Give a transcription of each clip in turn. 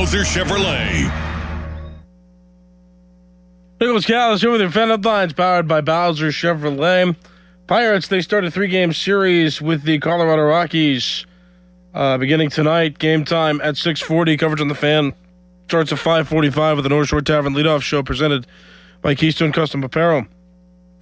Bowser Chevrolet. Nicholas Callis here with your fan headlines powered by Bowser Chevrolet. Pirates, they start a 3-game series with the Colorado Rockies beginning tonight. Game time at 6:40. Coverage on the Fan starts at 5:45 with the North Shore Tavern leadoff show presented by Keystone Custom Apparel.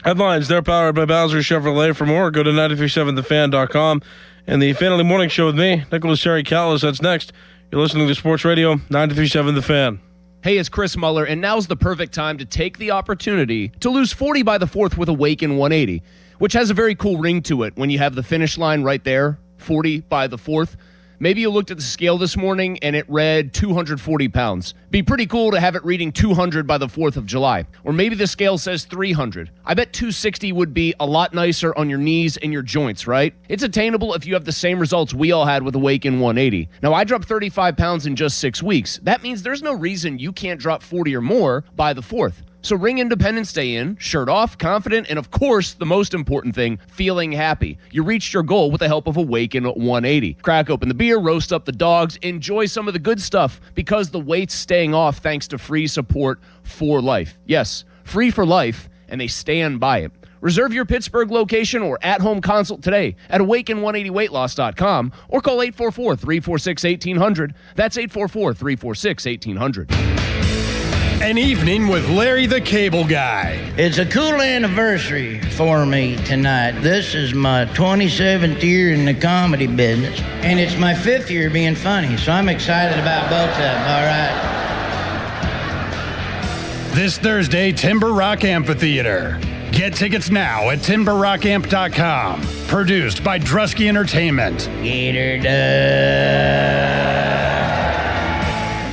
Headlines, they're powered by Bowser Chevrolet. For more, go to 937thefan.com. And the Fan Early Morning Show with me, Nicholas Harry Callis. That's next. You're listening to Sports Radio 937 The Fan. Hey, it's Chris Muller, and now's the perfect time to take the opportunity to lose 40 by the 4th with Awaken 180, which has a very cool ring to it when you have the finish line right there, 40 by the 4th. Maybe you looked at the scale this morning and it read 240 pounds. Be pretty cool to have it reading 200 by the 4th of July. Or maybe the scale says 300. I bet 260 would be a lot nicer on your knees and your joints, right? It's attainable if you have the same results we all had with Awaken 180. Now, I dropped 35 pounds in just 6 weeks. That means there's no reason you can't drop 40 or more by the 4th. So ring Independence Day in, shirt off, confident, and of course, the most important thing, feeling happy. You reached your goal with the help of Awaken 180. Crack open the beer, roast up the dogs, enjoy some of the good stuff because the weight's staying off thanks to free support for life. Yes, free for life, and they stand by it. Reserve your Pittsburgh location or at-home consult today at awaken180weightloss.com or call 844-346-1800. That's 844-346-1800. An evening with Larry the Cable Guy. It's a cool anniversary for me tonight. This is my 27th year in the comedy business, and it's my 5th year being funny, so I'm excited about both of them, all right? This Thursday, Timber Rock Amphitheater. Get tickets now at timberrockamp.com. Produced by Drusky Entertainment. Get her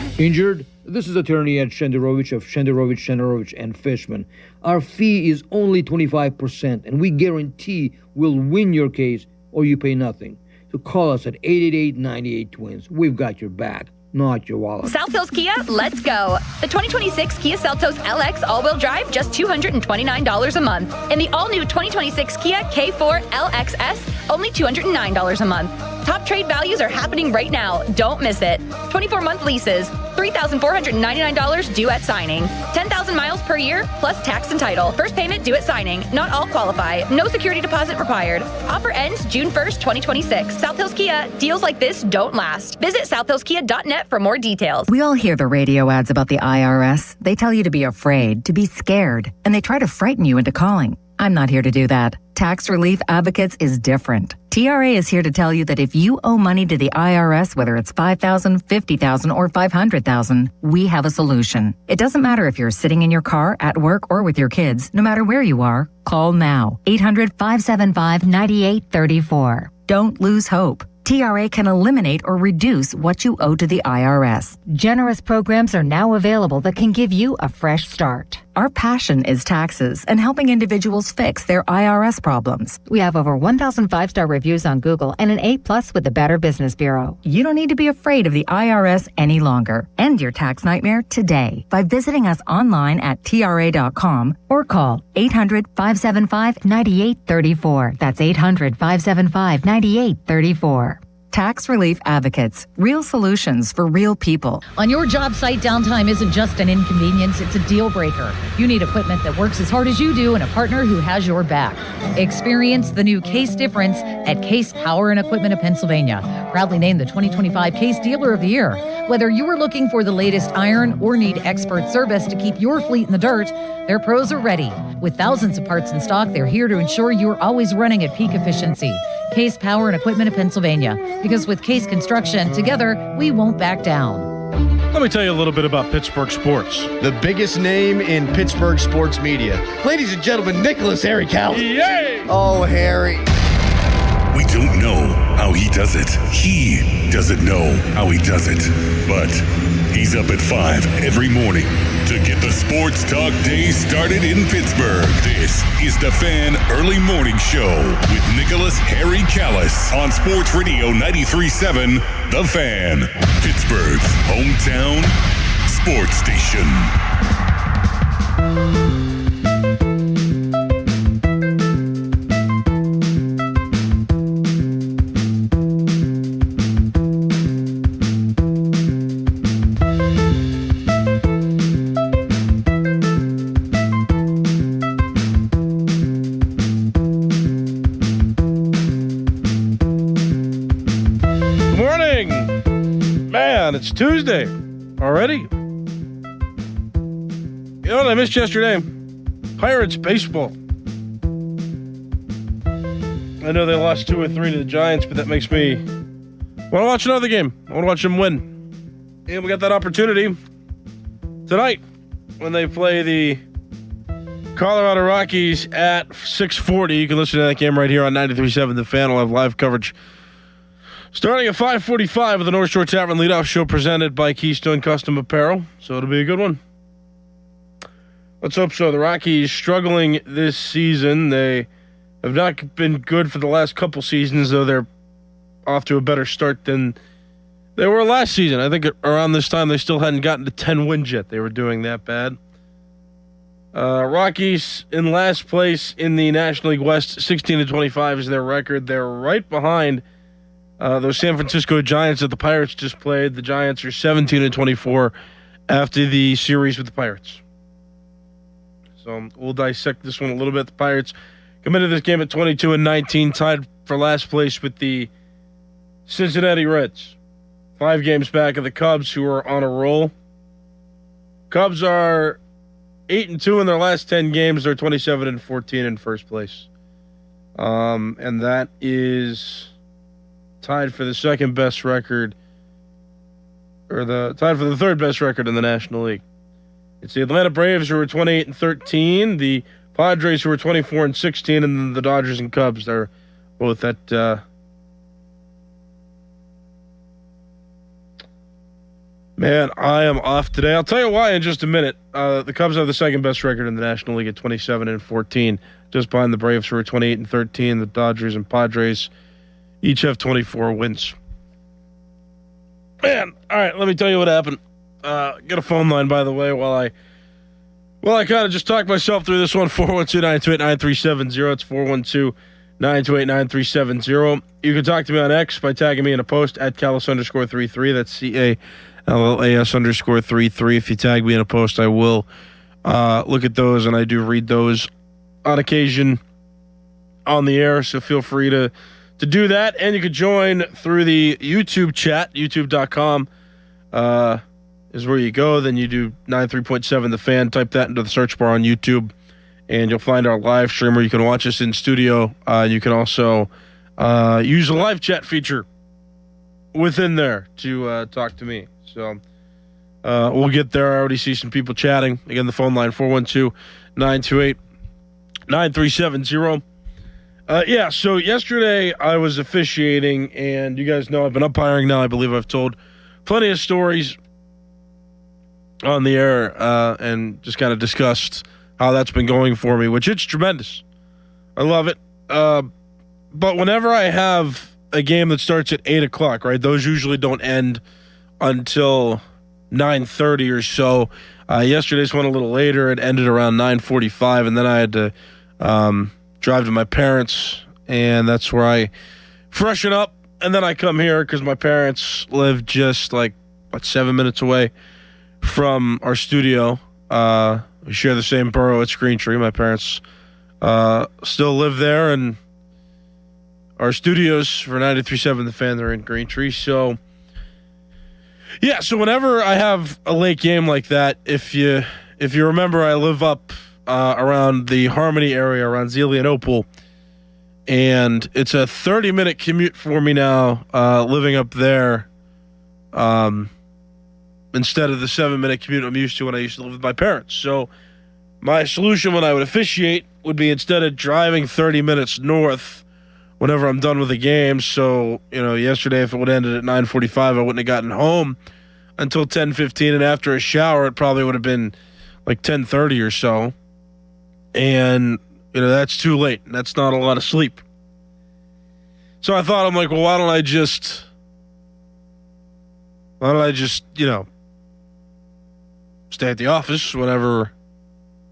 done. Injured? This is attorney Ed Shenderovich of Shenderovich and Fishman. Our fee is only 25%, and we guarantee we'll win your case or you pay nothing. So call us at 888-98-TWINS. We've got your back, not your wallet. South Hills Kia, let's go. The 2026 Kia Seltos LX all-wheel drive, just $229 a month. And the all-new 2026 Kia K4 LXS, only $209 a month. Top trade values are happening right now. Don't miss it. 24-month leases, $3,499 due at signing. 10,000 miles per year, plus tax and title. First payment due at signing. Not all qualify. No security deposit required. Offer ends June 1st, 2026. South Hills Kia, deals like this don't last. Visit southhillskia.net for more details. We all hear the radio ads about the IRS. They tell you to be afraid, to be scared, and they try to frighten you into calling. I'm not here to do that. Tax Relief Advocates is different. TRA is here to tell you that if you owe money to the IRS, whether it's $5,000, $50,000, or $500,000, we have a solution. It doesn't matter if you're sitting in your car, at work, or with your kids. No matter where you are, call now. 800-575-9834. Don't lose hope. TRA can eliminate or reduce what you owe to the IRS. Generous programs are now available that can give you a fresh start. Our passion is taxes and helping individuals fix their IRS problems. We have over 1,000 5-star reviews on Google and an A+ with the Better Business Bureau. You don't need to be afraid of the IRS any longer. End your tax nightmare today by visiting us online at TRA.com or call 800-575-9834. That's 800-575-9834. Tax Relief Advocates. Real solutions for real people. On your job site, downtime isn't just an inconvenience, it's a deal breaker. You need equipment that works as hard as you do and a partner who has your back. Experience the new Case difference at Case Power and Equipment of Pennsylvania. Proudly named the 2025 Case Dealer of the Year. Whether you are looking for the latest iron or need expert service to keep your fleet in the dirt, their pros are ready. With thousands of parts in stock, they're here to ensure you're always running at peak efficiency. Case Power and Equipment of Pennsylvania. Because with Case Construction, together, we won't back down. Let me tell you a little bit about Pittsburgh sports. The biggest name in Pittsburgh sports media. Ladies and gentlemen, Nicholas Harry Callis. Yay! Oh, Harry. We don't know how he does it. He doesn't know how he does it. But he's up at 5 every morning to get the sports talk day started in Pittsburgh. This is the Fan Early Morning Show with Nicholas Harry Callis on Sports Radio 93.7 The Fan, Pittsburgh's hometown sports station. countdown. It's Tuesday already. You know what I missed yesterday? Pirates baseball. I know they lost 2 or 3 to the Giants, but that makes me want to watch another game. I want to watch them win. And we got that opportunity tonight when they play the Colorado Rockies at 6:40. You can listen to that game right here on 93.7 The Fan. We'll have live coverage starting at 5:45 with the North Shore Tavern leadoff show presented by Keystone Custom Apparel. So it'll be a good one. Let's hope so. The Rockies struggling this season. They have not been good for the last couple seasons, though they're off to a better start than they were last season. I think around this time they still hadn't gotten to 10 wins yet. They were doing that bad. Rockies in last place in the National League West, 16-25 is their record. They're right behind those San Francisco Giants that the Pirates just played. The Giants are 17-24 after the series with the Pirates. So we'll dissect this one a little bit. The Pirates come into this game at 22-19, tied for last place with the Cincinnati Reds. 5 games back of the Cubs, who are on a roll. Cubs are 8-2 in their last 10 games. They're 27-14 in first place. And that is tied for the second best record, or tied for the third best record in the National League. It's the Atlanta Braves, who are 28-13, the Padres, who are 24-16, and then the Dodgers and Cubs. They're both at man, I am off today. I'll tell you why in just a minute. The Cubs have the second best record in the National League at 27-14, just behind the Braves, who are 28-13. The Dodgers and Padres each have 24 wins. Man, all right, let me tell you what happened. Get a phone line, by the way, while I kind of just talk myself through this one. 412-928-9370. It's 412-928-9370. You can talk to me on X by tagging me in a post at Callis_33. That's CALLAS_33. If you tag me in a post, I will look at those, and I do read those on occasion on the air. So feel free to do that, and you could join through the YouTube chat. YouTube.com is where you go. Then you do 93.7 The Fan. Type that into the search bar on YouTube, and you'll find our live stream where you can watch us in studio. You can also use the live chat feature within there to talk to me. So we'll get there. I already see some people chatting. Again, the phone line, 412-928-9370. Yeah, so yesterday I was officiating, and you guys know I've been umpiring now. I believe I've told plenty of stories on the air and just kind of discussed how that's been going for me, which it's tremendous. I love it. But whenever I have a game that starts at 8 o'clock, right, those usually don't end until 9:30 or so. Yesterday's went a little later. It ended around 9:45, and then I had to drive to my parents', and that's where I freshen up, and then I come here because my parents live just like 7 minutes away from our studio. We share the same borough at Green Tree. My parents still live there, and our studios for 93.7 The Fan, they're in Green Tree. So, yeah, so whenever I have a late game like that, if you remember, I live up around the Harmony area, around Zealy and Opal, and it's a 30-minute commute for me now living up there instead of the 7-minute commute I'm used to when I used to live with my parents. So my solution when I would officiate would be, instead of driving 30 minutes north whenever I'm done with the game, so, you know, yesterday if it would have ended at 9:45, I wouldn't have gotten home until 10:15, and after a shower it probably would have been like 10:30 or so. And, you know, that's too late. That's not a lot of sleep. So I thought, I'm like, well, why don't I just, you know, stay at the office whenever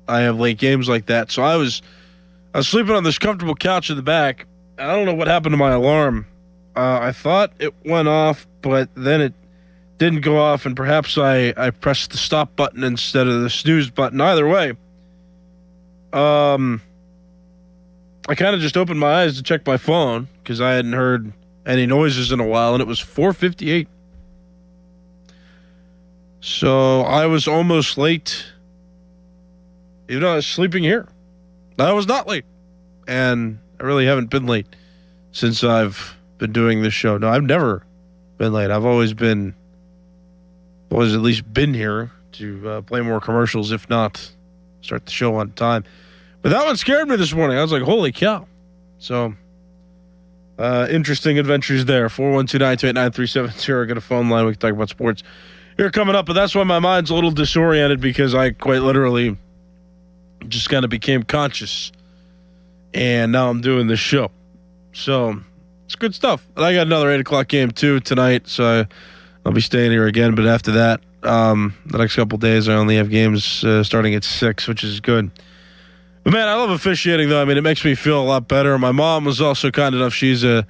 I have late games like that. So I was sleeping on this comfortable couch in the back. I don't know what happened to my alarm. I thought it went off, but then it didn't go off, and perhaps I pressed the stop button instead of the snooze button. Either way, I kind of just opened my eyes to check my phone because I hadn't heard any noises in a while, and it was 4:58. So I was almost late, even though I was sleeping here. I was not late, and I really haven't been late since I've been doing this show. No, I've never been late. I've always at least been here to play more commercials, if not start the show on time. But that one scared me this morning. I was like, holy cow. So, interesting adventures there. 412-928-9370. Got a phone line. We can talk about sports here coming up. But that's why my mind's a little disoriented, because I quite literally just kind of became conscious. And now I'm doing this show. So, it's good stuff. And I got another 8 o'clock game, too, tonight. So, I'll be staying here again. But after that, the next couple days, I only have games starting at 6, which is good. But, man, I love officiating, though. I mean, it makes me feel a lot better. My mom was also kind enough. She's a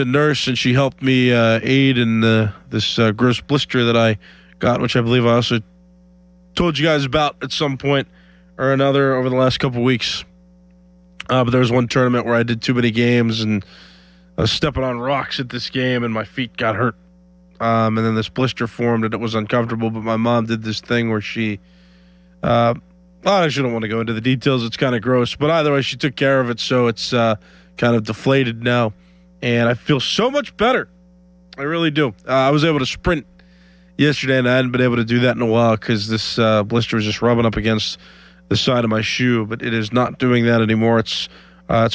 nurse, and she helped me aid in this gross blister that I got, which I believe I also told you guys about at some point or another over the last couple weeks. But there was one tournament where I did too many games, and I was stepping on rocks at this game, and my feet got hurt. And then this blister formed, and it was uncomfortable. But my mom did this thing where she... I shouldn't want to go into the details. It's kind of gross. But either way, she took care of it, so it's kind of deflated now. And I feel so much better. I really do. I was able to sprint yesterday, and I hadn't been able to do that in a while because this blister was just rubbing up against the side of my shoe. But it is not doing that anymore. It's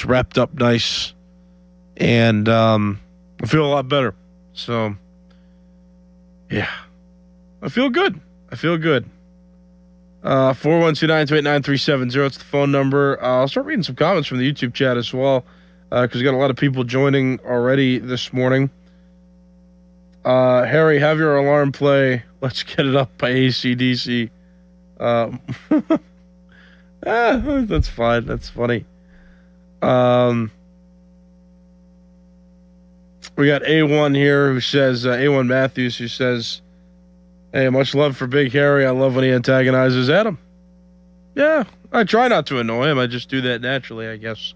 wrapped up nice. And I feel a lot better. So, yeah. I feel good. 412-928-9370. It's the phone number. I'll start reading some comments from the YouTube chat as well, because we got a lot of people joining already this morning. Harry, have your alarm play Let's Get It Up by AC/DC. That's fine. That's funny. We got A1 here who says, A1 Matthews, who says, hey, much love for Big Harry. I love when he antagonizes Adam. Yeah, I try not to annoy him. I just do that naturally, I guess.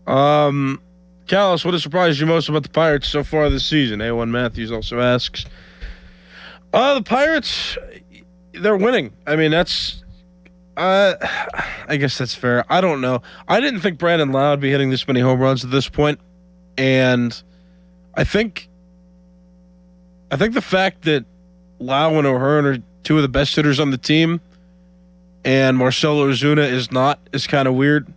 Callis, what has surprised you most about the Pirates so far this season? A1 Matthews also asks. The Pirates, they're winning. I mean, that's... I guess that's fair. I don't know. I didn't think Brandon Lau would be hitting this many home runs at this point. And I think the fact that Lau and O'Hearn are two of the best hitters on the team, and Marcelo Ozuna is not, is kind of weird.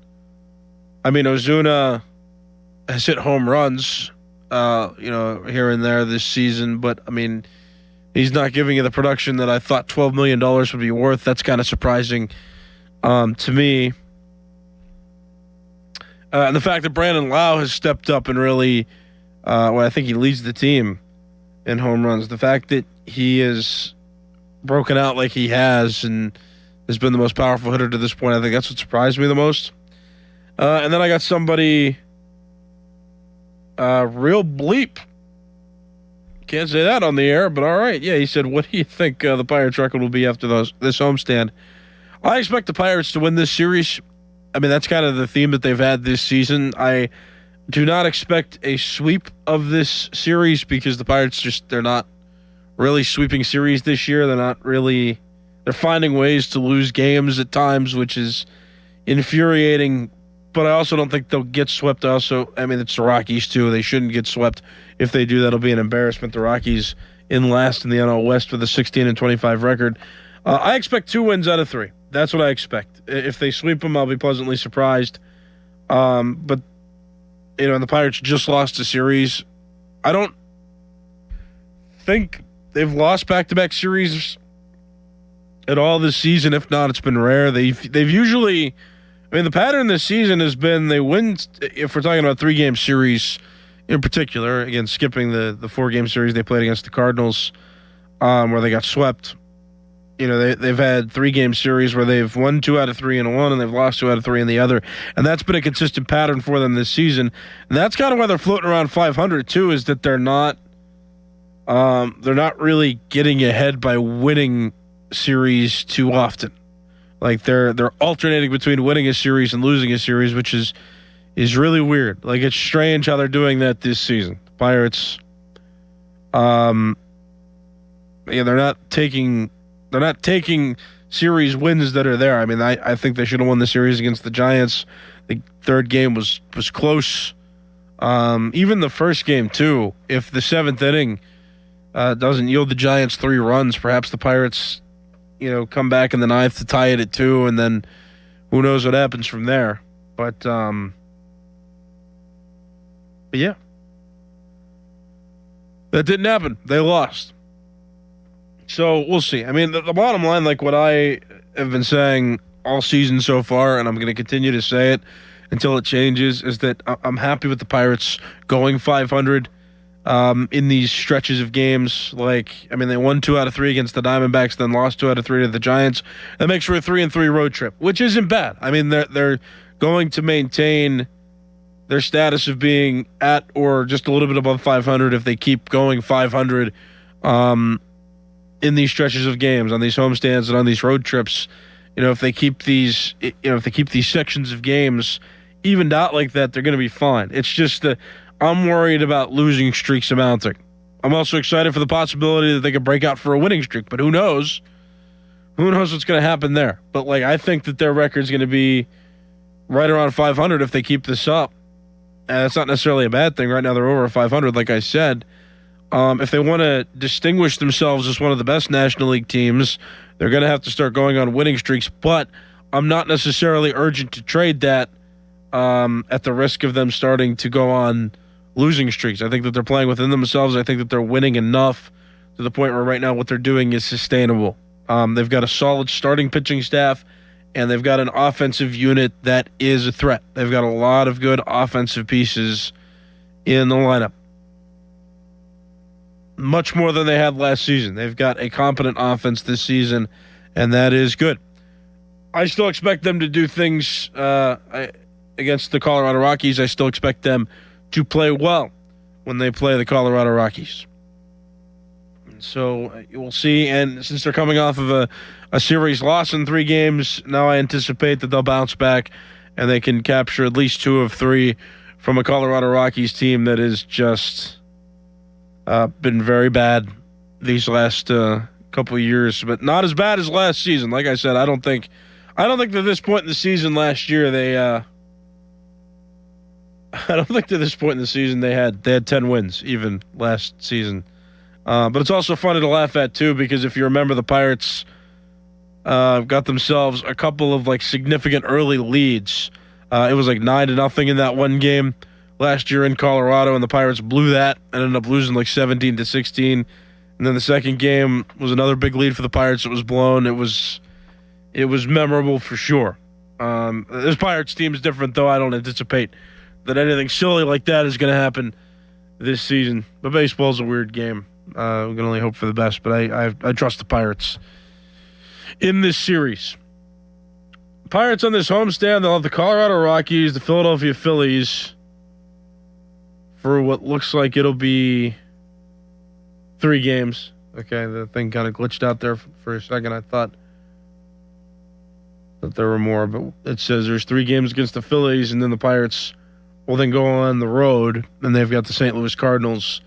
I mean, Ozuna has hit home runs, here and there this season, but I mean, he's not giving you the production that I thought $12 million would be worth. That's kind of surprising to me. And the fact that Brandon Lau has stepped up and really, I think he leads the team in home runs. The fact that he is broken out like he has and has been the most powerful hitter to this point, I think that's what surprised me the most. And then I got somebody, real bleep. Can't say that on the air, but all right. Yeah, he said, what do you think the Pirates record will be after this homestand? I expect the Pirates to win this series. I mean, that's kind of the theme that they've had this season. I do not expect a sweep of this series because the Pirates they're not really sweeping series this year. They're finding ways to lose games at times, which is infuriating, but I also don't think they'll get swept. It's the Rockies too. They shouldn't get swept. If they do, that'll be an embarrassment. The Rockies in last in the NL West with a 16-25 record. I expect 2 wins out of 3. That's what I expect. If they sweep them, I'll be pleasantly surprised. But and the Pirates just lost a series. I don't think they've lost back-to-back series at all this season. If not, it's been rare. They've usually, the pattern this season has been they win. If we're talking about 3-game series in particular, again skipping the 4-game series they played against the Cardinals, where they got swept. They've had 3-game series where they've won 2 out of 3 in one, and they've lost 2 out of 3 in the other, and that's been a consistent pattern for them this season. And that's kind of why they're floating around 500 too, is that they're not really getting ahead by winning series too often. Like they're alternating between winning a series and losing a series, which is really weird. Like it's strange how they're doing that this season. The Pirates, they're not taking series wins that are there. I mean, I think they should have won the series against the Giants. The third game was close. Even the first game too. If the seventh inning doesn't yield the Giants 3 runs, perhaps the Pirates, come back in the ninth to tie it at 2, and then who knows what happens from there. But yeah, that didn't happen. They lost. So we'll see. I mean, the bottom line, like what I have been saying all season so far, and I'm going to continue to say it until it changes, is that I'm happy with the Pirates going 500 in these stretches of games. They won 2 out of 3 against the Diamondbacks, then lost 2 out of 3 to the Giants. That makes for a 3-3 road trip, which isn't bad. I mean, they're going to maintain their status of being at or just a little bit above 500 if they keep going 500 in these stretches of games, on these homestands and on these road trips. If they keep these sections of games evened out like that, they're going to be fine. It's just that I'm worried about losing streaks amounting. I'm also excited for the possibility that they could break out for a winning streak, but who knows? Who knows what's going to happen there? But I think that their record's going to be right around 500 if they keep this up. And that's not necessarily a bad thing. Right now they're over 500, like I said. If they want to distinguish themselves as one of the best National League teams, they're going to have to start going on winning streaks. But I'm not necessarily urgent to trade that at the risk of them starting to go on losing streaks. I think that they're playing within themselves. I think that they're winning enough to the point where right now what they're doing is sustainable. They've got a solid starting pitching staff, and they've got an offensive unit that is a threat. They've got a lot of good offensive pieces in the lineup. Much more than they had last season. They've got a competent offense this season, and that is good. I still expect them to do things against the Colorado Rockies. I still expect them to play well when they play the Colorado Rockies. So we'll see. And since they're coming off of a series loss in 3 games, now I anticipate that they'll bounce back and they can capture at least 2 of 3 from a Colorado Rockies team that has just been very bad these last couple of years, but not as bad as last season. Like I said, I don't think to this point in the season last year they had 10 wins even last season. But it's also funny to laugh at too, because if you remember, the Pirates got themselves a couple of significant early leads. It was 9-0 in that one game last year in Colorado, and the Pirates blew that and ended up losing 17-16. And then the second game was another big lead for the Pirates. It was blown. It was memorable for sure. This Pirates team is different, though. I don't anticipate that anything silly like that is going to happen this season. But baseball's a weird game. We can only hope for the best, but I trust the Pirates in this series. Pirates on this homestand, they'll have the Colorado Rockies, the Philadelphia Phillies, for what looks like it'll be 3 games. Okay, the thing kind of glitched out there for a second. I thought that there were more, but it says there's 3 games against the Phillies, and then the Pirates will then go on the road, and they've got the St. Louis Cardinals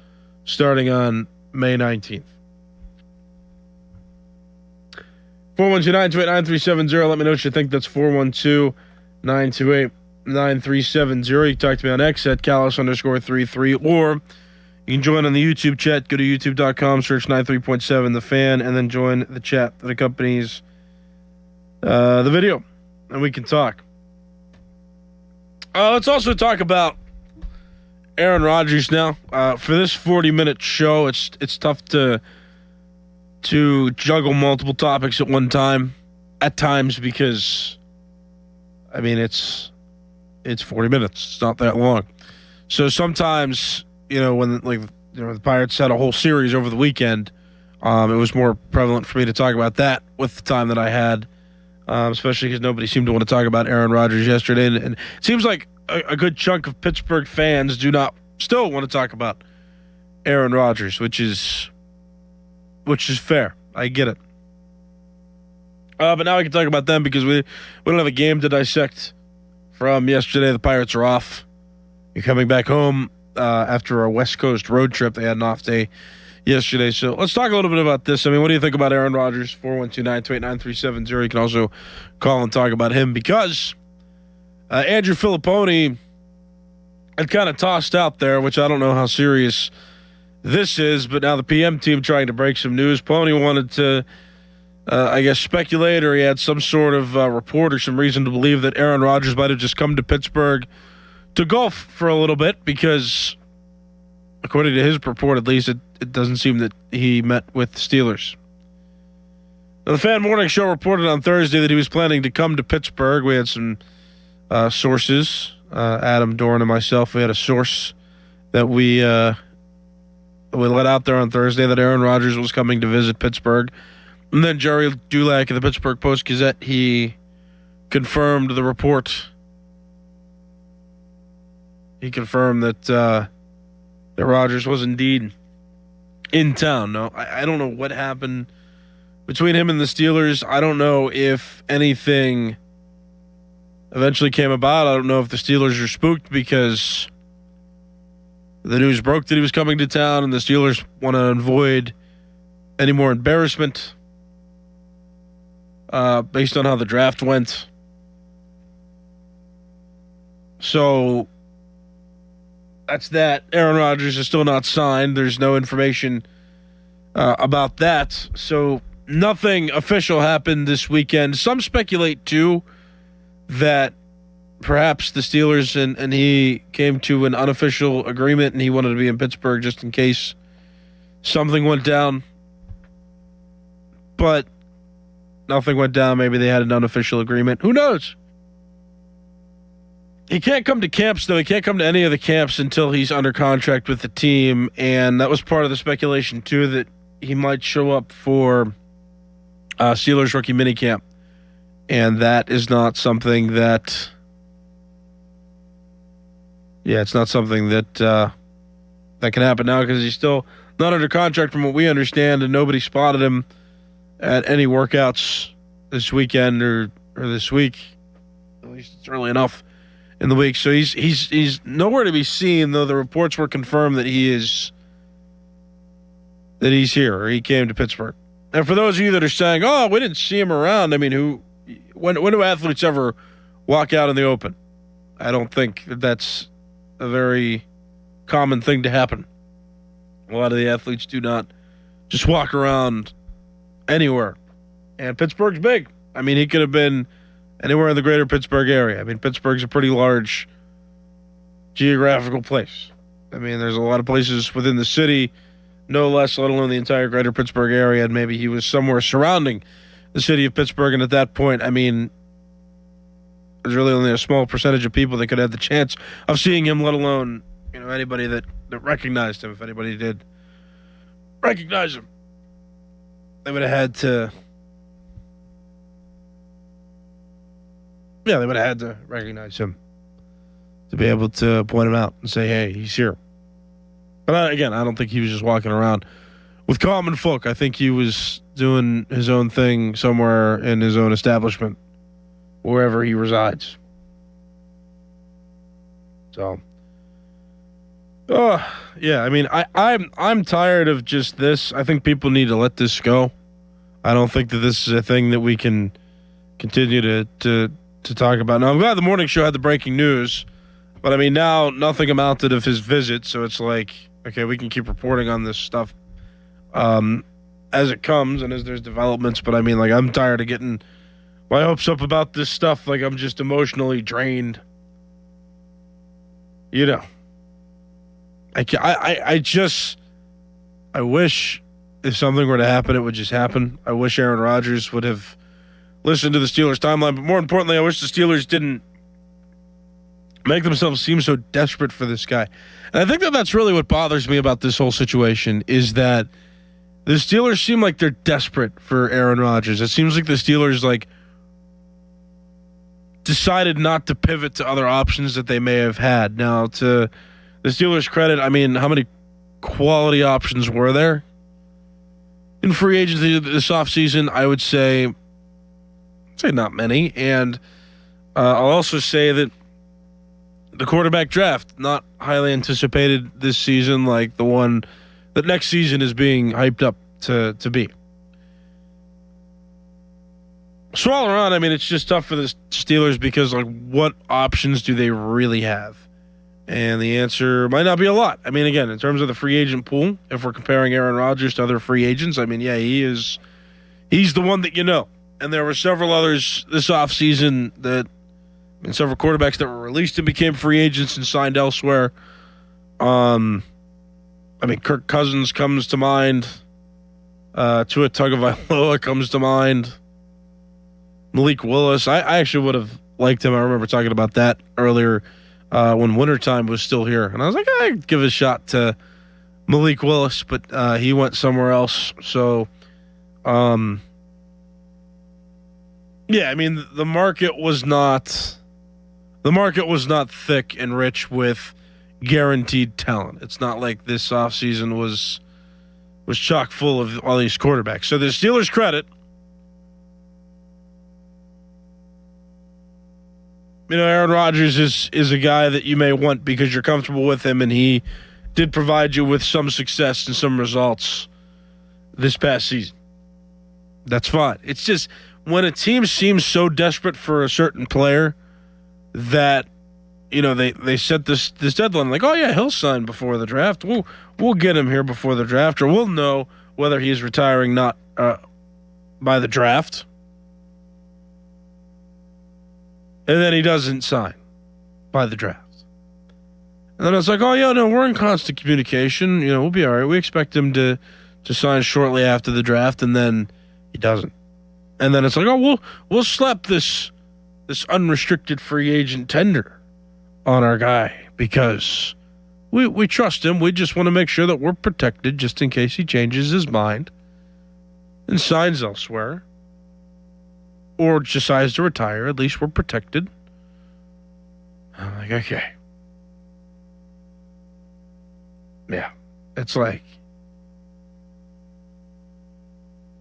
starting on May 19th. 412-928-9370. Let me know what you think. That's 412-928-9370. You can talk to me on X at Callis_33, or you can join on the YouTube chat. Go to youtube.com, search 93.7 The Fan, and then join the chat that accompanies the video, and we can talk. Let's also talk about Aaron Rodgers now. For this 40-minute show, it's tough to juggle multiple topics at one time at times, because it's 40 minutes. It's not that long. So sometimes, when the Pirates had a whole series over the weekend, it was more prevalent for me to talk about that with the time that I had, especially because nobody seemed to want to talk about Aaron Rodgers yesterday. And it seems like a good chunk of Pittsburgh fans still want to talk about Aaron Rodgers, which is fair. I get it. But now we can talk about them, because we don't have a game to dissect from yesterday. The Pirates are off. You're coming back home after a West Coast road trip. They had an off day yesterday. So let's talk a little bit about this. I mean, what do you think about Aaron Rodgers? 412-928-9370. You can also call and talk about him because Andrew Filipponi had kind of tossed out there, which I don't know how serious this is, but now the PM team trying to break some news. Pony wanted to, I guess, speculate, or he had some sort of report or some reason to believe that Aaron Rodgers might have just come to Pittsburgh to golf for a little bit because, according to his report at least, it doesn't seem that he met with the Steelers. Now, the Fan Morning Show reported on Thursday that he was planning to come to Pittsburgh. We had some sources, Adam Dorn and myself. We had a source that we let out there on Thursday that Aaron Rodgers was coming to visit Pittsburgh. And then Jerry Dulac of the Pittsburgh Post-Gazette, he confirmed the report. He confirmed that Rodgers was indeed in town. Now, I don't know what happened between him and the Steelers. I don't know if anything eventually came about. I don't know if the Steelers are spooked because the news broke that he was coming to town and the Steelers want to avoid any more embarrassment based on how the draft went. So that's that. Aaron Rodgers is still not signed. There's no information about that. So nothing official happened this weekend. Some speculate, too, that perhaps the Steelers and he came to an unofficial agreement and he wanted to be in Pittsburgh just in case something went down. But nothing went down. Maybe they had an unofficial agreement. Who knows? He can't come to camps, though. He can't come to any of the camps until he's under contract with the team. And that was part of the speculation, too, that he might show up for Steelers rookie minicamp. And that is not something that... Yeah, it's not something that that can happen now because he's still not under contract from what we understand, and nobody spotted him at any workouts this weekend or this week. At least it's early enough in the week. So he's nowhere to be seen, though the reports were confirmed that he's here, or he came to Pittsburgh. And for those of you that are saying, oh, we didn't see him around, I mean, when do athletes ever walk out in the open? I don't think that's a very common thing to happen. A lot of the athletes do not just walk around anywhere. And Pittsburgh's big. I mean, he could have been anywhere in the greater Pittsburgh area. I mean, Pittsburgh's a pretty large geographical place. I mean, there's a lot of places within the city, no less, let alone the entire greater Pittsburgh area, and maybe he was somewhere surrounding the city of Pittsburgh. And at that point, I mean, there's really only a small percentage of people that could have the chance of seeing him, let alone, anybody that recognized him. If anybody did recognize him, they would have had to. Yeah, they would have had to recognize him to be able to point him out and say, hey, he's here. But again, I don't think he was just walking around with common folk. I think he was doing his own thing somewhere in his own establishment, wherever he resides. So, yeah, I mean, I'm tired of just this. I think people need to let this go. I don't think that this is a thing that we can continue to talk about. Now, I'm glad the morning show had the breaking news, but I mean, now nothing amounted of his visit, so it's like, okay, we can keep reporting on this stuff as it comes and as there's developments, but I mean, like, I'm tired of getting my hopes up about this stuff. Like, I'm just emotionally drained. I wish if something were to happen, it would just happen. I wish Aaron Rodgers would have listened to the Steelers timeline, but more importantly, I wish the Steelers didn't make themselves seem so desperate for this guy. And I think that that's really what bothers me about this whole situation is that the Steelers seem like they're desperate for Aaron Rodgers. It seems like the Steelers, decided not to pivot to other options that they may have had. Now, to the Steelers' credit, I mean, how many quality options were there in free agency this offseason? I would say not many. And I'll also say that the quarterback draft, not highly anticipated this season like the one that next season is being hyped up to be. So all around, I mean, it's just tough for the Steelers because, like, what options do they really have? And the answer might not be a lot. I mean, again, in terms of the free agent pool, if we're comparing Aaron Rodgers to other free agents, I mean, yeah, he's the one that you know. And there were several others this offseason several quarterbacks that were released and became free agents and signed elsewhere. I mean, Kirk Cousins comes to mind. Tua Tagovailoa comes to mind. Malik Willis. I actually would have liked him. I remember talking about that earlier when wintertime was still here. And I was like, I'd give a shot to Malik Willis, but he went somewhere else. So, yeah, I mean, the market was not thick and rich with guaranteed talent. It's not like this offseason was chock full of all these quarterbacks. So the Steelers' credit, Aaron Rodgers is a guy that you may want because you're comfortable with him, and he did provide you with some success and some results this past season. That's fine. It's just when a team seems so desperate for a certain player that they set this deadline, like, oh yeah, he'll sign before the draft. We'll get him here before the draft, or we'll know whether he's retiring not by the draft. And then he doesn't sign by the draft. And then it's like, oh yeah, no, we're in constant communication. We'll be all right. We expect him to sign shortly after the draft, and then he doesn't. And then it's like, oh, we'll slap this unrestricted free agent tender on our guy because we trust him. We just want to make sure that we're protected just in case he changes his mind and signs elsewhere or decides to retire. At least we're protected. I'm like, okay. Yeah. It's like,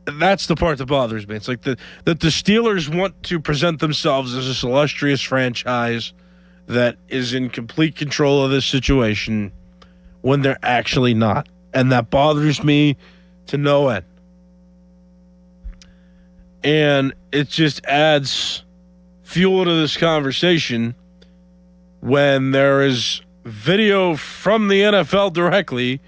that's the part that bothers me. It's like that the Steelers want to present themselves as this illustrious franchise that is in complete control of this situation when they're actually not. And that bothers me to no end. And it just adds fuel to this conversation when there is video from the NFL directly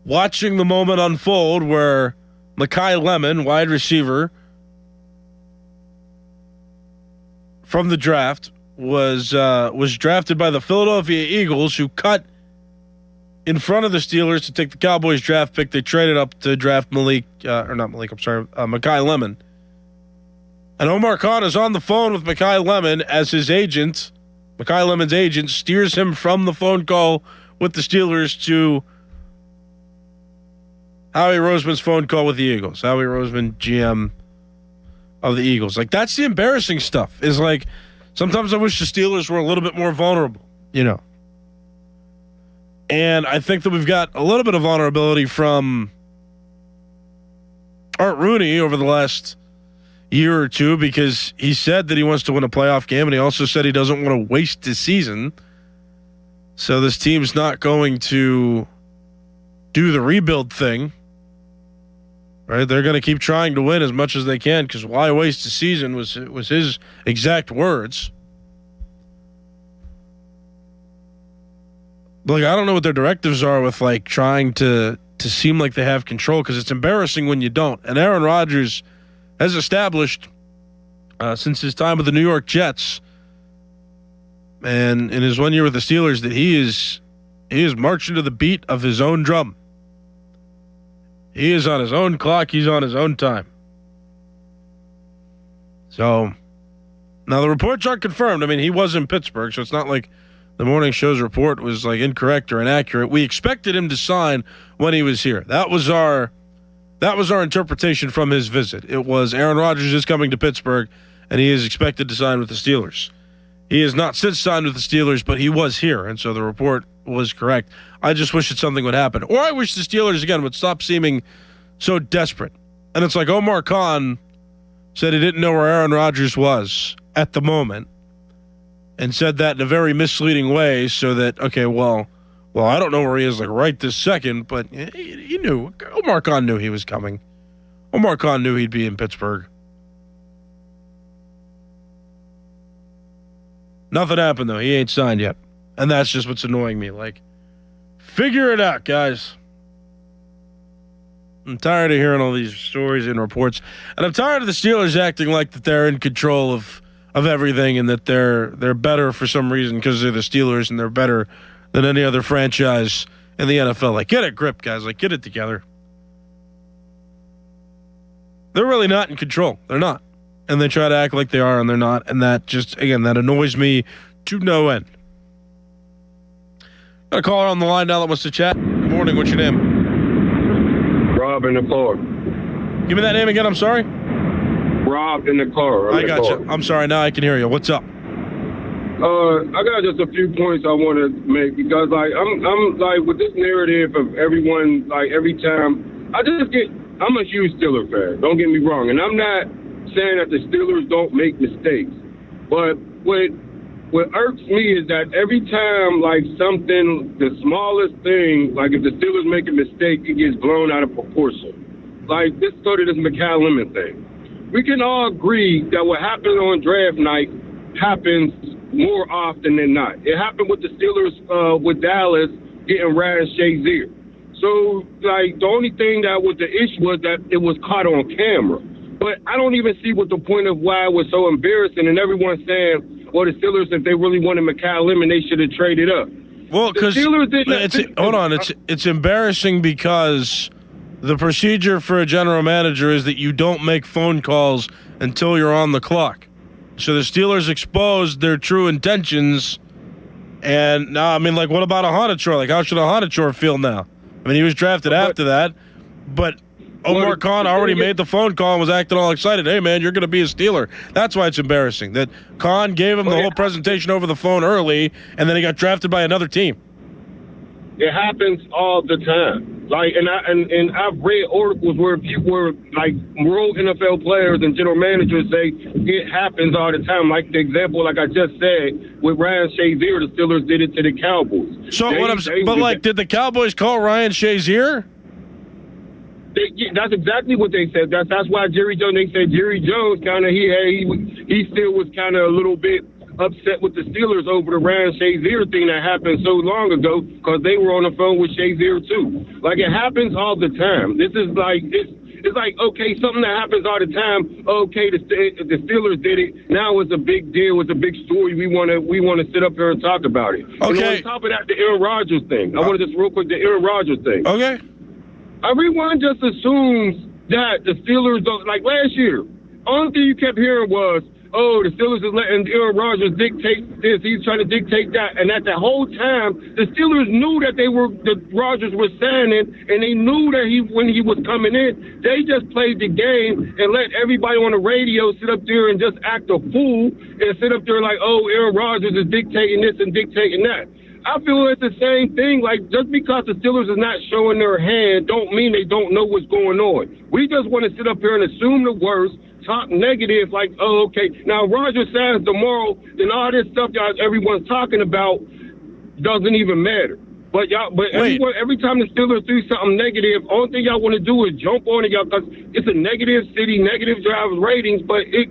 watching the moment unfold where Mekhi Lemon, wide receiver from the draft, was drafted by the Philadelphia Eagles, who cut in front of the Steelers to take the Cowboys draft pick. They traded up to draft Mekhi Lemon. And Omar Khan is on the phone with Mekhi Lemon as his agent. Mekhi Lemon's agent steers him from the phone call with the Steelers to Howie Roseman's phone call with the Eagles. Howie Roseman, GM of the Eagles. Like, that's the embarrassing stuff. Is like, sometimes I wish the Steelers were a little bit more vulnerable, And I think that we've got a little bit of vulnerability from Art Rooney over the last year or two, because he said that he wants to win a playoff game, and he also said he doesn't want to waste his season. So this team's not going to do the rebuild thing. Right? They're going to keep trying to win as much as they can, because why waste a season was his exact words. Like, I don't know what their directives are with, like, trying to seem like they have control, because it's embarrassing when you don't. And Aaron Rodgers has established since his time with the New York Jets and in his 1 year with the Steelers that he is marching to the beat of his own drum. He is on his own clock. He's on his own time. So, now the reports aren't confirmed. I mean, he was in Pittsburgh, so it's not like the morning show's report was like incorrect or inaccurate. We expected him to sign when he was here. That was our interpretation from his visit. It was Aaron Rodgers is coming to Pittsburgh, and he is expected to sign with the Steelers. He has not since signed with the Steelers, but he was here, and so the report was correct. I just wish that something would happen. Or I wish the Steelers, again, would stop seeming so desperate. And it's like Omar Khan said he didn't know where Aaron Rodgers was at the moment, and said that in a very misleading way so that, okay, well, Well, I don't know where he is like right this second, but he knew. Omar Khan knew he was coming. Omar Khan knew he'd be in Pittsburgh. Nothing happened, though. He ain't signed yet. And that's just what's annoying me. Like, figure it out, guys. I'm tired of hearing all these stories and reports. And I'm tired of the Steelers acting like that they're in control of everything and that they're better for some reason because they're the Steelers and they're better than any other franchise in the NFL. Like, get a grip, guys. Like, get it together. They're really not in control. They're not. And they try to act like they are, and they're not. And that just, again, that annoys me to no end. Got a caller on the line now that wants to chat. Good morning. What's your name? Rob in the car. Give me that name again. I'm sorry. Rob in the car. I got you. I'm sorry. Now I can hear you. What's up? I got just a few points I want to make because, like, I'm like with this narrative of everyone, like every time I'm a huge Steelers fan. Don't get me wrong, and I'm not saying that the Steelers don't make mistakes, but what irks me is that every time, like, something, the smallest thing, like if the Steelers make a mistake, it gets blown out of proportion. Like, this started this McCallum thing. We can all agree that what happened on draft night happens more often than not. It happened with the Steelers with Dallas getting Ryan Shazier. So, like, the only thing that was the issue was that it was caught on camera. But I don't even see what the point of why it was so embarrassing, and everyone's saying, well, the Steelers, if they really wanted McCallum, they should have traded up. Well, because it's embarrassing because the procedure for a general manager is that you don't make phone calls until you're on the clock. So the Steelers exposed their true intentions, and now, I mean, like, what about a Honachor? Like, how should a Honachor feel now? I mean, he was drafted after that, but Omar Khan already made the phone call and was acting all excited. Hey, man, you're going to be a Steeler. That's why it's embarrassing that Khan gave him the whole presentation over the phone early, and then he got drafted by another team. It happens all the time. Like, and I've read articles where people were like real NFL players and general managers say it happens all the time. Like the example, like I just said, with Ryan Shazier, the Steelers did it to the Cowboys. So did the Cowboys call Ryan Shazier? That's exactly what they said. That's why Jerry Jones. They said Jerry Jones kind of he still was kind of a little bit upset with the Steelers over the Ryan Shazier thing that happened so long ago because they were on the phone with Shazier too. Like, it happens all the time. This is like it's like, okay, something that happens all the time. Okay, the Steelers did it. Now it's a big deal. It's a big story. We want to sit up here and talk about it. Okay. And on top of that, the Aaron Rodgers thing. I want to just real quick the Aaron Rodgers thing. Okay. Everyone just assumes that the Steelers don't, like last year. Only thing you kept hearing was, oh, the Steelers is letting Aaron Rodgers dictate this. He's trying to dictate that. And at the whole time, the Steelers knew that Rodgers was signing, and they knew that when he was coming in, they just played the game and let everybody on the radio sit up there and just act a fool and sit up there like, oh, Aaron Rodgers is dictating this and dictating that. I feel it's the same thing. Like, just because the Steelers is not showing their hand don't mean they don't know what's going on. We just want to sit up here and assume the worst, talk negative, like, oh, okay. Now, Rodgers signs tomorrow, then all this stuff everyone's talking about doesn't even matter. But every time the Steelers do something negative, only thing y'all want to do is jump on it, y'all, because it's a negative city, negative drive ratings, but it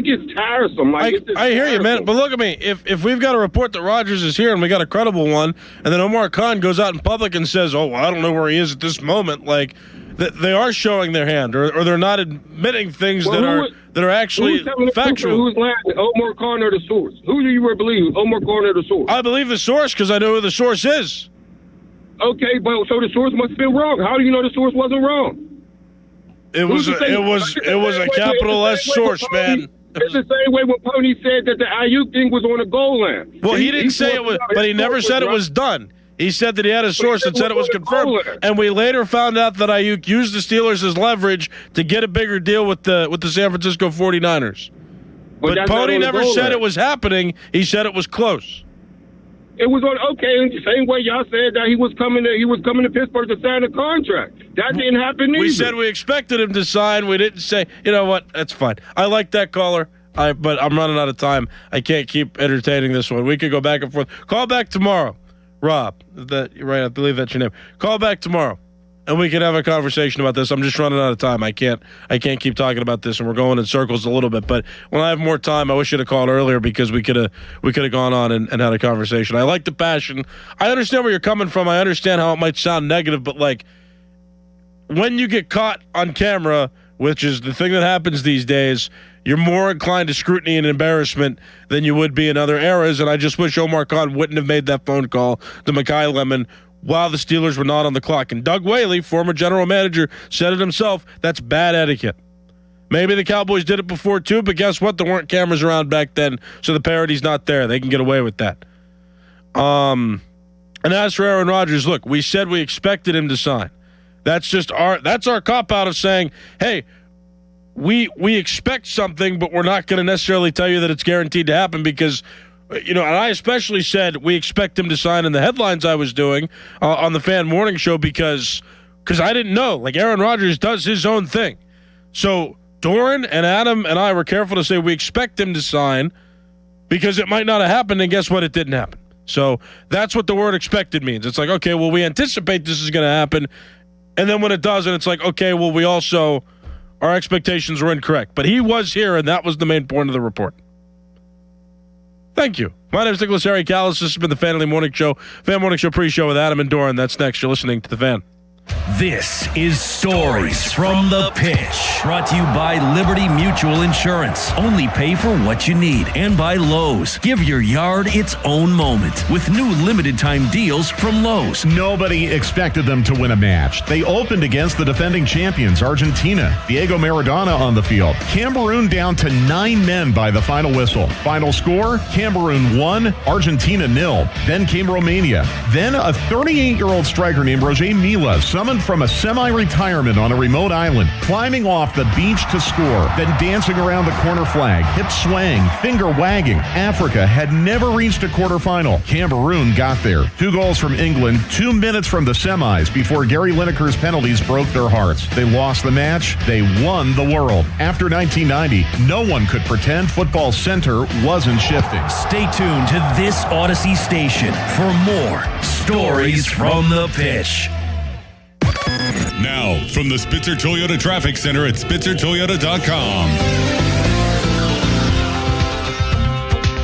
gets tiresome. Like, I hear you, man. But look at me. If we've got a report that Rodgers is here and we got a credible one, and then Omar Khan goes out in public and says, oh, well, I don't know where he is at this moment, like, they are showing their hand, or they're not admitting things that are actually factual. Who's lying? Omar Khan or the source? Who do you believe? Omar Khan or the source? I believe the source because I know who the source is. Okay, but so the source must have been wrong. How do you know the source wasn't wrong? It was a capital S source, man. It's the same way when Pony said that the Ayuk thing was on the goal line. Well, he didn't say it was, but he never said it was done. He said that he had a source that said it was confirmed, and we later found out that Ayuk used the Steelers as leverage to get a bigger deal with the San Francisco 49ers. But Pony never said it was happening. He said it was close. It was on the same way y'all said that he was coming to Pittsburgh to sign a contract. That didn't happen either. We said we expected him to sign. We didn't say, you know what? That's fine. I like that caller. But I'm running out of time. I can't keep entertaining this one. We could go back and forth. Call back tomorrow. Rob, right? I believe that's your name. Call back tomorrow, and we can have a conversation about this. I'm just running out of time. I can't keep talking about this, and we're going in circles a little bit. But when I have more time, I wish you'd have called earlier because we could have gone on and had a conversation. I like the passion. I understand where you're coming from. I understand how it might sound negative, but like when you get caught on camera, which is the thing that happens these days, you're more inclined to scrutiny and embarrassment than you would be in other eras. And I just wish Omar Khan wouldn't have made that phone call to Mekhi Lemon while the Steelers were not on the clock. And Doug Whaley, former general manager, said it himself, that's bad etiquette. Maybe the Cowboys did it before too, but guess what? There weren't cameras around back then, so the parody's not there. They can get away with that. And as for Aaron Rodgers, look, we said we expected him to sign. That's our cop-out of saying, hey, we expect something, but we're not going to necessarily tell you that it's guaranteed to happen because, and I especially said we expect him to sign in the headlines I was doing on the Fan Morning Show because I didn't know. Like, Aaron Rodgers does his own thing. So Doran and Adam and I were careful to say we expect him to sign because it might not have happened, and guess what? It didn't happen. So that's what the word expected means. It's like, okay, well, we anticipate this is going to happen, and then when it doesn't, it's like, okay, well, we also... our expectations were incorrect. But he was here, and that was the main point of the report. Thank you. My name is Nicholas Harry Callis. This has been the Fan Morning Show. Fan Morning Show pre-show with Adam and Doran. That's next. You're listening to The Fan. This is Stories from the Pitch, brought to you by Liberty Mutual Insurance. Only pay for what you need, and by Lowe's. Give your yard its own moment with new limited time deals from Lowe's. Nobody expected them to win a match. They opened against the defending champions, Argentina. Diego Maradona on the field. Cameroon down to 9 men by the final whistle. Final score, Cameroon 1, Argentina 0. Then came Romania. Then a 38-year-old striker named Roger Mila, summoned from a semi-retirement on a remote island, climbing off the beach to score, then dancing around the corner flag, hip swaying, finger wagging. Africa had never reached a quarterfinal. Cameroon got there. 2 goals from England, 2 minutes from the semis before Gary Lineker's penalties broke their hearts. They lost the match. They won the world. After 1990, no one could pretend football's center wasn't shifting. Stay tuned to this Odyssey station for more Stories from the Pitch. Now, from the Spitzer Toyota Traffic Center at SpitzerToyota.com.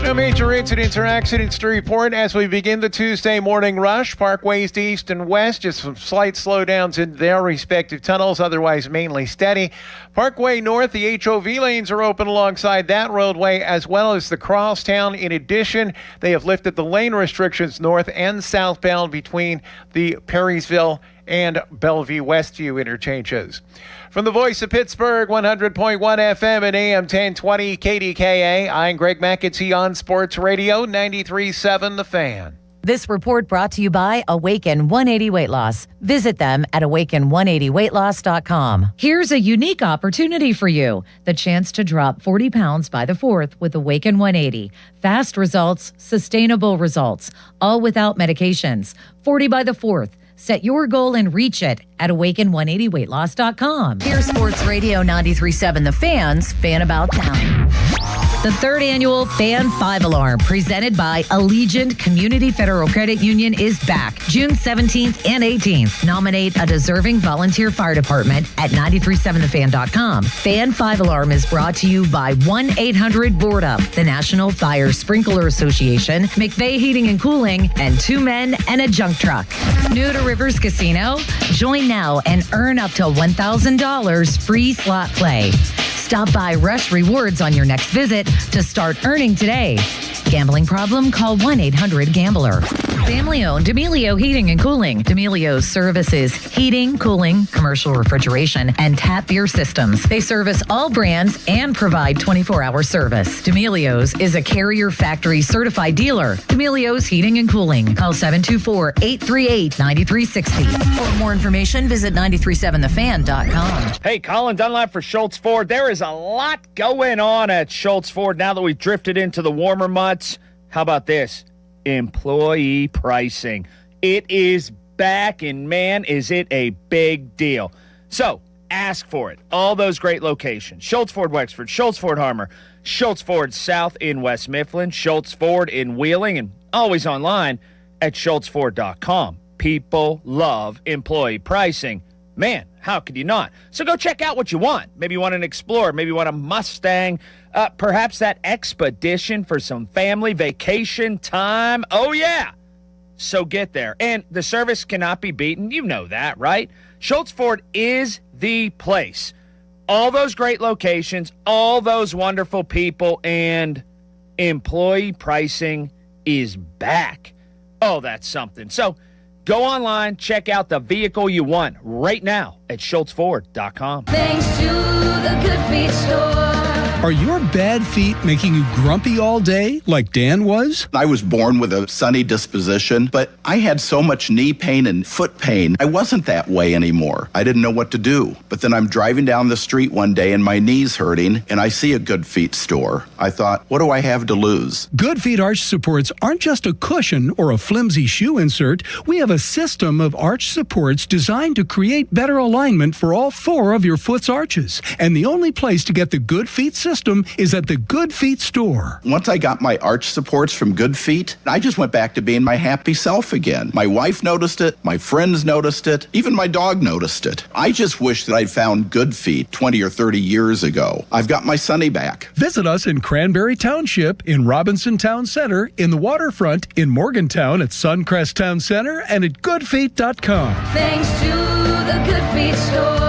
No major incidents or accidents to report as we begin the Tuesday morning rush. Parkways to east and west, just some slight slowdowns in their respective tunnels, otherwise mainly steady. Parkway north, the HOV lanes are open alongside that roadway as well as the crosstown. In addition, they have lifted the lane restrictions north and southbound between the Perrysville and Bellevue Westview interchanges. From the voice of Pittsburgh, 100.1 FM and AM 1020 KDKA, I'm Greg McAtee on Sports Radio 93.7 The Fan. This report brought to you by Awaken 180 Weight Loss. Visit them at awaken180weightloss.com. Here's a unique opportunity for you. The chance to drop 40 pounds by the 4th with Awaken 180. Fast results, sustainable results, all without medications. 40 by the 4th. Set your goal and reach it at awaken180weightloss.com. Here's Sports Radio 93.7 The Fan's Fan About Town. The 3rd annual Fan 5 Alarm, presented by Allegiant Community Federal Credit Union, is back June 17th and 18th. Nominate a deserving volunteer fire department at 937thefan.com. Fan 5 Alarm is brought to you by 1-800-BOARD-UP, the National Fire Sprinkler Association, McVeigh Heating and Cooling, and 2 men and a junk truck. New to Rivers Casino? Join now and earn up to $1,000 free slot play. Stop by Rush Rewards on your next visit to start earning today. Gambling problem? Call 1-800-GAMBLER. Family-owned D'Amelio Heating and Cooling. D'Amelio's services heating, cooling, commercial refrigeration, and tap beer systems. They service all brands and provide 24-hour service. D'Amelio's is a Carrier Factory certified dealer. D'Amelio's Heating and Cooling. Call 724-838-9360. For more information, visit 937thefan.com. Hey, Colin Dunlap for Schultz Ford. There is a lot going on at Schultz Ford now that we've drifted into the warmer months. How about this? Employee pricing. It is back, and man, is it a big deal. So ask for it. All those great locations. Schultz Ford Wexford, Schultz Ford Harmer, Schultz Ford South in West Mifflin, Schultz Ford in Wheeling, and always online at schultzford.com. People love employee pricing. Man, how could you not? So go check out what you want. Maybe you want an Explorer. Maybe you want a Mustang. Perhaps that Expedition for some family vacation time. Oh, yeah. So get there. And the service cannot be beaten. You know that, right? Schultz Ford is the place. All those great locations, all those wonderful people, and employee pricing is back. Oh, that's something. So go online, check out the vehicle you want right now at schultzford.com. Thanks to the Good Feet Store. Are your bad feet making you grumpy all day like Dan was? I was born with a sunny disposition, but I had so much knee pain and foot pain. I wasn't that way anymore. I didn't know what to do. But then I'm driving down the street one day and my knee's hurting and I see a Good Feet store. I thought, what do I have to lose? Good Feet arch supports aren't just a cushion or a flimsy shoe insert. We have a system of arch supports designed to create better alignment for all 4 of your foot's arches. And the only place to get the Good Feet system is at the Good Feet store. Once I got my arch supports from Good Feet, I just went back to being my happy self again. My wife noticed it, my friends noticed it, even my dog noticed it. I just wish that I'd found Good Feet 20 or 30 years ago. I've got my Sonny back. Visit us in Cranberry Township, in Robinson Town Center, in the Waterfront, in Morgantown at Suncrest Town Center, and at goodfeet.com. Thanks to the Good Feet Store.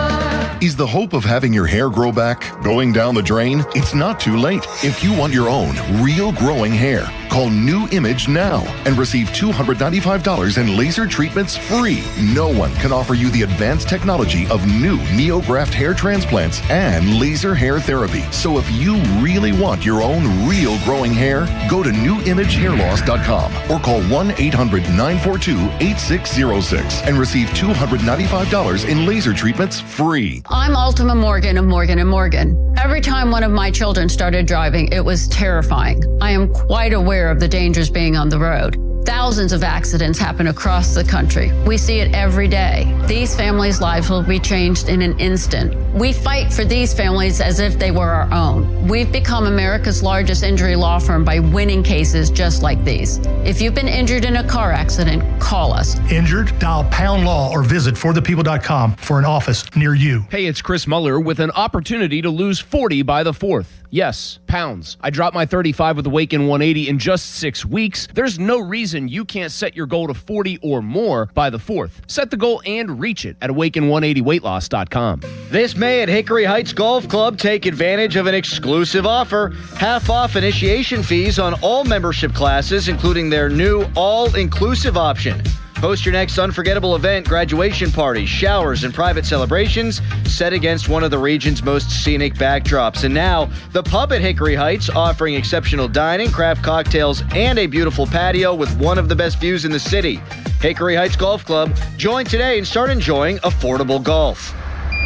Is the hope of having your hair grow back going down the drain? It's not too late. If you want your own real growing hair, call New Image now and receive $295 in laser treatments free. No one can offer you the advanced technology of new NeoGraft hair transplants and laser hair therapy. So if you really want your own real growing hair, go to newimagehairloss.com or call 1-800-942-8606 and receive $295 in laser treatments free. I'm Ultima Morgan of Morgan & Morgan. Every time one of my children started driving, it was terrifying. I am quite aware of the dangers being on the road. Thousands of accidents happen across the country. We see it every day. These families' lives will be changed in an instant. We fight for these families as if they were our own. We've become America's largest injury law firm by winning cases just like these. If you've been injured in a car accident, call us. Injured? Dial pound law or visit forthepeople.com for an office near you. Hey, it's Chris Muller with an opportunity to lose 40 by the 4th. Yes, pounds. I dropped my 35 with Awaken 180 in just 6 weeks. There's no reason you can't set your goal to 40 or more by the 4th. Set the goal and reach it at awaken180weightloss.com. This May at Hickory Heights Golf Club, take advantage of an exclusive offer. Half off initiation fees on all membership classes, including their new all-inclusive option. Host your next unforgettable event, graduation parties, showers, and private celebrations set against one of the region's most scenic backdrops. And now, the Pub at Hickory Heights, offering exceptional dining, craft cocktails, and a beautiful patio with one of the best views in the city. Hickory Heights Golf Club. Join today and start enjoying affordable golf.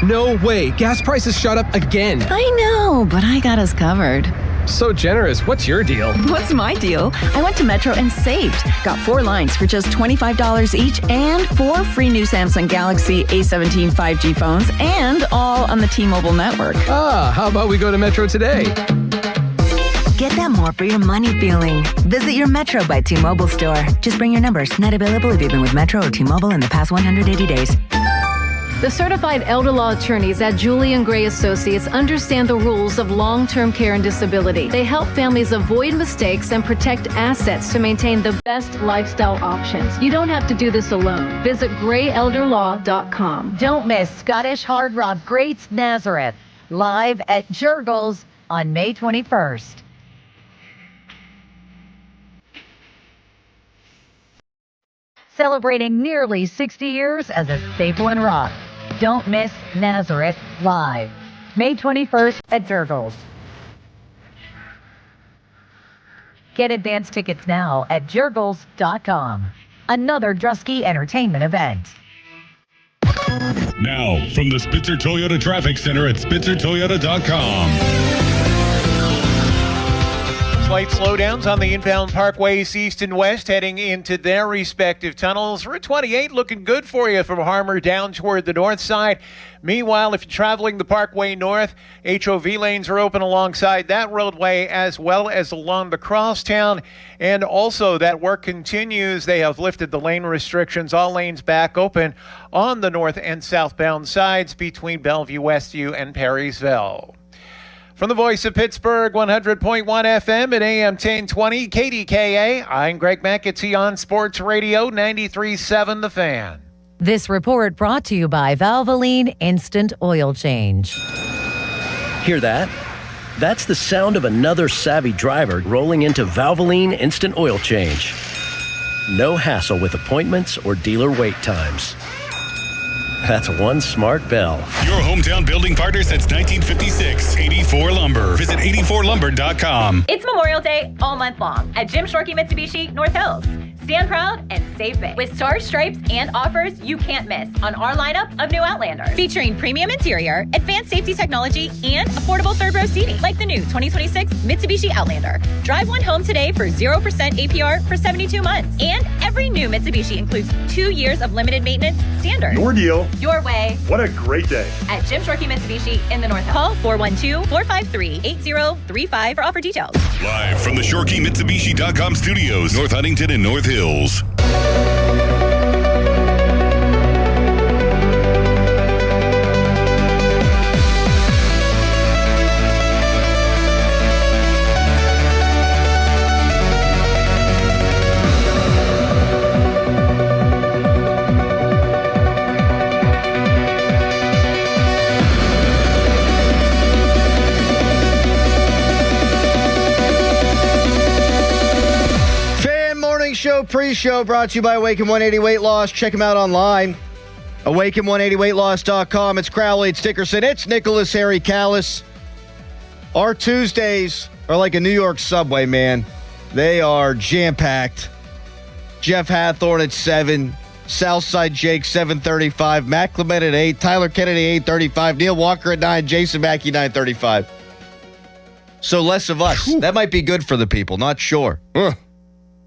No way. Gas prices shot up again. I know, but I got us covered. So generous. What's your deal? What's my deal? I went to Metro and saved. Got 4 lines for just $25 each and 4 free new Samsung Galaxy A17 5G phones, and all on the T-Mobile network. Ah, how about we go to Metro today? Get that more for your money feeling. Visit your Metro by T-Mobile store. Just bring your numbers. Not available if you've been with Metro or T-Mobile in the past 180 days. The certified elder law attorneys at Julian Gray Associates understand the rules of long-term care and disability. They help families avoid mistakes and protect assets to maintain the best lifestyle options. You don't have to do this alone. Visit grayelderlaw.com. Don't miss Scottish Hard Rock Greats Nazareth, live at Jurgles on May 21st. Celebrating nearly 60 years as a staple in rock. Don't miss Nazareth live, May 21st at Jurgles. Get advance tickets now at jurgles.com. Another Drusky Entertainment event. Now, from the Spitzer Toyota Traffic Center at spitzertoyota.com. Slight slowdowns on the inbound parkways east and west heading into their respective tunnels. Route 28 looking good for you from Harmer down toward the north side. Meanwhile, if you're traveling the parkway north, HOV lanes are open alongside that roadway as well as along the crosstown. And also that work continues. They have lifted the lane restrictions. All lanes back open on the north and southbound sides between Bellevue, Westview, and Perrysville. From the voice of Pittsburgh, 100.1 FM at AM 1020, KDKA, I'm Greg McAtee on Sports Radio 93.7 The Fan. This report brought to you by Valvoline Instant Oil Change. Hear that? That's the sound of another savvy driver rolling into Valvoline Instant Oil Change. No hassle with appointments or dealer wait times. That's one smart bell. Your hometown building partner since 1956. 84 Lumber. Visit 84lumber.com. It's Memorial Day all month long at Jim Shorkey Mitsubishi North Hills. Stand proud and save big with stars, stripes, and offers you can't miss on our lineup of new Outlanders. Featuring premium interior, advanced safety technology, and affordable third row seating. Like the new 2026 Mitsubishi Outlander. Drive one home today for 0% APR for 72 months. And every new Mitsubishi includes 2 years of limited maintenance standard. Your deal. Your way. What a great day. At Jim Shorkey Mitsubishi in the North. Call 412-453-8035 for offer details. Live from the ShorkeyMitsubishi.com studios, North Huntington and North Hills. Show pre-show brought to you by Awaken 180 Weight Loss. Check them out online. Awaken180weightloss.com. It's Crowley, it's Dickerson, it's Nicholas Harry Callis. Our Tuesdays are like a New York subway, man. They are jam-packed. Jeff Hathorn at 7, Southside Jake 7:35, Matt Clement at 8, Tyler Kennedy 8:35, Neil Walker at 9, Jason Mackey 9:35. So less of us. That might be good for the people, not sure.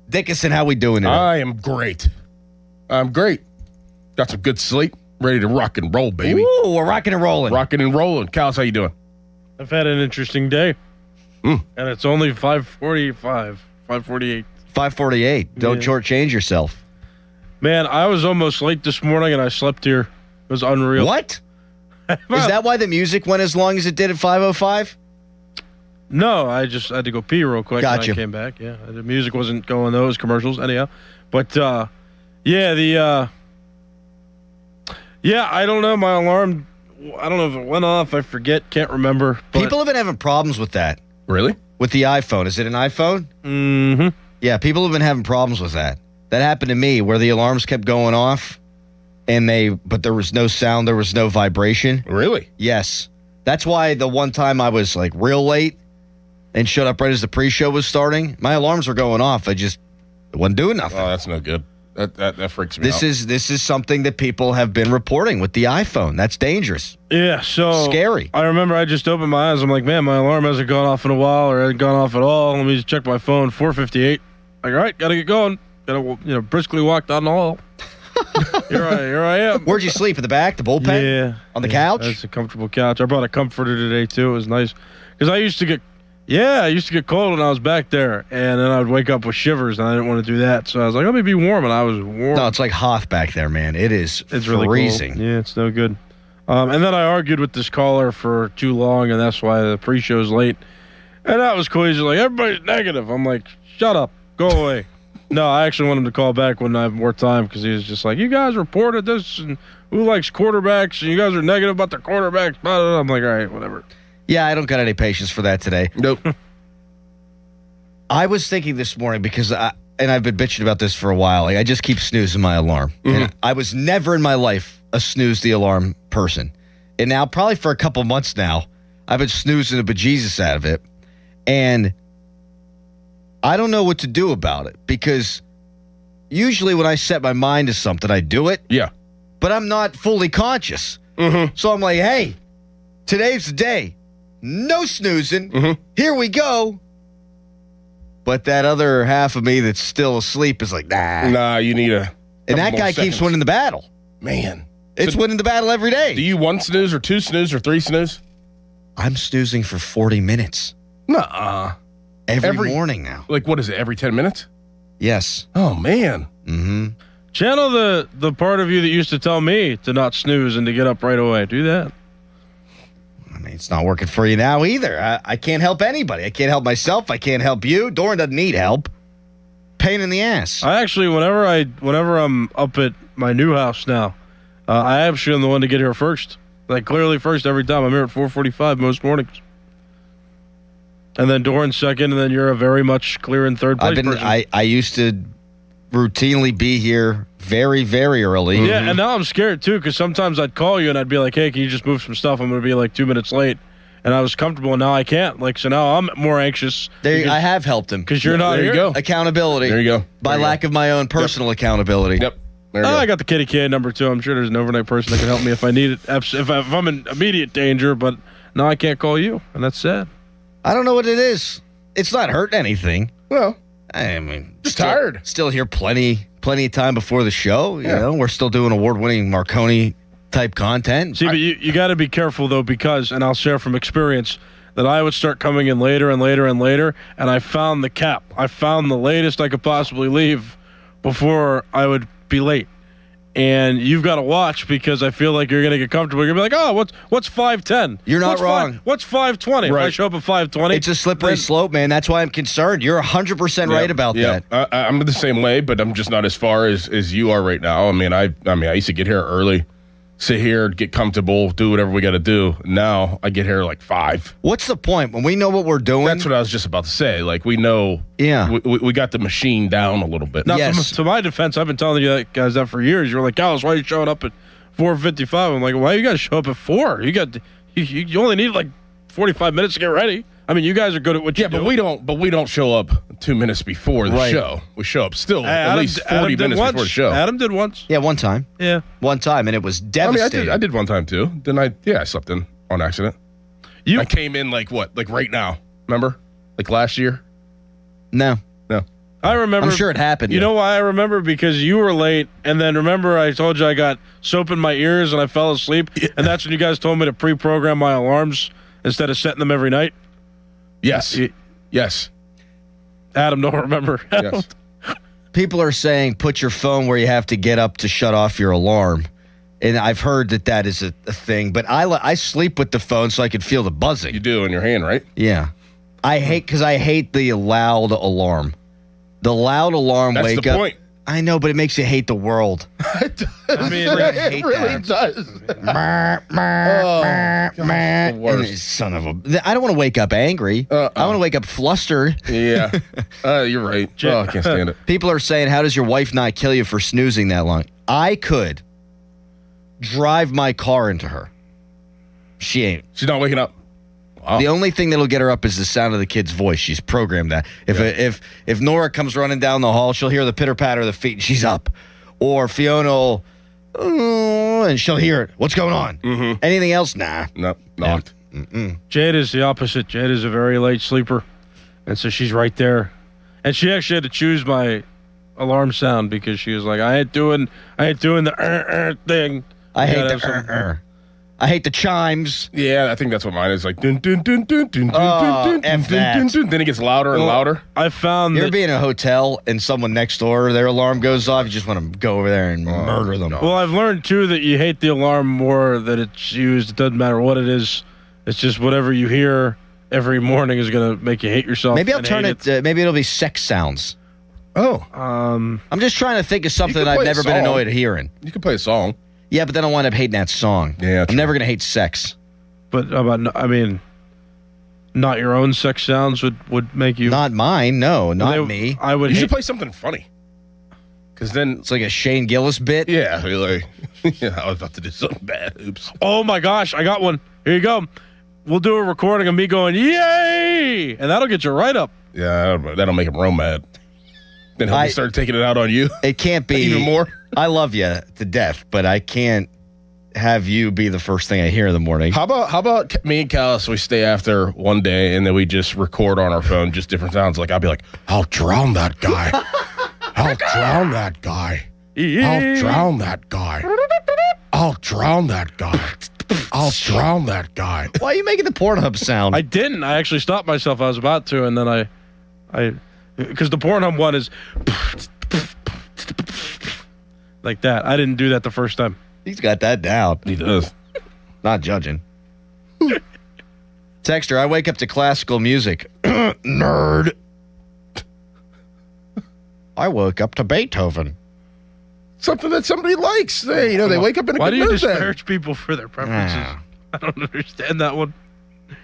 Dickinson, how we doing today? I am great. I'm great. Got some good sleep. Ready to rock and roll, baby. Ooh, we're rocking and rolling. Rocking and rolling. Cal's, how you doing? I've had an interesting day. And it's only 5:45, 5:48. 5:48. Don't shortchange yourself. Man, I was almost late this morning and I slept here. It was unreal. What? Is that why the music went as long as it did at 5:05? No, I just had to go pee real quick. Gotcha. And I came back. Yeah, the music wasn't going those commercials anyhow. But yeah, I don't know. My alarm, I don't know if it went off. I forget. Can't remember. People have been having problems with that. Really? With the iPhone. Is it an iPhone? Mm-hmm. Yeah, people have been having problems with that. That happened to me where the alarms kept going off, but there was no sound. There was no vibration. Really? Yes. That's why the one time I was like real late and shut up right as the pre-show was starting, my alarms were going off. I just wasn't doing nothing. Oh, that's no good. That freaks me out. This is something that people have been reporting with the iPhone. That's dangerous. Yeah, so scary. I remember I just opened my eyes. I'm like, man, my alarm hasn't gone off in a while, or hasn't gone off at all. Let me just check my phone. 4:58. Like, all right, gotta get going. Gotta briskly walk down the hall. Here I am. Where'd you sleep? In the back, the bullpen? Yeah. On the couch? That's a comfortable couch. I brought a comforter today too. It was nice because I used to get cold when I was back there, and then I'd wake up with shivers, and I didn't want to do that. So I was like, let me be warm, and I was warm. No, it's like Hoth back there, man. It's really freezing. Cold. Yeah, it's no good. And then I argued with this caller for too long, and that's why the pre-show's late. And that was cool. He's like, everybody's negative. I'm like, shut up. Go away. No, I actually want him to call back when I have more time because he was just like, you guys reported this, and who likes quarterbacks, and you guys are negative about the quarterbacks. Blah, blah, blah. I'm like, all right, whatever. Yeah, I don't got any patience for that today. Nope. I was thinking this morning because I've been bitching about this for a while. Like, I just keep snoozing my alarm. Mm-hmm. And I was never in my life a snooze the alarm person. And now, probably for a couple months now, I've been snoozing the bejesus out of it. And I don't know what to do about it because usually when I set my mind to something, I do it. Yeah. But I'm not fully conscious. Mm-hmm. So I'm like, hey, today's the day. No snoozing. Mm-hmm. Here we go. But that other half of me that's still asleep is like, nah. Nah, you need a. And that guy keeps winning the battle. Man. It's winning the battle every day. Do you 1 snooze or 2 snooze or 3 snooze? I'm snoozing for 40 minutes. Nuh-uh. Every morning now. Like, what is it, every 10 minutes? Yes. Oh, man. Mm-hmm. Channel the part of you that used to tell me to not snooze and to get up right away. Do that. I mean, it's not working for you now either. I can't help anybody. I can't help myself. I can't help you. Doran doesn't need help. Pain in the ass. I actually, whenever I'm up at my new house now, I actually am the one to get here first. Like, clearly first every time. I'm here at 4:45 most mornings. And then Doran's second, and then you're a very much clear in third place person. I used to routinely be here very, very early. Yeah, and now I'm scared, too, because sometimes I'd call you, and I'd be like, hey, can you just move some stuff? I'm going to be, like, 2 minutes late. And I was comfortable, and now I can't. Like, so now I'm more anxious. I have helped him. Because you're not there here. You go. Accountability. There you go. By lack of my own personal accountability. Yep. There you go. I got the kitty kid number 2. I'm sure there's an overnight person that can help me if I need it, if I'm in immediate danger, but now I can't call you, and that's sad. I don't know what it is. It's not hurting anything. Well, I mean, just tired. Still here plenty of time before the show. You know, we're still doing award-winning Marconi type content. See, but you got to be careful though, because, and I'll share from experience, that I would start coming in later and later and later, and I found the cap. I found the latest I could possibly leave before I would be late. And you've got to watch, because I feel like you're going to get comfortable. You're going to be like, oh, what's 5:10? You're not wrong. What's 5:20? If I show up at 5:20. It's a slippery slope, man. That's why I'm concerned. You're 100% right about that. I'm the same way, but I'm just not as far as you are right now. I mean, I used to get here early, sit here, get comfortable, do whatever we got to do. Now I get here like 5. What's the point when we know what we're doing? That's what I was just about to say. Like, we know. Yeah. We got the machine down a little bit. Now, to my defense, I've been telling you guys that for years. You're like, Dallas, why are you showing up at 4:55? I'm like, why you got to show up at 4? You only need like 45 minutes to get ready. I mean, you guys are good at what you do. But we don't show up 2 minutes before the show. We show up still at least 40 minutes before the show. Adam did once. Yeah, one time. Yeah. One time, and it was devastating. I did one time too. Then I slept in on accident. I came in like right now. Remember? Like last year? No. I remember. I'm sure it happened. You know why I remember? Because you were late, and then remember I told you I got soap in my ears and I fell asleep, and that's when you guys told me to pre-program my alarms instead of setting them every night? Yes. Yes. Adam, don't remember. Yes. People are saying put your phone where you have to get up to shut off your alarm. And I've heard that is a thing. But I sleep with the phone so I can feel the buzzing. You do in your hand, right? Yeah. I hate the loud alarm. The loud alarm That's wake the up. point. I know, but it makes you hate the world. I mean, it really does. Son of a... I don't want to wake up angry. I want to wake up flustered. Yeah. You're right. I can't stand it. People are saying, how does your wife not kill you for snoozing that long? I could drive my car into her. She ain't. She's not waking up. Wow. The only thing that'll get her up is the sound of the kid's voice. She's programmed that. If Nora comes running down the hall, she'll hear the pitter patter of the feet and she's up. Or Fiona will, and she'll hear it. What's going on? Mm-hmm. Anything else? Nah. Nope. Knocked. Jade is the opposite. Jade is a very late sleeper, and so she's right there. And she actually had to choose my alarm sound because she was like, I ain't doing the thing. I hate the I hate the chimes. Yeah, I think that's what mine is. Like dun dun dun dun dun dun dun dun dun. Then it gets louder and louder. I found you're being in a hotel and someone next door, their alarm goes off. You just want to go over there and murder them. Well, I've learned too that you hate the alarm more that it's used. It doesn't matter what it is. It's just whatever you hear every morning is going to make you hate yourself. Maybe I'll turn it. Maybe it'll be sex sounds. Oh, I'm just trying to think of something that I've never been annoyed at hearing. You can play a song. Yeah, but then I'll wind up hating that song. Yeah, I'm never going to hate sex. But not your own sex sounds would make you. Not mine. No, not me. I would. You should play something funny. Because then it's like a Shane Gillis bit. Yeah, like I was about to do something bad. Oops. Oh my gosh, I got one. Here you go. We'll do a recording of me going yay, and that'll get you right up. Yeah, that'll make him real mad. Then he'll start taking it out on you. It can't be even more. I love you to death, but I can't have you be the first thing I hear in the morning. How about me and Callis, we stay after one day and then we just record on our phone just different sounds. Like I'll be like, I'll drown that guy. I'll drown that guy. I'll drown that guy. I'll drown that guy. I'll drown that guy. Why are you making the Pornhub sound? I didn't. I actually stopped myself. I was about to, and then I because the Pornhub one is like that. I didn't do that the first time. He's got that down. He does. Not judging. Texter, I wake up to classical music. Nerd. I woke up to Beethoven. Something that somebody likes. They wake up in a Why good do you mood then. disparage people for their preferences? I don't understand that one.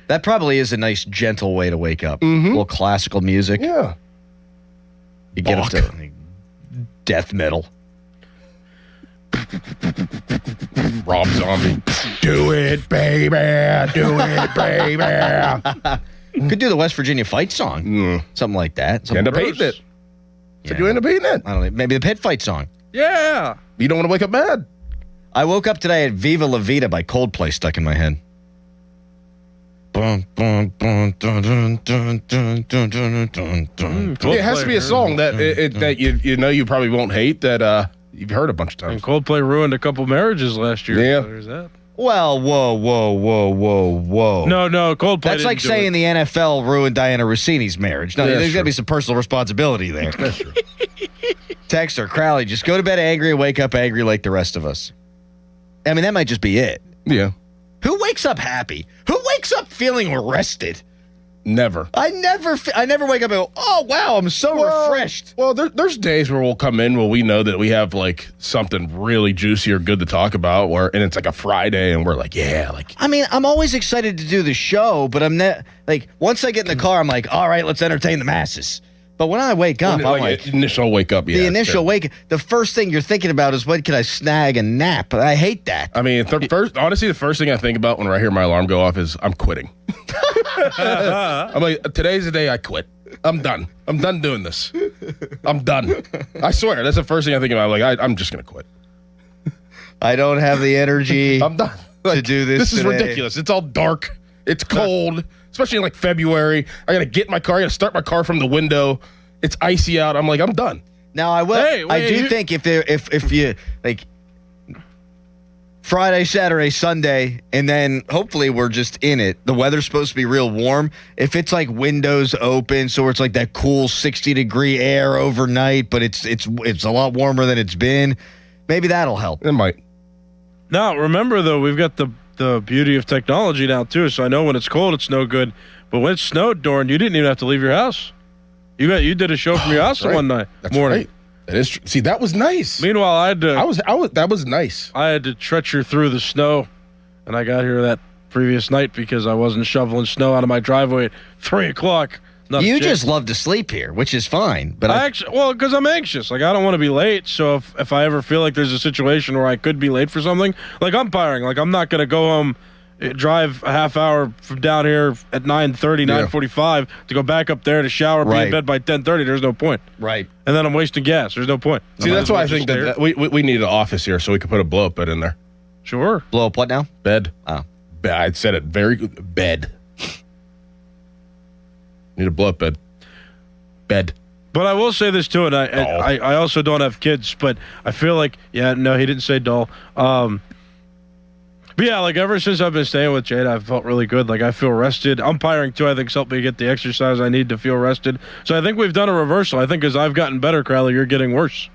That probably is a nice, gentle way to wake up. A little classical music. Yeah. You get up to death metal. Rob Zombie. Do it, baby. Do it, baby. Could do the West Virginia fight song. Something like that. End up hating it. Did you end up hating it? I don't know. Maybe the pit fight song. Yeah. You don't want to wake up mad. I woke up today at Viva La Vida by Coldplay stuck in my head. It has to be a song that that you probably won't hate that you've heard a bunch of times. And Coldplay ruined a couple marriages last year. Yeah. So there's that. Well, whoa. No, Coldplay. That's like saying the NFL ruined Diana Rossini's marriage. No, there's got to be some personal responsibility there. That's true. Texter, Crowley, just go to bed angry and wake up angry like the rest of us. I mean, that might just be it. Yeah. Who wakes up happy? Who wakes up feeling rested? Never. I never wake up and go, oh, wow, I'm so refreshed. Well, there's days where we'll come in where we know that we have like something really juicy or good to talk about, and it's like a Friday, and we're like, yeah, like. I mean, I'm always excited to do the show, but I'm not like once I get in the car, I'm like, all right, let's entertain the masses. But when I wake up, I'm like initial wake up. Yeah, the initial wake. The first thing you're thinking about is when can I snag a nap? I hate that. I mean, honestly, the first thing I think about when I hear my alarm go off is I'm quitting. I'm like, today's the day I quit. I'm done. I'm done doing this. I'm done. I swear, that's the first thing I think about. Like, I'm just gonna quit. I don't have the energy. I'm done to do this. This is ridiculous. It's all dark. It's cold, especially in like February. I gotta get in my car. I gotta start my car from the window. It's icy out. I'm like, I'm done. Now I will. I do think if you like Friday, Saturday, Sunday, and then hopefully we're just in it. The weather's supposed to be real warm. If it's like windows open, so it's like that cool 60-degree air overnight, but it's a lot warmer than it's been. Maybe that'll help. It might. Now remember though, we've got the beauty of technology now too. So I know when it's cold, it's no good. But when it snowed, Dorn, you didn't even have to leave your house. You did a show from your house one night morning. Right. That is true. See, that was nice. Meanwhile, I had to. That was nice. I had to treacher through the snow, and I got here that previous night because I wasn't shoveling snow out of my driveway at 3:00. You just love to sleep here, which is fine. But because I'm anxious. Like I don't want to be late. So if I ever feel like there's a situation where I could be late for something, like umpiring, like I'm not gonna go home, drive a half hour from down here at 9:30, 9:45 to go back up there to shower, be in bed by 10:30. There's no point. Right. And then I'm wasting gas. There's no point. See, that's why I think that we need an office here so we could put a blow up bed in there. Sure. Blow up what now? Bed. Oh. I said it very good. Bed. Need a blow up bed. Bed. But I will say this too, and I also don't have kids, but I feel like he didn't say doll. But yeah, like ever since I've been staying with Jade, I've felt really good. Like I feel rested. Umpiring too, I think, has helped me get the exercise I need to feel rested. So I think we've done a reversal. I think as I've gotten better, Crowley, you're getting worse.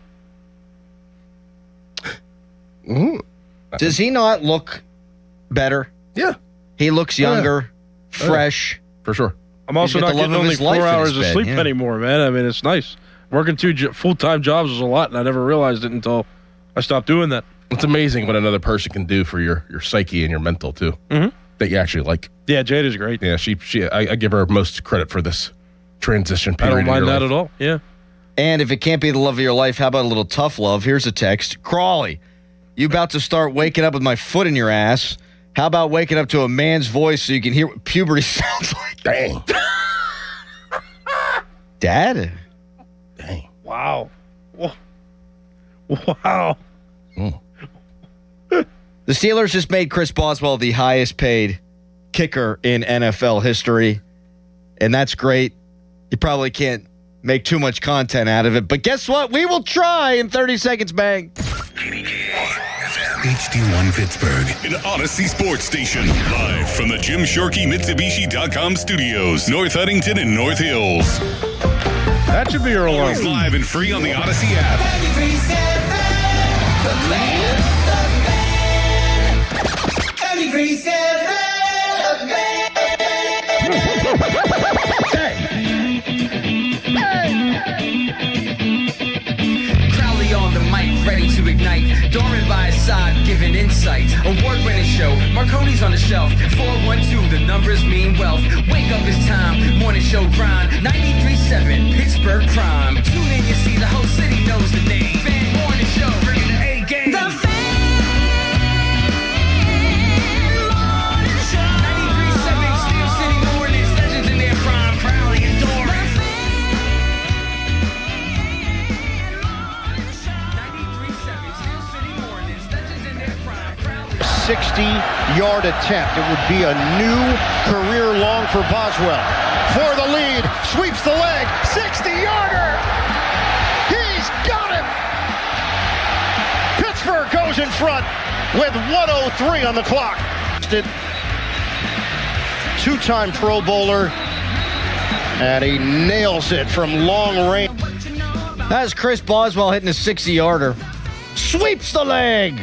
Does he not look better? Yeah. He looks younger, fresh. For sure. I'm also not getting only 4 hours of sleep anymore, man. I mean, it's nice. Working 2 full-time jobs is a lot, and I never realized it until I stopped doing that. It's amazing what another person can do for your psyche and your mental, too. Mm-hmm. That you actually like. Yeah, Jade is great. Yeah, I give her most credit for this transition period. I don't mind that at all. Yeah. And if it can't be the love of your life, how about a little tough love? Here's a text. Crawley, you about to start waking up with my foot in your ass. How about waking up to a man's voice so you can hear what puberty sounds like? Dang. Dad? Dang. Wow. Wow. The Steelers just made Chris Boswell the highest paid kicker in NFL history, and that's great. You probably can't make too much content out of it, but guess what? We will try in 30 seconds, bang. HD1 Pittsburgh, an Odyssey sports station. Live from the Jim Shorkey Mitsubishi.com studios, North Huntington and North Hills. That should be your alarm. Always live and free on the Odyssey app. Crowley on the mic, ready to ignite. Dorman by his side, giving insight. Award-winning show, Marconi's on the shelf. 412, the numbers mean wealth. Wake up, it's time, morning show grind. 93.7, Pittsburgh Prime. Tune in, you see the whole city knows the name. Fan morning show, bringing the A game. The Fan morning show. 93.7, Steel City mornings, legends in their prime. Crowley and Dorman. 60-yard attempt. It would be a new career long for Boswell. For the lead, sweeps the leg, 60-yarder! He's got it! Pittsburgh goes in front with 1:03 on the clock. Two-time Pro Bowler, and he nails it from long range. That's Chris Boswell hitting a 60-yarder. Sweeps the leg!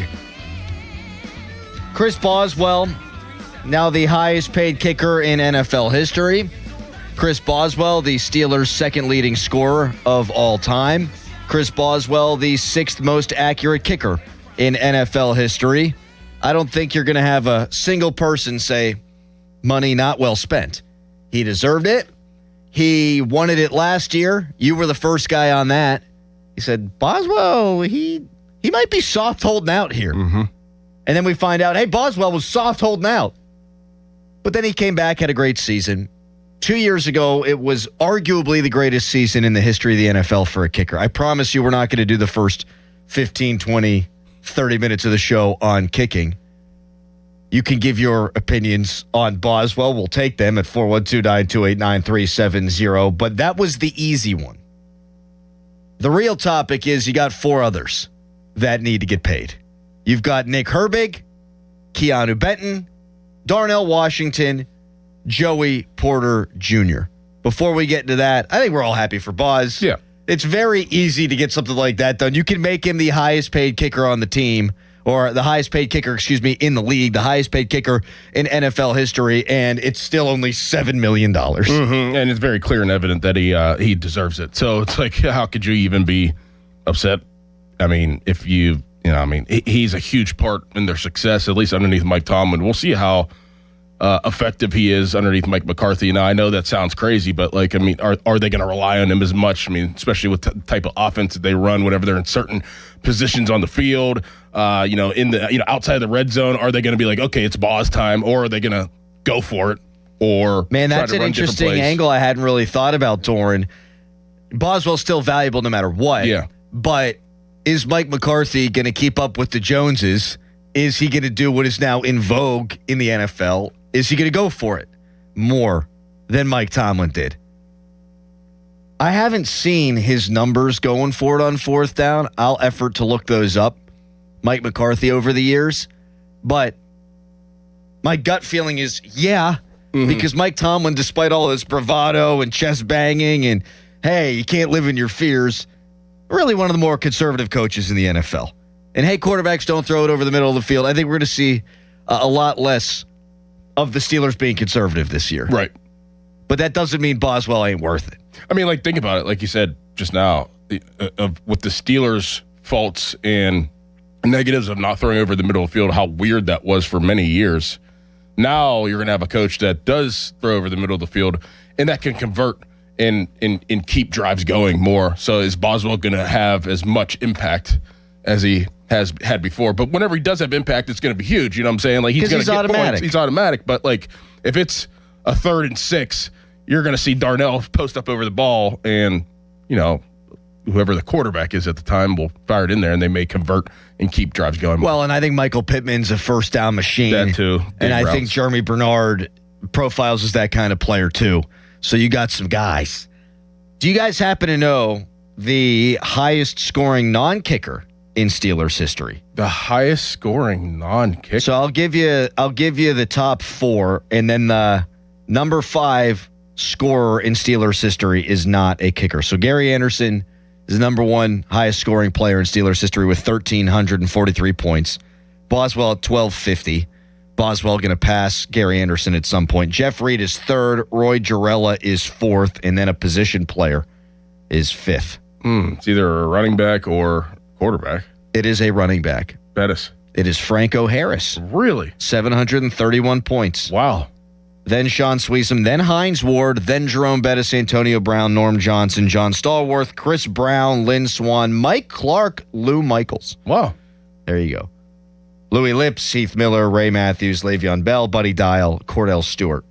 Chris Boswell, now the highest paid kicker in NFL history. Chris Boswell, the Steelers' second leading scorer of all time. Chris Boswell, the sixth most accurate kicker in NFL history. I don't think you're going to have a single person say, money not well spent. He deserved it. He wanted it last year. You were the first guy on that. He said, Boswell, he might be soft holding out here. Mm-hmm. And then we find out, hey, Boswell was soft holding out. But then he came back, had a great season. 2 years ago, it was arguably the greatest season in the history of the NFL for a kicker. I promise you we're not going to do the first 15, 20, 30 minutes of the show on kicking. You can give your opinions on Boswell. We'll take them at 412-928-9370. But that was the easy one. The real topic is you got four others that need to get paid. You've got Nick Herbig, Keanu Benton, Darnell Washington, Joey Porter Jr. Before we get into that, I think we're all happy for Boz. Yeah. It's very easy to get something like that done. You can make him the highest paid kicker on the team, or the highest paid kicker, in the league, the highest paid kicker in NFL history, and it's still only $7 million. Mm-hmm. And it's very clear and evident that he deserves it. So it's like, how could you even be upset? I mean, if he's a huge part in their success, at least underneath Mike Tomlin. We'll see how effective he is underneath Mike McCarthy. Now, I know that sounds crazy, but are they going to rely on him as much? I mean, especially with the type of offense that they run, whenever they're in certain positions on the field, in the outside of the red zone, are they going to be like, okay, it's Boz time, or are they going to go for it? Or man, that's an interesting angle I hadn't really thought about, Doran. Boswell's still valuable no matter what. Yeah, but is Mike McCarthy going to keep up with the Joneses? Is he going to do what is now in vogue in the NFL? Is he going to go for it more than Mike Tomlin did? I haven't seen his numbers going for it on fourth down. I'll effort to look those up, Mike McCarthy, over the years. But my gut feeling is, because Mike Tomlin, despite all his bravado and chest banging and, hey, you can't live in your fears, really one of the more conservative coaches in the NFL. And, hey, quarterbacks don't throw it over the middle of the field. I think we're going to see a lot less of the Steelers being conservative this year. Right. But that doesn't mean Boswell ain't worth it. I mean, think about it. Like you said just now, with the Steelers' faults and negatives of not throwing over the middle of the field, how weird that was for many years. Now you're going to have a coach that does throw over the middle of the field, and that can convert and keep drives going more. So is Boswell going to have as much impact as he has had before? But whenever he does have impact, it's going to be huge. You know what I'm saying? Like, he's going to get automatic. points. He's automatic. But if it's a 3rd and 6, you're going to see Darnell post up over the ball and whoever the quarterback is at the time will fire it in there, and they may convert and keep drives going. Well, and I think Michael Pittman's a first down machine. That too. And I think Jeremy Bernard profiles as that kind of player too. So you got some guys. Do you guys happen to know the highest scoring non-kicker in Steelers history? The highest scoring non-kicker. So I'll give you the top 4, and then the number 5 scorer in Steelers history is not a kicker. So Gary Anderson is the number 1 highest scoring player in Steelers history with 1,343 points. Boswell at 1,250. Boswell going to pass Gary Anderson at some point. Jeff Reed is 3rd. Roy Jarella is 4th. And then a position player is 5th. It's either a running back or quarterback. It is a running back. Bettis. It is Franco Harris. Really? 731 points. Wow. Then Sean Sweesom, then Hines Ward, then Jerome Bettis, Antonio Brown, Norm Johnson, John Stallworth, Chris Brown, Lynn Swan, Mike Clark, Lou Michaels. Wow. There you go. Louis Lips, Heath Miller, Ray Matthews, Le'Veon Bell, Buddy Dial, Cordell Stewart.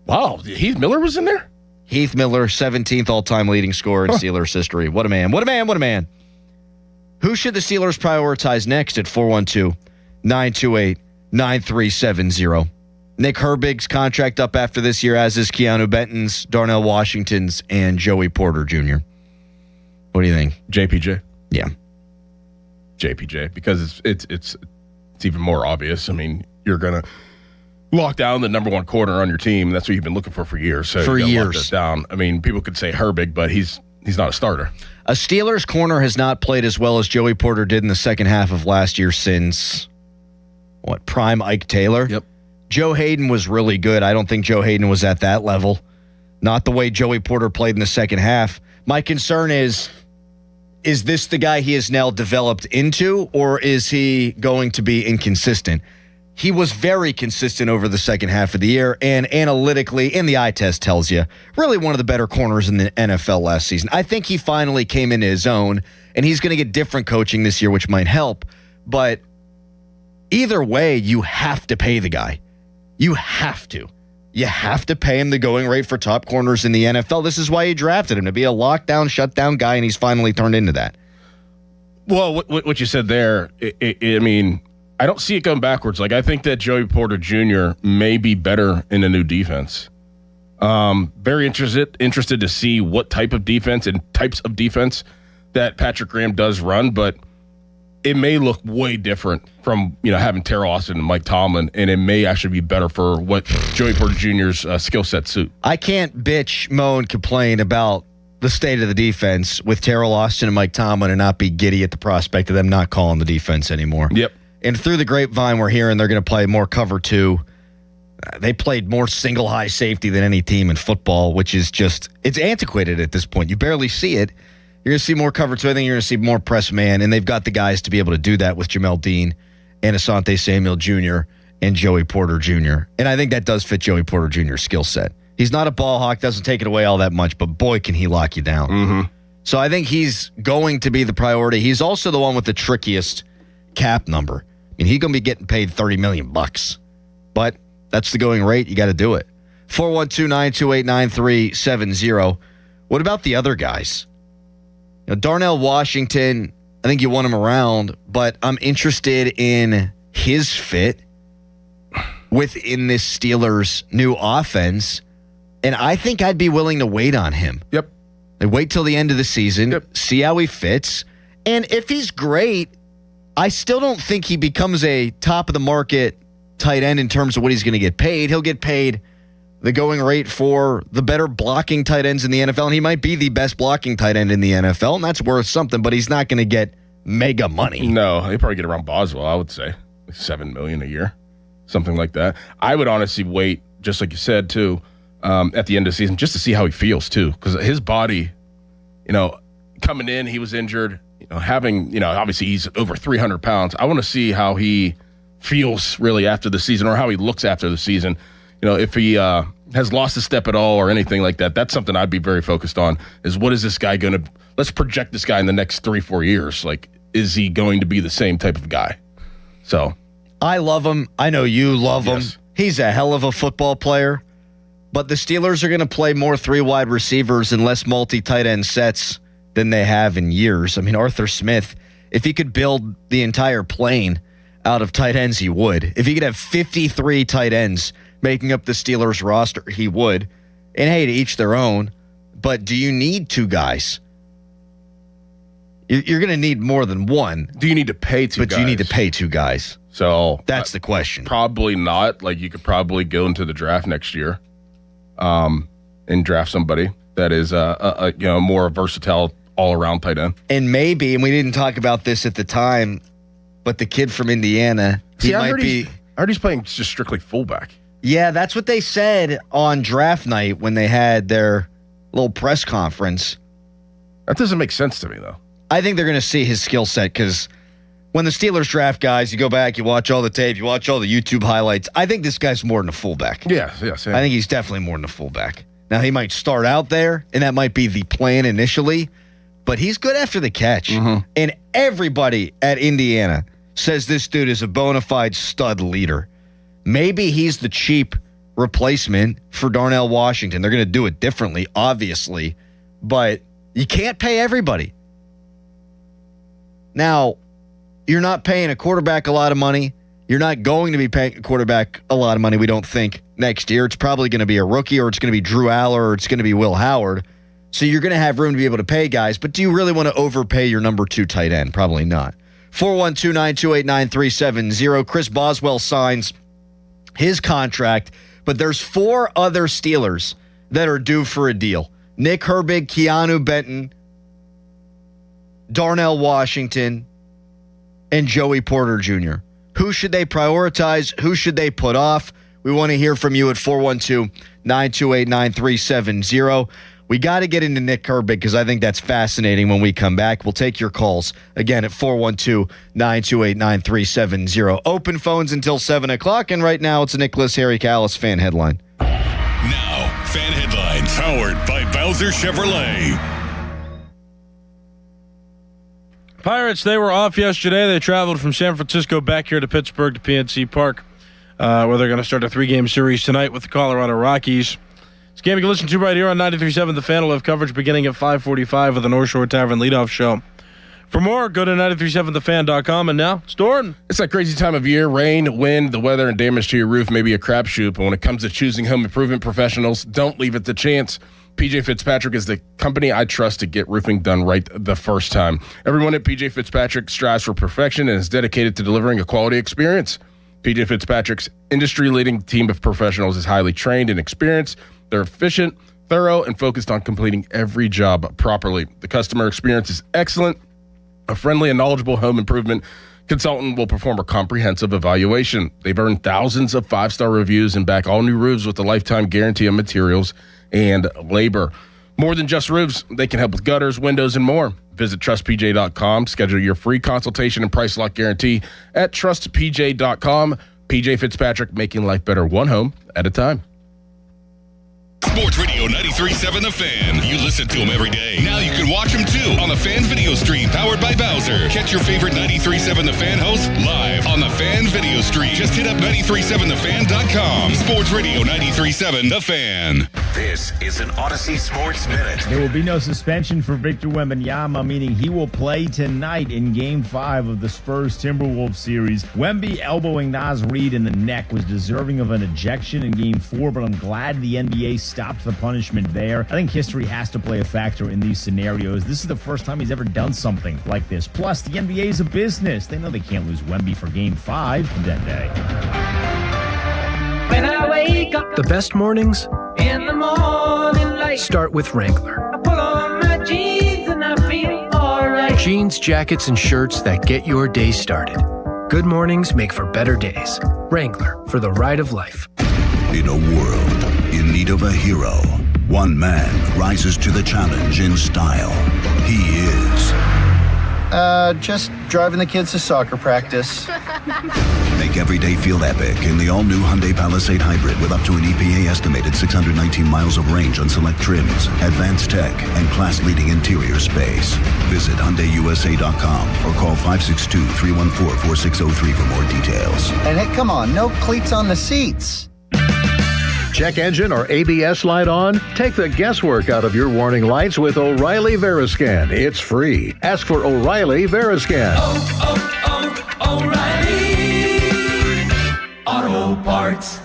Wow. Heath Miller was in there? Heath Miller, 17th all-time leading scorer in Steelers history. What a man. What a man. What a man. Who should the Steelers prioritize next at 412-928-9370? Nick Herbig's contract up after this year, as is Keanu Benton's, Darnell Washington's, and Joey Porter Jr. What do you think? JPJ. Yeah. JPJ, because it's even more obvious. I mean, you're going to lock down the number 1 corner on your team. That's what you've been looking for years. So for you gotta years. lock that down. I mean, people could say Herbig, but he's not a starter. A Steelers corner has not played as well as Joey Porter did in the second half of last year since, prime Ike Taylor? Yep. Joe Hayden was really good. I don't think Joe Hayden was at that level. Not the way Joey Porter played in the second half. My concern is this the guy he has now developed into, or is he going to be inconsistent? He was very consistent over the second half of the year, and analytically, and the eye test tells you, really one of the better corners in the NFL last season. I think he finally came into his own, and he's going to get different coaching this year, which might help. But either way, you have to pay the guy. You have to. You have to pay him the going rate for top corners in the NFL. This is why you drafted him, to be a lockdown, shutdown guy, and he's finally turned into that. Well, what you said there, I mean, I don't see it going backwards. Like, I think that Joey Porter Jr. may be better in a new defense. Very interested to see what type of defense and types of defense that Patrick Graham does run, but it may look way different from, having Terrell Austin and Mike Tomlin, and it may actually be better for what Joey Porter Jr.'s skill set suit. I can't bitch, moan, complain about the state of the defense with Terrell Austin and Mike Tomlin and not be giddy at the prospect of them not calling the defense anymore. Yep. And through the grapevine, we're hearing they're going to play more cover 2. They played more single high safety than any team in football, which is it's antiquated at this point. You barely see it. You're going to see more cover 2. I think you're going to see more press man, and they've got the guys to be able to do that with Jamel Dean and Asante Samuel Jr. and Joey Porter Jr. And I think that does fit Joey Porter Jr.'s skill set. He's not a ball hawk, doesn't take it away all that much, but boy, can he lock you down. Mm-hmm. So I think he's going to be the priority. He's also the one with the trickiest cap number. I mean, he's going to be getting paid $30 million. But that's the going rate. You got to do it. 412-928-9370. What about the other guys? Darnell Washington, I think you want him around, but I'm interested in his fit within this Steelers' new offense, and I think I'd be willing to wait on him. Yep. Wait till the end of the season, see how he fits, and if he's great, I still don't think he becomes a top-of-the-market tight end in terms of what he's going to get paid. He'll get paid the going rate for the better blocking tight ends in the NFL, and he might be the best blocking tight end in the NFL, and that's worth something, but he's not going to get mega money. No, he'll probably get around Boswell, I would say. Like $7 million a year, something like that. I would honestly wait, just like you said, too, at the end of the season, just to see how he feels, too, because his body, coming in, he was injured, having, obviously he's over 300 pounds. I want to see how he feels really after the season, or how he looks after the season. If he has lost a step at all or anything like that, that's something I'd be very focused on, is what is this guy going to – let's project this guy in the next 3-4 years. Like, is he going to be the same type of guy? So I love him. I know you love him. He's a hell of a football player. But the Steelers are going to play more 3 wide receivers and less multi-tight end sets than they have in years. I mean, Arthur Smith, if he could build the entire plane out of tight ends, he would. If he could have 53 tight ends making up the Steelers roster, he would. And hey, to each their own. But do you need two guys? You're going to need more than one. Do you need to pay two guys? But you need to pay two guys. So that's the question. Probably not. Like, you could probably go into the draft next year and draft somebody that is a more versatile all-around tight end. And maybe, and we didn't talk about this at the time, but the kid from Indiana, I heard he's playing just strictly fullback. Yeah, that's what they said on draft night when they had their little press conference. That doesn't make sense to me, though. I think they're going to see his skill set because when the Steelers draft guys, you go back, you watch all the tape, you watch all the YouTube highlights. I think this guy's more than a fullback. Yeah. I think he's definitely more than a fullback. Now, he might start out there, and that might be the plan initially, but he's good after the catch. Mm-hmm. And everybody at Indiana says this dude is a bona fide stud leader. Maybe he's the cheap replacement for Darnell Washington. They're going to do it differently, obviously, but you can't pay everybody. Now, you're not paying a quarterback a lot of money. You're not going to be paying a quarterback a lot of money, we don't think, next year. It's probably going to be a rookie, or it's going to be Drew Aller, or it's going to be Will Howard. So you're going to have room to be able to pay guys, but do you really want to overpay your number 2 tight end? Probably not. 412-928-9370. Chris Boswell signs his contract, but there's 4 other Steelers that are due for a deal. Nick Herbig, Keanu Benton, Darnell Washington, and Joey Porter Jr. Who should they prioritize? Who should they put off? We want to hear from you at 412-928-9370. We got to get into Nick Herbig because I think that's fascinating when we come back. We'll take your calls again at 412-928-9370. Open phones until 7 o'clock, and right now it's a Nicholas Harry Callis fan headline. Now, fan headlines powered by Bowser Chevrolet. Pirates, they were off yesterday. They traveled from San Francisco back here to Pittsburgh to PNC Park, where they're going to start a 3-game series tonight with the Colorado Rockies. This game you can listen to right here on 93.7 The Fan. Will have coverage beginning at 5:45 with the North Shore Tavern leadoff show. For more, go to 937thefan.com. And now, it's Dorn. It's that crazy time of year. Rain, wind, the weather, and damage to your roof may be a crapshoot, but when it comes to choosing home improvement professionals, don't leave it to chance. PJ Fitzpatrick is the company I trust to get roofing done right the first time. Everyone at PJ Fitzpatrick strives for perfection and is dedicated to delivering a quality experience. PJ Fitzpatrick's industry-leading team of professionals is highly trained and experienced. They're efficient, thorough, and focused on completing every job properly. The customer experience is excellent. A friendly and knowledgeable home improvement consultant will perform a comprehensive evaluation. They've earned thousands of 5-star reviews and back all new roofs with a lifetime guarantee of materials and labor. More than just roofs, they can help with gutters, windows, and more. Visit trustpj.com. Schedule your free consultation and price lock guarantee at trustpj.com. PJ Fitzpatrick, making life better one home at a time. Sports Radio 93.7 The Fan. You listen to them every day. Now you can watch them too on the Fan video stream powered by Bowser. Catch your favorite 93.7 The Fan hosts live on the Fan video stream. Just hit up 937thefan.com. Sports Radio 93.7 The Fan. This is an Odyssey Sports Minute. There will be no suspension for Victor Wembanyama, meaning he will play tonight in Game 5 of the Spurs-Timberwolves series. Wemby elbowing Naz Reid in the neck was deserving of an ejection in Game 4, but I'm glad the NBA stopped the punishment there. I think history has to play a factor in these scenarios. This is the first time he's ever done something like this. Plus, the NBA is a business. They know they can't lose Wemby for Game 5 that day. When I wake up, the best mornings in the morning light, start with Wrangler. I pull on my jeans and I feel alright. Jeans, jackets, and shirts that get your day started. Good mornings make for better days. Wrangler, for the ride of life. In a world in need of a hero, one man rises to the challenge in style. He is... just driving the kids to soccer practice. Make every day feel epic in the all-new Hyundai Palisade Hybrid with up to an EPA-estimated 619 miles of range on select trims, advanced tech, and class-leading interior space. Visit HyundaiUSA.com or call 562-314-4603 for more details. And hey, come on, no cleats on the seats. check engine or ABS light on? Take the guesswork out of your warning lights with O'Reilly Veriscan. It's free. Ask for O'Reilly Veriscan. O'Reilly Auto Parts.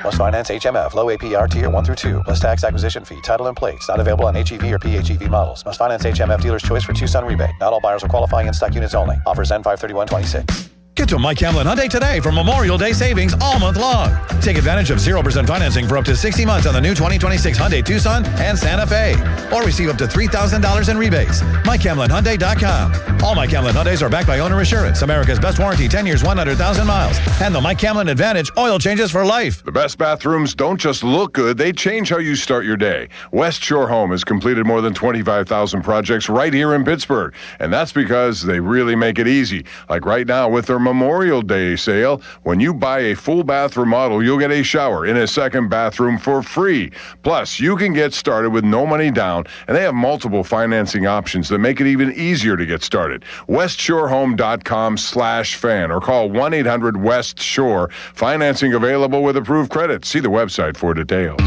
Must finance HMF, low APR tier 1 through 2, plus tax, acquisition fee, title, and plates. Not available on HEV or PHEV models. Must finance HMF dealer's choice for Tucson rebate. Not all buyers are qualifying, in-stock units only. Offers end 5/31/26. Get to Mike Hamlin Hyundai today for Memorial Day savings all month long. Take advantage of 0% financing for up to 60 months on the new 2026 Hyundai Tucson and Santa Fe. Or receive up to $3,000 in rebates. MikeHamlinHyundai.com. All Mike Hamlin Hyundais are backed by owner assurance. America's best warranty, 10 years, 100,000 miles. And the Mike Hamlin Advantage oil changes for life. The best bathrooms don't just look good, they change how you start your day. West Shore Home has completed more than 25,000 projects right here in Pittsburgh. And that's because they really make it easy. Like right now with their Memorial Day sale, when you buy a full bath remodel, you'll get a shower in a second bathroom for free. Plus, you can get started with no money down, and they have multiple financing options that make it even easier to get started. WestShoreHome.com/fan or call 1-800-WEST-SHORE. Financing available with approved credit. See the website for details.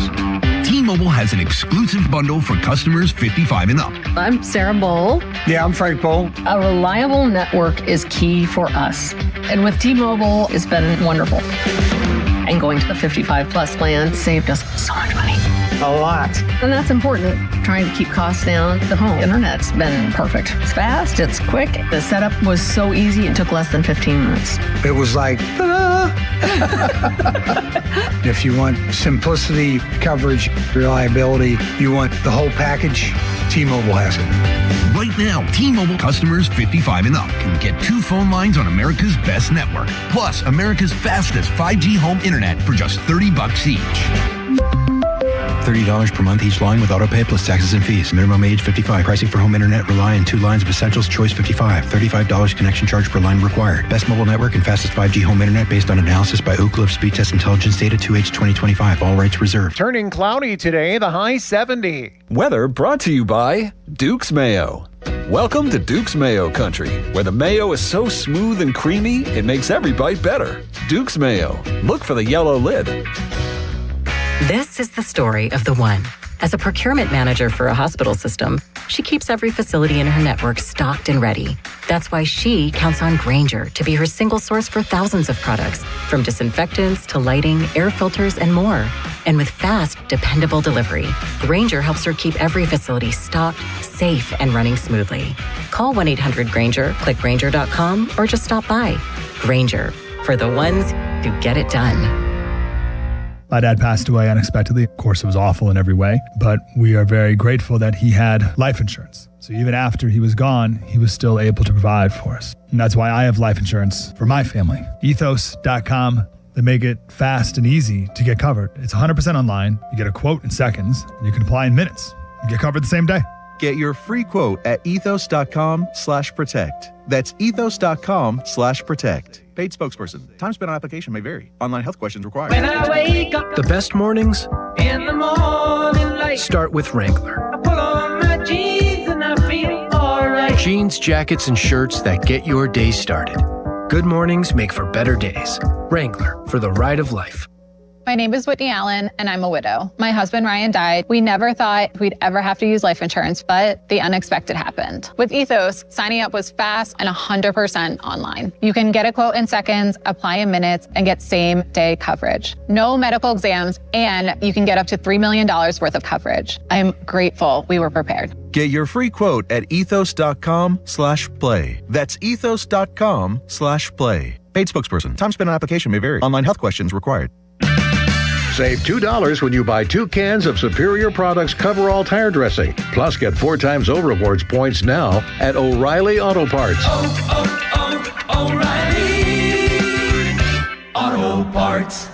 T-Mobile has an exclusive bundle for customers 55 and up. I'm Sarah Bowl. Yeah, I'm Frank Bowl. A reliable network is key for us. And with T-Mobile, it's been wonderful. And going to the 55 plus plan saved us so much money. A lot. And that's important, trying to keep costs down. The home internet's been perfect. It's fast, it's quick. The setup was so easy, it took less than 15 minutes. It was like, if you want simplicity, coverage, reliability, you want the whole package, T-Mobile has it. Right now, T-Mobile customers 55 and up can get 2 phone lines on America's best network, plus America's fastest 5G home internet for just $30 each. $30 per month each line with autopay plus taxes and fees. Minimum age 55. Pricing for home internet rely on 2 lines of essentials. Choice 55. $35 connection charge per line required. Best mobile network and fastest 5G home internet based on analysis by Oak Cliff Speed Test Intelligence data 2H 2025. All rights reserved. Turning cloudy today, the high 70. Weather brought to you by Duke's Mayo. Welcome to Duke's Mayo Country, where the mayo is so smooth and creamy, it makes every bite better. Duke's Mayo. Look for the yellow lid. This is the story of the one. As a procurement manager for a hospital system, she keeps every facility in her network stocked and ready. That's why she counts on Grainger to be her single source for thousands of products, from disinfectants to lighting, air filters, and more. And with fast, dependable delivery, Grainger helps her keep every facility stocked, safe, and running smoothly. Call 1-800-GRAINGER, click Grainger.com, or just stop by. Grainger, for the ones who get it done. My dad passed away unexpectedly. Of course, it was awful in every way, but we are very grateful that he had life insurance. So even after he was gone, he was still able to provide for us. And that's why I have life insurance for my family. Ethos.com. They make it fast and easy to get covered. It's 100% online. You get a quote in seconds, and you can apply in minutes. You get covered the same day. Get your free quote at ethos.com/protect. That's ethos.com/protect. Paid spokesperson. Time spent on application may vary. Online health questions required. When I wake up The best mornings in the morning light, start with Wrangler. I pull on my jeans and I feel alright. Jeans, jackets, and shirts that get your day started. Good mornings make for better days. Wrangler, for the ride of life. My name is Whitney Allen, and I'm a widow. My husband, Ryan, died. We never thought we'd ever have to use life insurance, but the unexpected happened. With Ethos, signing up was fast and 100% online. You can get a quote in seconds, apply in minutes, and get same-day coverage. No medical exams, and you can get up to $3 million worth of coverage. I'm grateful we were prepared. Get your free quote at ethos.com/play. That's ethos.com/play. Paid spokesperson. Time spent on application may vary. Online health questions required. Save $2 when you buy 2 cans of Superior Products Coverall tire dressing. Plus, get 4 times O Rewards points now at O'Reilly Auto Parts. O'Reilly Auto Parts.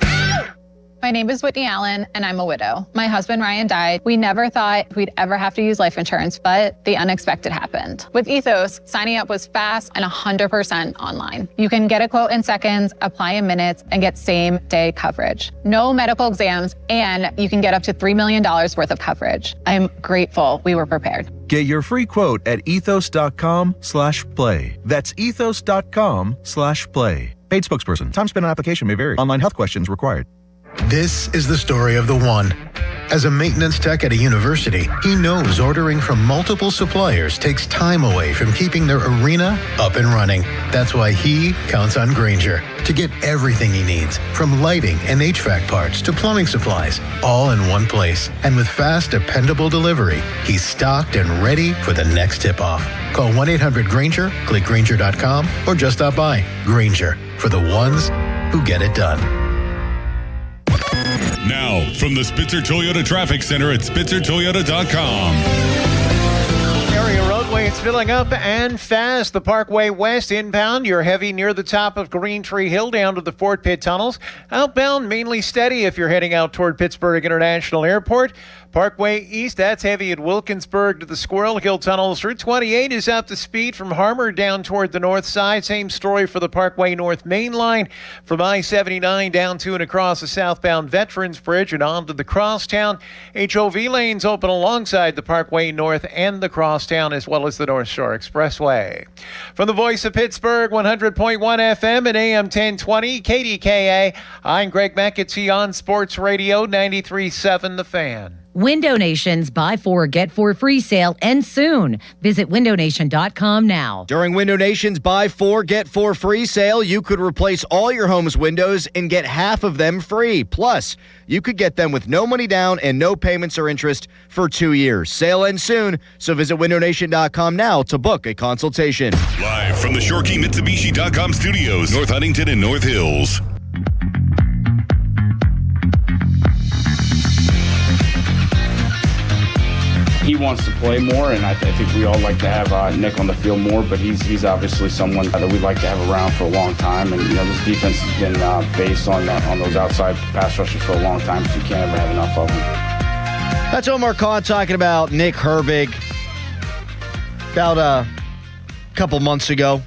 My name is Whitney Allen, and I'm a widow. My husband, Ryan, died. We never thought we'd ever have to use life insurance, but the unexpected happened. With Ethos, signing up was fast and 100% online. You can get a quote in seconds, apply in minutes, and get same-day coverage. No medical exams, and you can get up to $3 million worth of coverage. I'm grateful we were prepared. Get your free quote at ethos.com/play. That's ethos.com/play. Paid spokesperson. Time spent on application may vary. Online health questions required. This is the story of the one. As a maintenance tech at a university, he knows ordering from multiple suppliers takes time away from keeping their arena up and running. That's why he counts on Grainger to get everything he needs, from lighting and HVAC parts to plumbing supplies, all in one place. And with fast, dependable delivery, he's stocked and ready for the next tip-off. Call 1-800-GRAINGER, click Grainger.com, or just stop by. Grainger, for the ones who get it done. Now, from the Spitzer Toyota Traffic Center at SpitzerToyota.com. Area roadway is filling up and fast. The Parkway West inbound, you're heavy near the top of Green Tree Hill down to the Fort Pitt tunnels. Outbound, mainly steady if you're heading out toward Pittsburgh International Airport. Parkway East, that's heavy at Wilkinsburg to the Squirrel Hill tunnels. Route 28 is up to speed from Harmer down toward the north side. Same story for the Parkway North Main Line. From I-79 down to and across the southbound Veterans Bridge and on to the Crosstown. HOV lanes open alongside the Parkway North and the Crosstown, as well as the North Shore Expressway. From the voice of Pittsburgh, 100.1 FM and AM 1020, KDKA, I'm Greg McAtee on Sports Radio 93.7 The Fan. Window Nation's Buy 4, Get 4 free sale ends soon. Visit windownation.com now. During Window Nation's Buy 4, Get 4 free sale, you could replace all your home's windows and get half of them free. Plus, you could get them with no money down and no payments or interest for 2 years. Sale ends soon, so visit windownation.com now to book a consultation. Live from the ShoreKeyMitsubishi.com studios, North Huntington and North Hills. He wants to play more, and I think we all like to have Nick on the field more, but he's obviously someone that we'd like to have around for a long time. And, this defense has been based on those outside pass rushers for a long time, so you can't ever have enough of them. That's Omar Khan talking about Nick Herbig about a couple months ago.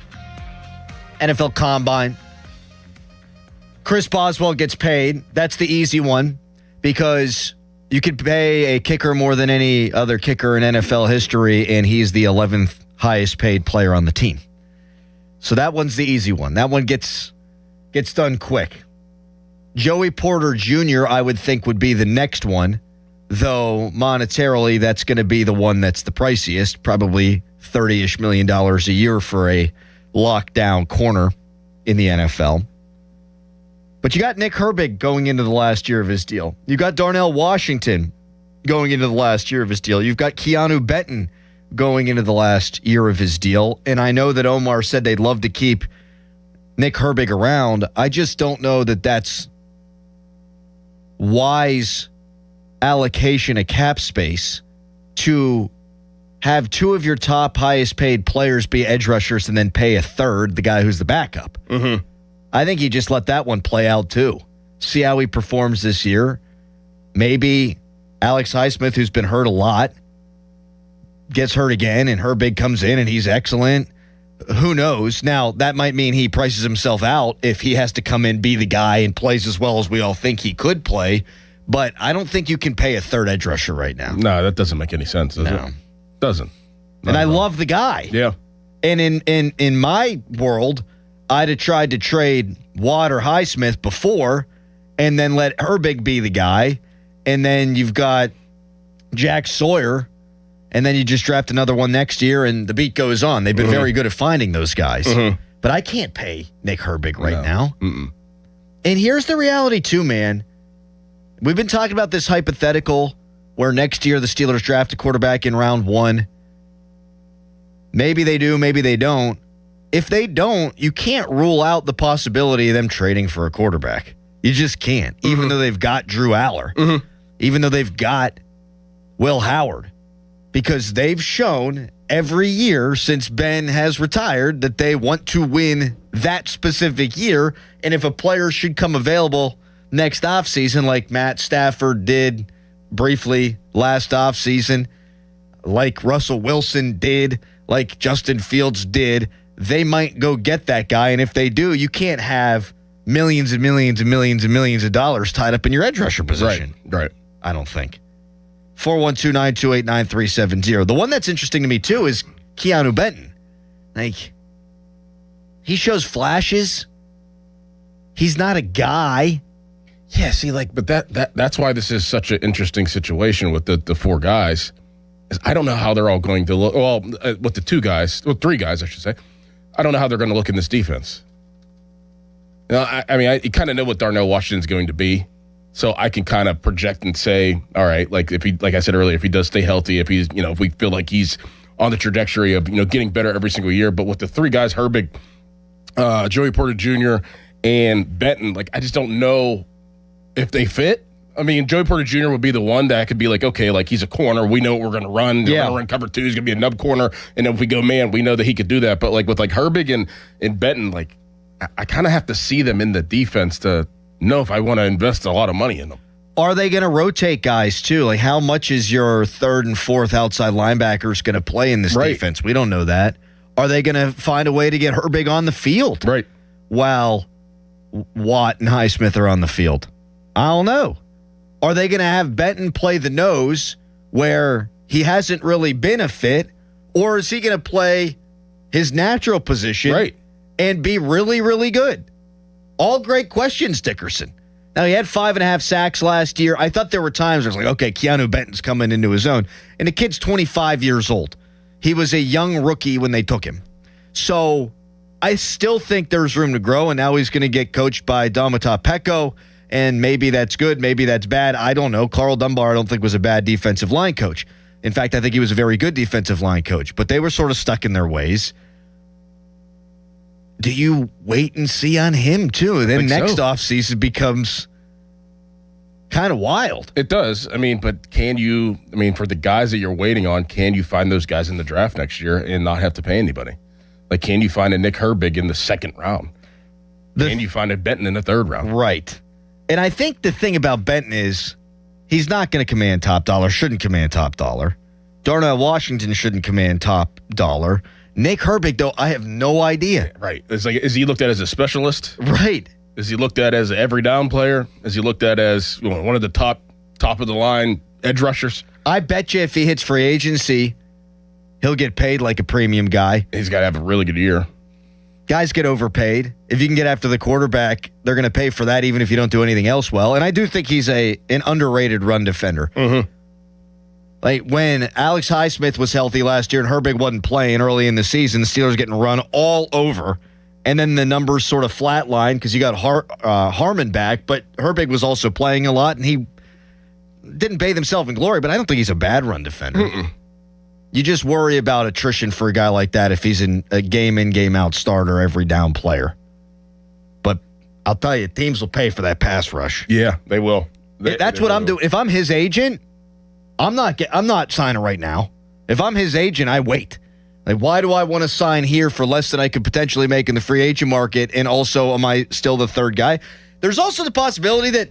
NFL Combine. Chris Boswell gets paid. That's the easy one because you could pay a kicker more than any other kicker in NFL history, and he's the 11th highest paid player on the team. So that one's the easy one. That one gets done quick. Joey Porter Jr., I would think, would be the next one, though monetarily that's going to be the one that's the priciest, probably $30-ish million a year for a lockdown corner in the NFL. But you got Nick Herbig going into the last year of his deal. You got Darnell Washington going into the last year of his deal. You've got Keanu Benton going into the last year of his deal. And I know that Omar said they'd love to keep Nick Herbig around. I just don't know that that's wise allocation of cap space to have two of your top highest paid players be edge rushers and then pay a third, the guy who's the backup. Mm-hmm. I think you just let that one play out too. See how he performs this year. Maybe Alex Highsmith, who's been hurt a lot, gets hurt again and Herbig comes in and he's excellent. Who knows? Now, that might mean he prices himself out if he has to come in, be the guy, and plays as well as we all think he could play. But I don't think you can pay a third edge rusher right now. No, that doesn't make any sense, does it? Doesn't. And I love the guy. Yeah. And in my world, I'd have tried to trade Watt or Highsmith before and then let Herbig be the guy. And then you've got Jack Sawyer, and then you just draft another one next year, and the beat goes on. They've been very good at finding those guys. But I can't pay Nick Herbig right now. And here's the reality too, man. We've been talking about this hypothetical where next year the Steelers draft a quarterback in round 1. Maybe they do, maybe they don't. If they don't, you can't rule out the possibility of them trading for a quarterback. You just can't, even though they've got Drew Aller, even though they've got Will Howard, because they've shown every year since Ben has retired that they want to win that specific year. And if a player should come available next offseason, like Matt Stafford did briefly last offseason, like Russell Wilson did, like Justin Fields did, they might go get that guy. And if they do, you can't have millions and millions and millions and millions of dollars tied up in your edge rusher position. Right. I don't think. 412-928-9370. The one that's interesting to me, too, is Keanu Benton. Like, he shows flashes. He's not a guy. Yeah, see, but that's why this is such an interesting situation with the four guys. Is I don't know how they're all going to look. Well, with the three guys, I should say. I don't know how they're going to look in this defense. I kind of know what Darnell Washington's going to be, so I can kind of project and say, all right, like I said earlier, if he does stay healthy, if he's, if we feel like he's on the trajectory of, getting better every single year. But with the three guys, Herbig, Joey Porter Jr., and Benton, I just don't know if they fit. I mean, Joey Porter Jr. would be the one that could be okay, he's a corner. We know what we're going to run. We're going to run cover two. He's going to be a nub corner. And then if we go man, we know that he could do that. But with Herbig and Benton, I kind of have to see them in the defense to know if I want to invest a lot of money in them. Are they going to rotate guys too? How much is your third and fourth outside linebackers going to play in this defense? We don't know that. Are they going to find a way to get Herbig on the field? Right. While Watt and Highsmith are on the field? I don't know. Are they going to have Benton play the nose where he hasn't really been a fit? Or is he going to play his natural position and be really, really good? All great questions, Dickerson. Now, he had 5.5 sacks last year. I thought there were times where I was okay, Keanu Benton's coming into his own. And the kid's 25 years old. He was a young rookie when they took him. So I still think there's room to grow, and now he's going to get coached by Domata Pecco, and maybe that's good, maybe that's bad. I don't know. Carl Dunbar, I don't think, was a bad defensive line coach. In fact, I think he was a very good defensive line coach, but they were sort of stuck in their ways. Do you wait and see on him, too? Then next offseason becomes kind of wild. It does. But can you, for the guys that you're waiting on, can you find those guys in the draft next year and not have to pay anybody? Can you find a Nick Herbig in the second round? Can you find a Benton in the third round? Right. And I think the thing about Benton is he's not going to command top dollar, shouldn't command top dollar. Darnell Washington shouldn't command top dollar. Nick Herbig, though, I have no idea. Right. It's is he looked at as a specialist? Right. Is he looked at as an every down player? Is he looked at as one of the top of the line edge rushers? I bet you if he hits free agency, he'll get paid like a premium guy. He's got to have a really good year. Guys get overpaid. If you can get after the quarterback, they're going to pay for that even if you don't do anything else well. And I do think he's an underrated run defender. Mm-hmm. When Alex Highsmith was healthy last year and Herbig wasn't playing early in the season, the Steelers getting run all over. And then the numbers sort of flatlined because you got Harmon back, but Herbig was also playing a lot, and he didn't bathe himself in glory, but I don't think he's a bad run defender. Mm-mm. You just worry about attrition for a guy like that if he's a game-in, game-out starter, every down player. But I'll tell you, teams will pay for that pass rush. Yeah, they will. That's what I'm doing. If I'm his agent, I'm not signing right now. If I'm his agent, I wait. Why do I want to sign here for less than I could potentially make in the free agent market? And also, am I still the third guy? There's also the possibility that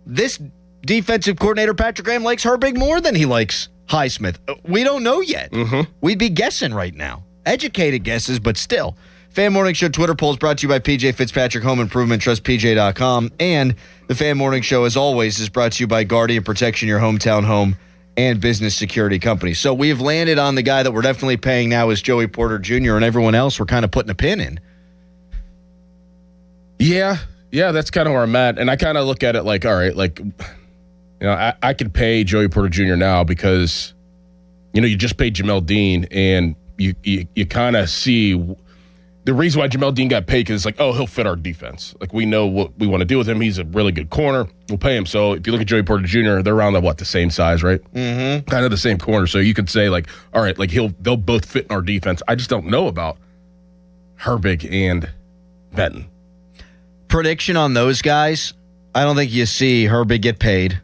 this defensive coordinator, Patrick Graham, likes Herbig more than he likes Highsmith. We don't know yet. Mm-hmm. We'd be guessing right now. Educated guesses, but still. Fan Morning Show Twitter polls brought to you by PJ Fitzpatrick Home Improvement, TrustPJ.com. And the Fan Morning Show, as always, is brought to you by Guardian Protection, your hometown home and business security company. So we have landed on the guy that we're definitely paying now is Joey Porter Jr., and everyone else we're kind of putting a pin in. Yeah, that's kind of where I'm at. And I kind of look at it all right, I could pay Joey Porter Jr. now because, you just paid Jamel Dean, and you kind of see the reason why Jamel Dean got paid is he'll fit our defense. We know what we want to do with him. He's a really good corner. We'll pay him. So if you look at Joey Porter Jr., they're around the same size, right? Mm-hmm. Kind of the same corner. So you could say all right, they'll both fit in our defense. I just don't know about Herbig and Benton. Prediction on those guys, I don't think you see Herbig get paid.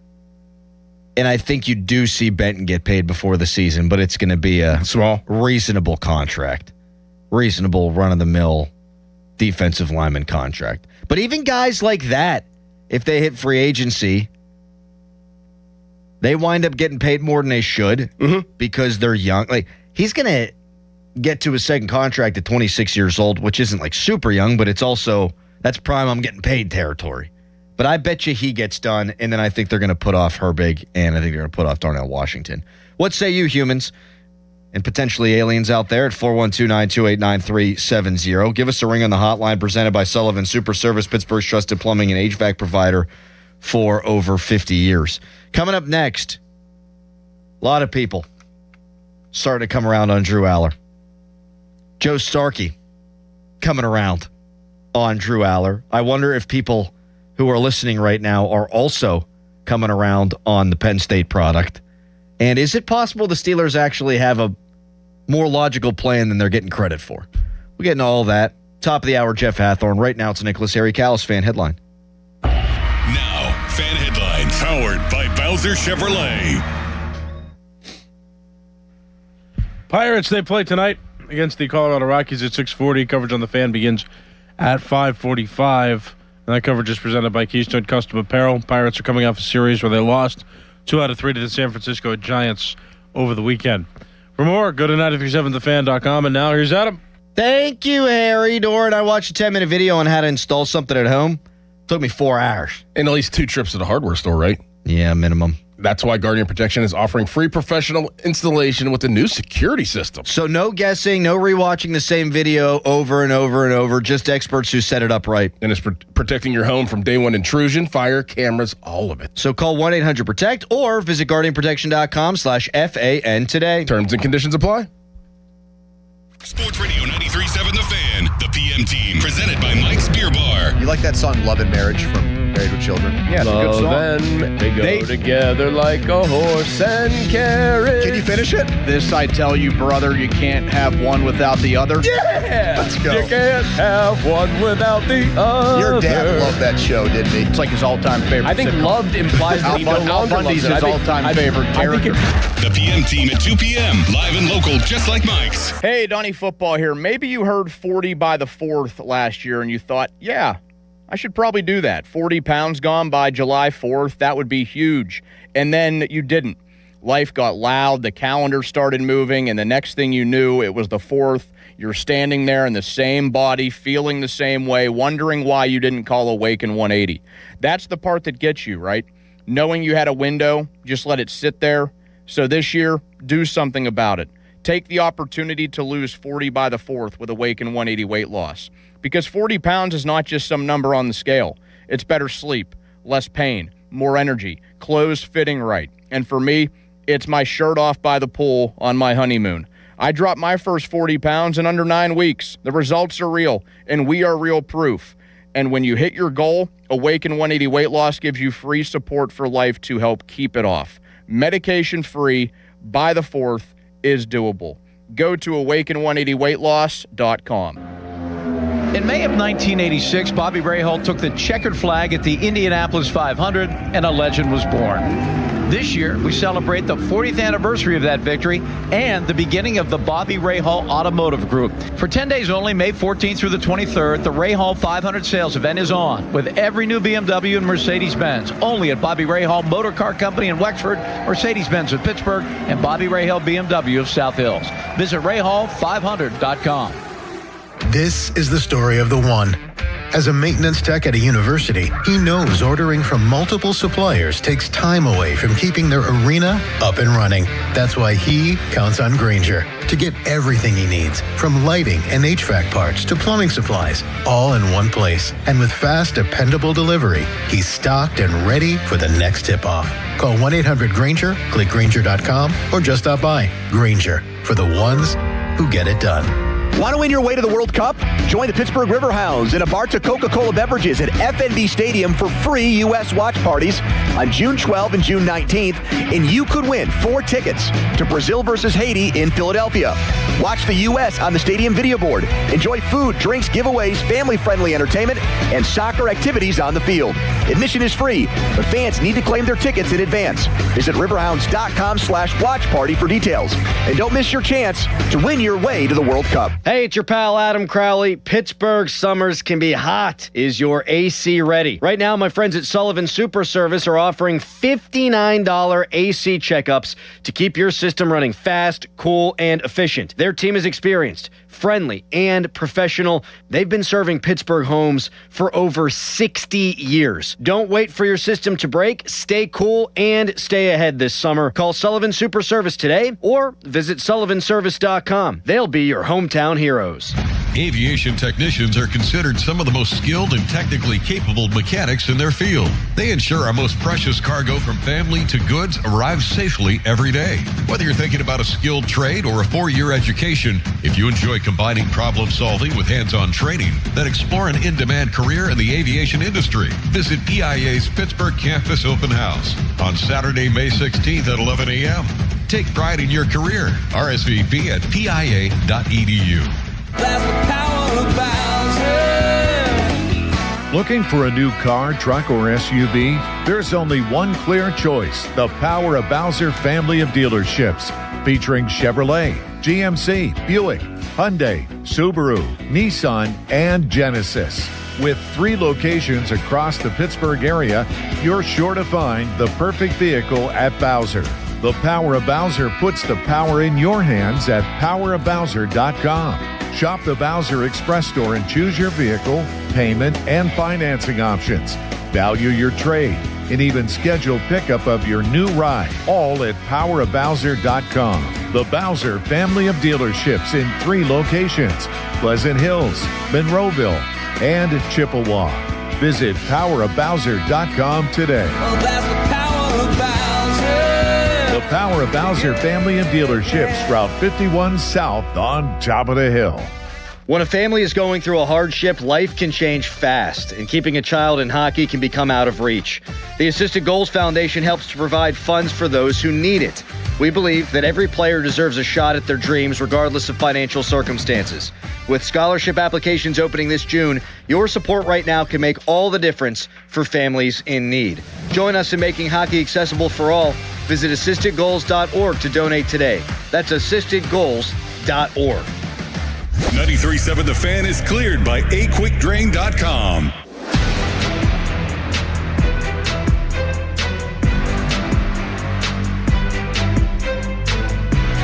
And I think you do see Benton get paid before the season, but it's going to be a small, reasonable contract. Reasonable run-of-the-mill defensive lineman contract. But even guys like that, if they hit free agency, they wind up getting paid more than they should because they're young. He's going to get to his second contract at 26 years old, which isn't super young, but it's also, that's prime I'm getting paid territory. But I bet you he gets done, and then I think they're going to put off Herbig, and I think they're going to put off Darnell Washington. What say you, humans? And potentially aliens out there at 412-928-9370. Give us a ring on the hotline presented by Sullivan Super Service, Pittsburgh's trusted plumbing and HVAC provider for over 50 years. Coming up next, a lot of people starting to come around on Drew Aller. Joe Starkey coming around on Drew Aller. I wonder if people who are listening right now are also coming around on the Penn State product. And is it possible the Steelers actually have a more logical plan than they're getting credit for? We're getting all that. Top of the hour, Jeff Hathorn. Right now, it's a Nicholas Harry Callis fan headline. Now, fan headlines powered by Bowser Chevrolet. Pirates, they play tonight against the Colorado Rockies at 6:40. Coverage on the Fan begins at 5:45. And that coverage is presented by Keystone Custom Apparel. Pirates are coming off a series where they lost 2 out of 3 to the San Francisco Giants over the weekend. For more, go to 937thefan.com. And now here's Adam. Thank you, Harry. Doran, I watched a 10-minute video on how to install something at home. Took me 4 hours. And at least 2 trips to the hardware store, right? Yeah, minimum. That's why Guardian Protection is offering free professional installation with the new security system. So no guessing, no rewatching the same video over and over and over, just experts who set it up right. And it's protecting your home from day one intrusion, fire, cameras, all of it. So call 1-800-PROTECT or visit guardianprotection.com/FAN today. Terms and conditions apply. Sports Radio 93.7 The Fan, the PM team, presented by Mike's Beer Bar. You like that song Love and Marriage from Married with Children? Yeah, it's a good song. And they go together like a horse and carriage. Can you finish it? This I tell you, brother, you can't have one without the other. Yeah! Let's go. You can't have one without the other. Your dad loved that show, didn't he? It's like his all-time favorite. I think sitcom. loved implies that he no longer Bundy's loves it. his all-time favorite character. The PM team at 2 p.m. Live and local, just like Mike's. Hey, Donnie Football here. Maybe you heard 40 by the 4th last year and you thought, yeah, I should probably do that. 40 pounds gone by July 4th. That would be huge. And then you didn't. Life got loud. The calendar started moving. And the next thing you knew, it was the 4th. You're standing there in the same body, feeling the same way, wondering why you didn't call Awaken 180. That's the part that gets you, right? Knowing you had a window, just let it sit there. So this year, do something about it. Take the opportunity to lose 40 by the 4th with Awaken 180 weight loss. Because 40 pounds is not just some number on the scale. It's better sleep, less pain, more energy, clothes fitting right. And for me, it's my shirt off by the pool on my honeymoon. I dropped my first 40 pounds in under 9 weeks. The results are real, and we are real proof. And when you hit your goal, Awaken 180 weight loss gives you free support for life to help keep it off. Medication-free by the 4th is doable. Go to awaken180weightloss.com. In May of 1986, Bobby Rahal took the checkered flag at the Indianapolis 500, and a legend was born. This year, we celebrate the 40th anniversary of that victory and the beginning of the Bobby Rahal Automotive Group. For 10 days only, May 14th through the 23rd, the Rahal 500 sales event is on with every new BMW and Mercedes-Benz, only at Bobby Rahal Motor Car Company in Wexford, Mercedes-Benz of Pittsburgh, and Bobby Rahal BMW of South Hills. Visit Rahal500.com. This is the story of the one. As a maintenance tech at a university, he knows ordering from multiple suppliers takes time away from keeping their arena up and running. That's why he counts on Grainger to get everything he needs, from lighting and HVAC parts to plumbing supplies, all in one place. And with fast, dependable delivery, he's stocked and ready for the next tip-off. Call 1-800-GRAINGER, click Grainger.com, or just stop by. Grainger, for the ones who get it done. Want to win your way to the World Cup? Join the Pittsburgh Riverhounds in a bar to Coca-Cola beverages at FNB Stadium for free U.S. watch parties on June 12th and June 19th, and you could win 4 tickets to Brazil versus Haiti in Philadelphia. Watch the U.S. on the stadium video board. Enjoy food, drinks, giveaways, family-friendly entertainment, and soccer activities on the field. Admission is free, but fans need to claim their tickets in advance. Visit riverhounds.com/watch party for details. And don't miss your chance to win your way to the World Cup. Hey, it's your pal Adam Crowley. Pittsburgh summers can be hot. Is your AC ready? Right now, my friends at Sullivan Super Service are offering $59 AC checkups to keep your system running fast, cool, and efficient. Their team is experienced, friendly, and professional. They've been serving Pittsburgh homes for over 60 years. Don't wait for your system to break. Stay cool and stay ahead this summer. Call Sullivan Super Service today or visit sullivanservice.com. They'll be your hometown heroes. Aviation technicians are considered some of the most skilled and technically capable mechanics in their field. They ensure our most precious cargo from family to goods arrives safely every day. Whether you're thinking about a skilled trade or a 4-year education, if you enjoy combining problem solving with hands-on training, then explore an in-demand career in the aviation industry. Visit EIA's Pittsburgh Campus Open House on Saturday, May 16th at 11 a.m. Take pride in your career. RSVP at pia.edu. Looking for a new car, truck, or SUV? There's only one clear choice. The Power of Bowser family of dealerships, featuring Chevrolet, GMC, Buick, Hyundai, Subaru, Nissan, and Genesis. With 3 locations across the Pittsburgh area, you're sure to find the perfect vehicle at Bowser. The Power of Bowser puts the power in your hands at powerofbowser.com. Shop the Bowser Express Store and choose your vehicle, payment, and financing options. Value your trade and even schedule pickup of your new ride, all at powerofbowser.com. The Bowser family of dealerships in 3 locations: Pleasant Hills, Monroeville, and Chippewa. Visit powerofbowser.com today. The Power of Bowser family of dealerships, Route 51 South on top of the hill. When a family is going through a hardship, life can change fast, and keeping a child in hockey can become out of reach. The Assisted Goals Foundation helps to provide funds for those who need it. We believe that every player deserves a shot at their dreams, regardless of financial circumstances. With scholarship applications opening this June, your support right now can make all the difference for families in need. Join us in making hockey accessible for all. Visit assistedgoals.org to donate today. That's assistedgoals.org. 93.7 The Fan is cleared by aquickdrain.com.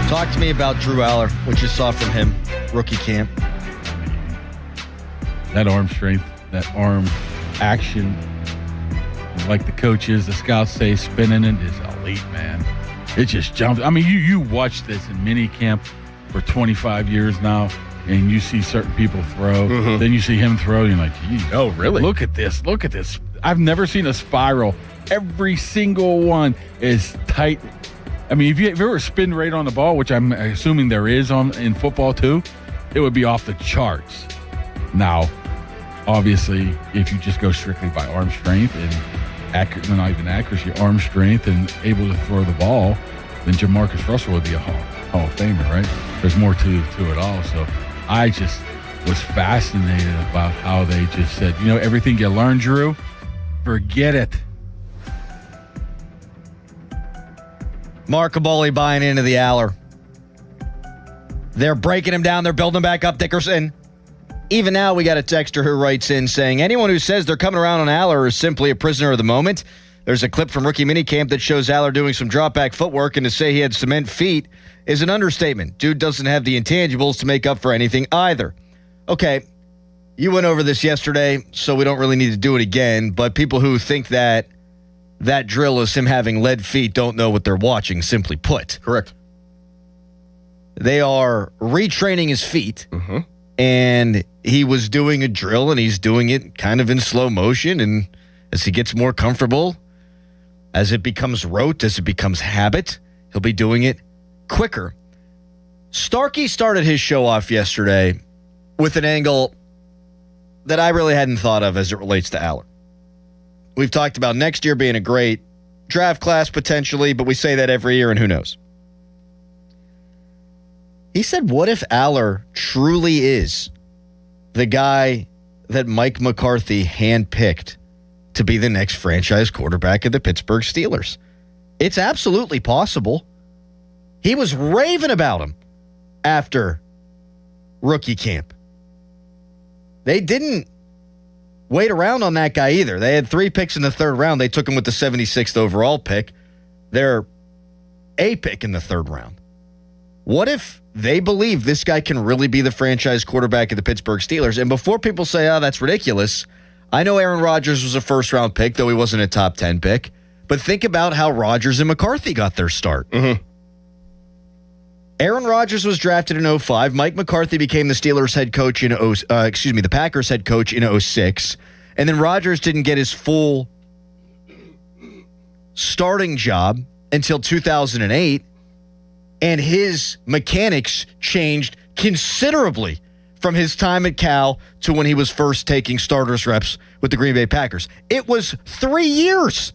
Talk to me about Drew Aller, what you saw from him, rookie camp. That arm strength, that arm action, like the coaches, the scouts say, spinning it is elite, man. It just jumps. I mean, you watch this in mini camp for 25 years now, and you see certain people throw. Mm-hmm. Then you see him throw, and you're like, geez. Oh, really? Look at this. Look at this. I've never seen a spiral. Every single one is tight. I mean, if you ever spin rate on the ball, which I'm assuming there is in football too, it would be off the charts. Now, obviously, if you just go strictly by arm strength and not even accuracy, arm strength and able to throw the ball, then Jamarcus Russell would be a Hall of Famer, right? There's more to it all. So I just was fascinated about how they just said, everything you learned, Drew, forget it. Mark Caboli buying into the Aller. They're breaking him down. They're building him back up, Dickerson. Even now, we got a texter who writes in saying, anyone who says they're coming around on Aller is simply a prisoner of the moment. There's a clip from rookie minicamp that shows Aller doing some drop-back footwork, and to say he had cement feet is an understatement. Dude doesn't have the intangibles to make up for anything either. Okay, you went over this yesterday, so we don't really need to do it again, but people who think that drill is him having lead feet don't know what they're watching, simply put. Correct. They are retraining his feet, and he was doing a drill, and he's doing it kind of in slow motion, and as he gets more comfortable, as it becomes rote, as it becomes habit, he'll be doing it quicker. Starkey started his show off yesterday with an angle that I really hadn't thought of as it relates to Aller. We've talked about next year being a great draft class potentially, but we say that every year, and who knows? He said, what if Aller truly is the guy that Mike McCarthy handpicked to be the next franchise quarterback of the Pittsburgh Steelers? It's absolutely possible. He was raving about him after rookie camp. They didn't wait around on that guy either. They had 3 picks in the 3rd round. They took him with the 76th overall pick. They're a pick in the 3rd round. What if they believe this guy can really be the franchise quarterback of the Pittsburgh Steelers? And before people say, oh, that's ridiculous, I know Aaron Rodgers was a 1st-round pick, though he wasn't a top 10 pick. But think about how Rodgers and McCarthy got their start. Aaron Rodgers was drafted in 2005. Mike McCarthy became the Steelers head coach in the Packers head coach in 2006. And then Rodgers didn't get his full starting job until 2008. And his mechanics changed considerably from his time at Cal to when he was first taking starters reps with the Green Bay Packers. It was 3 years.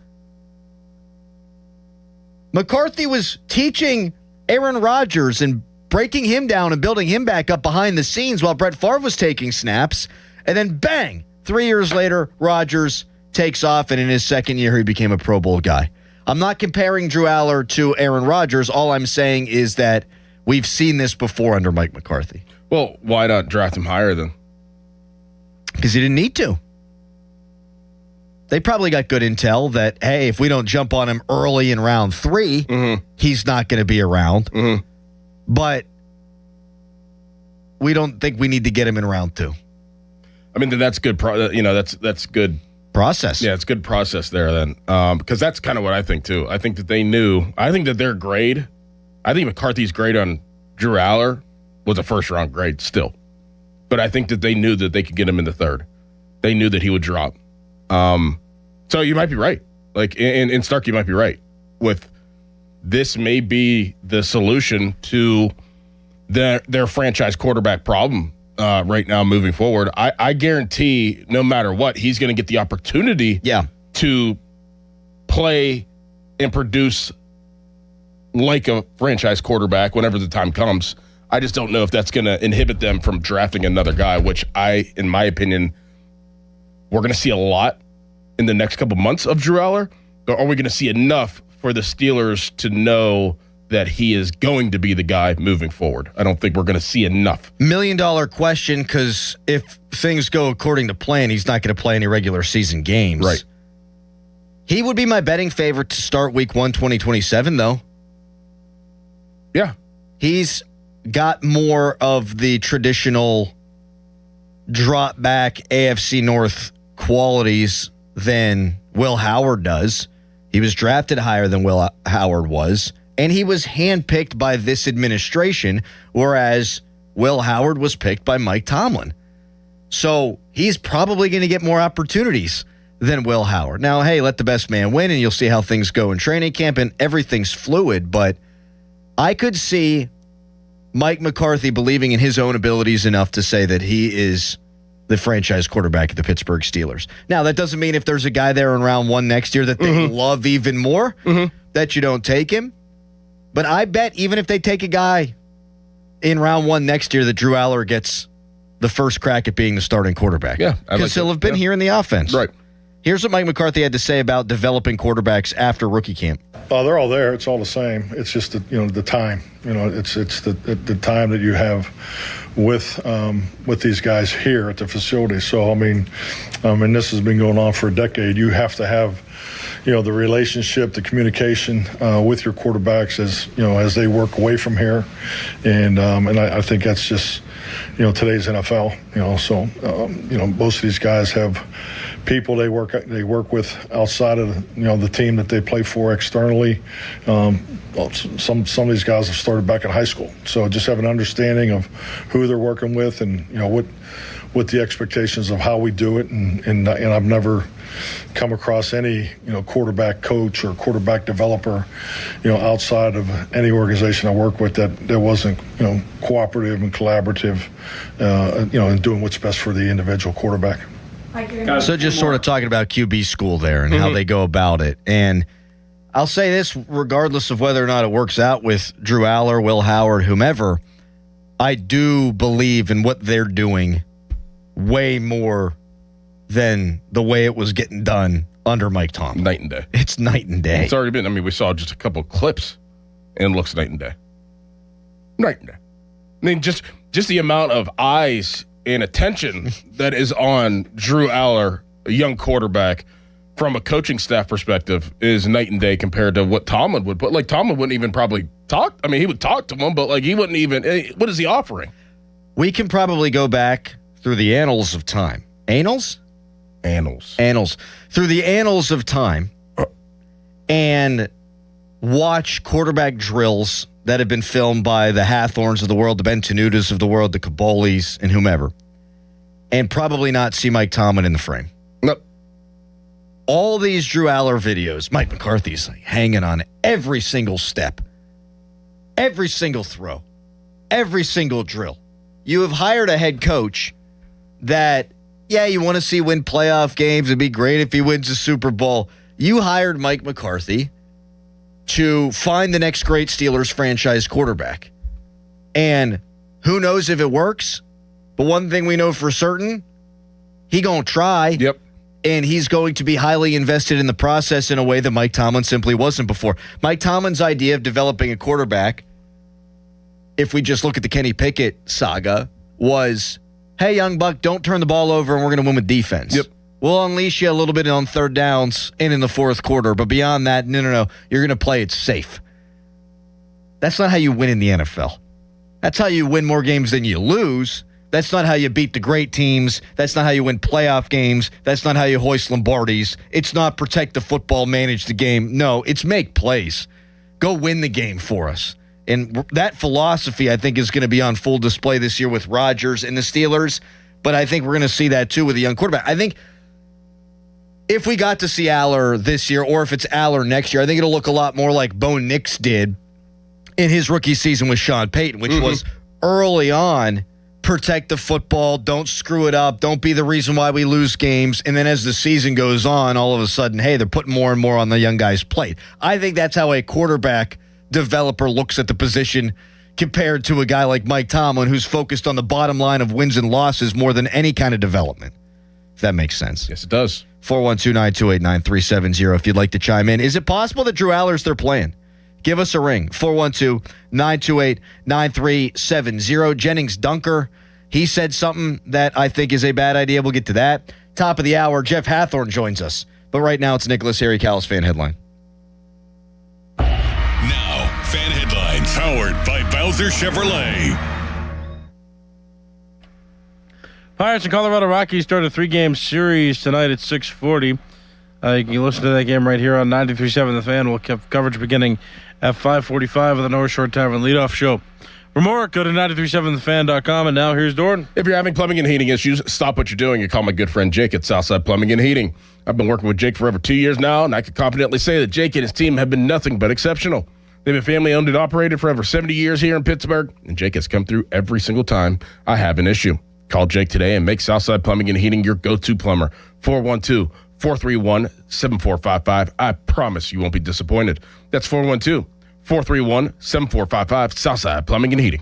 McCarthy was teaching Aaron Rodgers and breaking him down and building him back up behind the scenes while Brett Favre was taking snaps. And then bang, 3 years later, Rodgers takes off, and in his second year, he became a Pro Bowl guy. I'm not comparing Drew Aller to Aaron Rodgers. All I'm saying is that we've seen this before under Mike McCarthy. Well, why not draft him higher then? Because he didn't need to. They probably got good intel that, hey, if we don't jump on him early in round 3, he's not going to be around. But we don't think we need to get him in round 2. I mean, then that's good. That's good process. Yeah, it's good process there then, because that's kind of what I think too. I think that they knew. I think that their grade. I think McCarthy's grade on Drew Aller was a first-round grade still, but I think that they knew that they could get him in the 3rd. They knew that he would drop. So you might be right. Like in Stark, you might be right. With this may be the solution to their franchise quarterback problem right now moving forward. I guarantee no matter what, he's going to get the opportunity to play and produce like a franchise quarterback whenever the time comes. I just don't know if that's going to inhibit them from drafting another guy, which in my opinion, we're going to see a lot in the next couple months of Drew Aller. Or are we going to see enough for the Steelers to know that he is going to be the guy moving forward? I don't think we're going to see enough. $1 million question, because if things go according to plan, he's not going to play any regular season games. Right. He would be my betting favorite to start week 1, 2027, though. Yeah. He's got more of the traditional drop back AFC North qualities than Will Howard does. He was drafted higher than Will Howard was, and he was handpicked by this administration, whereas Will Howard was picked by Mike Tomlin. So he's probably going to get more opportunities than Will Howard. Now, hey, let the best man win, and you'll see how things go in training camp, and everything's fluid, but I could see Mike McCarthy believing in his own abilities enough to say that he is the franchise quarterback of the Pittsburgh Steelers. Now, that doesn't mean if there's a guy there in round 1 next year that they love even more, that you don't take him. But I bet even if they take a guy in round 1 next year, that Drew Aller gets the first crack at being the starting quarterback. Yeah. Because he'll have been here in the offense. Right. Here's what Mike McCarthy had to say about developing quarterbacks after rookie camp. They're all there. It's all the same. It's just the time. It's the time that you have with these guys here at the facility. So and this has been going on for a decade. You have to have the relationship, the communication with your quarterbacks as they work away from here, and I think that's just today's NFL. So most of these guys have people they work with outside of the team that they play for externally. Some of these guys have started back in high school, so just have an understanding of who they're working with and what the expectations of how we do it. And I've never come across any quarterback coach or quarterback developer outside of any organization I work with that wasn't cooperative and collaborative in doing what's best for the individual quarterback. So just sort of talking about QB school there and how they go about it. And I'll say this, regardless of whether or not it works out with Drew Aller, Will Howard, whomever, I do believe in what they're doing way more than the way it was getting done under Mike Tomlin. Night and day. It's night and day. It's already been. We saw just a couple clips, and it looks night and day. Night and day. Just the amount of eyes and attention that is on Drew Aller, a young quarterback, from a coaching staff perspective, is night and day compared to what Tomlin would put. Like, Tomlin wouldn't even probably talk. He would talk to him, but he wouldn't even. What is he offering? We can probably go back through the annals of time. Annals. Through the annals of time and watch quarterback drills that have been filmed by the Hathorns of the world, the Ben Tenutas of the world, the Cabolis, and whomever, and probably not see Mike Tomlin in the frame. Nope. All these Drew Aller videos, Mike McCarthy's like hanging on every single step, every single throw, every single drill. You have hired a head coach that, yeah, you want to see win playoff games. It'd be great if he wins the Super Bowl. You hired Mike McCarthy to find the next great Steelers franchise quarterback. And who knows if it works, but one thing we know for certain, he gonna try. Yep. And he's going to be highly invested in the process in a way that Mike Tomlin simply wasn't before. Mike Tomlin's idea of developing a quarterback, if we just look at the Kenny Pickett saga, was, hey, young buck, don't turn the ball over and we're going to win with defense. Yep. We'll unleash you a little bit on third downs and in the fourth quarter, but beyond that, no. You're going to play it safe. That's not how you win in the NFL. That's how you win more games than you lose. That's not how you beat the great teams. That's not how you win playoff games. That's not how you hoist Lombardis. It's not protect the football, manage the game. No, it's make plays. Go win the game for us. And that philosophy, I think, is going to be on full display this year with Rodgers and the Steelers. But I think we're going to see that, too, with a young quarterback. I think if we got to see Aller this year, or if it's Aller next year, I think it'll look a lot more like Bo Nix did in his rookie season with Sean Payton, which was early on, protect the football, don't screw it up, don't be the reason why we lose games. And then as the season goes on, all of a sudden, hey, they're putting more and more on the young guy's plate. I think that's how a quarterback developer looks at the position compared to a guy like Mike Tomlin, who's focused on the bottom line of wins and losses more than any kind of development. If that makes sense. Yes, it does. 412-928-9370 if you'd like to chime in. Is it possible that Drew Aller's their plan? Give us a ring, 412-928-9370. Jennings Dunker, he said something that I think is a bad idea. We'll get to that. Top of the hour, Jeff Hathorn joins us. But right now, it's Nicholas Harry Callis Fan Headline. Now, Fan Headlines, powered by Bowser Chevrolet. Pirates and Colorado Rockies start a 3-game series tonight at 6:40. You can listen to that game right here on 93.7 The Fan. We'll have coverage beginning at 5:45 of the North Shore Tavern leadoff show. For more, go to 937thefan.com. And now here's Dorn. If you're having plumbing and heating issues, stop what you're doing and call my good friend Jake at Southside Plumbing and Heating. I've been working with Jake for over 2 years now, and I can confidently say that Jake and his team have been nothing but exceptional. They've been family owned and operated for over 70 years here in Pittsburgh, and Jake has come through every single time I have an issue. Call Jake today and make Southside Plumbing and Heating your go-to plumber. 412-431-7455. I promise you won't be disappointed. That's 412-431-7455. Southside Plumbing and Heating.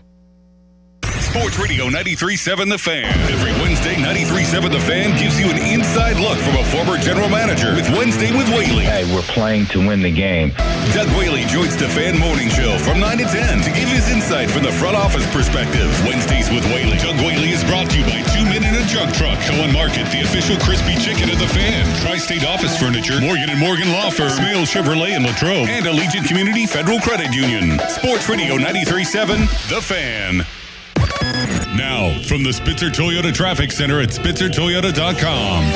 Sports Radio 93.7 The Fan. Every Wednesday, 93.7 The Fan gives you an inside look from a former general manager with Wednesday with Whaley. Hey, we're playing to win the game. Doug Whaley joins the Fan Morning Show from 9 to 10 to give his insight from the front office perspective. Wednesdays with Whaley. Doug Whaley is brought to you by 2 Men in a Jug Truck. Cohen Market, the official crispy chicken of The Fan. Tri-State Office Furniture, Morgan & Morgan Law Firm, Smale Chevrolet in Latrobe, and Allegiant Community Federal Credit Union. Sports Radio 93.7 The Fan. Now, from the Spitzer Toyota Traffic Center at SpitzerToyota.com.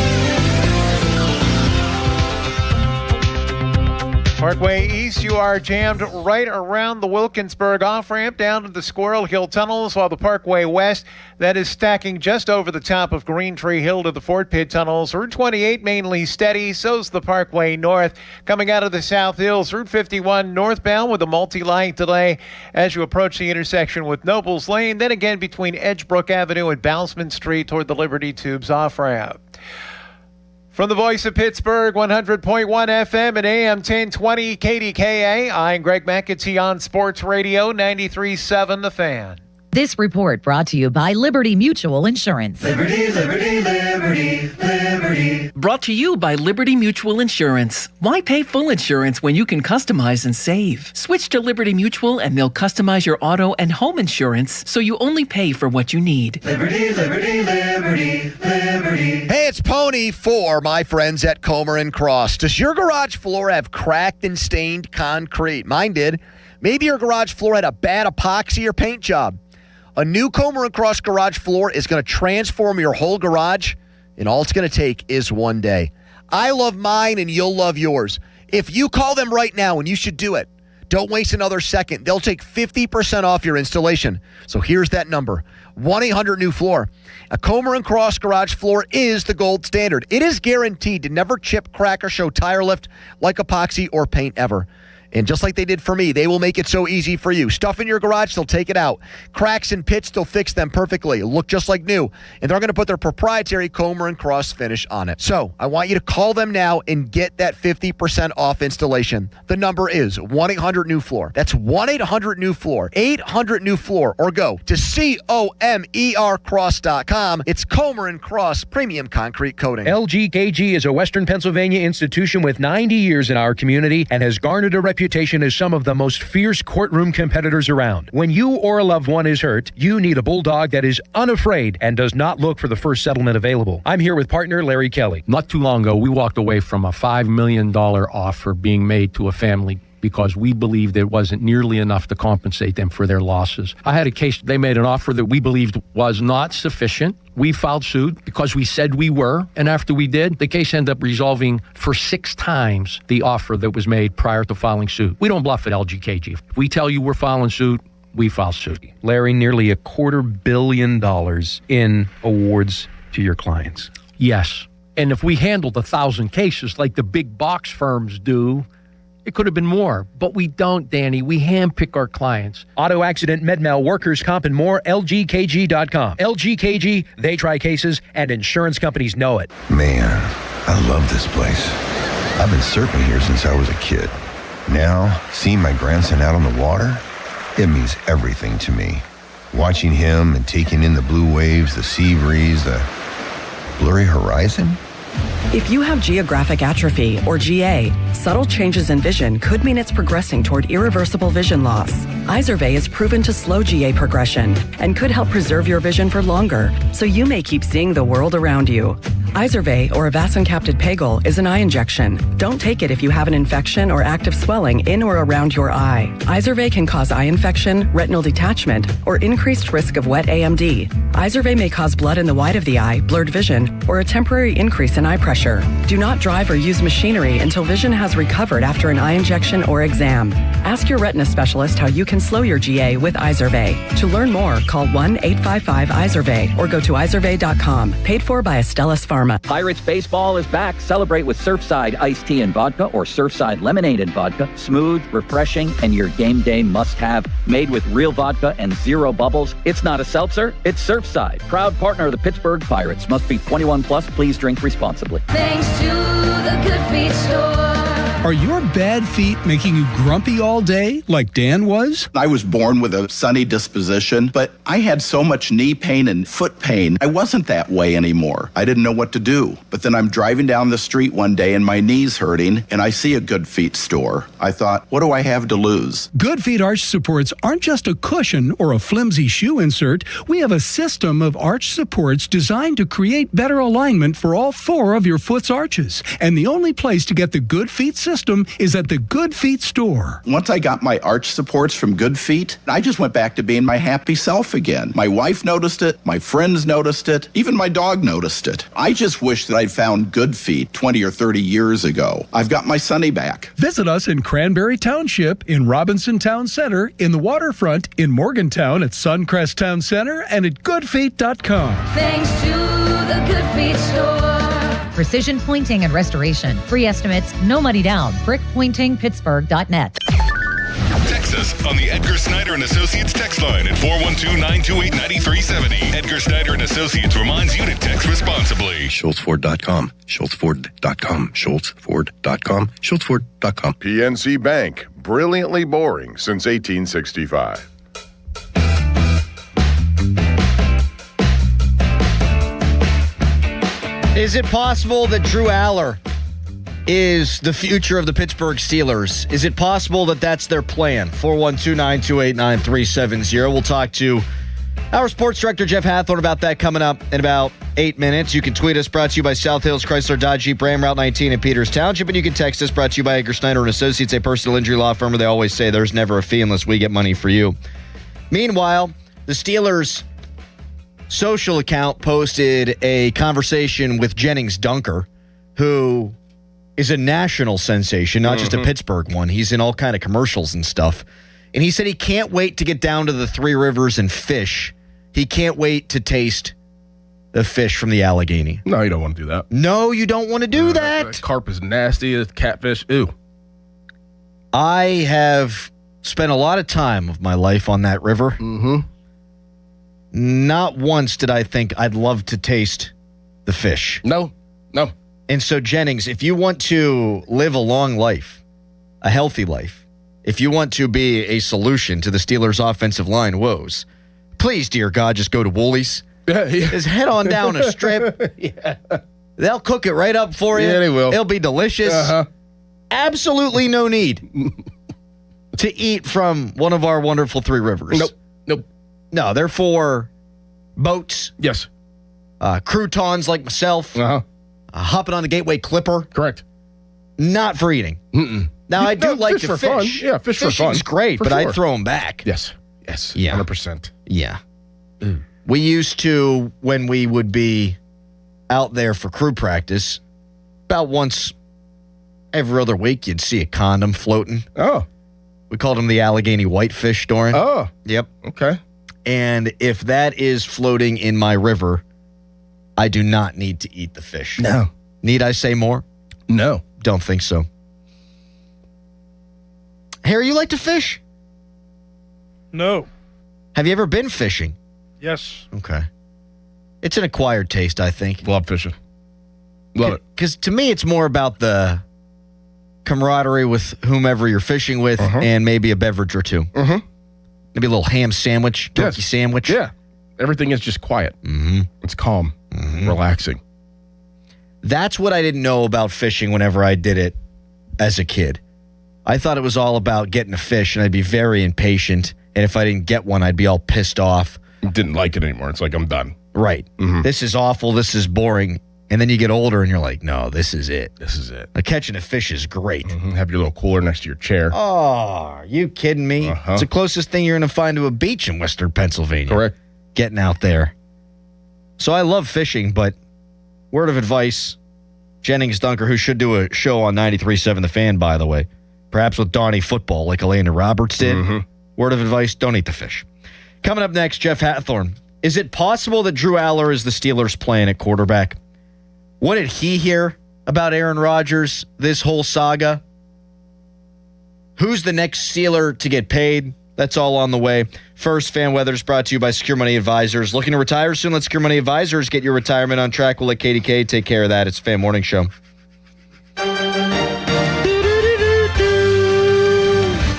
Parkway East, you are jammed right around the Wilkinsburg off-ramp down to the Squirrel Hill tunnels, while the Parkway West, that is stacking just over the top of Green Tree Hill to the Fort Pitt tunnels. Route 28 mainly steady, so's the Parkway North. Coming out of the South Hills, Route 51 northbound with a multi-line delay as you approach the intersection with Nobles Lane, then again between Edgebrook Avenue and Bousman Street toward the Liberty Tubes off-ramp. From the voice of Pittsburgh, 100.1 FM and AM 1020 KDKA, I'm Greg McAtee on Sports Radio 93.7 The Fan. This report brought to you by Liberty Mutual Insurance. Liberty, liberty, liberty, liberty. Brought to you by Liberty Mutual Insurance. Why pay full insurance when you can customize and save? Switch to Liberty Mutual and they'll customize your auto and home insurance so you only pay for what you need. Liberty, liberty, liberty, liberty. Hey, it's Pony for my friends at Comer and Cross. Does your garage floor have cracked and stained concrete? Mine did. Maybe your garage floor had a bad epoxy or paint job. A new Comer & Cross garage floor is going to transform your whole garage, and all it's going to take is one day. I love mine, and you'll love yours. If you call them right now, and you should do it, Don't waste another second. They'll take 50% off your installation. So here's that number, 1-800-NEW-FLOOR. A Comer and Cross garage floor is the gold standard. It is guaranteed to never chip, crack, or show tire lift like epoxy or paint ever. And just like they did for me, they will make it so easy for you. Stuff in your garage, they'll take it out. Cracks and pits, they'll fix them perfectly. Look just like new. And they're going to put their proprietary Comer and Cross finish on it. So I want you to call them now and get that 50% off installation. The number is 1-800-NEW-FLOOR. That's 1-800-NEW-FLOOR. 800-NEW-FLOOR. Or go to COMERcross.com. It's Comer and Cross Premium Concrete Coating. LGKG is a Western Pennsylvania institution with 90 years in our community and has garnered a reputation as some of the most fierce courtroom competitors around. When you or a loved one is hurt, you need a bulldog that is unafraid and does not look for the first settlement available. I'm here with partner Larry Kelly. Not too long ago, we walked away from a $5 million offer being made to a family because we believed it wasn't nearly enough to compensate them for their losses. I had a case, they made an offer that we believed was not sufficient. We filed suit because we said we were, and after we did, the case ended up resolving for 6 times the offer that was made prior to filing suit. We don't bluff at LGKG. If we tell you we're filing suit, we file suit. Larry, nearly $250 million in awards to your clients. Yes, and if we handled 1,000 cases like the big box firms do, it could have been more, but we don't, Danny. We handpick our clients. Auto accident, med-mal, workers' comp, and more, LGKG.com. LGKG, they try cases, and insurance companies know it. Man, I love this place. I've been surfing here since I was a kid. Now, seeing my grandson out on the water, it means everything to me. Watching him and taking in the blue waves, the sea breeze, the blurry horizon. If you have geographic atrophy, or GA, subtle changes in vision could mean it's progressing toward irreversible vision loss. Izervay is proven to slow GA progression and could help preserve your vision for longer, so you may keep seeing the world around you. Izervay, or avacincaptad pegol, is an eye injection. Don't take it if you have an infection or active swelling in or around your eye. Izervay can cause eye infection, retinal detachment, or increased risk of wet AMD. Izervay may cause blood in the white of the eye, blurred vision, or a temporary increase in eye pressure. Do not drive or use machinery until vision has recovered after an eye injection or exam. Ask your retina specialist how you can slow your GA with Izervay. To learn more, call 1-855-IZERVAY or go to izervay.com. Paid for by Astellas Pharma. Pirates baseball is back. Celebrate with Surfside iced tea and vodka or Surfside lemonade and vodka. Smooth, refreshing, and your game day must-have. Made with real vodka and zero bubbles. It's not a seltzer, it's Surfside. Proud partner of the Pittsburgh Pirates. Must be 21 plus. Please drink responsibly. Thanks to the Good Feet Store. Are your bad feet making you grumpy all day like Dan was? I was born with a sunny disposition, but I had so much knee pain and foot pain. I wasn't that way anymore. I didn't know what to do. But then I'm driving down the street one day and my knee's hurting and I see a Good Feet store. I thought, what do I have to lose? Good Feet arch supports aren't just a cushion or a flimsy shoe insert. We have a system of arch supports designed to create better alignment for all 4 of your foot's arches. And the only place to get the Good Feet system is at the Good Feet store. Once I got my arch supports from Good Feet, I just went back to being my happy self again. My wife noticed it, my friends noticed it, even my dog noticed it. I just wish that I'd found Good Feet 20 or 30 years ago. I've got my Sonny back. Visit us in Cranberry Township, in Robinson Town Center, in the waterfront, in Morgantown at Suncrest Town Center, and at goodfeet.com. Thanks to the Good Feet Store. Precision Pointing and Restoration. Free estimates, no money down. BrickPointingPittsburgh.net. Text us on the Edgar Snyder and Associates text line at 412-928-9370. Edgar Snyder and Associates reminds you to text responsibly. SchultzFord.com. SchultzFord.com. SchultzFord.com. SchultzFord.com. PNC Bank. Brilliantly boring since 1865. Is it possible that Drew Aller is the future of the Pittsburgh Steelers? Is it possible that that's their plan? 412-928-9370. We'll talk to our sports director, Jeff Hathorn, about that coming up in about 8 minutes. You can tweet us, brought to you by South Hills Chrysler Dodge Jeep Ram, Route 19 in Peters Township. And you can text us, brought to you by Edgar Snyder and Associates, a personal injury law firm where they always say there's never a fee unless we get money for you. Meanwhile, the Steelers' social account posted a conversation with Jennings Dunker, who is a national sensation, not just a Pittsburgh one. He's in all kind of commercials and stuff. And he said he can't wait to get down to the Three Rivers and fish. He can't wait to taste the fish from the Allegheny. No, you don't want to do that. No, you don't want to do that. Carp is nasty. It's catfish. Ew. I have spent a lot of time of my life on that river. Mm-hmm. Not once did I think I'd love to taste the fish. No. And so, Jennings, if you want to live a long life, a healthy life, if you want to be a solution to the Steelers' offensive line woes, please, dear God, just go to Woolies. Just head on down a strip. They'll cook it right up for you. Yeah, they will. It'll be delicious. Absolutely no need to eat from one of our wonderful Three Rivers. Nope. No, they're for boats. Yes. Croutons like myself. Hopping on the Gateway Clipper. Correct. Not for eating. Now, I do like fish to for fish. fun. Yeah, fish for fun. Fishing's great, For but sure. I'd throw them back. Yes. Yeah. 100%. Yeah. We used to, when we would be out there for crew practice, about once every other week, you'd see a condom floating. Oh. We called them the Allegheny Whitefish, Doran. Oh. Yep. Okay. And if that is floating in my river, I do not need to eat the fish. No. Need I say more? No. Don't think so. Harry, you like to fish? No. Have you ever been fishing? Yes. Okay. It's an acquired taste, I think. Love fishing. Love it. Because to me, it's more about the camaraderie with whomever you're fishing with and maybe a beverage or two. Maybe a little ham sandwich, turkey sandwich. Yeah. Everything is just quiet. It's calm, relaxing. That's what I didn't know about fishing whenever I did it as a kid. I thought it was all about getting a fish, and I'd be very impatient. And if I didn't get one, I'd be all pissed off. Didn't like it anymore. It's like, I'm done. Right. This is awful. This is boring. And then you get older, and you're like, no, this is it. This is it. Like, catching a fish is great. Have your little cooler next to your chair. Oh, are you kidding me? It's the closest thing you're going to find to a beach in Western Pennsylvania. Correct. Getting out there. So I love fishing, but word of advice, Jennings Dunker, who should do a show on 93.7 The Fan, by the way, perhaps with Donnie Football like Elena Roberts did. Word of advice, don't eat the fish. Coming up next, Jeff Hathorn. Is it possible that Drew Aller is the Steelers' plan at quarterback? What did he hear about Aaron Rodgers, this whole saga? Who's the next Steeler to get paid? That's all on the way. First, Fan Weather is brought to you by Secure Money Advisors. Looking to retire soon? Let Secure Money Advisors get your retirement on track. We'll let KDK take care of that. It's Fan Morning Show.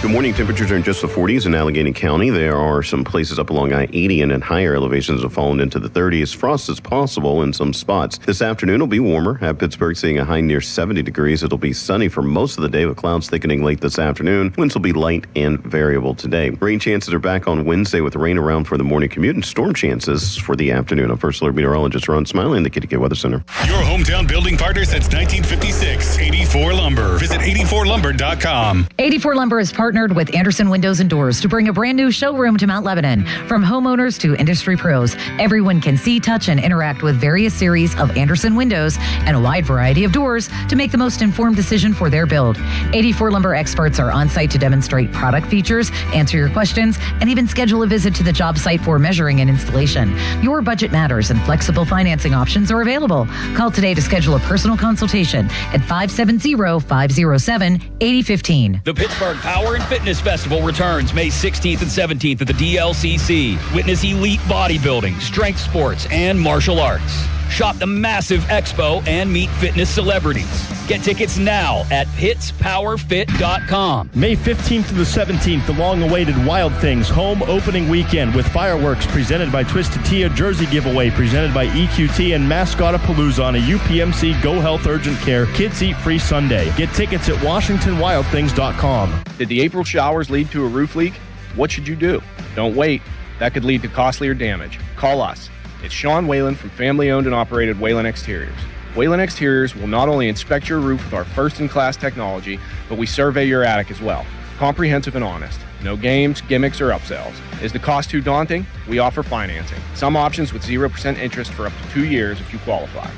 Good morning. Temperatures are in just the 40s in Allegheny County. There are some places up along I-80 and in higher elevations have fallen into the 30s. Frost is possible in some spots. This afternoon will be warmer. At Pittsburgh, seeing a high near 70 degrees. It'll be sunny for most of the day with clouds thickening late this afternoon. Winds will be light and variable today. Rain chances are back on Wednesday with rain around for the morning commute and storm chances for the afternoon. I'm First Alert Meteorologist Ron Smiley in the KDK Weather Center. Your hometown building partner since 1956. 84 Lumber. Visit 84lumber.com. 84 Lumber is partnered with Anderson Windows and Doors to bring a brand new showroom to Mount Lebanon. From homeowners to industry pros, everyone can see, touch, and interact with various series of Anderson windows and a wide variety of doors to make the most informed decision for their build. 84 Lumber experts are on site to demonstrate product features, answer your questions, and even schedule a visit to the job site for measuring and installation. Your budget matters and flexible financing options are available. Call today to schedule a personal consultation at 570-507-8015. The Pittsburgh Power and Fitness Festival returns May 16th and 17th at the DLCC. Witness elite bodybuilding, strength sports, and martial arts. Shop the massive expo and meet fitness celebrities. Get tickets now at PittsPowerFit.com. May 15th to the 17th, the long-awaited Wild Things home opening weekend with fireworks presented by Twisted Tea, a jersey giveaway presented by EQT, and Mascotapalooza on a UPMC Go Health Urgent Care Kids Eat Free Sunday. Get tickets at WashingtonWildThings.com. Did the April showers lead to a roof leak? What should you do? Don't wait. That could lead to costlier damage. Call us. It's Sean Whalen from family-owned and operated Whalen Exteriors. Whalen Exteriors will not only inspect your roof with our first-in-class technology, but we survey your attic as well. Comprehensive and honest. No games, gimmicks, or upsells. Is the cost too daunting? We offer financing. Some options with 0% interest for up to 2 years if you qualify.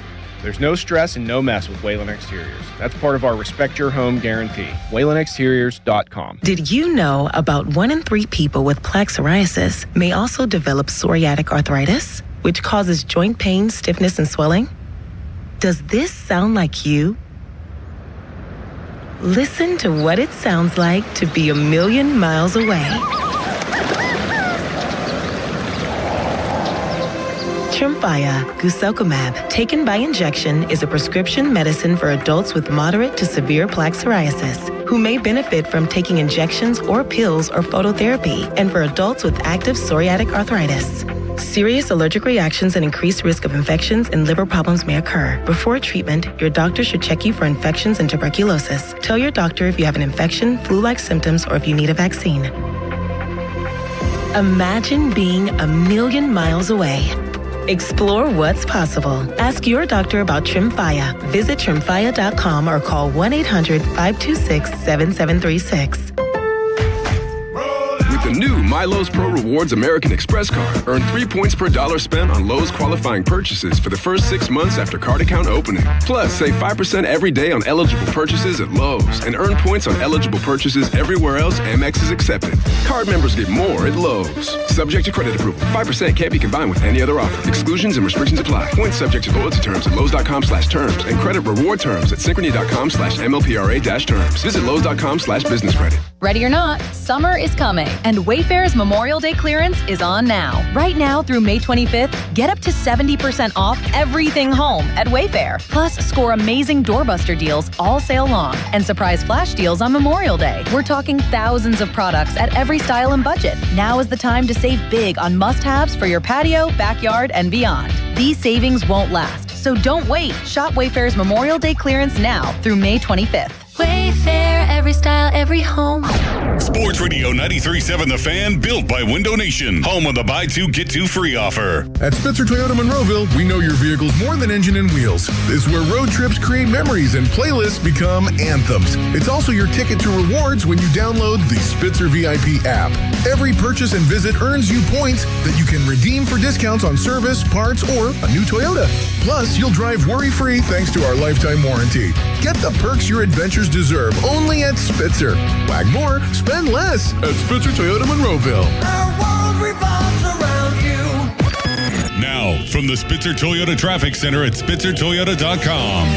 There's no stress and no mess with Whalen Exteriors. That's part of our Respect Your Home guarantee. WhalenExteriors.com. Did you know about 1 in 3 people with plaque psoriasis may also develop psoriatic arthritis, which causes joint pain, stiffness, and swelling? Does this sound like you? Listen to what it sounds like to be a million miles away. Tremfya guselkumab, taken by injection, is a prescription medicine for adults with moderate to severe plaque psoriasis who may benefit from taking injections or pills or phototherapy, and for adults with active psoriatic arthritis. Serious allergic reactions and increased risk of infections and liver problems may occur. Before treatment, your doctor should check you for infections and tuberculosis. Tell your doctor if you have an infection, flu-like symptoms, or if you need a vaccine. Imagine being a million miles away. Explore what's possible. Ask your doctor about Tremfya. Visit Tremfya.com or call 1-800-526-7736. With the new MyLowe's Pro Rewards American Express card, earn 3 points per dollar spent on Lowe's qualifying purchases for the first 6 months after card account opening. Plus, save 5% every day on eligible purchases at Lowe's and earn points on eligible purchases everywhere else Amex is accepted. Card members get more at Lowe's. Subject to credit approval. 5% can't be combined with any other offer. Exclusions and restrictions apply. Points subject to loyalty terms at Lowe's.com/terms and credit reward terms at Synchrony.com/MLPRA-terms. Visit Lowe's.com/business credit. Ready or not, summer is coming, and Wayfair's Memorial Day clearance is on now. Right now through May 25th, get up to 70% off everything home at Wayfair. Plus, score amazing doorbuster deals all sale long and surprise flash deals on Memorial Day. We're talking thousands of products at every style and budget. Now is the time to save big on must-haves for your patio, backyard, and beyond. These savings won't last, so don't wait. Shop Wayfair's Memorial Day clearance now through May 25th. Wayfair, every style, every home. Sports Radio 93.7 The Fan, built by Window Nation. Home of the buy two, get two free offer. At Spitzer Toyota Monroeville, we know your vehicle's more than engine and wheels. This is where road trips create memories and playlists become anthems. It's also your ticket to rewards when you download the Spitzer VIP app. Every purchase and visit earns you points that you can redeem for discounts on service, parts, or a new Toyota. Plus, you'll drive worry-free thanks to our lifetime warranty. Get the perks your adventures deserve only at Spitzer. Wag more, spend less at Spitzer Toyota Monroeville. Our world revolves around you. Now, from the Spitzer Toyota Traffic Center at SpitzerToyota.com.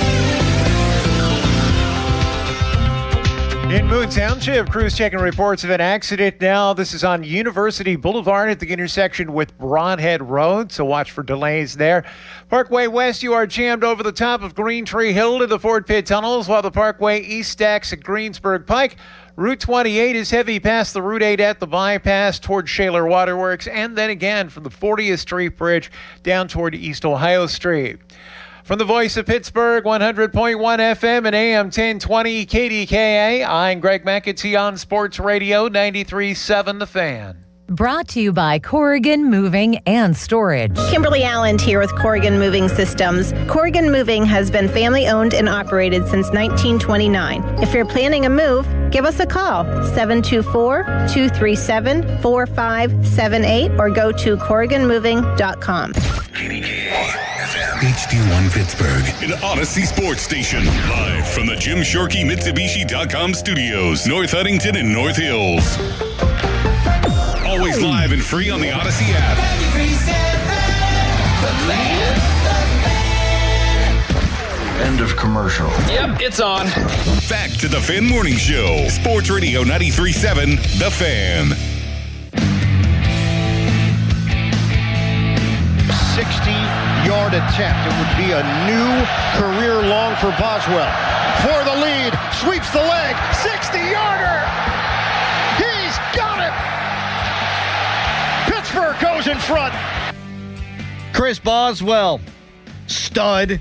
In Moon Township, crews checking reports of an accident now. This is on University Boulevard at the intersection with Broadhead Road, so watch for delays there. Parkway West, you are jammed over the top of Green Tree Hill to the Fort Pitt Tunnels, while the Parkway East stacks at Greensburg Pike. Route 28 is heavy past the Route 8 at the bypass toward Shaler Waterworks, and then again from the 40th Street Bridge down toward East Ohio Street. From the voice of Pittsburgh, 100.1 FM and AM 1020 KDKA, I'm Greg McAtee on Sports Radio 93.7 The Fan. Brought to you by Corrigan Moving and Storage. Kimberly Allen here with Corrigan Moving Systems. Corrigan Moving has been family owned and operated since 1929. If you're planning a move, give us a call, 724-237-4578, or go to CorriganMoving.com. HD1 Pittsburgh, an Odyssey Sports Station. Live from the Jim Shorkey Mitsubishi.com studios, North Huntington and North Hills. Always live and free on the Odyssey app. End of commercial. Yep, it's on. Back to the Fan Morning Show. Sports Radio 93.7 The Fan. 60-yard attempt. It would be a new career long for Boswell. For the lead, sweeps the leg, 60-yarder. He's got it. Pittsburgh goes in front. Chris Boswell, stud,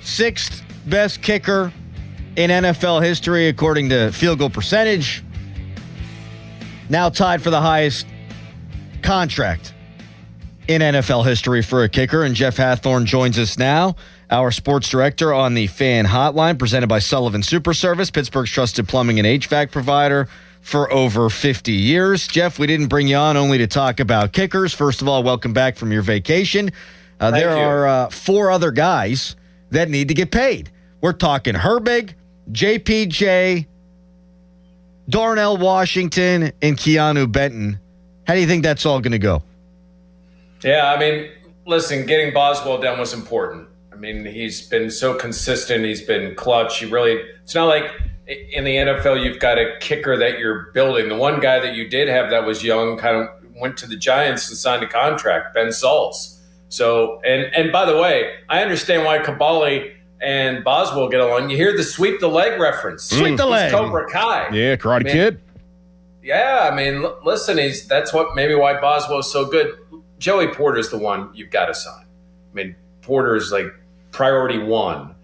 6th best kicker in NFL history according to field goal percentage. Now tied for the highest contract in NFL history for a kicker. And Jeff Hathorn joins us now, our sports director on the Fan Hotline, presented by Sullivan Super Service, Pittsburgh's trusted plumbing and HVAC provider for over 50 years. Jeff, we didn't bring you on only to talk about kickers. First of all, welcome back from your vacation. There are 4 other guys that need to get paid. We're talking Herbig, JPJ, Darnell Washington, and Keanu Benton. How do you think that's all going to go? Yeah, I mean, listen, getting Boswell done was important. I mean, he's been so consistent. He's been clutch. It's not like in the NFL you've got a kicker that you're building. The one guy that you did have that was young kind of went to the Giants and signed a contract, Ben Sauls. So, and by the way, I understand why Kabali and Boswell get along. You hear the sweep the leg reference. Sweep the leg. Cobra Kai. Yeah, Karate Kid. Yeah, I mean, listen, that's what maybe why Boswell is so good. Joey Porter's the one you've got to sign. I mean, Porter's like priority one.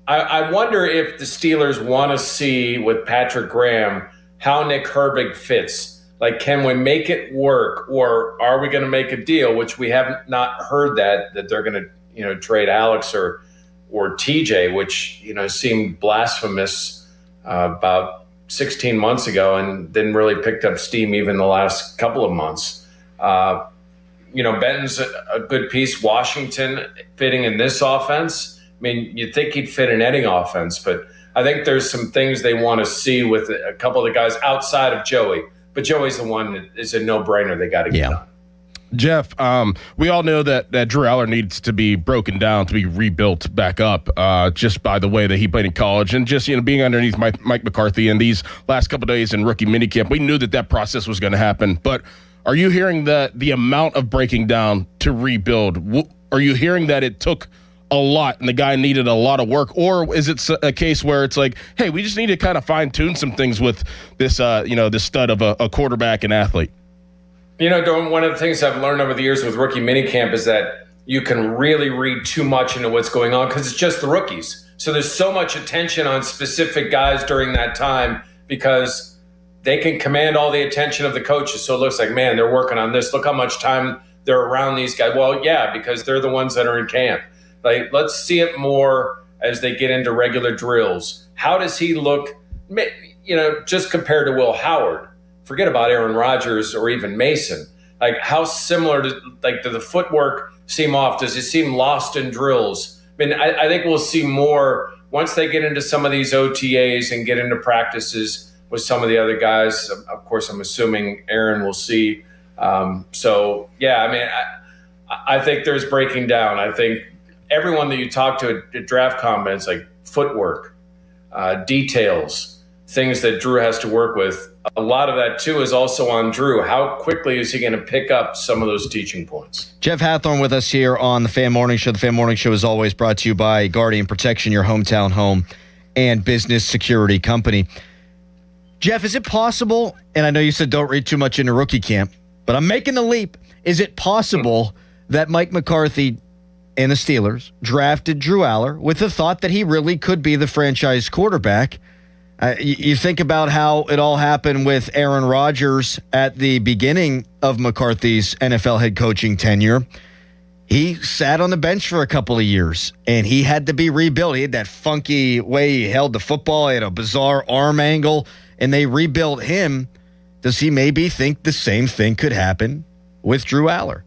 I wonder if the Steelers want to see with Patrick Graham how Nick Herbig fits. Like, can we make it work, or are we going to make a deal? Which we haven't not heard that they're going to trade Alex or TJ, which seemed blasphemous about 16 months ago and didn't really pick up steam even the last couple of months. Benton's a good piece. Washington fitting in this offense. I mean, you'd think he'd fit in any offense, but I think there's some things they want to see with a couple of the guys outside of Joey. But Joey's the one that is a no-brainer they got to get done. Jeff, we all know that Drew Aller needs to be broken down, to be rebuilt back up, just by the way that he played in college and just being underneath Mike McCarthy in these last couple of days in rookie minicamp. We knew that process was going to happen, but are you hearing the amount of breaking down to rebuild? Are you hearing that it took a lot and the guy needed a lot of work, or is it a case where it's like, hey, we just need to kind of fine tune some things with this, this stud of a quarterback and athlete? One of the things I've learned over the years with rookie minicamp is that you can really read too much into what's going on because it's just the rookies. So there's so much attention on specific guys during that time because they can command all the attention of the coaches. So it looks like, man, they're working on this. Look how much time they're around these guys. Well, yeah, because they're the ones that are in camp. Like, let's see it more as they get into regular drills. How does he look, just compared to Will Howard? Forget about Aaron Rodgers or even Mason. Like, how similar do the footwork seem off? Does it seem lost in drills? I mean, I think we'll see more once they get into some of these OTAs and get into practices with some of the other guys. Of course, I'm assuming Aaron will see. I think there's breaking down. I think everyone that you talk to at draft comments, like footwork, details, things that Drew has to work with. A lot of that, too, is also on Drew. How quickly is he going to pick up some of those teaching points? Jeff Hathorn with us here on the Fan Morning Show. The Fan Morning Show is always brought to you by Guardian Protection, your hometown home and business security company. Jeff, is it possible, and I know you said don't read too much into rookie camp, but I'm making the leap. Is it possible that Mike McCarthy and the Steelers drafted Drew Aller with the thought that he really could be the franchise quarterback? You think about how it all happened with Aaron Rodgers at the beginning of McCarthy's NFL head coaching tenure. He sat on the bench for a couple of years, and he had to be rebuilt. He had that funky way he held the football. He had a bizarre arm angle, and they rebuilt him. Does he maybe think the same thing could happen with Drew Aller?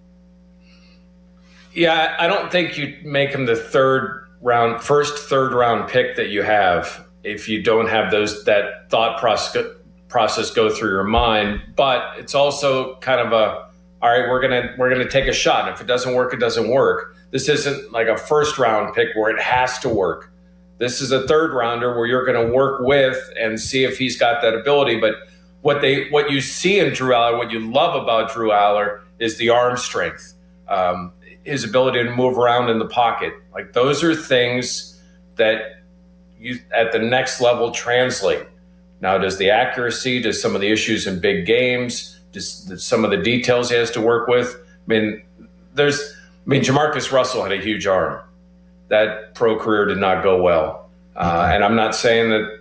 Yeah, I don't think you make him the first third round pick that you have if you don't have that thought process go through your mind. But it's also kind of all right, we're gonna take a shot. And if it doesn't work, it doesn't work. This isn't like a first round pick where it has to work. This is a third rounder where you're going to work with and see if he's got that ability. But what you see in Drew Aller, what you love about Drew Aller is the arm strength, his ability to move around in the pocket. Like, those are things that you at the next level translate. Now, does the accuracy, does some of the issues in big games, does some of the details he has to work with? Jamarcus Russell had a huge arm. That pro career did not go well. And I'm not saying that,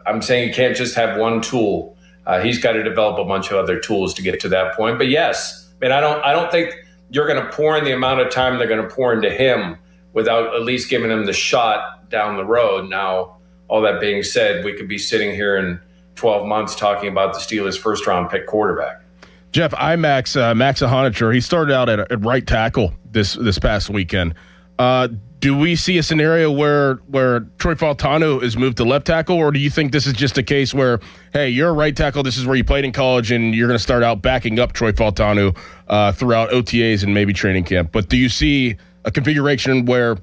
I'm saying you can't just have one tool. He's got to develop a bunch of other tools to get to that point. But yes, I don't think you're going to pour in the amount of time they're going to pour into him without at least giving him the shot down the road. Now, all that being said, we could be sitting here in 12 months talking about the Steelers' first-round pick quarterback. Jeff, Max Ahanicher, he started out at right tackle this past weekend. Do Do we see a scenario where Troy Fautanu is moved to left tackle, or do you think this is just a case where, hey, you're a right tackle, this is where you played in college, and you're going to start out backing up Troy Fautanu throughout OTAs and maybe training camp? But do you see a configuration where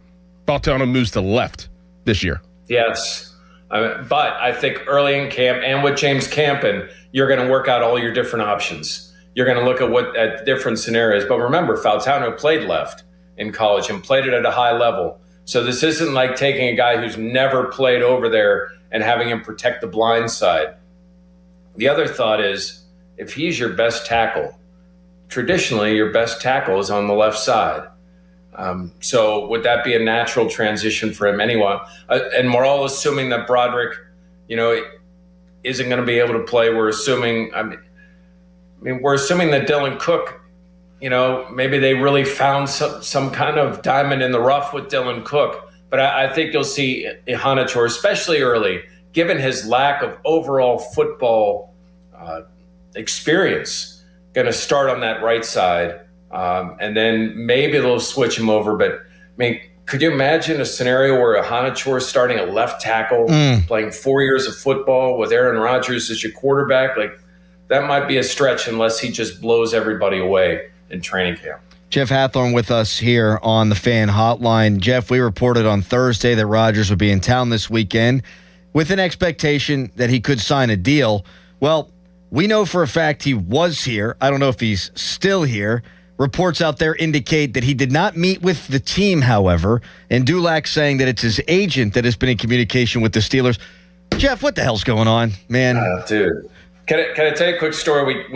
Fautanu moves to left this year? Yes. But I think early in camp and with James Campen, you're going to work out all your different options. You're going to look at different scenarios. But remember, Fautanu played left in college and played it at a high level. So this isn't like taking a guy who's never played over there and having him protect the blind side. The other thought is, if he's your best tackle, traditionally your best tackle is on the left side. So would that be a natural transition for him anyway? And we're all assuming that Broderick, isn't going to be able to play. We're assuming, we're assuming that Dylan Cook, maybe they really found some kind of diamond in the rough with Dylan Cook. But I think you'll see Ihanacho, especially early, given his lack of overall football experience, going to start on that right side. And then maybe they'll switch him over. But, could you imagine a scenario where Ihanacho is starting at left tackle, playing 4 years of football with Aaron Rodgers as your quarterback? Like, that might be a stretch unless he just blows everybody away in training camp. Jeff Hathorn with us here on the Fan Hotline. Jeff, we reported on Thursday that Rodgers would be in town this weekend with an expectation that he could sign a deal. Well, we know for a fact he was here. I don't know if he's still here. Reports out there indicate that he did not meet with the team, however, and Dulac saying that it's his agent that has been in communication with the Steelers. Jeff, what the hell's going on, man? Dude, can I tell you a quick story?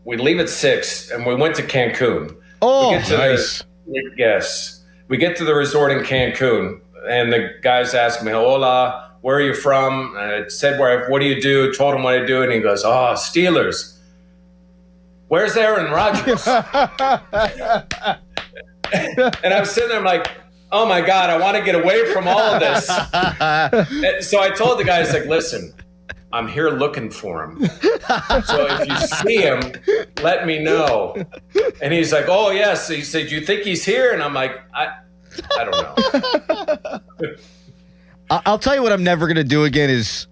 We leave at 6 and we went to Cancun. Oh, nice. Yes. We get to the resort in Cancun and the guys ask me, hola, where are you from? And I said, what do you do? Told him what I do. And he goes, Steelers. Where's Aaron Rodgers? And I'm sitting there, I'm like, oh my God, I want to get away from all of this. So I told the guys, listen, I'm here looking for him. So if you see him, let me know. And he's like, oh, yes. He said, you think he's here? And I'm like, I don't know. I'll tell you what I'm never going to do again is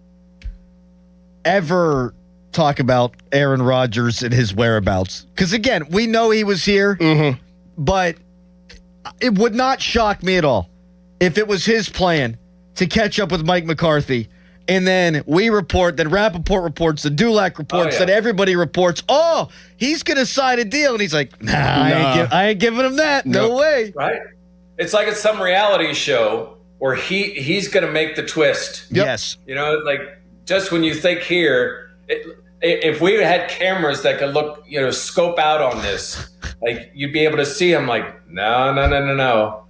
ever talk about Aaron Rodgers and his whereabouts. Because, again, we know he was here, but it would not shock me at all if it was his plan to catch up with Mike McCarthy. And then we report, then Rappaport reports, the Dulac reports, then everybody reports, he's going to sign a deal. And he's like, I ain't giving him that. No way. Right? It's like it's some reality show where he's going to make the twist. Yep. Yes. Just when you think here, if we had cameras that could look, scope out on this, you'd be able to see him no.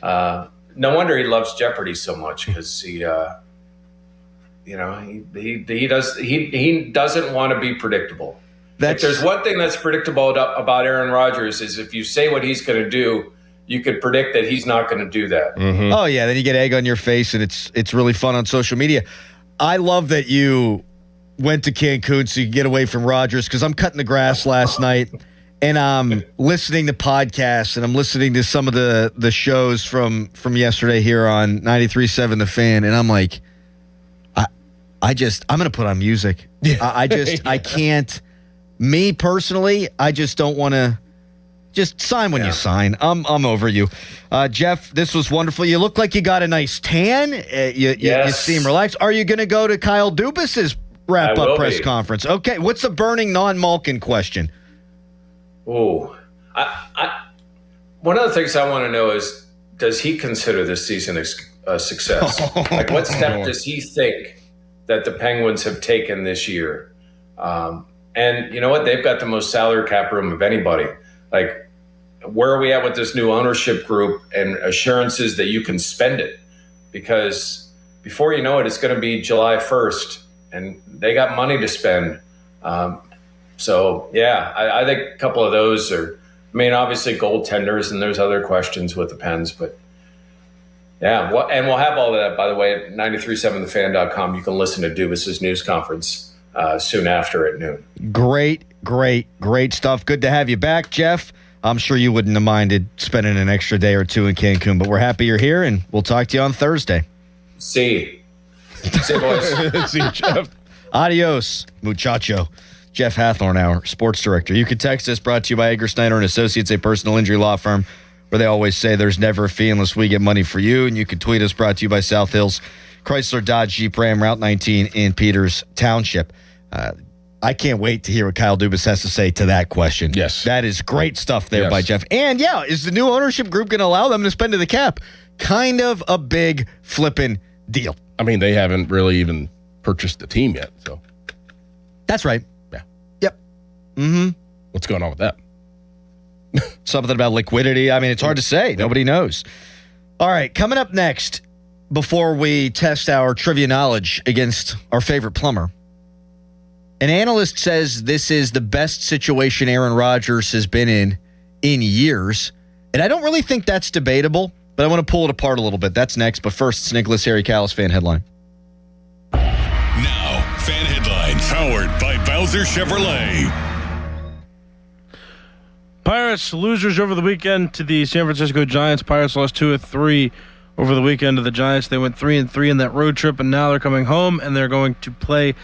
No wonder he loves Jeopardy so much because he doesn't want to be predictable. If there's one thing that's predictable about Aaron Rodgers is if you say what he's going to do, you could predict that he's not going to do that. Mm-hmm. Oh yeah, then you get egg on your face, and it's really fun on social media. I love that you went to Cancun so you could get away from Rodgers because I'm cutting the grass last night, and I'm listening to podcasts, and I'm listening to some of the shows from yesterday here on 93.7 The Fan, and I'm like, I'm going to put on music. I can't. Me personally, I just don't want to. Just sign when you sign. I'm over you. Jeff, this was wonderful. You look like you got a nice tan. You seem relaxed. Are you going to go to Kyle Dubis's wrap-up press conference? Okay. What's the burning non-Malkin question? Oh, one of the things I want to know is, does he consider this season a success? What step does he think that the Penguins have taken this year? And you know what? They've got the most salary cap room of anybody. Where are we at with this new ownership group and assurances that you can spend it? Because before you know it, it's going to be July 1st, and they got money to spend. I think a couple of those are, obviously goaltenders, and there's other questions with the Pens, but yeah. And we'll have all of that, by the way, at 937thefan.com. You can listen to Dubis's news conference soon after at noon. Great stuff. Good to have you back, Jeff. I'm sure you wouldn't have minded spending an extra day or two in Cancun, but we're happy you're here, and we'll talk to you on Thursday. See you, boys. See you, Jeff. Adios, muchacho. Jeff Hathorn, our sports director. You can text us, brought to you by Edgar Snyder and Associates, a personal injury law firm, where they always say there's never a fee unless we get money for you. And you can tweet us, brought to you by South Hills Chrysler Dodge Jeep Ram, Route 19 in Peters Township. I can't wait to hear what Kyle Dubis has to say to that question. Yes. That is great stuff there by Jeff. And yeah, is the new ownership group going to allow them to spend to the cap? Kind of a big flipping deal. I mean, they haven't really even purchased the team yet, so. That's right. Yeah. Yep. Mm-hmm. What's going on with that? Something about liquidity. I mean, it's hard to say. Nobody knows. All right, coming up next, before we test our trivia knowledge against our favorite plumber, an analyst says this is the best situation Aaron Rodgers has been in years. And I don't really think that's debatable, but I want to pull it apart a little bit. That's next. But first, it's Nicholas Harry Callis fan headline. Now, fan headlines powered by Bowser Chevrolet. Pirates losers over the weekend to the San Francisco Giants. Pirates lost 2 of 3 over the weekend to the Giants. They went 3-3 in that road trip, and now they're coming home, and they're going to play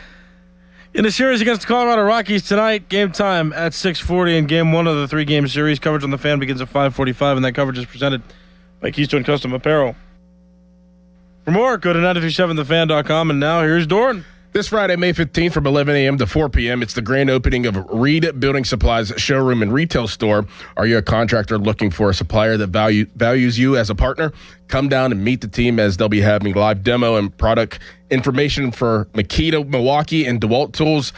in a series against the Colorado Rockies tonight. Game time at 6:40 in Game 1 of the 3-game series. Coverage on the Fan begins at 5:45, and that coverage is presented by Keystone Custom Apparel. For more, go to 937thefan.com, and now here's Doran. This Friday, May 15th from 11 a.m. to 4 p.m., it's the grand opening of Reed Building Supplies showroom and retail store. Are you a contractor looking for a supplier that values you as a partner? Come down and meet the team as they'll be having live demo and product information for Makita, Milwaukee, and DeWalt Tools,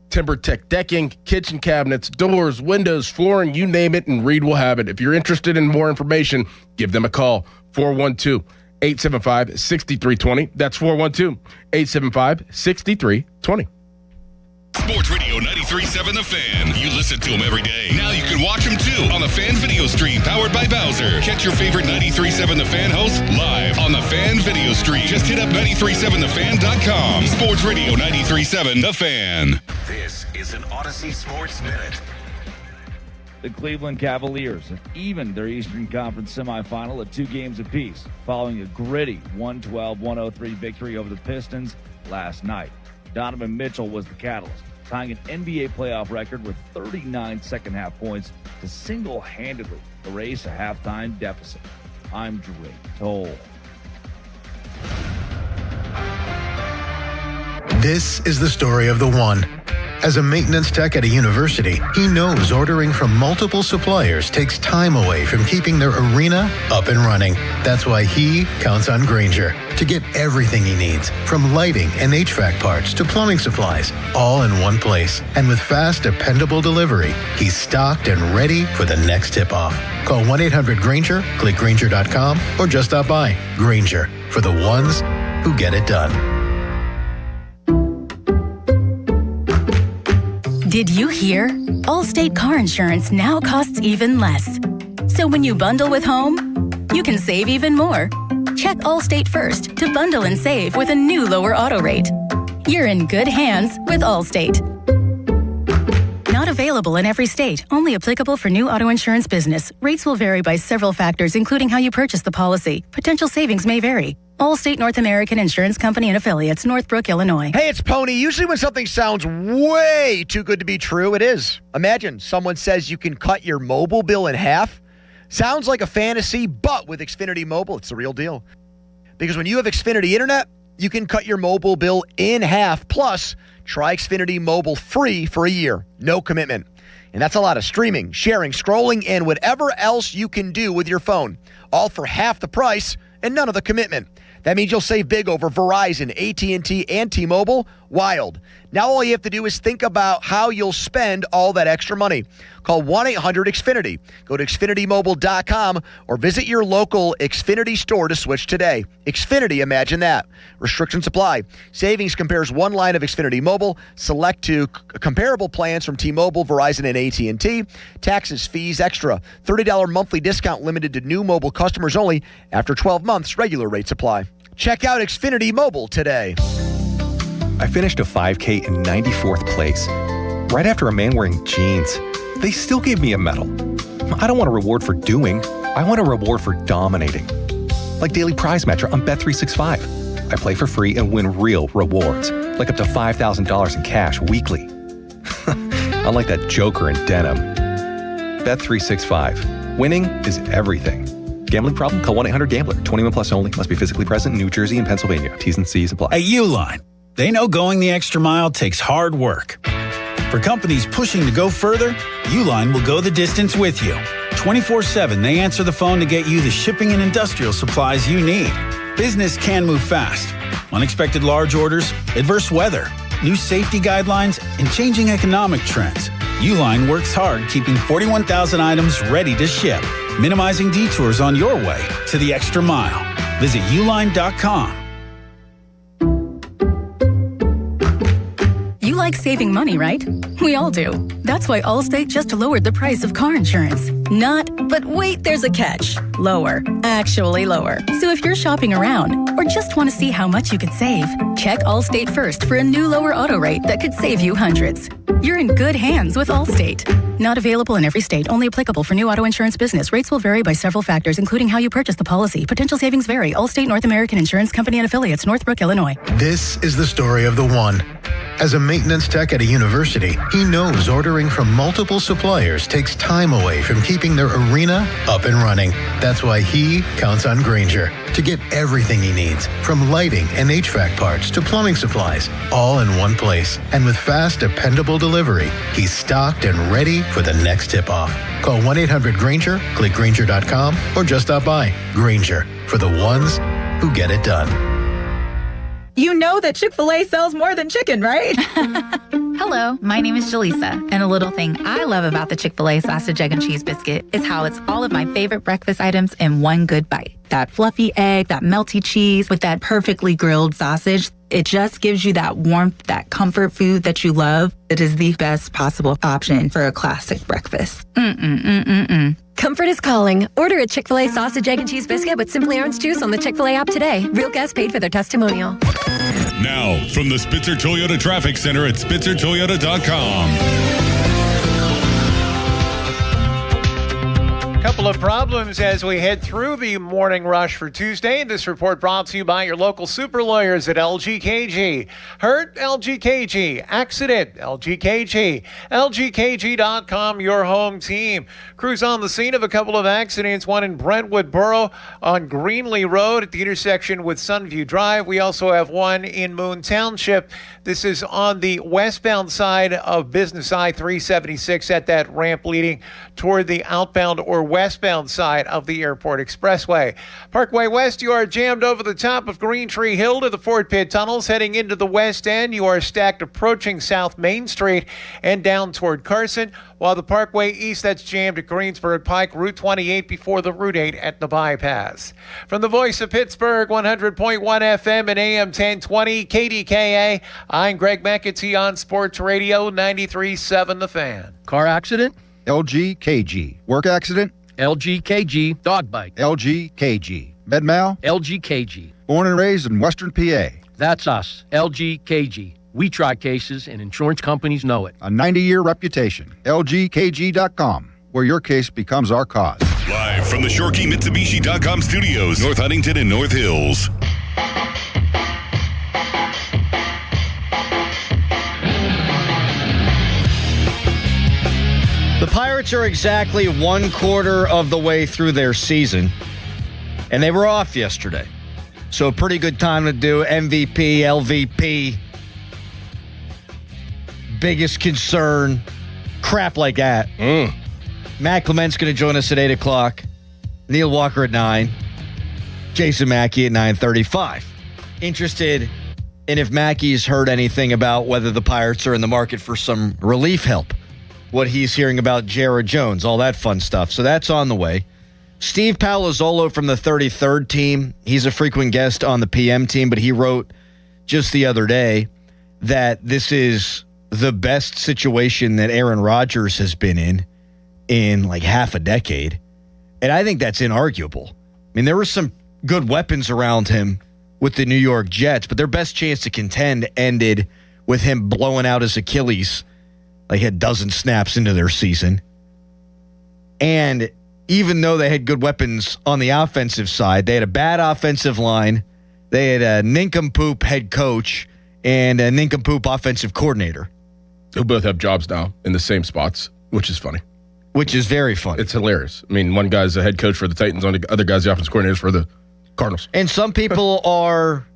TimberTech decking, kitchen cabinets, doors, windows, flooring, you name it, and Reed will have it. If you're interested in more information, give them a call, 412-875-6320. That's 412-875-6320. Sports Radio 93.7 The Fan. You listen to them every day. Now you can watch them too on the Fan video stream powered by Bowser. Catch your favorite 93.7 The Fan hosts live on the Fan video stream. Just hit up 937thefan.com. Sports Radio 93.7 The Fan. This is an Odyssey Sports Minute. The Cleveland Cavaliers have evened their Eastern Conference semifinal at 2 games apiece, following a gritty 112-103 victory over the Pistons last night. Donovan Mitchell was the catalyst, tying an NBA playoff record with 39 second-half points to single-handedly erase a halftime deficit. I'm Drake Toll. This is the story of the one. As a maintenance tech at a university, he knows ordering from multiple suppliers takes time away from keeping their arena up and running. That's why he counts on Grainger to get everything he needs, from lighting and HVAC parts to plumbing supplies, all in one place. And with fast, dependable delivery, he's stocked and ready for the next tip-off. Call 1-800-GRAINGER, click Grainger.com, or just stop by. Grainger, for the ones who get it done. Did you hear? Allstate car insurance now costs even less. So when you bundle with home, you can save even more. Check Allstate first to bundle and save with a new lower auto rate. You're in good hands with Allstate. Not available in every state. Only applicable for new auto insurance business. Rates will vary by several factors, including how you purchase the policy. Potential savings may vary. Allstate North American Insurance Company and Affiliates, Northbrook, Illinois. Hey, it's Pony. Usually when something sounds way too good to be true, it is. Imagine someone says you can cut your mobile bill in half. Sounds like a fantasy, but with Xfinity Mobile, it's the real deal. Because when you have Xfinity Internet, you can cut your mobile bill in half. Plus, try Xfinity Mobile free for a year. No commitment. And that's a lot of streaming, sharing, scrolling, and whatever else you can do with your phone. All for half the price and none of the commitment. That means you'll save big over Verizon, AT&T, and T-Mobile. Wild. Now all you have to do is think about how you'll spend all that extra money. Call 1-800-XFINITY. Go to XfinityMobile.com or visit your local Xfinity store to switch today. Xfinity, imagine that. Restrictions apply. Savings compares one line of Xfinity Mobile. Select to comparable plans from T-Mobile, Verizon, and AT&T. Taxes, fees, extra. $30 monthly discount limited to new mobile customers only. After 12 months, regular rates apply. Check out Xfinity Mobile today. I finished a 5K in 94th place. Right after a man wearing jeans. They still gave me a medal. I don't want a reward for doing. I want a reward for dominating. Like Daily Prize Matcher on Bet365. I play for free and win real rewards, like up to $5,000 in cash weekly. Unlike that joker in denim. Bet365. Winning is everything. Gambling problem? Call 1-800-GAMBLER. 21 plus only. Must be physically present in New Jersey and Pennsylvania. T's and C's apply. At Uline, they know going the extra mile takes hard work. For companies pushing to go further, Uline will go the distance with you. 24/7, they answer the phone to get you the shipping and industrial supplies you need. Business can move fast. Unexpected large orders, adverse weather, new safety guidelines, and changing economic trends. Uline works hard keeping 41,000 items ready to ship, minimizing detours on your way to the extra mile. Visit uline.com. You like saving money, right? We all do. That's why Allstate just lowered the price of car insurance. But wait, there's a catch. Lower. Actually lower. So if you're shopping around or just want to see how much you could save, check Allstate first for a new lower auto rate that could save you hundreds. You're in good hands with Allstate. Not available in every state, only applicable for new auto insurance business. Rates will vary by several factors, including how you purchase the policy. Potential savings vary. Allstate North American Insurance Company and Affiliates, Northbrook, Illinois. This is the story of the one. As a maintenance tech at a university, he knows ordering from multiple suppliers takes time away from keeping their arena up and running. That's why he counts on Grainger to get everything he needs, from lighting and HVAC parts to plumbing supplies, all in one place. And with fast, dependable delivery, he's stocked and ready for the next tip-off. Call 1-800-GRAINGER, click Grainger.com, or just stop by. Grainger, for the ones who get it done. You know that Chick-fil-A sells more than chicken, right? Hello, my name is Jaleesa, and a little thing I love about the Chick-fil-A sausage, egg, and cheese biscuit is how it's all of my favorite breakfast items in one good bite. That fluffy egg, that melty cheese with that perfectly grilled sausage. It just gives you that warmth, that comfort food that you love. It is the best possible option for a classic breakfast. Comfort is calling. Order a Chick-fil-A sausage, egg, and cheese biscuit with Simply Orange Juice on the Chick-fil-A app today. Real guests paid for their testimonial. Now, from the Spitzer Toyota Traffic Center at SpitzerToyota.com. Couple of problems as we head through the morning rush for Tuesday. This report brought to you by your local super lawyers at LGKG. Hurt? LGKG. Accident? LGKG. LGKG.com, your home team. Crews on the scene of a couple of accidents, one in Brentwood Borough on Greenlee Road at the intersection with Sunview Drive. We also have one in Moon Township. This is on the westbound side of Business I-376 at that ramp leading toward the outbound or westbound side of the Airport Expressway. Parkway West, you are jammed over the top of Green Tree Hill to the Fort Pitt Tunnels. Heading into the West End, you are stacked approaching South Main Street and down toward Carson, while the Parkway East, that's jammed at Greensburg Pike, Route 28 before the Route 8 at the bypass. From the voice of Pittsburgh, 100.1 FM and AM 1020, KDKA, I'm Greg McAtee on Sports Radio 93.7 The Fan. Car accident? LGKG. Work accident? LGKG. Dog bite? LGKG. Med mal? LGKG. Born and raised in Western PA? That's us. LGKG. We try cases and insurance companies know it. A 90-year reputation. LGKG.com, where your case becomes our cause. Live from the ShorkeyMitsubishi.com studios, North Huntington and North Hills. The Pirates are exactly one quarter of the way through their season, and they were off yesterday. So a pretty good time to do MVP, LVP, biggest concern, crap like that. Matt Clement's going to join us at 8 o'clock. Neil Walker at 9. Jason Mackey at 9:35. Interested in if Mackey's heard anything about whether the Pirates are in the market for some relief help. What he's hearing about Jared Jones, all that fun stuff. So that's on the way. Steve Palazzolo from the 33rd team. He's a frequent guest on the PM team, but he wrote just the other day that this is the best situation that Aaron Rodgers has been in like half a decade. And I think that's inarguable. I mean, there were some good weapons around him with the New York Jets, but their best chance to contend ended with him blowing out his Achilles like a dozen snaps into their season. And even though they had good weapons on the offensive side, they had a bad offensive line. They had a nincompoop head coach and a nincompoop offensive coordinator. Who both have jobs now in the same spots, which is funny. Which is very funny. It's hilarious. I mean, one guy's the head coach for the Titans, the other guy's the offensive coordinator for the Cardinals. And some people are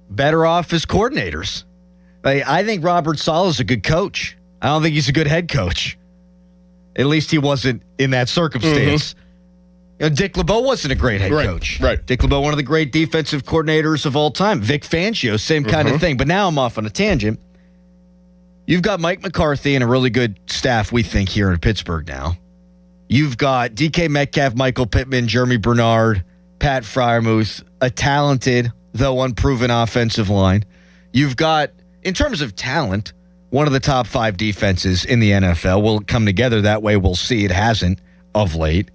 better off as coordinators. I think Robert Saleh is a good coach. I don't think he's a good head coach. At least he wasn't in that circumstance. Dick LeBeau wasn't a great head coach. Right. Dick LeBeau, one of the great defensive coordinators of all time. Vic Fangio, same kind of thing. But now I'm off on a tangent. You've got Mike McCarthy and a really good staff, we think, here in Pittsburgh now. You've got DK Metcalf, Michael Pittman, Jeremy Bernard, Pat Freiermuth, a talented, though unproven offensive line. You've got, in terms of talent, one of the top 5 defenses in the NFL. Will it come together that way? We'll see. It hasn't of late.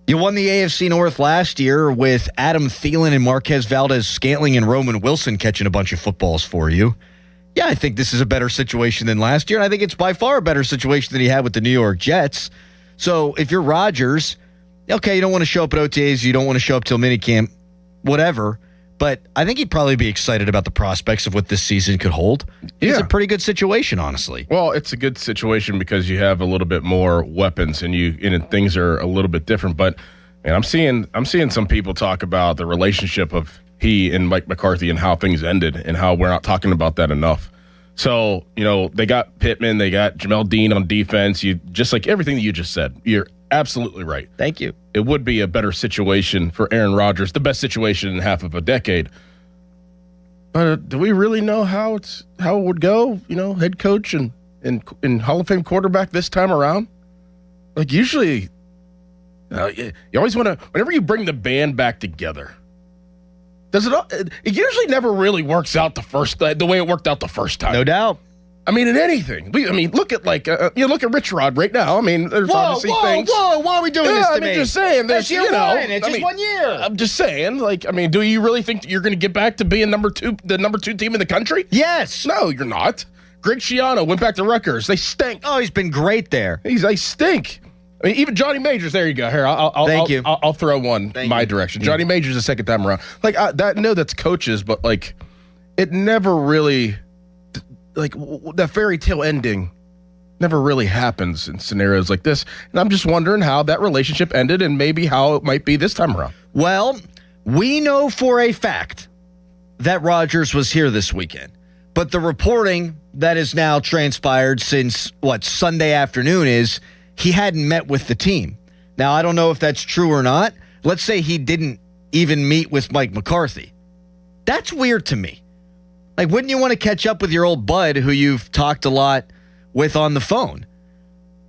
You won the AFC North last year with Adam Thielen and Marquez Valdez-Scantling and Roman Wilson catching a bunch of footballs for you. Yeah, I think this is a better situation than last year, and I think it's by far a better situation than he had with the New York Jets. So if you're Rodgers, okay, you don't want to show up at OTAs, you don't want to show up till minicamp, whatever, but I think he'd probably be excited about the prospects of what this season could hold. It's a pretty good situation, honestly. Well, it's a good situation because you have a little bit more weapons and things are a little bit different. But man, I'm seeing some people talk about the relationship of he and Mike McCarthy and how things ended and how we're not talking about that enough. So, they got Pittman, they got Jamel Dean on defense. You just like everything that you just said. You're absolutely right. Thank you. It would be a better situation for Aaron Rodgers, the best situation in half of a decade. But do we really know how it would go? Head coach and Hall of Fame quarterback this time around. Like usually, you always want to. Whenever you bring the band back together, it usually never really works out the way it worked out the first time. No doubt. I mean, in anything. Look at look at Rich Rod right now. I mean, there's obviously things. Whoa! Why are we doing this to me? Just saying. That's year one. It's just 1 year. I'm just saying. Do you really think that you're going to get back to being the number two team in the country? Yes. No, you're not. Greg Schiano went back to Rutgers. They stink. Oh, he's been great there. They stink. I mean, even Johnny Majors. There you go. Here, Thank you. I'll throw one my direction. Johnny Majors the second time around. That's coaches, but it never really. That fairy tale ending never really happens in scenarios like this. And I'm just wondering how that relationship ended and maybe how it might be this time around. Well, we know for a fact that Rodgers was here this weekend. But the reporting that has now transpired since, Sunday afternoon is he hadn't met with the team. Now, I don't know if that's true or not. Let's say he didn't even meet with Mike McCarthy. That's weird to me. Wouldn't you want to catch up with your old bud who you've talked a lot with on the phone?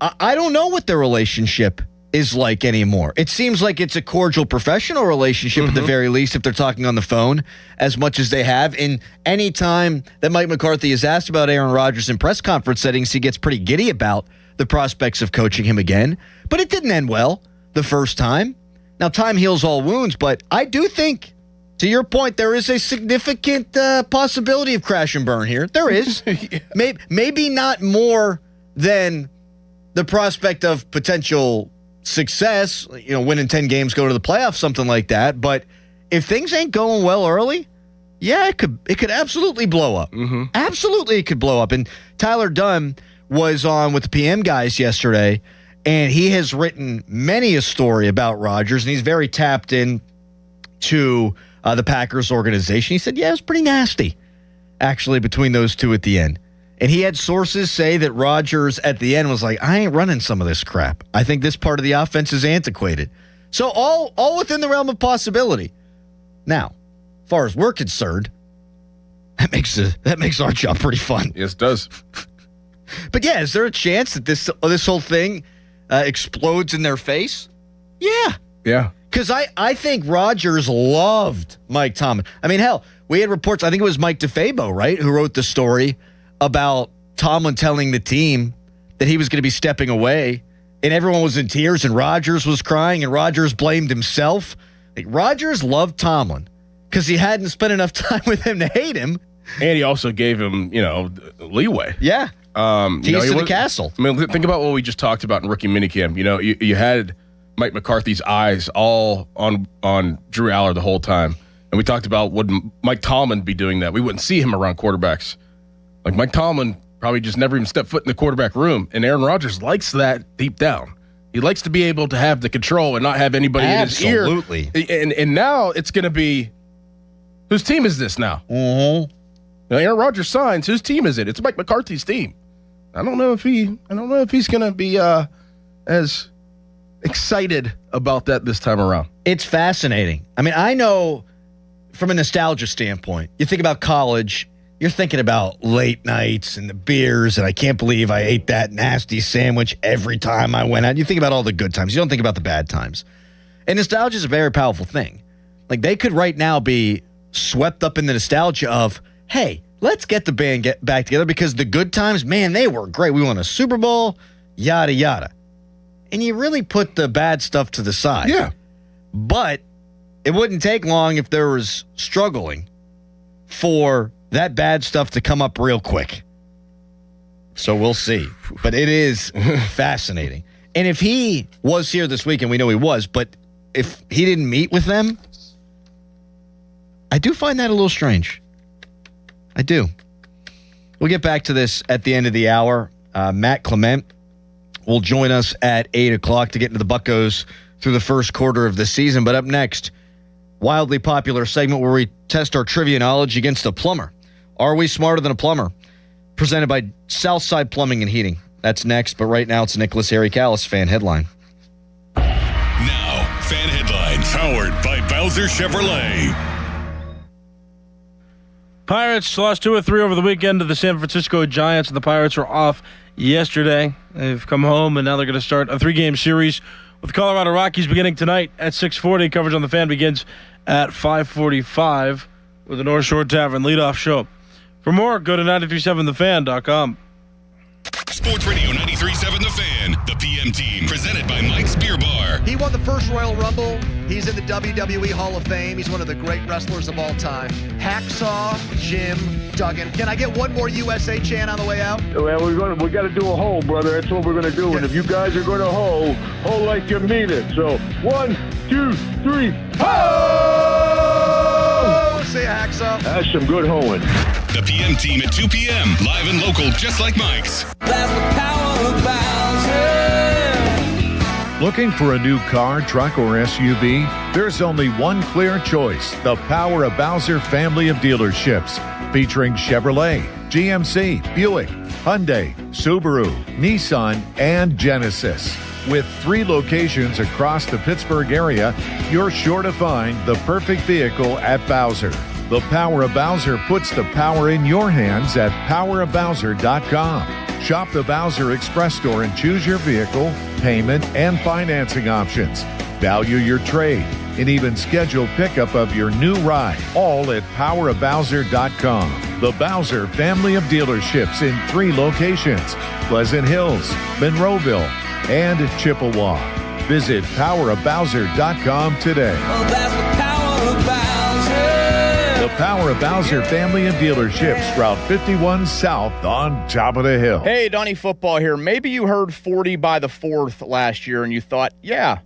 I don't know what their relationship is like anymore. It seems like it's a cordial professional relationship at the very least if they're talking on the phone as much as they have. And any time that Mike McCarthy is asked about Aaron Rodgers in press conference settings, he gets pretty giddy about the prospects of coaching him again. But it didn't end well the first time. Now, time heals all wounds, but I do think, to your point, there is a significant possibility of crash and burn here. There is. Maybe not more than the prospect of potential success, winning 10 games, go to the playoffs, something like that. But if things ain't going well early, yeah, it could absolutely blow up. Absolutely, it could blow up. And Tyler Dunn was on with the PM guys yesterday, and he has written many a story about Rodgers, and he's very tapped in to the Packers organization. He said, yeah, it was pretty nasty, actually, between those two at the end. And he had sources say that Rodgers at the end was like, I ain't running some of this crap. I think this part of the offense is antiquated. So all within the realm of possibility. Now, as far as we're concerned, that makes our job pretty fun. Yes, it does. But yeah, is there a chance that this whole thing explodes in their face? Yeah. Yeah. Because I think Rodgers loved Mike Tomlin. I mean, hell, we had reports, I think it was Mike DeFabo, right, who wrote the story about Tomlin telling the team that he was going to be stepping away, and everyone was in tears, and Rodgers was crying, and Rodgers blamed himself. Rodgers loved Tomlin because he hadn't spent enough time with him to hate him. And he also gave him, leeway. Yeah. Keys to the castle. I mean, think about what we just talked about in rookie minicamp. You had Mike McCarthy's eyes all on Drew Aller the whole time. And we talked about would Mike Tomlin be doing that. We wouldn't see him around quarterbacks. Like Mike Tomlin probably just never even stepped foot in the quarterback room. And Aaron Rodgers likes that deep down. He likes to be able to have the control and not have anybody in his ear. Absolutely. And now it's going to be, whose team is this now? Mm-hmm. Now Aaron Rodgers signs. Whose team is it? It's Mike McCarthy's team. I don't know if he's going to be as excited about that this time around. It's fascinating. I mean, I know from a nostalgia standpoint, you think about college, you're thinking about late nights and the beers, and I can't believe I ate that nasty sandwich every time I went out. You think about all the good times. You don't think about the bad times. And nostalgia is a very powerful thing. Like, they could right now be swept up in the nostalgia of, hey, let's get the band back together because the good times, man, they were great. We won a Super Bowl, yada, yada. And you really put the bad stuff to the side. Yeah. But it wouldn't take long if there was struggling for that bad stuff to come up real quick. So we'll see. But it is fascinating. And if he was here this week, and we know he was, but if he didn't meet with them, I do find that a little strange. I do. We'll get back to this at the end of the hour. Matt Clement will join us at 8 o'clock to get into the Buccos through the first quarter of the season. But up next, wildly popular segment where we test our trivia knowledge against a plumber. Are we smarter than a plumber? Presented by Southside Plumbing and Heating. That's next, but right now it's Nicholas Harry Callis fan headline. Now, fan headlines powered by Bowser Chevrolet. Pirates lost 2 or 3 over the weekend to the San Francisco Giants, and the Pirates were off yesterday. They've come home, and now they're going to start a 3-game series with the Colorado Rockies beginning tonight at 6:40. Coverage on the Fan begins at 5:45 with the North Shore Tavern leadoff show. For more, go to 937thefan.com. Sports Radio 93.7 The Fan, the PM team, presented by Mike's Beer Bar. He won the first Royal Rumble. He's in the WWE Hall of Fame. He's one of the great wrestlers of all time. Hacksaw Jim Duggan. Can I get one more USA chant on the way out? Well, we got to do a hole, brother. That's what we're going to do. And if you guys are going to hole like you mean it. So 1, 2, 3, ho! Say Hacksaw. That's some good hoeing. The PM team at 2 p.m. Live and local, just like Mike's. That's the power of Bowser. Looking for a new car, truck, or SUV? There's only one clear choice. The Power of Bowser family of dealerships. Featuring Chevrolet, GMC, Buick, Hyundai, Subaru, Nissan, and Genesis. With 3 locations across the Pittsburgh area, you're sure to find the perfect vehicle at Bowser. The Power of Bowser puts the power in your hands at powerofbowser.com. Shop the Bowser Express store and choose your vehicle, payment, and financing options. Value your trade and even schedule pickup of your new ride, all at powerofbowser.com. The Bowser family of dealerships in 3 locations: Pleasant Hills, Monroeville, and Chippewa. Visit powerofbowser.com today. Oh, that's the power of Bowser. The Power of Bowser family of dealerships, Route 51 South on top of the hill. Hey, Donnie Football here. Maybe you heard 40 by the 4th last year and you thought, yeah,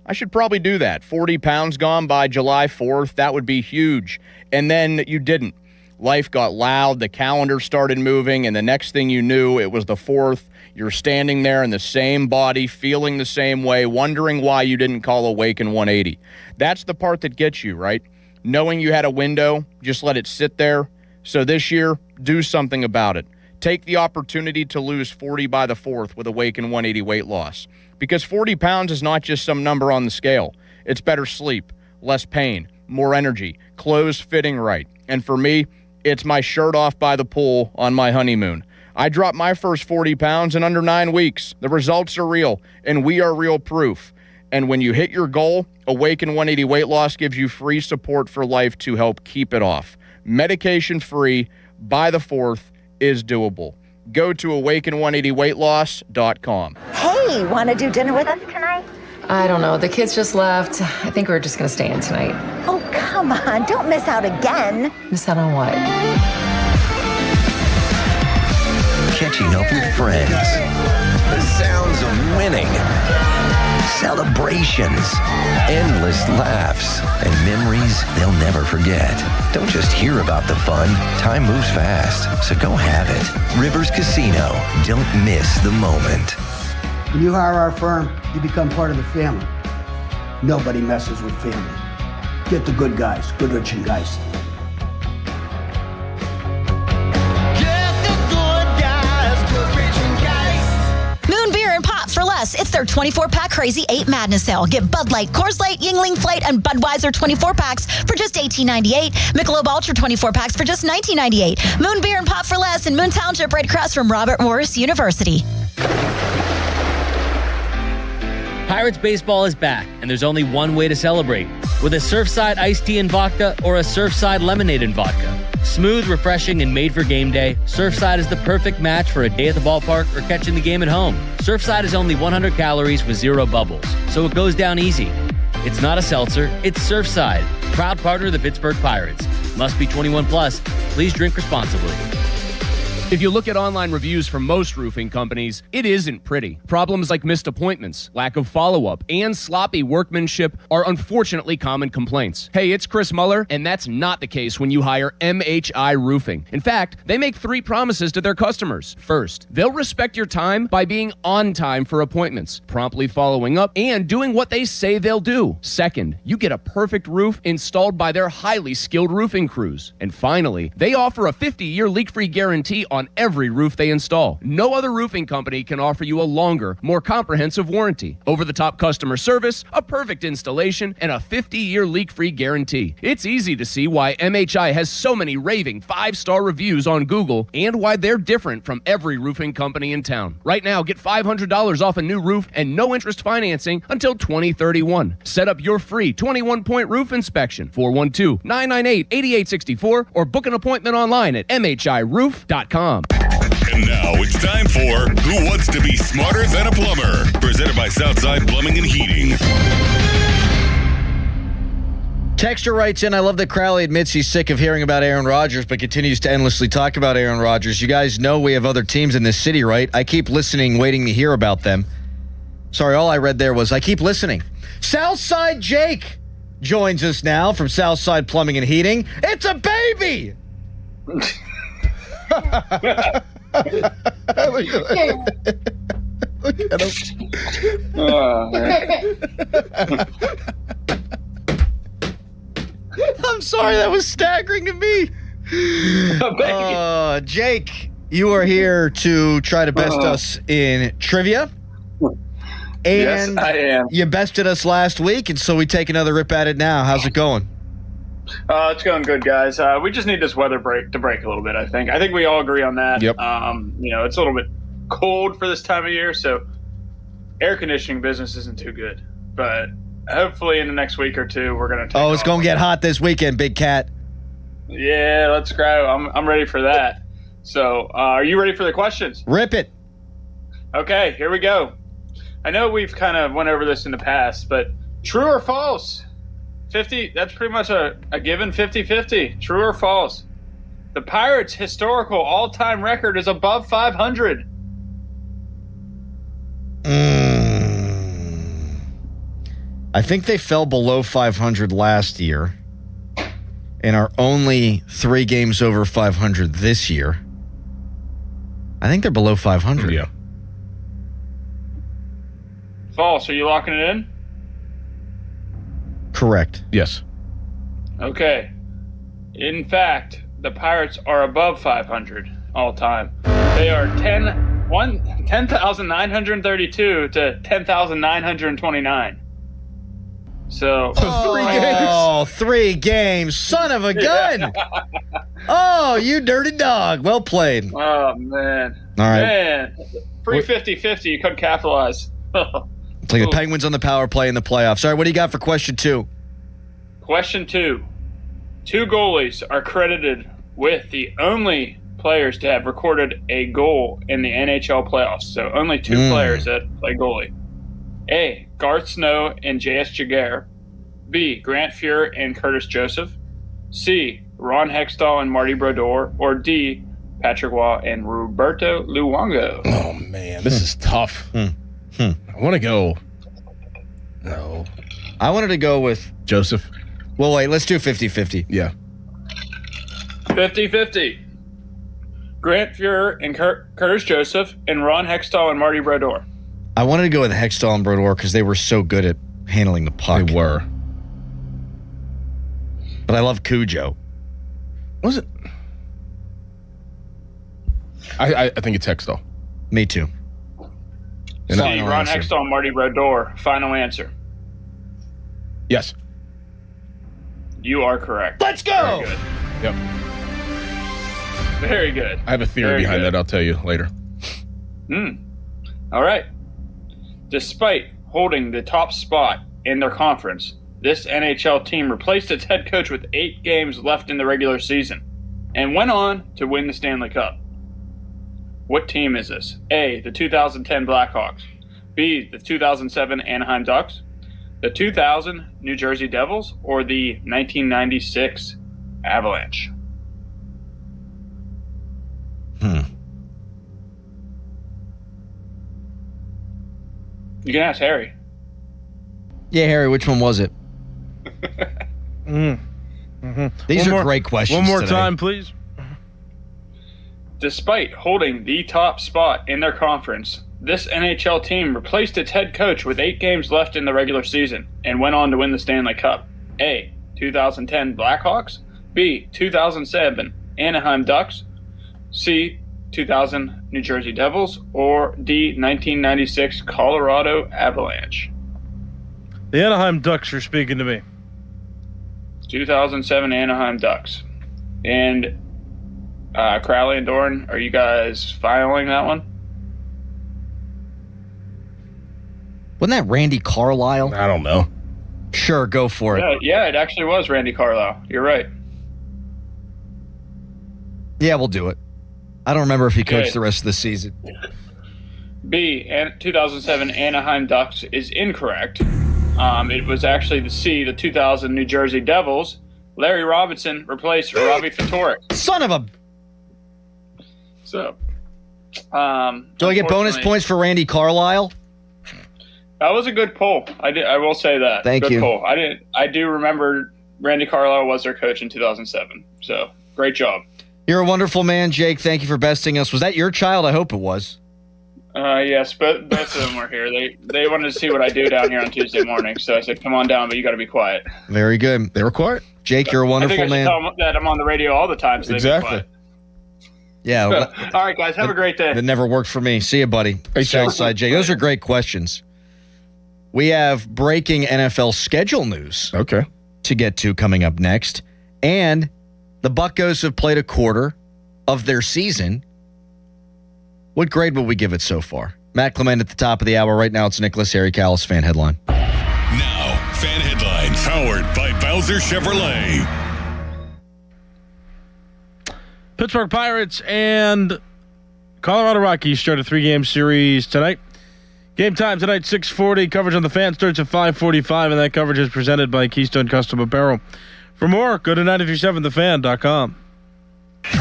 I should probably do that. 40 pounds gone by July 4th. That would be huge. And then you didn't. Life got loud. The calendar started moving. And the next thing you knew, it was the 4th. You're standing there in the same body, feeling the same way, wondering why you didn't call Awaken 180. That's the part that gets you, right? Knowing you had a window, just let it sit there. So this year, do something about it. Take the opportunity to lose 40 by the 4th with Awaken 180 weight loss. Because 40 pounds is not just some number on the scale. It's better sleep, less pain, more energy, clothes fitting right. And for me, it's my shirt off by the pool on my honeymoon. I dropped my first 40 pounds in under 9 weeks. The results are real, and we are real proof. And when you hit your goal, Awaken 180 Weight Loss gives you free support for life to help keep it off. Medication-free, by the 4th, is doable. Go to awaken180weightloss.com. Hey, want to do dinner with us tonight? I don't know. The kids just left. I think we're just going to stay in tonight. Oh, come on. Don't miss out again. Miss out on what? Catch catching up with friends, the sounds of winning, celebrations, endless laughs, and memories they'll never forget. Don't just hear about the fun. Time moves fast, so go have it. Rivers Casino. Don't miss the moment. When you hire our firm, you become part of the family. Nobody messes with family. Get the good guys, Goodrich and Geist. Moon Beer and Pop for less. It's their 24-pack Crazy 8 Madness sale. Get Bud Light, Coors Light, Yuengling Flight, and Budweiser 24-packs for just $18.98. Michelob Ultra 24-packs for just $19.98. Moon Beer and Pop for less in Moon Township, right across from Robert Morris University. Pirates baseball is back, and there's only one way to celebrate. With a Surfside iced tea and vodka or a Surfside lemonade and vodka. Smooth, refreshing, and made for game day, Surfside is the perfect match for a day at the ballpark or catching the game at home. Surfside is only 100 calories with 0 bubbles, so it goes down easy. It's not a seltzer, it's Surfside. Proud partner of the Pittsburgh Pirates. Must be 21 plus. Please drink responsibly. If you look at online reviews from most roofing companies, it isn't pretty. Problems like missed appointments, lack of follow-up, and sloppy workmanship are unfortunately common complaints. Hey, it's Chris Muller, and that's not the case when you hire MHI Roofing. In fact, they make 3 promises to their customers. First, they'll respect your time by being on time for appointments, promptly following up, and doing what they say they'll do. Second, you get a perfect roof installed by their highly skilled roofing crews. And finally, they offer a 50-year leak-free guarantee on every roof they install. No other roofing company can offer you a longer, more comprehensive warranty, over-the-top customer service, a perfect installation, and a 50-year leak-free guarantee. It's easy to see why MHI has so many raving 5-star reviews on Google and why they're different from every roofing company in town. Right now, get $500 off a new roof and no interest financing until 2031. Set up your free 21-point roof inspection, 412-998-8864, or book an appointment online at mhiroof.com. And now it's time for Who Wants to Be Smarter Than a Plumber? Presented by Southside Plumbing and Heating. Texter writes in, I love that Crowley admits he's sick of hearing about Aaron Rodgers, but continues to endlessly talk about Aaron Rodgers. You guys know we have other teams in this city, right? I keep listening, waiting to hear about them. Sorry, all I read there was, I keep listening. Southside Jake joins us now from Southside Plumbing and Heating. It's a baby! Look at him. I'm sorry, that was staggering to me. Jake, you are here to try to best us in trivia. And yes, I am. You bested us last week, and so we take another rip at it now. How's it going? It's going good, guys. We just need this weather break to break a little bit, I think. I think we all agree on that. Yep. It's a little bit cold for this time of year, so air conditioning business isn't too good. But hopefully in the next week or two, we're going to take it's going to get hot this weekend, Big Cat. Yeah, let's go. I'm ready for that. So are you ready for the questions? Rip it. Okay, here we go. I know we've kind of went over this in the past, but true or false? 50, that's pretty much a given 50-50. True or false? The Pirates' historical all-time record is above 500. I think they fell below 500 last year and are only 3 games over 500 this year. I think they're below 500. Yeah. False. Are you locking it in? Correct. Yes. Okay. In fact, the Pirates are above 500 all time. They are 10,932 to 10,929. So 3 games. Oh, 3 games. Son of a gun. Oh, you dirty dog. Well played. Oh, man. All right. Man. Pre 50-50, you couldn't capitalize. It's like the Penguins on the power play in the playoffs. All right, what do you got for question 2? Question 2. 2 goalies are credited with the only players to have recorded a goal in the NHL playoffs. So only 2 players that play goalie. A, Garth Snow and J.S. Jaguar. B, Grant Fuhr and Curtis Joseph. C, Ron Hextall and Marty Brodeur. Or D, Patrick Waugh, and Roberto Luongo. Oh, man, this is tough. I want to go. No. I wanted to go with Joseph. Well, wait, let's do 50-50. Yeah. 50-50. Grant Fuhrer and Curtis Joseph, and Ron Hextall and Marty Brodeur. I wanted to go with Hextall and Brodeur because they were so good at handling the puck. They were. But I love Cujo. Was it? I think it's Hextall. Me too. See, Ron Hextall and Marty Brodeur. Final answer. Yes. You are correct. Let's go! Very good. Yep. Very good. I have a theory behind that. I'll tell you later. All right. Despite holding the top spot in their conference, this NHL team replaced its head coach with 8 games left in the regular season and went on to win the Stanley Cup. What team is this? A, the 2010 Blackhawks. B, the 2007 Anaheim Ducks. The 2000 New Jersey Devils. Or the 1996 Avalanche. You can ask Harry. Yeah, Harry, which one was it? These are great questions. One more today. time, please. Despite holding the top spot in their conference, this NHL team replaced its head coach with 8 games left in the regular season and went on to win the Stanley Cup. A, 2010 Blackhawks. B, 2007 Anaheim Ducks. C, 2000 New Jersey Devils. Or D, 1996 Colorado Avalanche. The Anaheim Ducks are speaking to me. 2007 Anaheim Ducks. And Crowley and Doran, are you guys filing that one? Wasn't that Randy Carlyle? I don't know. Sure, go for it. Yeah, it actually was Randy Carlyle. You're right. Yeah, we'll do it. I don't remember if he coached the rest of the season. B, 2007 Anaheim Ducks is incorrect. It was actually the C, the 2000 New Jersey Devils. Larry Robinson replaced Robbie Fatorik. Son of a... So, do I get bonus points for Randy Carlyle? That was a good poll. I will say that. Thank good you. Poll. I do remember Randy Carlyle was their coach in 2007. So, great job. You're a wonderful man, Jake. Thank you for besting us. Was that your child? I hope it was. Yes, but both of them were here. They wanted to see what I do down here on Tuesday morning. So I said, come on down, but you got to be quiet. Very good. They were quiet. Jake, you're a wonderful I think I man. should tell them that I'm on the radio all the time. So Exactly. Yeah. All right, guys. Have a great day. That never worked for me. See you, buddy. Hey, Southside Jake. Those are great questions. We have breaking NFL schedule news. Okay. To get to coming up next. And the Buccos have played a quarter of their season. What grade will we give it so far? Matt Clement at the top of the hour. Right now, it's Nicholas Harry Callis fan headline. Now, fan headlines powered by Bowser Chevrolet. Pittsburgh Pirates and Colorado Rockies start a 3-game series tonight. Game time tonight, 6:40. Coverage on the Fan starts at 5:45, and that coverage is presented by Keystone Custom Apparel. For more, go to 937thefan.com.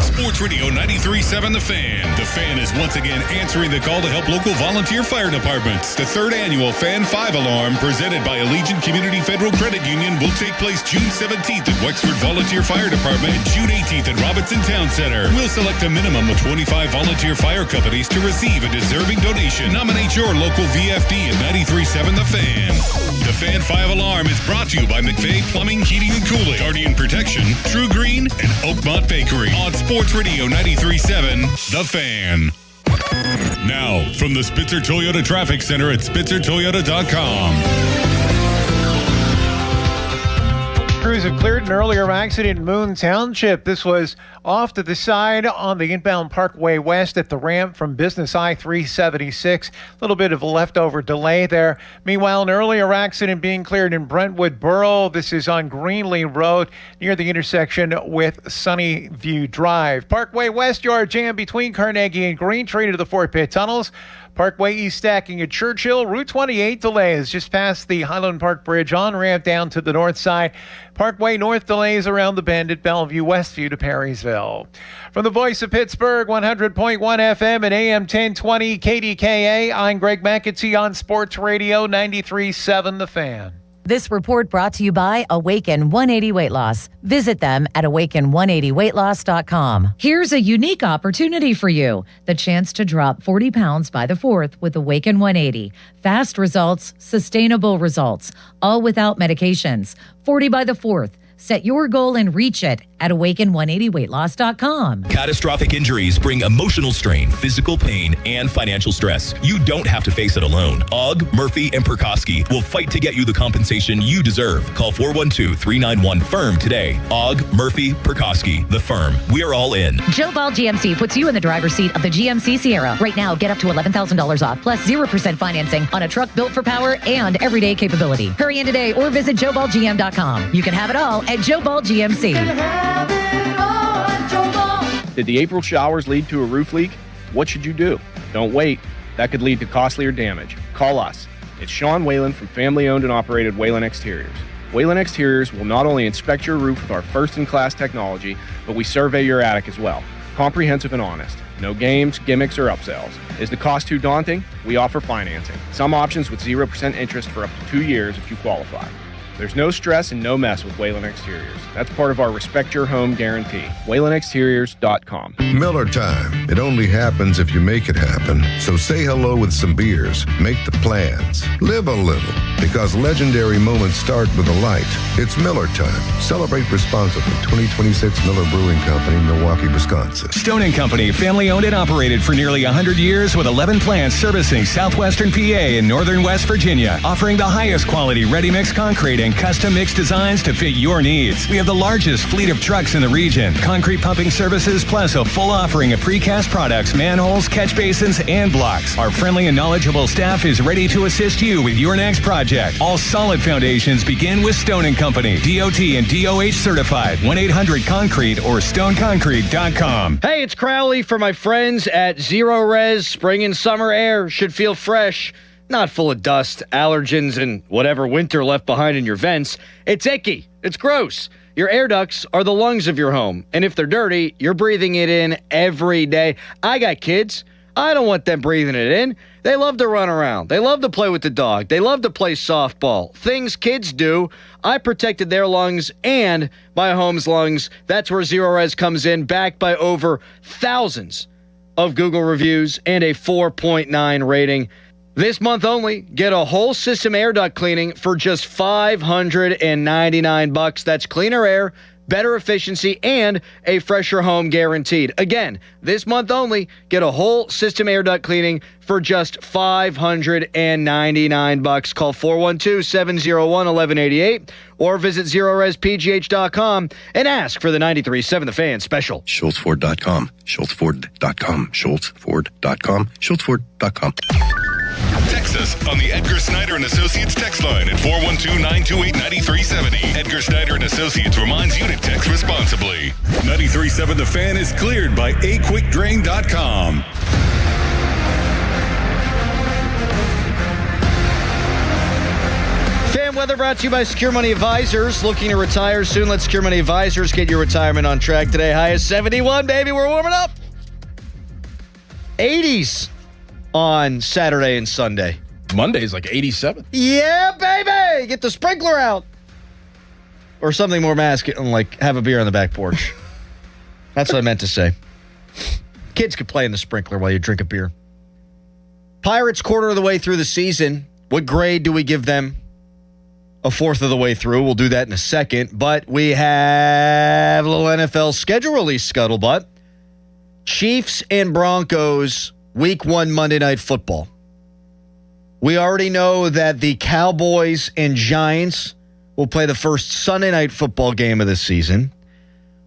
Sports Radio 93.7 The Fan. The Fan is once again answering the call to help local volunteer fire departments. The 3rd annual Fan 5 Alarm, presented by Allegiant Community Federal Credit Union, will take place June 17th at Wexford Volunteer Fire Department and June 18th at Robinson Town Center. We'll select a minimum of 25 volunteer fire companies to receive a deserving donation. Nominate your local VFD at 93.7 The Fan. The Fan 5 Alarm is brought to you by McVeigh Plumbing, Heating, and Cooling, Guardian Protection, True Green, and Oakmont Bakery. On Sports Radio 93.7 The Fan. Now, from the Spitzer Toyota Traffic Center at SpitzerToyota.com. Crews have cleared an earlier accident in Moon Township. This was off to the side on the inbound Parkway West at the ramp from Business I-376. A little bit of a leftover delay there. Meanwhile, an earlier accident being cleared in Brentwood Borough. This is on Greenlee Road near the intersection with Sunnyview Drive. Parkway West yard jam between Carnegie and Green Tree to the Fort Pitt tunnels. Parkway East stacking at Churchill. Route 28 delays just past the Highland Park Bridge on-ramp down to the north side. Parkway North delays around the bend at Bellevue Westview to Perrysville. Louisville. From the voice of Pittsburgh, 100.1 FM and AM 1020 KDKA, I'm Greg McAtee on Sports Radio 93.7 The Fan. This report brought to you by Awaken 180 Weight Loss. Visit them at awaken180weightloss.com. Here's a unique opportunity for you. The chance to drop 40 pounds by the 4th with Awaken 180. Fast results, sustainable results, all without medications. 40 by the 4th. Set your goal and reach it at awaken180weightloss.com. Catastrophic injuries bring emotional strain, physical pain, and financial stress. You don't have to face it alone. Ogg, Murphy, and Perkoski will fight to get you the compensation you deserve. Call 412-391-FIRM today. Ogg, Murphy, Perkoski, the firm. We're all in. Joe Ball GMC puts you in the driver's seat of the GMC Sierra. Right now, get up to $11,000 off, plus 0% financing on a truck built for power and everyday capability. Hurry in today or visit joeballgm.com. You can have it all at Joe Ball GMC. Did the April showers lead to a roof leak? What should you do? Don't wait. That could lead to costlier damage. Call us. It's Sean Whalen from family-owned and operated Whalen Exteriors. Whalen Exteriors will not only inspect your roof with our first-in-class technology, but we survey your attic as well. Comprehensive and honest. No games, gimmicks, or upsells. Is the cost too daunting? We offer financing. Some options with 0% interest for up to 2 years if you qualify. There's no stress and no mess with Whalen Exteriors. That's part of our Respect Your Home guarantee. WhalenExteriors.com. Miller time. It only happens if you make it happen. So say hello with some beers. Make the plans. Live a little. Because legendary moments start with a light. It's Miller time. Celebrate responsibly. 2026 Miller Brewing Company, Milwaukee, Wisconsin. Stone & Company, family owned and operated for nearly 100 years with 11 plants servicing southwestern PA and northern West Virginia, offering the highest quality ready-mix concrete and custom mix designs to fit your needs. We have the largest fleet of trucks in the region, concrete pumping services, plus a full offering of precast products, manholes, catch basins, and blocks. Our friendly and knowledgeable staff is ready to assist you with your next project. All solid foundations begin with Stone & Company, DOT and DOH certified. 1-800-CONCRETE or stoneconcrete.com. Hey, it's Crowley for my friends at Zero Res. Spring and summer air should feel fresh. Not full of dust, allergens, and whatever winter left behind in your vents. It's icky. It's gross. Your air ducts are the lungs of your home. And if they're dirty, you're breathing it in every day. I got kids. I don't want them breathing it in. They love to run around. They love to play with the dog. They love to play softball. Things kids do. I protected their lungs and my home's lungs. That's where Zero Res comes in, backed by over thousands of Google reviews and a 4.9 rating. This month only, get a whole system air duct cleaning for just $599. That's cleaner air, better efficiency, and a fresher home guaranteed. Again, this month only, get a whole system air duct cleaning for just $599. Call 412-701-1188 or visit ZeroResPGH.com and ask for the 93.7 The Fan special. SchultzFord.com, SchultzFord.com, SchultzFord.com, SchultzFord.com. Text us on the Edgar Snyder & Associates text line at 412-928-9370. Edgar Snyder & Associates reminds you to text responsibly. 93.7 The Fan is cleared by aquickdrain.com. Fan weather brought to you by Secure Money Advisors. Looking to retire soon? Let Secure Money Advisors get your retirement on track today. High is 71, baby. We're warming up. 80s. On Saturday and Sunday. Monday's like 87. Yeah, baby! Get the sprinkler out. Or something more masculine, like have a beer on the back porch. That's what I meant to say. Kids could play in the sprinkler while you drink a beer. Pirates quarter of the way through the season. What grade do we give them? A fourth of the way through. We'll do that in a second. But we have a little NFL schedule release scuttlebutt. Chiefs and Broncos Week 1 Monday Night Football. We already know that the Cowboys and Giants will play the first Sunday Night Football game of the season.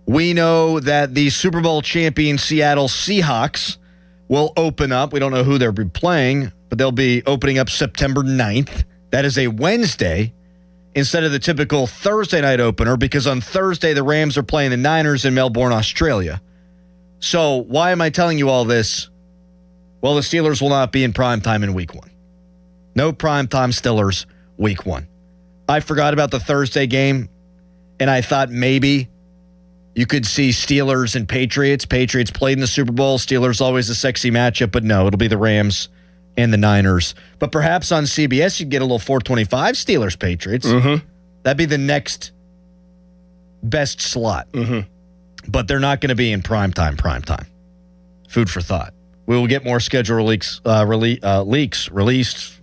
We know that the Super Bowl champion Seattle Seahawks will open up. We don't know who they'll be playing, but they'll be opening up September 9th. That is a Wednesday instead of the typical Thursday night opener, because on Thursday the Rams are playing the Niners in Melbourne, Australia. So why am I telling you all this? Well, the Steelers will not be in primetime in Week 1. No primetime Steelers Week 1. I forgot about the Thursday game, and I thought maybe You could see Steelers and Patriots. Patriots played in the Super Bowl. Steelers always a sexy matchup, but no, it'll be the Rams and the Niners. But perhaps on CBS, you'd get a little 425 Steelers-Patriots. Mm-hmm. That'd be the next best slot. Mm-hmm. But they're not going to be in prime time. Food for thought. We will get more schedule leaks released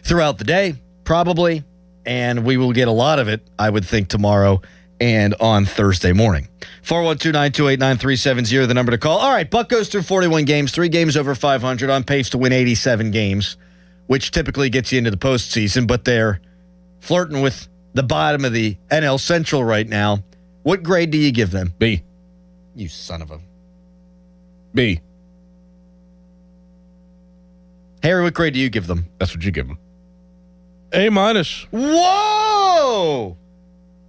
throughout the day, probably. And we will get a lot of it, I would think, tomorrow and on Thursday morning. 412-928-9370, the number to call. All right, Buck goes through 41 games, 3 games over 500, on pace to win 87 games, which typically gets you into the postseason, but they're flirting with the bottom of the NL Central right now. What grade do you give them? B. You son of a... B. Harry, what grade do you give them? That's what you give them. A-. Whoa!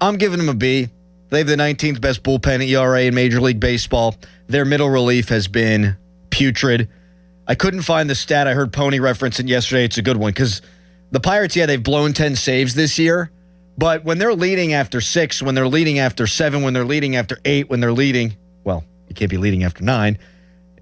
I'm giving them a B. They have the 19th best bullpen ERA in Major League Baseball. Their middle relief has been putrid. I couldn't find the stat. I heard Pony reference it yesterday. It's a good one because the Pirates, they've blown 10 saves this year. But when they're leading after 6, when they're leading after 7, when they're leading after 8, when they're leading, well, you can't be leading after 9.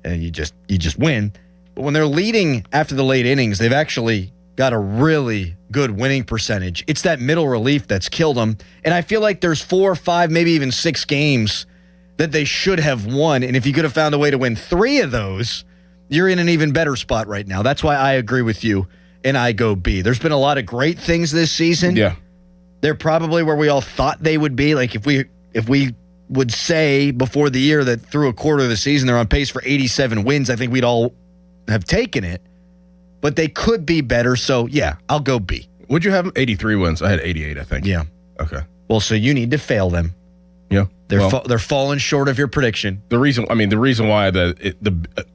You just win. But when they're leading after the late innings, they've actually got a really good winning percentage. It's that middle relief that's killed them. And I feel like there's 4 or 5, maybe even 6 games that they should have won. And if you could have found a way to win 3 of those, you're in an even better spot right now. That's why I agree with you, and I go B. There's been a lot of great things this season. Yeah. They're probably where we all thought they would be. Like if we would say before the year that through a quarter of the season they're on pace for 87 wins, I think we'd all have taken it. But they could be better, so yeah, I'll go B. Would you have them? 83 wins. I had 88, I think. Yeah. Okay. Well, so you need to fail them. Yeah. They're falling short of your prediction. The reason why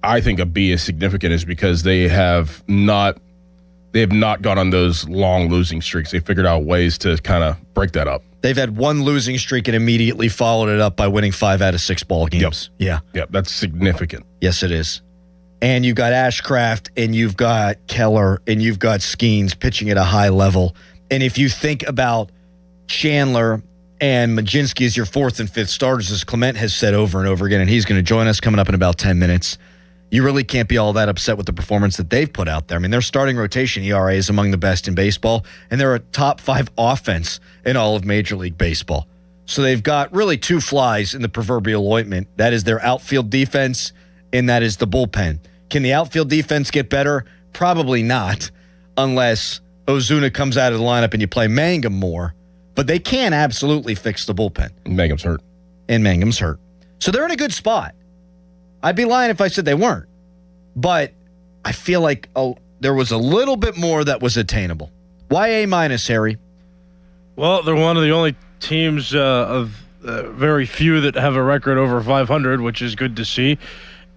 I think a B is significant is because they have not gone on those long losing streaks. They figured out ways to kind of break that up. They've had one losing streak and immediately followed it up by winning 5 out of 6 ball games. Yep. That's significant. Yes, it is. And you've got Ashcraft, and you've got Keller, and you've got Skeens pitching at a high level. And if you think about Chandler and Majinski as your 4th and 5th starters, as Clement has said over and over again, and he's going to join us coming up in about 10 minutes, you really can't be all that upset with the performance that they've put out there. I mean, their starting rotation ERA is among the best in baseball, and they're a top 5 offense in all of Major League Baseball. So they've got really 2 flies in the proverbial ointment. That is their outfield defense, and that is the bullpen. Can the outfield defense get better? Probably not, unless Ozuna comes out of the lineup and you play Mangum more. But they can absolutely fix the bullpen. Mangum's hurt. So they're in a good spot. I'd be lying if I said they weren't. But I feel like there was a little bit more that was attainable. Why A-, Harry? Well, they're one of the only teams of very few that have a record over 500, which is good to see.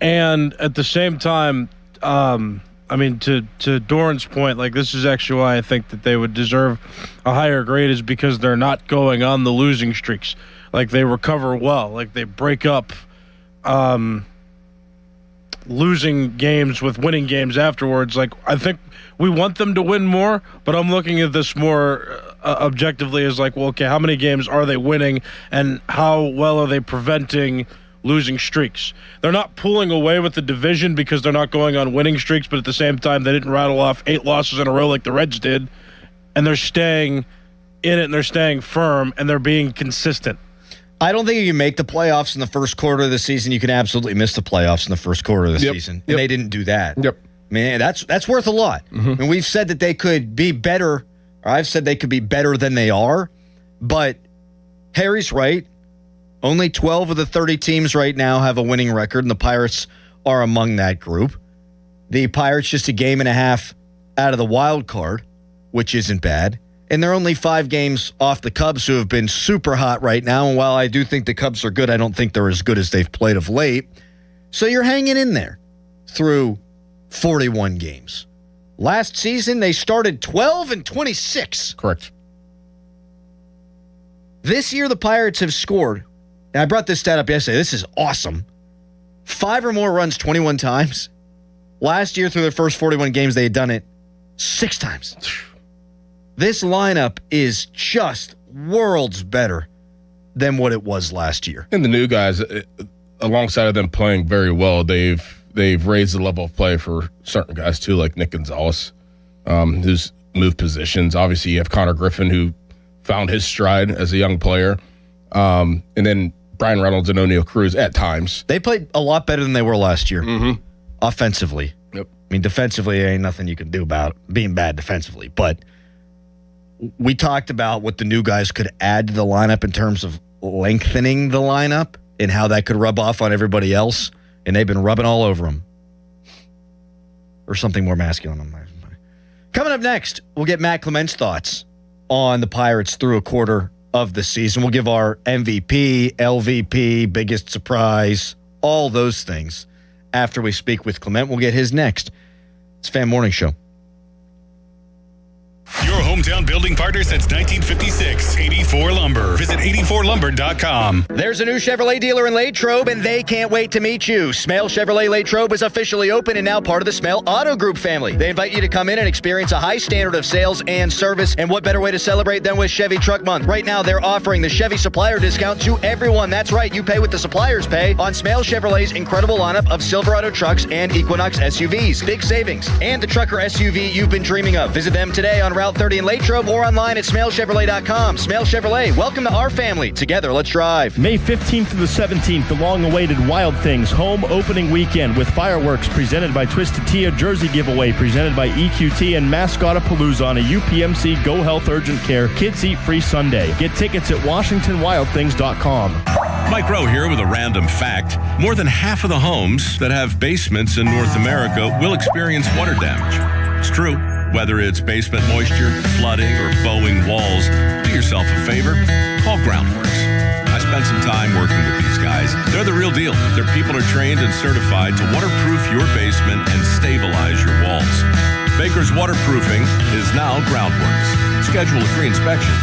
And at the same time, to Doran's point, like this is actually why I think that they would deserve a higher grade is because they're not going on the losing streaks. Like they recover well. Like they break up losing games with winning games afterwards. Like I think we want them to win more, but I'm looking at this more objectively as like, well, okay, how many games are they winning and how well are they preventing losing streaks? They're not pulling away with the division because they're not going on winning streaks, but at the same time, they didn't rattle off 8 losses in a row like the Reds did, and they're staying in it, and they're staying firm, and they're being consistent. I don't think if you make the playoffs in the first quarter of the season, you can absolutely miss the playoffs in the first quarter of the season, and they didn't do that. Yep. Man, that's worth a lot. Mm-hmm. And we've said that they could be better, or I've said they could be better than they are, but Harry's right. Only 12 of the 30 teams right now have a winning record, and the Pirates are among that group. The Pirates just a game and a half out of the wild card, which isn't bad. And they're only 5 games off the Cubs, who have been super hot right now. And while I do think the Cubs are good, I don't think they're as good as they've played of late. So you're hanging in there through 41 games. Last season, they started 12-26. Correct. This year, the Pirates have scored, and I brought this stat up yesterday. This is awesome. 5 or more runs 21 times. Last year, through their first 41 games, they had done it 6 times. This lineup is just worlds better than what it was last year. And the new guys, alongside of them playing very well, they've raised the level of play for certain guys too, like Nick Gonzalez, who's moved positions. Obviously, you have Connor Griffin, who found his stride as a young player, and then Brian Reynolds and O'Neal Cruz at times. They played a lot better than they were last year, offensively. Yep. I mean, defensively, there ain't nothing you can do about being bad defensively. But we talked about what the new guys could add to the lineup in terms of lengthening the lineup and how that could rub off on everybody else. And they've been rubbing all over them. Or something more masculine. Coming up next, we'll get Matt Clement's thoughts on the Pirates through a quarter of the season. We'll give our MVP, LVP, biggest surprise, all those things after we speak with Clement. We'll get his next. It's Fan Morning Show. Your hometown building partner since 1956, 84 Lumber. Visit 84lumber.com. There's a new Chevrolet dealer in Latrobe, and they can't wait to meet you. Smale Chevrolet Latrobe is officially open and now part of the Smale Auto Group family. They invite you to come in and experience a high standard of sales and service, and what better way to celebrate than with Chevy Truck Month. Right now, they're offering the Chevy supplier discount to everyone. That's right, you pay what the suppliers pay on Smale Chevrolet's incredible lineup of Silverado trucks and Equinox SUVs. Big savings, and the trucker SUV you've been dreaming of. Visit them today on Route 30 in Latrobe or online at smalechevrolet.com. Smale Chevrolet, welcome to our family. Together, let's drive. May 15th to the 17th, the long-awaited Wild Things home opening weekend with fireworks presented by Twisted Tea, a jersey giveaway presented by EQT, and Mascotapalooza on a UPMC Go Health Urgent Care Kids Eat Free Sunday. Get tickets at WashingtonWildThings.com. Mike Rowe here with a random fact. More than half of the homes that have basements in North America will experience water damage. It's true. Whether it's basement moisture, flooding, or bowing walls, do yourself a favor. Call Groundworks. I spent some time working with these guys. They're the real deal. Their people are trained and certified to waterproof your basement and stabilize your walls. Baker's Waterproofing is now Groundworks. Schedule a free inspection.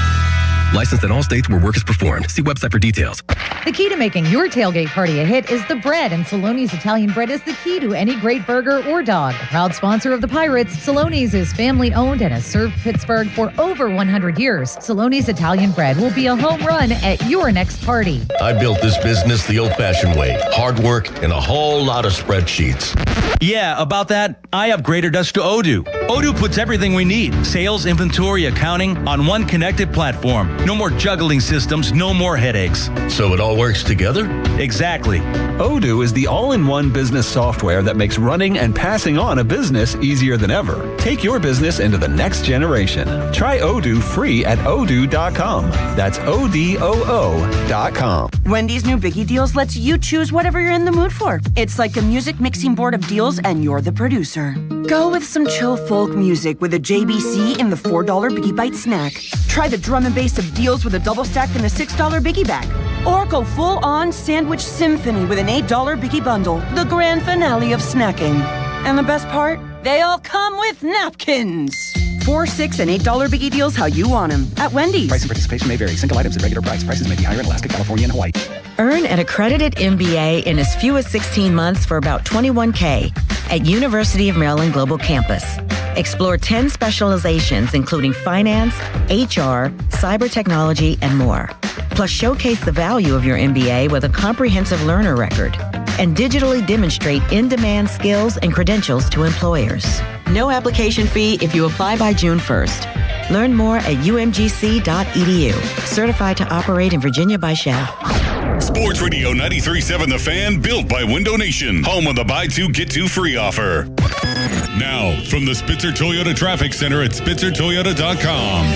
Licensed in all states where work is performed. See website for details. The key to making your tailgate party a hit is the bread, and Saloni's Italian bread is the key to any great burger or dog. A proud sponsor of the Pirates, Saloni's is family-owned and has served Pittsburgh for over 100 years. Saloni's Italian bread will be a home run at your next party. I built this business the old-fashioned way. Hard work and a whole lot of spreadsheets. Yeah, about that, I upgraded us to Odoo. Odoo puts everything we need, sales, inventory, accounting, on one connected platform. No more juggling systems, no more headaches. So it all works together? Exactly. Odoo is the all-in-one business software that makes running and passing on a business easier than ever. Take your business into the next generation. Try Odoo free at odoo.com. That's ODOO.com. Wendy's new Biggie Deals lets you choose whatever you're in the mood for. It's like a music mixing board of deals, and you're the producer. Go with some chill folk music with a JBC in the $4 Biggie Bite snack. Try the drum and bass of deals with a double stack in the $6 Biggie bag. Or go full-on sandwich symphony with an $8 Biggie bundle, the grand finale of snacking. And the best part? They all come with napkins. $4, $6, and $8 Biggie Deals how you want them at Wendy's. Price and participation may vary. Single items at regular price. Prices may be higher in Alaska, California, and Hawaii. Earn an accredited MBA in as few as 16 months for about $21K at University of Maryland Global Campus. Explore 10 specializations, including finance, HR, cyber technology, and more. Plus, showcase the value of your MBA with a comprehensive learner record and digitally demonstrate in-demand skills and credentials to employers. No application fee if you apply by June 1st. Learn more at umgc.edu. Certified to operate in Virginia by Shell. Sports Radio 93.7 The Fan, built by Window Nation, home of the buy two, get two free offer. Now, from the Spitzer Toyota Traffic Center at spitzertoyota.com.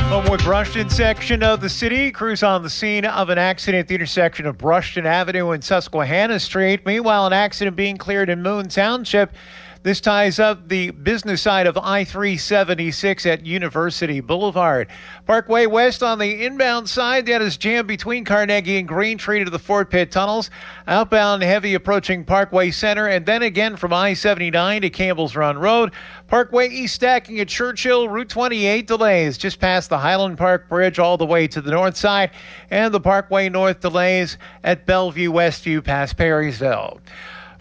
Homewood Brushton section of the city. Crews on the scene of an accident at the intersection of Brushton Avenue and Susquehanna Street. Meanwhile, an accident being cleared in Moon Township. This ties up the business side of I-376 at University Boulevard. Parkway West on the inbound side, that is jammed between Carnegie and Green Tree to the Fort Pitt tunnels. Outbound heavy approaching Parkway Center, and then again from I-79 to Campbell's Run Road. Parkway East stacking at Churchill. Route 28 delays just past the Highland Park Bridge all the way to the north side. And the Parkway North delays at Bellevue Westview past Perrysville.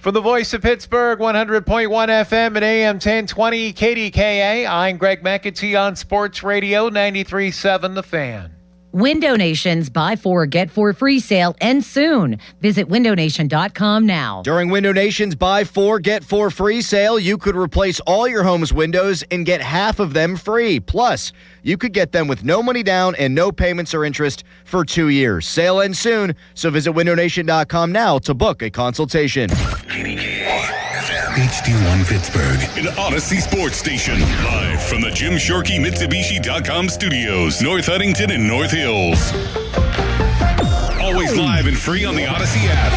For the voice of Pittsburgh, 100.1 FM and AM 1020 KDKA, I'm Greg McAtee on Sports Radio 93.7 The Fan. Window Nation's Buy 4, Get 4 free sale ends soon. Visit windownation.com now. During Window Nation's Buy 4, Get 4 free sale, you could replace all your home's windows and get half of them free. Plus, you could get them with no money down and no payments or interest for 2 years. Sale ends soon, so visit windownation.com now to book a consultation. HD1 Pittsburgh, an Odyssey Sports Station. Live from the Jim Shorkey Mitsubishi.com studios, North Huntington and North Hills. Always live and free on the Odyssey app.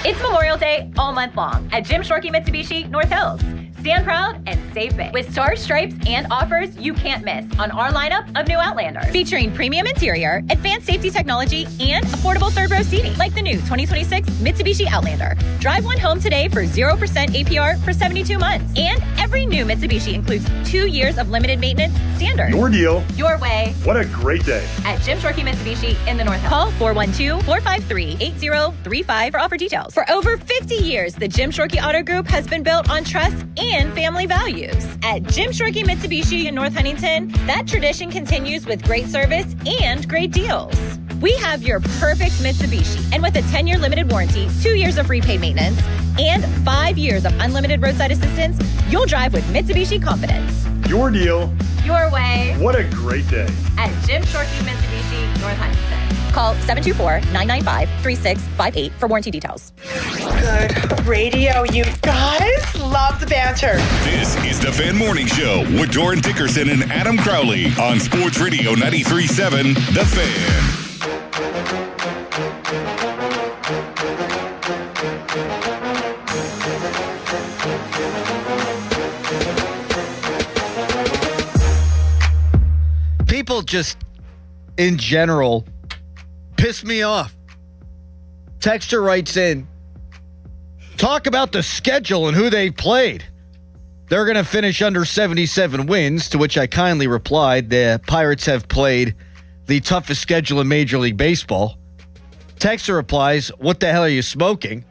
It's Memorial Day all month long at Jim Shorkey Mitsubishi North Hills. Stand proud and save big with stars, stripes, and offers you can't miss on our lineup of new Outlanders. Featuring premium interior, advanced safety technology, and affordable third-row seating, like the new 2026 Mitsubishi Outlander. Drive one home today for 0% APR for 72 months. And every new Mitsubishi includes 2 years of limited maintenance standard. Your deal. Your way. What a great day. At Jim Shorkey Mitsubishi in the North Hills. Call 412-453-8035 for offer details. For over 50 years, the Jim Shorkey Auto Group has been built on trust and family values. At Jim Shorkey Mitsubishi in North Huntington, that tradition continues with great service and great deals. We have your perfect Mitsubishi, and with a 10-year limited warranty, 2 years of free paid maintenance, and 5 years of unlimited roadside assistance, you'll drive with Mitsubishi confidence. Your deal. Your way. What a great day. At Jim Shorkey Mitsubishi, North Huntington. Call 724-995-3658 for warranty details. Good radio, you guys. Love the banter. This is the Fan Morning Show with Doran Dickerson and Adam Crowley on Sports Radio 93.7 The Fan. People just, in general, piss me off. Texter writes in, talk about the schedule and who they played. They're going to finish under 77 wins, to which I kindly replied, the Pirates have played the toughest schedule in Major League Baseball. Texter replies, what the hell are you smoking?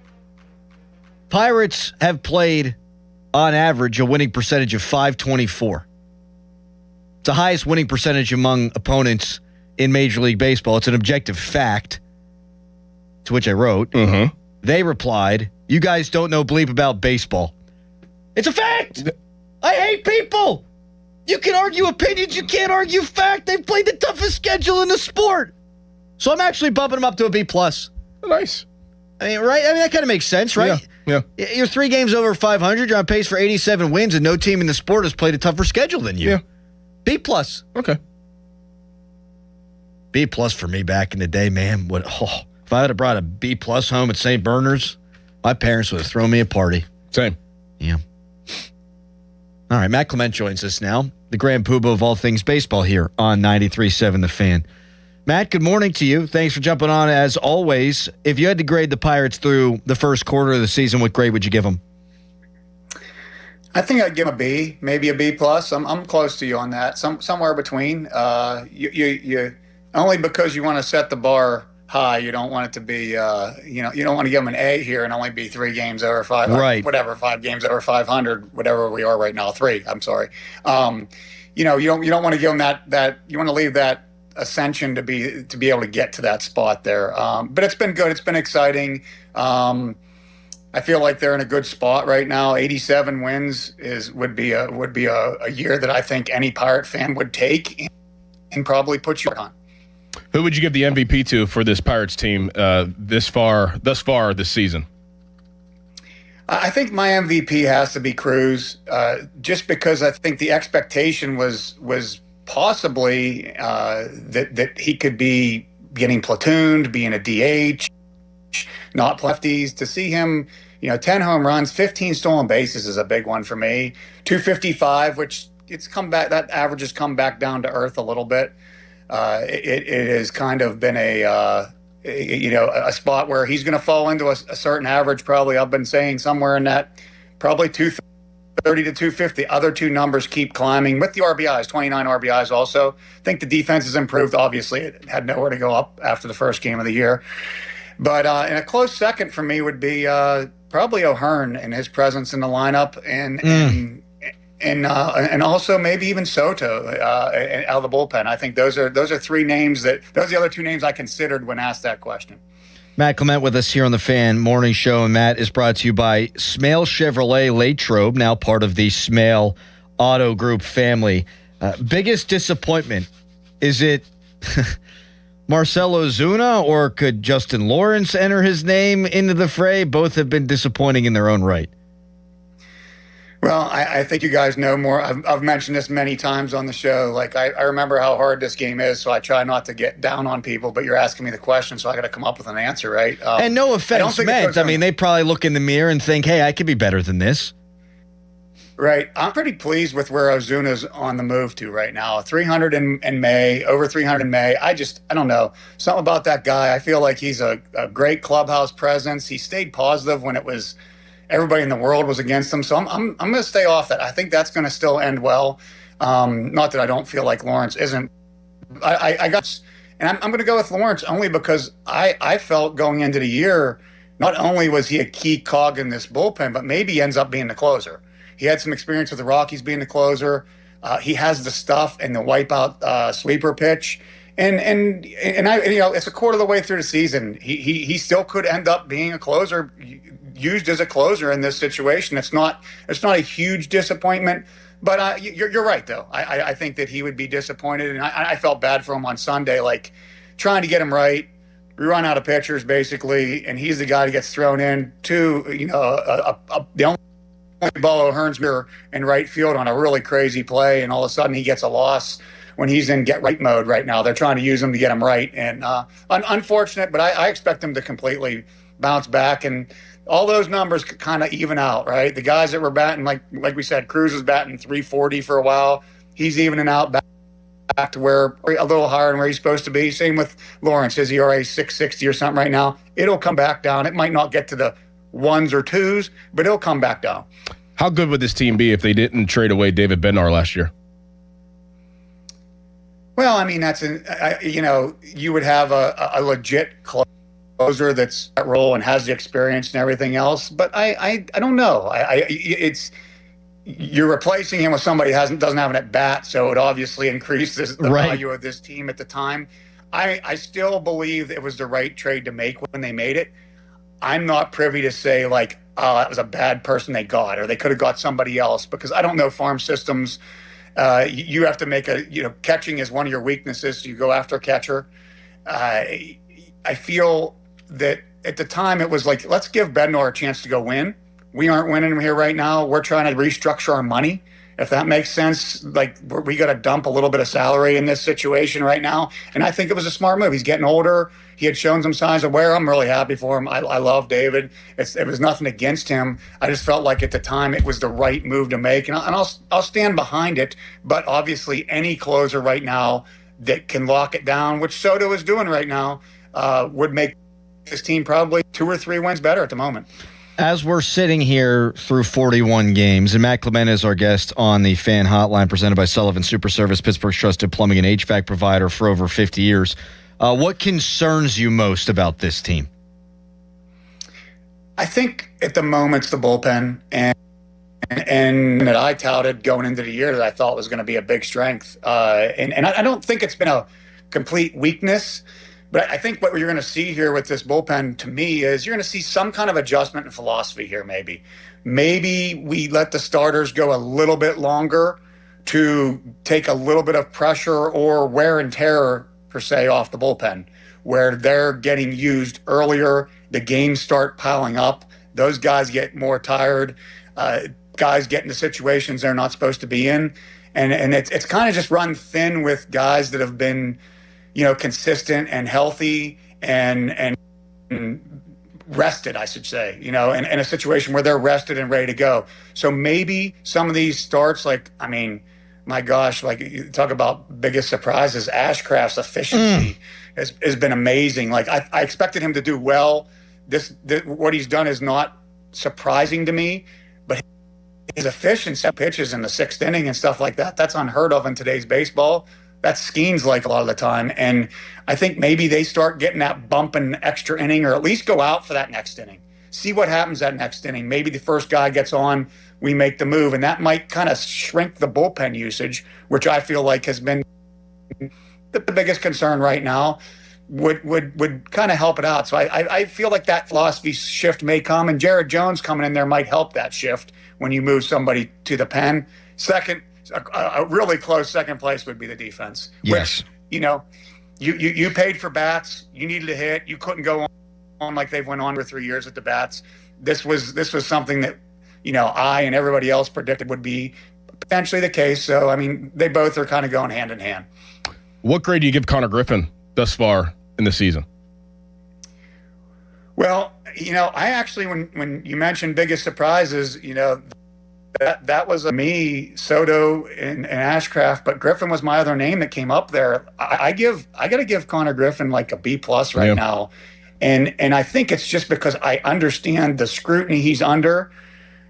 Pirates have played, on average, a winning percentage of .524. It's the highest winning percentage among opponents in Major League Baseball. It's an objective fact, to which I wrote. Mm-hmm. They replied, you guys don't know bleep about baseball. It's a fact. I hate people. You can argue opinions. You can't argue fact. They've played the toughest schedule in the sport. So I'm actually bumping them up to a B+. Nice. I mean, right? I mean, that kind of makes sense, right? Yeah. You're 3 games over 500. You're on pace for 87 wins, and no team in the sport has played a tougher schedule than you. Yeah. B+. Okay. B+ for me back in the day, man. If I would have brought a B+ home at St. Bernard's, my parents would have thrown me a party. Same. Yeah. All right, Matt Clement joins us now, the grand poobah of all things baseball here on 93.7 The Fan. Matt, good morning to you. Thanks for jumping on as always. If you had to grade the Pirates through the first quarter of the season, what grade would you give them? I think I'd give him a B, maybe a B+. I'm close to you on that. Somewhere between. You only because you want to set the bar high, you don't want it to be, you don't want to give them an A here and only be 3 games over 500, right? Whatever, 5 games over 500, whatever we are right now, 3. I'm sorry. You don't want to give them that. You want to leave that ascension to be able to get to that spot there. But it's been good. It's been exciting. I feel like they're in a good spot right now. 87 wins would be a year that I think any Pirate fan would take and probably put you on. Who would you give the MVP to for this Pirates team thus far this season? I think my MVP has to be Cruz, just because I think the expectation was possibly that he could be getting platooned, being a DH, not lefties. To see him, 10 home runs, 15 stolen bases is a big one for me. 255, which it's come back. That average has come back down to earth a little bit. It has kind of been a spot where he's going to fall into a certain average. Probably I've been saying somewhere in that probably 2/3 230 to 250. Other two numbers keep climbing with the RBIs, 29 RBIs also. I think the defense has improved. Obviously, it had nowhere to go up after the first game of the year. But in a close second for me would be probably O'Hearn and his presence in the lineup, and also maybe even Soto out of the bullpen. I think those are three names those are the other two names I considered when asked that question. Matt Clement with us here on the Fan Morning Show, and Matt is brought to you by Smale Chevrolet Latrobe, now part of the Smale Auto Group family. Biggest disappointment, is it Marcell Ozuna, or could Justin Lawrence enter his name into the fray? Both have been disappointing in their own right. Well, I think you guys know more. I've mentioned this many times on the show. Like, I remember how hard this game is, so I try not to get down on people, but you're asking me the question, so I got to come up with an answer, right? And no offense meant. I mean, they probably look in the mirror and think, hey, I could be better than this. Right. I'm pretty pleased with where Ozuna's on the move to right now. 300 in May, over 300 in May. I don't know. Something about that guy. I feel like he's a great clubhouse presence. He stayed positive when it was everybody in the world was against him. So I'm going to stay off that. I think that's going to still end well. Not that I don't feel like Lawrence isn't. I'm going to go with Lawrence only because I felt going into the year, not only was he a key cog in this bullpen, but maybe he ends up being the closer. He had some experience with the Rockies being the closer. He has the stuff and the wipeout sleeper pitch. And it's a quarter of the way through the season. He still could end up being a closer, used as a closer in this situation. It's not a huge disappointment, but you're right though. I think that he would be disappointed, and I felt bad for him on Sunday, like trying to get him right. We run out of pitchers basically, and he's the guy that gets thrown in to the only ball O'Hearn's mirror in right field on a really crazy play, and all of a sudden he gets a loss when he's in get right mode right now. They're trying to use him to get him right, and unfortunate, but I expect him to completely bounce back, and all those numbers kind of even out, right? The guys that were batting, like we said, Cruz was batting 340 for a while. He's evening out back to where a little higher than where he's supposed to be. Same with Lawrence. His ERA 660 or something right now. It'll come back down. It might not get to the ones or twos, but it'll come back down. How good would this team be if they didn't trade away David Bednar last year? Well, I mean, you would have a legit closer that's that role and has the experience and everything else. But I don't know. You're replacing him with somebody who doesn't have an at bat, so it obviously increases the value of this team at the time. I still believe it was the right trade to make when they made it. I'm not privy to say like, oh, that was a bad person they got, or they could have got somebody else, because I don't know farm systems. You have to make catching is one of your weaknesses. So you go after a catcher. I feel that at the time it was like, let's give Bednar a chance to go win. We aren't winning here right now. We're trying to restructure our money, if that makes sense. Like, we got to dump a little bit of salary in this situation right now. And I think it was a smart move. He's getting older. He had shown some signs of wear. I'm really happy for him. I love David. It was nothing against him. I just felt like at the time it was the right move to make. And I'll stand behind it. But obviously any closer right now that can lock it down, which Soto is doing right now, would make this team probably 2 or 3 wins better at the moment. As we're sitting here through 41 games, and Matt Clement is our guest on the Fan Hotline presented by Sullivan Super Service, Pittsburgh's trusted plumbing and HVAC provider for over 50 years. What concerns you most about this team? I think at the moment it's the bullpen, and that I touted going into the year that I thought was going to be a big strength. And I don't think it's been a complete weakness. But I think what you're going to see here with this bullpen, to me, is you're going to see some kind of adjustment in philosophy here, maybe. Maybe we let the starters go a little bit longer to take a little bit of pressure or wear and tear, per se, off the bullpen, where they're getting used earlier, the games start piling up, those guys get more tired, guys get into situations they're not supposed to be in. And it's kind of just run thin with guys that have been consistent and healthy and rested, I should say, in a situation where they're rested and ready to go. So maybe some of these starts, my gosh, like you talk about biggest surprises, Ashcraft's efficiency has been amazing. Like I expected him to do well. What he's done is not surprising to me, but his efficiency pitches in the 6th inning and stuff like that, that's unheard of in today's baseball. That's Skeens like a lot of the time. And I think maybe they start getting that bump in extra inning, or at least go out for that next inning. See what happens that next inning. Maybe the first guy gets on, we make the move. And that might kind of shrink the bullpen usage, which I feel like has been the biggest concern right now. Would kind of help it out. So I feel like that philosophy shift may come, and Jared Jones coming in there might help that shift when you move somebody to the pen. Second, a really close second place would be the defense. Yes. Which, you paid for bats. You needed a hit. You couldn't go on like they've went on for 3 years at the bats. This was something that, I and everybody else predicted would be potentially the case. So, I mean, they both are kind of going hand in hand. What grade do you give Connor Griffin thus far in the season? Well, I actually, when you mentioned biggest surprises, that was me, Soto, and Ashcraft, but Griffin was my other name that came up there. I got to give Connor Griffin like a B+ right now, and I think it's just because I understand the scrutiny he's under,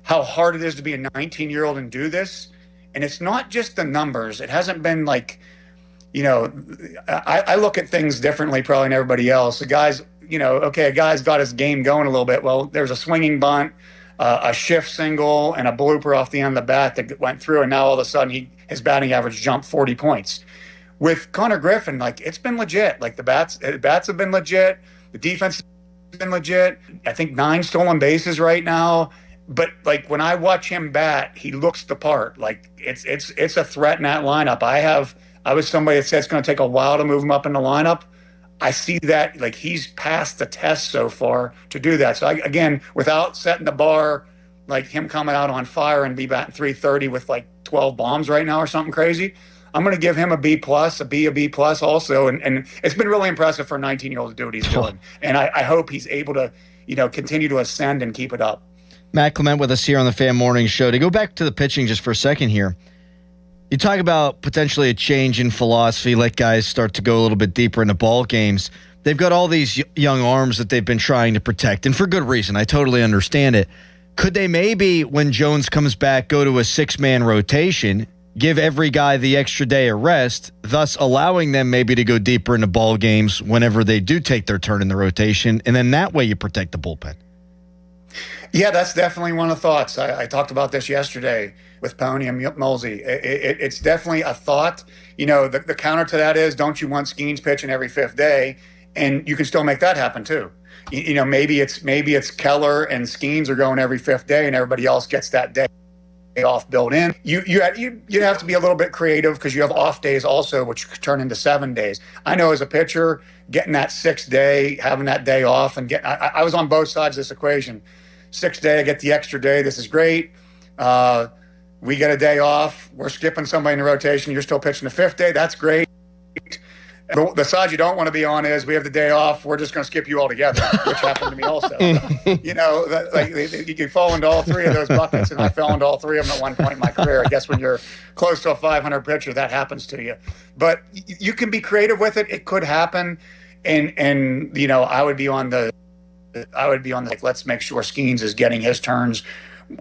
how hard it is to be a 19-year-old and do this, and it's not just the numbers. It hasn't been like, I look at things differently probably than everybody else. The guys, a guy's got his game going a little bit. Well, there's a swinging bunt, a shift single, and a blooper off the end of the bat that went through, and now all of a sudden his batting average jumped 40 points. With Connor Griffin, like, it's been legit. Like, the bats have been legit. The defense has been legit. I think 9 stolen bases right now. But, like, when I watch him bat, he looks the part. Like, it's a threat in that lineup. I was somebody that said it's going to take a while to move him up in the lineup. I see that, like, he's passed the test so far to do that. So, again, without setting the bar, like him coming out on fire and be batting 330 with, like, 12 bombs right now or something crazy, I'm going to give him a B+, a B+ also. And it's been really impressive for a 19-year-old to do what he's doing. And I hope he's able to, continue to ascend and keep it up. Matt Clement with us here on the Fan Morning Show. To go back to the pitching just for a second here, you talk about potentially a change in philosophy, let guys start to go a little bit deeper into ball games. They've got all these young arms that they've been trying to protect, and for good reason. I totally understand it. Could they maybe, when Jones comes back, go to a 6-man rotation, give every guy the extra day of rest, thus allowing them maybe to go deeper into ball games whenever they do take their turn in the rotation, and then that way you protect the bullpen? Yeah, that's definitely one of the thoughts. I talked about this yesterday with Pony and Mulsey. It's definitely a thought. The counter to that is, don't you want Skeens pitching every 5th day? And you can still make that happen too. Maybe it's Keller and Skeens are going every 5th day, and everybody else gets that day off built in. You have to be a little bit creative, because you have off days also, which could turn into 7 days. I know as a pitcher, getting that 6th day, having that day off, and I was on both sides of this equation. 6th day, I get the extra day. This is great. We get a day off. We're skipping somebody in the rotation. You're still pitching the 5th day. That's great. The side you don't want to be on is, we have the day off, we're just going to skip you altogether, which happened to me also. You fall into all 3 of those buckets, and I fell into all 3 of them at one point in my career. I guess when you're close to a 500 pitcher, that happens to you. But you can be creative with it. It could happen. And I would be on the like, let's make sure Skeens is getting his turns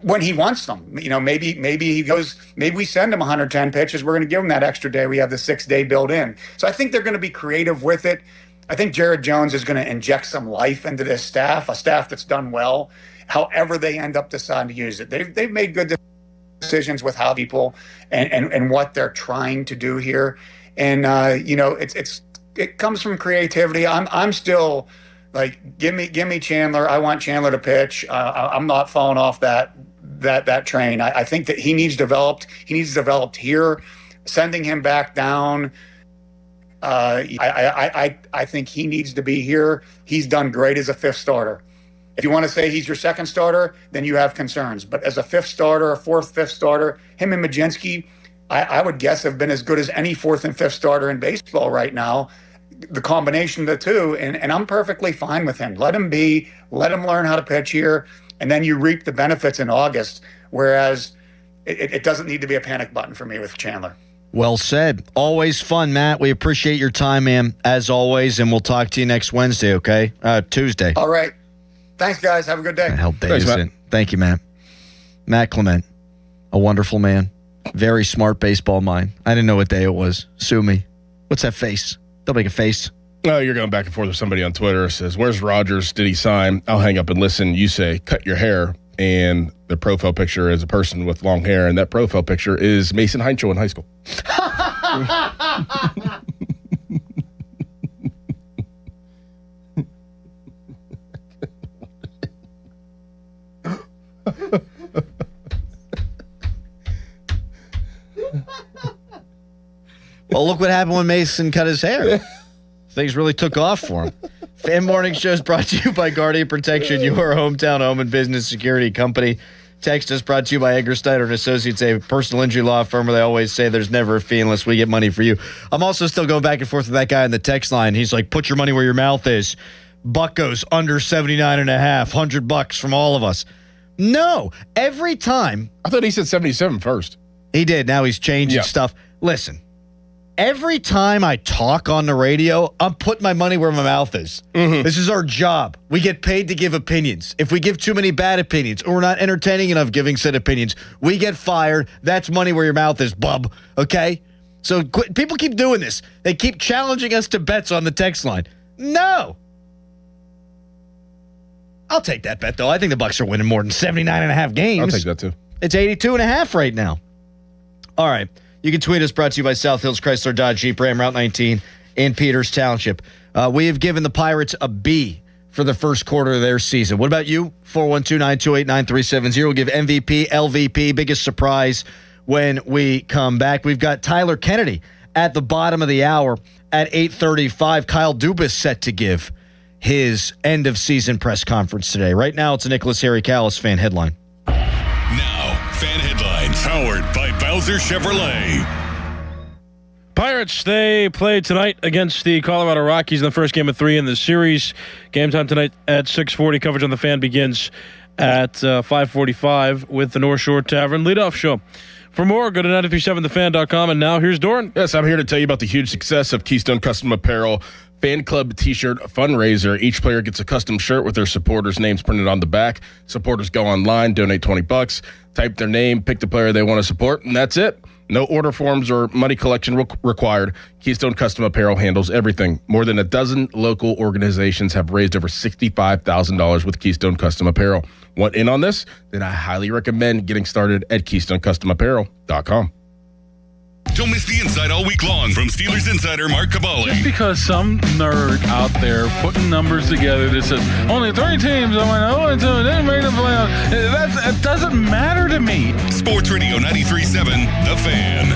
when he wants them. Maybe he goes, maybe we send him 110 pitches. We're going to give him that extra day. We have the 6th day built in. So I think they're going to be creative with it. I think Jared Jones is going to inject some life into this staff, a staff that's done well, however they end up deciding to use it. They've made good decisions with how people and what they're trying to do here. And, it comes from creativity. I'm still, like, give me Chandler. I want Chandler to pitch. I'm not falling off that train. I think that he needs developed. He needs developed here. Sending him back down, I think he needs to be here. He's done great as a 5th starter. If you want to say he's your 2nd starter, then you have concerns. But as a 5th starter, a 4th, 5th starter, him and Majinski, I would guess have been as good as any 4th and 5th starter in baseball right now. The combination of the two, and I'm perfectly fine with him. Let him learn how to pitch here, and then you reap the benefits in August, whereas it doesn't need to be a panic button for me with Chandler. Well said. Always fun, Matt. We appreciate your time, man, as always, and we'll talk to you next Wednesday, okay? Tuesday. All right. Thanks, guys. Have a good day. Help day is it. Thank you, Matt. Matt Clement. A wonderful man. Very smart baseball mind. I didn't know what day it was. Sue me. What's that face? Don't make a face. Oh, you're going back and forth with somebody on Twitter. It says, where's Rodgers? Did he sign? I'll hang up and listen. You say, cut your hair. And the profile picture is a person with long hair. And that profile picture is Mason Heincho in high school. Well, look what happened when Mason cut his hair. Things really took off for him. Fan Morning Show is brought to you by Guardian Protection, your hometown home and business security company. Text us brought to you by Edgar Snyder and Associates, a personal injury law firm where they always say there's never a fee unless we get money for you. I'm also still going back and forth with that guy in the text line. He's like, put your money where your mouth is. Buck goes under 79.5, $100 from all of us. No, every time. I thought he said 77 first. He did. Now he's changing stuff. Listen. Every time I talk on the radio, I'm putting my money where my mouth is. Mm-hmm. This is our job. We get paid to give opinions. If we give too many bad opinions or we're not entertaining enough giving said opinions, we get fired. That's money where your mouth is, bub. Okay? So people keep doing this. They keep challenging us to bets on the text line. No. I'll take that bet, though. I think the Bucs are winning more than 79.5 games. I'll take that, too. It's 82.5 right now. All right. You can tweet us, brought to you by South Hills Chrysler Dodge Jeep Ram Route 19 in Peters Township. We have given the Pirates a B for the first quarter of their season. What about you? 412-928-9370. We'll give MVP, LVP, biggest surprise when we come back. We've got Tyler Kennedy at the bottom of the hour at 8:35. Kyle Dubis set to give his end-of-season press conference today. Right now, it's a Nicholas Harry Callis fan headline. Now, fan headlines powered by Bowser Chevrolet. Pirates, they play tonight against the Colorado Rockies in the first game of 3 in the series. Game time tonight at 6:40. Coverage on the Fan begins at 5:45 with the North Shore Tavern leadoff show. For more, go to 937thefan.com. And now here's Doran. Yes, I'm here to tell you about the huge success of Keystone Custom Apparel Fan Club T-shirt fundraiser. Each player gets a custom shirt with their supporters' names printed on the back. Supporters go online, donate $20, type their name, pick the player they want to support, and that's it. No order forms or money collection required. Keystone Custom Apparel handles everything. More than a dozen local organizations have raised over $65,000 with Keystone Custom Apparel. Want in on this? Then I highly recommend getting started at KeystoneCustomApparel.com. Don't miss the insight all week long from Steelers insider Mark Cavalli. Just because some nerd out there putting numbers together that says only 3 teams, I went 0-2, they made the playoffs. It doesn't matter to me. Sports Radio 93.7, The Fan.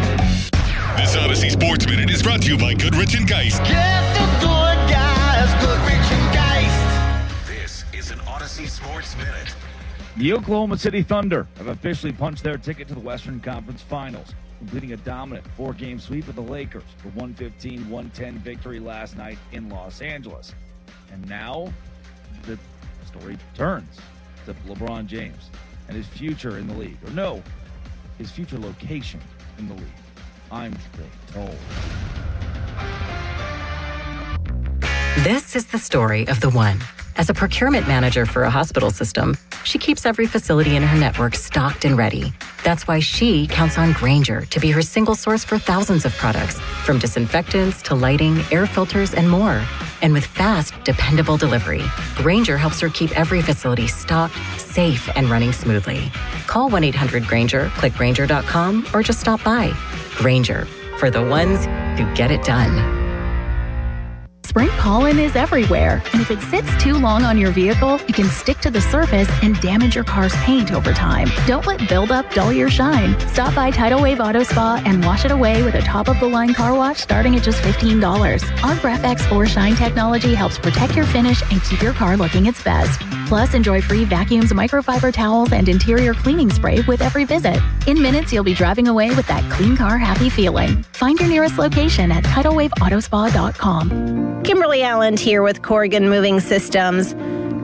This Odyssey Sports Minute is brought to you by Goodrich and Geist. Get the good guys, Goodrich and Geist. This is an Odyssey Sports Minute. The Oklahoma City Thunder have officially punched their ticket to the Western Conference Finals, completing a dominant 4-game sweep of the Lakers for 115-110 victory last night in Los Angeles. And now the story turns to LeBron James and his future in the league. Or no, his future location in the league. I'm told. This is the story of the one. As a procurement manager for a hospital system, she keeps every facility in her network stocked and ready. That's why she counts on Grainger to be her single source for thousands of products, from disinfectants to lighting, air filters, and more. And with fast, dependable delivery, Grainger helps her keep every facility stocked, safe, and running smoothly. Call 1-800-GRAINGER, click Grainger.com, or just stop by. Grainger, for the ones who get it done. Spring pollen is everywhere, and if it sits too long on your vehicle, it can stick to the surface and damage your car's paint over time. Don't let buildup dull your shine. Stop by Tidal Wave Auto Spa and wash it away with a top-of-the-line car wash starting at just $15. Our Graph X4 Shine technology helps protect your finish and keep your car looking its best. Plus, enjoy free vacuums, microfiber towels, and interior cleaning spray with every visit. In minutes, you'll be driving away with that clean car happy feeling. Find your nearest location at TidalWaveAutospa.com. Kimberly Allen here with Corrigan Moving Systems.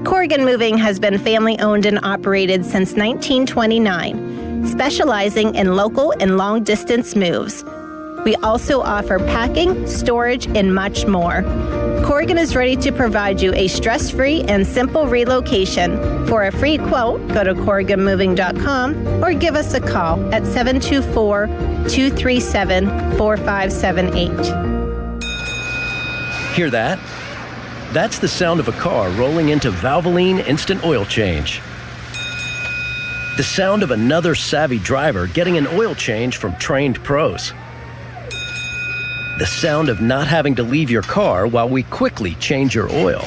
Corrigan Moving has been family-owned and operated since 1929, specializing in local and long-distance moves. We also offer packing, storage, and much more. Corrigan is ready to provide you a stress-free and simple relocation. For a free quote, go to CorriganMoving.com or give us a call at 724-237-4578. Hear that? That's the sound of a car rolling into Valvoline Instant Oil Change. The sound of another savvy driver getting an oil change from trained pros. The sound of not having to leave your car while we quickly change your oil.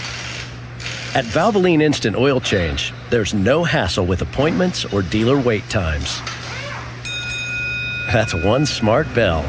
At Valvoline Instant Oil Change, there's no hassle with appointments or dealer wait times. That's one smart bell.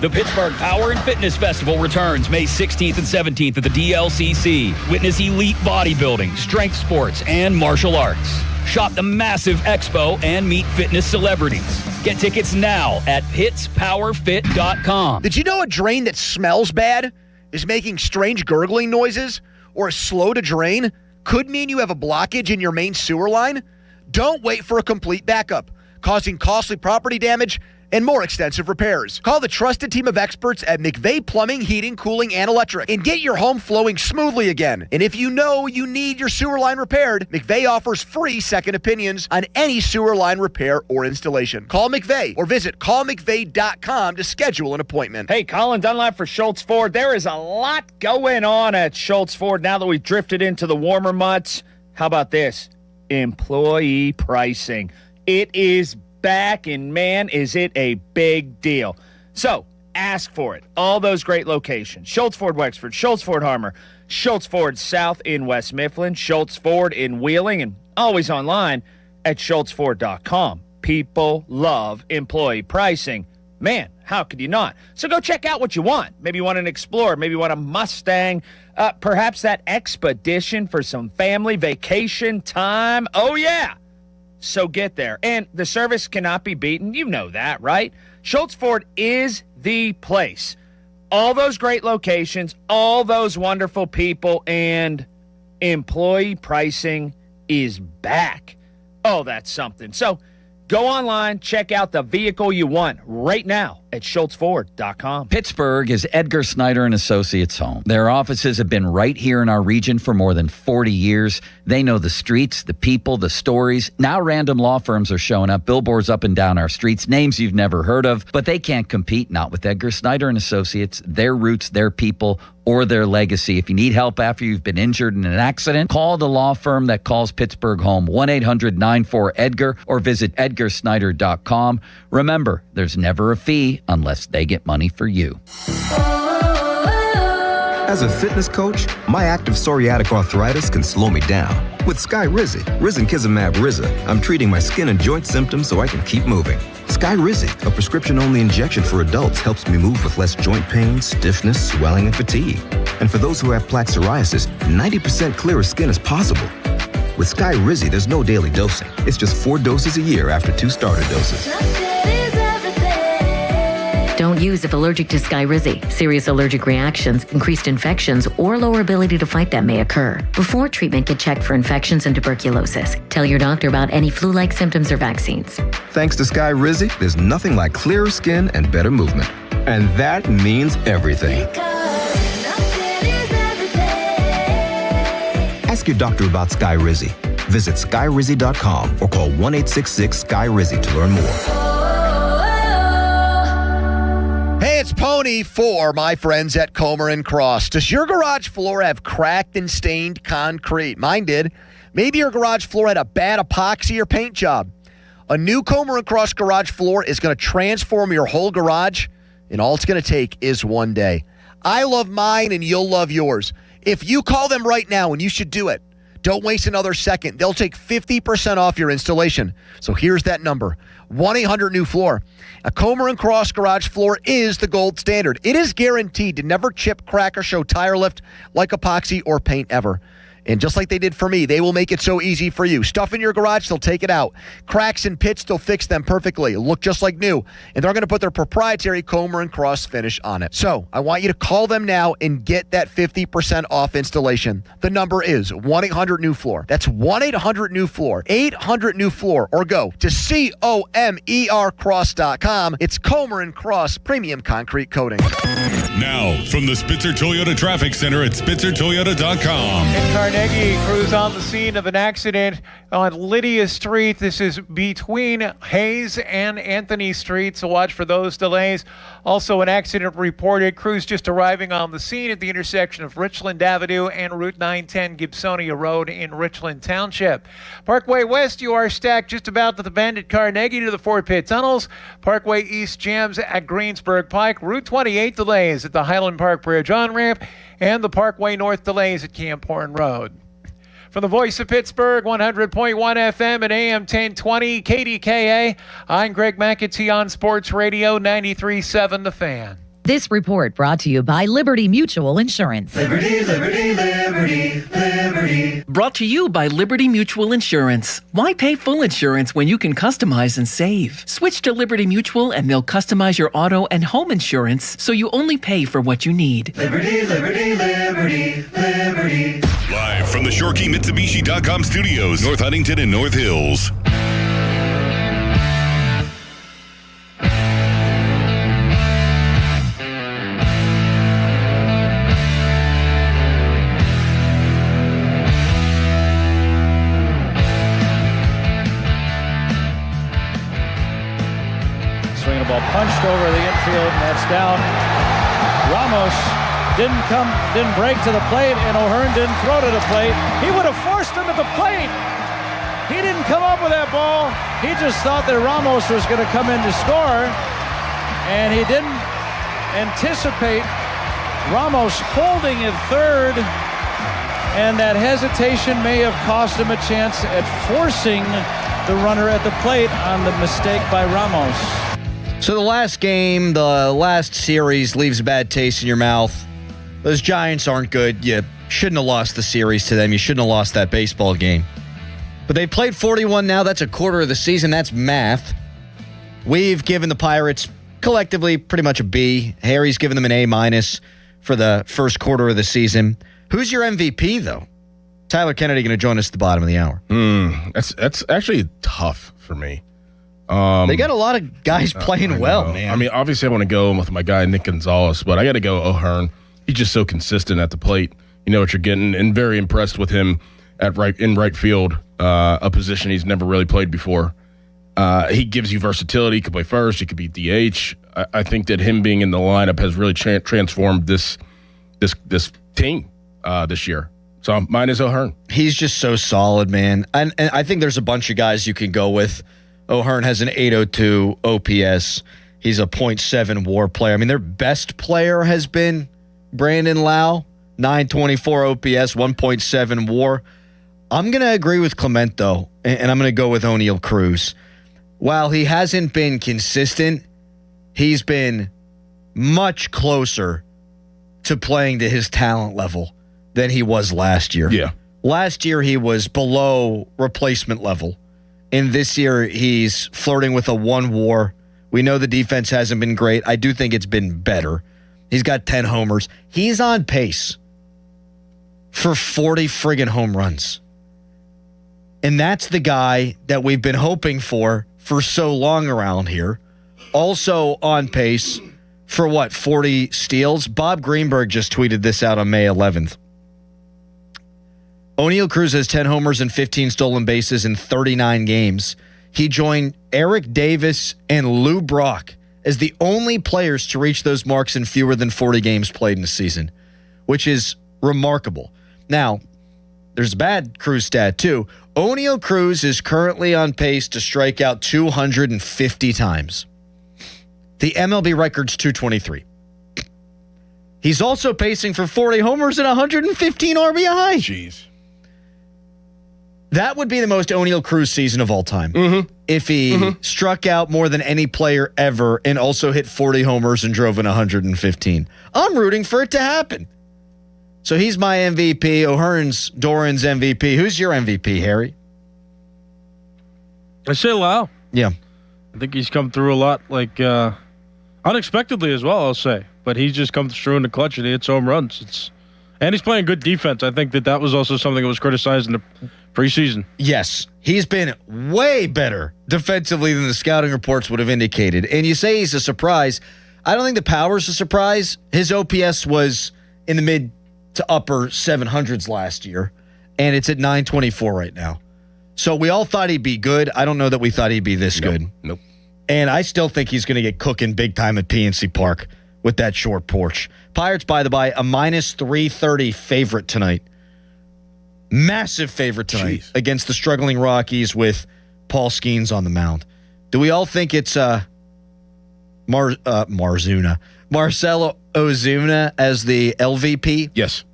The Pittsburgh Power and Fitness Festival returns May 16th and 17th at the DLCC. Witness elite bodybuilding, strength sports, and martial arts. Shop the massive expo and meet fitness celebrities. Get tickets now at PittsPowerFit.com. Did you know a drain that smells bad is making strange gurgling noises or is slow to drain could mean you have a blockage in your main sewer line? Don't wait for a complete backup, causing costly property damage and more extensive repairs. Call the trusted team of experts at McVeigh Plumbing, Heating, Cooling, and Electric and get your home flowing smoothly again. And if you know you need your sewer line repaired, McVeigh offers free second opinions on any sewer line repair or installation. Call McVeigh or visit callmcveigh.com to schedule an appointment. Hey, Colin Dunlap for Schultz Ford. There is a lot going on at Schultz Ford now that we've drifted into the warmer months. How about this? Employee pricing. It is back, and man, is it a big deal. So ask for it. All those great locations: Schultz Ford Wexford, Schultz Ford Harmer, Schultz Ford South in West Mifflin, Schultz Ford in Wheeling, and always online at schultzford.com. People love employee pricing. Man, how could you not? So go check out what you want. Maybe you want an Explorer, maybe you want a Mustang, perhaps that Expedition for some family vacation time. Oh yeah. So get there. And the service cannot be beaten. You know that, right? Schultz Ford is the place. All those great locations, all those wonderful people, and employee pricing is back. Oh, that's something. So go online, check out the vehicle you want right now at schultzford.com. Pittsburgh is Edgar Snyder and Associates' home. Their offices have been right here in our region for more than 40 years. They know the streets, the people, the stories. Now random law firms are showing up, billboards up and down our streets, names you've never heard of, but they can't compete, not with Edgar Snyder and Associates, their roots, their people, or their legacy. If you need help after you've been injured in an accident, call the law firm that calls Pittsburgh home, 1-800-94-EDGAR, or visit edgarsnyder.com. Remember, there's never a fee unless they get money for you. As a fitness coach, my active psoriatic arthritis can slow me down. With Skyrizi, risankizumab Riza, I'm treating my skin and joint symptoms so I can keep moving. Skyrizi, a prescription-only injection for adults, helps me move with less joint pain, stiffness, swelling, and fatigue. And for those who have plaque psoriasis, 90% clearer skin is possible. With Skyrizi, there's no daily dosing. It's just 4 doses a year after 2 starter doses. Don't use if allergic to Skyrizi. Serious allergic reactions, increased infections, or lower ability to fight them may occur. Before treatment, get checked for infections and tuberculosis. Tell your doctor about any flu-like symptoms or vaccines. Thanks to Skyrizi, there's nothing like clearer skin and better movement. And that means everything. Ask your doctor about Skyrizi. Visit Skyrizi.com or call 1-866-SKY-RIZZI to learn more. Hey, it's Pony for my friends at Comer and Cross. Does your garage floor have cracked and stained concrete? Mine did. Maybe your garage floor had a bad epoxy or paint job. A new Comer and Cross garage floor is going to transform your whole garage, and all it's going to take is one day. I love mine, and you'll love yours. If you call them right now, and you should do it, don't waste another second. They'll take 50% off your installation. So here's that number, 1-800-NEW-FLOOR. A Comer and Cross garage floor is the gold standard. It is guaranteed to never chip, crack, or show tire lift like epoxy or paint ever. And just like they did for me, they will make it so easy for you. Stuff in your garage, they'll take it out. Cracks and pits, they'll fix them perfectly. Look just like new. And they're going to put their proprietary Comer and Cross finish on it. So I want you to call them now and get that 50% off installation. The number is 1-800-NEW-FLOOR. That's 1-800-NEW-FLOOR. 800-NEW-FLOOR. Or go to COMERcross.com. It's Comer and Cross Premium Concrete Coating. Now, from the Spitzer Toyota Traffic Center at SpitzerToyota.com. In Carnegie, crews on the scene of an accident on Lydia Street. This is between Hayes and Anthony Street, so watch for those delays. Also, an accident reported. Crews just arriving on the scene at the intersection of Richland Avenue and Route 910 Gibsonia Road in Richland Township. Parkway West, you are stacked just about to the bend at Carnegie to the Fort Pitt Tunnels. Parkway East jams at Greensburg Pike. Route 28 delays at the Highland Park Bridge on-ramp, and the Parkway North delays at Camp Horn Road. From the Voice of Pittsburgh, 100.1 FM and AM 1020, KDKA, I'm Greg McAtee on Sports Radio 93.7 The Fan. This report brought to you by Liberty Mutual Insurance. Liberty, liberty, liberty, liberty. Brought to you by Liberty Mutual Insurance. Why pay full insurance when you can customize and save? Switch to Liberty Mutual and they'll customize your auto and home insurance so you only pay for what you need. Liberty, liberty, liberty, liberty. Live from the ShoreKeyMitsubishi.com studios, North Huntington and North Hills. Ball punched over the infield, and that's down. Ramos didn't break to the plate, and O'Hearn didn't throw to the plate. He would have forced him to the plate. He didn't come up with that ball. He just thought that Ramos was going to come in to score, and he didn't anticipate Ramos holding at third, and that hesitation may have cost him a chance at forcing the runner at the plate on the mistake by Ramos. So the last game, the last series leaves a bad taste in your mouth. Those Giants aren't good. You shouldn't have lost the series to them. You shouldn't have lost that baseball game. But they played 41 now. That's a quarter of the season. That's math. We've given the Pirates collectively pretty much a B. Harry's given them an A- for the first quarter of the season. Who's your MVP, though? Tyler Kennedy going to join us at the bottom of the hour. That's actually tough for me. They got a lot of guys playing well, man. I mean, obviously I want to go with my guy, Nick Gonzalez, but I got to go O'Hearn. He's just so consistent at the plate. You know what you're getting, and very impressed with him in right field, a position he's never really played before. He gives you versatility. He could play first. He could be DH. I think that him being in the lineup has really transformed this team this year. So mine is O'Hearn. He's just so solid, man. And I think there's a bunch of guys you can go with. O'Hearn has an 802 OPS. He's a .7 WAR player. I mean, their best player has been Brandon Lau, 924 OPS, 1.7 WAR. I'm going to agree with Clement, though, and I'm going to go with O'Neal Cruz. While he hasn't been consistent, he's been much closer to playing to his talent level than he was last year. Yeah. Last year, he was below replacement level. And this year, he's flirting with a 1 WAR. We know the defense hasn't been great. I do think it's been better. He's got 10 homers. He's on pace for 40 friggin' home runs. And that's the guy that we've been hoping for so long around here. Also on pace for 40 steals? Bob Greenberg just tweeted this out on May 11th. O'Neal Cruz has 10 homers and 15 stolen bases in 39 games. He joined Eric Davis and Lou Brock as the only players to reach those marks in fewer than 40 games played in a season, which is remarkable. Now, there's a bad Cruz stat, too. O'Neal Cruz is currently on pace to strike out 250 times. The MLB record's 223. He's also pacing for 40 homers and 115 RBI. Jeez. That would be the most O'Neal Cruz season of all time. If he struck out more than any player ever and also hit 40 homers and drove in 115. I'm rooting for it to happen. So he's my MVP. O'Hearn's Doran's MVP. Who's your MVP, Harry? I say Lau. Yeah. I think he's come through a lot, unexpectedly as well, I'll say. But he's just come through in the clutch and he hits home runs. And he's playing good defense. I think that was also something that was criticized in the preseason. Yes. He's been way better defensively than the scouting reports would have indicated. And you say he's a surprise. I don't think the power's a surprise. His OPS was in the mid to upper 700s last year, and it's at 924 right now. So we all thought he'd be good. I don't know that we thought he'd be this good. Nope. And I still think he's going to get cooking big time at PNC Park with that short porch. Pirates, by the by, a minus 330 favorite tonight. Massive favorite tonight against the struggling Rockies with Paul Skeens on the mound. Do we all think it's Marcelo Ozuna as the LVP? Yes.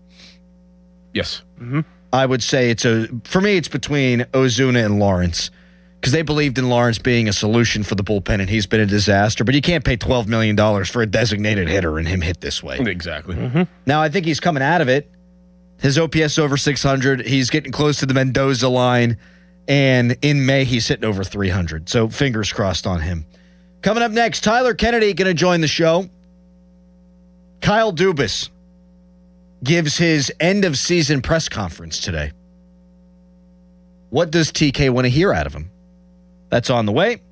Yes. Mm-hmm. I would say for me, it's between Ozuna and Lawrence because they believed in Lawrence being a solution for the bullpen, and he's been a disaster. But you can't pay $12 million for a designated hitter and him hit this way. Exactly. Mm-hmm. Now, I think he's coming out of it. His OPS over 600. He's getting close to the Mendoza line, and in May, he's hitting over 300. So fingers crossed on him. Coming up next, Tyler Kennedy going to join the show. Kyle Dubis gives his end-of-season press conference today. What does TK want to hear out of him? That's on the way.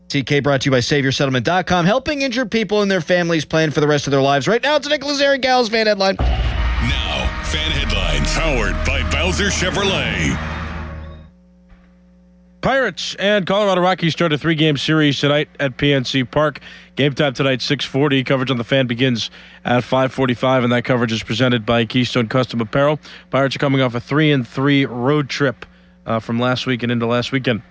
TK brought to you by SaveYourSettlement.com, helping injured people and their families plan for the rest of their lives. Right now, it's a Nicholas Aaron Gals fan headline. Now, fan headlines powered by Bowser Chevrolet. Pirates and Colorado Rockies start a 3-game series tonight at PNC Park. Game time tonight, 6:40. Coverage on the Fan begins at 5:45, and that coverage is presented by Keystone Custom Apparel. Pirates are coming off a 3-3 road trip from last week and into last weekend.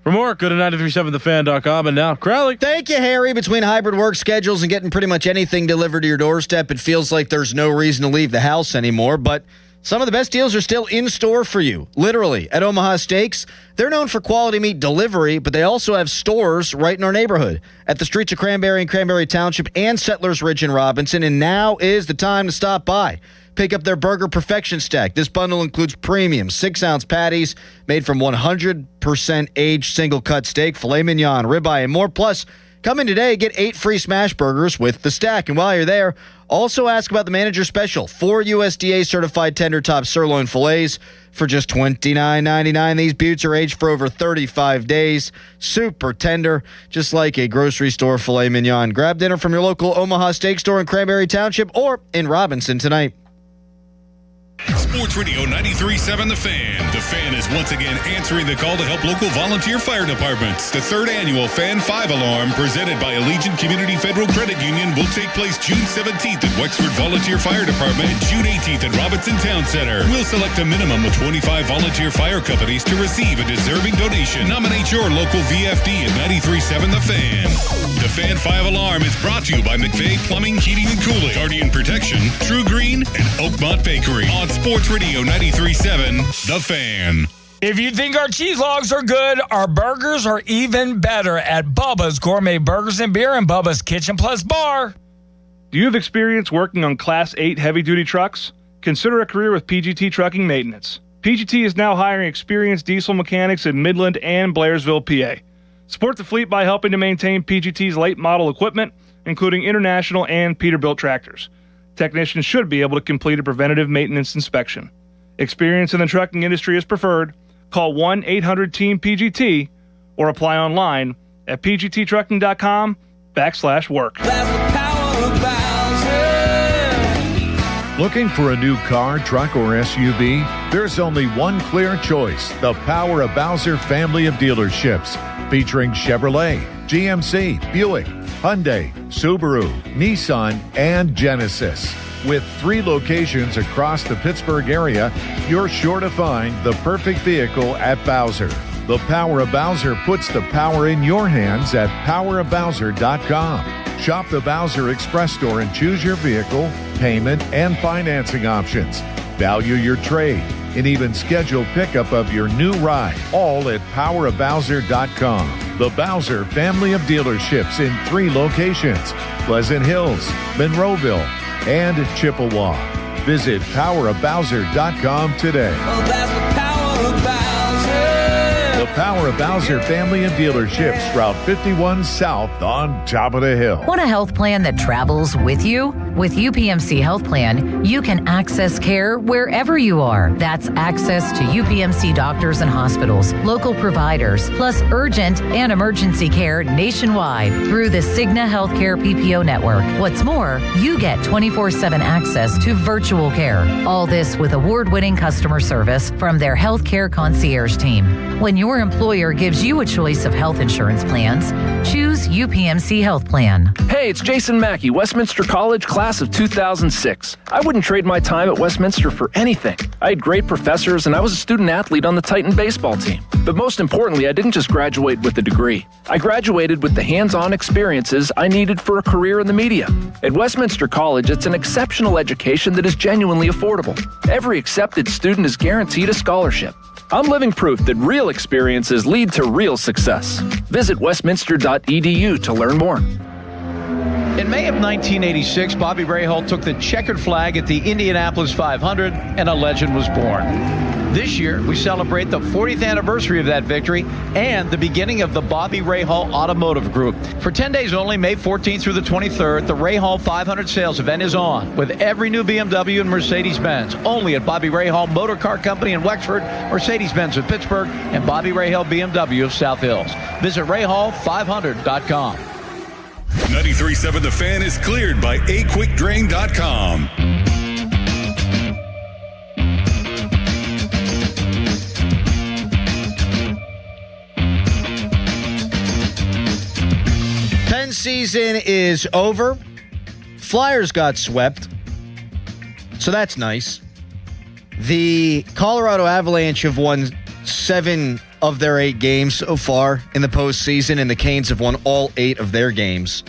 For more, go to 937thefan.com. And now, Crowley. Thank you, Harry. Between hybrid work schedules and getting pretty much anything delivered to your doorstep, it feels like there's no reason to leave the house anymore, but some of the best deals are still in store for you. Literally, at Omaha Steaks, they're known for quality meat delivery, but they also have stores right in our neighborhood at the streets of Cranberry and Cranberry Township and Settlers Ridge and Robinson, and now is the time to stop by. Pick up their Burger Perfection Stack. This bundle includes premium 6-ounce patties made from 100% aged single-cut steak, filet mignon, ribeye, and more. Plus, come in today, get 8 free smash burgers with the stack. And while you're there, also ask about the manager special. 4 USDA certified tender top sirloin fillets for just $29.99. These buttes are aged for over 35 days. Super tender, just like a grocery store filet mignon. Grab dinner from your local Omaha Steak store in Cranberry Township or in Robinson tonight. Sports Radio 93.7 The Fan. The Fan is once again answering the call to help local volunteer fire departments. The 3rd annual Fan 5 Alarm, presented by Allegiant Community Federal Credit Union, will take place June 17th at Wexford Volunteer Fire Department and June 18th at Robinson Town Center. We'll select a minimum of 25 volunteer fire companies to receive a deserving donation. Nominate your local VFD at 93.7 The Fan. The Fan 5 Alarm is brought to you by McVeigh Plumbing, Heating, and Cooling, Guardian Protection, True Green, and Oakmont Bakery. On Sports Radio 93.7 The Fan. If you think our cheese logs are good, our burgers are even better at Bubba's Gourmet Burgers and Beer and Bubba's Kitchen Plus Bar. Do you have experience working on Class 8 heavy-duty trucks? Consider a career with PGT Trucking Maintenance. PGT is now hiring experienced diesel mechanics in Midland and Blairsville, PA. Support the fleet by helping to maintain PGT's late model equipment, including international and Peterbilt tractors. Technicians should be able to complete a preventative maintenance inspection. Experience in the trucking industry is preferred. Call 1-800-TEAM-PGT or apply online at pgttrucking.com/work. Looking for a new car, truck, or SUV? There's only one clear choice: the Power of Bowser family of dealerships, featuring Chevrolet, GMC, Buick, Hyundai, Subaru, Nissan, and Genesis. With 3 locations across the Pittsburgh area, you're sure to find the perfect vehicle at Bowser. The Power of Bowser puts the power in your hands at powerofbowser.com. Shop the Bowser Express store and choose your vehicle, payment, and financing options. Value your trade and even schedule pickup of your new ride, all at powerofbowser.com. The Bowser family of dealerships in 3 locations: Pleasant Hills, Monroeville, and Chippewa. Visit powerofbowser.com today. The Power of Bowser family of dealerships, Route 51 South on top of the hill. Want a health plan that travels with you? With UPMC Health Plan, you can access care wherever you are. That's access to UPMC doctors and hospitals, local providers, plus urgent and emergency care nationwide through the Cigna Healthcare PPO network. What's more, you get 24/7 access to virtual care. All this with award-winning customer service from their healthcare concierge team. When your employer gives you a choice of health insurance plans, choose UPMC Health Plan. Hey, it's Jason Mackey, Westminster College, class of 2006. I wouldn't trade my time at Westminster for anything. I had great professors, and I was a student athlete on the Titan baseball team. But most importantly, I didn't just graduate with a degree. I graduated with the hands-on experiences I needed for a career in the media. At Westminster College, it's an exceptional education that is genuinely affordable. Every accepted student is guaranteed a scholarship. I'm living proof that real experiences lead to real success. Visit westminster.edu to learn more. In May of 1986, Bobby Rahal took the checkered flag at the Indianapolis 500, and a legend was born. This year, we celebrate the 40th anniversary of that victory and the beginning of the Bobby Rahal Automotive Group. For 10 days only, May 14th through the 23rd, the Rahal 500 sales event is on with every new BMW and Mercedes-Benz. Only at Bobby Rahal Motor Car Company in Wexford, Mercedes-Benz of Pittsburgh, and Bobby Rahal BMW of South Hills. Visit Rahal500.com. 93.7 The Fan is cleared by aquickdrain.com. Penn season is over. Flyers got swept, so that's nice. The Colorado Avalanche have won 7 of their 8 games so far in the postseason, and the Canes have won all 8 of their games.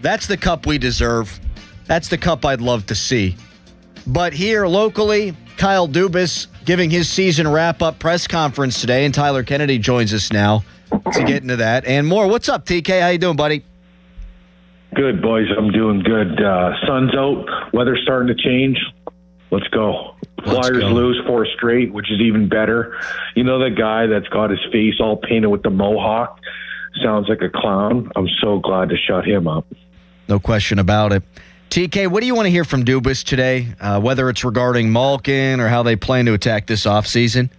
That's the cup we deserve. That's the cup I'd love to see. But here locally, Kyle Dubis giving his season wrap-up press conference today, and Tyler Kennedy joins us now to get into that and more. What's up, TK? How you doing, buddy? Good, boys. I'm doing good. Sun's out. Weather's starting to change. Let's go. Flyers lose 4 straight, which is even better. You know the guy that's got his face all painted with the mohawk? Sounds like a clown. I'm so glad to shut him up. No question about it. TK, what do you want to hear from Dubis today, whether it's regarding Malkin or how they plan to attack this offseason?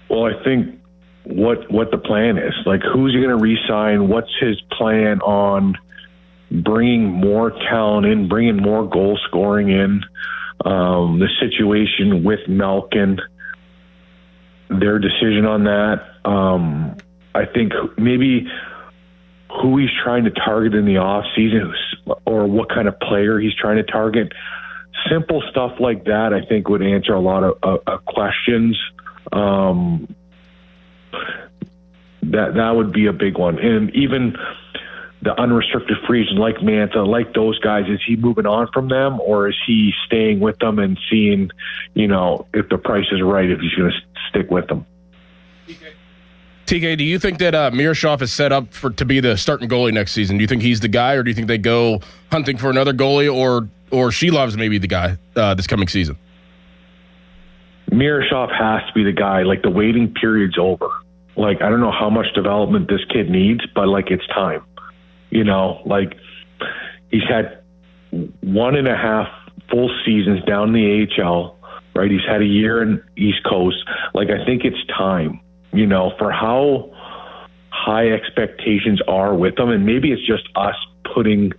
Well, I think what the plan is. Like, who's he going to re-sign? What's his plan on bringing more talent in, bringing more goal scoring in? The situation with Malkin, their decision on that. I think maybe who he's trying to target in the offseason or what kind of player he's trying to target. Simple stuff like that, I think, would answer a lot of questions. That would be a big one. And even the unrestricted free agent like Manta, like those guys, is he moving on from them or is he staying with them and seeing, if the price is right, if he's going to stick with them? TK, do you think that Miroshov is set up to be the starting goalie next season? Do you think he's the guy, or do you think they go hunting for another goalie, or Shilov's maybe the guy this coming season? Miroshov has to be the guy. Like, the waiting period's over. Like, I don't know how much development this kid needs, but, it's time. He's had 1.5 full seasons down in the AHL, right? He's had a year in East Coast. I think it's time, for how high expectations are with him. And maybe it's just us putting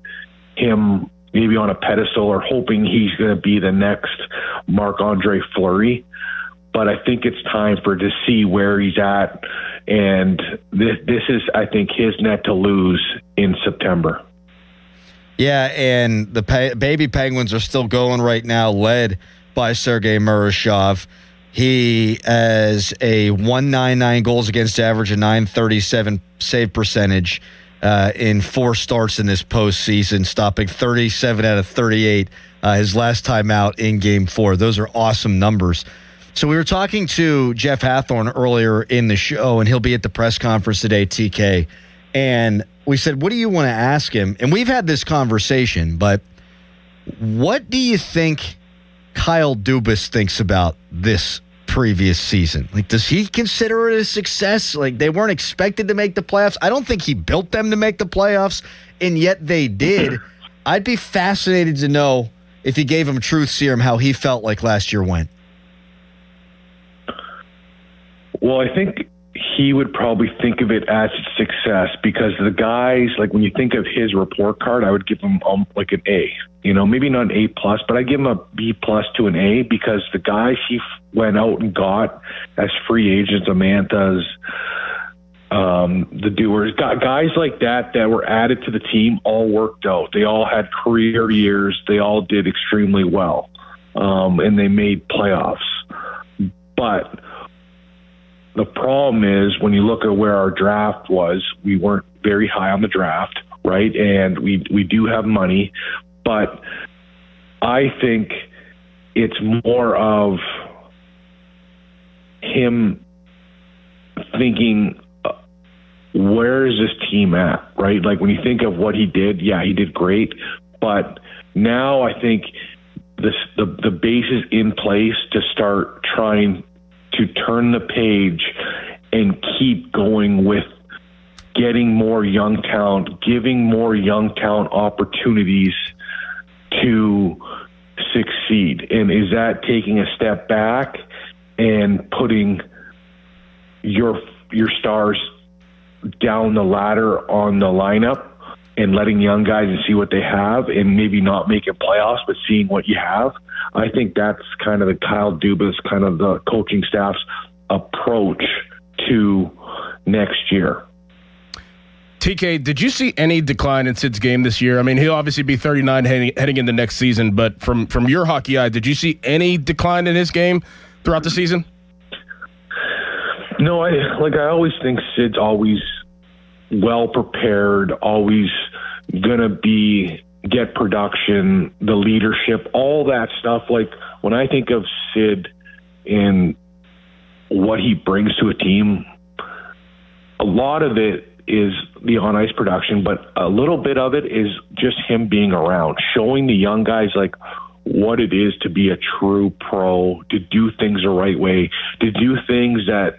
him maybe on a pedestal or hoping he's going to be the next Marc-Andre Fleury. But I think it's time to see where he's at. And this is, I think, his net to lose in September. Yeah, and the baby Penguins are still going right now, led by Sergei Miroshov. He has a .199 goals against average, a .937 save percentage in 4 starts in this postseason, stopping 37 out of 38 his last time out in Game 4. Those are awesome numbers. So we were talking to Jeff Hathorn earlier in the show, and he'll be at the press conference today, TK. And we said, what do you want to ask him? And we've had this conversation, but What do you think Kyle Dubis thinks about this previous season? Like, does he consider it a success? Like, they weren't expected to make the playoffs. I don't think he built them to make the playoffs, and yet they did. I'd be fascinated to know if he gave him truth serum how he felt like last year went. Well, I think he would probably think of it as a success because the guys, like when you think of his report card, I would give him like an A. You know, maybe not an A+, but I give him a B+ to an A because the guys he went out and got as free agents, Amanthas, the doers, guys like that were added to the team, all worked out. They all had career years. They all did extremely well, and they made playoffs. But the problem is when you look at where our draft was, we weren't very high on the draft, right? And we do have money, but I think it's more of him thinking, where is this team at, right? Like when you think of what he did, yeah, he did great, but now I think the base is in place to start trying to turn the page and keep going with getting more young talent, giving more young talent opportunities to succeed. And is that taking a step back and putting your stars down the ladder on the lineup and letting young guys and see what they have and maybe not making playoffs, but seeing what you have? I think that's kind of the Kyle Dubas, kind of the coaching staff's approach to next year. TK, did you see any decline in Sid's game this year? I mean, he'll obviously be 39 heading into next season, but from your hockey eye, did you see any decline in his game throughout the season? No, I always think Sid's always well prepared, always gonna get production, the leadership, all that stuff. Like when I think of Sid and what he brings to a team, a lot of it is the on-ice production, but a little bit of it is just him being around, showing the young guys like what it is to be a true pro, to do things the right way, to do things that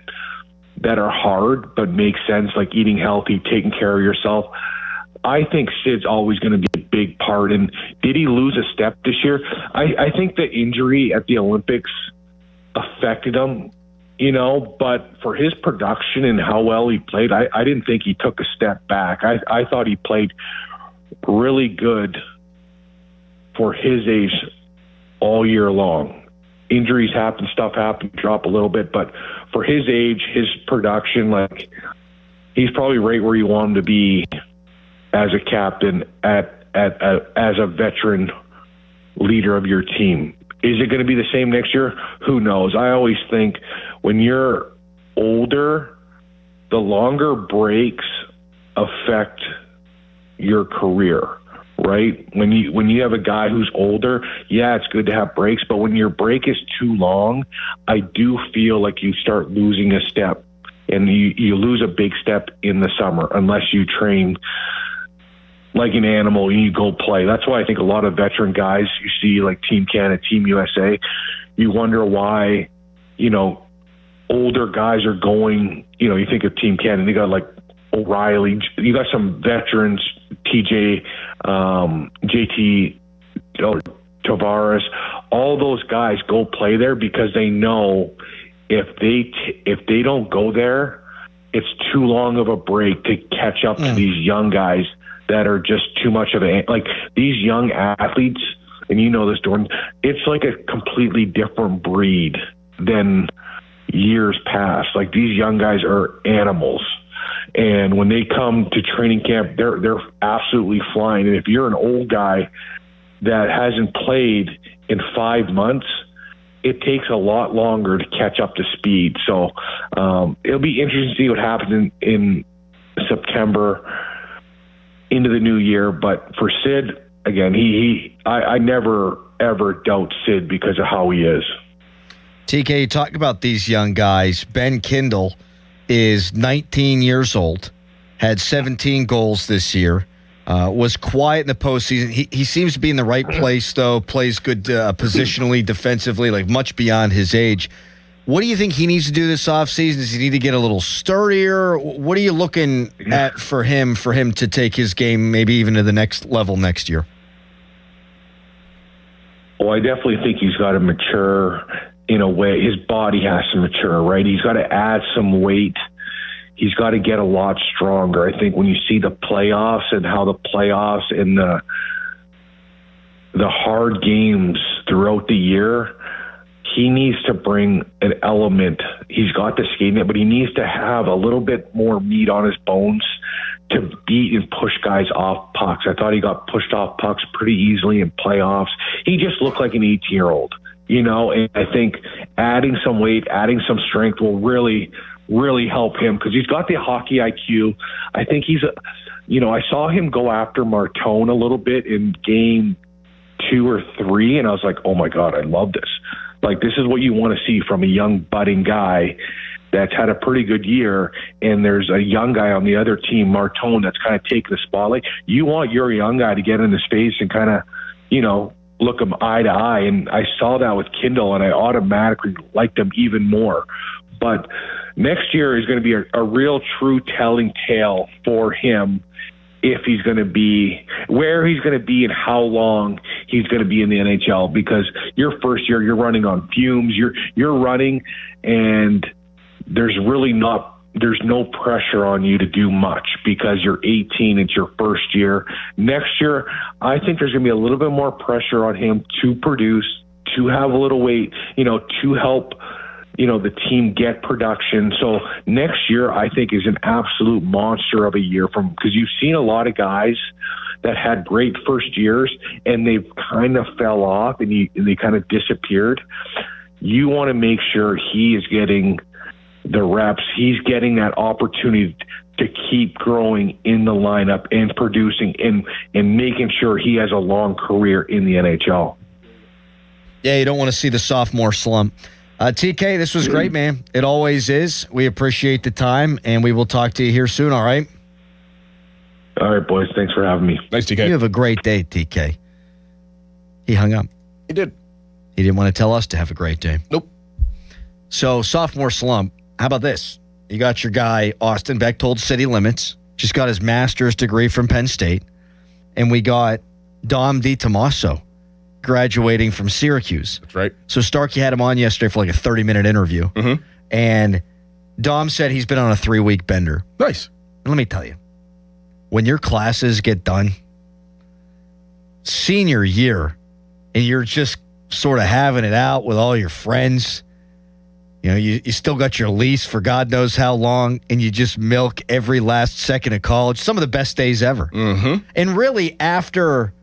are hard but make sense, like eating healthy, taking care of yourself. I think Sid's always going to be a big part. And did he lose a step this year? I think the injury at the Olympics affected him, you know, but for his production and how well he played, I didn't think he took a step back. I thought he played really good for his age all year long. Injuries happen, stuff happens, drop a little bit, but for his age, his production, like he's probably right where you want him to be as a captain, as a veteran leader of your team. Is it going to be the same next year? Who knows? I always think when you're older, the longer breaks affect your career, right? When you have a guy who's older, yeah, it's good to have breaks, but when your break is too long, I do feel like you start losing a step, and you lose a big step in the summer unless you train like an animal and you go play. That's why I think a lot of veteran guys you see like Team Canada, Team USA, you wonder why, you know, older guys are going, you know, you think of Team Canada, they got like O'Reilly, you got some veterans, TJ, JT, Tavares, all those guys go play there because they know if they don't go there, it's too long of a break to catch up to these young guys that are just too much of like these young athletes, and you know this, Jordan, it's like a completely different breed than years past. Like these young guys are animals. And when they come to training camp, they're absolutely flying. And if you're an old guy that hasn't played in 5 months, it takes a lot longer to catch up to speed. So it'll be interesting to see what happens in September into the new year. But for Sid, again, I never, ever doubt Sid because of how he is. TK, talk about these young guys. Ben Kindle is 19 years old, had 17 goals this year. was quiet in the postseason. He seems to be in the right place, though. Plays good positionally, defensively, like much beyond his age. What do you think he needs to do this offseason? Does he need to get a little sturdier? What are you looking at for him to take his game maybe even to the next level next year? Well, I definitely think he's got to mature in a way. His body has to mature, right? He's got to add some weight. He's got to get a lot stronger. I think when you see the playoffs and how the playoffs and the hard games throughout the year, he needs to bring an element. He's got the skating, but he needs to have a little bit more meat on his bones to beat and push guys off pucks. I thought he got pushed off pucks pretty easily in playoffs. He just looked like an 18-year-old, and I think adding some weight, adding some strength will really, really help him because he's got the hockey IQ. I think I saw him go after Martone a little bit in game 2 or 3, and I was like, oh my God, I love this. Like, this is what you want to see from a young budding guy that's had a pretty good year, and there's a young guy on the other team, Martone, that's kind of taking the spotlight. You want your young guy to get in his face and kind of, look him eye to eye, and I saw that with Kindle, and I automatically liked him even more. But next year is going to be a real true telling tale for him if he's going to be, where he's going to be and how long he's going to be in the NHL, because your first year, you're running on fumes, you're running, and there's no pressure on you to do much because you're 18, it's your first year. Next year, I think there's going to be a little bit more pressure on him to produce, to have a little weight, to help the team get production. So next year, I think, is an absolute monster of a year because you've seen a lot of guys that had great first years and they've kind of fell off and they kind of disappeared. You want to make sure he is getting the reps. He's getting that opportunity to keep growing in the lineup and producing and making sure he has a long career in the NHL. Yeah, you don't want to see the sophomore slump. TK, this was great, man. It always is. We appreciate the time, and we will talk to you here soon, all right? All right, boys. Thanks for having me. Nice, TK. You have a great day, TK. He hung up. He did. He didn't want to tell us to have a great day. Nope. So, sophomore slump. How about this? You got your guy, Austin Bechtold, City Limits. Just got his master's degree from Penn State. And we got Dom DiTomaso, graduating from Syracuse. That's right. So Starkey had him on yesterday for like a 30-minute interview. Mm-hmm. And Dom said he's been on a 3-week bender. Nice. And let me tell you, when your classes get done, senior year, and you're just sort of having it out with all your friends, you still got your lease for God knows how long, and you just milk every last second of college. Some of the best days ever. Mm-hmm. And really, after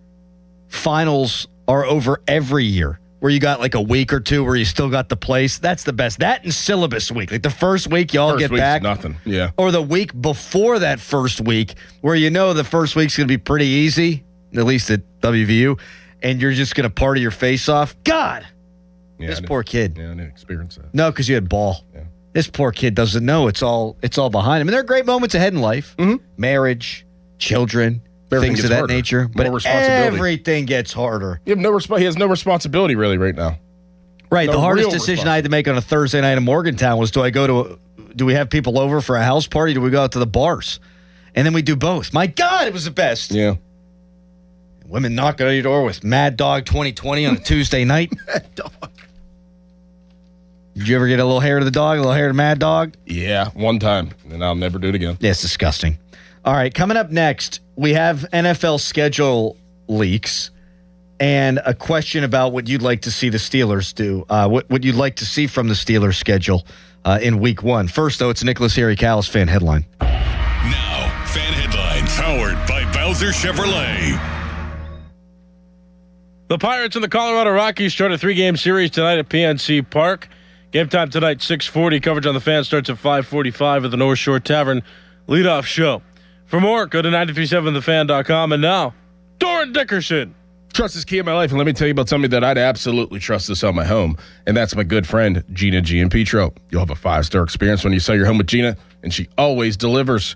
finals are over every year, where you got like a week or two where you still got the place, that's the best. That and syllabus week. Like the first week you all get back. Nothing. Yeah. Or the week before that first week, where the first week's going to be pretty easy, at least at WVU, and you're just going to party your face off. God! Yeah, this poor kid. Yeah, I didn't experience that. No, because you had ball. Yeah. This poor kid doesn't know it's all behind him. And there are great moments ahead in life. Mm-hmm. Marriage, children, Everything things gets of that harder. nature. But everything gets harder. He has no responsibility really right now. Right. No the hardest real decision I had to make on a Thursday night in Morgantown was, do we have people over for a house party? Do we go out to the bars? And then we do both. My God, it was the best. Yeah. Women knocking on your door with Mad Dog 2020 on a Tuesday night. Mad Dog. Did you ever get a little hair to the dog, a little hair to Mad Dog? Yeah, one time, and I'll never do it again. Yeah, it's disgusting. All right, coming up next, we have NFL schedule leaks and a question about what you'd like to see the Steelers do, what you'd like to see from the Steelers schedule in Week 1. First, though, it's Nicholas Harry Callis fan headline. Now, fan headlines powered by Bowser Chevrolet. The Pirates and the Colorado Rockies start a 3-game series tonight at PNC Park. Game time tonight, 6:40. Coverage on the Fan starts at 5:45 at the North Shore Tavern leadoff show. For more, go to 937thefan.com. And now, Doran Dickerson. Trust is key in my life, and let me tell you about somebody that I'd absolutely trust to sell my home, and that's my good friend, Gina G. and Petro. You'll have a 5-star experience when you sell your home with Gina, and she always delivers.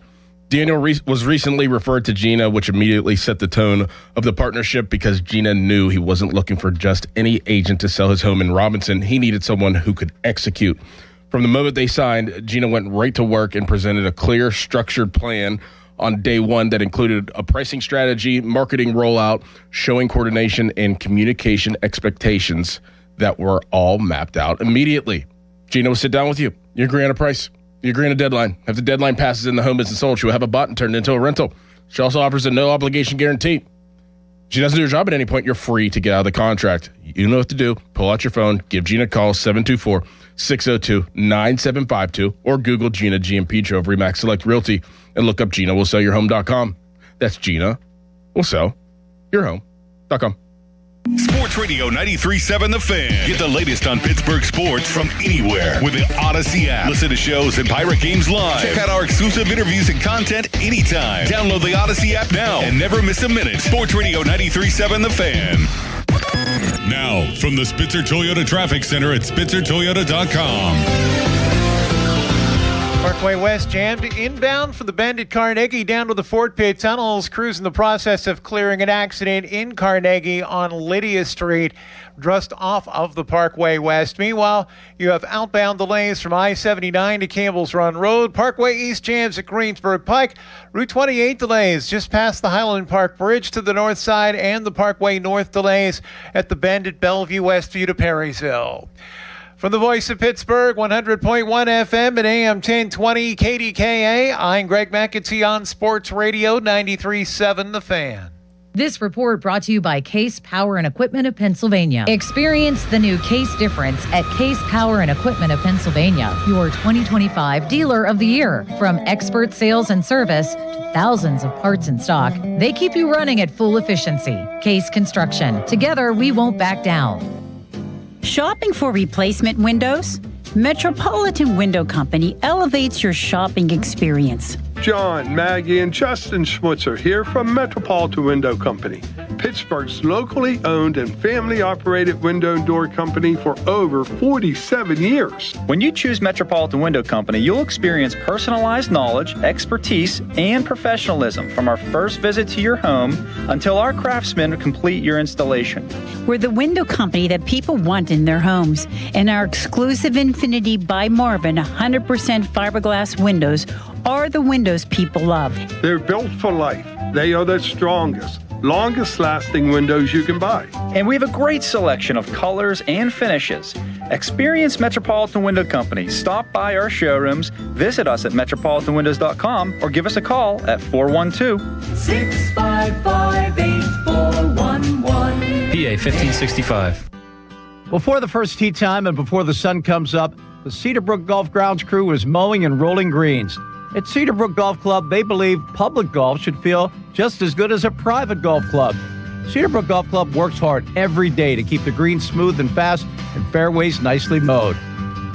Daniel was recently referred to Gina, which immediately set the tone of the partnership because Gina knew he wasn't looking for just any agent to sell his home in Robinson. He needed someone who could execute. From the moment they signed, Gina went right to work and presented a clear, structured plan on day one that included a pricing strategy, marketing rollout, showing coordination, and communication expectations that were all mapped out immediately. Gina will sit down with you. You agree on a price. You agree on a deadline. If the deadline passes and the home isn't sold, she will have a bought and turned into a rental. She also offers a no-obligation guarantee. If she doesn't do her job at any point, you're free to get out of the contract. You know what to do. Pull out your phone. Give Gina a call, 724-602-9752, or Google Gina GMP Trove Remax Select Realty and look up GinaWillSellYourHome.com. That's Gina will sell your home.com. Sports Radio 93.7 The Fan. Get the latest on Pittsburgh sports from anywhere with the Odyssey app. Listen to shows and Pirate Games live. Check out our exclusive interviews and content anytime. Download the Odyssey app now and never miss a minute. Sports Radio 93.7 The Fan. Now, from the Spitzer Toyota Traffic Center at SpitzerToyota.com. Parkway West jammed inbound from the bend at Carnegie down to the Fort Pitt tunnels. Crews in the process of clearing an accident in Carnegie on Lydia Street, just off of the Parkway West. Meanwhile, you have outbound delays from I-79 to Campbell's Run Road. Parkway East jams at Greensburg Pike. Route 28 delays just past the Highland Park Bridge to the north side, and the Parkway North delays at the bend at Bellevue Westview to Perrysville. From the voice of Pittsburgh, 100.1 FM and AM 1020 KDKA, I'm Greg McAtee on Sports Radio 93.7 The Fan. This report brought to you by Case Power and Equipment of Pennsylvania. Experience the new Case difference at Case Power and Equipment of Pennsylvania, your 2025 Dealer of the Year. From expert sales and service to thousands of parts in stock, they keep you running at full efficiency. Case Construction. Together, we won't back down. Shopping for replacement windows? Metropolitan Window Company elevates your shopping experience. John, Maggie, and Justin Schmutzer here from Metropolitan Window Company, Pittsburgh's locally owned and family-operated window and door company for over 47 years. When you choose Metropolitan Window Company, you'll experience personalized knowledge, expertise, and professionalism from our first visit to your home until our craftsmen complete your installation. We're the window company that people want in their homes, and our exclusive Infinity by Marvin 100% fiberglass windows are the windows people love. They're built for life. They are the strongest, longest lasting windows you can buy. And we have a great selection of colors and finishes. Experience Metropolitan Window Company. Stop by our showrooms, visit us at metropolitanwindows.com, or give us a call at 412-655-8411. PA 1565. Before the first tee time and before the sun comes up, the Cedarbrook Golf Grounds crew is mowing and rolling greens. At Cedarbrook Golf Club, they believe public golf should feel just as good as a private golf club. Cedarbrook Golf Club works hard every day to keep the greens smooth and fast and fairways nicely mowed.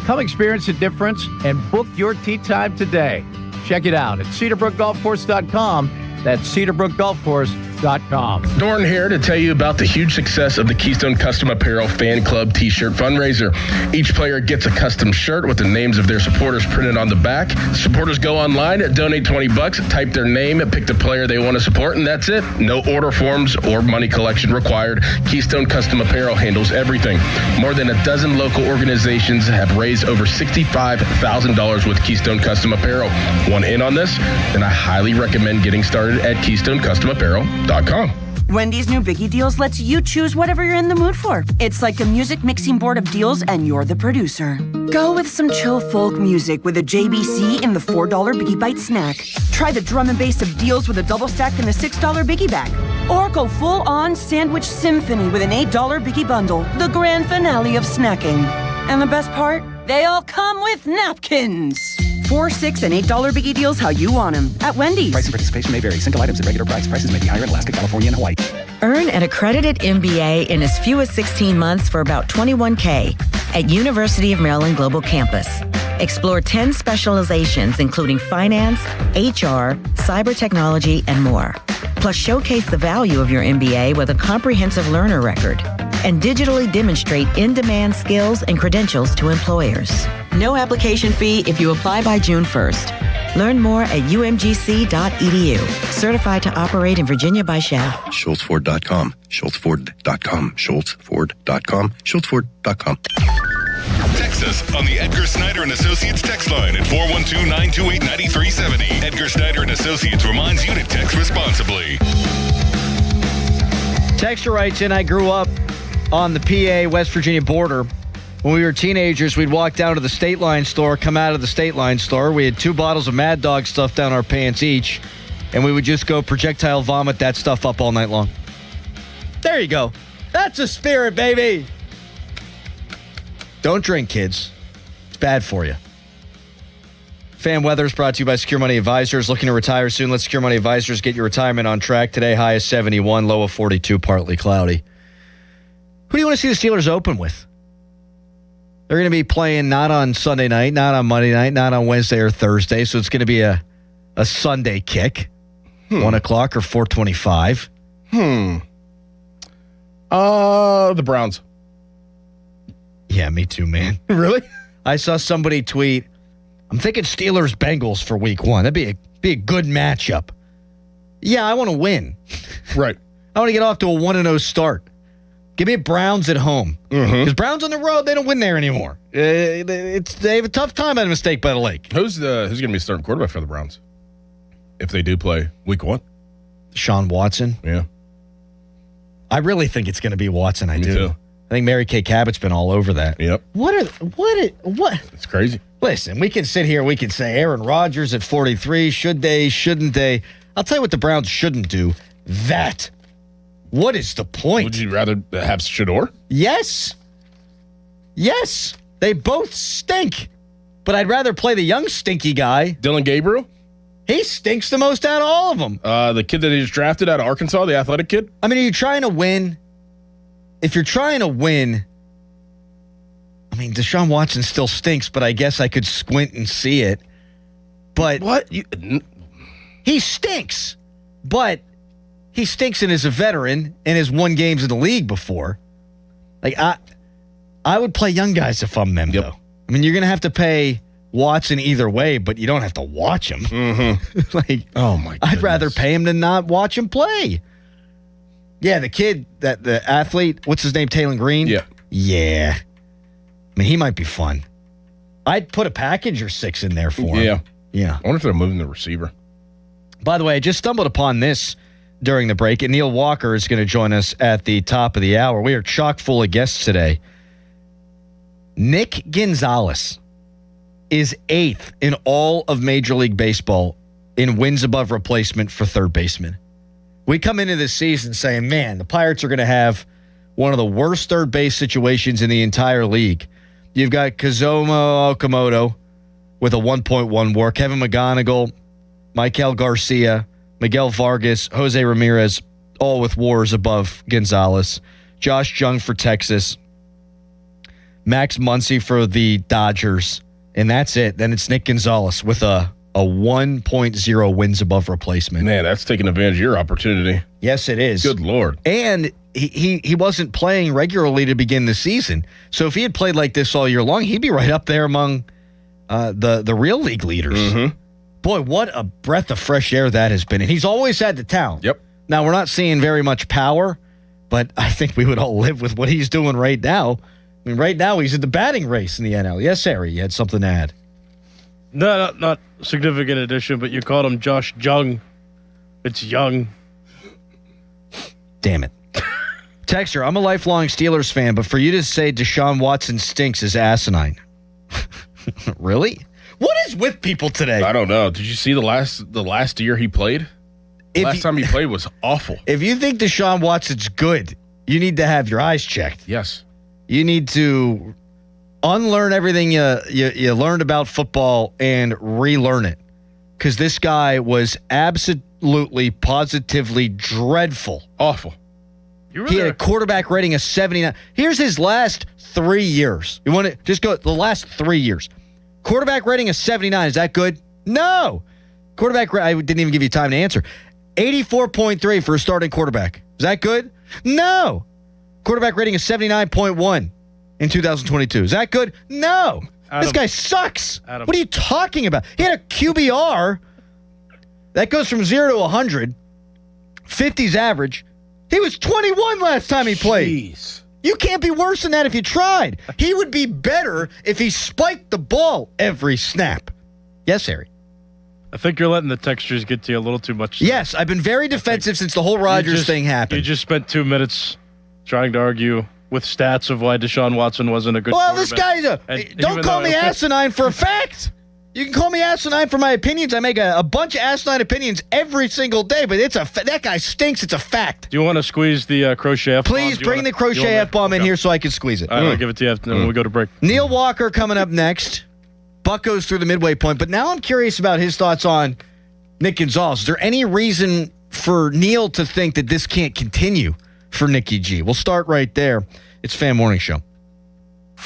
Come experience the difference and book your tee time today. Check it out at CedarbrookGolfCourse.com. That's CedarbrookGolfCourse.com. Dorn here to tell you about the huge success of the Keystone Custom Apparel Fan Club T-shirt fundraiser. Each player gets a custom shirt with the names of their supporters printed on the back. Supporters go online, donate $20, type their name, pick the player they want to support, and that's it. No order forms or money collection required. Keystone Custom Apparel handles everything. More than a dozen local organizations have raised over $65,000 with Keystone Custom Apparel. Want in on this? Then I highly recommend getting started at KeystoneCustomApparel.com. Wendy's new Biggie Deals lets you choose whatever you're in the mood for. It's like a music mixing board of deals, and you're the producer. Go with some chill folk music with a JBC in the $4 Biggie Bite snack. Try the drum and bass of deals with a double stack in the $6 Biggie Bag. Or go full-on sandwich symphony with an $8 Biggie Bundle, the grand finale of snacking. And the best part? They all come with napkins. $4, $6, and $8 Biggie Deals how you want them at Wendy's. Price and participation may vary. Single items at regular price. Prices may be higher in Alaska, California, and Hawaii. Earn an accredited MBA in as few as 16 months for about $21K at University of Maryland Global Campus. Explore 10 specializations, including finance, HR, cyber technology, and more. Plus, showcase the value of your MBA with a comprehensive learner record. and digitally demonstrate in-demand skills and credentials to employers. No application fee if you apply by June 1st. Learn more at umgc.edu. Certified to operate in Virginia by Shell. SchultzFord.com. SchultzFord.com. SchultzFord.com. SchultzFord.com. Text us on the Edgar Snyder and Associates text line at 412-928-9370. Edgar Snyder and Associates reminds you to text responsibly. Texter writes in, I grew up on the PA West Virginia border. When we were teenagers, we'd walk down to the State Line store, come out of the State Line store. We had 2 bottles of Mad Dog stuff down our pants each, and we would just go projectile vomit that stuff up all night long. There you go. That's a spirit, baby. Don't drink, kids. It's bad for you. Fan weather is brought to you by Secure Money Advisors. Looking to retire soon? Let Secure Money Advisors get your retirement on track. Today, high of 71, low of 42, partly cloudy. Who do you want to see the Steelers open with? They're going to be playing not on Sunday night, not on Monday night, not on Wednesday or Thursday, so it's going to be a Sunday kick, 1 o'clock or 4:25. The Browns. Yeah, me too, man. Really? I saw somebody tweet, I'm thinking Steelers-Bengals for week 1. That'd be a good matchup. Yeah, I want to win. Right. I want to get off to a 1-0 start. Give me Browns at home. Because Browns on the road, they don't win there anymore. They have a tough time at a mistake by the lake. Who's going to be starting quarterback for the Browns if they do play week 1? Deshaun Watson. Yeah. I really think it's going to be Watson. I Me do. too. I think Mary Kay Cabot's been all over that. Yep. What? It's crazy. Listen, we can sit here. We can say Aaron Rodgers at 43. Should they? Shouldn't they? I'll tell you what the Browns shouldn't do. That. What is the point? Would you rather have Shador? Yes. Yes. They both stink. But I'd rather play the young stinky guy. Dylan Gabriel? He stinks the most out of all of them. The kid that he just drafted out of Arkansas, the athletic kid? I mean, are you trying to win? If you're trying to win, I mean, Deshaun Watson still stinks, but I guess I could squint and see it. But what? He stinks. But he stinks and is a veteran and has won games in the league before. Like, I would play young guys if I'm them, though. I mean, you're going to have to pay Watson either way, but you don't have to watch him. Like, oh my! I'd rather pay him than not watch him play. Yeah, the kid, the athlete, what's his name, Taylor Green? Yeah. I mean, he might be fun. I'd put a package or 6 in there for him. Yeah. I wonder if they're moving the receiver. By the way, I just stumbled upon this during the break, and Neil Walker is going to join us at the top of the hour. We are chock full of guests today. Nick Gonzalez is 8th in all of Major League Baseball in wins above replacement for third baseman. We come into this season saying, man, the Pirates are going to have one of the worst third base situations in the entire league. You've got Kazuma Okamoto with a 1.1 WAR, Kevin McGonigal, Michael Garcia, Miguel Vargas, Jose Ramirez, all with WARs above Gonzalez. Josh Jung for Texas, Max Muncy for the Dodgers, and that's it. Then it's Nick Gonzalez with a 1.0 wins above replacement. Man, that's taking advantage of your opportunity. Yes, it is. Good Lord. And he wasn't playing regularly to begin the season. So if he had played like this all year long, he'd be right up there among the real league leaders. Boy, what a breath of fresh air that has been. And he's always had the talent. Yep. Now, we're not seeing very much power, but I think we would all live with what he's doing right now. I mean, right now he's in the batting race in the NL. Yes, Harry, you had something to add. No, not significant addition, but you called him Josh Jung. It's Young. Damn it. Texter, I'm a lifelong Steelers fan, but for you to say Deshaun Watson stinks is asinine. Really? What is with people today? I don't know. Did you see the last year he played? Last time he played was awful. If you think Deshaun Watson's good, you need to have your eyes checked. Yes. You need to unlearn everything you learned about football and relearn it. Because this guy was absolutely, positively dreadful. Awful. He had a quarterback rating of 79. Here's his last 3 years. You want to just go the last 3 years. Quarterback rating of 79. Is that good? No. Quarterback I didn't even give you time to answer. 84.3 for a starting quarterback. Is that good? No. quarterback rating of 79.1 in 2022. Is that good? No. This guy sucks. What are you talking about? He had a QBR that goes from 0 to 100. 50's average. He was 21 last time he played. Jeez. You can't be worse than that if you tried. He would be better if he spiked the ball every snap. Yes, Harry? I think you're letting the textures get to you a little too much. Yes, I've been very defensive since the whole Rodgers thing happened. You just spent 2 minutes trying to argue with stats of why Deshaun Watson wasn't a good quarterback. This guy's don't call me asinine for a fact. You can call me asinine for my opinions. I make a bunch of asinine opinions every single day, but that guy stinks. It's a fact. Do you want to squeeze the crochet F-bomb? Please bring the crochet F-bomb in here so I can squeeze it. All right, I'll give it to you after when we go to break. Neil Walker coming up next. Buck goes through the midway point, but now I'm curious about his thoughts on Nick Gonzalez. Is there any reason for Neil to think that this can't continue for Nicky G? We'll start right there. It's Fan Morning Show.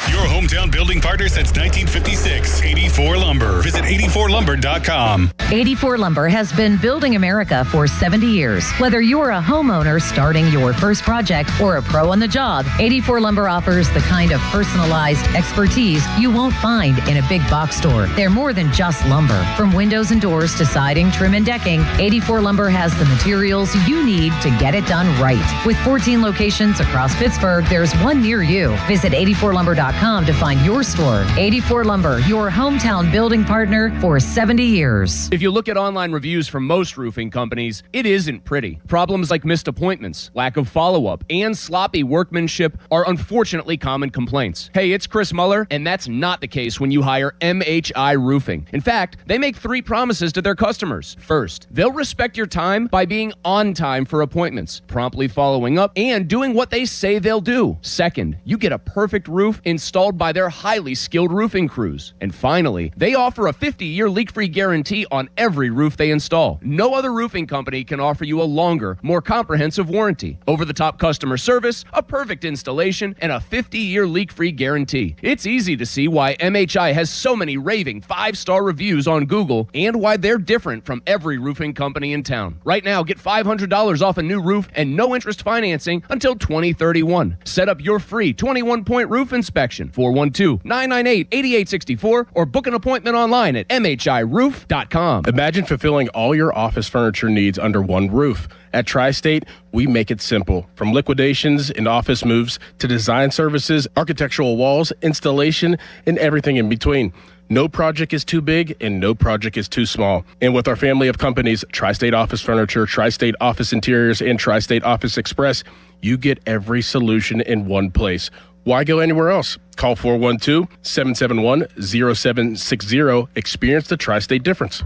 Your hometown building partner since 1956, 84 Lumber. Visit 84lumber.com. 84 Lumber has been building America for 70 years. Whether you're a homeowner starting your first project or a pro on the job, 84 Lumber offers the kind of personalized expertise you won't find in a big box store. They're more than just lumber. From windows and doors to siding, trim, and decking, 84 Lumber has the materials you need to get it done right. With 14 locations across Pittsburgh, there's one near you. Visit 84lumber.com to find your store. 84 Lumber, your hometown building partner for 70 years. If you look at online reviews from most roofing companies, it isn't pretty. Problems like missed appointments, lack of follow-up, and sloppy workmanship are unfortunately common complaints. Hey, it's Chris Muller, and that's not the case when you hire MHI Roofing. In fact, they make 3 promises to their customers. First, they'll respect your time by being on time for appointments, promptly following up, and doing what they say they'll do. Second, you get a perfect roof installed by their highly skilled roofing crews. And finally, they offer a 50-year leak-free guarantee on every roof they install. No other roofing company can offer you a longer, more comprehensive warranty, over-the-top customer service, a perfect installation, and a 50-year leak-free guarantee. It's easy to see why MHI has so many raving 5-star reviews on Google and why they're different from every roofing company in town. Right now, get $500 off a new roof and no interest financing until 2031. Set up your free 21-point roof inspection, 412-998-8864, or book an appointment online at mhiroof.com. Imagine fulfilling all your office furniture needs under one roof. At Tri-State, we make it simple. From liquidations and office moves to design services, architectural walls, installation, and everything in between. No project is too big and no project is too small. And with our family of companies, Tri-State Office Furniture, Tri-State Office Interiors, and Tri-State Office Express, you get every solution in one place. Why go anywhere else? Call 412-771-0760. Experience the Tri-State difference.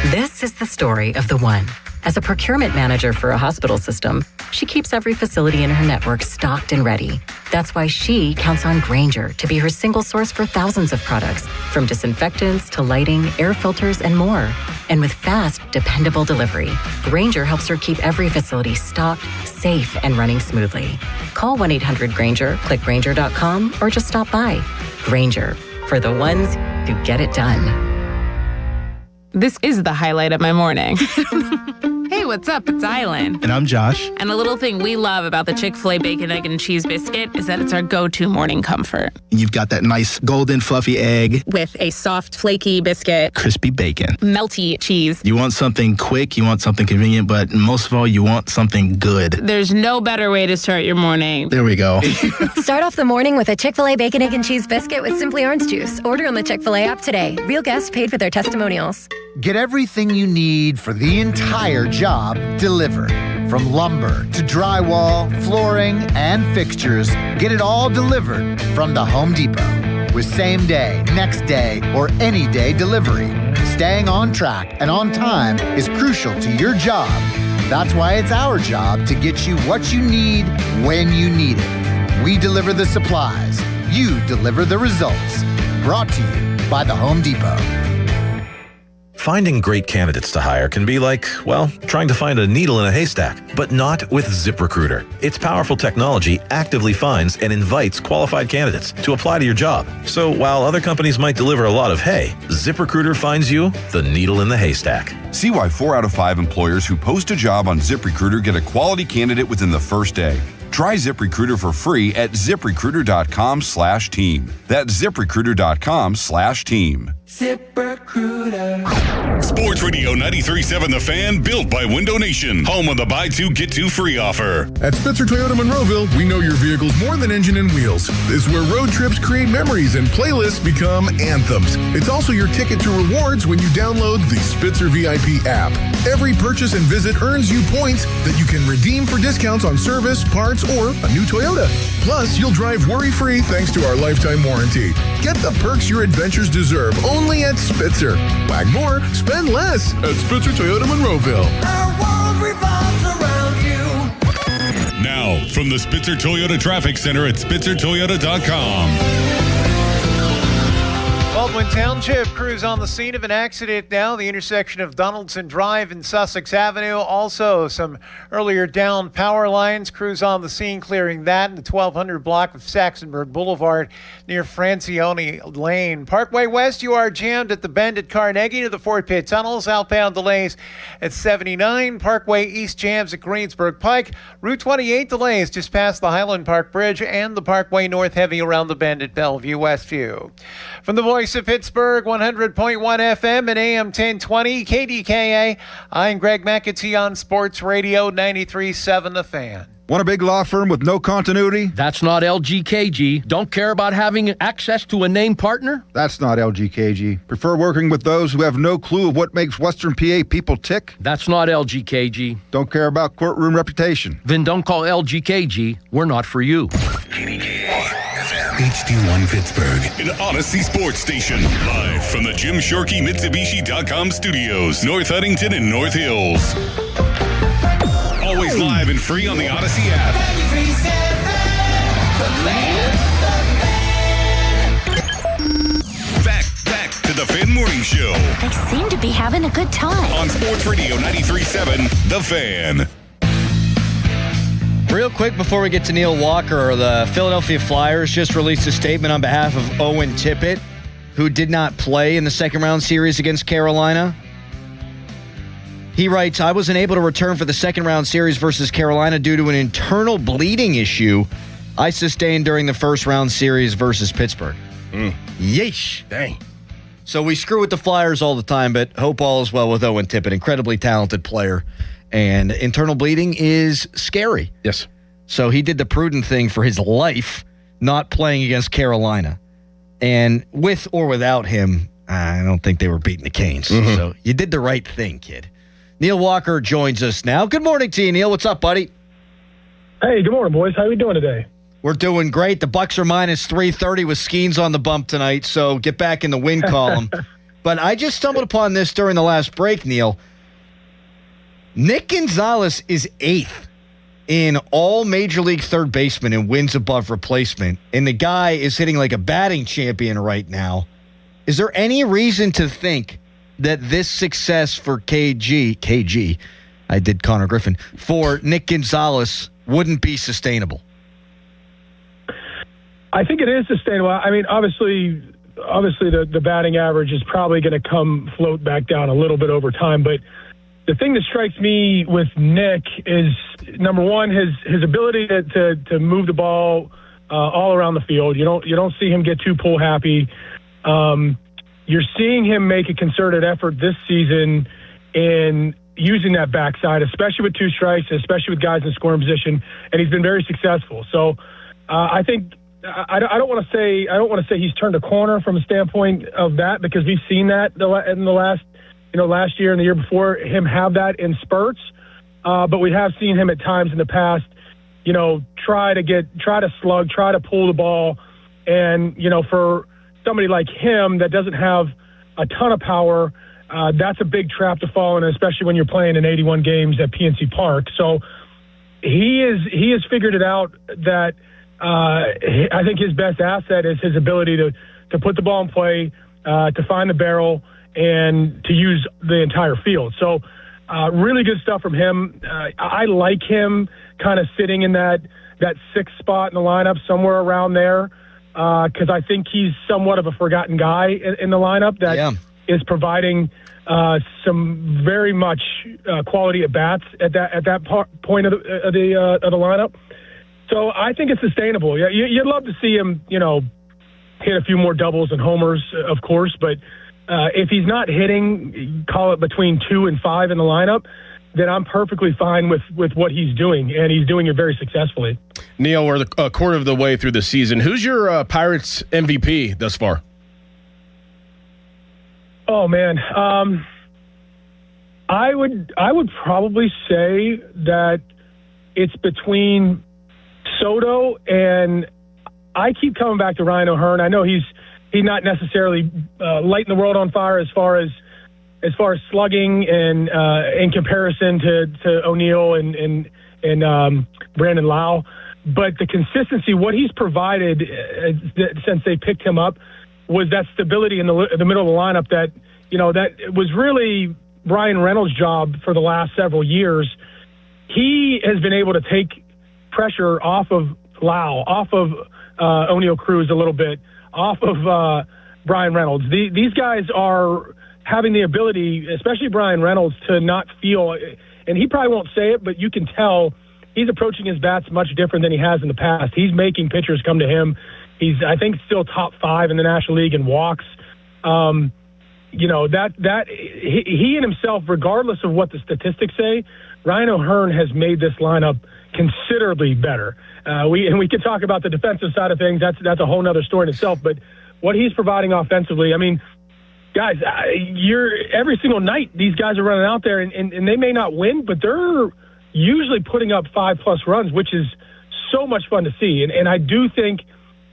This is the story of the one. As a procurement manager for a hospital system, she keeps every facility in her network stocked and ready. That's why she counts on Grainger to be her single source for thousands of products, from disinfectants to lighting, air filters, and more. And with fast, dependable delivery, Grainger helps her keep every facility stocked, safe, and running smoothly. Call 1-800-GRAINGER, click Grainger.com, or just stop by. Grainger, for the ones who get it done. This is the highlight of my morning. Hey, what's up? It's Island. And I'm Josh. And a little thing we love about the Chick-fil-A Bacon, Egg, and Cheese Biscuit is that it's our go-to morning comfort. You've got that nice golden fluffy egg. With a soft, flaky biscuit. Crispy bacon. Melty cheese. You want something quick, you want something convenient, but most of all, you want something good. There's no better way to start your morning. There we go. Start off the morning with a Chick-fil-A Bacon, Egg, and Cheese Biscuit with Simply Orange Juice. Order on the Chick-fil-A app today. Real guests paid for their testimonials. Get everything you need for the entire job delivered. From lumber to drywall, flooring, and fixtures, get it all delivered from the Home Depot. With same day, next day, or any day delivery, staying on track and on time is crucial to your job. That's why it's our job to get you what you need when you need it. We deliver the supplies. You deliver the results. Brought to you by the Home Depot. Finding great candidates to hire can be like, well, trying to find a needle in a haystack, but not with ZipRecruiter. Its powerful technology actively finds and invites qualified candidates to apply to your job. So while other companies might deliver a lot of hay, ZipRecruiter finds you the needle in the haystack. See why 4 out of 5 employers who post a job on ZipRecruiter get a quality candidate within the first day. Try ZipRecruiter for free at ZipRecruiter.com/team. That's ZipRecruiter.com/team. ZipRecruiter. Sports Radio 93.7 The Fan, built by Window Nation. Home of the buy two, get two free offer. At Spitzer Toyota Monroeville, we know your vehicle's more than engine and wheels. This is where road trips create memories and playlists become anthems. It's also your ticket to rewards when you download the Spitzer VIP app. Every purchase and visit earns you points that you can redeem for discounts on service, parts, or a new Toyota. Plus, you'll drive worry-free thanks to our lifetime warranty. Get the perks your adventures deserve only at Spitzer. Wag more, spend less at Spitzer Toyota Monroeville. Our world revolves around you. Now, from the Spitzer Toyota Traffic Center at SpitzerToyota.com. Baldwin Township crews on the scene of an accident now, the intersection of Donaldson Drive and Sussex Avenue. Also, some earlier down power lines. Crews on the scene clearing that in the 1200 block of Saxonburg Boulevard near Francione Lane. Parkway West, you are jammed at the bend at Carnegie to the Fort Pitt tunnels. Outbound delays at 79. Parkway East jams at Greensburg Pike. Route 28 delays just past the Highland Park Bridge, and the Parkway North heavy around the bend at Bellevue Westview. From the Voice of Pittsburgh, 100.1 FM and AM 1020, KDKA. I'm Greg McAtee on Sports Radio 93.7 The Fan. Want a big law firm with no continuity? That's not LGKG. Don't care about having access to a named partner? That's not LGKG. Prefer working with those who have no clue of what makes Western PA people tick? That's not LGKG. Don't care about courtroom reputation? Then don't call LGKG. We're not for you. HD1 Pittsburgh, an Odyssey sports station. Live from the Jim Shorkey Mitsubishi.com studios, North Huntington and North Hills. Always live and free on the Odyssey app. Back to the Fan Morning Show. They seem to be having a good time. On Sports Radio 93.7, The Fan. Real quick before we get to Neil Walker, the Philadelphia Flyers just released a statement on behalf of Owen Tippett, who did not play in the second round series against Carolina. He writes, I wasn't able to return for the second round series versus Carolina due to an internal bleeding issue I sustained during the first round series versus Pittsburgh. Yeesh. Dang. So we screw with the Flyers all the time, but hope all is well with Owen Tippett, incredibly talented player. And internal bleeding is scary. Yes. So he did the prudent thing for his life, not playing against Carolina. And with or without him, I don't think they were beating the Canes. Mm-hmm. So you did the right thing, kid. Neil Walker joins us now. Good morning to you, Neil. What's up, buddy? Hey, good morning, boys. How are we doing today? We're doing great. The Bucks are minus 330 with Skeens on the bump tonight, so get back in the win column. But I just stumbled upon this during the last break, Neil. Nick Gonzalez is 8th in all Major League third basemen in wins above replacement, and the guy is hitting like a batting champion right now. Is there any reason to think that this success for KG, I did Connor Griffin, for Nick Gonzalez wouldn't be sustainable? I think it is sustainable. I mean, obviously the batting average is probably going to float back down a little bit over time, but the thing that strikes me with Nick is, number one, his ability to move the ball all around the field. You don't see him get too pull happy. You're seeing him make a concerted effort this season in using that backside, especially with two strikes, especially with guys in scoring position, and he's been very successful. So I think I don't want to say he's turned a corner from a standpoint of that, because we've seen that in the last year and the year before, him have that in spurts. But we have seen him at times in the past, try to slug, try to pull the ball. And, for somebody like him that doesn't have a ton of power, that's a big trap to fall in, especially when you're playing in 81 games at PNC Park. So he has figured it out that I think his best asset is his ability to put the ball in play, to find the barrel, and to use the entire field. So really good stuff from him. I like him kind of sitting in that sixth spot in the lineup, somewhere around there, because I think he's somewhat of a forgotten guy in the lineup that is providing some very much quality at bats at that point of the lineup. So I think it's sustainable. Yeah, you'd love to see him, hit a few more doubles and homers, of course. But if he's not hitting, call it between 2 and 5 in the lineup, then I'm perfectly fine with what he's doing, and he's doing it very successfully. Neil, we're a quarter of the way through the season. Who's your Pirates MVP thus far? Oh man, I would probably say that it's between Soto and I keep coming back to Ryan O'Hearn. I know he's not necessarily lighting the world on fire as far as slugging and in comparison to O'Neill and Brandon Lau, but the consistency, what he's provided since they picked him up, was that stability in the middle of the lineup that was really Brian Reynolds' job for the last several years. He has been able to take pressure off of Lau, off of O'Neill Cruz a little bit, off of Brian Reynolds. These guys are having the ability, especially Brian Reynolds, to not feel, and he probably won't say it, but you can tell he's approaching his bats much different than he has in the past. He's making pitchers come to him. He's, I think, still top 5 in the National League in walks. He and himself, regardless of what the statistics say, Ryan O'Hearn has made this lineup considerably better. We could talk about the defensive side of things. That's a whole nother story in itself. But what he's providing offensively, I mean, guys, every single night these guys are running out there, and they may not win, but they're usually putting up 5+ runs, which is so much fun to see. And I do think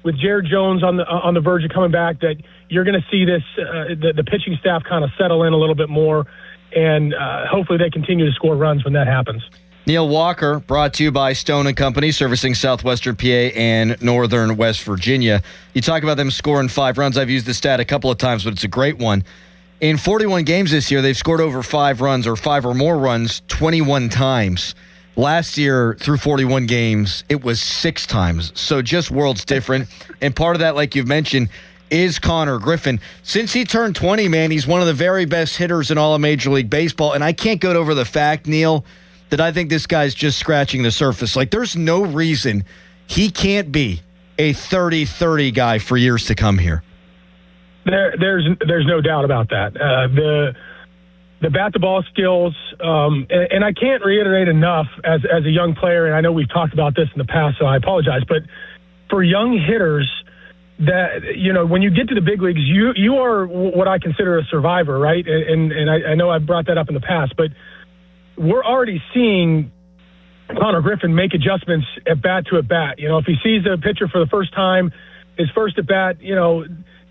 with Jared Jones on the verge of coming back, that you're going to see this the pitching staff kind of settle in a little bit more, and hopefully they continue to score runs when that happens. Neil Walker, brought to you by Stone & Company, servicing southwestern PA and northern West Virginia. You talk about them scoring 5 runs. I've used the stat a couple of times, but it's a great one. In 41 games this year, they've scored over 5 runs or 5 or more runs 21 times. Last year, through 41 games, it was 6 times. So just worlds different. And part of that, like you've mentioned, is Connor Griffin. Since he turned 20, man, he's one of the very best hitters in all of Major League Baseball. And I can't get over the fact, Neil, that I think this guy's just scratching the surface. Like, there's no reason he can't be a 30-30 guy for years to come here. There's no doubt about that. The bat-to-ball skills, and I can't reiterate enough as a young player, and I know we've talked about this in the past, so I apologize, but for young hitters, that when you get to the big leagues, you are what I consider a survivor, right? And I know I've brought that up in the past, but we're already seeing Connor Griffin make adjustments at bat to at bat. If he sees a pitcher for the first time, his first at bat,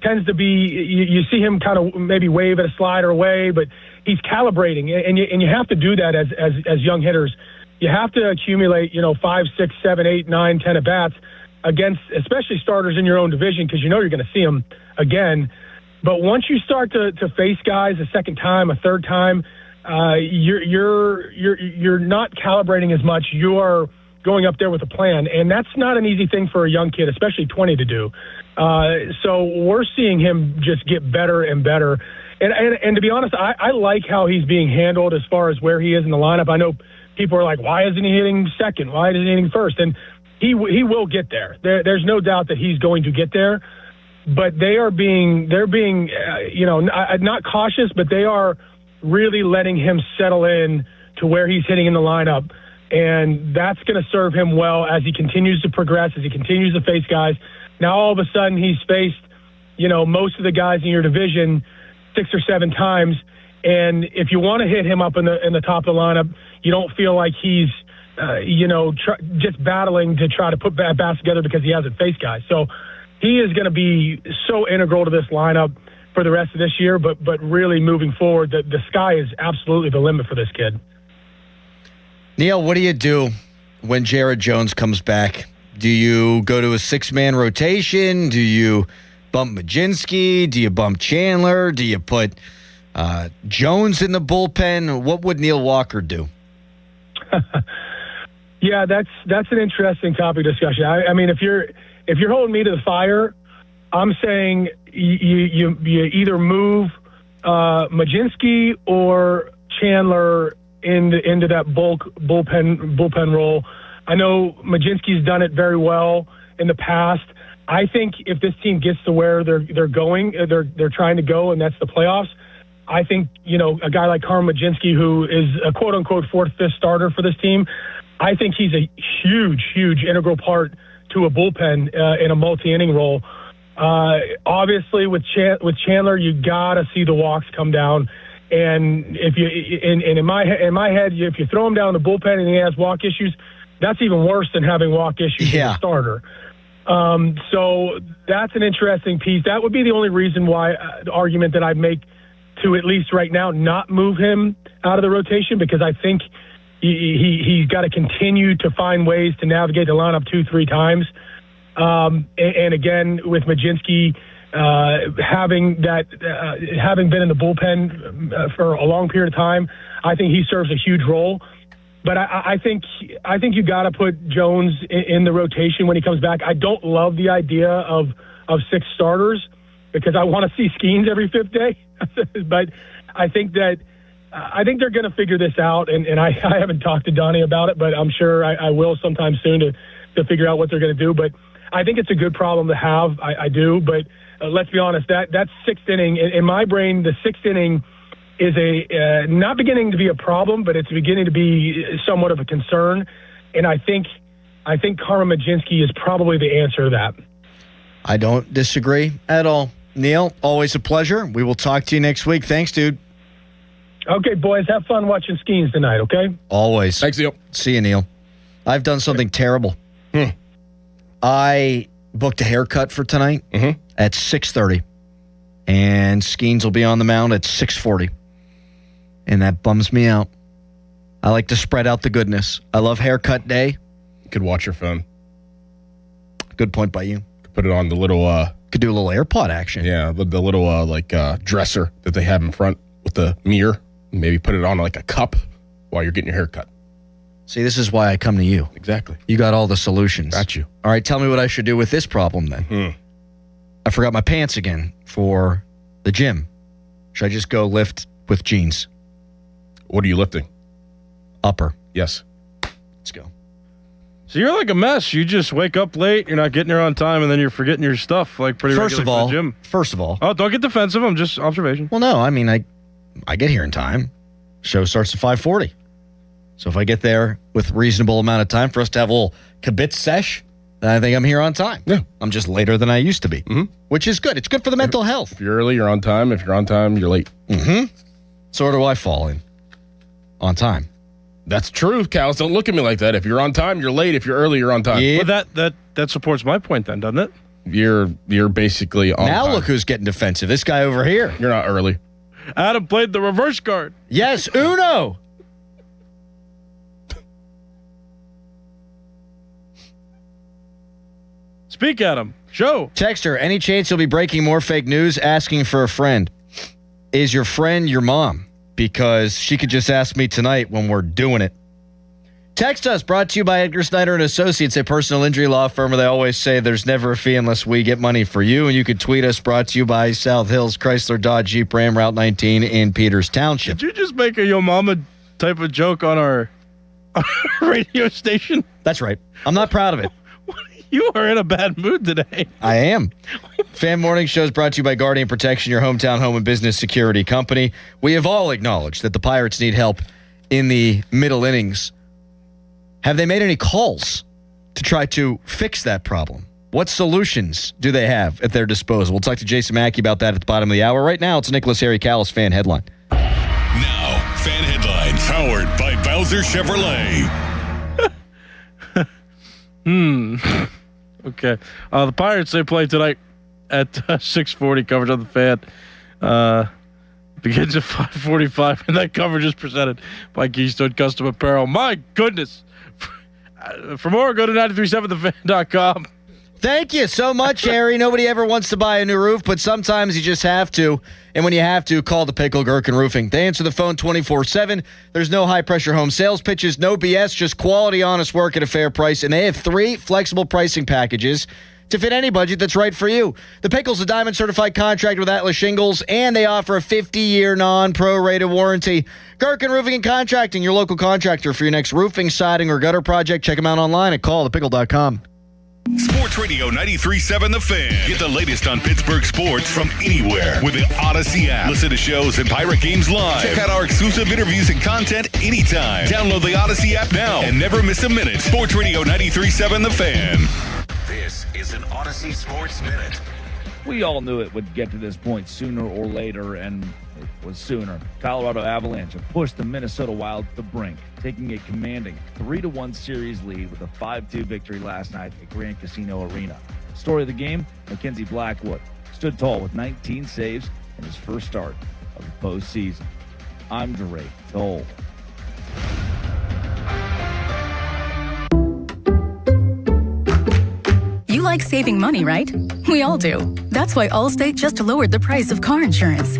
tends to be, you see him kind of maybe wave at a slider away, but he's calibrating, and you have to do that as young hitters. You have to accumulate 5, 6, 7, 8, 9, 10 at bats against especially starters in your own division, because you're going to see them again. But once you start to face guys a second time, a third time, you're not calibrating as much. You are going up there with a plan, and that's not an easy thing for a young kid, especially 20, to do. So we're seeing him just get better and better. And to be honest, I like how he's being handled as far as where he is in the lineup. I know people are like, why isn't he hitting second? Why isn't he hitting first? And he will get there. There's no doubt that he's going to get there. But they're being not cautious, but they are really letting him settle in to where he's hitting in the lineup. And that's going to serve him well as he continues to progress, as he continues to face guys. Now, all of a sudden, he's faced, most of the guys in your division 6 or 7 times. And if you want to hit him up in the top of the lineup, you don't feel like he's, just battling to try to put bats together because he hasn't faced guys. So he is going to be so integral to this lineup for the rest of this year, but really moving forward, the sky is absolutely the limit for this kid. Neil, what do you do when Jared Jones comes back? Do you go to a 6-man rotation? Do you bump Majinski? Do you bump Chandler? Do you put Jones in the bullpen? What would Neil Walker do? Yeah, that's an interesting topic of discussion. I mean, if you're holding me to the fire, I'm saying you either move Majinski or Chandler into that bullpen role. I know Majinski's done it very well in the past. I think if this team gets to where they're going, they're trying to go, and that's the playoffs, I think, a guy like Carl Majinski, who is a quote-unquote fourth, fifth starter for this team, I think he's a huge, huge integral part to a bullpen in a multi-inning role. Obviously, with Chandler, you got to see the walks come down. And if you in my head, if you throw him down in the bullpen and he has walk issues, that's even worse than having walk issues as a starter. So that's an interesting piece. That would be the only reason why the argument that I'd make to, at least right now, not move him out of the rotation, because I think he's got to continue to find ways to navigate the lineup 2-3 times. And again, with Majinski having been in the bullpen for a long period of time, I think he serves a huge role. But I think you got to put Jones in the rotation when he comes back. I don't love the idea of 6 starters, because I want to see Skeens every 5th day. But I think they're going to figure this out. And I haven't talked to Donnie about it, but I'm sure I will sometime soon to figure out what they're going to do. But I think it's a good problem to have. I do. But let's be honest, that 6th inning, in my brain, the 6th inning is not beginning to be a problem, but it's beginning to be somewhat of a concern. And I think Carl Majinski is probably the answer to that. I don't disagree at all. Neil, always a pleasure. We will talk to you next week. Thanks, dude. Okay, boys, have fun watching Skeens tonight, okay? Always. Thanks, Neil. See you, Neil. I've done something terrible. I booked a haircut for tonight at 6:30, and Skeens will be on the mound at 6:40, and that bums me out. I like to spread out the goodness. I love haircut day. You could watch your phone. Good point by you. Put it on the little... Could do a little AirPod action. Yeah, the little dresser that they have in front with the mirror. Maybe put it on like a cup while you're getting your hair cut. See, this is why I come to you. Exactly. You got all the solutions. Got you. All right, tell me what I should do with this problem then. I forgot my pants again for the gym. Should I just go lift with jeans? What are you lifting? Upper. Yes. Let's go. So you're like a mess. You just wake up late, you're not getting there on time, and then you're forgetting your stuff like pretty regularly for the gym. First of all. Oh, don't get defensive. I'm just observation. Well, no, I mean, I get here in time. Show starts at 5:40. So if I get there with reasonable amount of time for us to have a little kibitz sesh, then I think I'm here on time. Yeah. I'm just later than I used to be, which is good. It's good for the mental health. If you're early, you're on time. If you're on time, you're late. So where do I fall in? On time. That's true, Cows. Don't look at me like that. If you're on time, you're late. If you're early, you're on time. Yeah. Well, that supports my point then, doesn't it? You're basically on now time. Look who's getting defensive. This guy over here. You're not early. Adam played the reverse card. Yes, Uno. Speak, Adam. Show. Texter, any chance you'll be breaking more fake news asking for a friend? Is your friend your mom? Because she could just ask me tonight when we're doing it. Text us, brought to you by Edgar Snyder & Associates, a personal injury law firm where they always say there's never a fee unless we get money for you. And you can tweet us, brought to you by South Hills Chrysler Dodge Jeep Ram Route 19 in Peters Township. Did you just make a yo mama type of joke on our radio station? That's right. I'm not proud of it. You are in a bad mood today. I am. Fan Morning Show is brought to you by Guardian Protection, your hometown home and business security company. We have all acknowledged that the Pirates need help in the middle innings. Have they made any calls to try to fix that problem? What solutions do they have at their disposal? We'll talk to Jason Mackey about that at the bottom of the hour. Right now, it's a Nicholas Harry Callis fan headline. Now, fan headlines powered by Bowser Chevrolet. Okay. The Pirates, they play tonight at 6:40. Coverage on the Fan begins at 5:45, and that coverage is presented by Keystone Custom Apparel. My goodness. For more, go to 937thefan.com. Thank you so much, Harry. Nobody ever wants to buy a new roof, but sometimes you just have to. And when you have to, call the Pickle Gherkin Roofing. They answer the phone 24/7. There's no high-pressure home sales pitches, no BS, just quality, honest work at a fair price. And they have 3 flexible pricing packages to fit any budget that's right for you. The Pickle's a Diamond certified contractor with Atlas Shingles, and they offer a 50-year non-prorated warranty. Gherkin Roofing and Contracting, your local contractor for your next roofing, siding, or gutter project. Check them out online at callthepickle.com. Sports Radio 93.7 The Fan. Get the latest on Pittsburgh sports from anywhere with the Odyssey app. Listen to shows and Pirate Games live. Check out our exclusive interviews and content anytime. Download the Odyssey app now and never miss a minute. Sports Radio 93.7 The Fan. This is an Odyssey Sports Minute. We all knew it would get to this point sooner or later, and it was sooner. Colorado Avalanche have pushed the Minnesota Wild to the brink, taking a commanding 3-1 series lead with a 5-2 victory last night at Grand Casino Arena. Story of the game, Mackenzie Blackwood stood tall with 19 saves in his first start of the postseason. I'm Dre Toll. You like saving money, right? We all do. That's why Allstate just lowered the price of car insurance.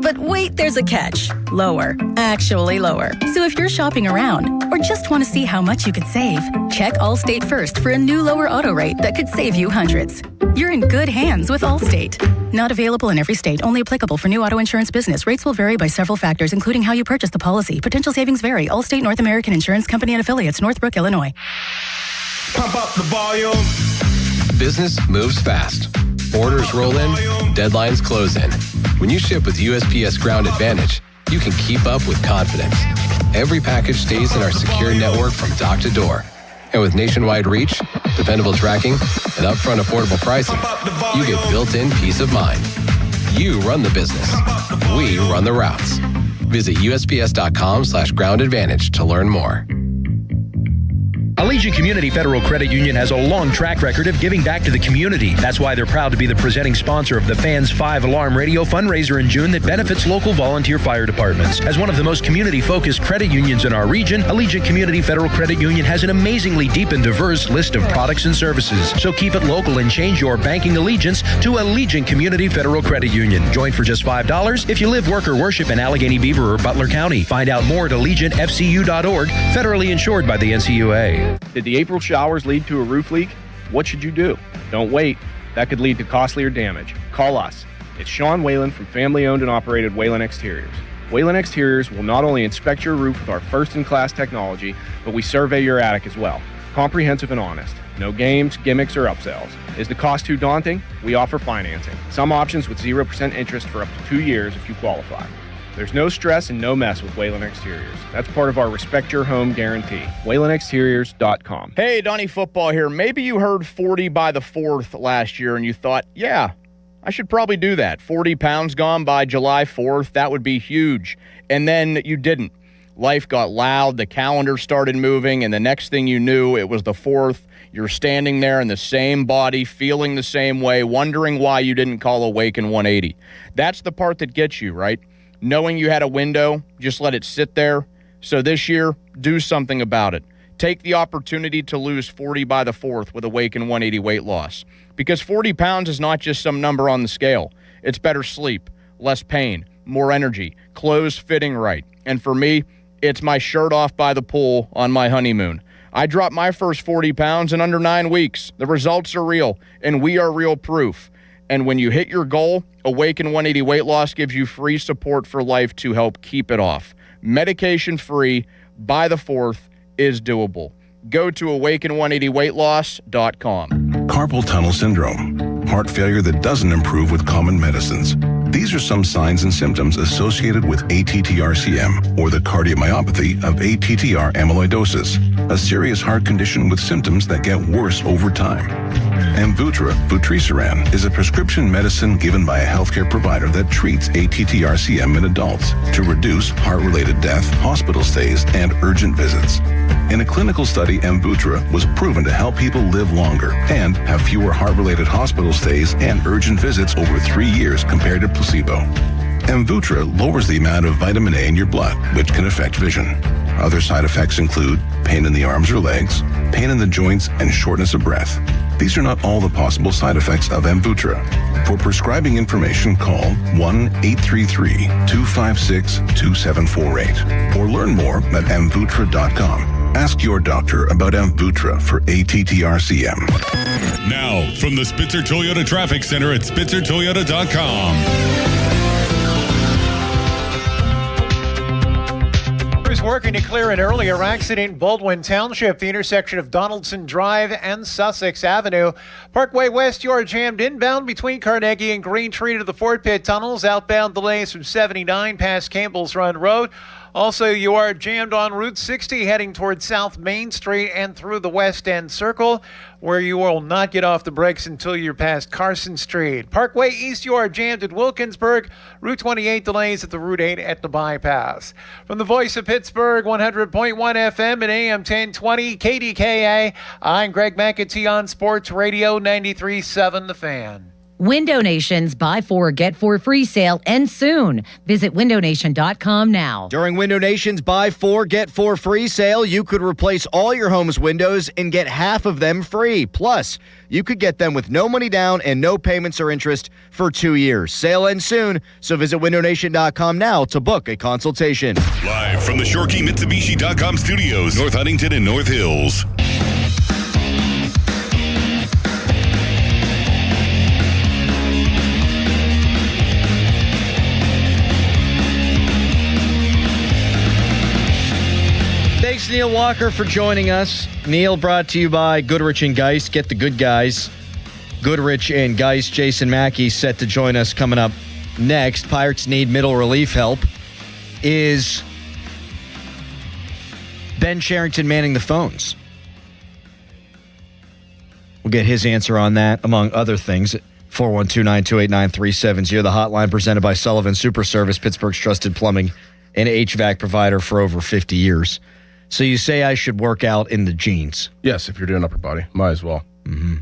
But wait, there's a catch. Lower. Actually lower. So if you're shopping around or just want to see how much you could save, check Allstate first for a new lower auto rate that could save you hundreds. You're in good hands with Allstate. Not available in every state. Only applicable for new auto insurance business. Rates will vary by several factors, including how you purchase the policy. Potential savings vary. Allstate North American Insurance Company and Affiliates, Northbrook, Illinois. Pump up the volume. Business moves fast. Orders roll in, deadlines close in. When you ship with USPS Ground Advantage, you can keep up with confidence. Every package stays in our secure network from dock to door. And with nationwide reach, dependable tracking, and upfront affordable pricing, you get built-in peace of mind. You run the business. We run the routes. Visit USPS.com/Ground Advantage to learn more. Allegiant Community Federal Credit Union has a long track record of giving back to the community. That's why they're proud to be the presenting sponsor of the Fans 5-Alarm Radio fundraiser in June that benefits local volunteer fire departments. As one of the most community-focused credit unions in our region, Allegiant Community Federal Credit Union has an amazingly deep and diverse list of products and services. So keep it local and change your banking allegiance to Allegiant Community Federal Credit Union. Join for just $5 if you live, work, or worship in Allegheny Beaver or Butler County. Find out more at AllegiantFCU.org, federally insured by the NCUA. Did the April showers lead to a roof leak? What should you do? Don't wait. That could lead to costlier damage. Call us. It's Sean Whalen from family-owned and operated Whalen Exteriors. Whalen Exteriors will not only inspect your roof with our first-in-class technology, but we survey your attic as well. Comprehensive and honest. No games, gimmicks, or upsells. Is the cost too daunting? We offer financing. Some options with 0% interest for up to 2 years if you qualify. There's no stress and no mess with Whalen Exteriors. That's part of our Respect Your Home guarantee. WhalenExteriors.com. Hey, Donnie Football here. Maybe you heard 40 by the 4th last year and you thought, yeah, I should probably do that. 40 pounds gone by July 4th. That would be huge. And then you didn't. Life got loud. The calendar started moving. And the next thing you knew, it was the 4th. You're standing there in the same body, feeling the same way, wondering why you didn't call Awaken 180. That's the part that gets you, right? Knowing you had a window, just let it sit there. So this year, do something about it. Take the opportunity to lose 40 by the 4th with Awaken 180 weight loss. Because 40 pounds is not just some number on the scale. It's better sleep, less pain, more energy, clothes fitting right. And for me, it's my shirt off by the pool on my honeymoon. I dropped my first 40 pounds in under 9 weeks. The results are real, and we are real proof. And when you hit your goal, Awaken 180 Weight Loss gives you free support for life to help keep it off. Medication-free by the 4th is doable. Go to awaken180weightloss.com. Carpal tunnel syndrome, heart failure that doesn't improve with common medicines. These are some signs and symptoms associated with ATTR-CM, or the cardiomyopathy of ATTR amyloidosis, a serious heart condition with symptoms that get worse over time. Amvuttra, vutrisiran, is a prescription medicine given by a healthcare provider that treats ATTR-CM in adults to reduce heart-related death, hospital stays, and urgent visits. In a clinical study, Amvuttra was proven to help people live longer and have fewer heart-related hospital stays and urgent visits over 3 years compared to placebo. Amvuttra lowers the amount of vitamin A in your blood, which can affect vision. Other side effects include pain in the arms or legs, pain in the joints, and shortness of breath. These are not all the possible side effects of Amvuttra. For prescribing information, call 1-833-256-2748 or learn more at amvuttra.com. Ask your doctor about Amvuttra for ATTRCM. Now, from the Spitzer Toyota Traffic Center at SpitzerToyota.com. Crews working to clear an earlier accident in Baldwin Township, the intersection of Donaldson Drive and Sussex Avenue. Parkway West, you are jammed inbound between Carnegie and Green Tree to the Fort Pitt tunnels. Outbound delays from 79 past Campbell's Run Road. Also, you are jammed on Route 60 heading towards South Main Street and through the West End Circle, where you will not get off the brakes until you're past Carson Street. Parkway East, you are jammed at Wilkinsburg. Route 28 delays at the Route 8 at the bypass. From the Voice of Pittsburgh, 100.1 FM and AM 1020 KDKA, I'm Greg McAtee on Sports Radio 93.7 The Fan. Window Nation's Buy 4, Get 4 free sale ends soon. Visit windownation.com now. During Window Nation's Buy 4, Get 4 free sale, you could replace all your home's windows and get half of them free. Plus, you could get them with no money down and no payments or interest for 2 years. Sale ends soon, so visit windownation.com now to book a consultation. Live from the ShoreKeyMitsubishi.com studios, North Huntington and North Hills. Thanks, Neil Walker, for joining us. Neil, brought to you by Goodrich and Geist. Get the good guys. Goodrich and Geist. Jason Mackey set to join us coming up next. Pirates need middle relief help. Is Ben Cherington manning the phones? We'll get his answer on that, among other things. 412-928-9370. The hotline presented by Sullivan Super Service, Pittsburgh's trusted plumbing and HVAC provider for over 50 years. So you say I should work out in the jeans? Yes, if you're doing upper body, might as well. Mm-hmm.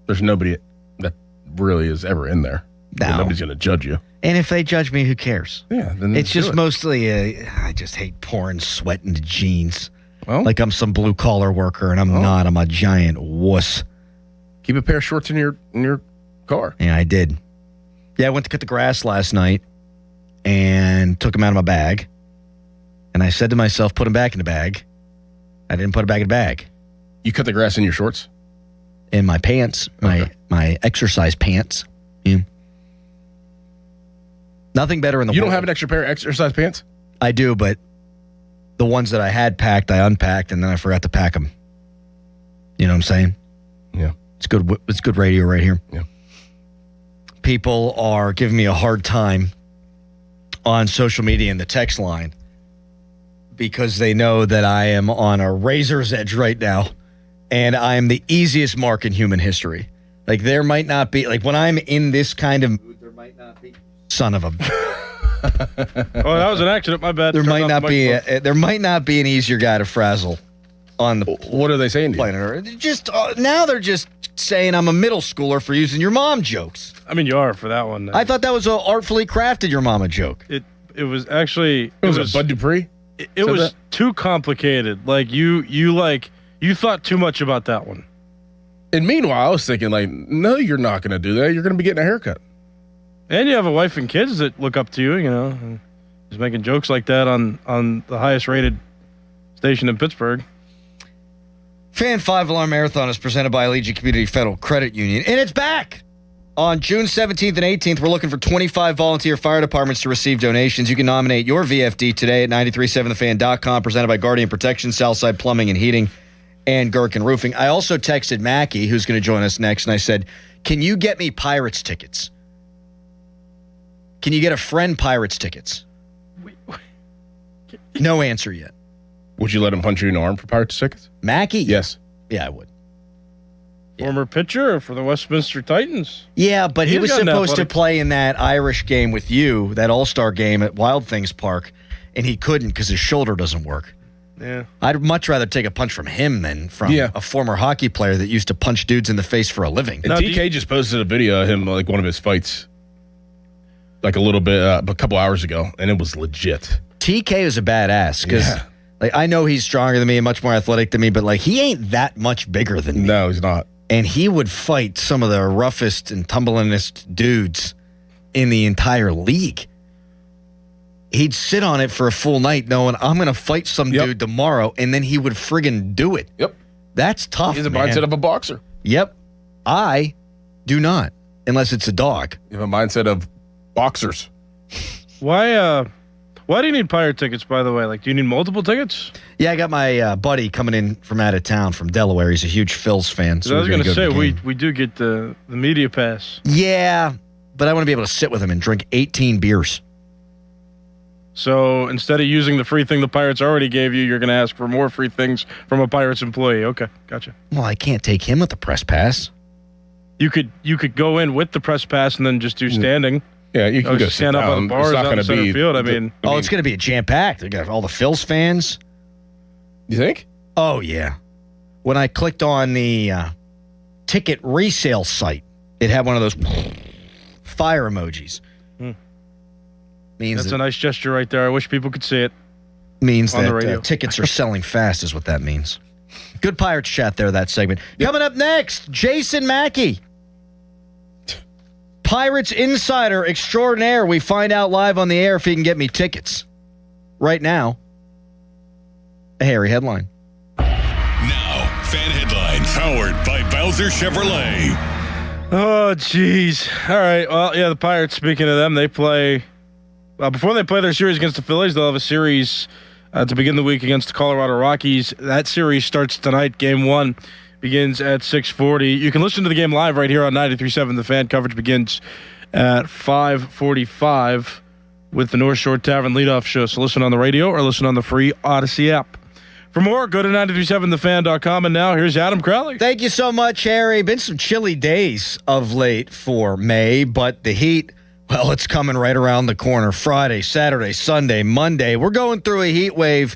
There's nobody that really is ever in there. No. Nobody's going to judge you. And if they judge me, who cares? Yeah, then it's just mostly, I just hate pouring sweat into jeans. Well, like I'm some blue collar worker, and I'm not. I'm a giant wuss. Keep a pair of shorts in your car. Yeah, I did. Yeah, I went to cut the grass last night and took them out of my bag. And I said to myself, put them back in the bag. I didn't put them back in the bag. You cut the grass in your shorts? In my pants, my exercise pants. Yeah. Nothing better in the world. You don't have an extra pair of exercise pants? I do, but the ones that I had packed, I unpacked, and then I forgot to pack them. You know what I'm saying? Yeah. It's good. It's good radio right here. Yeah. People are giving me a hard time on social media and the text line because they know that I am on a razor's edge right now, and I am the easiest mark in human history. Like, there might not be, like, when I'm in this kind of mood, there might not be. Son of a. Oh, that was an accident. My bad. There might not be an easier guy to frazzle on the. What are they saying to you? Planet Earth. Just now they're just saying I'm a middle schooler for using your mom jokes. I mean, you are for that one. I thought that was a artfully crafted your mama joke. It was actually. It was Bud Dupree. It was too complicated. Like you thought too much about that one. And meanwhile, I was thinking, like, no, you're not going to do that. You're going to be getting a haircut. And you have a wife and kids that look up to you. You know, and he's making jokes like that on the highest rated station in Pittsburgh. Fan 5 Alarm Marathon is presented by Allegiant Community Federal Credit Union, and it's back. On June 17th and 18th, we're looking for 25 volunteer fire departments to receive donations. You can nominate your VFD today at 937thefan.com, presented by Guardian Protection, Southside Plumbing and Heating, and Gherkin Roofing. I also texted Mackie, who's going to join us next, and I said, can you get me Pirates tickets? Can you get a friend Pirates tickets? No answer yet. Would you let him punch you in the arm for Pirates tickets? Mackie? Yes. Yeah, I would. Former pitcher for the Westminster Titans. Yeah, but he was supposed to play in that Irish game with you, that All-Star game at Wild Things Park, and he couldn't because his shoulder doesn't work. Yeah. I'd much rather take a punch from him than from a former hockey player that used to punch dudes in the face for a living. And TK just posted a video of him, like one of his fights, like a couple hours ago, and it was legit. TK is a badass because like, I know he's stronger than me and much more athletic than me, but like he ain't that much bigger than me. No, he's not. And he would fight some of the roughest and tumblingest dudes in the entire league. he'd sit on it for a full night knowing I'm going to fight some dude tomorrow, and then he would friggin' do it. Yep. That's tough, He's the man. mindset of a boxer. Yep. I do not, unless it's a dog. You have a mindset of boxers. Why do you need Pirate tickets, by the way? Like, do you need multiple tickets? Yeah, I got my buddy coming in from out of town from Delaware. He's a huge Phils fan. So I was going to say, we do get the media pass. Yeah, but I want to be able to sit with him and drink 18 beers. So instead of using the free thing the Pirates already gave you, you're going to ask for more free things from a Pirates employee. Okay, gotcha. Well, I can't take him with the press pass. You could go in with the press pass and then just do standing. Yeah, you can go stand up on the bars out in the center field. It's going to be a jam-packed. They got all the Phils fans. You think? Oh, yeah. When I clicked on the ticket resale site, it had one of those fire emojis. That's a nice gesture right there. I wish people could see it. Means on the radio. that tickets are selling fast is what that means. Good Pirates chat there, that segment. Yep. Coming up next, Jason Mackey. Pirates insider extraordinaire. We find out live on the air if he can get me tickets. Right now, a hairy headline. Now, fan headlines powered by Bowser Chevrolet. Oh, jeez. All right. Well, yeah, the Pirates, speaking of them, they play... before they play their series against the Phillies, they'll have a series to begin the week against the Colorado Rockies. That series starts tonight. Game 1 begins at 6:40. You can listen to the game live right here on 93.7. The Fan. Coverage begins at 5:45 with the North Shore Tavern leadoff show. So listen on the radio or listen on the free Odyssey app. For more, go to 937thefan.com. And now here's Adam Crowley. Thank you so much, Harry. Been some chilly days of late for May, but the heat... Well, it's coming right around the corner. Friday, Saturday, Sunday, Monday. We're going through a heat wave.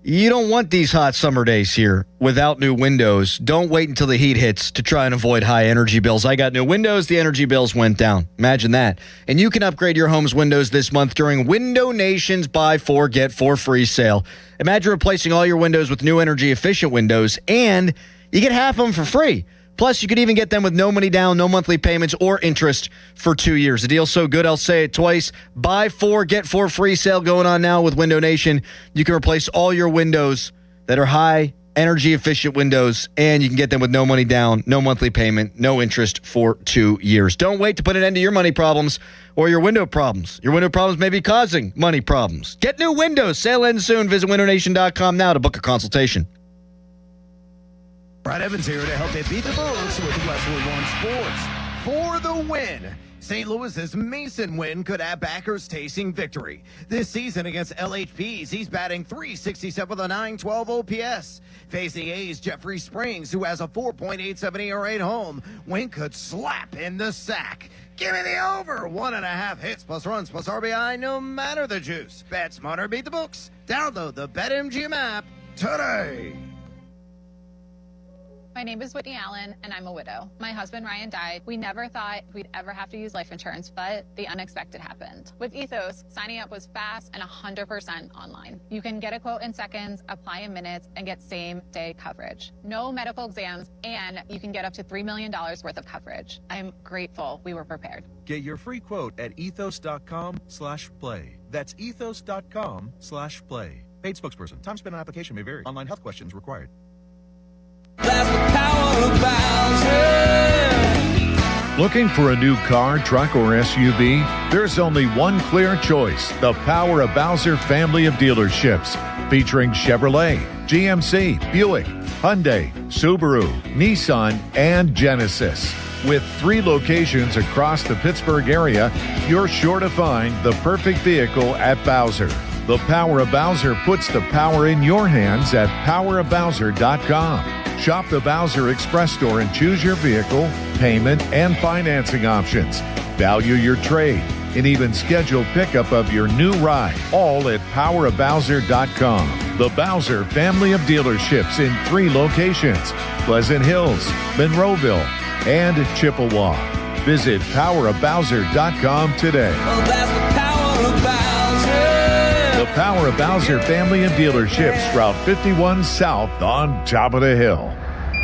You don't want these hot summer days here without new windows. Don't wait until the heat hits to try and avoid high energy bills. I got new windows. The energy bills went down. Imagine that. And you can upgrade your home's windows this month during Window Nation's Buy 4, Get 4 free sale. Imagine replacing all your windows with new energy-efficient windows, and you get half of them for free. Plus, you could even get them with no money down, no monthly payments, or interest for 2 years. The deal's so good, I'll say it twice. Buy 4, get 4 free sale going on now with Window Nation. You can replace all your windows that are high energy efficient windows, and you can get them with no money down, no monthly payment, no interest for 2 years. Don't wait to put an end to your money problems or your window problems. Your window problems may be causing money problems. Get new windows. Sale ends soon. Visit windownation.com now to book a consultation. Brad Evans here to help you beat the books with Westwood One Sports. For the win. St. Louis's Mason Wynn could have backers tasting victory. This season against LHPs, he's batting .367 with a .912 OPS. Facing A's Jeffrey Springs, who has a 4.87 ERA at home. Wynn could slap in the sack. Give me the over. 1.5 hits plus runs plus RBI, no matter the juice. Bet smarter, beat the books. Download the BetMGM app today. My name is Whitney Allen, and I'm a widow. My husband, Ryan, died. We never thought we'd ever have to use life insurance, but the unexpected happened. With Ethos, signing up was fast and 100% online. You can get a quote in seconds, apply in minutes, and get same-day coverage. No medical exams, and you can get up to $3 million worth of coverage. I'm grateful we were prepared. Get your free quote at ethos.com/play. That's ethos.com/play. Paid spokesperson. Time spent on application may vary. Online health questions required. Looking for a new car, truck, or SUV? There's only one clear choice. The Power of Bowser family of dealerships. Featuring Chevrolet, GMC, Buick, Hyundai, Subaru, Nissan, and Genesis. With 3 locations across the Pittsburgh area, you're sure to find the perfect vehicle at Bowser. The Power of Bowser puts the power in your hands at powerofbowser.com. Shop the Bowser Express store and choose your vehicle, payment, and financing options. Value your trade and even schedule pickup of your new ride, all at powerofbowser.com. The Bowser family of dealerships in 3 locations: Pleasant Hills, Monroeville, and Chippewa. Visit powerofbowser.com today. Well, that's the power of Bowser. The Power of Bowser family of dealerships, Route 51 South on top of the hill.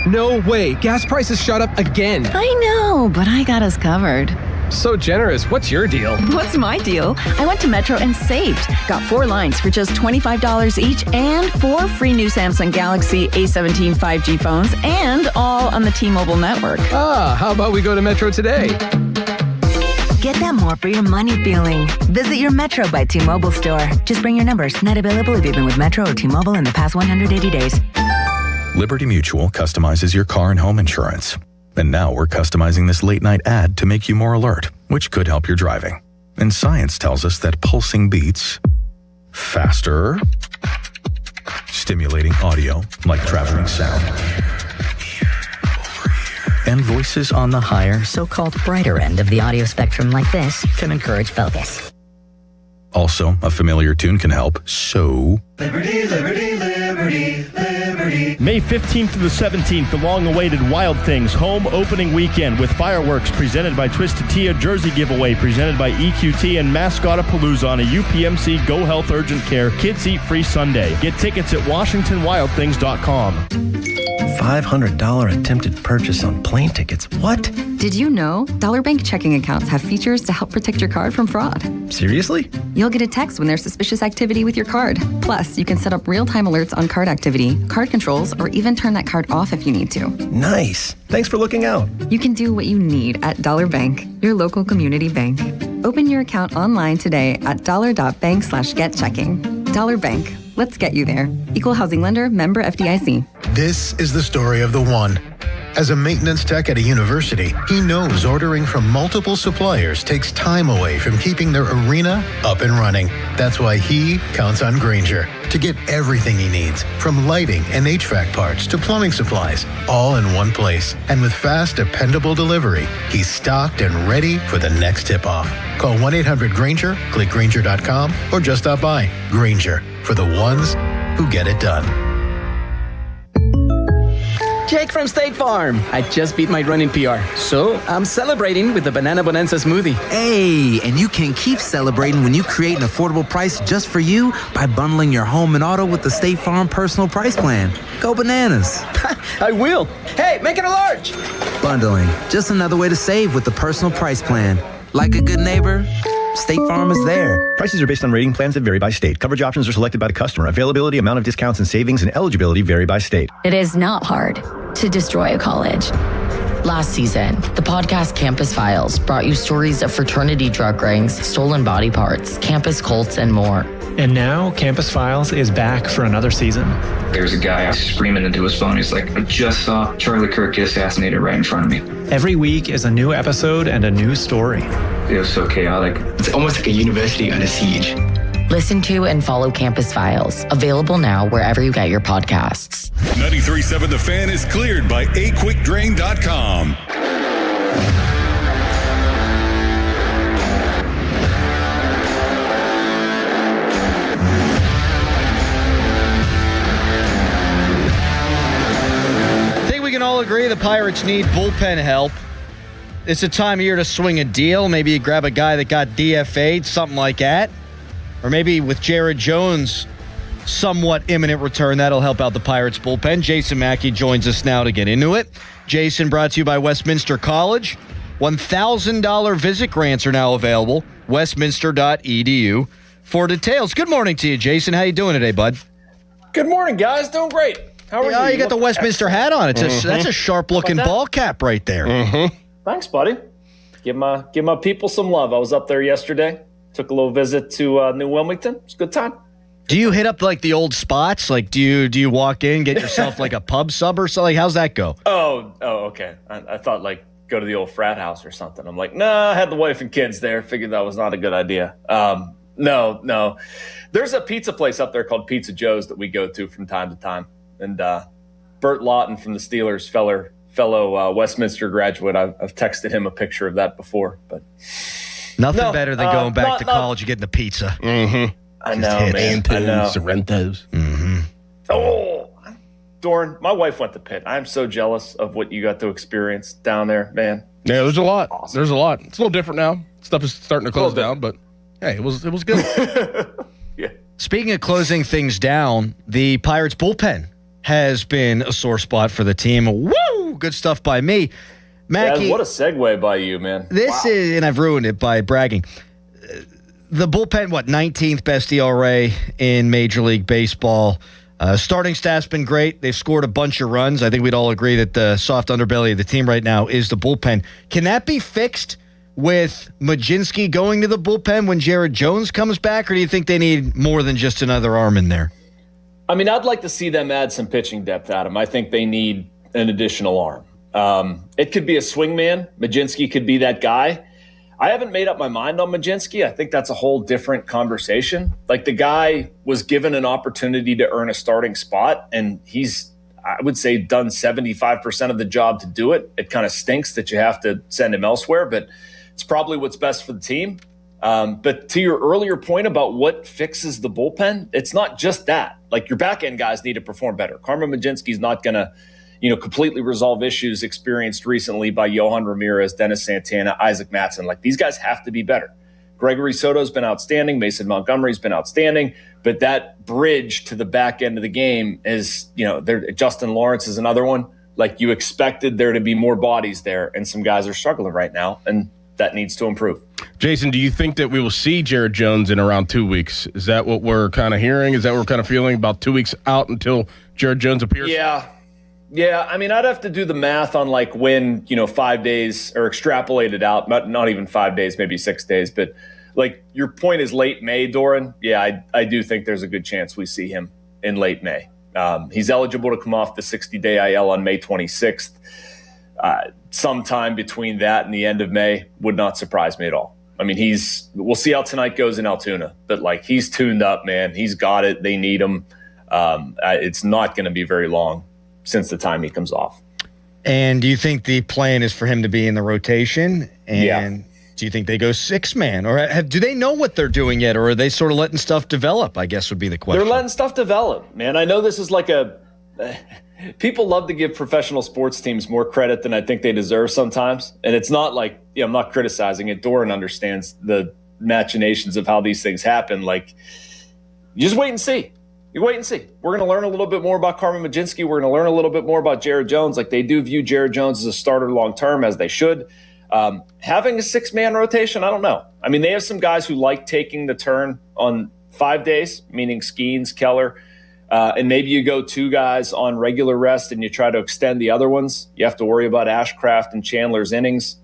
No way. Gas prices shot up again. I know, but I got us covered. So generous. What's your deal? What's my deal? I went to Metro and saved. Got 4 lines for just $25 each and 4 free new Samsung Galaxy A17 5G phones, and all on the T-Mobile network. Ah, how about we go to Metro today? Get that more for your money feeling. Visit your Metro by T-Mobile store. Just bring your numbers. Not available if you've been with Metro or T-Mobile in the past 180 days. Liberty Mutual customizes your car and home insurance. And now we're customizing this late-night ad to make you more alert, which could help your driving. And science tells us that pulsing beats faster, stimulating audio like traveling sound, and voices on the higher, so-called brighter end of the audio spectrum like this can encourage focus. Also, a familiar tune can help, so... Liberty, liberty, liberty, liberty. May 15th to the 17th, the long-awaited Wild Things home opening weekend with fireworks presented by Twisted Tea, jersey giveaway presented by EQT, and Mascotapalooza on a UPMC Go Health Urgent Care Kids Eat Free Sunday. Get tickets at WashingtonWildThings.com. $500 attempted purchase on plane tickets. What? Did you know Dollar Bank checking accounts have features to help protect your card from fraud? Seriously? You'll get a text when there's suspicious activity with your card. Plus, you can set up real-time alerts on card activity, card controls, or even turn that card off if you need to. Nice. Thanks for looking out. You can do what you need at Dollar Bank, your local community bank. Open your account online today at dollar.bank/getchecking. Dollar Bank. Let's get you there. Equal housing lender, member FDIC. This is the story of the one. As a maintenance tech at a university, he knows ordering from multiple suppliers takes time away from keeping their arena up and running. That's why he counts on Grainger to get everything he needs, from lighting and HVAC parts to plumbing supplies, all in one place. And with fast, dependable delivery, he's stocked and ready for the next tip-off. Call 1-800-GRAINGER, click Grainger.com, or just stop by. Grainger, for the ones who get it done. Jake from State Farm. I just beat my running PR, so I'm celebrating with the Banana Bonanza smoothie. Hey, and you can keep celebrating when you create an affordable price just for you by bundling your home and auto with the State Farm Personal Price Plan. Go bananas. I will. Hey, make it a large. Bundling, just another way to save with the Personal Price Plan. Like a good neighbor, State Farm is there. Prices are based on rating plans that vary by state. Coverage options are selected by the customer. Availability, amount of discounts and savings, and eligibility vary by state. It is not hard to destroy a college. Last season, the podcast Campus Files brought you stories of fraternity drug rings, stolen body parts, campus cults, and more. And now, Campus Files is back for another season. There's a guy screaming into his phone. He's like, I just saw Charlie Kirk get assassinated right in front of me. Every week is a new episode and a new story. It was so chaotic. It's almost like a university under siege. Listen to and follow Campus Files. Available now wherever you get your podcasts. 93.7 The Fan is cleared by aquickdrain.com. I think we can all agree the Pirates need bullpen help. It's a time of year to swing a deal. Maybe you grab a guy that got DFA'd, something like that. Or maybe with Jared Jones' somewhat imminent return, that'll help out the Pirates bullpen. Jason Mackey joins us now to get into it. Jason, brought to you by Westminster College. $1,000 visit grants are now available. Westminster.edu for details. Good morning to you, Jason. How you doing today, bud? Good morning, guys. Doing great. How are you? Oh, you got the Westminster hat on. That's a sharp-looking ball cap right there. Thanks, buddy. Give my people some love. I was up there yesterday. Took a little visit to New Wilmington. It's a good time. Do you hit up like the old spots? Like, do you walk in, get yourself like a pub sub or something? How's that go? Oh, okay. I thought like go to the old frat house or something. I'm like, nah. I had the wife and kids there. Figured that was not a good idea. No. There's a pizza place up there called Pizza Joe's that we go to from time to time. And Bert Lawton from the Steelers, fellow Westminster graduate, I've texted him a picture of that before, but. Nothing better than going back to college and getting the pizza. I know, man. I know. Sorrentos. Oh, Doran, my wife went to Pitt. I'm so jealous of what you got to experience down there, man. Yeah, there's a lot. Awesome. There's a lot. It's a little different now. Stuff is starting to close down, but hey, it was good. Yeah. Speaking of closing things down, the Pirates bullpen has been a sore spot for the team. Woo! Good stuff by me. Mackie, what a segue by you, man. This is, and I've ruined it by bragging. The bullpen, 19th best ERA in Major League Baseball. Starting staff's been great. They've scored a bunch of runs. I think we'd all agree that the soft underbelly of the team right now is the bullpen. Can that be fixed with Mlodzinski going to the bullpen when Jared Jones comes back, or do you think they need more than just another arm in there? I mean, I'd like to see them add some pitching depth, Adam. I think they need an additional arm. It could be a swingman. Mlodzinski could be that guy. I haven't made up my mind on Mlodzinski. I think that's a whole different conversation. Like, the guy was given an opportunity to earn a starting spot, and he's, I would say, done 75% of the job to do it. It kind of stinks that you have to send him elsewhere, but it's probably what's best for the team. But to your earlier point about what fixes the bullpen, it's not just that. Like, your back end guys need to perform better. Carmen Mlodzinski's not going to, completely resolve issues experienced recently by Johan Ramirez, Dennis Santana, Isaac Mattson. Like, these guys have to be better. Gregory Soto's been outstanding. Mason Montgomery's been outstanding. But that bridge to the back end of the game is, Justin Lawrence is another one. Like, you expected there to be more bodies there, and some guys are struggling right now, and that needs to improve. Jason, do you think that we will see Jared Jones in around 2 weeks? Is that what we're kind of hearing? Is that what we're kind of feeling, about 2 weeks out until Jared Jones appears? Yeah, I mean, I'd have to do the math on like when, 5 days, or extrapolate it out, not even 5 days, maybe 6 days. But like, your point is late May, Doran. Yeah, I do think there's a good chance we see him in late May. He's eligible to come off the 60-day IL on May 26th. Sometime between that and the end of May would not surprise me at all. I mean, we'll see how tonight goes in Altoona, but like, he's tuned up, man. He's got it. They need him. It's not going to be very long since the time he comes off. And do you think the plan is for him to be in the rotation? And do you think they go 6-man? Or do they know what they're doing yet? Or are they sort of letting stuff develop, I guess would be the question. They're letting stuff develop, man. I know this is like people love to give professional sports teams more credit than I think they deserve sometimes. And it's not like, I'm not criticizing it. Doran understands the machinations of how these things happen. Like, you just wait and see. You wait and see. We're going to learn a little bit more about Carmen Mlodzinski. We're going to learn a little bit more about Jared Jones. Like, they do view Jared Jones as a starter long-term, as they should. Having a 6-man rotation, I don't know. I mean, they have some guys who like taking the turn on 5 days, meaning Skeens, Keller, and maybe you go 2 guys on regular rest and you try to extend the other ones. You have to worry about Ashcraft and Chandler's innings.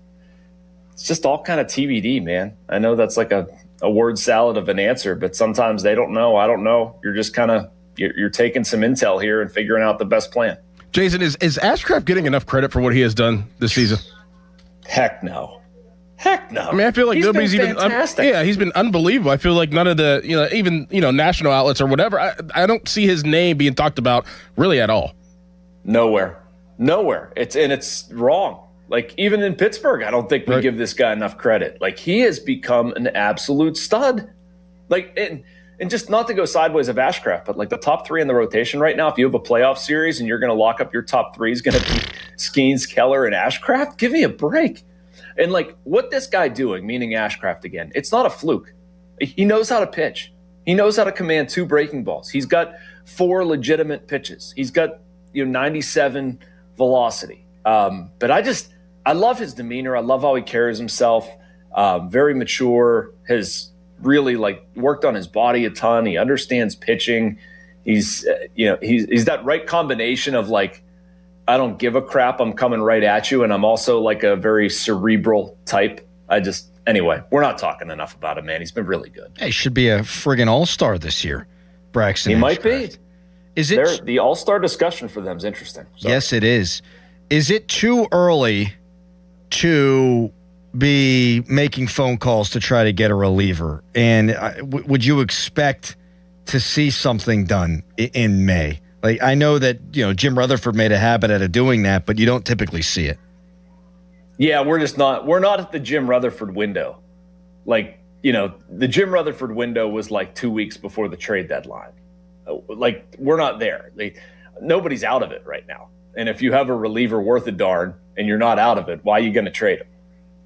It's just all kind of TBD, man. I know that's like a word salad of an answer, but sometimes they don't know. I don't know. You're just kind of you're taking some intel here and figuring out the best plan. Jason, is Ashcraft getting enough credit for what he has done this season? Heck no. I mean, I feel like he's nobody's been even. fantastic. He's been unbelievable. I feel like none of the even national outlets or whatever. I don't see his name being talked about really at all. Nowhere. It's wrong. Like, even in Pittsburgh, I don't think we give this guy enough credit. Like, he has become an absolute stud. Like, and just not to go sideways of Ashcraft, but like the top 3 in the rotation right now, if you have a playoff series and you're going to lock up your top 3 is going to be Skeens, Keller, and Ashcraft, give me a break. And like, what this guy doing, meaning Ashcraft again, it's not a fluke. He knows how to pitch. He knows how to command 2 breaking balls. He's got 4 legitimate pitches. He's got 97 velocity. But I love his demeanor. I love how he carries himself. Very mature. Has really worked on his body a ton. He understands pitching. He's he's that right combination of like, I don't give a crap, I'm coming right at you, and I'm also like a very cerebral type. Anyway, we're not talking enough about him, man. He's been really good. He should be a friggin' all-star this year, Braxton. He might be. Is it the all-star discussion for them is interesting. So. Yes, it is. Is it too early to be making phone calls to try to get a reliever? And would you expect to see something done in May? Like, I know that, Jim Rutherford made a habit out of doing that, but you don't typically see it. Yeah, we're not at the Jim Rutherford window. Like, the Jim Rutherford window was like 2 weeks before the trade deadline. Like, we're not there. Nobody's out of it right now. And if you have a reliever worth a darn and you're not out of it, why are you going to trade him?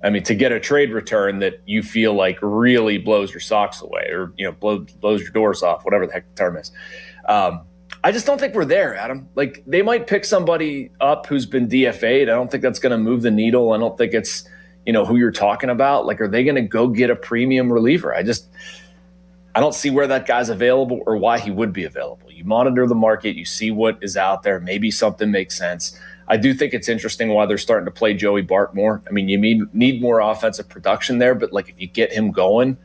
I mean, to get a trade return that you feel like really blows your socks away or, blows your doors off, whatever the heck the term is. I just don't think we're there, Adam. Like, they might pick somebody up who's been DFA'd. I don't think that's going to move the needle. I don't think it's, who you're talking about. Like, are they going to go get a premium reliever? I don't see where that guy's available or why he would be available. You monitor the market, you see what is out there. Maybe something makes sense. I do think it's interesting why they're starting to play Joey Bart more. I mean, you need more offensive production there, but like if you get him going,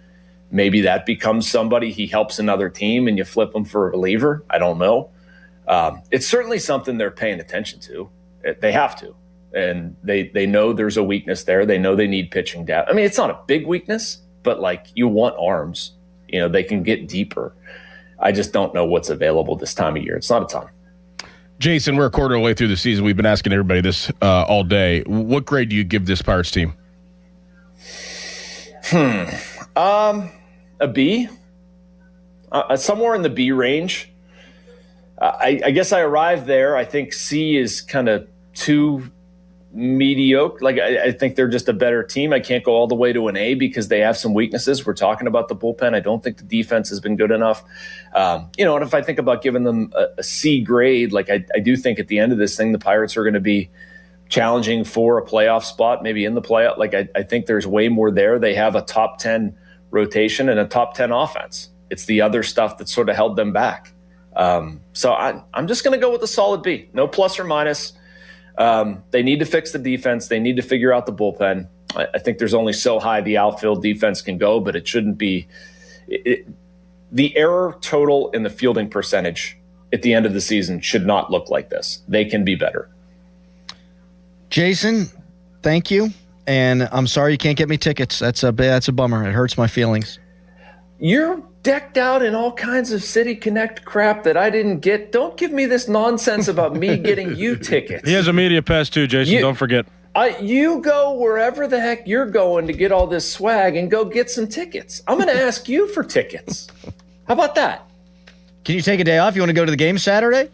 maybe that becomes somebody. He helps another team and you flip him for a reliever. I don't know. It's certainly something they're paying attention to. They have to. And they know there's a weakness there. They know they need pitching depth. I mean, it's not a big weakness, but like you want arms. They can get deeper. I just don't know what's available this time of year. It's not a ton. Jason, we're a quarter of the way through the season. We've been asking everybody this all day. What grade do you give this Pirates team? A B. Somewhere in the B range. I guess I arrived there. I think C is kind of too mediocre. Like I think they're just a better team. I can't go all the way to an A because they have some weaknesses. We're talking about the bullpen. I don't think the defense has been good enough. And if I think about giving them a C grade, like I do think at the end of this thing, the Pirates are going to be challenging for a playoff spot, maybe in the playoff. Like I think there's way more there. They have a top 10 rotation and a top 10 offense. It's the other stuff that sort of held them back. So I'm just going to go with a solid B. No plus or minus. They need to fix the defense. They need to figure out the bullpen. I think there's only so high the outfield defense can go, but it shouldn't be the error total in the fielding percentage at the end of the season should not look like this. They can be better. Jason, thank you. And I'm sorry you can't get me tickets. That's a bummer. It hurts my feelings. You're decked out in all kinds of City Connect crap that I didn't get. Don't give me this nonsense about me getting you tickets. He has a media pass too, Jason. Don't forget. You go wherever the heck you're going to get all this swag and go get some tickets. I'm going to ask you for tickets. How about that? Can you take a day off? You want to go to the game Saturday?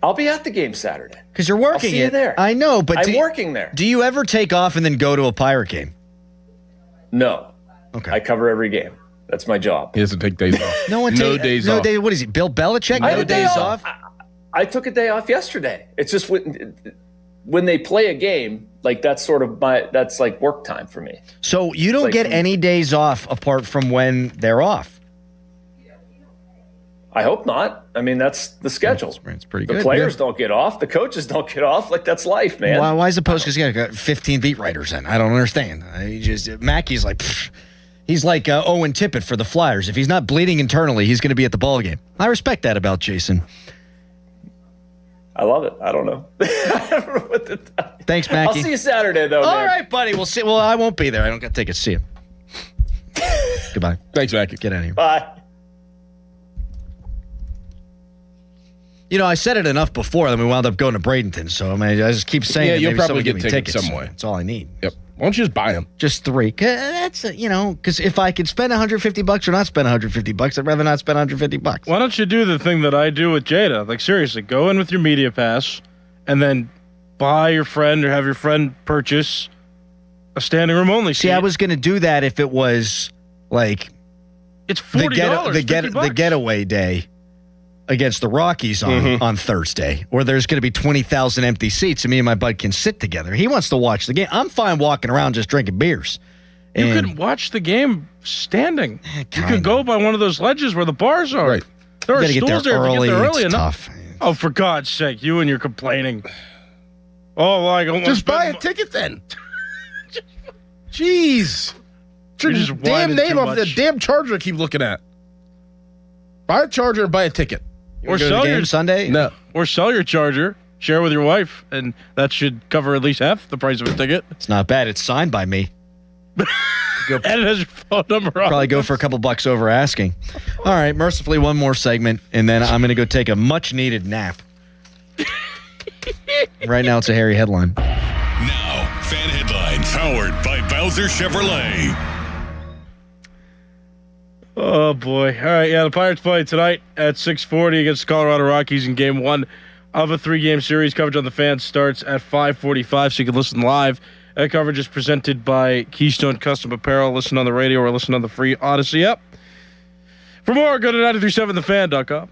I'll be at the game Saturday. Because you're working. I'll see you there. I know, but I'm working there. Do you ever take off and then go to a Pirate game? No. Okay. I cover every game. That's my job. He doesn't take days off. No days off. What is he, Bill Belichick? No days off? I took a day off yesterday. It's just when they play a game, like that's like work time for me. So you don't get any days off apart from when they're off? I hope not. I mean, that's the schedule. It's pretty good. The players don't get off. The coaches don't get off. Like, that's life, man. Why is it post? Because you got 15 beat writers in. I don't understand. Mackey's like... He's like Owen Tippett for the Flyers. If he's not bleeding internally, he's going to be at the ball game. I respect that about Jason. I love it. I don't know. I don't know what to tell you. Thanks, Mackie. I'll see you Saturday, though. All right, buddy. We'll see. Well, I won't be there. I don't got tickets. See you. Goodbye. Thanks, Mackie. Get out of here. Bye. I said it enough before, then we wound up going to Bradenton. So I just keep saying it. You'll Maybe probably get tickets some way. That's all I need. Yep. Why don't you just buy them? Just 3. That's because if I could spend $150 or not spend $150, I'd rather not spend $150. Why don't you do the thing that I do with Jada? Like, seriously, go in with your media pass and then buy your friend or have your friend purchase a standing room only seat. See, I was going to do that if it was like it's $40. The getaway day against the Rockies on Thursday, where there's going to be 20,000 empty seats and me and my bud can sit together. He wants to watch the game. I'm fine walking around just drinking beers. You could watch the game standing. You could go by one of those ledges where the bars are. Right. There are stools there if you get there early it's enough. Tough. Oh, for God's sake, you and you're complaining. Oh, well, I don't want to just buy a ticket then. Jeez. Just damn name of the damn charger I keep looking at. Buy a charger and buy a ticket. Or sell your Sunday? No. Or sell your charger, share with your wife, and that should cover at least half the price of a ticket. It's not bad. It's signed by me. And it has your phone number on it. Probably go for a couple bucks over asking. All right, mercifully, one more segment, and then I'm going to go take a much-needed nap. Right now, it's a hairy headline. Now, fan headlines powered by Bowser Chevrolet. Oh, boy. All right, the Pirates play tonight at 6:40 against the Colorado Rockies in Game 1 of a 3-game series. Coverage on the Fan starts at 5:45, so you can listen live. That coverage is presented by Keystone Custom Apparel. Listen on the radio or listen on the free Odyssey app. For more, go to 937thefan.com.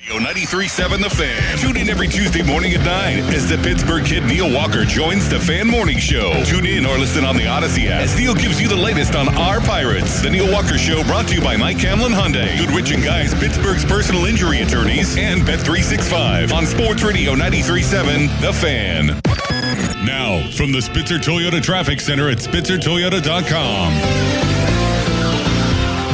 93.7 The Fan. Tune in every Tuesday morning at 9 as the Pittsburgh kid Neil Walker joins the Fan Morning Show. Tune in or listen on the Odyssey app as Neil gives you the latest on our Pirates. The Neil Walker Show brought to you by Mike Camlin Hyundai, Goodrich & Guys, Pittsburgh's personal injury attorneys, and Bet365 on Sports Radio 93.7 The Fan. Now, from the Spitzer Toyota Traffic Center at SpitzerToyota.com.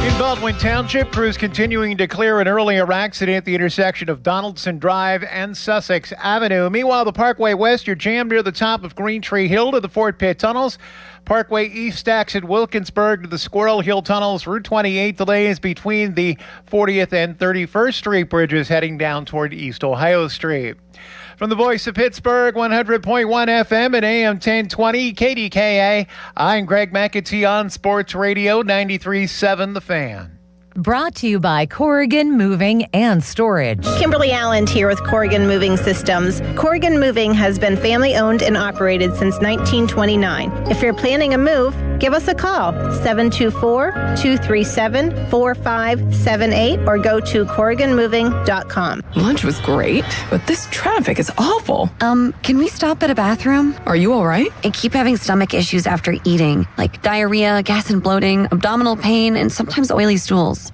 In Baldwin Township, crews continuing to clear an earlier accident at the intersection of Donaldson Drive and Sussex Avenue. Meanwhile, the Parkway West, you're jammed near the top of Green Tree Hill to the Fort Pitt Tunnels. Parkway East stacks at Wilkinsburg to the Squirrel Hill Tunnels. Route 28 delays between the 40th and 31st Street bridges heading down toward East Ohio Street. From the Voice of Pittsburgh, 100.1 FM and AM 1020 KDKA, I'm Greg McAtee on Sports Radio 93.7 The Fan. Brought to you by Corrigan Moving and Storage. Kimberly Allen here with Corrigan Moving Systems. Corrigan Moving has been family owned and operated since 1929. If you're planning a move, give us a call, 724-237-4578, or go to CorriganMoving.com. Lunch was great, but this traffic is awful. Can we stop at a bathroom? Are you all right? I keep having stomach issues after eating, like diarrhea, gas and bloating, abdominal pain, and sometimes oily stools.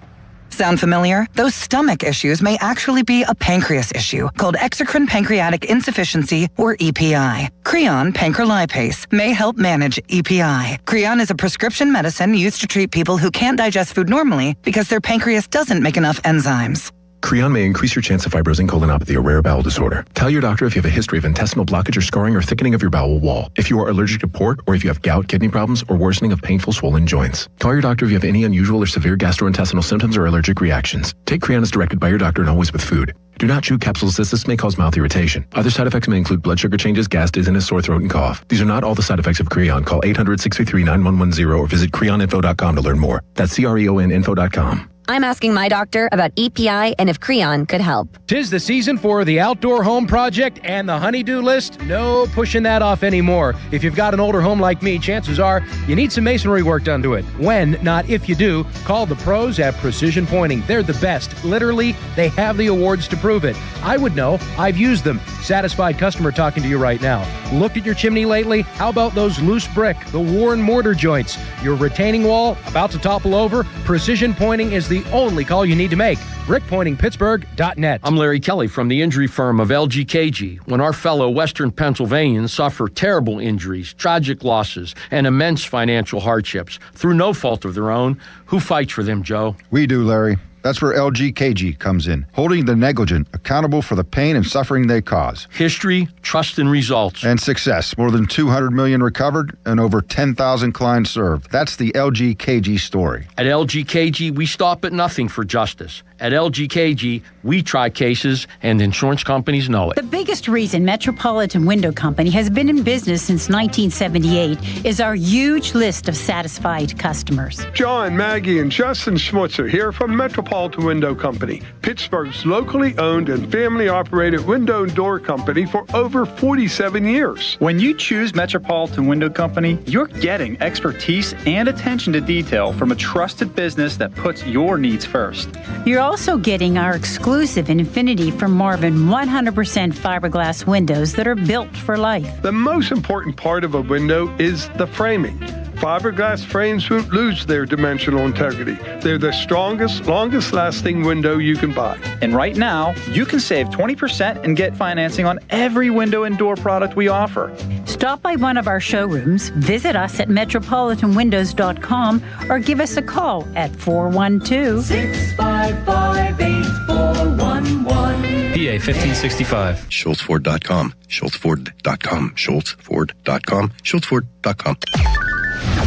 Sound familiar? Those stomach issues may actually be a pancreas issue called exocrine pancreatic insufficiency, or EPI. Creon pancrelipase may help manage EPI. Creon is a prescription medicine used to treat people who can't digest food normally because their pancreas doesn't make enough enzymes. Creon may increase your chance of fibrosing colonopathy, a rare bowel disorder. Tell your doctor if you have a history of intestinal blockage or scarring or thickening of your bowel wall, if you are allergic to pork, or if you have gout, kidney problems, or worsening of painful swollen joints. Call your doctor if you have any unusual or severe gastrointestinal symptoms or allergic reactions. Take Creon as directed by your doctor and always with food. Do not chew capsules as this may cause mouth irritation. Other side effects may include blood sugar changes, gas, dizziness, sore throat, and cough. These are not all the side effects of Creon. Call 800-633-9110 or visit creoninfo.com to learn more. That's CREONinfo.com. I'm asking my doctor about EPI and if Creon could help. 'Tis the season for the Outdoor Home Project and the honey-do list. No pushing that off anymore. If you've got an older home like me, chances are you need some masonry work done to it. When, not if you do, call the pros at Precision Pointing. They're the best. Literally, they have the awards to prove it. I would know. I've used them. Satisfied customer talking to you right now. Looked at your chimney lately? How about those loose brick, the worn mortar joints? Your retaining wall about to topple over? Precision Pointing is the only call you need to make. BrickPointingPittsburgh.net. I'm Larry Kelly from the injury firm of LGKG. When our fellow Western Pennsylvanians suffer terrible injuries, tragic losses, and immense financial hardships through no fault of their own, who fights for them, Joe? We do, Larry. That's where LGKG comes in, holding the negligent accountable for the pain and suffering they cause. History, trust, and results. And success. More than 200 million recovered and over 10,000 clients served. That's the LGKG story. At LGKG, we stop at nothing for justice. At LGKG, we try cases, and insurance companies know it. The biggest reason Metropolitan Window Company has been in business since 1978 is our huge list of satisfied customers. John, Maggie, and Justin Schmutzer here from Metropolitan Window Company, Pittsburgh's locally owned and family-operated window and door company for over 47 years. When you choose Metropolitan Window Company, you're getting expertise and attention to detail from a trusted business that puts your needs first. You're also getting our exclusive Infinity from Marvin 100% fiberglass windows that are built for life. The most important part of a window is the framing. Fiberglass frames won't lose their dimensional integrity. They're the strongest, longest-lasting window you can buy. And right now, you can save 20% and get financing on every window and door product we offer. Stop by one of our showrooms, visit us at metropolitanwindows.com, or give us a call at 412-655-8411. PA 1565. SchultzFord.com. SchultzFord.com. SchultzFord.com. SchultzFord.com.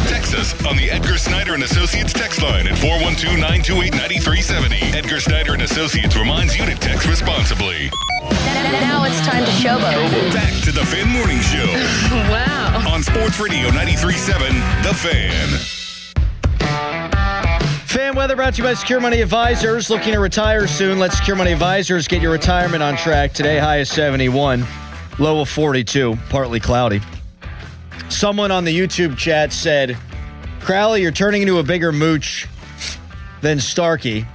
Text us on the Edgar Snyder and Associates text line at 412-928-9370. Edgar Snyder and Associates reminds you to text responsibly. Now it's time to showboat. Back to the Fan Morning Show. Wow. On Sports Radio 93.7, The Fan. Fan weather brought to you by Secure Money Advisors. Looking to retire soon? Let Secure Money Advisors get your retirement on track. Today, high of 71, low of 42, partly cloudy. Someone on the YouTube chat said, Crowley, you're turning into a bigger mooch than Starkey.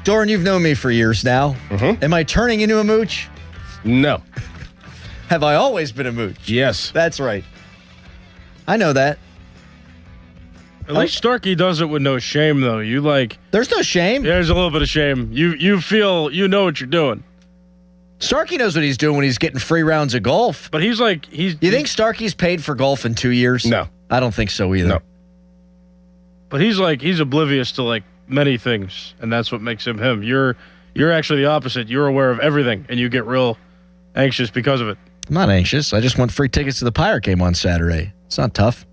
Doran, you've known me for years now. Mm-hmm. Am I turning into a mooch? No. Have I always been a mooch? Yes. That's right. I know that. At least Starkey does it with no shame, though. There's no shame. There's a little bit of shame. You feel you know what you're doing. Starkey knows what he's doing when he's getting free rounds of golf. But you think Starkey's paid for golf in 2 years? No. I don't think so either. No. But he's oblivious to many things, and that's what makes him him. You're actually the opposite. You're aware of everything, and you get real anxious because of it. I'm not anxious. I just want free tickets to the Pirate game on Saturday. It's not tough.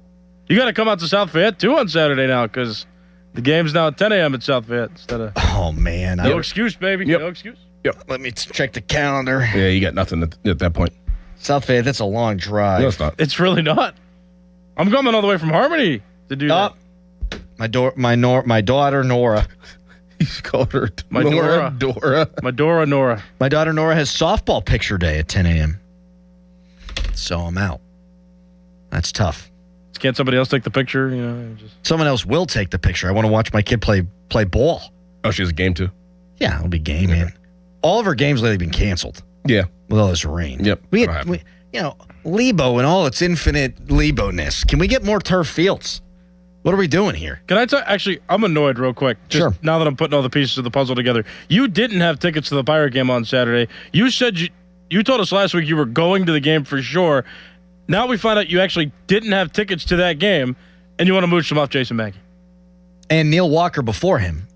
You got to come out to South Fayette, too, on Saturday now, because the game's now at 10 a.m. at South Fayette instead of... Oh, man. No excuse, baby. Yep. No excuse. Yep. Let me check the calendar. Yeah, you got nothing at that point. South Fayette, that's a long drive. No, it's not. It's really not. I'm coming all the way from Harmony to do that. My daughter, Nora. He's called her My Dora. My Dora, Nora. My daughter, Nora, has softball picture day at 10 a.m. So I'm out. That's tough. Can't somebody else take the picture? Someone else will take the picture. I want to watch my kid play ball. Oh, she has a game too? Yeah, it'll be game, man. All of her games lately have been canceled. Yeah. With all this rain. Yep. Lebo and all its infinite Lebo-ness. Can we get more turf fields? What are we doing here? Can I tell? Actually, I'm annoyed real quick. Sure. Now that I'm putting all the pieces of the puzzle together. You didn't have tickets to the Pirate game on Saturday. You said you told us last week you were going to the game for sure. Now we find out you actually didn't have tickets to that game, and you want to mooch them off Jason Mackey. And Neil Walker before him.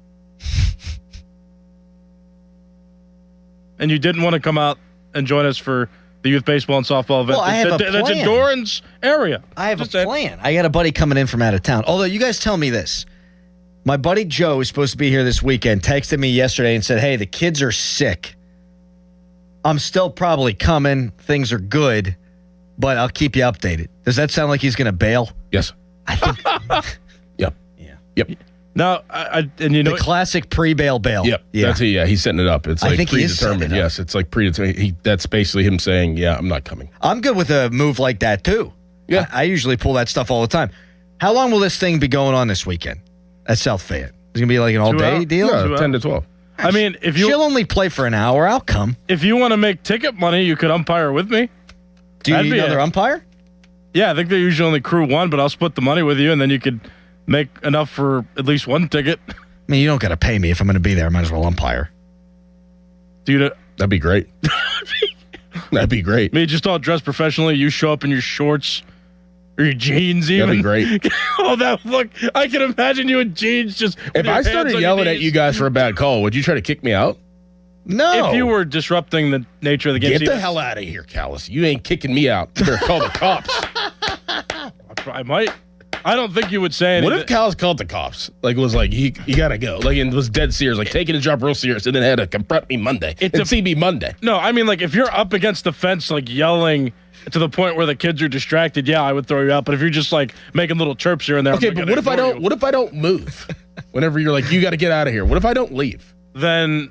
And you didn't want to come out and join us for the youth baseball and softball event. Well, I have a plan. That's in Doran's area. I have a plan. I got a buddy coming in from out of town. Although you guys tell me this. My buddy Joe is supposed to be here this weekend, texted me yesterday and said, hey, the kids are sick. I'm still probably coming. Things are good. But I'll keep you updated. Does that sound like he's going to bail? Yes. I think. Yep. Yeah. Yep. Now, the classic pre-bail bail. Yep. Yeah. He's setting it up. It's like I think he is setting predetermined. it up. Yes, it's like predetermined. That's basically him saying, "Yeah, I'm not coming." I'm good with a move like that too. Yeah. I usually pull that stuff all the time. How long will this thing be going on this weekend at South Fayette? Is it going to be like an all-day deal? No, 10 to 12. I mean, if she'll only play for an hour, I'll come. If you want to make ticket money, you could umpire with me. Do you need another umpire? Yeah, I think they usually only crew one, but I'll split the money with you, and then you could make enough for at least one ticket. I mean, you don't got to pay me if I'm going to be there. I might as well umpire. Dude, that'd be great. That'd be great. Me just all dressed professionally. You show up in your shorts or your jeans, even. That'd be great. Oh, that look! I can imagine you in jeans. Just if I started yelling at you guys for a bad call, would you try to kick me out? No. If you were disrupting the nature of the game, Get the hell out of here, Callis. You ain't kicking me out. Better call the cops. I might. I don't think you would say anything. What if Callis called the cops? Like, it was like, you gotta go. Like, and was dead serious. Like, taking his job real serious and then had to confront me Monday. See me Monday. No, I mean, like, if you're up against the fence, like, yelling to the point where the kids are distracted, yeah, I would throw you out. But if you're just, like, making little chirps here and there. Okay, but what if I don't move? Whenever you're like, you gotta get out of here. What if I don't leave? Then,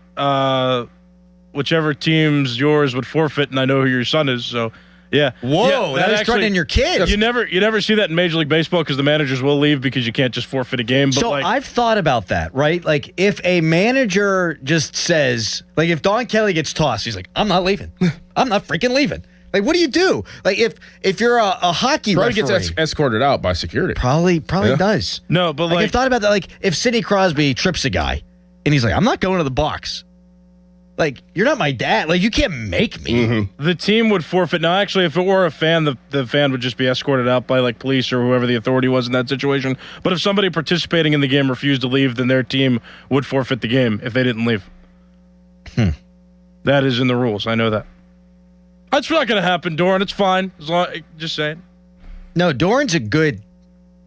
whichever team's yours would forfeit, and I know who your son is, so... Yeah. Whoa, that is threatening your kids. You never see that in Major League Baseball because the managers will leave because you can't just forfeit a game. But so I've thought about that, right? Like if a manager just says, like if Don Kelly gets tossed, he's like, I'm not leaving. I'm not freaking leaving. Like what do you do? Like if you're a hockey probably referee. Gets escorted out by security. Probably does. No, but I've thought about that. Like if Sidney Crosby trips a guy and he's like, I'm not going to the box. Like, you're not my dad. Like, you can't make me. Mm-hmm. The team would forfeit. Now, actually, if it were a fan, the fan would just be escorted out by, like, police or whoever the authority was in that situation. But if somebody participating in the game refused to leave, then their team would forfeit the game if they didn't leave. That is in the rules. I know that. That's not going to happen, Doran. It's fine. Just saying. No, Doran's a good...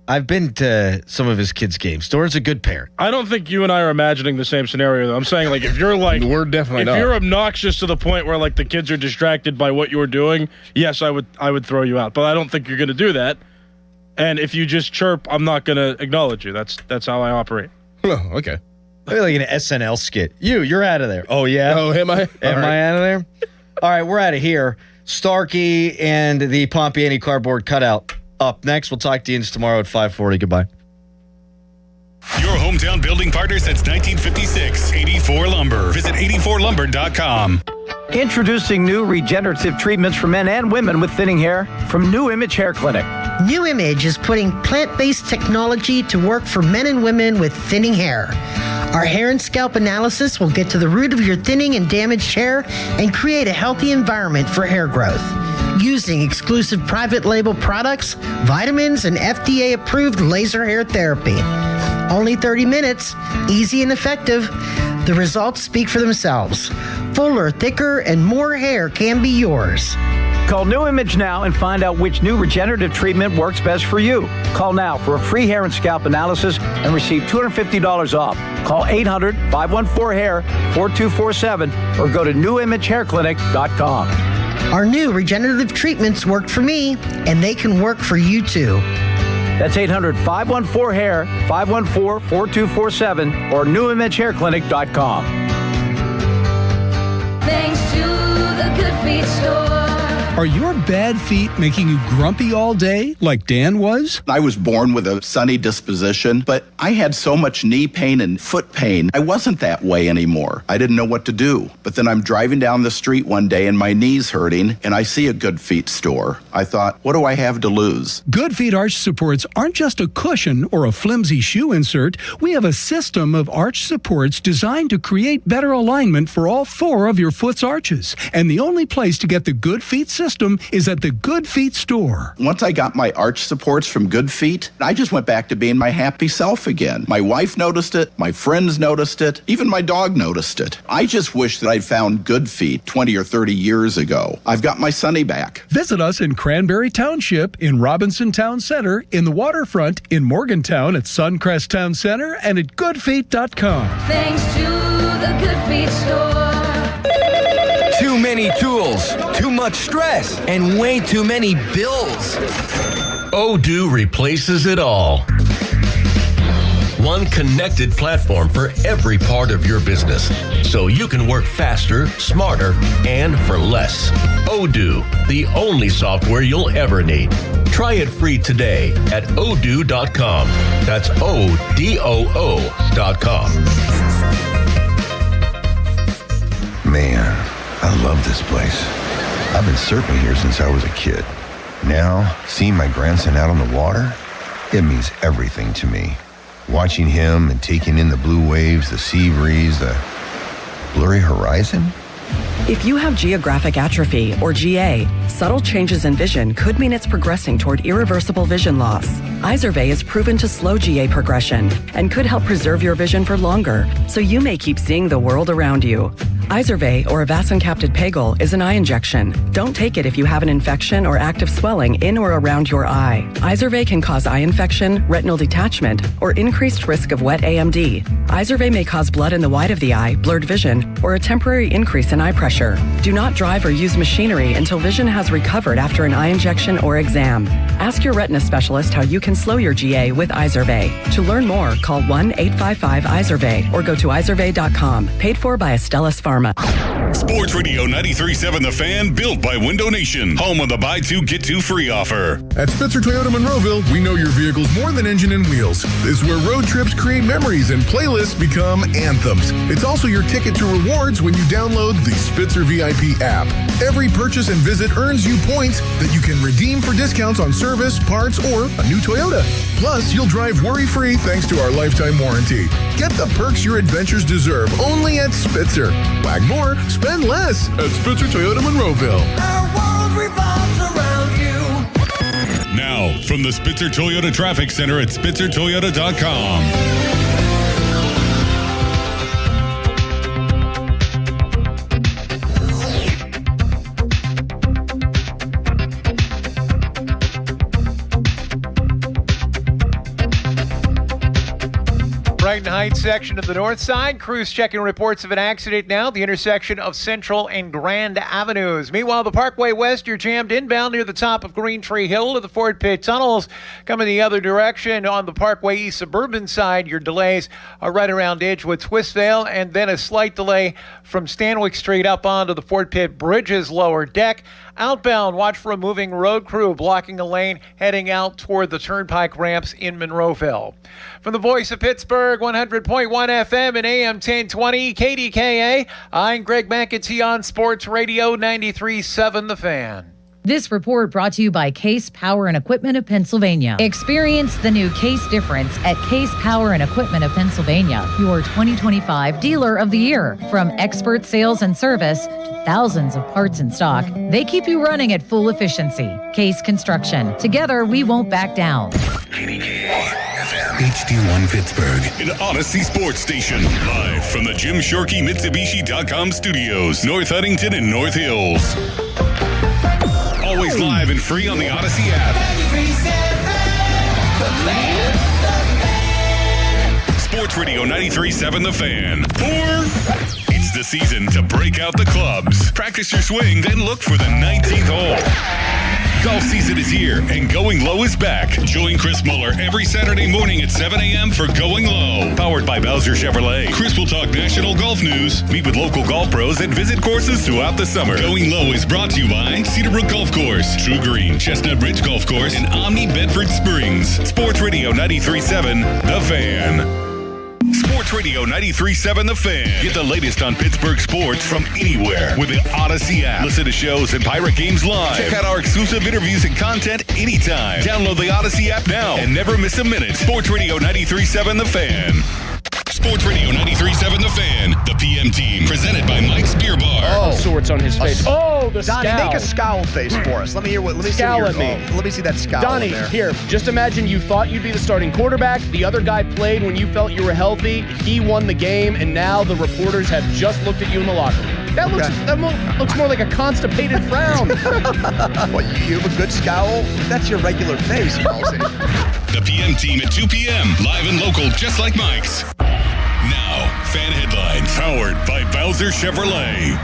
I've been to some of his kids' games. Doran's a good parent. I don't think you and I are imagining the same scenario, though. I'm saying, like, if you're like... We're definitely not. If you're obnoxious to the point where, like, the kids are distracted by what you're doing, yes, I would throw you out. But I don't think you're going to do that. And if you just chirp, I'm not going to acknowledge you. That's how I operate. Oh, okay. Like an SNL skit. You're out of there. Oh, yeah? Oh, am I? Am I out of there? All right, we're out of here. Starkey and the Pompiani cardboard cutout. Up next, we'll talk to you tomorrow at 5:40. Goodbye. Your hometown building partner since 1956. 84 Lumber. Visit 84lumber.com. Introducing new regenerative treatments for men and women with thinning hair from New Image Hair Clinic. New Image is putting plant-based technology to work for men and women with thinning hair. Our hair and scalp analysis will get to the root of your thinning and damaged hair and create a healthy environment for hair growth. Using exclusive private label products, vitamins, and FDA-approved laser hair therapy. Only 30 minutes, easy and effective. The results speak for themselves. Fuller, thicker, and more hair can be yours. Call New Image now and find out which new regenerative treatment works best for you. Call now for a free hair and scalp analysis and receive $250 off. Call 800-514-HAIR 4247 or go to newimagehairclinic.com. Our new regenerative treatments worked for me, and they can work for you too. That's 800-514-HAIR 514-4247 or newimagehairclinic.com. Thanks to the Good Feet Store. Are your bad feet making you grumpy all day, like Dan was? I was born with a sunny disposition, but I had so much knee pain and foot pain. I wasn't that way anymore. I didn't know what to do. But then I'm driving down the street one day and my knee's hurting, and I see a Good Feet store. I thought, what do I have to lose? Good Feet arch supports aren't just a cushion or a flimsy shoe insert. We have a system of arch supports designed to create better alignment for all four of your foot's arches. And the only place to get the Good Feet system is at the Good Feet store. Once I got my arch supports from Good Feet, I just went back to being my happy self again. My wife noticed it, my friends noticed it, even my dog noticed it. I just wish that I'd found Good Feet 20 or 30 years ago. I've got my Sunny back. Visit us in Cranberry Township, in Robinson Town Center, in the waterfront, in Morgantown at Suncrest Town Center, and at goodfeet.com. Thanks to the Good Feet Store. Too many tools, too much stress, and way too many bills. Odoo replaces it all. One connected platform for every part of your business, so you can work faster, smarter, and for less. Odoo, the only software you'll ever need. Try it free today at odoo.com. That's ODOO.com. Man, I love this place. I've been surfing here since I was a kid. Now, seeing my grandson out on the water, it means everything to me. Watching him and taking in the blue waves, the sea breeze, the blurry horizon. If you have geographic atrophy, or GA, subtle changes in vision could mean it's progressing toward irreversible vision loss. Izervay is proven to slow GA progression and could help preserve your vision for longer, so you may keep seeing the world around you. Izervay, or avacincaptad pegol, is an eye injection. Don't take it if you have an infection or active swelling in or around your eye. Izervay can cause eye infection, retinal detachment, or increased risk of wet AMD. Izervay may cause blood in the white of the eye, blurred vision, or a temporary increase in eye pressure. Do not drive or use machinery until vision has recovered after an eye injection or exam. Ask your retina specialist how you can slow your GA with Izervay. To learn more, call 1-855-IZERVAY or go to izervay.com. Paid for by Astellas Pharma. Sports Radio 93.7 The Fan, built by Window Nation. Home of the buy two, get two free offer. At Spitzer Toyota Monroeville, we know your vehicle's more than engine and wheels. This is where road trips create memories and playlists become anthems. It's also your ticket to rewards when you download the Spitzer VIP app. Every purchase and visit earns you points that you can redeem for discounts on service, parts, or a new Toyota. Plus, you'll drive worry-free thanks to our lifetime warranty. Get the perks your adventures deserve only at Spitzer. Wag more, spend less at Spitzer Toyota Monroeville. Our world revolves around you. Now, from the Spitzer Toyota Traffic Center at spitzertoyota.com. Right Washington Heights section of the north side. Crews checking reports of an accident now at the intersection of Central and Grand Avenues. Meanwhile, the Parkway West, you're jammed inbound near the top of Green Tree Hill to the Ford Pit Tunnels. Coming the other direction on the Parkway East suburban side, your delays are right around Edgewood, Twistvale, and then a slight delay from Stanwyck Street up onto the Fort Pitt Bridges lower deck. Outbound, watch for a moving road crew blocking a lane heading out toward the turnpike ramps in Monroeville. From the voice of Pittsburgh, 100.1 FM and AM 1020, KDKA, I'm Greg McEntee on Sports Radio 93.7 The Fan. This report brought to you by Case Power and Equipment of Pennsylvania. Experience the new Case difference at Case Power and Equipment of Pennsylvania, your 2025 Dealer of the Year. From expert sales and service to thousands of parts in stock, they keep you running at full efficiency. Case Construction. Together, we won't back down. HD1 Pittsburgh, an Odyssey sports station. Live from the Jim Shorkey Mitsubishi.com studios, North Huntington and North Hills. Always live and free on the Odyssey app. Sports Radio 93.7 The Fan. It's the season to break out the clubs. Practice your swing, then look for the 19th hole. Golf season is here, and Going Low is back. Join Chris Muller every Saturday morning at 7 a.m. for Going Low. Powered by Bowser Chevrolet. Chris will talk national golf news, meet with local golf pros, and visit courses throughout the summer. Going Low is brought to you by Cedarbrook Golf Course, True Green, Chestnut Ridge Golf Course, and Omni Bedford Springs. Sports Radio 93.7 The Fan. Sports Radio 93.7 The Fan. Get the latest on Pittsburgh sports from anywhere with the Odyssey app. Listen to shows and Pirate Games live. Check out our exclusive interviews and content anytime. Download the Odyssey app now and never miss a minute. Sports Radio 93.7 The Fan. Sports Radio 93.7 The Fan. The PM team. Presented by Mike's Beer Bar. Oh, sorts on his face. Oh, the Donnie, scowl. make a scowl face for us. Let me hear what. Let me Scowl see at me. Let me see that scowl. Donnie, there. here. Just imagine you thought you'd be the starting quarterback. The other guy played when you felt you were healthy. He won the game, and now the reporters have just looked at you in the locker room. That looks more like a constipated frown. What, you have a good scowl? That's your regular face, Halsey. The PM team at 2 p.m. Live and local, just like Mike's. Now, fan headlines powered by Bowser Chevrolet.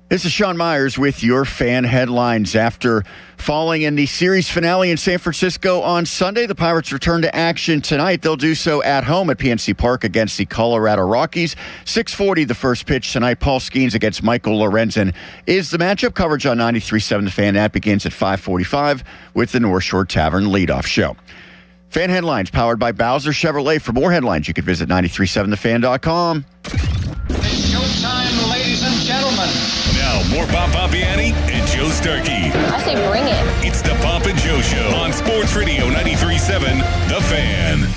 This is Sean Myers with your fan headlines. After falling in the series finale in San Francisco on Sunday, the Pirates return to action tonight. They'll do so at home at PNC Park against the Colorado Rockies. 6:40 the first pitch tonight. Paul Skeens against Michael Lorenzen is the matchup. Coverage on 93.7 The Fan. That begins at 5:45 with the North Shore Tavern leadoff show. Fan headlines powered by Bowser Chevrolet. For more headlines, you can visit 937thefan.com. It's showtime, ladies and gentlemen. Now, more Bob Pompiani and Joe Starkey. I say bring it. It's the Pomp and Joe Show on Sports Radio 93.7 The Fan.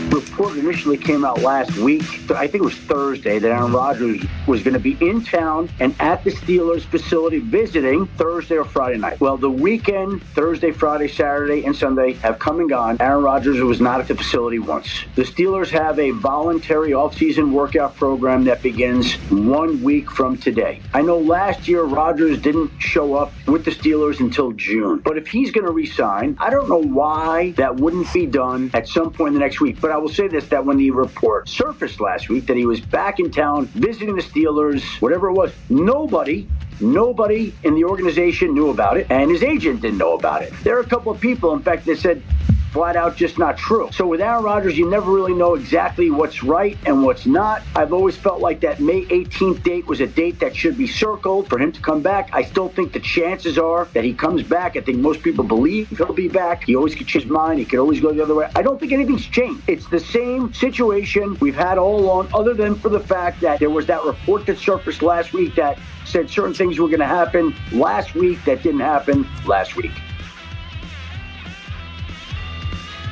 Report initially came out last week, I think it was Thursday, that Aaron Rodgers was going to be in town and at the Steelers facility visiting Thursday or Friday night. Well, the weekend, Thursday, Friday, Saturday, and Sunday have come and gone. Aaron Rodgers was not at the facility once. The Steelers have a voluntary off-season workout program that begins 1 week from today. I know last year Rodgers didn't show up with the Steelers until June, but if he's going to re-sign, I don't know why that wouldn't be done at some point in the next week. But I will say this, that when the report surfaced last week that he was back in town visiting the Steelers, whatever it was, nobody in the organization knew about it, and his agent didn't know about it. There are a couple of people, in fact, that said flat out just not true. So with Aaron Rodgers, you never really know exactly what's right and what's not. I've always felt like that May 18th date was a date that should be circled for him to come back. I still think the chances are that he comes back. I think most people believe he'll be back. He always could change his mind. He could always go the other way. I don't think anything's changed. It's the same situation we've had all along, other than for the fact that there was that report that surfaced last week that said certain things were going to happen last week that didn't happen last week.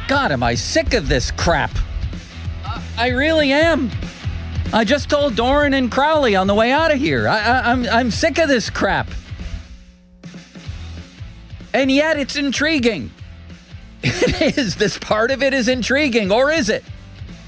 God, am I sick of this crap? I really am. I just told Doran and Crowley on the way out of here. I'm sick of this crap. And yet it's intriguing. It is. This part of it is intriguing, or is it?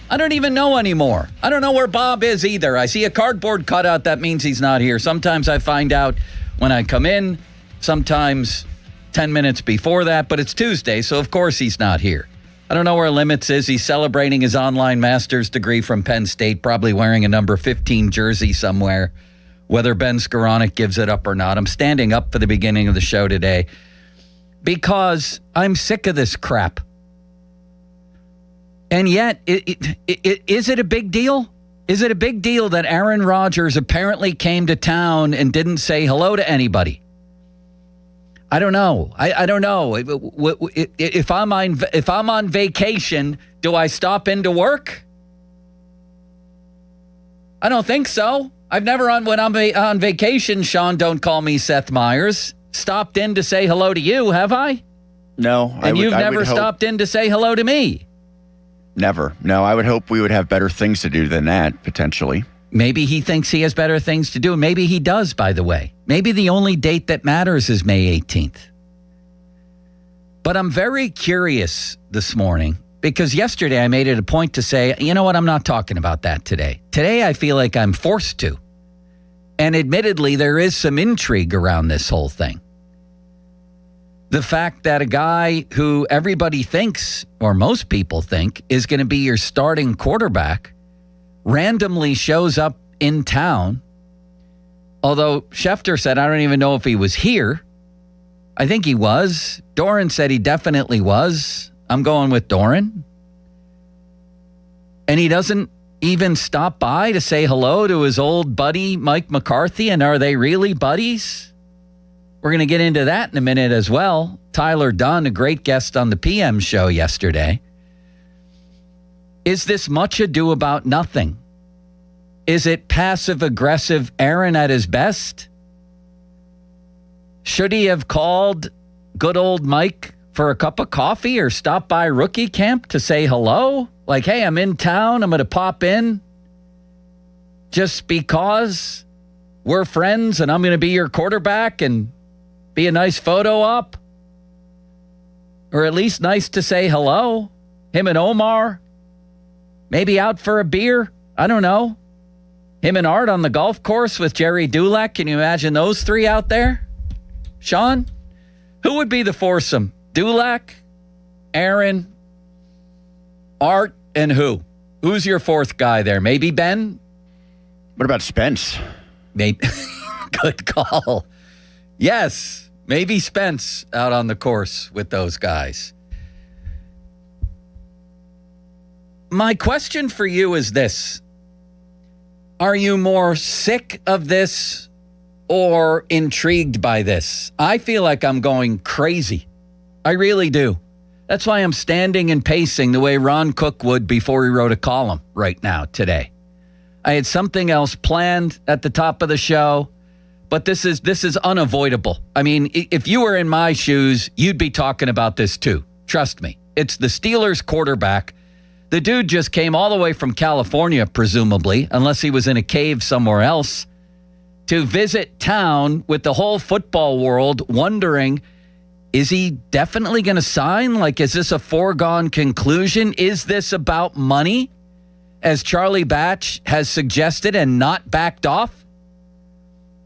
I don't even know anymore. I don't know where Bob is either. I see a cardboard cutout. That means he's not here. Sometimes I find out when I come in, sometimes 10 minutes before that, but it's Tuesday, so of course he's not here. I don't know where Limits is. He's celebrating his online master's degree from Penn State, probably wearing a number 15 jersey somewhere, whether Ben Skoranek gives it up or not. I'm standing up for the beginning of the show today because I'm sick of this crap. And yet, is it a big deal? Is it a big deal that Aaron Rodgers apparently came to town and didn't say hello to anybody? I don't know. I don't know. If I'm on vacation, do I stop into work? I don't think so. I've never when I'm on vacation, Sean, don't call me Seth Meyers, stopped in to say hello to you, have I? No. And you've never stopped in to say hello to me? Never. No, I would hope we would have better things to do than that, potentially. Maybe he thinks he has better things to do. Maybe he does, by the way. Maybe the only date that matters is May 18th. But I'm very curious this morning because yesterday I made it a point to say, you know what, I'm not talking about that today. Today I feel like I'm forced to. And admittedly, there is some intrigue around this whole thing. The fact that a guy who everybody thinks, or most people think, is going to be your starting quarterback randomly shows up in town. Although Schefter said, I don't even know if he was here. I think he was. Doran said he definitely was. I'm going with Doran. And he doesn't even stop by to say hello to his old buddy, Mike McCarthy. And are they really buddies? We're going to get into that in a minute as well. Tyler Dunn, a great guest on the PM show yesterday. Is this much ado about nothing? Is it passive-aggressive Aaron at his best? Should he have called good old Mike for a cup of coffee or stop by rookie camp to say hello? Like, hey, I'm in town. I'm going to pop in just because we're friends and I'm going to be your quarterback and be a nice photo op? Or at least nice to say hello? Him and Omar? Maybe out for a beer? I don't know. Him and Art on the golf course with Jerry Dulac. Can you imagine those three out there? Sean? Who would be the foursome? Dulac, Aaron, Art, and who? Who's your fourth guy there? Maybe Ben? What about Spence? Maybe. Good call. Yes, maybe Spence out on the course with those guys. My question for you is this. Are you more sick of this or intrigued by this? I feel like I'm going crazy. I really do. That's why I'm standing and pacing the way Ron Cook would before he wrote a column right now today. I had something else planned at the top of the show, but this is unavoidable. I mean, if you were in my shoes, you'd be talking about this too. Trust me. It's the Steelers quarterback. The dude just came all the way from California, presumably, unless he was in a cave somewhere else, to visit town with the whole football world wondering, is he definitely going to sign? Like, is this a foregone conclusion? Is this about money, as Charlie Batch has suggested and not backed off?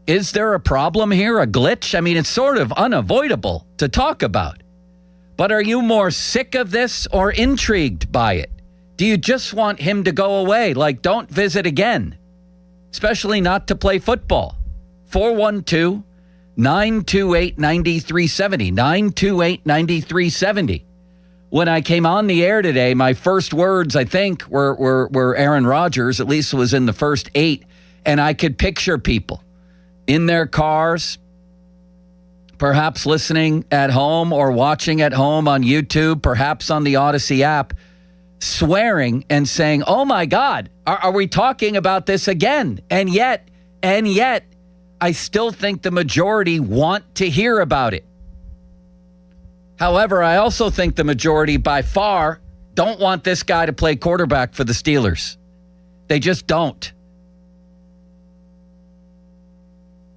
Is there a problem here, a glitch? I mean, it's sort of unavoidable to talk about. But are you more sick of this or intrigued by it? Do you just want him to go away? Like, don't visit again, especially not to play football. 412-928-9370, 928-9370. When I came on the air today, my first words, I think, were Aaron Rodgers, at least it was in the first 8, and I could picture people in their cars, perhaps listening at home or watching at home on YouTube, perhaps on the Odyssey app, swearing and saying, oh my God, are we talking about this again? And yet, I still think the majority want to hear about it. However, I also think the majority by far don't want this guy to play quarterback for the Steelers. They just don't.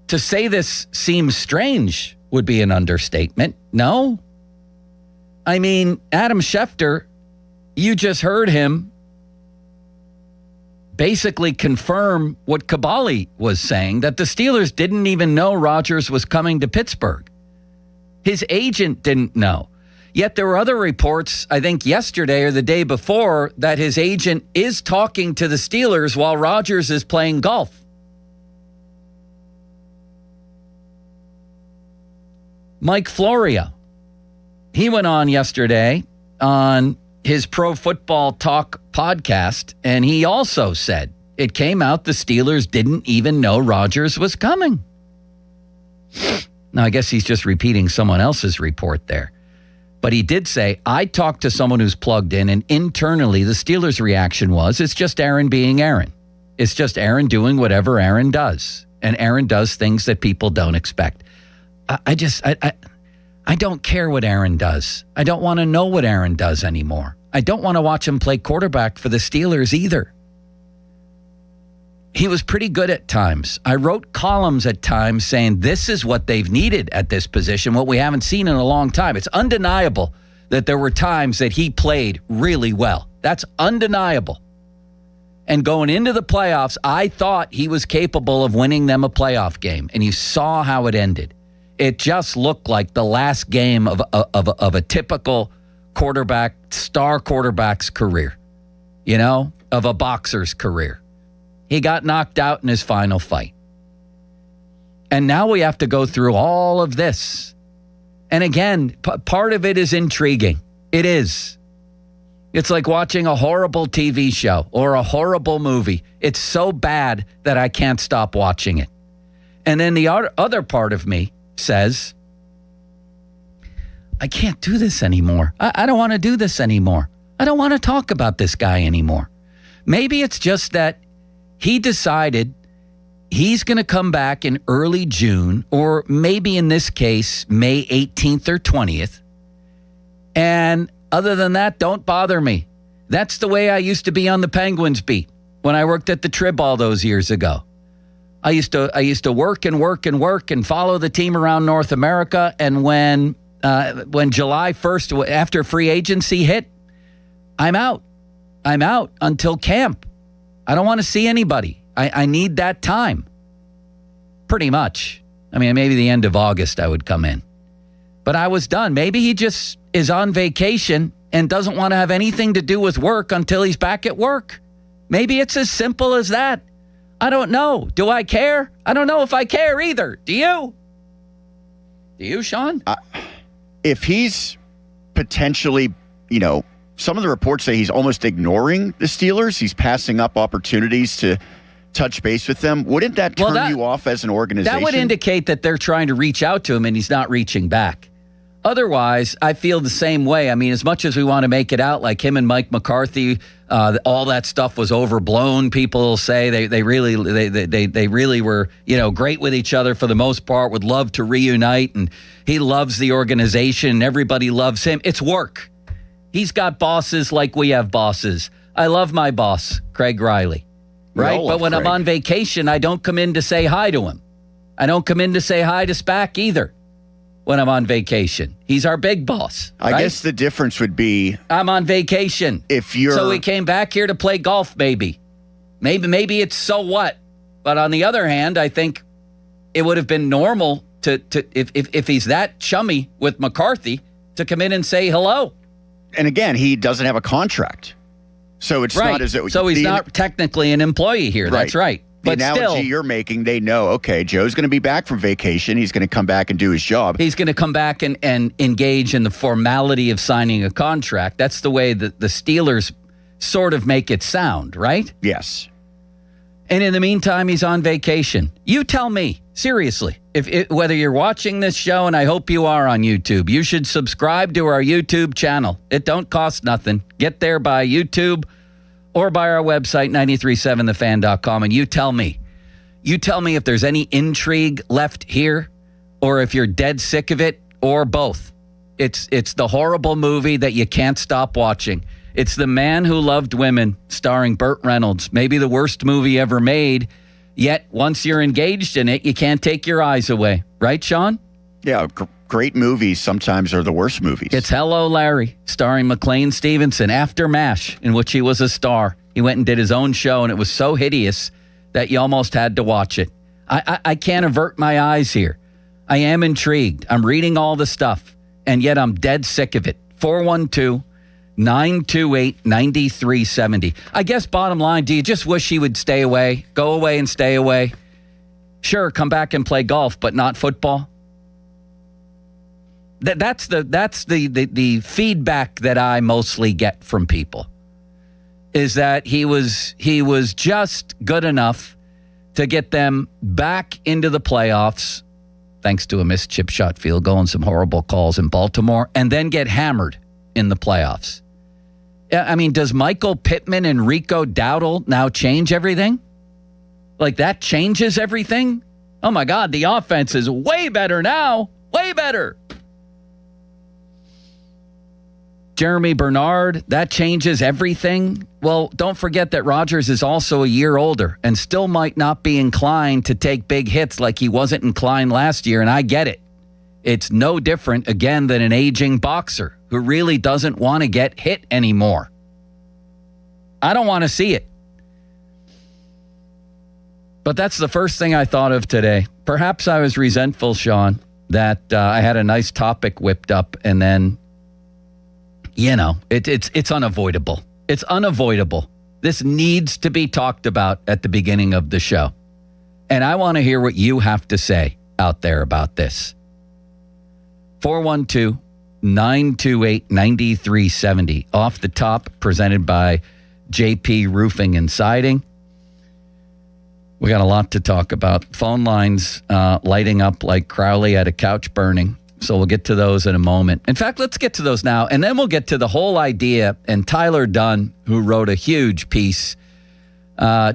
To say this seems strange would be an understatement. No? I mean, Adam Schefter, you just heard him basically confirm what Kabali was saying, that the Steelers didn't even know Rodgers was coming to Pittsburgh. His agent didn't know. Yet there were other reports, I think yesterday or the day before, that his agent is talking to the Steelers while Rodgers is playing golf. Mike Florio, he went on yesterday on his Pro Football Talk podcast, and he also said it came out the Steelers didn't even know Rodgers was coming. Now, I guess he's just repeating someone else's report there. But he did say, I talked to someone who's plugged in, and internally the Steelers' reaction was, it's just Aaron being Aaron. It's just Aaron doing whatever Aaron does. And Aaron does things that people don't expect. I don't care what Aaron does. I don't want to know what Aaron does anymore. I don't want to watch him play quarterback for the Steelers either. He was pretty good at times. I wrote columns at times saying this is what they've needed at this position, what we haven't seen in a long time. It's undeniable that there were times that he played really well. That's undeniable. And going into the playoffs, I thought he was capable of winning them a playoff game. And you saw how it ended. It just looked like the last game of a typical quarterback, star quarterback's career, of a boxer's career. He got knocked out in his final fight. And now we have to go through all of this. And again, part of it is intriguing. It is. It's like watching a horrible TV show or a horrible movie. It's so bad that I can't stop watching it. And then the other part of me says, I can't do this anymore. I don't want to do this anymore. I don't want to talk about this guy anymore. Maybe it's just that he decided he's going to come back in early June, or maybe in this case, May 18th or 20th. And other than that, don't bother me. That's the way I used to be on the Penguins beat when I worked at the Trib all those years ago. I used to work and follow the team around North America. And when July 1st, after free agency hit, I'm out. I'm out until camp. I don't want to see anybody. I need that time. Pretty much. I mean, maybe the end of August I would come in. But I was done. Maybe he just is on vacation and doesn't want to have anything to do with work until he's back at work. Maybe it's as simple as that. I don't know. Do I care? I don't know if I care either. Do you? Do you, Sean? If he's potentially, some of the reports say he's almost ignoring the Steelers. He's passing up opportunities to touch base with them. Wouldn't that turn you off as an organization? That would indicate that they're trying to reach out to him and he's not reaching back. Otherwise, I feel the same way. I mean, as much as we want to make it out like him and Mike McCarthy, all that stuff was overblown. People say they really were, great with each other for the most part, would love to reunite, and he loves the organization and everybody loves him. It's work. He's got bosses like we have bosses. I love my boss, Craig Riley, right? But when I'm on vacation, I don't come in to say hi to him. I don't come in to say hi to Spack either when I'm on vacation. He's our big boss. Right? I guess the difference would be I'm on vacation. So we came back here to play golf, maybe. Maybe it's so what? But on the other hand, I think it would have been normal to if he's that chummy with McCarthy to come in and say hello. And again, he doesn't have a contract. So it's not as it So he's not technically an employee here. That's right. The But analogy still, you're making, they know, okay, Joe's going to be back from vacation. He's going to come back and do his job. he's going to come back and engage in the formality of signing a contract. That's the way that the Steelers sort of make it sound, right? Yes. And in the meantime, he's on vacation. You tell me, seriously, whether you're watching this show, and I hope you are on YouTube, you should subscribe to our YouTube channel. It don't cost nothing. Get there by YouTube or by our website, 937thefan.com, and you tell me if there's any intrigue left here, or if you're dead sick of it, or both. It's the horrible movie that you can't stop watching. It's The Man Who Loved Women, starring Burt Reynolds. Maybe the worst movie ever made, yet once you're engaged in it, you can't take your eyes away. Right, Sean? Yeah, great movies sometimes are the worst movies. It's Hello, Larry, starring McLean Stevenson, after MASH, in which he was a star. He went and did his own show, and it was so hideous that you almost had to watch it. I can't avert my eyes here. I am intrigued. I'm reading all the stuff, and yet I'm dead sick of it. 412-928-9370. I guess bottom line, do you just wish he would stay away? Go away and stay away? Sure, come back and play golf, but not football? That's the feedback that I mostly get from people, is that he was just good enough to get them back into the playoffs, thanks to a missed chip shot field goal and some horrible calls in Baltimore, and then get hammered in the playoffs. I mean, does Michael Pittman and Rico Dowdle now change everything? Like, that changes everything? Oh my God, the offense is way better now. Way better. Jeremy Bernard, that changes everything. Well, don't forget that Rodgers is also a year older and still might not be inclined to take big hits like he wasn't inclined last year, and I get it. It's no different, again, than an aging boxer who really doesn't want to get hit anymore. I don't want to see it. But that's the first thing I thought of today. Perhaps I was resentful, Sean, that I had a nice topic whipped up and then, you know, it's unavoidable. It's unavoidable. This needs to be talked about at the beginning of the show. And I want to hear what you have to say out there about this. 412-928-9370. Off the top, presented by JP Roofing and Siding. We got a lot to talk about. Phone lines lighting up like Crowley at a couch burning. So we'll get to those in a moment. In fact, let's get to those now. And then we'll get to the whole idea. And Tyler Dunn, who wrote a huge piece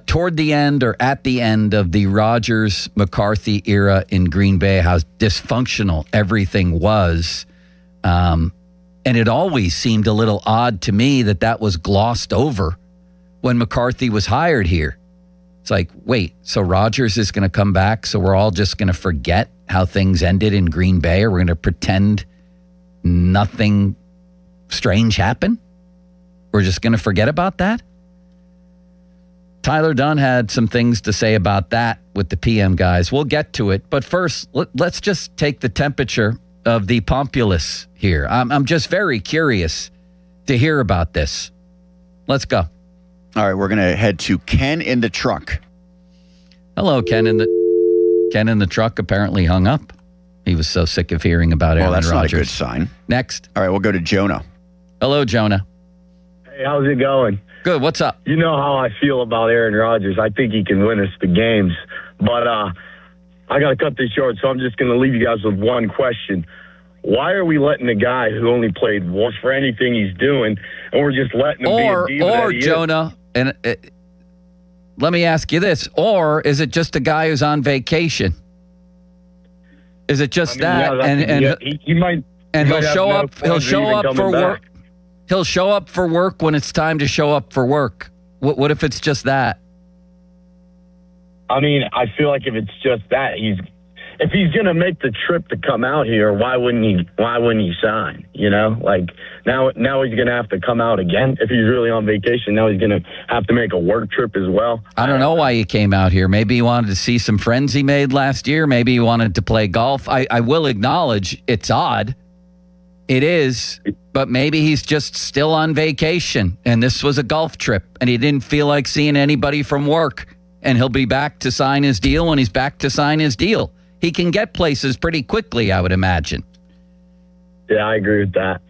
toward the end or at the end of the Rodgers-McCarthy era in Green Bay, how dysfunctional everything was. And it always seemed a little odd to me that was glossed over when McCarthy was hired here. It's like, wait, so Rodgers is going to come back, so we're all just going to forget how things ended in Green Bay, or we're going to pretend nothing strange happened? We're just going to forget about that? Tyler Dunn had some things to say about that with the PM guys. We'll get to it. But first, let's just take the temperature of the populace here. I'm just very curious to hear about this. Let's go. All right, we're going to head to Ken in the truck. Hello, Ken in the truck apparently hung up. He was so sick of hearing about Aaron Rodgers. Well, that's not a good sign. Next. All right, we'll go to Jonah. Hello, Jonah. Hey, how's it going? Good. What's up? You know how I feel about Aaron Rodgers. I think he can win us the games. But I got to cut this short, so I'm just going to leave you guys with one question. Why are we letting a guy who only played once for anything he's doing, and we're just letting him be a diva that he Jonah, and let me ask you this, or is it just a guy who's on vacation? Is it just that? Yeah, he might. And he'll show up for work. He'll show up for work when it's time to show up for work. What if it's just that? I mean, I feel like if it's just that, if he's gonna make the trip to come out here, why wouldn't he sign? You know, like now he's gonna have to come out again. If he's really on vacation, now he's gonna have to make a work trip as well. I don't know why he came out here. Maybe he wanted to see some friends he made last year. Maybe he wanted to play golf. I will acknowledge it's odd. It is, but maybe he's just still on vacation and this was a golf trip and he didn't feel like seeing anybody from work, and he'll be back to sign his deal when he's back to sign his deal. He can get places pretty quickly, I would imagine. Yeah, I agree with that.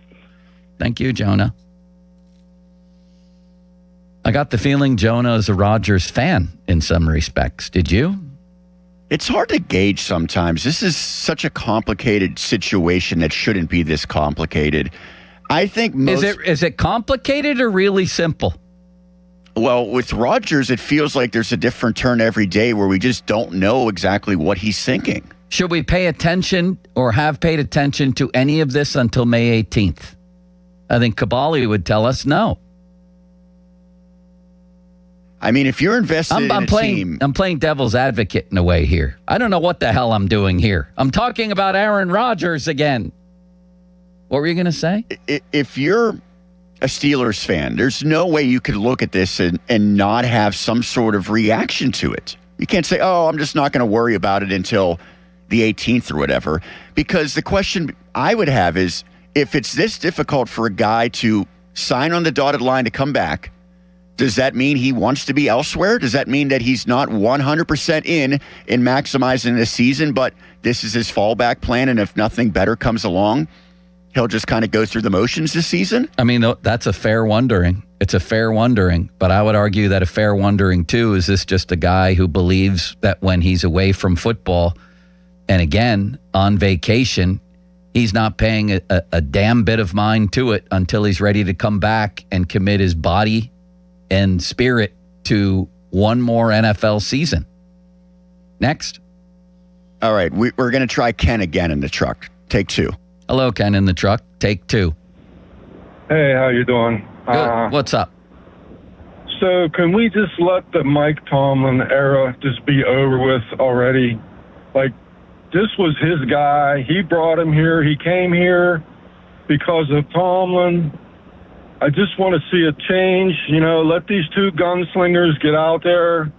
Thank you, Jonah. I got the feeling Jonah is a Rodgers fan in some respects. Did you? It's hard to gauge sometimes. This is such a complicated situation that shouldn't be this complicated. I think Is it complicated or really simple? Well, with Rodgers, it feels like there's a different turn every day where we just don't know exactly what he's thinking. Should we pay attention or have paid attention to any of this until May 18th? I think Kabali would tell us no. I mean, if you're invested in a team... I'm playing devil's advocate in a way here. I don't know what the hell I'm doing here. I'm talking about Aaron Rodgers again. What were you going to say? If you're a Steelers fan, there's no way you could look at this and not have some sort of reaction to it. You can't say, oh, I'm just not going to worry about it until the 18th or whatever. Because the question I would have is if it's this difficult for a guy to sign on the dotted line to come back, does that mean he wants to be elsewhere? Does that mean that he's not 100% in maximizing this season, but this is his fallback plan, and if nothing better comes along, he'll just kind of go through the motions this season? I mean, that's a fair wondering. It's a fair wondering, but I would argue that a fair wondering, too, is this just a guy who believes that when he's away from football and, again, on vacation, he's not paying a damn bit of mind to it until he's ready to come back and commit his body and spirit to one more NFL season. Next. All right, we're going to try Ken again in the truck. Take 2. Hello, Ken in the truck. Take 2. Hey, how you doing? Good. What's up? So can we just let the Mike Tomlin era just be over with already? Like, this was his guy. He brought him here. He came here because of Tomlin. I just want to see a change. Let these 2 gunslingers get out there,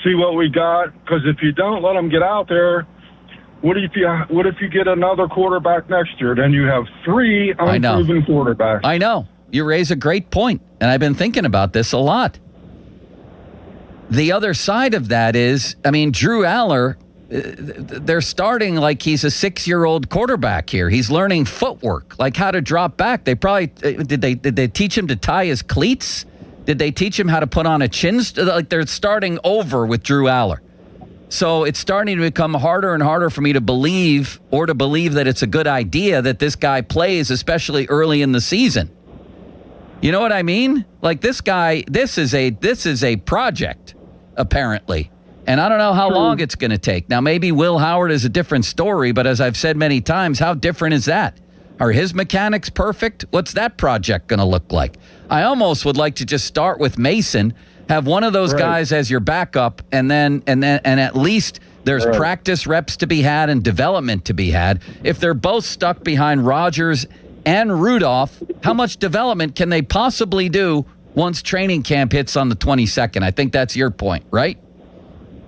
see what we got. Because if you don't let them get out there, what if you get another quarterback next year? Then you have 3 unproven quarterbacks. I know. You raise a great point, and I've been thinking about this a lot. The other side of that is, Drew Aller, they're starting like he's a 6-year-old quarterback here. He's learning footwork, like how to drop back. They probably did they teach him to tie his cleats? Did they teach him how to put on a chin? Like they're starting over with Drew Aller. So it's starting to become harder and harder for me to believe that it's a good idea that this guy plays, especially early in the season. You know what I mean? Like this guy, this is a project, apparently. And I don't know how long it's going to take. Now, maybe Will Howard is a different story, but as I've said many times, how different is that? Are his mechanics perfect? What's that project going to look like? I almost would like to just start with Mason, have one of those guys as your backup, and at least there's practice reps to be had and development to be had. If they're both stuck behind Rodgers and Rudolph, how much development can they possibly do once training camp hits on the 22nd? I think that's your point, right?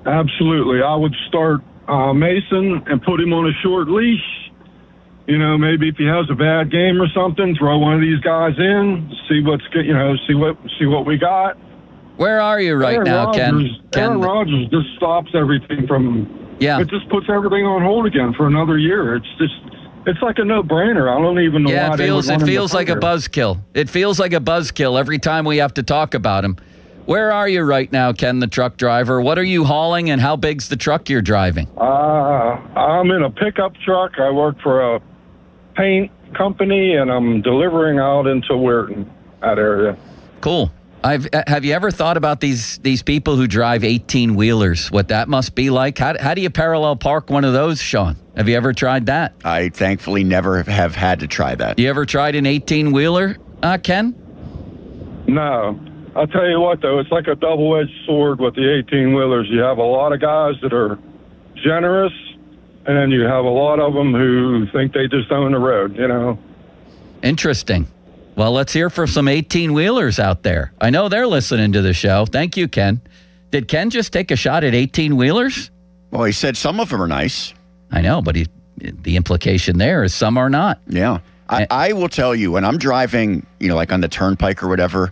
Absolutely. I would start Mason and put him on a short leash. Maybe if he has a bad game or something, throw one of these guys in, see what's good. See what we got. Where are you right now, Ken? Aaron Rodgers just stops everything from. Yeah. It just puts everything on hold again for another year. It's like a no-brainer. I don't even know why they would want him to feels like a buzzkill. It feels like a buzzkill every time we have to talk about him. Where are you right now, Ken, the truck driver? What are you hauling, and how big's the truck you're driving? I'm in a pickup truck. I work for a paint company, and I'm delivering out into Weirton, that area. Cool. Have you ever thought about these people who drive 18-wheelers, what that must be like? How do you parallel park one of those, Sean? Have you ever tried that? I thankfully never have had to try that. You ever tried an 18-wheeler, Ken? No. I'll tell you what, though, it's like a double-edged sword with the 18-wheelers. You have a lot of guys that are generous, and then you have a lot of them who think they just own the road, Interesting. Well, let's hear from some 18-wheelers out there. I know they're listening to the show. Thank you, Ken. Did Ken just take a shot at 18-wheelers? Well, he said some of them are nice. I know, but the implication there is some are not. Yeah. I will tell you, when I'm driving, like on the turnpike or whatever,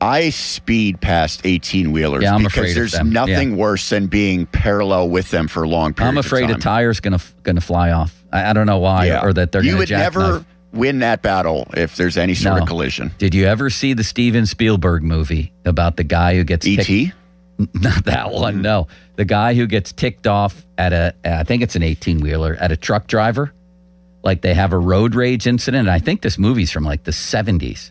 I speed past 18-wheelers because there's nothing worse than being parallel with them for a long period of time. I'm afraid a tire's going to fly off. I don't know why, or that they're going to jackknife. You would never win that battle if there's any sort of collision. Did you ever see the Steven Spielberg movie about the guy who gets E.T.? Not that one, no. The guy who gets ticked off at I think it's an 18-wheeler, at a truck driver. Like they have a road rage incident. And I think this movie's from like the 70s.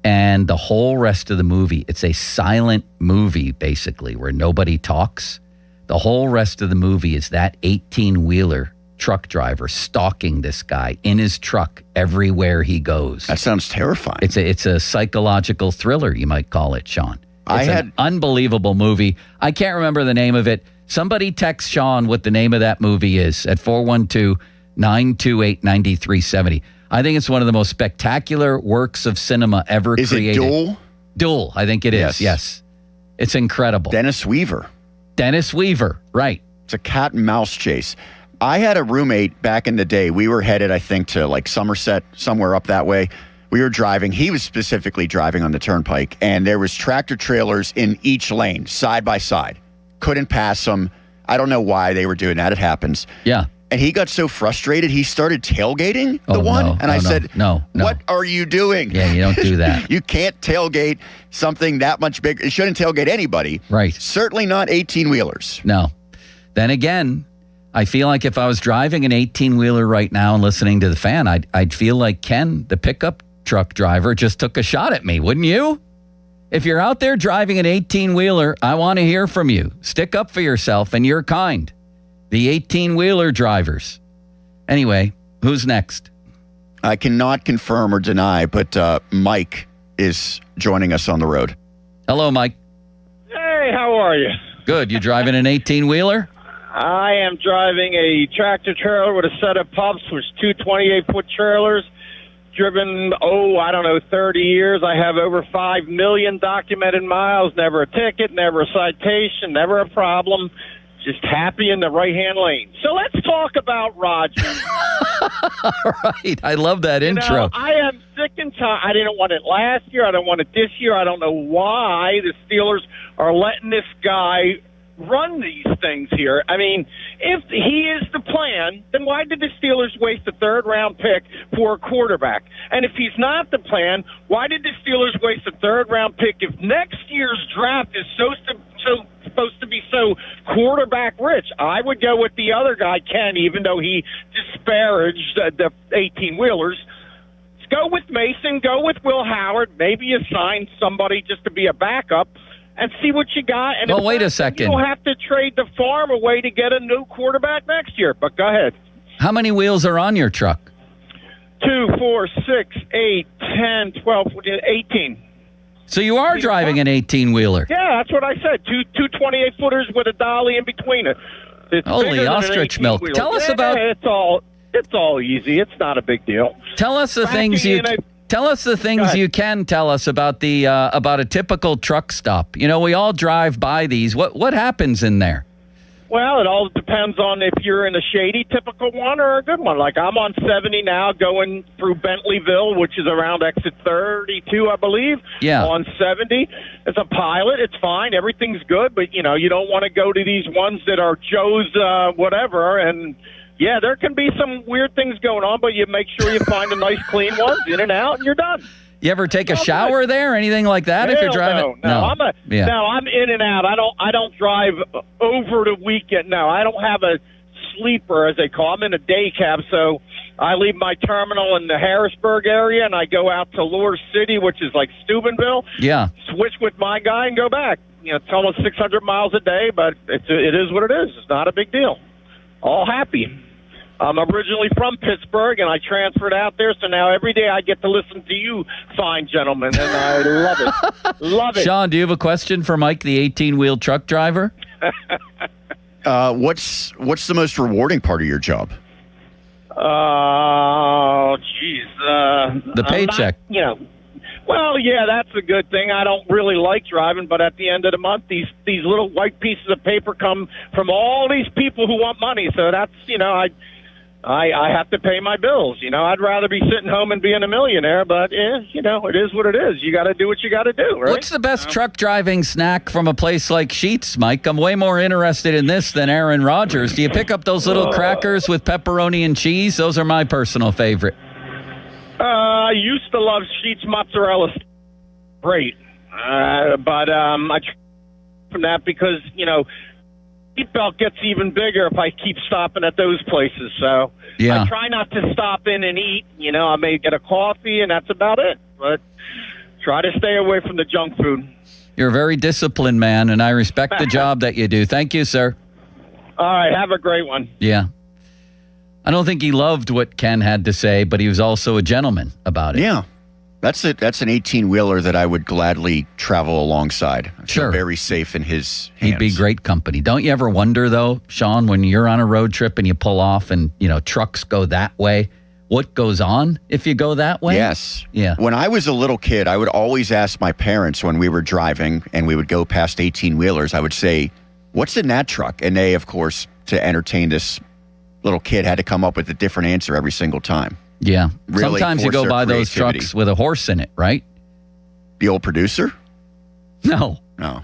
And the whole rest of the movie, it's a silent movie, basically, where nobody talks. The whole rest of the movie is that 18-wheeler truck driver stalking this guy in his truck everywhere he goes. That sounds terrifying. It's a psychological thriller, you might call it, Sean. It's an unbelievable movie. I can't remember the name of it. Somebody text Sean what the name of that movie is at 412-928-9370. I think it's one of the most spectacular works of cinema ever created. Is it Duel? Duel, I think it is, yes. It's incredible. Dennis Weaver, right. It's a cat and mouse chase. I had a roommate back in the day. We were headed, I think, to like Somerset, somewhere up that way. We were driving. He was specifically driving on the turnpike, and there was tractor trailers in each lane, side by side. Couldn't pass them. I don't know why they were doing that. It happens. Yeah. And he got so frustrated, he started tailgating the one. No, and I said, no. What are you doing? Yeah, you don't do that. You can't tailgate something that much bigger. You shouldn't tailgate anybody. Right. Certainly not 18-wheelers. No. Then again, I feel like if I was driving an 18-wheeler right now and listening to the fan, I'd feel like Ken, the pickup truck driver, just took a shot at me, wouldn't you? If you're out there driving an 18-wheeler, I want to hear from you. Stick up for yourself and your kind. The 18-wheeler drivers. Anyway, who's next? I cannot confirm or deny, but Mike is joining us on the road. Hello, Mike. Hey, how are you? Good. You driving an 18-wheeler? I am driving a tractor trailer with a set of pups, which 2 28-foot trailers, driven, 30 years. I have over 5 million documented miles, never a ticket, never a citation, never a problem. Just happy in the right-hand lane. So let's talk about Rodgers. All right. I love that intro. I am sick and tired. I didn't want it last year. I don't want it this year. I don't know why the Steelers are letting this guy run these things here. I mean, if he is the plan, then why did the Steelers waste a third-round pick for a quarterback? And if he's not the plan, why did the Steelers waste a third-round pick if next year's draft is supposed to be so quarterback rich? I would go with the other guy, Ken, even though he disparaged the 18-wheelers. Go with Mason, go with Will Howard, maybe you sign somebody just to be a backup and see what you got. And wait a second. You don't have to trade the farm away to get a new quarterback next year, but go ahead. How many wheels are on your truck? 2, 4, 6, 8, 10, 12, 18. So you are driving an 18-wheeler. Yeah, that's what I said. Two 28-footers with a dolly in between it. It's holy ostrich milk. Tell us about. It's all easy. It's not a big deal. Tell us the things you. Tell us the things you can tell us about about a typical truck stop. You know, we all drive by these. What happens in there? Well, it all depends on if you're in a shady typical one or a good one. Like I'm on 70 now going through Bentleyville, which is around exit 32, I believe. Yeah. On 70. It's a pilot. It's fine. Everything's good. But, you know, you don't want to go to these ones that are Joe's whatever. And, yeah, there can be some weird things going on, but you make sure you find a nice clean one, in and out, and you're done. You ever take a shower there, anything like that? If you're driving, no, I'm in and out. I don't drive over the weekend. No, I don't have a sleeper, as they call. I'm in a day cab, so I leave my terminal in the Harrisburg area and I go out to Lure City, which is like Steubenville. Yeah. Switch with my guy and go back. You know, it's almost 600 miles a day, but it is what it is. It's not a big deal. All happy. I'm originally from Pittsburgh, and I transferred out there, so now every day I get to listen to you fine gentlemen, and I love it. Love it. Sean, do you have a question for Mike, the 18-wheel truck driver? What's the most rewarding part of your job? Oh, geez. The paycheck. Well, yeah, that's a good thing. I don't really like driving, but at the end of the month, these little white pieces of paper come from all these people who want money, so that's, I have to pay my bills. I'd rather be sitting home and being a millionaire, but, it is what it is. You got to do what you got to do, right? What's the best truck driving snack from a place like Sheetz, Mike? I'm way more interested in this than Aaron Rodgers. Do you pick up those little crackers with pepperoni and cheese? Those are my personal favorite. I used to love Sheetz mozzarella. Great. But I from that because, seatbelt gets even bigger if I keep stopping at those places. So I try not to stop in and eat. I may get a coffee, and that's about it. But try to stay away from the junk food. You're a very disciplined man, and I respect the job that you do. Thank you, sir. All right. Have a great one. Yeah. I don't think he loved what Ken had to say, but he was also a gentleman about it. Yeah. That's an 18-wheeler that I would gladly travel alongside. I feel very safe in his hands. He'd be great company. Don't you ever wonder, though, Sean, when you're on a road trip and you pull off and, trucks go that way, what goes on if you go that way? Yes. Yeah. When I was a little kid, I would always ask my parents when we were driving and we would go past 18-wheelers, I would say, what's in that truck? And they, of course, to entertain this little kid had to come up with a different answer every single time. Yeah. Really Sometimes you force go their by those creativity. trucks with a horse in it, right? The old producer? No. No.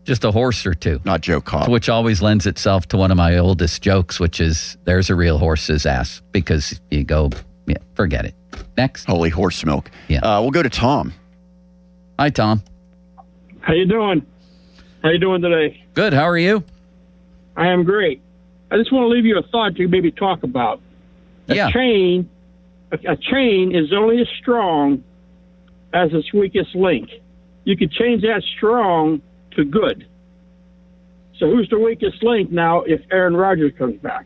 Just a horse or two. Not Joe Cobb. Which always lends itself to one of my oldest jokes, which is there's a real horse's ass, because you go, yeah, forget it. Next. Holy horse milk. Yeah. We'll go to Tom. Hi, Tom. How you doing? How you doing today? Good. How are you? I am great. I just want to leave you a thought to maybe talk about. A chain is only as strong as its weakest link. You could change that strong to good. So who's the weakest link now if Aaron Rodgers comes back?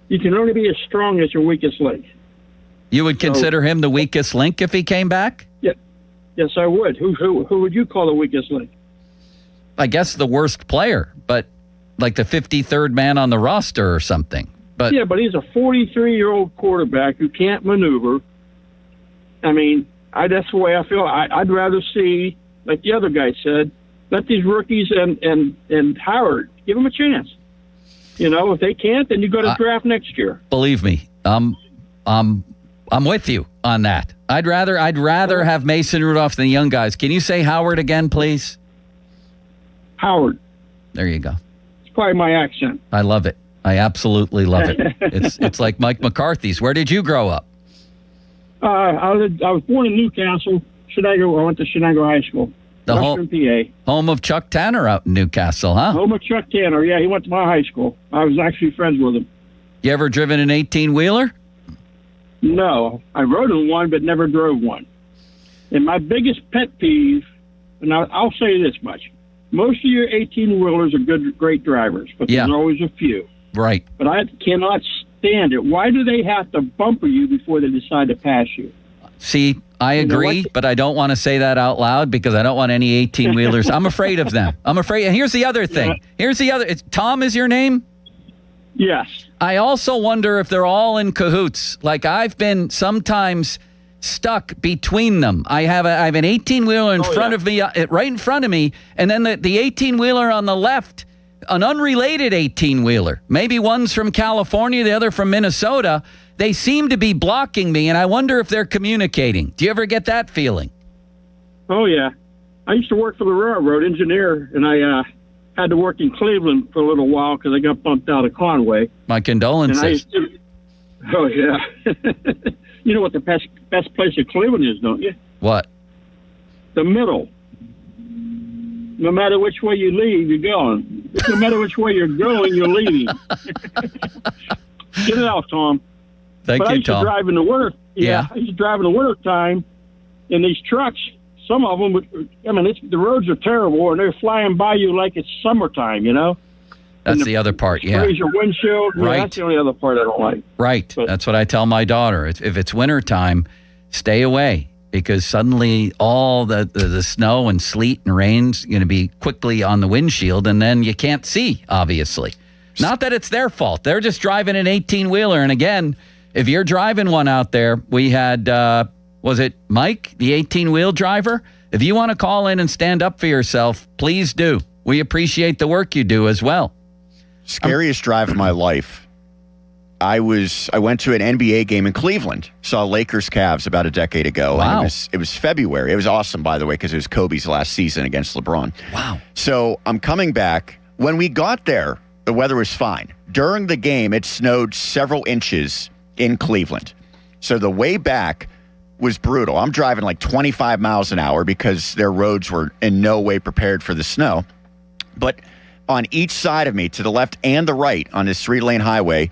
You can only be as strong as your weakest link. You would consider him the weakest link if he came back? Yeah. Yes, I would. Who would you call the weakest link? I guess the worst player, but like the 53rd man on the roster or something. But yeah, but he's a 43-year-old quarterback who can't maneuver. I mean, that's the way I feel. I'd rather see, like the other guy said, let these rookies and Howard, give them a chance. You know, if they can't, then you go to draft next year. Believe me, I'm with you on that. I'd rather have Mason Rudolph than the young guys. Can you say Howard again, please? Howard. There you go. It's probably my accent. I love it. I absolutely love it. It's like Mike McCarthy's. Where did you grow up? I was born in Newcastle. I went to Shenango High School. The Western PA. Home of Chuck Tanner out in Newcastle, huh? Home of Chuck Tanner. Yeah, he went to my high school. I was actually friends with him. You ever driven an 18-wheeler? No. I rode in one, but never drove one. And my biggest pet peeve, and I'll say this much. Most of your 18-wheelers are great drivers, but there's always a few. Right. But I cannot stand it. Why do they have to bumper you before they decide to pass you? See, I agree, but I don't want to say that out loud because I don't want any 18-wheelers. I'm afraid of them. I'm afraid. And here's the other thing. Tom is your name? Yes. I also wonder if they're all in cahoots. Like I've been sometimes stuck between them. I have an 18-wheeler in front of me, right in front of me, and then the 18-wheeler on the left, an unrelated 18-wheeler. Maybe one's from California, the other from Minnesota. They seem to be blocking me, and I wonder if they're communicating. Do you ever get that feeling? Oh, yeah. I used to work for the railroad engineer, and I had to work in Cleveland for a little while because I got bumped out of Conway. My condolences. Oh, yeah. You know what the best place in Cleveland is, don't you? What? The middle. No matter which way you leave, you're going. No matter which way you're going, you're leaving. Get it out, Tom. Thank you, Tom. I used to drive in the winter. Yeah, I used to drive in the winter time in these trucks. Some of them, the roads are terrible, and they're flying by you like it's summertime, you know? That's the other part, yeah. Raise your windshield. Right. Yeah, that's the only other part I don't like. Right. That's what I tell my daughter. If it's wintertime, stay away because suddenly all the snow and sleet and rain's going to be quickly on the windshield, and then you can't see, obviously. Not that it's their fault. They're just driving an 18-wheeler, and again, if you're driving one out there, we had, was it Mike, the 18-wheel driver? If you want to call in and stand up for yourself, please do. We appreciate the work you do as well. Scariest drive of my life. I went to an NBA game in Cleveland. Saw Lakers Cavs about a decade ago. Wow. And it was February. It was awesome, by the way, because it was Kobe's last season against LeBron. Wow. So I'm coming back. When we got there, the weather was fine. During the game, it snowed several inches in Cleveland. So the way back was brutal. I'm driving like 25 miles an hour because their roads were in no way prepared for the snow. But on each side of me, to the left and the right on this 3-lane highway,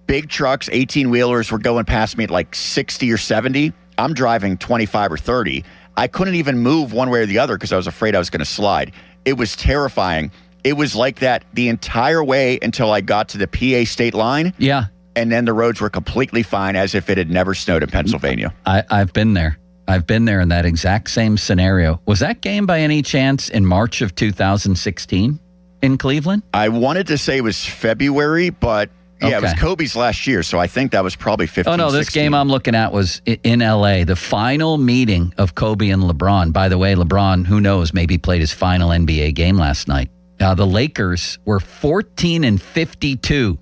big trucks, 18-wheelers were going past me at like 60 or 70. I'm driving 25 or 30. I couldn't even move one way or the other because I was afraid I was going to slide. It was terrifying. It was like that the entire way until I got to the PA state line. Yeah. And then the roads were completely fine as if it had never snowed in Pennsylvania. I've been there. I've been there in that exact same scenario. Was that game by any chance in March of 2016 in Cleveland? I wanted to say it was February, but yeah, It was Kobe's last year, so I think that was probably 15, Oh, no, this 16. game I'm looking at was in L.A., the final meeting of Kobe and LeBron. By the way, LeBron, who knows, maybe played his final NBA game last night. The Lakers were 14-52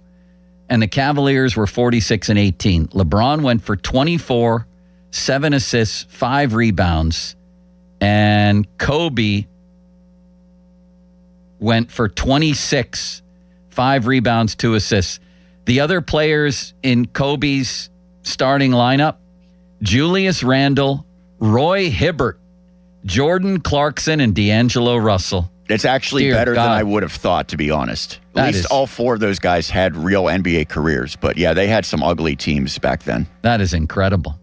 and the Cavaliers were 46 and 18. LeBron went for 24, 7 assists, 5 rebounds, and Kobe went for 26, 5 rebounds, 2 assists. The other players in Kobe's starting lineup, Julius Randle, Roy Hibbert, Jordan Clarkson, and D'Angelo Russell. It's actually better than I would have thought, to be honest. At least all 4 of those guys had real NBA careers. But yeah, they had some ugly teams back then. That is incredible.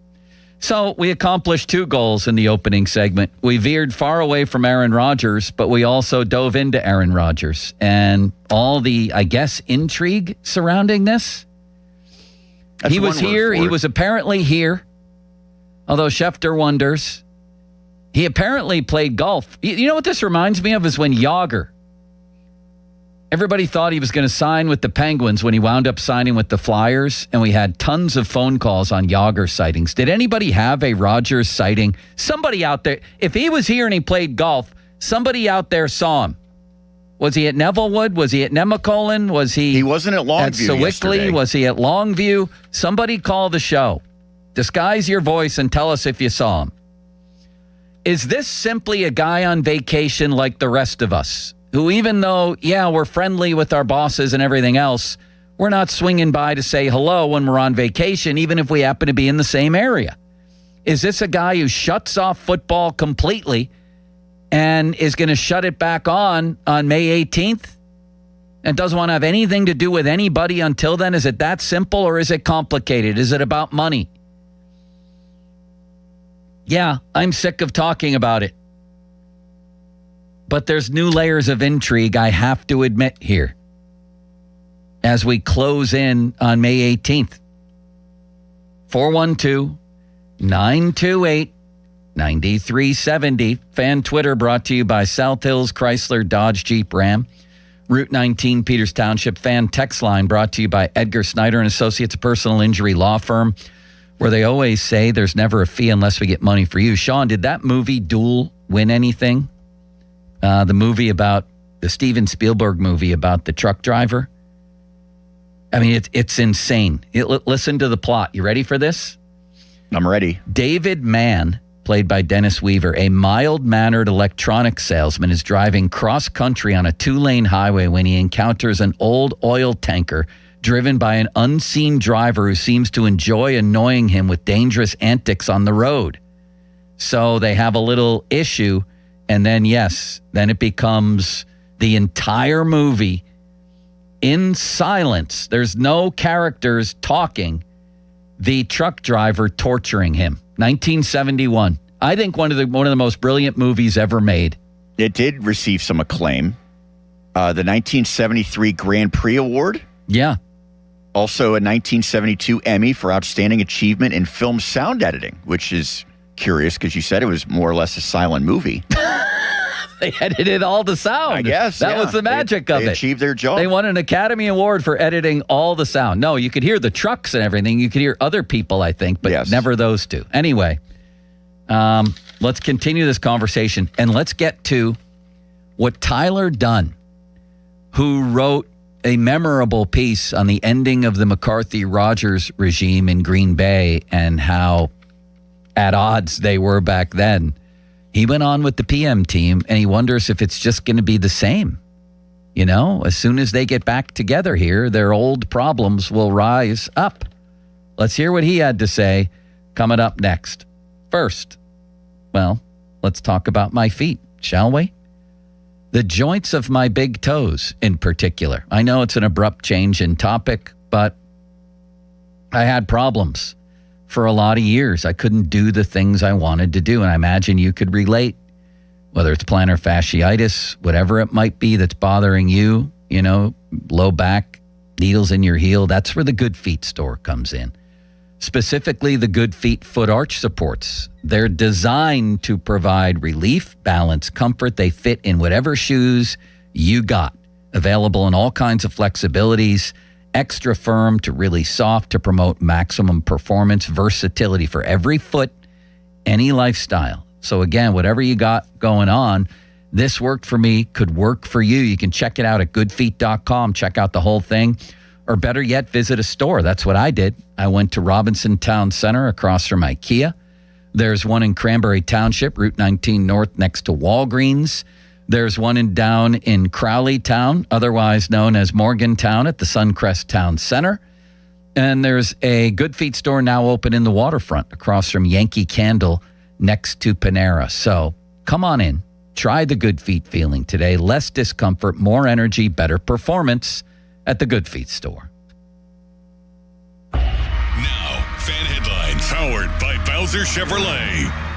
So we accomplished 2 goals in the opening segment. We veered far away from Aaron Rodgers, but we also dove into Aaron Rodgers and all the, I guess, intrigue surrounding this. He was here. He was apparently here, although Schefter wonders. He apparently played golf. You know what this reminds me of is when Yager. Everybody thought he was going to sign with the Penguins when he wound up signing with the Flyers, and we had tons of phone calls on Yager sightings. Did anybody have a Rodgers sighting? Somebody out there, if he was here and he played golf, somebody out there saw him. Was he at Nevillewood? Was he at Nemacolin? Was he? He wasn't at Longview at Sewickley? yesterday. Was he at Longview? Somebody call the show. Disguise your voice and tell us if you saw him. Is this simply a guy on vacation like the rest of us, who even though, yeah, we're friendly with our bosses and everything else, we're not swinging by to say hello when we're on vacation, even if we happen to be in the same area? Is this a guy who shuts off football completely and is going to shut it back on May 18th and doesn't want to have anything to do with anybody until then? Is it that simple, or is it complicated? Is it about money? Yeah, I'm sick of talking about it. But there's new layers of intrigue, I have to admit here, as we close in on May 18th. 412-928-9370. Fan Twitter brought to you by South Hills Chrysler Dodge Jeep Ram. Route 19 Peters Township. Fan text line brought to you by Edgar Snyder and Associates, a personal injury law firm, where they always say there's never a fee unless we get money for you. Sean, did that movie Duel win anything? The movie about the Steven Spielberg movie about the truck driver. I mean, it's insane. Listen to the plot. You ready for this? I'm ready. David Mann, played by Dennis Weaver, a mild-mannered electronics salesman, is driving cross-country on a 2-lane highway when he encounters an old oil tanker driven by an unseen driver who seems to enjoy annoying him with dangerous antics on the road. So they have a little issue, and then, yes, then it becomes the entire movie in silence. There's no characters talking. The truck driver torturing him. 1971. I think one of the most brilliant movies ever made. It did receive some acclaim. The 1973 Grand Prix Award. Yeah. Also a 1972 Emmy for Outstanding Achievement in Film Sound Editing, which is curious because you said it was more or less a silent movie. They edited all the sound. I guess. That was the magic of it. They achieved their job. They won an Academy Award for editing all the sound. No, you could hear the trucks and everything. You could hear other people, I think, but never those two. Anyway, let's continue this conversation, and let's get to what Tyler Dunn, who wrote a memorable piece on the ending of the McCarthy-Rodgers regime in Green Bay and how at odds they were back then. He went on with the PM team, and he wonders if it's just going to be the same. You know, as soon as they get back together here, their old problems will rise up. Let's hear what he had to say coming up next. First, well, let's talk about my feet, shall we? The joints of my big toes in particular. I know it's an abrupt change in topic, but I had problems for a lot of years. I couldn't do the things I wanted to do, and I imagine you could relate, whether it's plantar fasciitis, whatever it might be that's bothering you, you know, low back, needles in your heel. That's where the Good Feet store comes in. Specifically, the Good Feet foot arch supports. They're designed to provide relief, balance, comfort. They fit in whatever shoes you got. Available in all kinds of flexibilities, extra firm to really soft to promote maximum performance, versatility for every foot, any lifestyle. So again, whatever you got going on, this worked for me, could work for you. You can check it out at goodfeet.com. Check out the whole thing. Or better yet, visit a store. That's what I did. I went to Robinson Town Center across from IKEA. There's one in Cranberry Township, Route 19 North, next to Walgreens. There's one down in Crowley Town, otherwise known as Morgantown, at the Suncrest Town Center. And there's a Good Feet store now open in the waterfront across from Yankee Candle next to Panera. So come on in. Try the Good Feet feeling today. Less discomfort, more energy, better performance at the Good Feet store. Now, fan headlines powered by Bowser Chevrolet.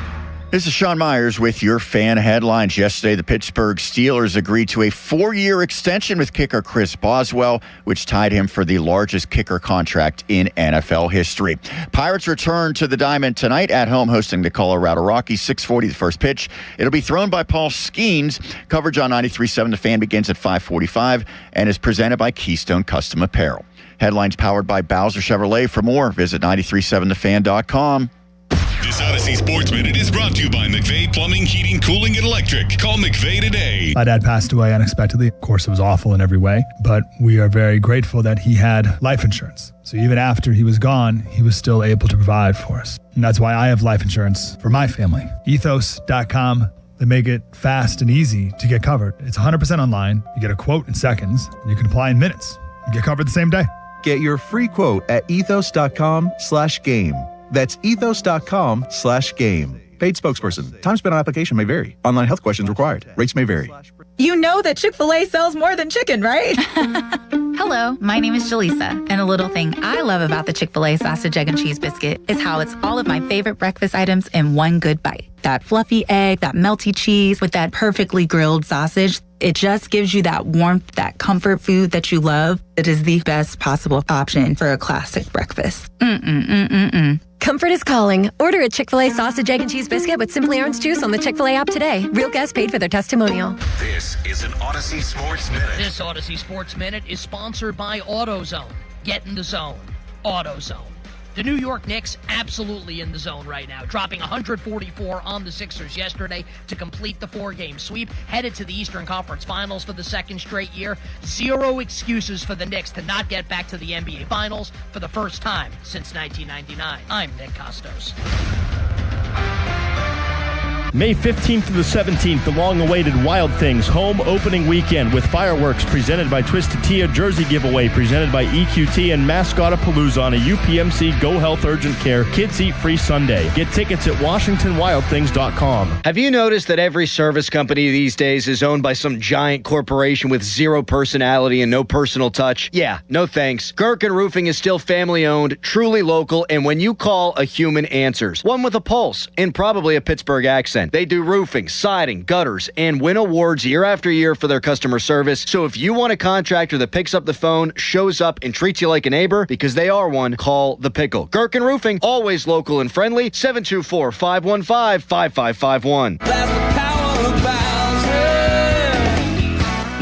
This is Sean Myers with your fan headlines. Yesterday, the Pittsburgh Steelers agreed to a 4-year extension with kicker Chris Boswell, which tied him for the largest kicker contract in NFL history. Pirates return to the Diamond tonight at home, hosting the Colorado Rockies. 6:40 the first pitch. It'll be thrown by Paul Skeens. Coverage on 93.7 The Fan begins at 5:45 and is presented by Keystone Custom Apparel. Headlines powered by Bowser Chevrolet. For more, visit 937thefan.com. This Odyssey Sports Minute is brought to you by McVeigh Plumbing, Heating, Cooling, and Electric. Call McVeigh today. My dad passed away unexpectedly. Of course, it was awful in every way, but we are very grateful that he had life insurance. So even after he was gone, he was still able to provide for us. And that's why I have life insurance for my family. Ethos.com. They make it fast and easy to get covered. It's 100% online. You get a quote in seconds, and you can apply in minutes. You get covered the same day. Get your free quote at ethos.com/game. That's ethos.com/game. Paid spokesperson. Time spent on application may vary. Online health questions required. Rates may vary. You know that Chick-fil-A sells more than chicken, right? Hello, my name is Jaleesa, and a little thing I love about the Chick-fil-A sausage, egg, and cheese biscuit is how it's all of my favorite breakfast items in one good bite. That fluffy egg, that melty cheese with that perfectly grilled sausage. It just gives you that warmth, that comfort food that you love. It is the best possible option for a classic breakfast. Comfort is calling. Order a Chick-fil-A sausage, egg, and cheese biscuit with Simply Orange Juice on the Chick-fil-A app today. Real guests paid for their testimonial. This is an Odyssey Sports Minute. This Odyssey Sports Minute is sponsored by AutoZone. Get in the zone. AutoZone. The New York Knicks absolutely in the zone right now, dropping 144 on the Sixers yesterday to complete the 4-game sweep, headed to the Eastern Conference Finals for the second straight year. Zero excuses for the Knicks to not get back to the NBA Finals for the first time since 1999. I'm Nick Costos. May 15th to the 17th, the long-awaited Wild Things home opening weekend with fireworks presented by Twisted Tea, jersey giveaway presented by EQT, and Mascotapalooza on a UPMC Go Health Urgent Care Kids Eat Free Sunday. Get tickets at WashingtonWildThings.com. Have you noticed that every service company these days is owned by some giant corporation with zero personality and no personal touch? Yeah, no thanks. Gherkin Roofing is still family-owned, truly local, and when you call, a human answers. One with a pulse and probably a Pittsburgh accent. They do roofing, siding, gutters, and win awards year after year for their customer service. So if you want a contractor that picks up the phone, shows up, and treats you like a neighbor, because they are one, call The Pickle. Gherkin Roofing, always local and friendly, 724-515-5551.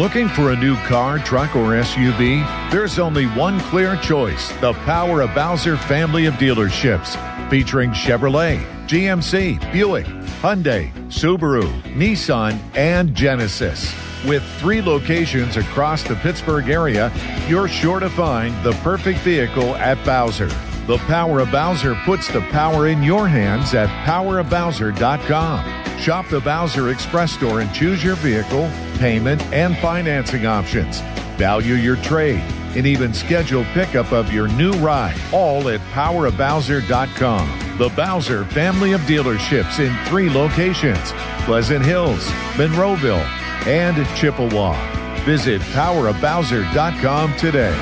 Looking for a new car, truck, or SUV? There's only one clear choice, the Power of Bowser family of dealerships, featuring Chevrolet, GMC, Buick, Hyundai, Subaru, Nissan, and Genesis. With 3 locations across the Pittsburgh area, you're sure to find the perfect vehicle at Bowser. The Power of Bowser puts the power in your hands at powerofbowser.com. Shop the Bowser Express store and choose your vehicle, payment, and financing options. Value your trade and even schedule pickup of your new ride, all at powerofbowser.com. The Bowser family of dealerships in 3 locations, Pleasant Hills, Monroeville, and Chippewa. Visit powerofbowser.com today.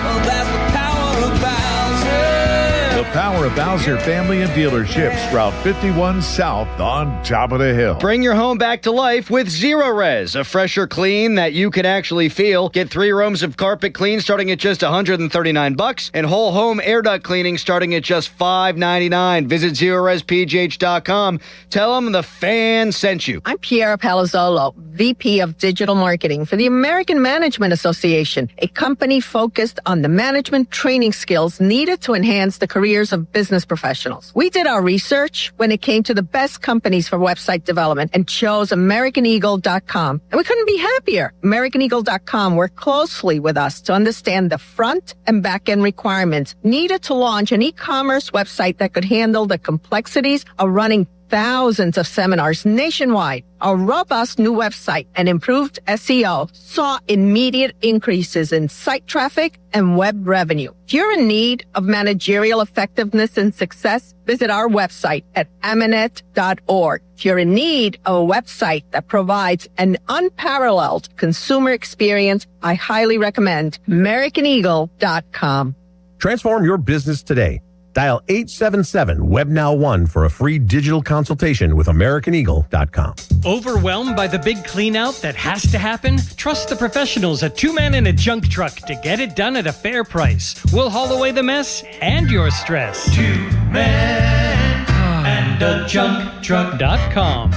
The Power of Bowser family of dealerships, Route 51 South on top of the hill. Bring your home back to life with Zero Res, a fresher clean that you can actually feel. Get 3 rooms of carpet clean starting at just $139 and whole home air duct cleaning starting at just $5.99. Visit ZeroResPGH.com. Tell them the fan sent you. I'm Piera Palazzolo, VP of Digital Marketing for the American Management Association, a company focused on the management training skills needed to enhance the careers years of business professionals. We did our research when it came to the best companies for website development and chose AmericanEagle.com. And we couldn't be happier. AmericanEagle.com worked closely with us to understand the front and back end requirements needed to launch an e-commerce website that could handle the complexities of running thousands of seminars nationwide. Our robust new website and improved SEO saw immediate increases in site traffic and web revenue. If you're in need of managerial effectiveness and success, visit our website at Amanet.org. If you're in need of a website that provides an unparalleled consumer experience, I highly recommend AmericanEagle.com. Transform your business today. Dial 877-WebNow1 for a free digital consultation with AmericanEagle.com. Overwhelmed by the big cleanout that has to happen? Trust the professionals at Two Men and a Junk Truck to get it done at a fair price. We'll haul away the mess and your stress. 2 Men and a Junk Truck.com.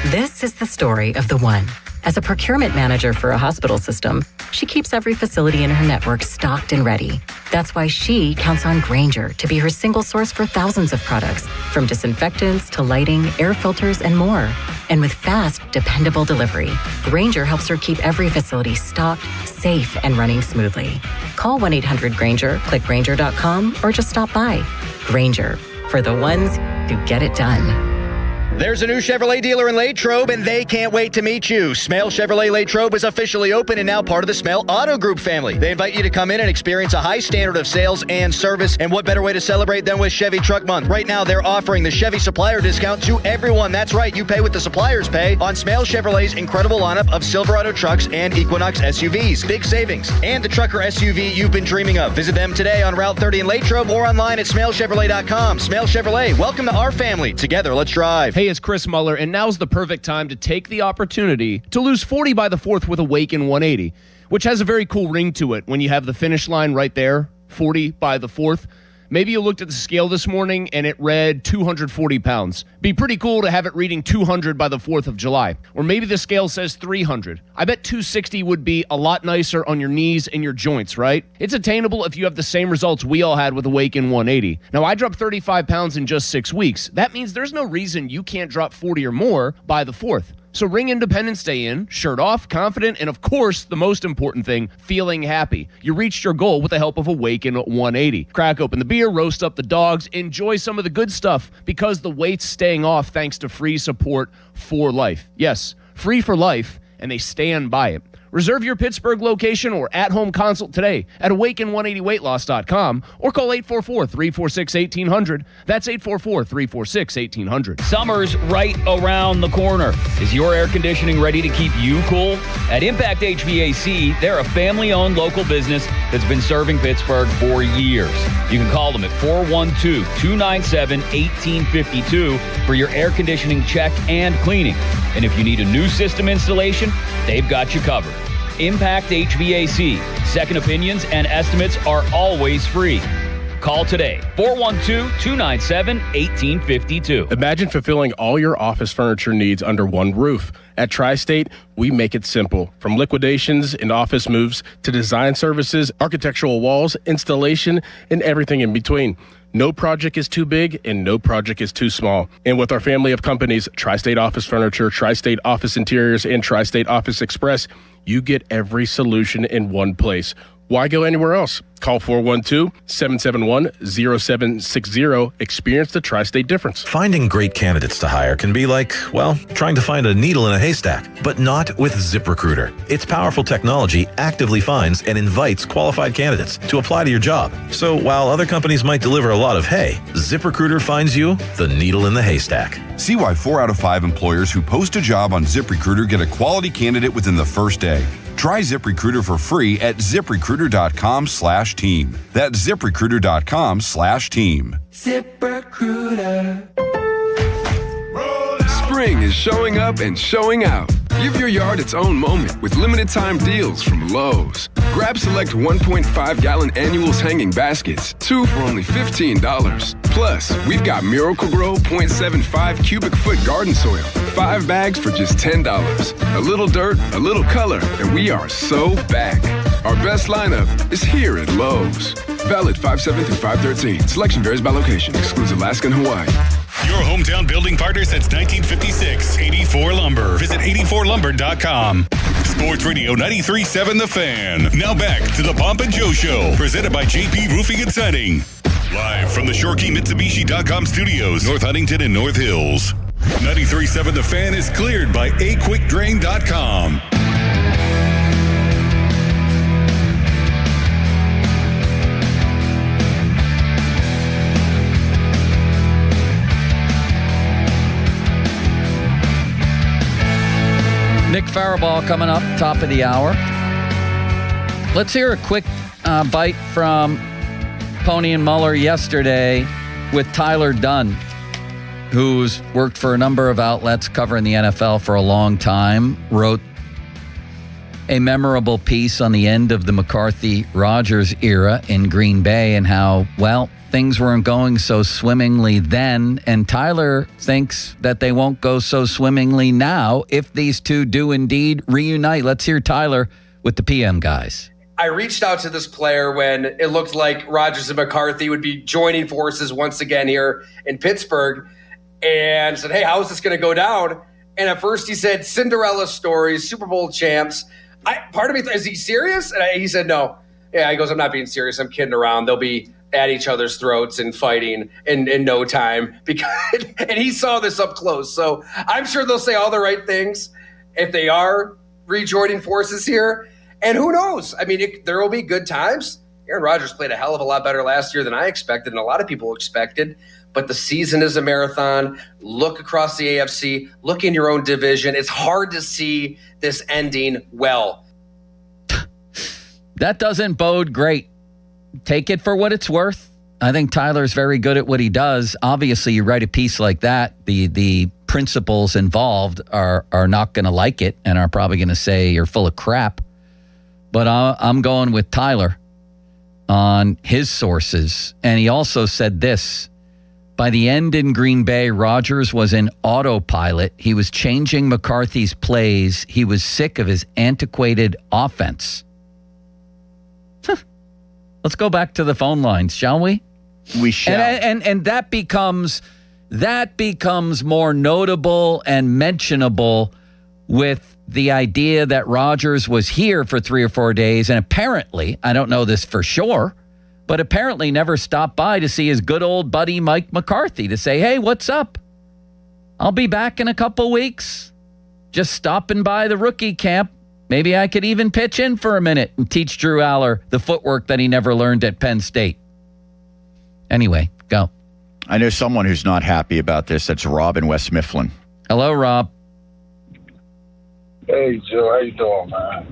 This is the story of the one. As a procurement manager for a hospital system, she keeps every facility in her network stocked and ready. That's why she counts on Grainger to be her single source for thousands of products, from disinfectants to lighting, air filters, and more. And with fast, dependable delivery, Grainger helps her keep every facility stocked, safe, and running smoothly. Call 1-800-GRAINGER, click Grainger.com, or just stop by. Grainger, for the ones who get it done. There's a new Chevrolet dealer in Latrobe, and they can't wait to meet you. Smale Chevrolet Latrobe is officially open and now part of the Smale Auto Group family. They invite you to come in and experience a high standard of sales and service, and what better way to celebrate than with Chevy Truck Month. Right now, they're offering the Chevy Supplier Discount to everyone. That's right, you pay what the suppliers pay on Smale Chevrolet's incredible lineup of Silverado trucks and Equinox SUVs. Big savings, and the trucker SUV you've been dreaming of. Visit them today on Route 30 in Latrobe or online at SmaleChevrolet.com. Smale Chevrolet, welcome to our family. Together, let's drive. Hey, it's Chris Muller, and now's the perfect time to take the opportunity to lose 40 by the 4th with Awaken 180, which has a very cool ring to it when you have the finish line right there, 40 by the 4th. Maybe you looked at the scale this morning and it read 240 pounds. Be pretty cool to have it reading 200 by the 4th of July. Or maybe the scale says 300. I bet 260 would be a lot nicer on your knees and your joints, right? It's attainable if you have the same results we all had with Awaken 180. Now, I dropped 35 pounds in just 6 weeks. That means there's no reason you can't drop 40 or more by the 4th. So ring Independence Day in, shirt off, confident, and of course, the most important thing, feeling happy. You reached your goal with the help of Awaken 180. Crack open the beer, roast up the dogs, enjoy some of the good stuff because the weight's staying off thanks to free support for life. Yes, free for life, and they stand by it. Reserve your Pittsburgh location or at-home consult today at awaken180weightloss.com or call 844-346-1800. That's 844-346-1800. Summer's right around the corner. Is your air conditioning ready to keep you cool? At Impact HVAC, they're a family-owned local business that's been serving Pittsburgh for years. You can call them at 412-297-1852 for your air conditioning check and cleaning. And if you need a new system installation, they've got you covered. Impact HVAC. Second opinions and estimates are always free. Call today, 412-297-1852. Imagine fulfilling all your office furniture needs under one roof. At Tri-State, we make it simple. From liquidations and office moves to design services, architectural walls, installation, and everything in between. No project is too big and no project is too small. And with our family of companies, Tri-State Office Furniture, Tri-State Office Interiors, and Tri-State Office Express, you get every solution in one place. Why go anywhere else? Call 412-771-0760. Experience the Tri-State difference. Finding great candidates to hire can be like, well, trying to find a needle in a haystack, but not with ZipRecruiter. Its powerful technology actively finds and invites qualified candidates to apply to your job. So while other companies might deliver a lot of hay, ZipRecruiter finds you the needle in the haystack. See why 4 out of 5 employers who post a job on ZipRecruiter get a quality candidate within the first day. Try ZipRecruiter for free at ZipRecruiter.com/team. That's ZipRecruiter.com/team. ZipRecruiter. Spring is showing up and showing out. Give your yard its own moment with limited time deals from Lowe's. Grab select 1.5-gallon annuals hanging baskets, 2 for only $15. Plus, we've got Miracle-Gro 0.75 cubic foot garden soil, 5 bags for just $10. A little dirt, a little color, and we are so back. Our best lineup is here at Lowe's. Valid 5/7 through 5/13. Selection varies by location. Excludes Alaska and Hawaii. Your hometown building partner since 1956, 84 Lumber. Visit 84lumber.com. Sports Radio 93.7 The Fan. Now back to the Pomp and Joe Show, presented by JP Roofing and Siding. Live from the ShoreKeyMitsubishi.com studios, North Huntington and North Hills. 93.7 The Fan is cleared by AQuickDrain.com. Nick Faribault coming up, top of the hour. Let's hear a quick bite from Pony and Muller yesterday with Tyler Dunn, who's worked for a number of outlets covering the NFL for a long time, wrote a memorable piece on the end of the McCarthy-Rodgers era in Green Bay and how, well, things weren't going so swimmingly then, and Tyler thinks that they won't go so swimmingly now if these two do indeed reunite. Let's hear Tyler with the PM guys. I reached out to this player when it looked like Rodgers and McCarthy would be joining forces once again here in Pittsburgh and said, hey, how is this going to go down? And at first he said, Cinderella stories, Super Bowl champs. Part of me thought, is he serious? And he said, no. Yeah, he goes, I'm not being serious. I'm kidding around. They'll be at each other's throats and fighting in no time. And he saw this up close. So I'm sure they'll say all the right things if they are rejoining forces here. And who knows? I mean, there will be good times. Aaron Rodgers played a hell of a lot better last year than I expected and a lot of people expected. But the season is a marathon. Look across the AFC. Look in your own division. It's hard to see this ending well. That doesn't bode great. Take it for what it's worth. I think Tyler's very good at what he does. Obviously, you write a piece like that, the principals involved are not going to like it and are probably going to say you're full of crap. But I'm going with Tyler on his sources. And he also said this. By the end in Green Bay, Rodgers was in autopilot. He was changing McCarthy's plays. He was sick of his antiquated offense. Let's go back to the phone lines, shall we? We shall. And that becomes more notable and mentionable with the idea that Rodgers was here for 3 or 4 days and apparently, I don't know this for sure, but apparently never stopped by to see his good old buddy Mike McCarthy to say, hey, what's up? I'll be back in a couple weeks. Just stopping by the rookie camp. Maybe I could even pitch in for a minute and teach Drew Aller the footwork that he never learned at Penn State. Anyway, go. I know someone who's not happy about this. That's Rob in West Mifflin. Hello, Rob. Hey, Joe. How you doing, man?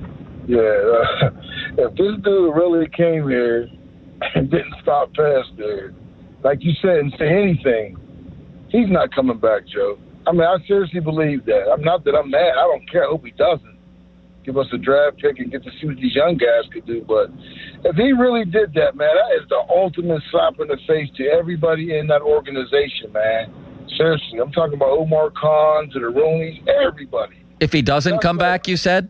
Yeah. If this dude really came here and didn't stop past there, like you said, and say anything, he's not coming back, Joe. I mean, I seriously believe that. I'm not that I'm mad. I don't care. I hope he doesn't. Give us a draft pick and get to see what these young guys could do. But if he really did that, man, that is the ultimate slap in the face to everybody in that organization, man. Seriously, I'm talking about Omar Khan, to the Rooneys, everybody. If he doesn't come back, you said?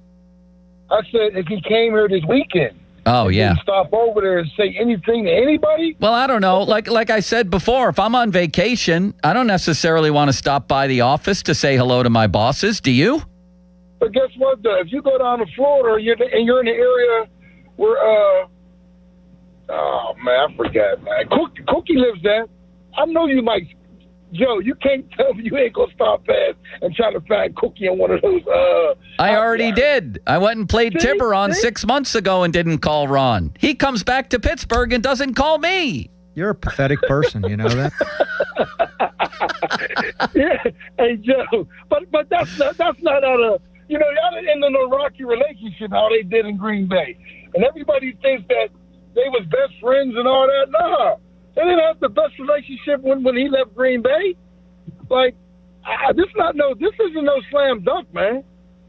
I said if he came here this weekend. Oh, yeah. Stop over there and say anything to anybody? Well, I don't know. Like I said before, if I'm on vacation, I don't necessarily want to stop by the office to say hello to my bosses. Do you? But guess what, though? If you go down to Florida and you're in the area where, oh, man, I forgot, man. Cookie lives there. I know you might, Joe, you can't tell me you ain't going to stop past and try to find Cookie on one of those. I already did. I went and played Tiburon 6 months ago and didn't call Ron. He comes back to Pittsburgh and doesn't call me. You're a pathetic person, you know that? Yeah, hey, Joe, but that's not out of... You know, y'all didn't end in a rocky relationship how they did in Green Bay. And everybody thinks that they was best friends and all that. Nah, they didn't have the best relationship when he left Green Bay. Like, this isn't no slam dunk, man.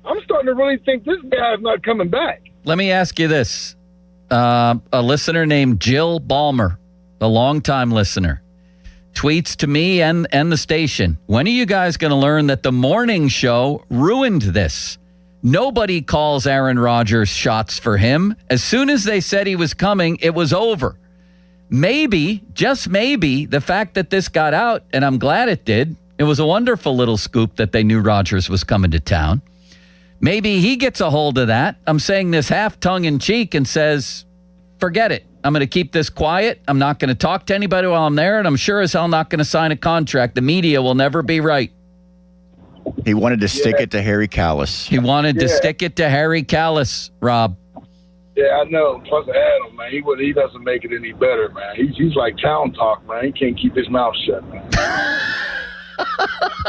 I'm starting to really think this guy is not coming back. Let me ask you this. A listener named Jill Ballmer, a longtime listener, tweets to me and the station, when are you guys going to learn that the morning show ruined this? Nobody calls Aaron Rodgers shots for him. As soon as they said he was coming, it was over. Maybe, just maybe, the fact that this got out, and I'm glad it did, it was a wonderful little scoop that they knew Rodgers was coming to town. Maybe he gets a hold of that. I'm saying this half tongue-in-cheek and says, forget it. I'm going to keep this quiet. I'm not going to talk to anybody while I'm there, and I'm sure as hell not going to sign a contract. The media will never be right. He wanted to stick it to Harry Callis. He wanted to stick it to Harry Callis, Rob. Yeah, I know. Plus, Adam, man, he doesn't make it any better, man. He's like town talk, man. He can't keep his mouth shut, man.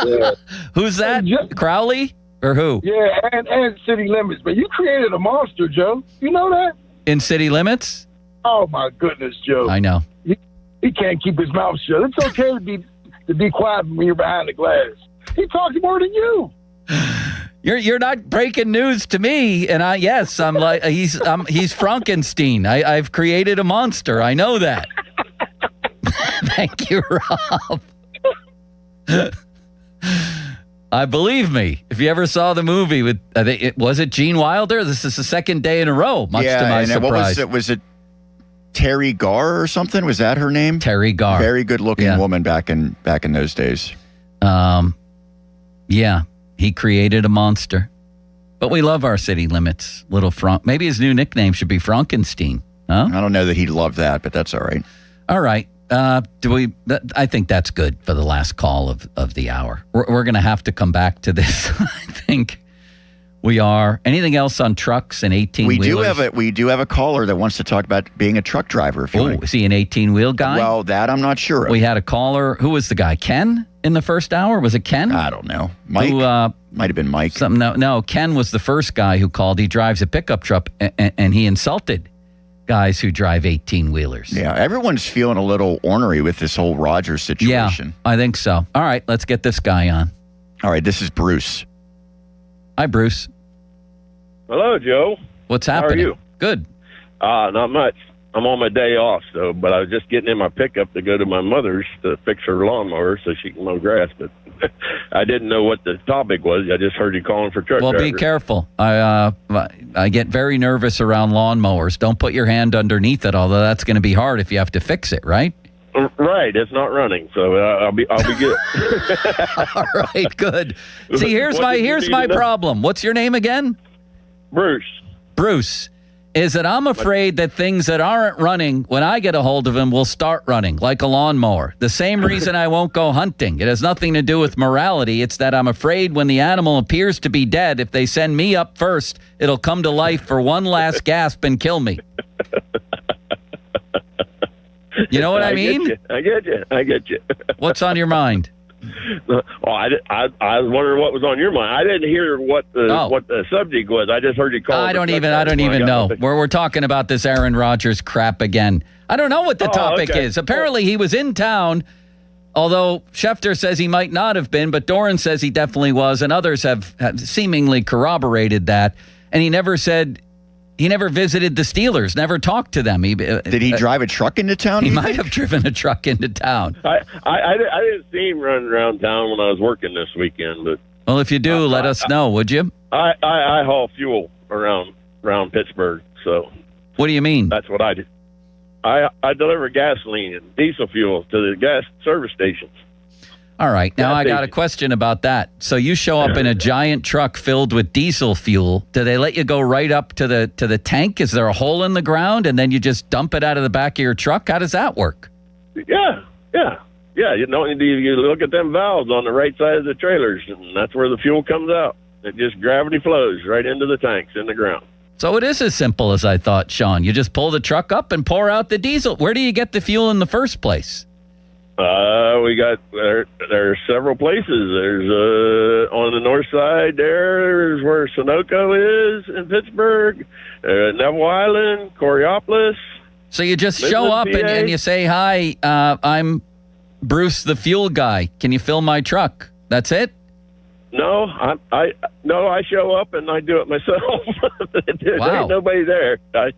Yeah. Who's that? Crowley or who? Yeah, and City Limits. But you created a monster, Joe. You know that? In City Limits? Oh my goodness, Joe. I know. He can't keep his mouth shut. It's okay to be quiet when you're behind the glass. He talks more than you. You're not breaking news to me, and I'm like he's Frankenstein. I've created a monster. I know that. Thank you, Rob. I believe me. If you ever saw the movie with, was it Gene Wilder? This is the second day in a row, much to my surprise. What was it? Was it Terry Garr or something? Was that her name? Terry Garr. Very good looking woman back in those days. Yeah, he created a monster. But we love our City Limits. Maybe his new nickname should be Frankenstein. Huh? I don't know that he'd love that, but that's all right. All right. I think that's good for the last call of the hour. We're going to have to come back to this. I think we are. Anything else on trucks and 18-wheelers? We do have a caller that wants to talk about being a truck driver. Is he an 18-wheel guy? Well, that I'm not sure of. We had a caller. Who was the guy? Ken in the first hour? Was it Ken? I don't know. Mike? Might have been Mike. No, Ken was the first guy who called. He drives a pickup truck, and he insulted guys who drive 18-wheelers. Yeah, everyone's feeling a little ornery with this whole Rodgers situation. Yeah, I think so. All right, let's get this guy on. All right, this is Bruce. Hi, Bruce. Hello, Joe. What's happening? How are you? Good. Not much. I'm on my day off, but I was just getting in my pickup to go to my mother's to fix her lawnmower so she can mow grass, but I didn't know what the topic was. I just heard you calling for truck drivers. Be careful. I get very nervous around lawnmowers. Don't put your hand underneath it, although that's going to be hard if you have to fix it, right? Right. It's not running, so I'll be good. All right, good. See, here's my problem. What's your name again? Bruce. Is that I'm afraid that things that aren't running, when I get a hold of them, will start running, like a lawnmower. The same reason I won't go hunting. It has nothing to do with morality. It's that I'm afraid when the animal appears to be dead, if they send me up first, it'll come to life for one last gasp and kill me. You know what I mean? I get you. What's on your mind? Oh, I was wondering what was on your mind. I didn't hear what the subject was. I just heard you call. I don't even know. We're talking about this Aaron Rodgers crap again. I don't know what the topic is. Apparently, he was in town, although Schefter says he might not have been, but Doran says he definitely was, and others have seemingly corroborated that. And he never said. He never visited the Steelers, never talked to them. Did he drive a truck into town? He might have driven a truck into town. I didn't see him running around town when I was working this weekend. But well, if you do, let us know, would you? I haul fuel around Pittsburgh. So what do you mean? That's what I do. I deliver gasoline and diesel fuel to the gas service stations. All right. Now I got a question about that. So you show up in a giant truck filled with diesel fuel. Do they let you go right up to the tank? Is there a hole in the ground and then you just dump it out of the back of your truck? How does that work? Yeah. You look at them valves on the right side of the trailers, and that's where the fuel comes out. It just gravity flows right into the tanks in the ground. So it is as simple as I thought, Sean. You just pull the truck up and pour out the diesel. Where do you get the fuel in the first place? We got there are several places. There's on the north side there's where Sunoco is in Pittsburgh, Neville Island, Coriopolis. So you just show up and you say, "Hi, I'm Bruce, the fuel guy. Can you fill my truck?" That's it? No, I show up and I do it myself. There ain't nobody there. I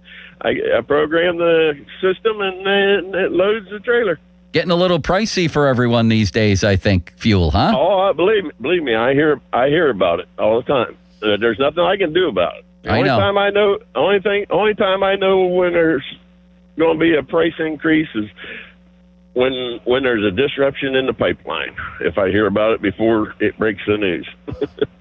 program the system and then it loads the trailer. Getting a little pricey for everyone these days, I think, fuel, huh? Oh, believe me, I hear about it all the time. There's nothing I can do about it. Only time I know when there's going to be a price increase is when there's a disruption in the pipeline. If I hear about it before it breaks the news.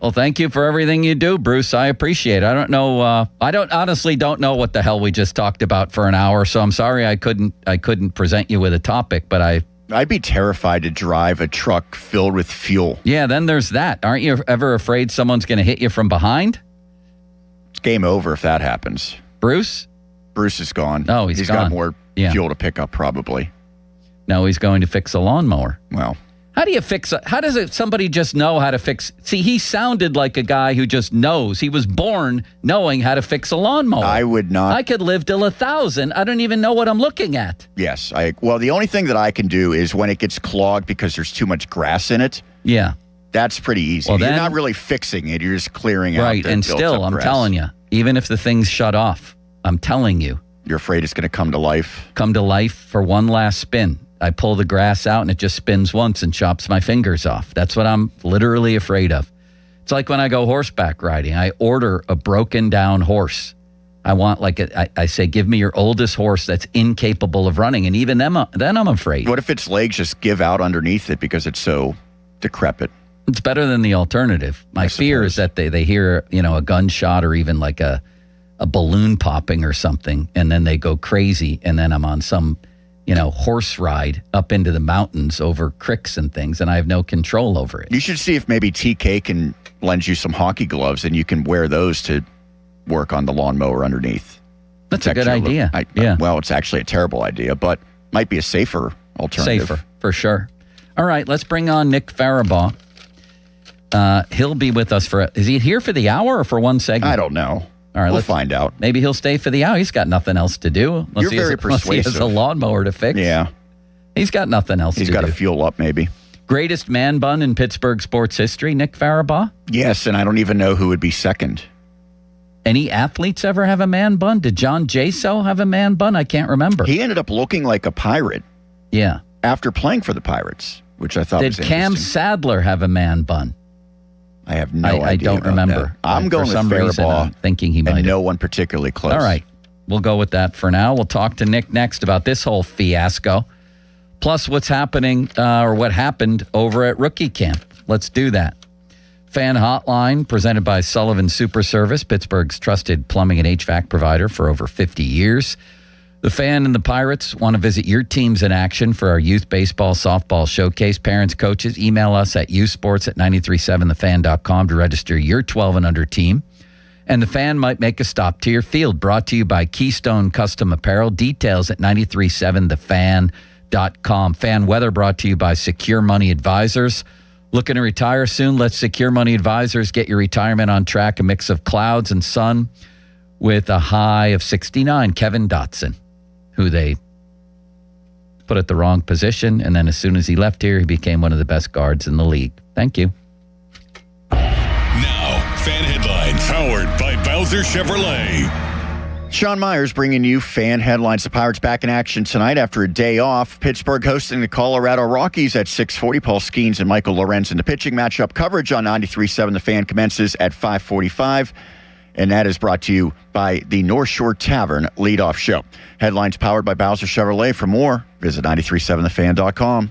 Well, thank you for everything you do, Bruce. I appreciate it. I don't know. I honestly don't know what the hell we just talked about for an hour. So I'm sorry I couldn't present you with a topic, but I'd be terrified to drive a truck filled with fuel. Yeah, then there's that. Aren't you ever afraid someone's going to hit you from behind? It's game over if that happens. Bruce is gone. Oh, he's gone. Got more fuel to pick up probably. No, he's going to fix a lawnmower. Well, how does somebody just know how to fix? See, he sounded like a guy who just knows. He was born knowing how to fix a lawnmower. I would not. I could live till 1,000. I don't even know what I'm looking at. Yes. Well, the only thing that I can do is when it gets clogged because there's too much grass in it. Yeah. That's pretty easy. Well, you're not really fixing it. You're just clearing out. Right. And still, I'm telling you, even if the thing's shut off, I'm telling you. You're afraid it's going to come to life? Come to life for one last spin. I pull the grass out and it just spins once and chops my fingers off. That's what I'm literally afraid of. It's like when I go horseback riding. I order a broken down horse. I want I say, give me your oldest horse that's incapable of running. And even then I'm afraid. What if its legs just give out underneath it because it's so decrepit? It's better than the alternative. My fear is that they hear, a gunshot or even like a balloon popping or something. And then they go crazy. And then I'm on some horse ride up into the mountains over creeks and things, and I have no control over it. You should see if maybe TK can lend you some hockey gloves, and you can wear those to work on the lawnmower underneath. That's a good idea. Well, it's actually a terrible idea, but might be a safer alternative. Safer, for sure. All right, let's bring on Nick Farabaugh. He'll be with us is he here for the hour or for one segment? I don't know. All right, we'll find out. Maybe he'll stay for the hour. He's got nothing else to do. You're very persuasive. Unless he has a lawnmower to fix. Yeah. He's got nothing else to do. He's got to fuel up, maybe. Greatest man bun in Pittsburgh sports history, Nick Farabaugh? Yes, and I don't even know who would be second. Any athletes ever have a man bun? Did John Jaso have a man bun? I can't remember. He ended up looking like a pirate. Yeah. After playing for the Pirates, which I thought was interesting. Did Cam Sadler have a man bun? I have no idea. I don't remember. I'm going with Farabaugh. I'm thinking he might. And no one particularly close. All right. We'll go with that for now. We'll talk to Nick next about this whole fiasco. Plus what's happening or what happened over at rookie camp. Let's do that. Fan Hotline presented by Sullivan Super Service, Pittsburgh's trusted plumbing and HVAC provider for over 50 years. The Fan and the Pirates want to visit your teams in action for our youth baseball, softball showcase. Parents, coaches, email us at youthsports@937thefan.com to register your 12 and under team. And the Fan might make a stop to your field. Brought to you by Keystone Custom Apparel. Details at 937thefan.com. Fan weather brought to you by Secure Money Advisors. Looking to retire soon? Let Secure Money Advisors get your retirement on track. A mix of clouds and sun with a high of 69. Kevin Dotson, who they put at the wrong position, and then as soon as he left here, he became one of the best guards in the league. Thank you. Now, Fan Headlines, powered by Bowser Chevrolet. Sean Myers bringing you Fan Headlines. The Pirates back in action tonight after a day off. Pittsburgh hosting the Colorado Rockies at 6:40. Paul Skeens and Michael Lorenz in the pitching matchup. Coverage on 93.7 The Fan commences at 5:45. And that is brought to you by the North Shore Tavern leadoff show. Headlines powered by Bowser Chevrolet. For more, visit 937thefan.com.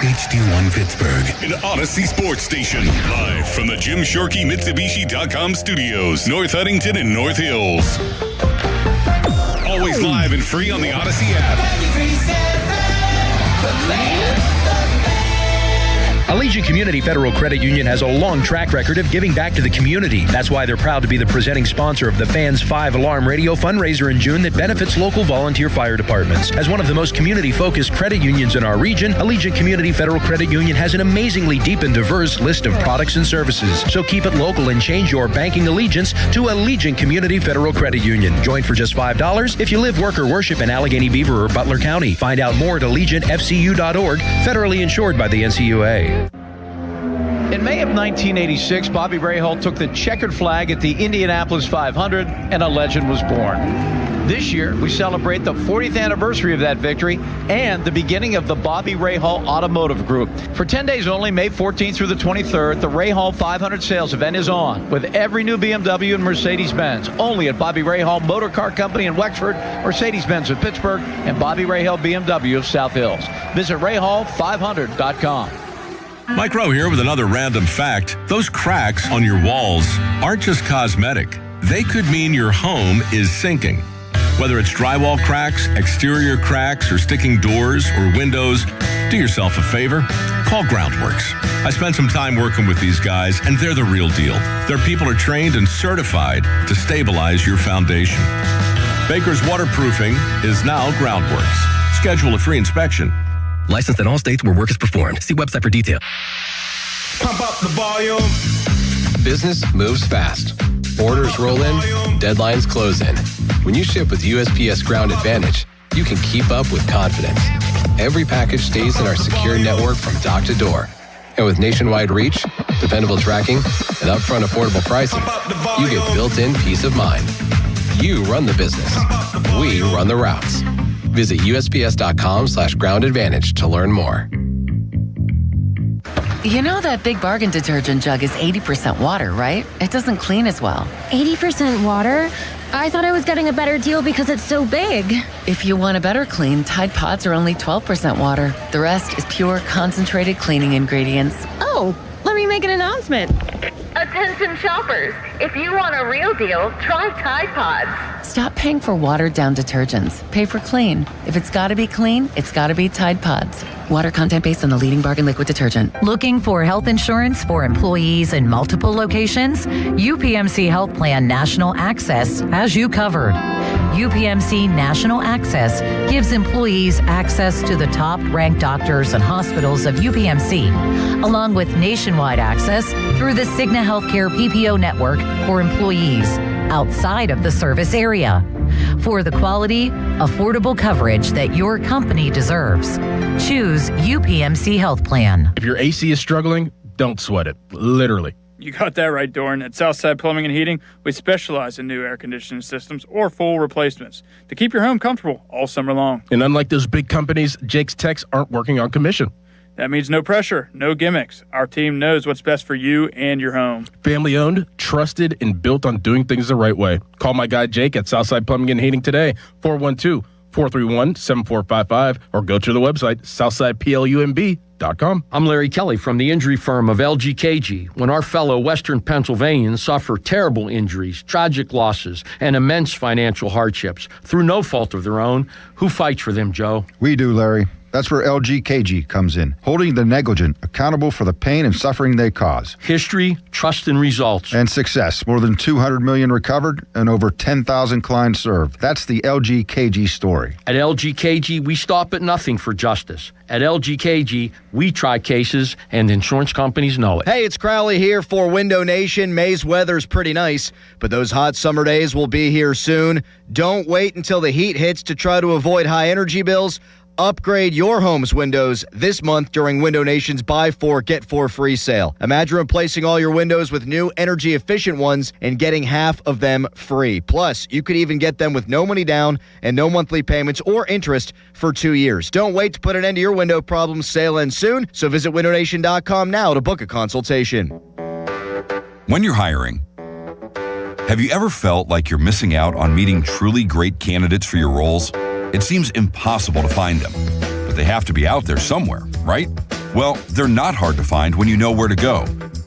HD1 Pittsburgh, an Odyssey sports station. Live from the Jim Shorkey Mitsubishi.com studios, North Huntington and North Hills. Always live and free on the Odyssey app. Allegiant Community Federal Credit Union has a long track record of giving back to the community. That's why they're proud to be the presenting sponsor of the Fans 5-Alarm Radio fundraiser in June that benefits local volunteer fire departments. As one of the most community-focused credit unions in our region, Allegiant Community Federal Credit Union has an amazingly deep and diverse list of products and services. So keep it local and change your banking allegiance to Allegiant Community Federal Credit Union. Join for just $5 if you live, work, or worship in Allegheny Beaver or Butler County. Find out more at AllegiantFCU.org, federally insured by the NCUA. In May of 1986, Bobby Rahal took the checkered flag at the Indianapolis 500, and a legend was born. This year, we celebrate the 40th anniversary of that victory and the beginning of the Bobby Rahal Automotive Group. For 10 days only, May 14th through the 23rd, the Rahal 500 sales event is on with every new BMW and Mercedes-Benz, only at Bobby Rahal Motor Car Company in Wexford, Mercedes-Benz of Pittsburgh, and Bobby Rahal BMW of South Hills. Visit Rahal500.com. Mike Rowe here with another random fact. Those cracks on your walls aren't just cosmetic. They could mean your home is sinking. Whether it's drywall cracks, exterior cracks, or sticking doors or windows, do yourself a favor. Call Groundworks. I spent some time working with these guys, and they're the real deal. Their people are trained and certified to stabilize your foundation. Baker's Waterproofing is now Groundworks. Schedule a free inspection. Licensed in all states where work is performed. See website for detail. Pump up the volume. Business moves fast. Orders roll in, deadlines close in. When you ship with USPS Ground Advantage, you can keep up with confidence. Every package stays in our secure network from dock to door. And with nationwide reach, dependable tracking, and upfront affordable pricing, you get built-in peace of mind. You run the business. We run the routes. Visit USPS.com/Ground Advantage to learn more. You know that Big Bargain detergent jug is 80% water, right? It doesn't clean as well. 80% water? I thought I was getting a better deal because it's so big. If you want a better clean, Tide Pods are only 12% water. The rest is pure, concentrated cleaning ingredients. Oh, let me make an announcement. Attention shoppers, if you want a real deal, try Tide Pods. Stop paying for watered-down detergents. Pay for clean. If it's gotta be clean, it's gotta be Tide Pods. Water content based on the leading bargain liquid detergent. Looking for health insurance for employees in multiple locations? UPMC Health Plan National Access has you covered. UPMC National Access gives employees access to the top-ranked doctors and hospitals of UPMC, along with nationwide access through the Cigna Healthcare PPO network for employees outside of the service area. For the quality, affordable coverage that your company deserves, choose UPMC Health Plan. If your AC is struggling, don't sweat it. Literally. You got that right, Doran. At Southside Plumbing and Heating, we specialize in new air conditioning systems or full replacements to keep your home comfortable all summer long. And unlike those big companies, Jake's techs aren't working on commission. That means no pressure, no gimmicks. Our team knows what's best for you and your home. Family owned, trusted, and built on doing things the right way. Call my guy Jake at Southside Plumbing and Heating today, 412-431-7455, or go to the website, southsideplumb.com. I'm Larry Kelly from the injury firm of LGKG. When our fellow Western Pennsylvanians suffer terrible injuries, tragic losses, and immense financial hardships through no fault of their own, who fights for them, Joe? We do, Larry. That's where LGKG comes in, holding the negligent accountable for the pain and suffering they cause. History, trust, and results. And success. More than 200 million recovered and over 10,000 clients served. That's the LGKG story. At LGKG, we stop at nothing for justice. At LGKG, we try cases, and insurance companies know it. Hey, it's Crowley here for Window Nation. May's weather's pretty nice, but those hot summer days will be here soon. Don't wait until the heat hits to try to avoid high energy bills. Upgrade your home's windows this month during Window Nation's Buy 4, Get 4 free sale. Imagine replacing all your windows with new energy-efficient ones and getting half of them free. Plus, you could even get them with no money down and no monthly payments or interest for 2 years. Don't wait to put an end to your window problems. Sale ends soon, so visit windownation.com now to book a consultation. When you're hiring, have you ever felt like you're missing out on meeting truly great candidates for your roles? It seems impossible to find them, but they have to be out there somewhere, right? Well, they're not hard to find when you know where to go,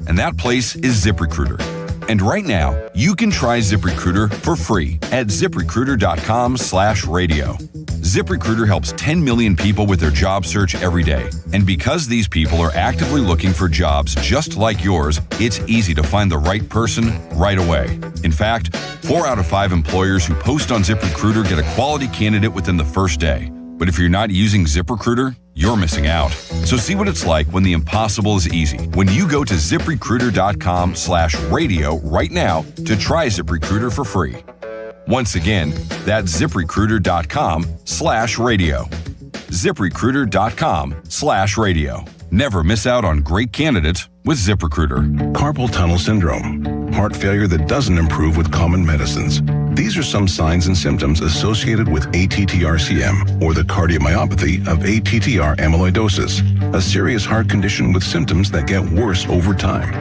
and that place is ZipRecruiter. And right now, you can try ZipRecruiter for free at ZipRecruiter.com/radio. ZipRecruiter helps 10 million people with their job search every day. And because these people are actively looking for jobs just like yours, it's easy to find the right person right away. In fact, 4 out of 5 employers who post on ZipRecruiter get a quality candidate within the first day. But if you're not using ZipRecruiter, you're missing out. So see what it's like when the impossible is easy. When you go to ZipRecruiter.com/radio right now to try ZipRecruiter for free. Once again, that's ZipRecruiter.com/radio. ZipRecruiter.com/radio. Never miss out on great candidates With ZipRecruiter, carpal tunnel syndrome, heart failure that doesn't improve with common medicines. These are some signs and symptoms associated with ATTR-CM, or the cardiomyopathy of ATTR amyloidosis, a serious heart condition with symptoms that get worse over time.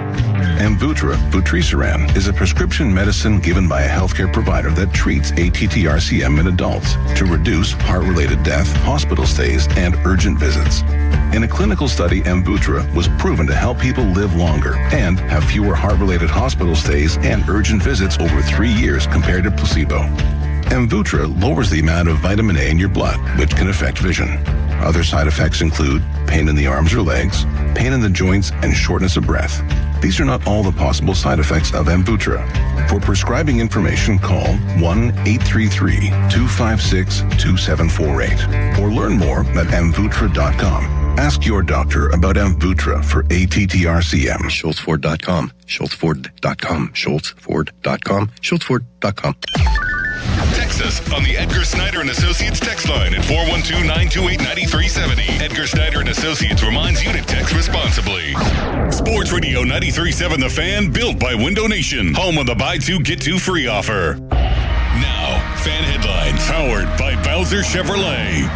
Amvuttra, vutrisiran, is a prescription medicine given by a healthcare provider that treats ATTR-CM in adults to reduce heart-related death, hospital stays, and urgent visits. In a clinical study, Amvuttra was proven to help people live longer and have fewer heart-related hospital stays and urgent visits over 3 years compared to placebo. Amvuttra lowers the amount of vitamin A in your blood, which can affect vision. Other side effects include pain in the arms or legs, pain in the joints, and shortness of breath. These are not all the possible side effects of Amvuttra. For prescribing information, call 1-833-256-2748 or learn more at amvuttra.com. Ask your doctor about Amvuttra for ATTR-CM. SchultzFord.com. SchultzFord.com. SchultzFord.com. SchultzFord.com. Text us on the Edgar Snyder and Associates text line at 412-928-9370. Edgar Snyder and Associates reminds you to text responsibly. Sports Radio 93.7 The Fan, built by Window Nation, home of the buy two, get two free offer. Now, fan headlines powered by Bowser Chevrolet.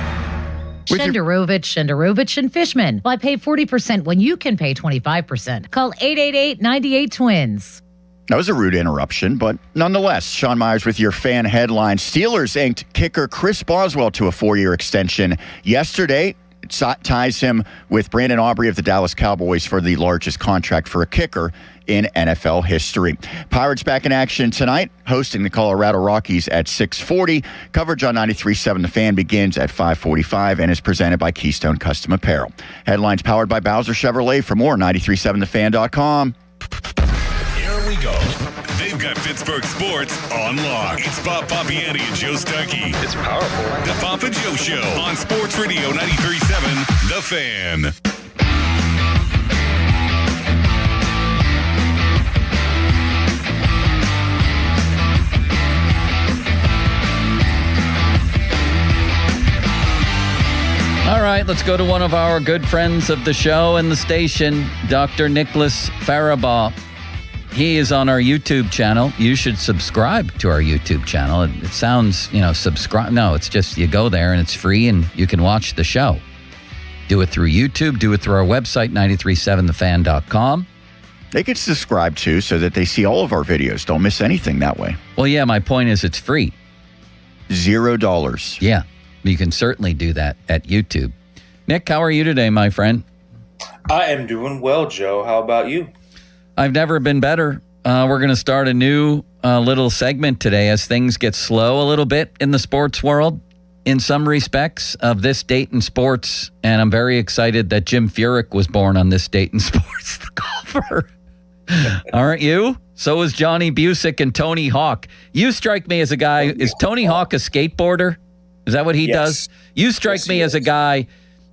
Shenderovich, and Fishman. Why pay 40% when you can pay 25%? Call 888-98-TWINS. That was a rude interruption, but nonetheless, Sean Myers with your fan headline. Steelers inked kicker Chris Boswell to a 4-year extension yesterday. It ties him with Brandon Aubrey of the Dallas Cowboys for the largest contract for a kicker in NFL history. Pirates back in action tonight, hosting the Colorado Rockies at 6:40. Coverage on 93.7 The Fan begins at 5:45 and is presented by Keystone Custom Apparel. Headlines powered by Bowser Chevrolet. For more, 93.7thefan.com. Here we go. They've got Pittsburgh sports on lock. It's Bob Papiani and Joe Starkey. It's powerful. The Papa Joe Show on Sports Radio 93.7 The Fan. All right, let's go to one of our good friends of the show and the station, Dr. Nicholas Farabaugh. He is on our YouTube channel. You should subscribe to our YouTube channel. It sounds, subscribe. No, it's just you go there and it's free and you can watch the show. Do it through YouTube. Do it through our website, 937thefan.com. They can subscribe too so that they see all of our videos. Don't miss anything that way. Well, yeah, my point is it's free. $0. Yeah, you can certainly do that at YouTube. Nick, how are you today, my friend? I am doing well, Joe. How about you? I've never been better. We're going to start a new little segment today as things get slow a little bit in the sports world in some respects of this date in sports. And I'm very excited that Jim Furyk was born on this date in sports, the golfer. Aren't you? So is Johnny Busick and Tony Hawk. You strike me as a guy. Is Tony Hawk a skateboarder? Is that what he does? You strike me as a guy,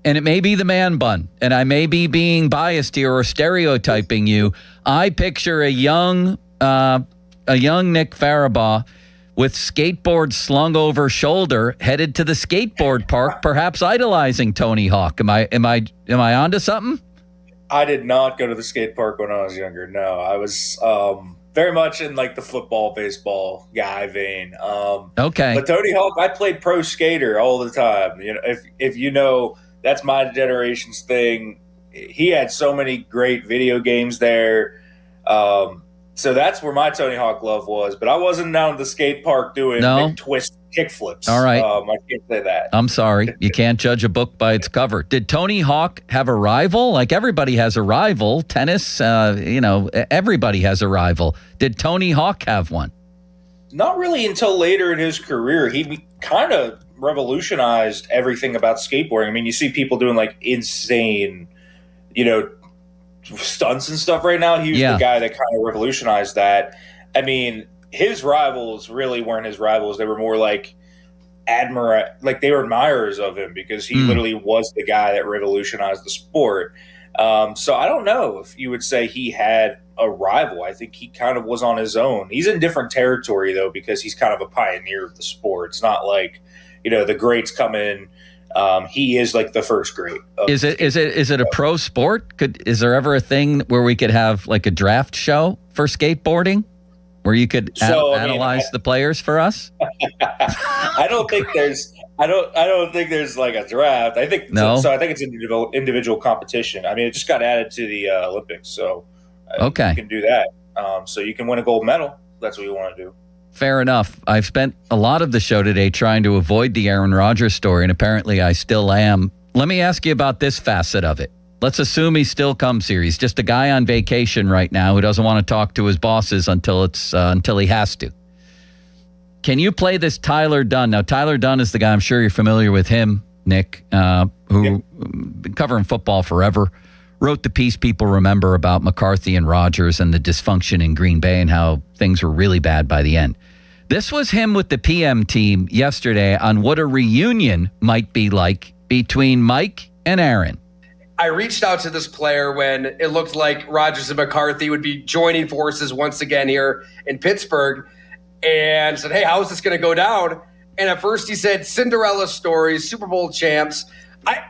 and it may be the man bun, and I may be being biased here or stereotyping you. I picture a young Nick Farabaugh with skateboard slung over shoulder, headed to the skateboard park, perhaps idolizing Tony Hawk. Am I onto something? I did not go to the skate park when I was younger. No, I was very much in like the football, baseball guy vein. Okay. But Tony Hawk, I played pro skater all the time. You know, if you know, that's my generation's thing. He had so many great video games there. So that's where my Tony Hawk love was. But I wasn't down at the skate park doing big twist kickflips. All right. I can't say that. I'm sorry. You can't judge a book by its cover. Did Tony Hawk have a rival? Like everybody has a rival. Tennis, everybody has a rival. Did Tony Hawk have one? Not really until later in his career. He kind of revolutionized everything about skateboarding. I mean, you see people doing like insane, stunts and stuff right now. He was the guy that kind of revolutionized that. I mean, his rivals really weren't his rivals. They were more like they were admirers of him because he literally was the guy that revolutionized the sport. So I don't know if you would say he had a rival. I think he kind of was on his own. He's in different territory though, because he's kind of a pioneer of the sport. It's not like, the greats come in he is like the first great. Is it a pro sport? Is there ever a thing where we could have like a draft show for skateboarding, where you could analyze the players for us? I don't think there's like a draft. I think no. So I think it's individual competition. I mean, it just got added to the Olympics, so you can do that. So you can win a gold medal. That's what you want to do. Fair enough. I've spent a lot of the show today trying to avoid the Aaron Rodgers story, and apparently I still am. Let me ask you about this facet of it. Let's assume he still comes here. He's just a guy on vacation right now who doesn't want to talk to his bosses until he has to. Can you play this Tyler Dunn? Now, Tyler Dunn is the guy, I'm sure you're familiar with him, Nick, who been covering football forever. Wrote the piece people remember about McCarthy and Rodgers and the dysfunction in Green Bay and how things were really bad by the end. This was him with the PM team yesterday on what a reunion might be like between Mike and Aaron. I reached out to this player when it looked like Rodgers and McCarthy would be joining forces once again here in Pittsburgh, and said, hey, how is this going to go down? And at first he said, Cinderella stories, Super Bowl champs.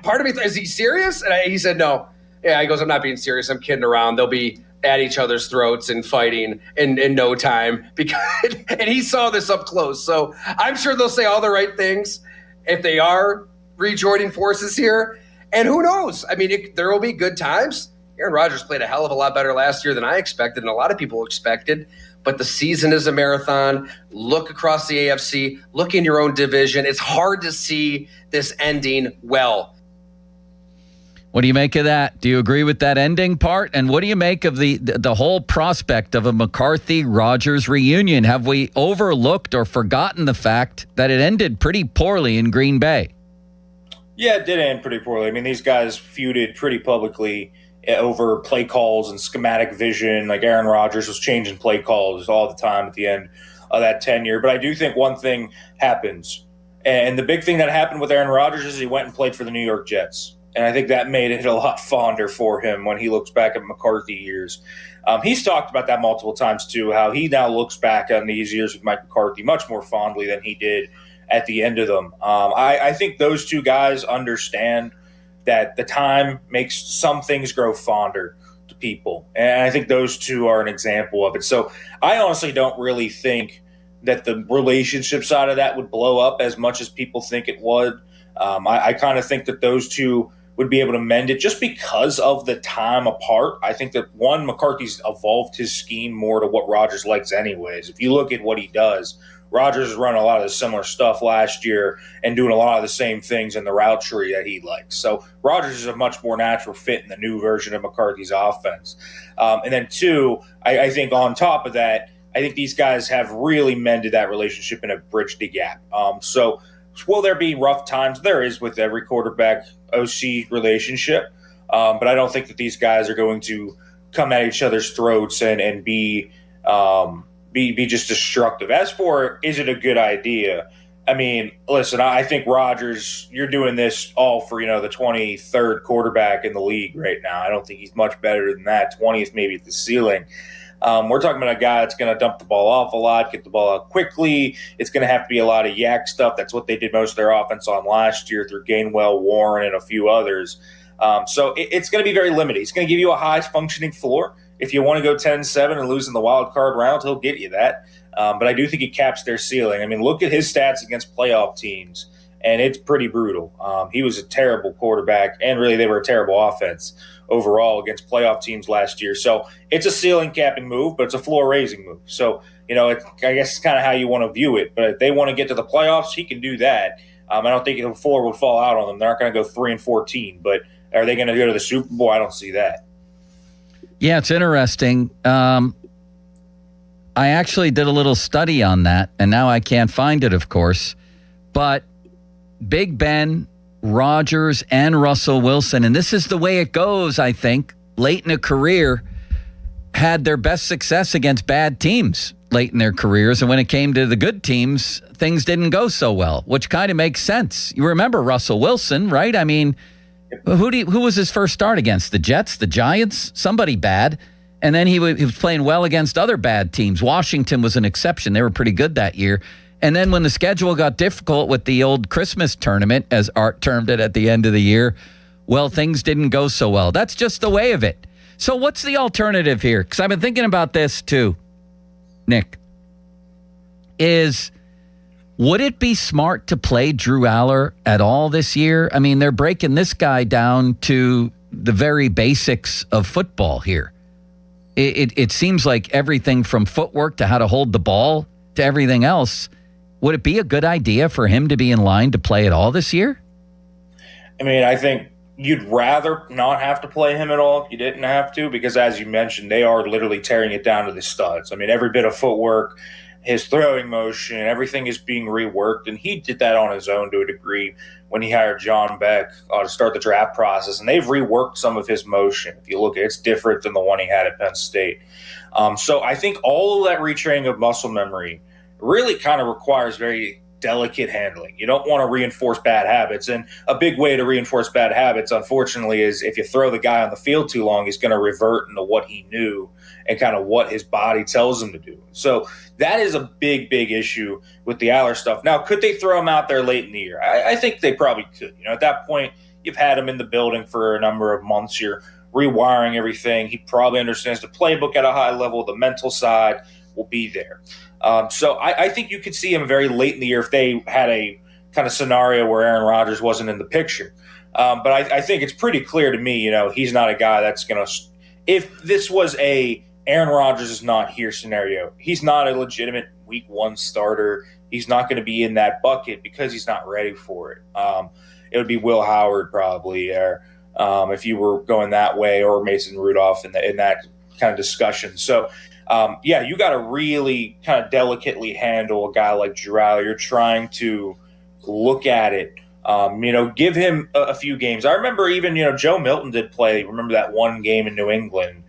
Part of me thought, is he serious? And he said, no. Yeah, he goes, I'm not being serious. I'm kidding around. They'll be at each other's throats and fighting in no time. And he saw this up close. So I'm sure they'll say all the right things if they are rejoining forces here. And who knows? I mean, there will be good times. Aaron Rodgers played a hell of a lot better last year than I expected and a lot of people expected. But the season is a marathon. Look across the AFC. Look in your own division. It's hard to see this ending well. What do you make of that? Do you agree with that ending part? And what do you make of the whole prospect of a McCarthy-Rodgers reunion? Have we overlooked or forgotten the fact that it ended pretty poorly in Green Bay? Yeah, it did end pretty poorly. I mean, these guys feuded pretty publicly over play calls and schematic vision. Like Aaron Rodgers was changing play calls all the time at the end of that tenure. But I do think one thing happens. And the big thing that happened with Aaron Rodgers is he went and played for the New York Jets. And I think that made it a lot fonder for him when he looks back at McCarthy years. He's talked about that multiple times, too, how he now looks back on these years with Mike McCarthy much more fondly than he did at the end of them. I think those two guys understand that the time makes some things grow fonder to people. And I think those two are an example of it. So I honestly don't really think that the relationship side of that would blow up as much as people think it would. I kind of think that those two would be able to mend it just because of the time apart. I think that, one, McCarthy's evolved his scheme more to what Rodgers likes anyways. If you look at what he does, Rodgers is running a lot of the similar stuff last year and doing a lot of the same things in the route tree that he likes. So Rodgers is a much more natural fit in the new version of McCarthy's offense. And then, two, I think on top of that, I think these guys have really mended that relationship and have bridged the gap. So will there be rough times? There is with every quarterback OC relationship. But I don't think that these guys are going to come at each other's throats and be just destructive. As for, is it a good idea? I mean, listen, I think Rodgers, you're doing this all for, the 23rd quarterback in the league right now. I don't think he's much better than that. 20th maybe at the ceiling. We're talking about a guy that's going to dump the ball off a lot, get the ball out quickly. It's going to have to be a lot of yak stuff. That's what they did most of their offense on last year through Gainwell, Warren, and a few others. So it's going to be very limited. He's going to give you a high-functioning floor. If you want to go 10-7 and lose in the wild card round, he'll get you that. But I do think he caps their ceiling. I mean, look at his stats against playoff teams, and it's pretty brutal. He was a terrible quarterback, and really they were a terrible offense overall against playoff teams last year. So it's a ceiling capping move, but it's a floor raising move. So, I guess it's kind of how you want to view it. But if they want to get to the playoffs, he can do that. I don't think the floor would fall out on them. They're not going to go 3-14, but are they going to go to the Super Bowl? I don't see that. Yeah, it's interesting. I actually did a little study on that, and now I can't find it, of course. But Big Ben, Rodgers, and Russell Wilson, and this is the way it goes, I think, late in a career, had their best success against bad teams late in their careers. And when it came to the good teams, things didn't go so well, which kind of makes sense. You remember Russell Wilson, right? I mean, who was his first start against? The Jets, the Giants, somebody bad. And then he was playing well against other bad teams. Washington was an exception. They were pretty good that year. And then when the schedule got difficult with the old Christmas tournament, as Art termed it at the end of the year, well, things didn't go so well. That's just the way of it. So what's the alternative here? Because I've been thinking about this too, Nick. Would it be smart to play Drew Aller at all this year? I mean, they're breaking this guy down to the very basics of football here. It seems like everything from footwork to how to hold the ball to everything else. Would it be a good idea for him to be in line to play at all this year? I mean, I think you'd rather not have to play him at all if you didn't have to, because as you mentioned, they are literally tearing it down to the studs. I mean, every bit of footwork, his throwing motion, everything is being reworked, and he did that on his own to a degree when he hired John Beck to start the draft process, and they've reworked some of his motion. If you look at it, it's different than the one he had at Penn State. So I think all of that retraining of muscle memory really kind of requires very delicate handling. You don't want to reinforce bad habits. And a big way to reinforce bad habits, unfortunately, is if you throw the guy on the field too long, he's going to revert into what he knew and kind of what his body tells him to do. So that is a big, big issue with the Aller stuff. Now, could they throw him out there late in the year? I think they probably could. At that point, you've had him in the building for a number of months. You're rewiring everything. He probably understands the playbook at a high level. The mental side will be there. So I think you could see him very late in the year if they had a kind of scenario where Aaron Rodgers wasn't in the picture. But I think it's pretty clear to me, he's not a guy that's going to – if this was a Aaron Rodgers is not here scenario, he's not a legitimate week one starter. He's not going to be in that bucket because he's not ready for it. It would be Will Howard probably, or if you were going that way, or Mason Rudolph in that kind of discussion. So – you got to really kind of delicately handle a guy like Drew Aller. You're trying to look at it, give him a few games. I remember even, Joe Milton did play. Remember that one game in New England?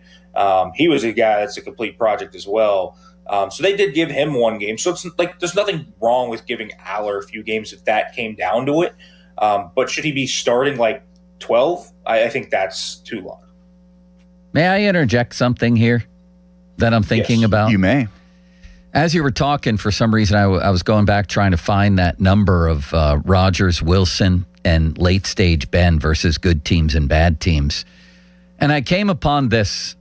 He was a guy that's a complete project as well. So they did give him one game. So it's like there's nothing wrong with giving Aller a few games if that came down to it. But should he be starting like 12? I think that's too long. May I interject something here that I'm thinking about? You may. As you were talking, for some reason, I was going back trying to find that number of Rodgers, Wilson, and late-stage Ben versus good teams and bad teams. And I came upon this.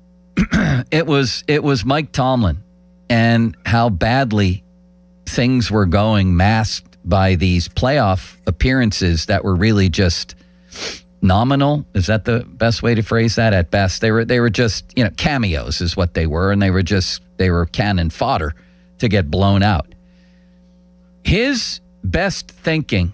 It was Mike Tomlin and how badly things were going, masked by these playoff appearances that were really just nominal. Is that the best way to phrase that? At best, they were just cameos is what they were, and they were cannon fodder to get blown out. His best thinking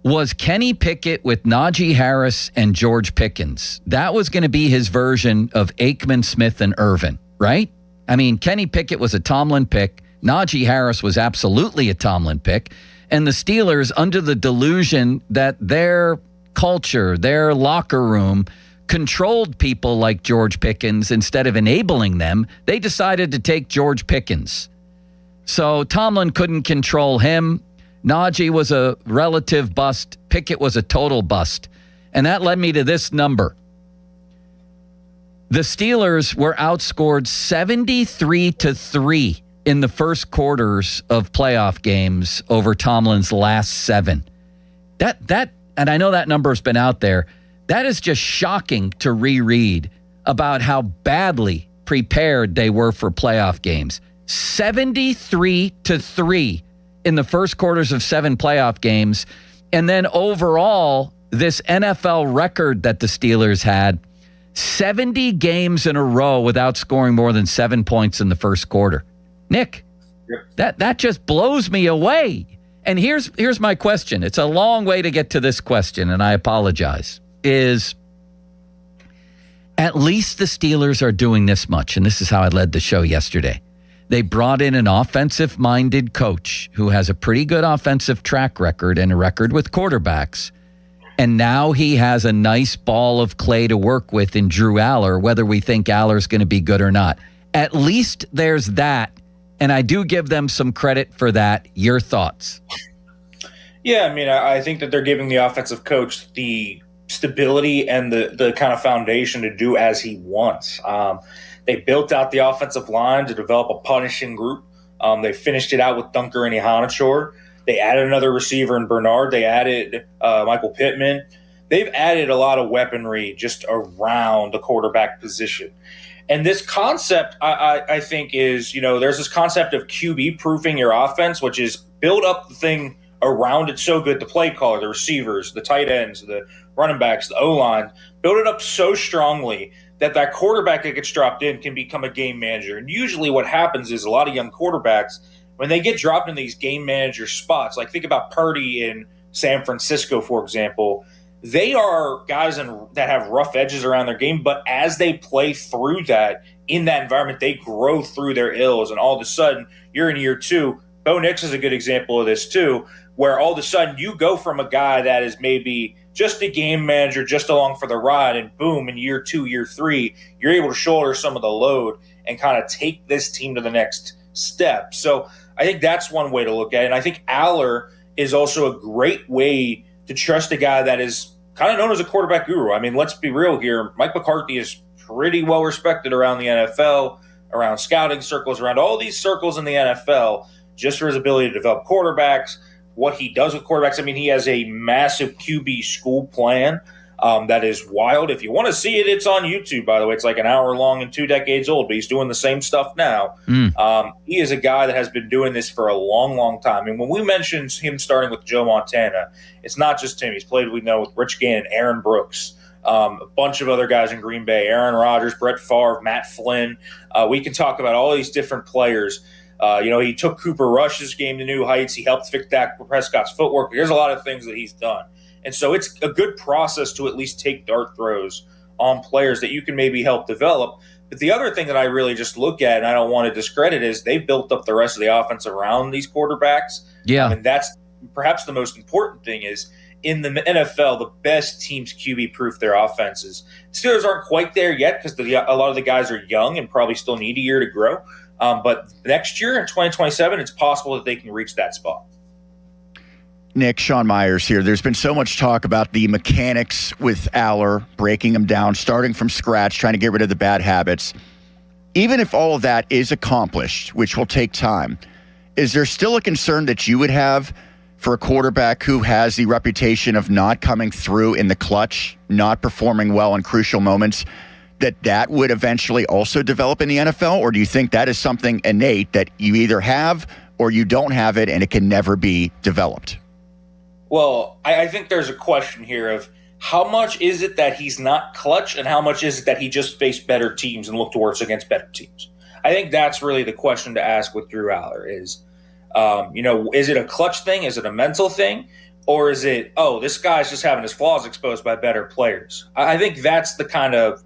was Kenny Pickett with Najee Harris and George Pickens. That was going to be his version of Aikman, Smith, and Irvin, right? I mean, Kenny Pickett was a Tomlin pick. Najee Harris was absolutely a Tomlin pick. And the Steelers, under the delusion that their culture, their locker room, controlled people like George Pickens instead of enabling them, they decided to take George Pickens. So Tomlin couldn't control him. Najee was a relative bust. Pickett was a total bust. And that led me to this number. The Steelers were outscored 73-3 in the first quarters of playoff games over Tomlin's last 7. That, and I know that number's been out there. That is just shocking to reread about how badly prepared they were for playoff games. 73-3 in the first quarters of 7 playoff games. And then overall, this NFL record that the Steelers had, 70 games in a row without scoring more than 7 points in the first quarter. Nick, that just blows me away. And here's my question. It's a long way to get to this question, and I apologize. Is at least the Steelers are doing this much, and this is how I led the show yesterday. They brought in an offensive-minded coach who has a pretty good offensive track record and a record with quarterbacks, and now he has a nice ball of clay to work with in Drew Aller, whether we think Aller's going to be good or not. At least there's that. And I do give them some credit for that. Your thoughts? Yeah, I mean, I think that they're giving the offensive coach the stability and the kind of foundation to do as he wants. They built out the offensive line to develop a punishing group. They finished it out with Dunker and Ihanachor. They added another receiver in Bernard. They added Michael Pittman. They've added a lot of weaponry just around the quarterback position. And this concept, I think, is, there's this concept of QB proofing your offense, which is build up the thing around it so good, the play caller, the receivers, the tight ends, the running backs, the O-line, build it up so strongly that quarterback that gets dropped in can become a game manager. And usually what happens is a lot of young quarterbacks, when they get dropped in these game manager spots, like think about Purdy in San Francisco, for example, they are guys that have rough edges around their game, but as they play through that, in that environment, they grow through their ills, and all of a sudden, you're in year 2. Bo Nix is a good example of this too, where all of a sudden you go from a guy that is maybe just a game manager, just along for the ride, and boom, in year 2, year 3, you're able to shoulder some of the load and kind of take this team to the next step. So I think that's one way to look at it, and I think Aller is also a great way to trust a guy that is kind of known as a quarterback guru. I mean, let's be real here. Mike McCarthy is pretty well respected around the NFL, around scouting circles, around all these circles in the NFL, just for his ability to develop quarterbacks, what he does with quarterbacks. I mean, he has a massive QB school plan that is wild. If you want to see it, it's on YouTube, by the way. It's like an hour long and 2 decades old, but he's doing the same stuff now. He is a guy that has been doing this for a long, long time. And when we mentioned him starting with Joe Montana, it's not just him. He's played, with Rich Gannon, Aaron Brooks, a bunch of other guys in Green Bay, Aaron Rodgers, Brett Favre, Matt Flynn. We can talk about all these different players. He took Cooper Rush's game to new heights. He helped fix Dak Prescott's footwork. There's a lot of things that he's done. And so it's a good process to at least take dart throws on players that you can maybe help develop. But the other thing that I really just look at, and I don't want to discredit, is they've built up the rest of the offense around these quarterbacks. Yeah. And that's perhaps the most important thing is in the NFL, the best teams QB-proof their offenses. Steelers aren't quite there yet because a lot of the guys are young and probably still need a year to grow. But next year in 2027, it's possible that they can reach that spot. Nick, Sean Myers here. There's been so much talk about the mechanics with Aller, breaking them down, starting from scratch, trying to get rid of the bad habits. Even if all of that is accomplished, which will take time, is there still a concern that you would have for a quarterback who has the reputation of not coming through in the clutch, not performing well in crucial moments, that would eventually also develop in the NFL? Or do you think that is something innate that you either have or you don't have it and it can never be developed? Well, I think there's a question here of how much is it that he's not clutch and how much is it that he just faced better teams and looked worse against better teams? I think that's really the question to ask with Drew Aller is, is it a clutch thing? Is it a mental thing? Or is it, this guy's just having his flaws exposed by better players? I think that's the kind of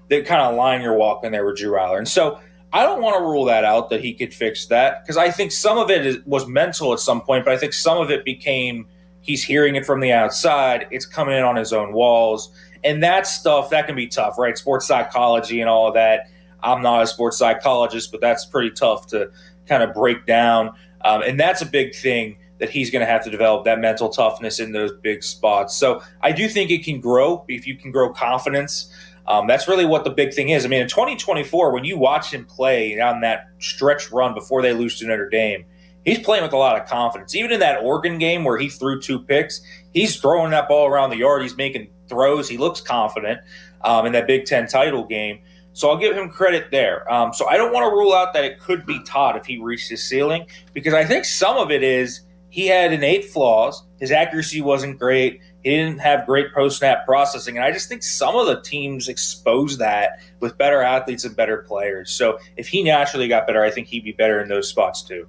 line you're walking there with Drew Aller. And so I don't want to rule that out that he could fix that because I think some of it was mental at some point, but I think some of it became he's hearing it from the outside. It's coming in on his own walls. And that stuff, that can be tough, right? Sports psychology and all of that. I'm not a sports psychologist, but that's pretty tough to kind of break down. And that's a big thing that he's going to have to develop, that mental toughness in those big spots. So I do think it can grow if you can grow confidence. That's really what the big thing is. I mean, in 2024, when you watch him play on that stretch run before they lose to Notre Dame, he's playing with a lot of confidence. Even in that Oregon game where he threw 2 picks, he's throwing that ball around the yard. He's making throws. He looks confident in that Big Ten title game. So I'll give him credit there. So I don't want to rule out that it could be Todd if he reached his ceiling because I think some of it is he had innate flaws. His accuracy wasn't great. He didn't have great post-snap processing. And I just think some of the teams expose that with better athletes and better players. So if he naturally got better, I think he'd be better in those spots too.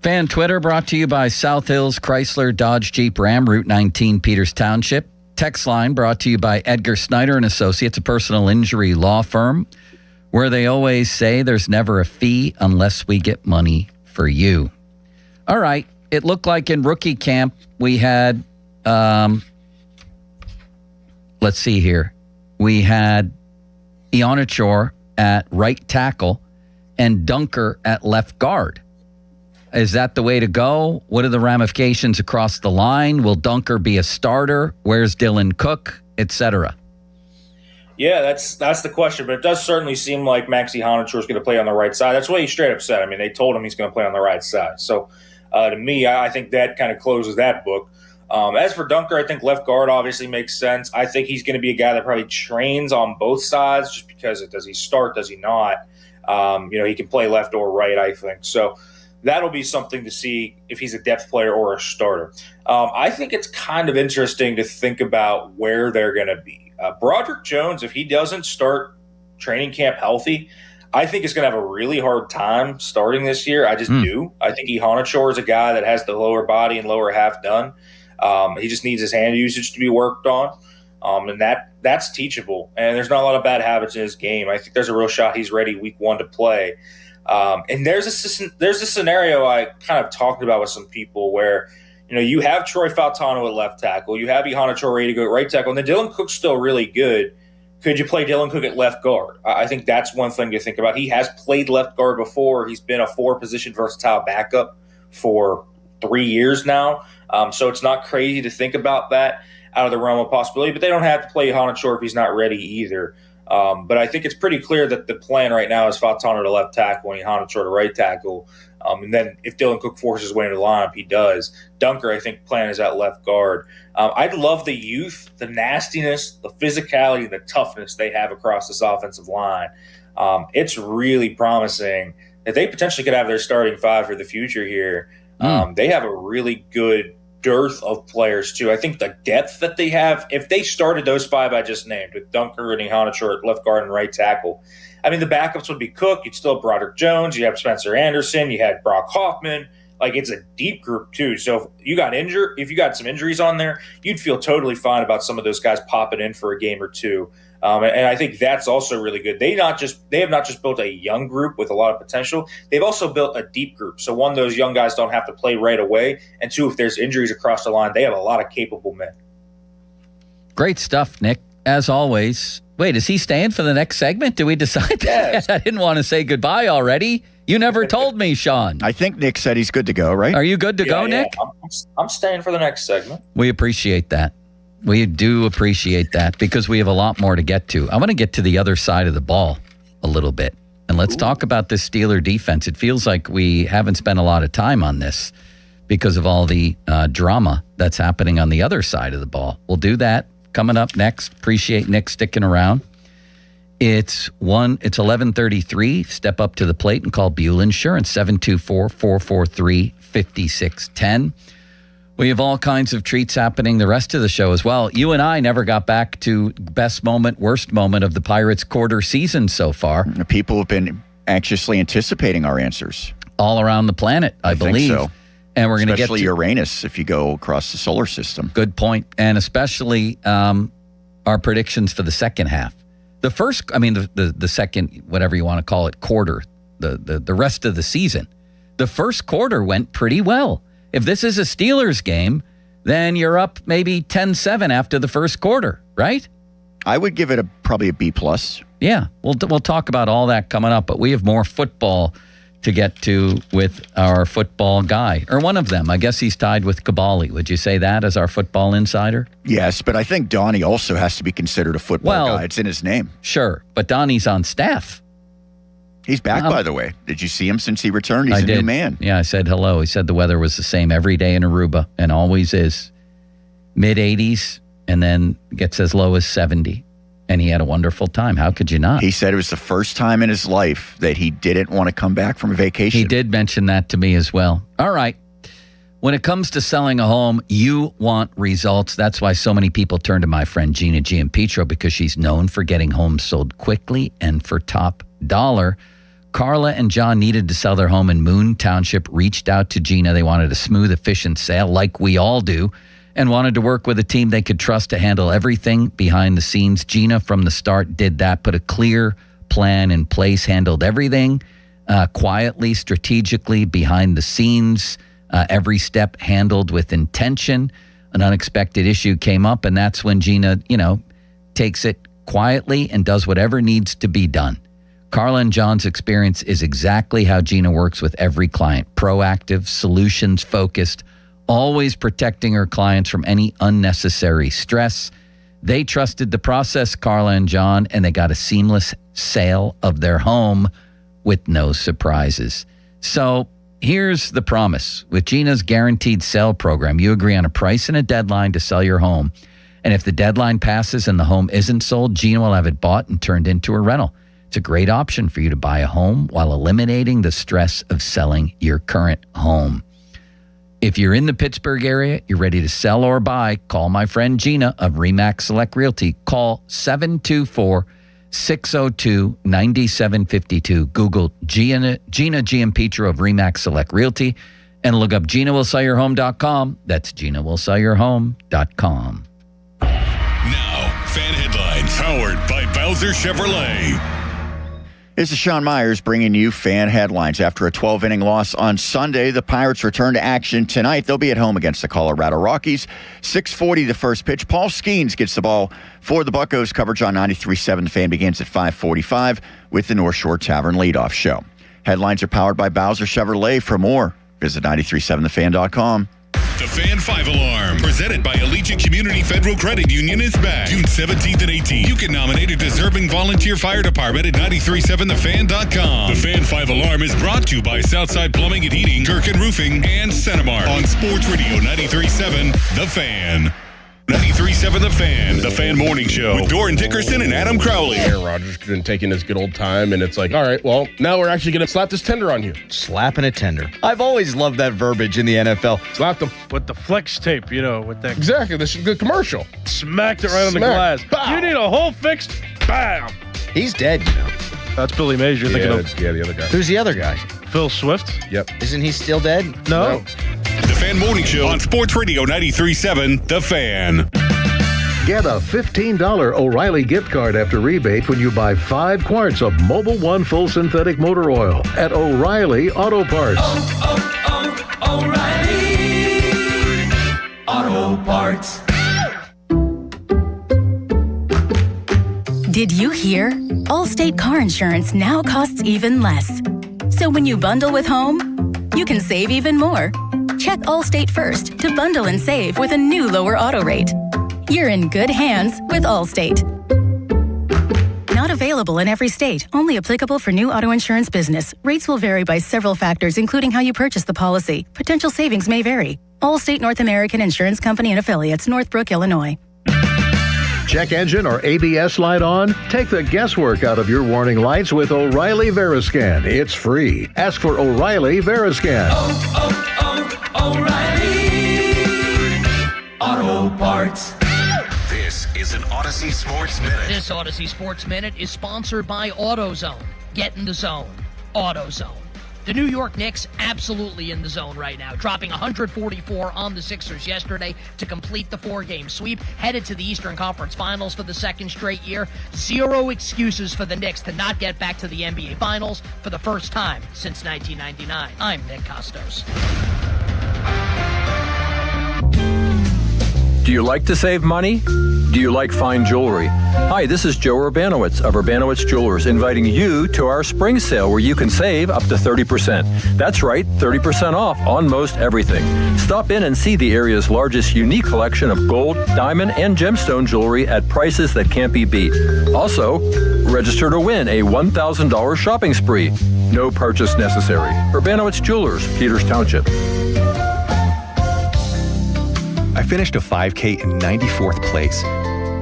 Fan Twitter brought to you by South Hills Chrysler Dodge Jeep Ram, Route 19, Peters Township. Text line brought to you by Edgar Snyder & Associates, a personal injury law firm, where they always say there's never a fee unless we get money for you. All right. It looked like in rookie camp we had, let's see here. We had Ihanachor at right tackle and Dunker at left guard. Is that the way to go? What are the ramifications across the line? Will Dunker be a starter? Where's Dylan Cook, etc.? Yeah, that's the question, but it does certainly seem like Maxi Honachor is going to play on the right side. That's what he straight up said. I mean, they told him he's going to play on the right side. So, to me, I think that kind of closes that book. As for Dunker, I think left guard obviously makes sense. I think he's going to be a guy that probably trains on both sides just because does he start, does he not? He can play left or right, I think. So that'll be something to see if he's a depth player or a starter. I think it's kind of interesting to think about where they're going to be. Broderick Jones, if he doesn't start training camp healthy, I think is going to have a really hard time starting this year. I just do. I think Honachor is a guy that has the lower body and lower half done. He just needs his hand usage to be worked on. And that's teachable. And there's not a lot of bad habits in his game. I think there's a real shot he's ready week 1 to play. And there's a scenario I kind of talked about with some people where, you have Troy Faltano at left tackle. You have Honachor ready to go at right tackle. And then Dylan Cook's still really good. Could you play Dylan Cook at left guard? I think that's one thing to think about. He has played left guard before. He's been a 4-position versatile backup for 3 years now. So it's not crazy to think about that out of the realm of possibility. But they don't have to play Honachor if he's not ready either. But I think it's pretty clear that the plan right now is Faltano to left tackle and Honachor to right tackle. And then if Dylan Cook forces his way into the lineup, he does. Dunker, I think, plan is at left guard. I'd love the youth, the nastiness, the physicality, the toughness they have across this offensive line. It's really promising that they potentially could have their starting 5 for the future here. They have a really good dearth of players, too. I think the depth that they have, if they started those 5 I just named, with Dunker and Honachor at left guard and right tackle, I mean, the backups would be Cook. You'd still have Broderick Jones. You have Spencer Anderson. You had Brock Hoffman. Like, it's a deep group, too. So if you got some injuries on there, you'd feel totally fine about some of those guys popping in for a game or two. And I think that's also really good. They have not just built a young group with a lot of potential. They've also built a deep group. So one, those young guys don't have to play right away. And 2, if there's injuries across the line, they have a lot of capable men. Great stuff, Nick. As always. Wait, is he staying for the next segment? Do we decide that? Yes. I didn't want to say goodbye already. You never told me, Sean. I think Nick said he's good to go, right? Are you good to go, Nick? I'm staying for the next segment. We appreciate that. We do appreciate that because we have a lot more to get to. I want to get to the other side of the ball a little bit. And let's talk about this Steeler defense. It feels like we haven't spent a lot of time on this because of all the drama that's happening on the other side of the ball. We'll do that coming up next. Appreciate Nick sticking around. It's 11:33. Step up to the plate and call Buell Insurance, 724-443-5610. We have all kinds of treats happening the rest of the show as well. You and I never got back to best moment, worst moment of the Pirates quarter season so far. People have been anxiously anticipating our answers. All around the planet, I believe. Think so. And we're going to get especially Uranus if you go across the solar system. Good point. And especially our predictions for the second half. The first, the second, whatever you want to call it, quarter, the rest of the season. The first quarter went pretty well. If this is a Steelers game, then you're up maybe 10-7 after the first quarter, right? I would give it probably a B+. Yeah, we'll talk about all that coming up, but we have more football to get to with our football guy, or one of them. I guess he's tied with Kabali. Would you say that as our football insider? Yes, but I think Donnie also has to be considered a football guy. It's in his name. Sure, but Donnie's on staff. He's back, by the way. Did you see him since he returned? He's a new man. Yeah, I said hello. He said the weather was the same every day in Aruba, and always is. Mid-80s, and then gets as low as 70. And he had a wonderful time. How could you not? He said it was the first time in his life that he didn't want to come back from a vacation. He did mention that to me as well. All right. When it comes to selling a home, you want results. That's why so many people turn to my friend Gina Giampietro, because she's known for getting homes sold quickly and for top dollar. Carla and John needed to sell their home in Moon Township, reached out to Gina. They wanted a smooth, efficient sale like we all do, and wanted to work with a team they could trust to handle everything behind the scenes. Gina, from the start, did that, put a clear plan in place, handled everything quietly, strategically, behind the scenes, every step handled with intention. An unexpected issue came up, and that's when Gina, takes it quietly and does whatever needs to be done. Carla and John's experience is exactly how Gina works with every client. Proactive, solutions-focused, always protecting her clients from any unnecessary stress. They trusted the process, Carla and John, and they got a seamless sale of their home with no surprises. So here's the promise. With Gina's guaranteed sale program, you agree on a price and a deadline to sell your home. And if the deadline passes and the home isn't sold, Gina will have it bought and turned into a rental. It's a great option for you to buy a home while eliminating the stress of selling your current home. If you're in the Pittsburgh area, you're ready to sell or buy, call my friend Gina of RE/MAX Select Realty. Call 724-602-9752. Google Gina Giampetro of RE/MAX Select Realty and look up GinaWillSellYourHome.com. That's GinaWillSellYourHome.com. Now, fan headlines powered by Bowser Chevrolet. This is Sean Myers bringing you fan headlines. After a 12-inning loss on Sunday, the Pirates return to action tonight. They'll be at home against the Colorado Rockies. 6:40 the first pitch. Paul Skeens gets the ball for the Buccos. Coverage on 93.7 The Fan begins at 5:45 with the North Shore Tavern leadoff show. Headlines are powered by Bowser Chevrolet. For more, visit 937thefan.com. The Fan 5 Alarm, presented by Allegiant Community Federal Credit Union, is back June 17th and 18th. You can nominate a deserving volunteer fire department at 937thefan.com. The Fan 5 Alarm is brought to you by Southside Plumbing and Heating, Gherkin Roofing, and Centimar on Sports Radio 93.7 The Fan. 93.7 The Fan, The Fan Morning Show with Doran Dickerson and Adam Crowley. Aaron Rodgers couldn't take in his good old time, and it's like, all right, well, now we're actually going to slap this tender on you. Slapping a tender. I've always loved that verbiage in the NFL. Slapped him. With the flex tape, with that. Exactly. This is a good commercial. Smacked it right on the glass. Bow. You need a hole fixed? Bam! He's dead, That's Billy Mays you're thinking of. Yeah, the other guy. Who's the other guy? Phil Swift? Yep. Isn't he still dead? No. The Fan Morning Show on Sports Radio 93.7 The Fan. Get a $15 O'Reilly gift card after rebate when you buy 5 quarts of Mobil 1 full synthetic motor oil at O'Reilly Auto Parts. O'Reilly Auto Parts. Did you hear? Allstate car insurance now costs even less. So when you bundle with home, you can save even more. Check Allstate first to bundle and save with a new lower auto rate. You're in good hands with Allstate. Not available in every state. Only applicable for new auto insurance business. Rates will vary by several factors, including how you purchase the policy. Potential savings may vary. Allstate North American Insurance Company and Affiliates, Northbrook, Illinois. Check engine or ABS light on? Take the guesswork out of your warning lights with O'Reilly Veriscan. It's free. Ask for O'Reilly Veriscan. O'Reilly Auto Parts. This is an Odyssey Sports Minute. This Odyssey Sports Minute is sponsored by AutoZone. Get in the zone. AutoZone. The New York Knicks absolutely in the zone right now, dropping 144 on the Sixers yesterday to complete the 4-game sweep, headed to the Eastern Conference Finals for the second straight year. Zero excuses for the Knicks to not get back to the NBA Finals for the first time since 1999. I'm Nick Costos. Do you like to save money? Do you like fine jewelry? Hi, this is Joe Urbanowitz of Urbanowitz Jewelers, inviting you to our spring sale where you can save up to 30%. That's right, 30% off on most everything. Stop in and see the area's largest unique collection of gold, diamond, and gemstone jewelry at prices that can't be beat. Also, register to win a $1,000 shopping spree. No purchase necessary. Urbanowitz Jewelers, Peters Township. I finished a 5K in 94th place,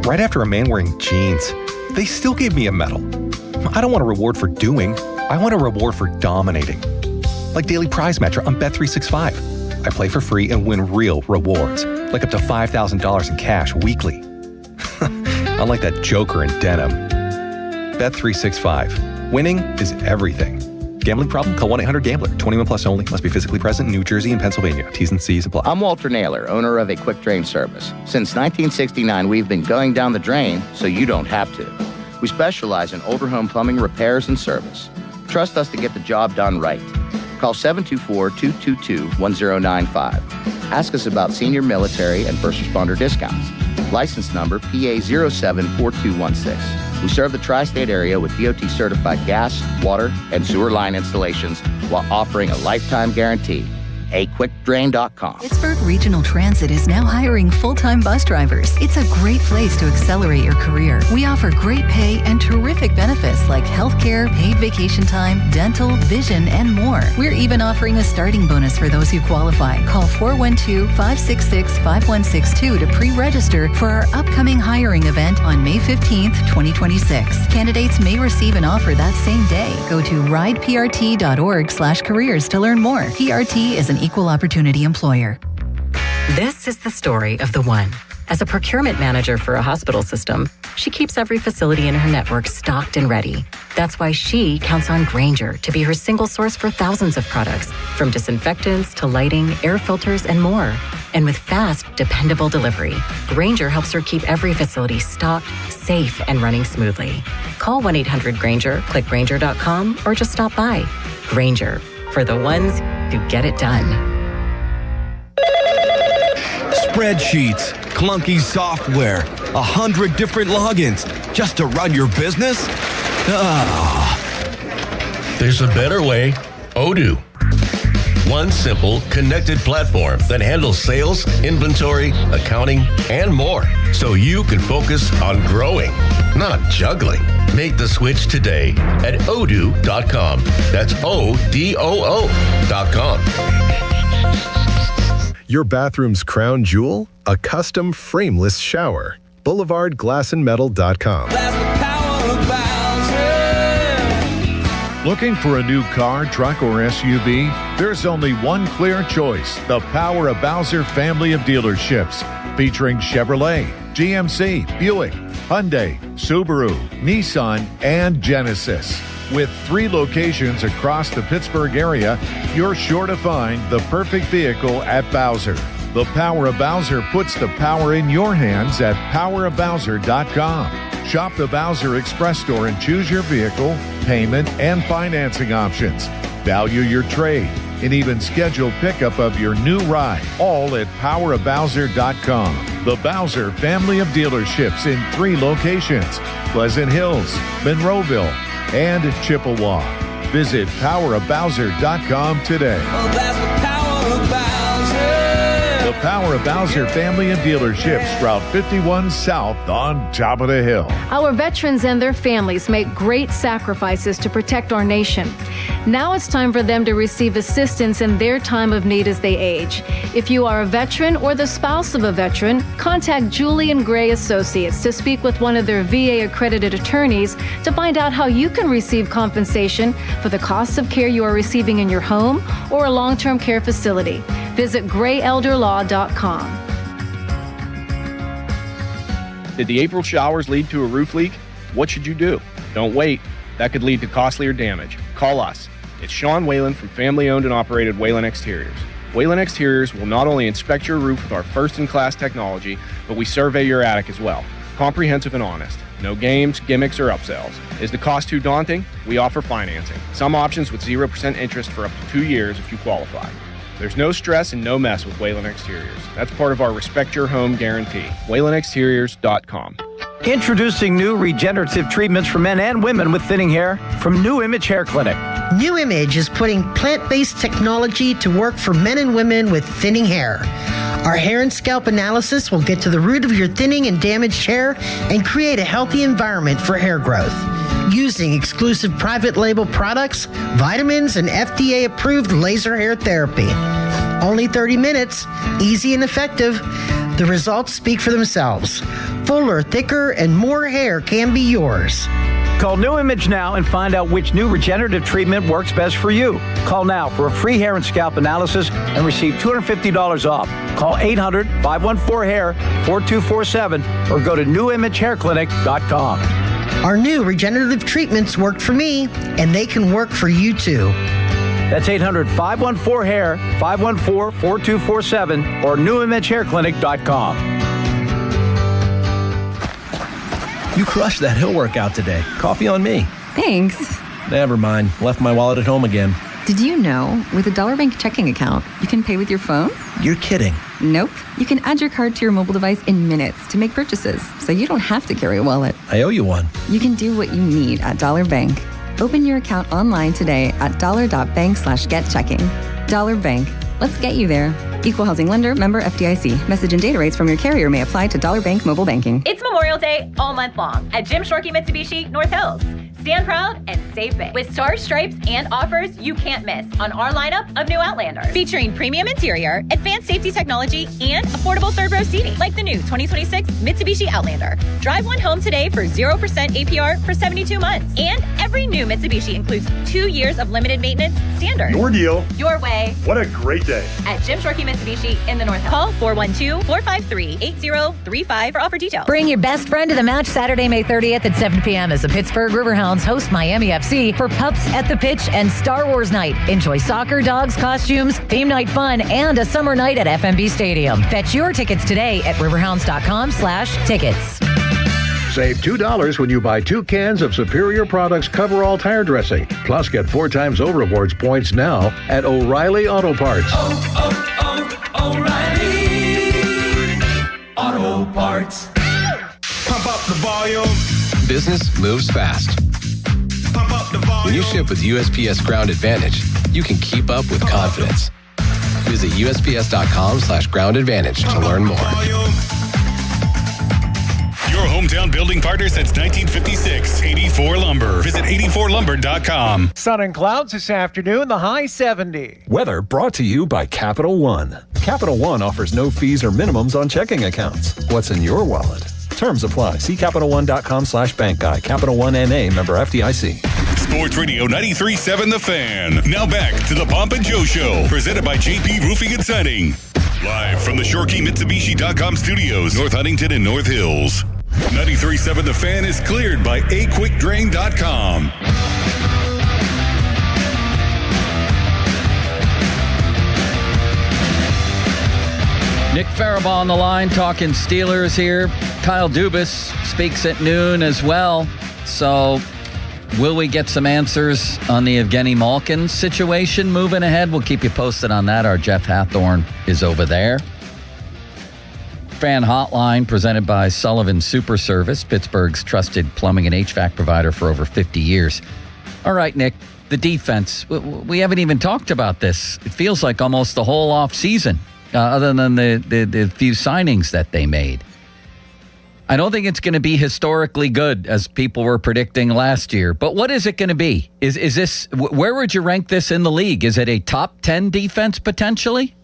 right after a man wearing jeans. They still gave me a medal. I don't want a reward for doing. I want a reward for dominating. Like Daily Prize Matcher on Bet365. I play for free and win real rewards, like up to $5,000 in cash weekly. Unlike that joker in denim. Bet365. Winning is everything. Gambling problem? Call 1-800-GAMBLER. 21 plus only. Must be physically present in New Jersey and Pennsylvania. T's and C's apply. I'm Walter Naylor, owner of a quick drain service. Since 1969, we've been going down the drain so you don't have to. We specialize in older home plumbing repairs and service. Trust us to get the job done right. Call 724-222-1095. Ask us about senior military and first responder discounts. License number PA 074216. We serve the tri-state area with DOT-certified gas, water, and sewer line installations while offering a lifetime guarantee. aquickdrain.com. Pittsburgh Regional Transit is now hiring full-time bus drivers. It's a great place to accelerate your career. We offer great pay and terrific benefits like healthcare, paid vacation time, dental, vision, and more. We're even offering a starting bonus for those who qualify. Call 412-566-5162 to pre-register for our upcoming hiring event on May 15th, 2026. Candidates may receive an offer that same day. Go to rideprt.org/careers to learn more. PRT is an equal opportunity employer. This is the story of the one. As a procurement manager for a hospital system, she keeps every facility in her network stocked and ready. That's why she counts on Grainger to be her single source for thousands of products, from disinfectants to lighting, air filters, and more. And with fast, dependable delivery, Grainger helps her keep every facility stocked, safe, and running smoothly. Call 1-800-GRAINGER, click Grainger.com, or just stop by. Grainger, for the ones who get it done. Spreadsheets, clunky software, 100 different logins just to run your business? There's a better way. Odoo. One simple, connected platform that handles sales, inventory, accounting, and more. So you can focus on growing, not juggling. Make the switch today at odoo.com. That's ODOO.com. Your bathroom's crown jewel? A custom frameless shower. BoulevardGlassandMetal.com. Looking for a new car, truck, or SUV? There's only one clear choice. The Power of Bowser family of dealerships. Featuring Chevrolet, GMC, Buick, Hyundai, Subaru, Nissan, and Genesis. With 3 locations across the Pittsburgh area, you're sure to find the perfect vehicle at Bowser. The Power of Bowser puts the power in your hands at powerofbowser.com. Shop the Bowser Express store and choose your vehicle, payment, and financing options. Value your trade and even schedule pickup of your new ride, all at powerofbowser.com. The Bowser family of dealerships in 3 locations: Pleasant Hills, Monroeville, and Chippewa. Visit powerofbowser.com today. The Power of Bowser family of dealerships, Route 51 South on top of the hill. Our veterans and their families make great sacrifices to protect our nation. Now it's time for them to receive assistance in their time of need as they age. If you are a veteran or the spouse of a veteran, contact Julian Gray Associates to speak with one of their VA-accredited attorneys to find out how you can receive compensation for the costs of care you are receiving in your home or a long-term care facility. Visit grayelderlaw.com. Did the April showers lead to a roof leak? What should you do? Don't wait. That could lead to costlier damage. Call us. It's Sean Whalen from family-owned and operated Whalen Exteriors. Whalen Exteriors will not only inspect your roof with our first-in-class technology, but we survey your attic as well. Comprehensive and honest. No games, gimmicks, or upsells. Is the cost too daunting? We offer financing. Some options with 0% interest for up to 2 years if you qualify. There's no stress and no mess with Whalen Exteriors. That's part of our Respect Your Home guarantee. WhalenExteriors.com. Introducing new regenerative treatments for men and women with thinning hair from New Image Hair Clinic. New Image is putting plant-based technology to work for men and women with thinning hair. Our hair and scalp analysis will get to the root of your thinning and damaged hair and create a healthy environment for hair growth. Using exclusive private label products, vitamins, and FDA-approved laser hair therapy. Only 30 minutes, easy and effective. The results speak for themselves. Fuller, thicker, and more hair can be yours. Call New Image now and find out which new regenerative treatment works best for you. Call now for a free hair and scalp analysis and receive $250 off. Call 800-514-HAIR 4247 or go to newimagehairclinic.com. Our new regenerative treatments worked for me, and they can work for you too. That's 800-514-HAIR 514-4247 or newimagehairclinic.com. You crushed that hill workout today. Coffee on me. Thanks. Never mind. Left my wallet at home again. Did you know, with a Dollar Bank checking account, you can pay with your phone? You're kidding. Nope. You can add your card to your mobile device in minutes to make purchases, so you don't have to carry a wallet. I owe you one. You can do what you need at Dollar Bank. Open your account online today at dollar.bank/getchecking. Dollar Bank. Let's get you there. Equal housing lender, member FDIC. Message and data rates from your carrier may apply to Dollar Bank mobile banking. It's Memorial Day all month long at Jim Shorkey Mitsubishi North Hills. Stand proud and save big with stars, stripes, and offers you can't miss on our lineup of new Outlanders. Featuring premium interior, advanced safety technology, and affordable third-row seating, like the new 2026 Mitsubishi Outlander. Drive one home today for 0% APR for 72 months. And every new Mitsubishi includes 2 years of limited maintenance standard. Your deal. Your way. What a great day. At Jim Shorkey Mitsubishi in the North Hills. Call 412-453-8035 for offer details. Bring your best friend to the match Saturday, May 30th at 7 p.m. as the Pittsburgh Riverhounds host Miami FC for Pups at the Pitch and Star Wars Night. Enjoy soccer, dogs, costumes, theme night fun, and a summer night at FMB Stadium. Fetch your tickets today at riverhounds.com/tickets. Save $2 when you buy 2 cans of Superior Products Coverall tire dressing. Plus, get 4 times O Rewards points now at O'Reilly Auto Parts. O'Reilly Auto Parts. Pump up the volume. Business moves fast. Pump up the volume. When you ship with USPS Ground Advantage, you can keep up with confidence. Visit USPS.com/Ground Advantage to learn more. Your hometown building partner since 1956, 84 Lumber. Visit 84lumber.com. Sun and clouds this afternoon, the high 70. Weather brought to you by Capital One. Capital One offers no fees or minimums on checking accounts. What's in your wallet? Terms apply. See CapitalOne.com/bank guide. Capital One NA, member FDIC. Sports Radio 93.7 The Fan. Now back to the Pomp and Joe Show, presented by JP Roofing and Siding. Live from the ShorkeyMitsubishi.com studios, North Huntington and North Hills. 93.7 The Fan is cleared by AQuickDrain.com. Nick Farabaugh on the line talking Steelers here. Kyle Dubis speaks at noon as well. So will we get some answers on the Evgeny Malkin situation moving ahead? We'll keep you posted on that. Our Jeff Hathorn is over there. Fan Hotline presented by Sullivan Super Service, Pittsburgh's trusted plumbing and HVAC provider for over 50 years. All right, Nick, the defense. We haven't even talked about this. It feels like almost the whole offseason, other than the few signings that they made. I don't think it's going to be historically good, as people were predicting last year. But what is it going to be? Is this, where would you rank this in the league? Is it a top 10 defense potentially?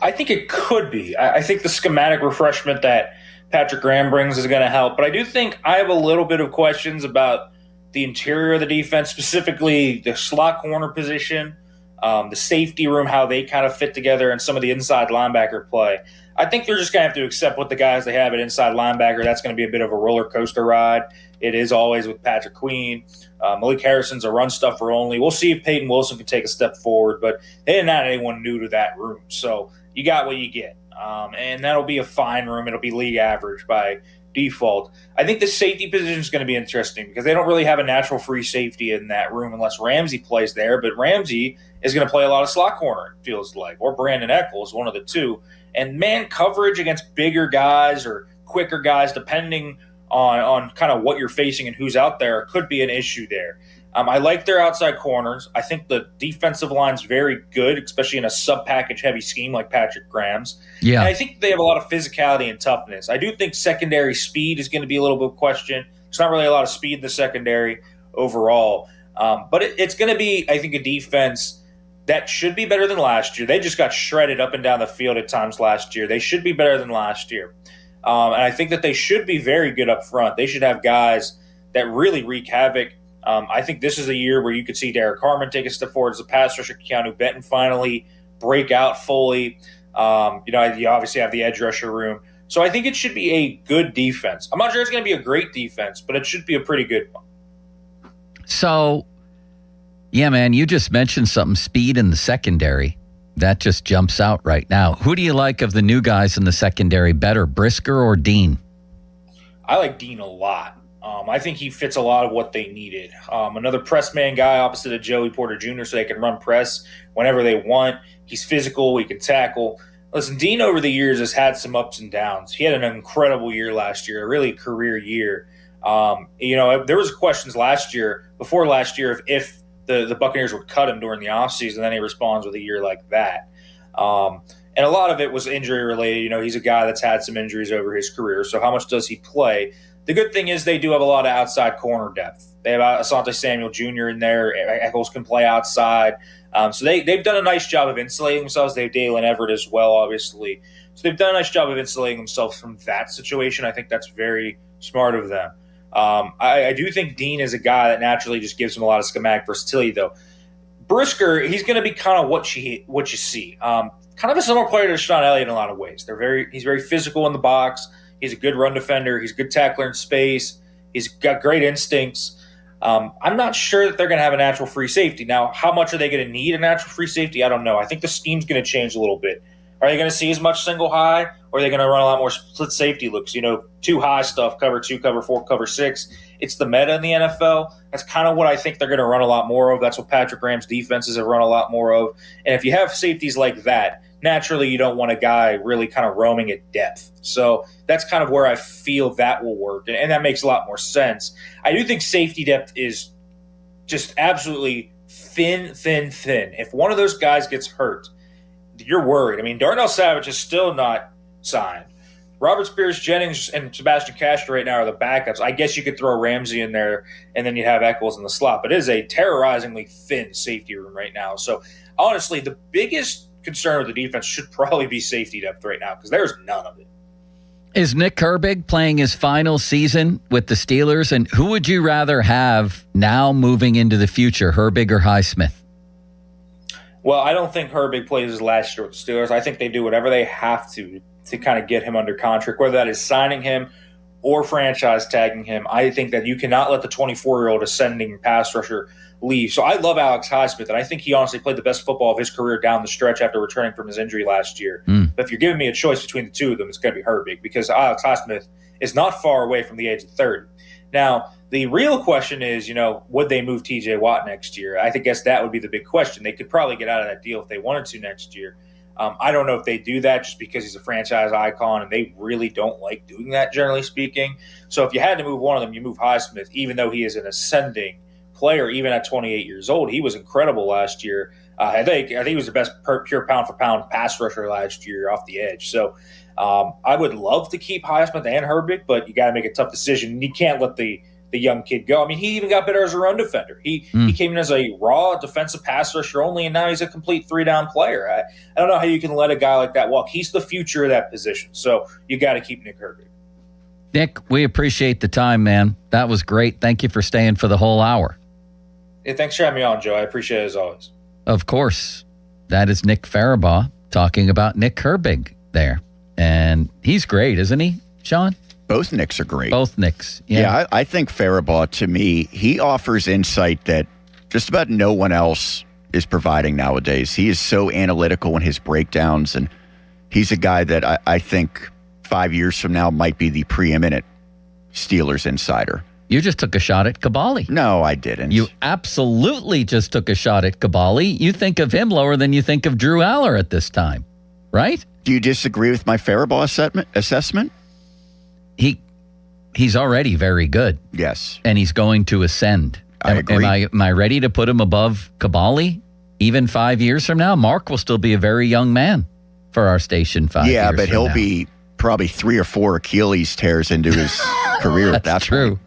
I think it could be. I think the schematic refreshment that Patrick Graham brings is going to help. But I do think I have a little bit of questions about the interior of the defense, specifically the slot corner position, the safety room, how they kind of fit together, and some of the inside linebacker play. I think they're just going to have to accept what the guys they have at inside linebacker. That's going to be a bit of a roller coaster ride. It is always with Patrick Queen. Malik Harrison's a run stuffer only. We'll see if Peyton Wilson can take a step forward, but they didn't have anyone new to that room. So you got what you get. And that'll be a fine room. It'll be league average by default. I think the safety position is going to be interesting because they don't really have a natural free safety in that room unless Ramsey plays there. But Ramsey is going to play a lot of slot corner, it feels like, or Brandon Eccles, one of the two. And man coverage against bigger guys or quicker guys, depending on kind of what you're facing and who's out there, could be an issue there. I like their outside corners. I think the defensive line's very good, especially in a sub-package heavy scheme like Patrick Graham's. Yeah. And I think they have a lot of physicality and toughness. I do think secondary speed is going to be a little bit of a question. There's not really a lot of speed in the secondary overall. But it's going to be, I think, a defense that should be better than last year. They just got shredded up and down the field at times last year. They should be better than last year. And I think that they should be very good up front. They should have guys that really wreak havoc. I think this is a year where you could see Derek Harmon take a step forward as a pass rusher, Keanu Benton finally break out fully. You obviously have the edge rusher room. So I think it should be a good defense. I'm not sure it's going to be a great defense, but it should be a pretty good one. So, yeah, man, you just mentioned something, speed in the secondary. That just jumps out right now. Who do you like of the new guys in the secondary better, Brisker or Dean? I like Dean a lot. I think he fits a lot of what they needed. Another press man guy opposite of Joey Porter Jr. so they can run press whenever they want. He's physical. He can tackle. Listen, Dean over the years has had some ups and downs. He had an incredible year last year, a really career year. There was questions before last year, if the Buccaneers would cut him during the offseason. Then he responds with a year like that. And a lot of it was injury related. You know, he's a guy that's had some injuries over his career. So how much does he play? The good thing is they do have a lot of outside corner depth. They have Asante Samuel Jr. in there. Eccles can play outside. So they've done a nice job of insulating themselves. They have Dalen Everett as well, obviously. So they've done a nice job of insulating themselves from that situation. I think that's very smart of them. I do think Dean is a guy that naturally just gives him a lot of schematic versatility, though. Brisker, he's going to be kind of what you see. Kind of a similar player to Sean Elliott in a lot of ways. He's very physical in the box. He's a good run defender. He's a good tackler in space. He's got great instincts. I'm not sure that they're going to have a natural free safety. Now, how much are they going to need a natural free safety? I don't know. I think the scheme's going to change a little bit. Are they going to see as much single high, or are they going to run a lot more split safety looks? You know, 2 high stuff, cover 2, cover 4, cover 6. It's the meta in the NFL. That's kind of what I think they're going to run a lot more of. That's what Patrick Graham's defenses have run a lot more of. And if you have safeties like that, naturally you don't want a guy really kind of roaming at depth. So that's kind of where I feel that will work, and that makes a lot more sense. I do think safety depth is just absolutely thin. If one of those guys gets hurt, you're worried. I mean, Darnell Savage is still not signed. Robert Spears-Jennings and Sebastian Castro right now are the backups. I guess you could throw Ramsey in there, and then you'd have Eccles in the slot. But it is a terrorizingly thin safety room right now. So, honestly, the biggest concern with the defense should probably be safety depth right now, because there's none of it. Is Nick Herbig playing his final season with the Steelers? And who would you rather have now moving into the future, Herbig or Highsmith? Well, I don't think Herbig plays his last year with the Steelers. I think they do whatever they have to kind of get him under contract, whether that is signing him or franchise tagging him. I think that you cannot let the 24-year-old ascending pass rusher leave. So I love Alex Highsmith, and I think he honestly played the best football of his career down the stretch after returning from his injury last year. But if you're giving me a choice between the two of them, it's going to be Herbig, because Alex Highsmith is not far away from the age of 30. Now, the real question is, would they move TJ Watt next year? I guess that would be the big question. They could probably get out of that deal if they wanted to next year. I don't know if they do that just because he's a franchise icon, and they really don't like doing that, generally speaking. So if you had to move one of them, you move Highsmith, even though he is an ascending player, even at 28 years old. He was incredible last year. I think he was the best pure pound-for-pound pass rusher last year off the edge. So I would love to keep Highsmith and Herbig, but you got to make a tough decision. You can't let the young kid go. I mean, he even got better as a run defender. He came in as a raw defensive pass rusher only, and now he's a complete 3-down player. I don't know how you can let a guy like that walk. He's the future of that position. So you got to keep Nick Herbig. Nick, we appreciate the time, man. That was great. Thank you for staying for the whole hour. Yeah, thanks for having me on, Joe. I appreciate it as always. Of course. That is Nick Farabaugh talking about Nick Herbig there. And he's great, isn't he, Sean? Both Nicks are great. Both Nicks. Yeah, I think Farabaugh, to me, he offers insight that just about no one else is providing nowadays. He is so analytical in his breakdowns, and he's a guy that I think 5 years from now might be the preeminent Steelers insider. You just took a shot at Caballi. No, I didn't. You absolutely just took a shot at Caballi. You think of him lower than you think of Drew Aller at this time, right? Do you disagree with my Farabaugh assessment? He's already very good. Yes. And he's going to ascend. I agree. Am I ready to put him above Caballi? Even 5 years from now? Mark will still be a very young man for our station 5 years from now. Yeah, but he'll be probably 3 or 4 Achilles tears into his career at that true. point.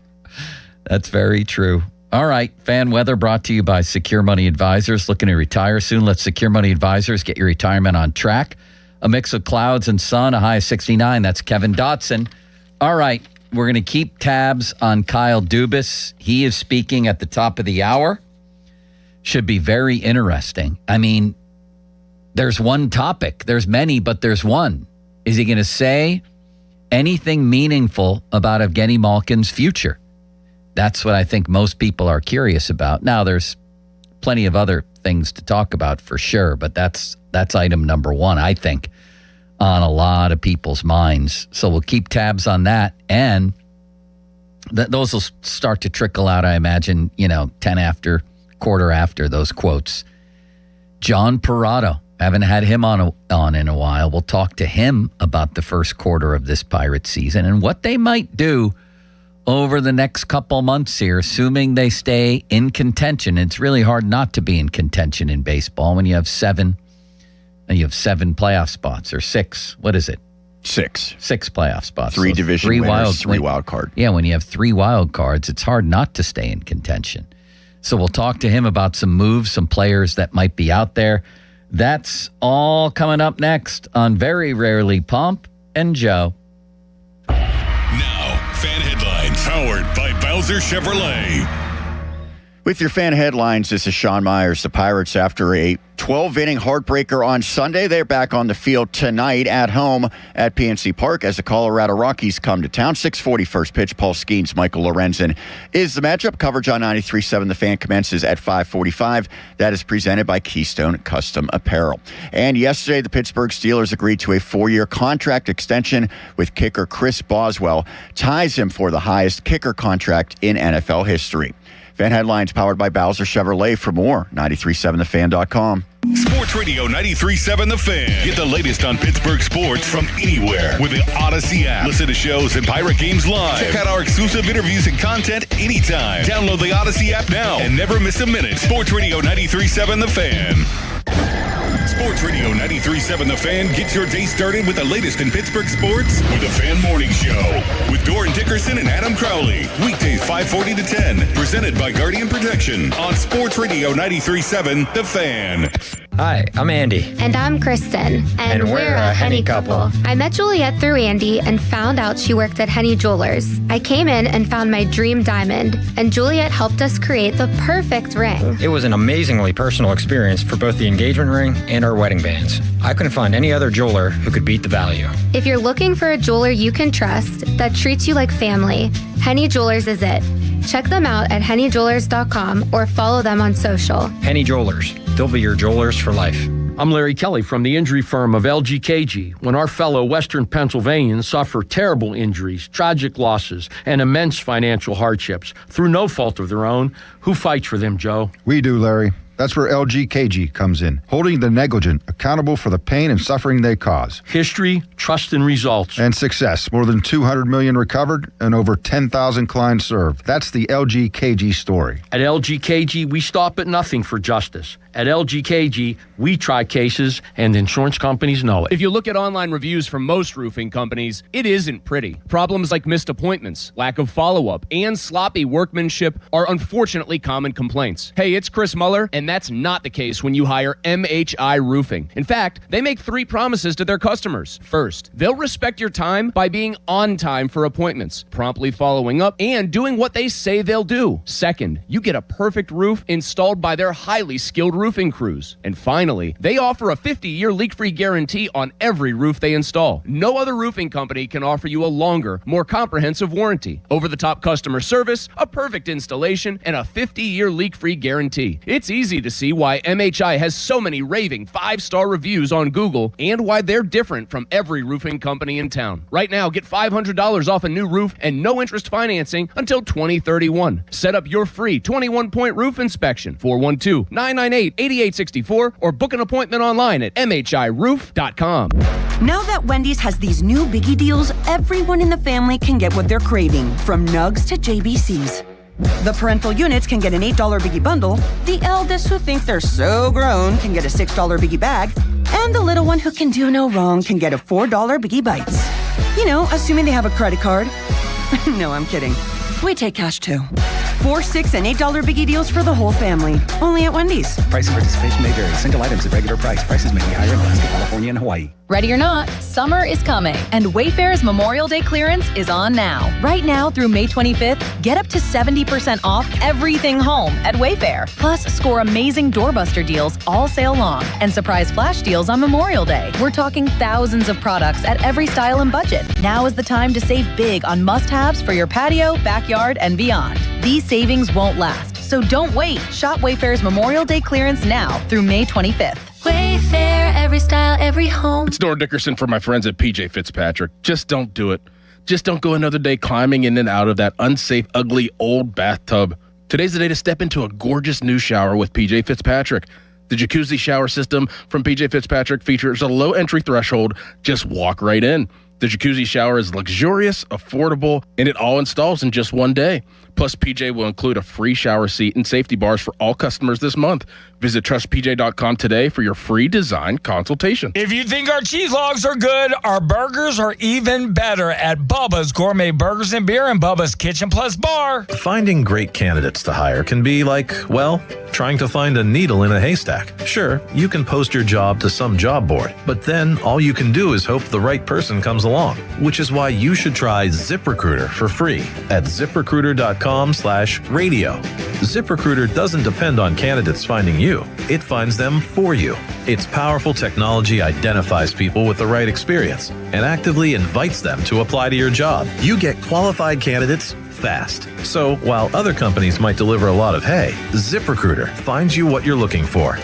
That's very true. All right. Fan weather brought to you by Secure Money Advisors. Looking to retire soon? Let Secure Money Advisors get your retirement on track. A mix of clouds and sun, a high of 69. That's Kevin Dotson. All right. We're going to keep tabs on Kyle Dubis. He is speaking at the top of the hour. Should be very interesting. I mean, there's one topic. There's many, but there's one. Is he going to say anything meaningful about Evgeny Malkin's future? That's what I think most people are curious about. Now, there's plenty of other things to talk about for sure, but that's item number one, I think, on a lot of people's minds. So we'll keep tabs on that. And those will start to trickle out, I imagine, 10 after, quarter after those quotes. John Parado, haven't had him on in a while. We'll talk to him about the first quarter of this Pirate season and what they might do over the next couple months here, assuming they stay in contention. It's really hard not to be in contention in baseball when you have seven playoff spots, or six. What is it? Six playoff spots. Three division winners, three wild card. Yeah, when you have three wild cards, it's hard not to stay in contention. So we'll talk to him about some moves, some players that might be out there. That's all coming up next on Very Rarely Pomp and Joe. Now, fan headlines powered by Bowser Chevrolet. With your fan headlines, this is Sean Myers. The Pirates, after a 12-inning heartbreaker on Sunday, they're back on the field tonight at home at PNC Park as the Colorado Rockies come to town. 6:40 first pitch. Paul Skeens, Michael Lorenzen is the matchup. Coverage on 93.7 The Fan commences at 5:45. That is presented by Keystone Custom Apparel. And yesterday, the Pittsburgh Steelers agreed to a 4-year contract extension with kicker Chris Boswell. Ties him for the highest kicker contract in NFL history. Fan headlines powered by Bowser Chevrolet. For more, 937thefan.com. Sports Radio 93.7 The Fan. Get the latest on Pittsburgh sports from anywhere with the Odyssey app. Listen to shows and Pirate games live. Check out our exclusive interviews and content anytime. Download the Odyssey app now and never miss a minute. Sports Radio 93.7 The Fan. Sports Radio 93.7 The Fan gets your day started with the latest in Pittsburgh sports with the Fan Morning Show with Doran Dickerson and Adam Crowley. Weekdays 5:40 to 10. Presented by Guardian Protection on Sports Radio 93.7 The Fan. Hi, I'm Andy. And I'm Kristen. And we're a Henny couple. I met Juliet through Andy and found out she worked at Henny Jewelers. I came in and found my dream diamond, and Juliet helped us create the perfect ring. It was an amazingly personal experience for both the engagement ring and our wedding bands. I couldn't find any other jeweler who could beat the value. If you're looking for a jeweler you can trust that treats you like family, Henny Jewelers is it. Check them out at hennyjewelers.com or follow them on social. Henny Jewelers. They'll be your jewelers for life. I'm Larry Kelly from the injury firm of LGKG. When our fellow Western Pennsylvanians suffer terrible injuries, tragic losses, and immense financial hardships through no fault of their own, who fights for them, Joe? We do, Larry. That's where LGKG comes in, holding the negligent accountable for the pain and suffering they cause. History, trust, and results. And success. More than 200 million recovered and over 10,000 clients served. That's the LGKG story. At LGKG, we stop at nothing for justice. At LGKG, we try cases, and insurance companies know it. If you look at online reviews from most roofing companies, it isn't pretty. Problems like missed appointments, lack of follow-up, and sloppy workmanship are unfortunately common complaints. Hey, it's Chris Muller, and that's not the case when you hire MHI Roofing. In fact, they make 3 promises to their customers. First, they'll respect your time by being on time for appointments, promptly following up, and doing what they say they'll do. Second, you get a perfect roof installed by their highly skilled roofing crews. And finally, they offer a 50-year leak-free guarantee on every roof they install. No other roofing company can offer you a longer, more comprehensive warranty, over-the-top customer service, a perfect installation, and a 50-year leak-free guarantee. It's easy to see why MHI has so many raving 5-star reviews on Google and why they're different from every roofing company in town. Right now, get $500 off a new roof and no interest financing until 2031. Set up your free 21-point roof inspection, 412-998-8864, or book an appointment online at mhiroof.com. Now that Wendy's has these new biggie deals, everyone in the family can get what they're craving, from nugs to JBCs. The parental units can get an $8 biggie bundle, the eldest who think they're so grown can get a $6 biggie bag, and the little one who can do no wrong can get a $4 biggie bites. You know, assuming they have a credit card. No, I'm kidding. We take cash too. 4, $6, and $8 biggie deals for the whole family. Only at Wendy's. Price and participation may vary. Single items at regular price. Prices may be higher in Alaska, California, and Hawaii. Ready or not, summer is coming, and Wayfair's Memorial Day clearance is on now. Right now through May 25th, get up to 70% off everything home at Wayfair. Plus, score amazing doorbuster deals all sale long and surprise flash deals on Memorial Day. We're talking thousands of products at every style and budget. Now is the time to save big on must-haves for your patio, backyard, and beyond. These savings won't last, so don't wait. Shop Wayfair's Memorial Day clearance now through May 25th. Wayfair, every style, every home. It's Doran Dickerson for my friends at PJ Fitzpatrick. Just don't do it. Just don't go another day climbing in and out of that unsafe, ugly, old bathtub. Today's the day to step into a gorgeous new shower with PJ Fitzpatrick. The jacuzzi shower system from PJ Fitzpatrick features a low entry threshold. Just walk right in. The jacuzzi shower is luxurious, affordable, and it all installs in just one day. Plus, PJ will include a free shower seat and safety bars for all customers this month. Visit trustpj.com today for your free design consultation. If you think our cheese logs are good, our burgers are even better at Bubba's Gourmet Burgers and Beer and Bubba's Kitchen Plus Bar. Finding great candidates to hire can be like, well, trying to find a needle in a haystack. Sure, you can post your job to some job board, but then all you can do is hope the right person comes along, which is why you should try ZipRecruiter for free at ZipRecruiter.com/radio. ZipRecruiter doesn't depend on candidates finding you. It finds them for you. Its powerful technology identifies people with the right experience and actively invites them to apply to your job. You get qualified candidates fast. So while other companies might deliver a lot of hay, ZipRecruiter finds you what you're looking for.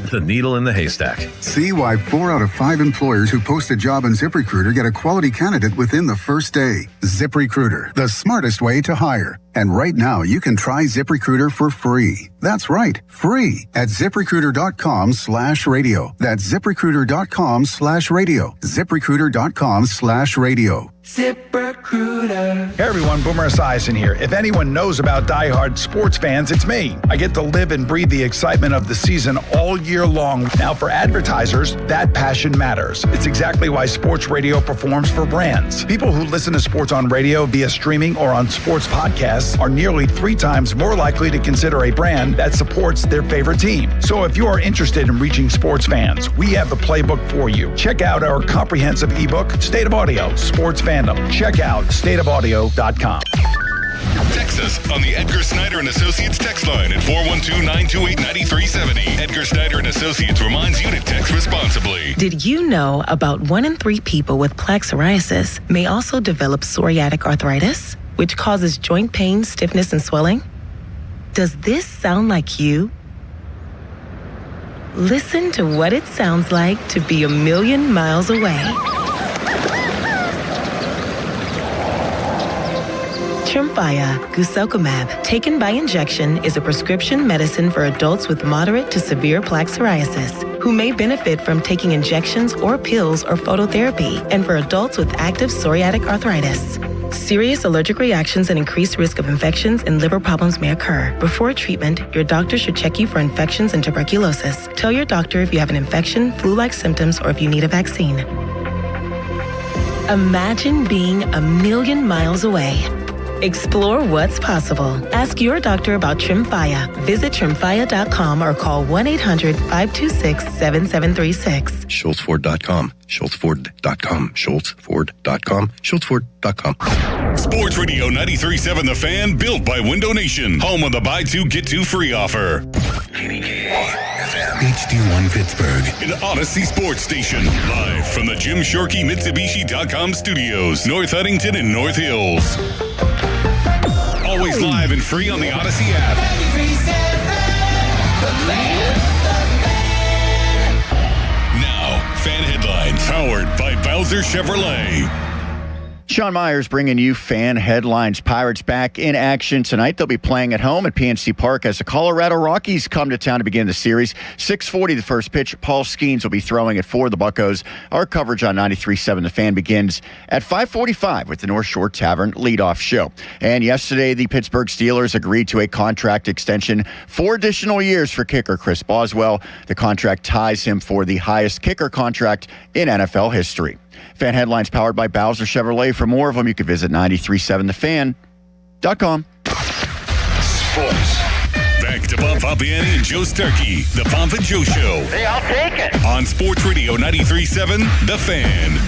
The needle in the haystack. See why 4 out of 5 employers who post a job on ZipRecruiter get a quality candidate within the first day. ZipRecruiter, the smartest way to hire. And right now, you can try ZipRecruiter for free. That's right, free at ZipRecruiter.com/radio. That's ZipRecruiter.com/radio. ZipRecruiter.com/radio. ZipRecruiter. Hey everyone, Boomer Esiason here. If anyone knows about diehard sports fans, it's me. I get to live and breathe the excitement of the season all year long. Now for advertisers, that passion matters. It's exactly why sports radio performs for brands. People who listen to sports on radio via streaming or on sports podcasts are nearly 3 times more likely to consider a brand that supports their favorite team. So if you are interested in reaching sports fans, we have the playbook for you. Check out our comprehensive ebook, State of Audio, Sports Fandom. Check out stateofaudio.com. Text us on the Edgar Snyder and Associates text line at 412-928-9370. Edgar Snyder and Associates reminds you to text responsibly. Did you know about 1 in 3 people with plaque psoriasis may also develop psoriatic arthritis, which causes joint pain, stiffness, and swelling? Does this sound like you? Listen to what it sounds like to be a million miles away. Tremfya guselkumab, taken by injection, is a prescription medicine for adults with moderate to severe plaque psoriasis who may benefit from taking injections or pills or phototherapy, and for adults with active psoriatic arthritis. Serious allergic reactions and increased risk of infections and liver problems may occur. Before treatment, your doctor should check you for infections and tuberculosis. Tell your doctor if you have an infection, flu-like symptoms, or if you need a vaccine. Imagine being a million miles away. Explore what's possible. Ask your doctor about Tremfya. Visit Tremfya.com or call 1-800-526-7736. SchultzFord.com. SchultzFord.com. SchultzFord.com. SchultzFord.com. Sports Radio 93.7 The Fan, built by Window Nation. Home of the buy 2, get 2 free offer. HD1 Pittsburgh. An Odyssey Sports Station. Live from the Jim Shorkey Mitsubishi.com studios. North Huntington and North Hills. Always live and free on the Odyssey app. 93.7 The Fan. Now, Fan Headlines, powered by Bowser Chevrolet. Sean Myers bringing you Fan Headlines. Pirates back in action tonight. They'll be playing at home at PNC Park as the Colorado Rockies come to town to begin the series. 6:40 the first pitch. Paul Skeens will be throwing it for the Buccos. Our coverage on 93.7 The Fan begins at 5:45 with the North Shore Tavern leadoff show. And yesterday, the Pittsburgh Steelers agreed to a contract extension 4 additional years for kicker Chris Boswell. The contract ties him for the highest kicker contract in NFL history. Fan Headlines powered by Bowser Chevrolet. For more of them, you can visit 937thefan.com. Sports. Back to Bob Fabiani and Joe Starkey. The Pomp and Joe Show. Hey, I'll take it. On Sports Radio 93.7 The Fan.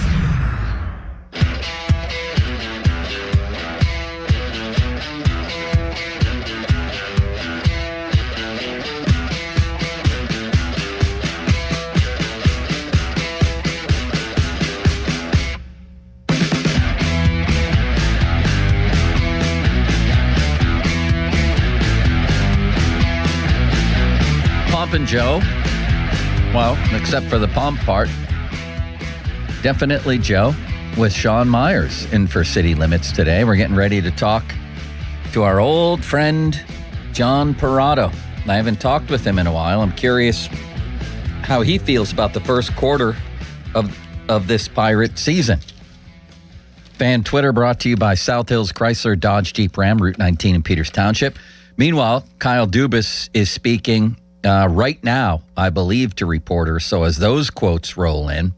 And Joe, well, except for the pomp part, definitely Joe with Sean Myers in for City Limits today. We're getting ready to talk to our old friend John Parado. I haven't talked with him in a while. I'm curious how he feels about the first quarter of of this Pirate season. Fan Twitter brought to you by South Hills Chrysler Dodge Jeep Ram, Route 19 in Peters Township. Meanwhile, Kyle Dubis is speaking right now, I believe, to reporters. So as those quotes roll in,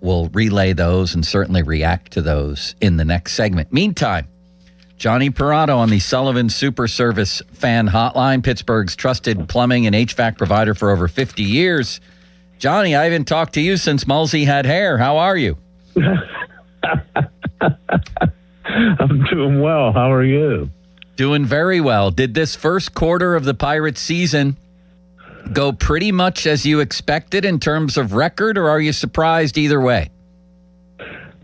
we'll relay those and certainly react to those in the next segment. Meantime, Johnny Parado on the Sullivan Super Service fan hotline, Pittsburgh's trusted plumbing and HVAC provider for over 50 years. Johnny, I haven't talked to you since Mulsey had hair. How are you? I'm doing well. How are you? Doing very well. Did this first quarter of the Pirates season go pretty much as you expected in terms of record, or are you surprised either way?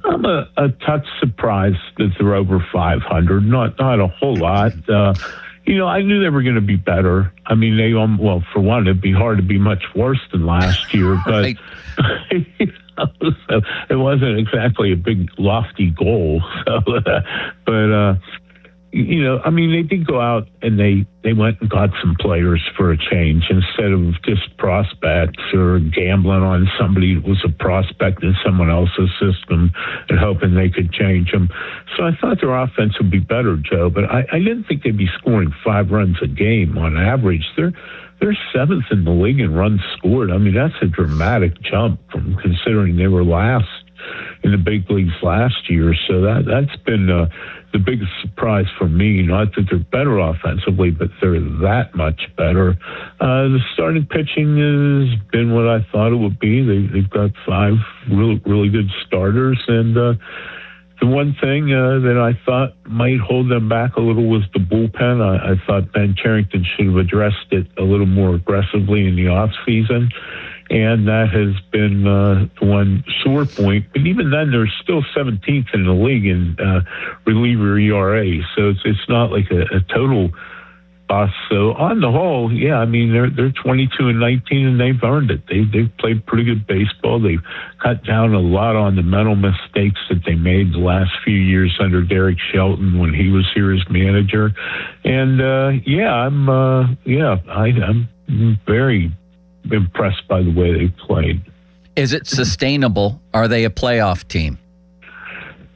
I'm a touch surprised that they're over 500. Not a whole lot. I knew they were going to be better. I mean, well, for one, it'd be hard to be much worse than last year, but right. So it wasn't exactly a big lofty goal. So, but they did go out and they went and got some players for a change instead of just prospects or gambling on somebody that was a prospect in someone else's system and hoping they could change them. So I thought their offense would be better, Joe, but I didn't think they'd be scoring 5 runs a game on average. They're 7th in the league in runs scored. I mean, that's a dramatic jump from considering they were last in the big leagues last year. So that's been the biggest surprise for me. Not that they're better offensively, but they're that much better. The starting pitching has been what I thought it would be. They've got 5 really good starters, and the one thing that I thought might hold them back a little was the bullpen. I thought Ben Cherington should have addressed it a little more aggressively in the offseason, and that has been the one sore point. But even then, they're still 17th in the league in reliever ERA, so it's not like a total loss. So on the whole, yeah, I mean, they're 22-19, and they've earned it. They've played pretty good baseball. They've cut down a lot on the mental mistakes that they made the last few years under Derek Shelton when he was here as manager. And I'm very impressed by the way they played. Is it sustainable? Are they a playoff team?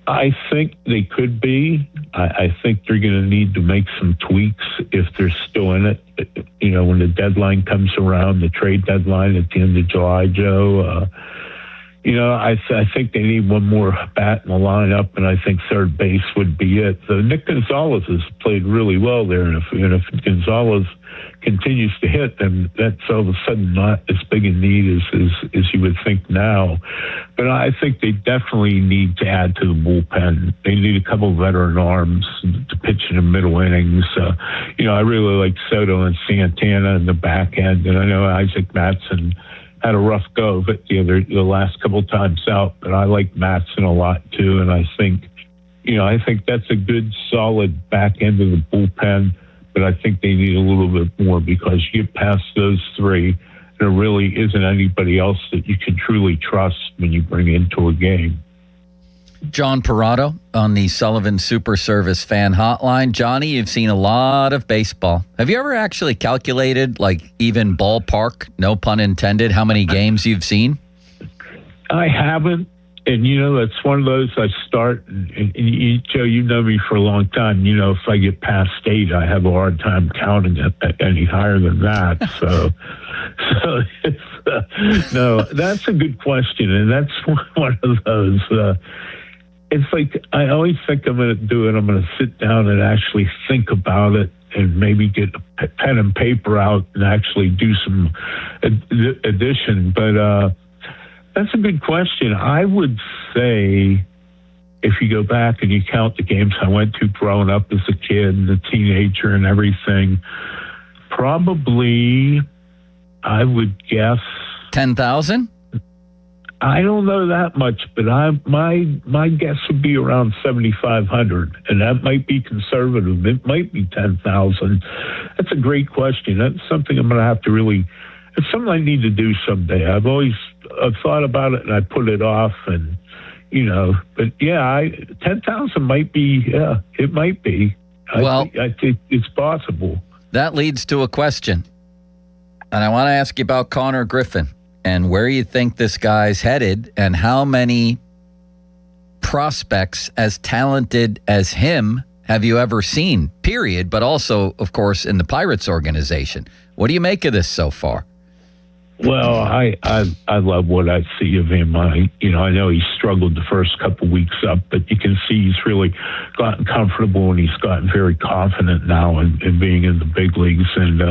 I think they could be. I think they're going to need to make some tweaks if they're still in it. When the deadline comes around, the trade deadline at the end of July, Joe, I think they need one more bat in the lineup, and I think third base would be it. So Nick Gonzalez has played really well there, and if Gonzalez continues to hit, then that's all of a sudden not as big a need as you would think now. But I think they definitely need to add to the bullpen. They need a couple of veteran arms to pitch in the middle innings. I really like Soto and Santana in the back end, and I know Isaac Mattson had a rough go of it the last couple of times out, but I like Mattson a lot too, and I think that's a good solid back end of the bullpen. But I think they need a little bit more, because you get past those 3, there really isn't anybody else that you can truly trust when you bring into a game. John Parado on the Sullivan Super Service fan hotline. Johnny, you've seen a lot of baseball. Have you ever actually calculated, like even ballpark, no pun intended, how many games you've seen? I haven't. And, it's one of those I start, and Joe, you know me for a long time. If I get past 8, I have a hard time counting it any higher than that. So it's, no, that's a good question. And that's one of those, it's like, I always think I'm going to do it. I'm going to sit down and actually think about it, and maybe get a pen and paper out and actually do some addition. But, that's a good question. I would say, if you go back and you count the games I went to growing up as a kid and a teenager and everything, probably, I would guess 10,000. I don't know that much, but my guess would be around 7,500, and that might be conservative. It might be 10,000. That's a great question. That's something I'm going to have to really. It's something I need to do someday. I've thought about it, and I put it off, and but yeah, 10,000 might be. Yeah, it might be. I think it's possible. That leads to a question, and I want to ask you about Connor Griffin. and where you think this guy's headed and how many prospects as talented as him have you ever seen, period, but also, of course, in the Pirates organization. What do you make of this so far? Well, I love what I see of him. I know he struggled the first couple weeks up, but you can see he's really gotten comfortable and he's gotten very confident now in being in the big leagues. And,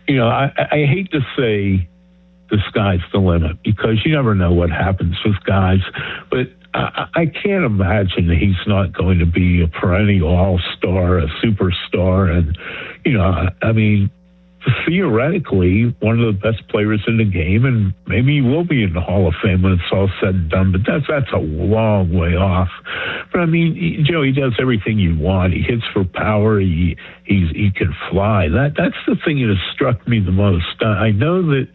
I hate to say the sky's the limit because you never know what happens with guys, but I can't imagine that he's not going to be a perennial all-star, a superstar. And, theoretically, one of the best players in the game, and maybe he will be in the Hall of Fame when it's all said and done, but that's a long way off. But Joe, he does everything you want. He hits for power. He can fly. That's the thing that has struck me the most. I know that,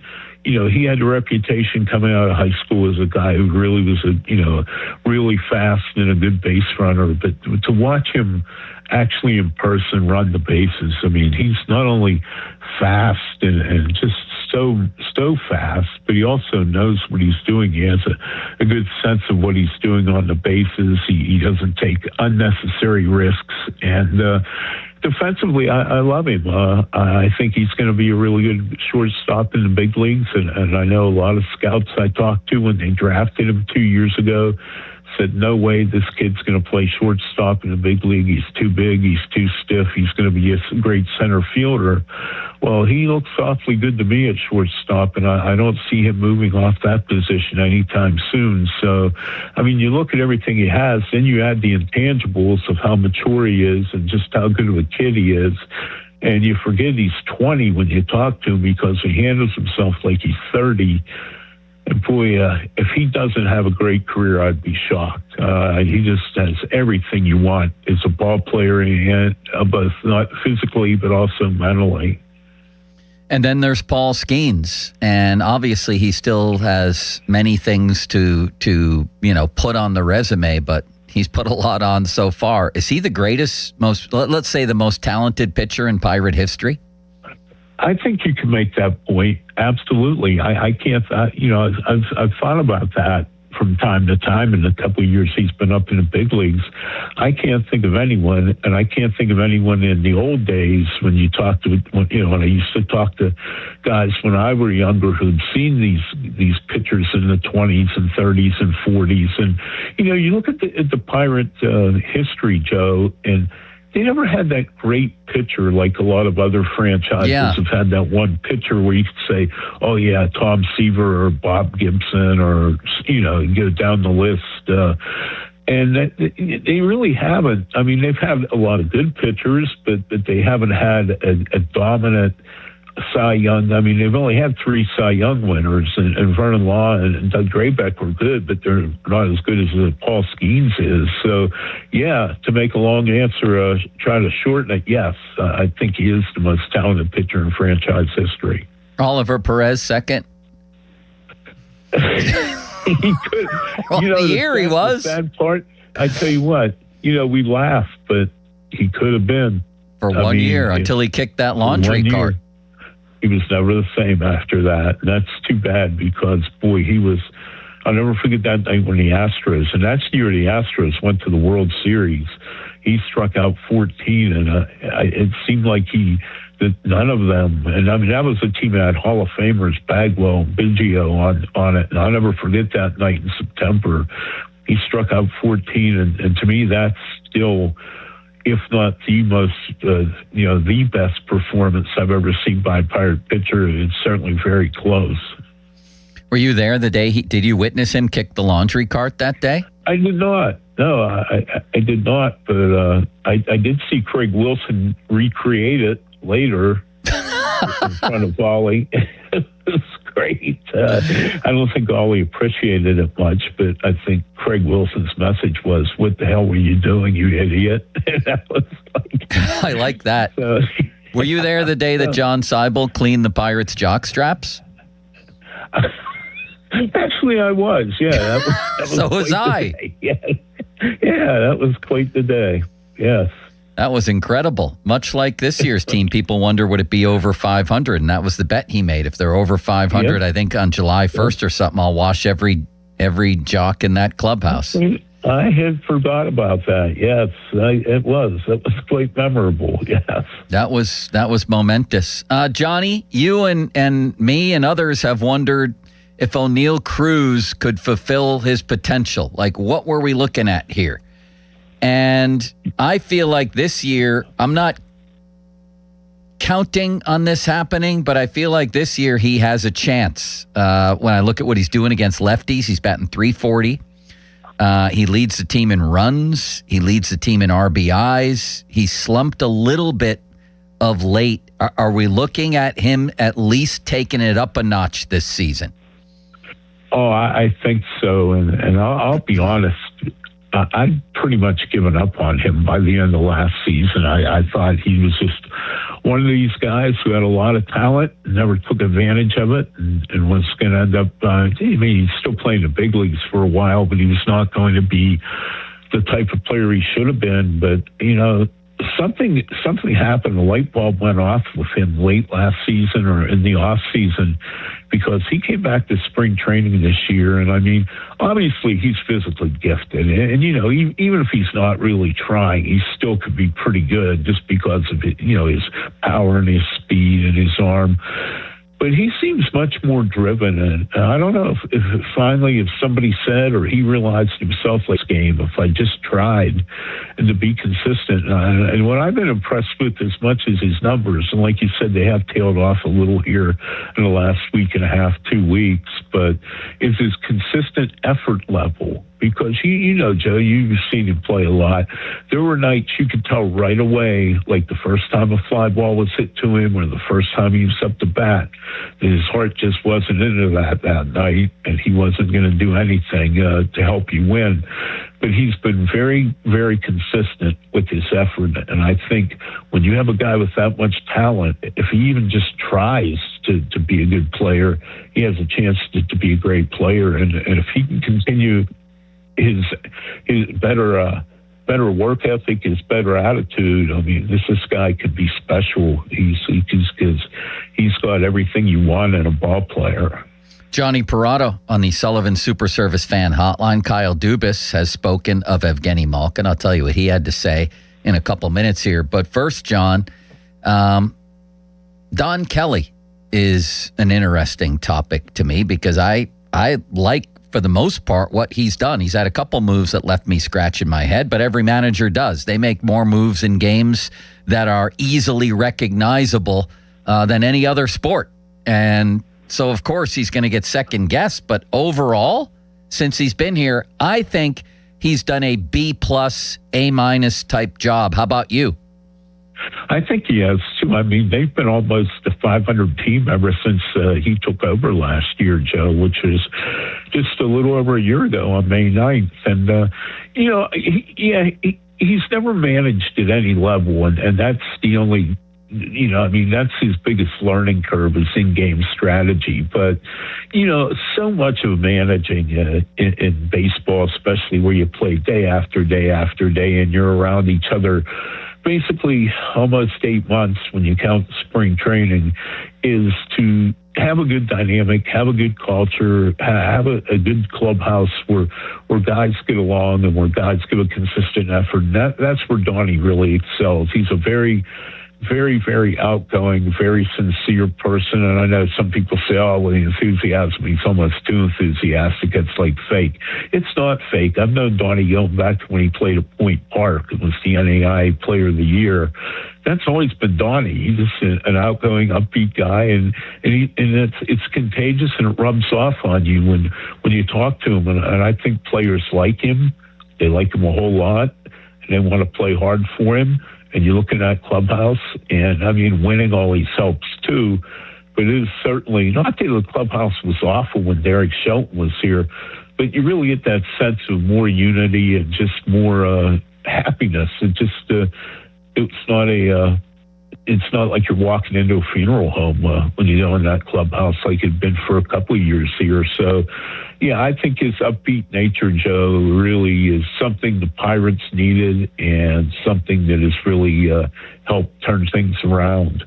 he had a reputation coming out of high school as a guy who really was really fast and a good base runner, but to watch him actually in person run the bases, he's not only fast and just so fast, but he also knows what he's doing. He has a good sense of what he's doing on the bases. He doesn't take unnecessary risks, and defensively, I love him. I think he's going to be a really good shortstop in the big leagues, and I know a lot of scouts I talked to when they drafted him 2 years ago said, no way this kid's going to play shortstop in the big league. He's too big. He's too stiff. He's going to be a great center fielder. Well, he looks awfully good to me at shortstop, and I don't see him moving off that position anytime soon. So, you look at everything he has, then you add the intangibles of how mature he is and just how good of a kid he is. And you forget he's 20 when you talk to him because he handles himself like he's 30. And boy, if he doesn't have a great career, I'd be shocked. He just has everything you want as a ball player, and both not physically but also mentally. And then there's Paul Skeens, and obviously he still has many things to put on the resume, but he's put a lot on so far. Is he the greatest, let's say the most talented pitcher in Pirate history? I think you can make that point. Absolutely. I can't, I've thought about that from time to time in the couple of years he's been up in the big leagues. I can't think of anyone, and I can't think of anyone in the old days when you talk to, when I used to talk to guys when I were younger who'd seen these pitchers in the 20s and 30s and 40s. And, you look at the Pirate history, Joe, and they never had that great pitcher like a lot of other franchises have had that one pitcher where you could say, oh, yeah, Tom Seaver or Bob Gibson or, go down the list. And they really haven't. They've had a lot of good pitchers, but they haven't had a dominant Cy Young. They've only had 3 Cy Young winners, and Vernon Law and Doug Graybeck were good, but they're not as good as Paul Skeens is. So, to make a long answer, try to shorten it, yes, I think he is the most talented pitcher in franchise history. Oliver Perez, second. He could. The year he was. The bad part, I tell you what, we laugh, but he could have been. For 1 year, until he kicked that laundry cart. He was never the same after that. And that's too bad because, boy, I'll never forget that night when the Astros, and that's the year the Astros went to the World Series. He struck out 14, and it seemed like that none of them, and that was a team that had Hall of Famers, Bagwell and Biggio on it, and I'll never forget that night in September. He struck out 14, and to me, that's still, if not the most, the best performance I've ever seen by a Pirate pitcher. It's certainly very close. Were you there the day did you witness him kick the laundry cart that day? I did not. No, I did not. But I did see Craig Wilson recreate it later in front of Ollie. It was great. I don't think Ollie appreciated it much, but I think Craig Wilson's message was, "What the hell were you doing, you idiot?" And that was like, I like that. Were you there the day that John Seibel cleaned the Pirates' jock straps? Actually, I was. Yeah, that was so was I. Yeah, that was quite the day. Yes. That was incredible. Much like this year's team, people wonder, would it be over 500? And that was the bet he made. If they're over 500, I think on July 1st or something, I'll wash every jock in that clubhouse. I had forgot about that. Yes, it was. That was quite memorable. Yes, that was momentous. Johnny, you and me and others have wondered if O'Neal Cruz could fulfill his potential. Like, what were we looking at here? And I feel like this year, I'm not counting on this happening, but I feel like this year he has a chance. When I look at what he's doing against lefties, he's batting .340. He leads the team in runs. He leads the team in RBIs. He slumped a little bit of late. Are we looking at him at least taking it up a notch this season? Oh, I think so. And I'll be honest, I'd pretty much given up on him by the end of last season. I thought he was just one of these guys who had a lot of talent, never took advantage of it, and was going to end up, he's still playing the big leagues for a while, but he was not going to be the type of player he should have been. But, something happened. The light bulb went off with him late last season or in the off season, because he came back to spring training this year. And I mean, obviously he's physically gifted, and even if he's not really trying, he still could be pretty good just because of it, his power and his speed and his arm. But he seems much more driven, and I don't know if finally somebody said, or he realized himself this game, if I just tried and to be consistent. And what I've been impressed with as much as his numbers, and like you said, they have tailed off a little here in the last week and a half, 2 weeks, but is his consistent effort level. Because Joe, you've seen him play a lot. There were nights you could tell right away, like the first time a fly ball was hit to him or the first time he was up to bat, that his heart just wasn't into that night, and he wasn't going to do anything to help you win. But he's been very, very consistent with his effort. And I think when you have a guy with that much talent, if he even just tries to be a good player, he has a chance to be a great player. And if he can continue his better work ethic, his better attitude, I mean, this guy could be special. He's got everything you want in a ball player. Johnny Parado on the Sullivan Super Service Fan Hotline. Kyle Dubis has spoken of Evgeny Malkin. I'll tell you what he had to say in a couple minutes here. But first, John, Don Kelly is an interesting topic to me because I like, for the most part, what he's done. He's had a couple moves that left me scratching my head, but every manager does. They make more moves in games that are easily recognizable than any other sport. And so, of course, he's going to get second guessed. But overall, since he's been here, I think he's done a B+, A- type job. How about you? I think he has, too. I mean, they've been almost a 500 team ever since he took over last year, Joe, which was just a little over a year ago on May 9th. And, he's never managed at any level, and that's the only... that's his biggest learning curve is in-game strategy. But, so much of managing in baseball, especially where you play day after day after day and you're around each other basically almost 8 months when you count spring training, is to have a good dynamic, have a good culture, have a good clubhouse where guys get along and where guys give a consistent effort. And that's where Donnie really excels. He's a very, very, very outgoing, very sincere person. And I know some people say, oh, well, the enthusiasm, he's almost too enthusiastic. It's like fake. It's not fake. I've known Donnie going back to when he played at Point Park and was the NAIA Player of the Year. That's always been Donnie. He's just an outgoing, upbeat guy, and it's contagious, and it rubs off on you when you talk to him. And I think players like him. They like him a whole lot, and they want to play hard for him. And you look at that clubhouse, and I mean, winning always helps too. But it is certainly not that the clubhouse was awful when Derek Shelton was here, but you really get that sense of more unity and just more happiness. It's not it's not like you're walking into a funeral home when you go in that clubhouse like it's been for a couple of years here. So, yeah, I think his upbeat nature, Joe, really is something the Pirates needed and something that has really helped turn things around.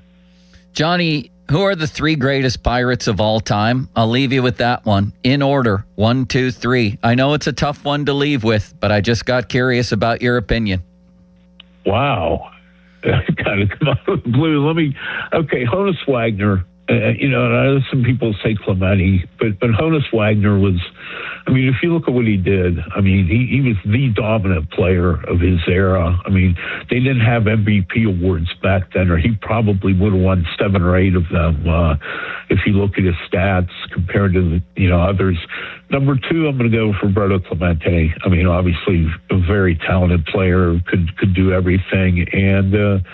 Johnny, who are the 3 greatest Pirates of all time? I'll leave you with that one. In order, 1, 2, 3. I know it's a tough one to leave with, but I just got curious about your opinion. Wow. Kind of come out of the blue. Honus Wagner. And I know some people say Clemente, but Honus Wagner was, if you look at what he did, he was the dominant player of his era. They didn't have MVP awards back then, or he probably would have won 7 or 8 of them if you look at his stats compared to the others. Number 2, I'm going to go for Roberto Clemente. Obviously a very talented player, could do everything. And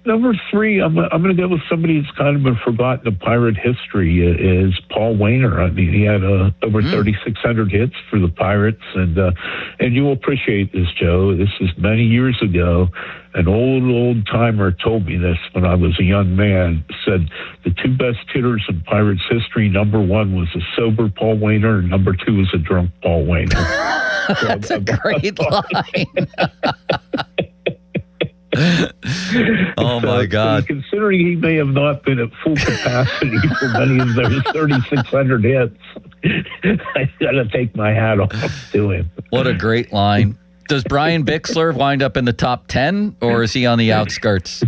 number 3, I'm going to go with somebody that's kind of been forgotten in Pirate history, is Paul Wainer. He had over 3,600 hits for the Pirates, and you will appreciate this, Joe. This is many years ago. An old timer told me this when I was a young man. Said the 2 best hitters in Pirates history, number 1 was a sober Paul Wainer, and number 2 was a drunk Paul Wainer. That's a great line. Oh, my God. Considering he may have not been at full capacity for many of those 3,600 hits, I got to take my hat off to him. What a great line. Does Brian Bixler wind up in the top 10, or is he on the outskirts?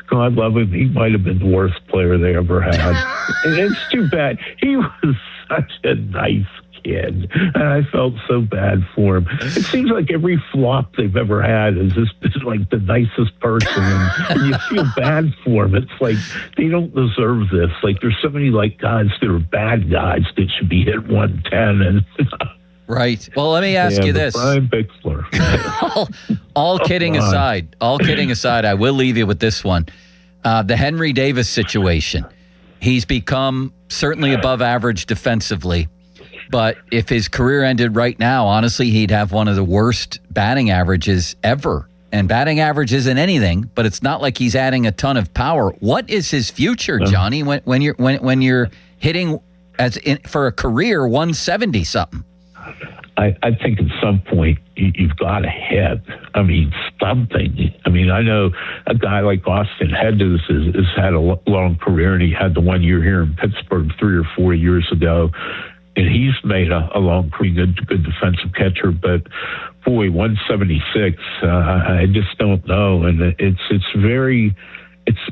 God love him. He might have been the worst player they ever had. And it's too bad. He was such a nice kid, and I felt so bad for him. It seems like every flop they've ever had is just like the nicest person, and you feel bad for him. It's like they don't deserve this. Like there's so many guys that are bad guys that should be hit 110, and right. Well, let me ask you this. Brian Bixler. all kidding aside, I will leave you with this one. The Henry Davis situation. He's become certainly above average defensively. But if his career ended right now, honestly, he'd have one of the worst batting averages ever. And batting average isn't anything, but it's not like he's adding a ton of power. What is his future, Johnny, when you're hitting for a career 170 something? I think at some point you've got to hit. Something. I know a guy like Austin Hedges has had a long career, and he had the 1 year here in Pittsburgh 3 or 4 years ago. And he's made a long, pretty good defensive catcher, but boy, 176, I just don't know. And it's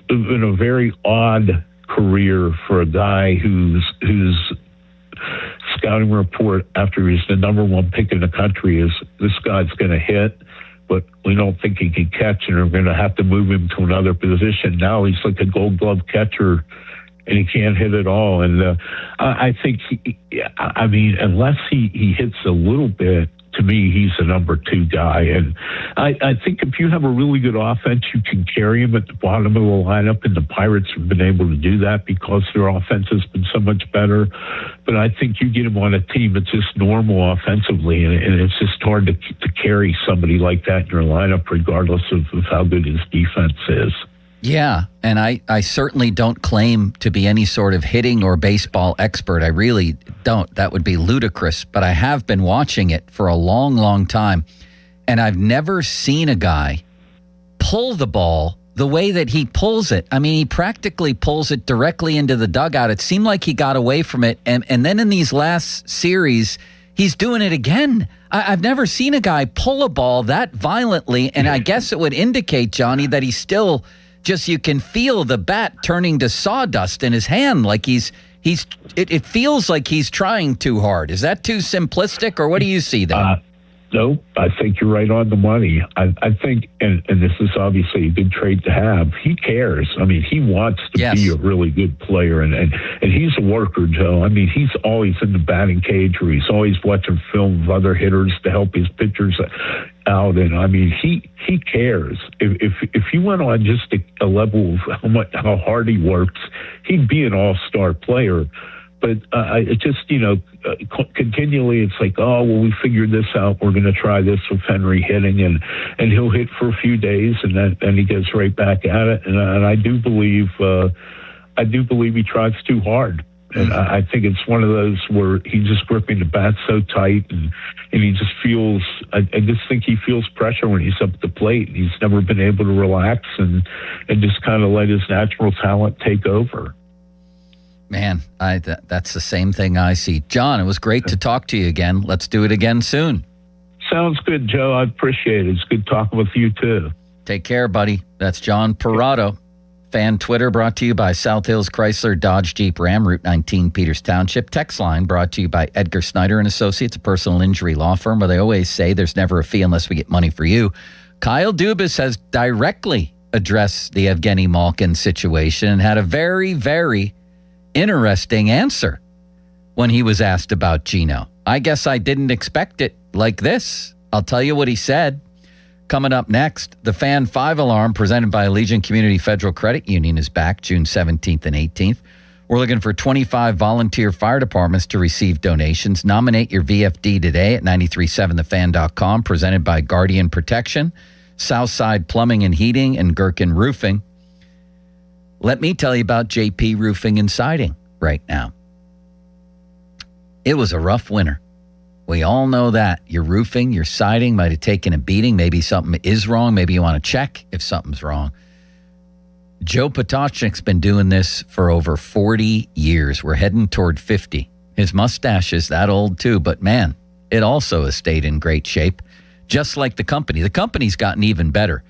been a very odd career for a guy whose scouting report after he's the number 1 pick in the country is this guy's going to hit, but we don't think he can catch, and we're going to have to move him to another position. Now he's like a Gold Glove catcher, and he can't hit at all. And I think, unless he hits a little bit, to me, he's a number 2 guy. And I think if you have a really good offense, you can carry him at the bottom of the lineup, and the Pirates have been able to do that because their offense has been so much better. But I think you get him on a team that's just normal offensively, and it's just hard to carry somebody like that in your lineup, regardless of how good his defense is. Yeah, and I certainly don't claim to be any sort of hitting or baseball expert. I really don't. That would be ludicrous. But I have been watching it for a long, long time, and I've never seen a guy pull the ball the way that he pulls it. He practically pulls it directly into the dugout. It seemed like he got away from it, and then in these last series, he's doing it again. I've never seen a guy pull a ball that violently, and I guess it would indicate, Johnny, that he's still... just you can feel the bat turning to sawdust in his hand, like it feels like he's trying too hard. Is that too simplistic, or what do you see there? No, I think you're right on the money. I think, and this is obviously a good trait to have, he cares. He wants to be a really good player, and he's a worker, Joe. He's always in the batting cage, or he's always watching film of other hitters to help his pitchers out. And he cares. If you went on just a level of how hard he works, he'd be an all-star player. But it just, continually it's like, oh, well, we figured this out. We're going to try this with Henry hitting, and he'll hit for a few days, and then he gets right back at it. And I do believe he tries too hard. And I think it's one of those where he's just gripping the bat so tight, and he just feels. I just think he feels pressure when he's up at the plate. He's never been able to relax and just kind of let his natural talent take over. Man, that's the same thing I see. John, it was great to talk to you again. Let's do it again soon. Sounds good, Joe. I appreciate it. It's good talking with you too. Take care, buddy. That's John Parado. Fan Twitter brought to you by South Hills Chrysler Dodge Jeep Ram, Route 19, Peters Township. Text line brought to you by Edgar Snyder and Associates, a personal injury law firm where they always say there's never a fee unless we get money for you. Kyle Dubas has directly addressed the Evgeny Malkin situation and had a very, very interesting answer when he was asked about Gino. I guess I didn't expect it like this. I'll tell you what he said. Coming up next, the Fan 5 Alarm presented by Allegiant Community Federal Credit Union is back June 17th and 18th. We're looking for 25 volunteer fire departments to receive donations. Nominate your VFD today at 937thefan.com, presented by Guardian Protection, Southside Plumbing and Heating, and Gherkin Roofing. Let me tell you about JP Roofing and Siding right now. It was a rough winter. We all know that. Your roofing, your siding might have taken a beating. Maybe something is wrong. Maybe you want to check if something's wrong. Joe Potocznik's been doing this for over 40 years. We're heading toward 50. His mustache is that old too, but man, it also has stayed in great shape. Just like the company. The company's gotten even better.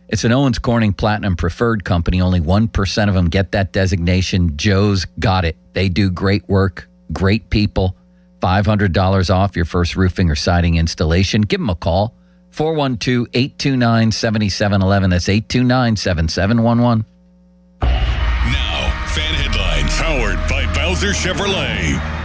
It's an Owens Corning Platinum Preferred company. Only 1% of them get that designation. Joe's got it. They do great work, great people. $500 off your first roofing or siding installation. Give them a call. 412-829-7711. That's 829-7711. Now, Fan Headlines, powered by Bowser Chevrolet.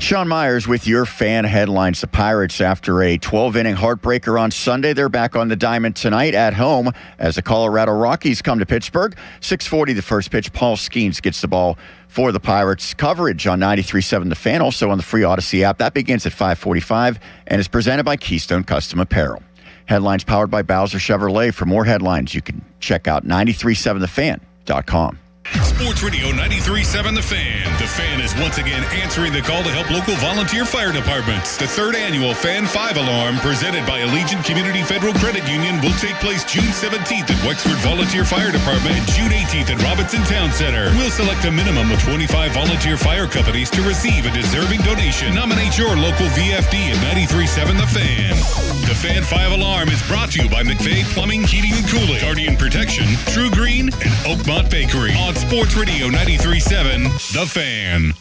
Sean Myers with your Fan Headlines. The Pirates, after a 12-inning heartbreaker on Sunday, they're back on the diamond tonight at home as the Colorado Rockies come to Pittsburgh. 6:40 the first pitch. Paul Skeens gets the ball for the Pirates. Coverage on 93.7 The Fan, also on the free Odyssey app. That begins at 5:45 and is presented by Keystone Custom Apparel. Headlines powered by Bowser Chevrolet. For more headlines, you can check out 937thefan.com. Sports Radio 93.7 The Fan. The Fan is once again answering the call to help local volunteer fire departments. The third annual Fan 5 Alarm, presented by Allegiant Community Federal Credit Union, will take place June 17th at Wexford Volunteer Fire Department and June 18th at Robinson Town Center. We'll select a minimum of 25 volunteer fire companies to receive a deserving donation. Nominate your local VFD at 93.7 The Fan. The Fan 5 Alarm is brought to you by McVeigh Plumbing, Heating, and Cooling, Guardian Protection, True Green, and Oakmont Bakery. On Sports Radio 93.7 The Fan.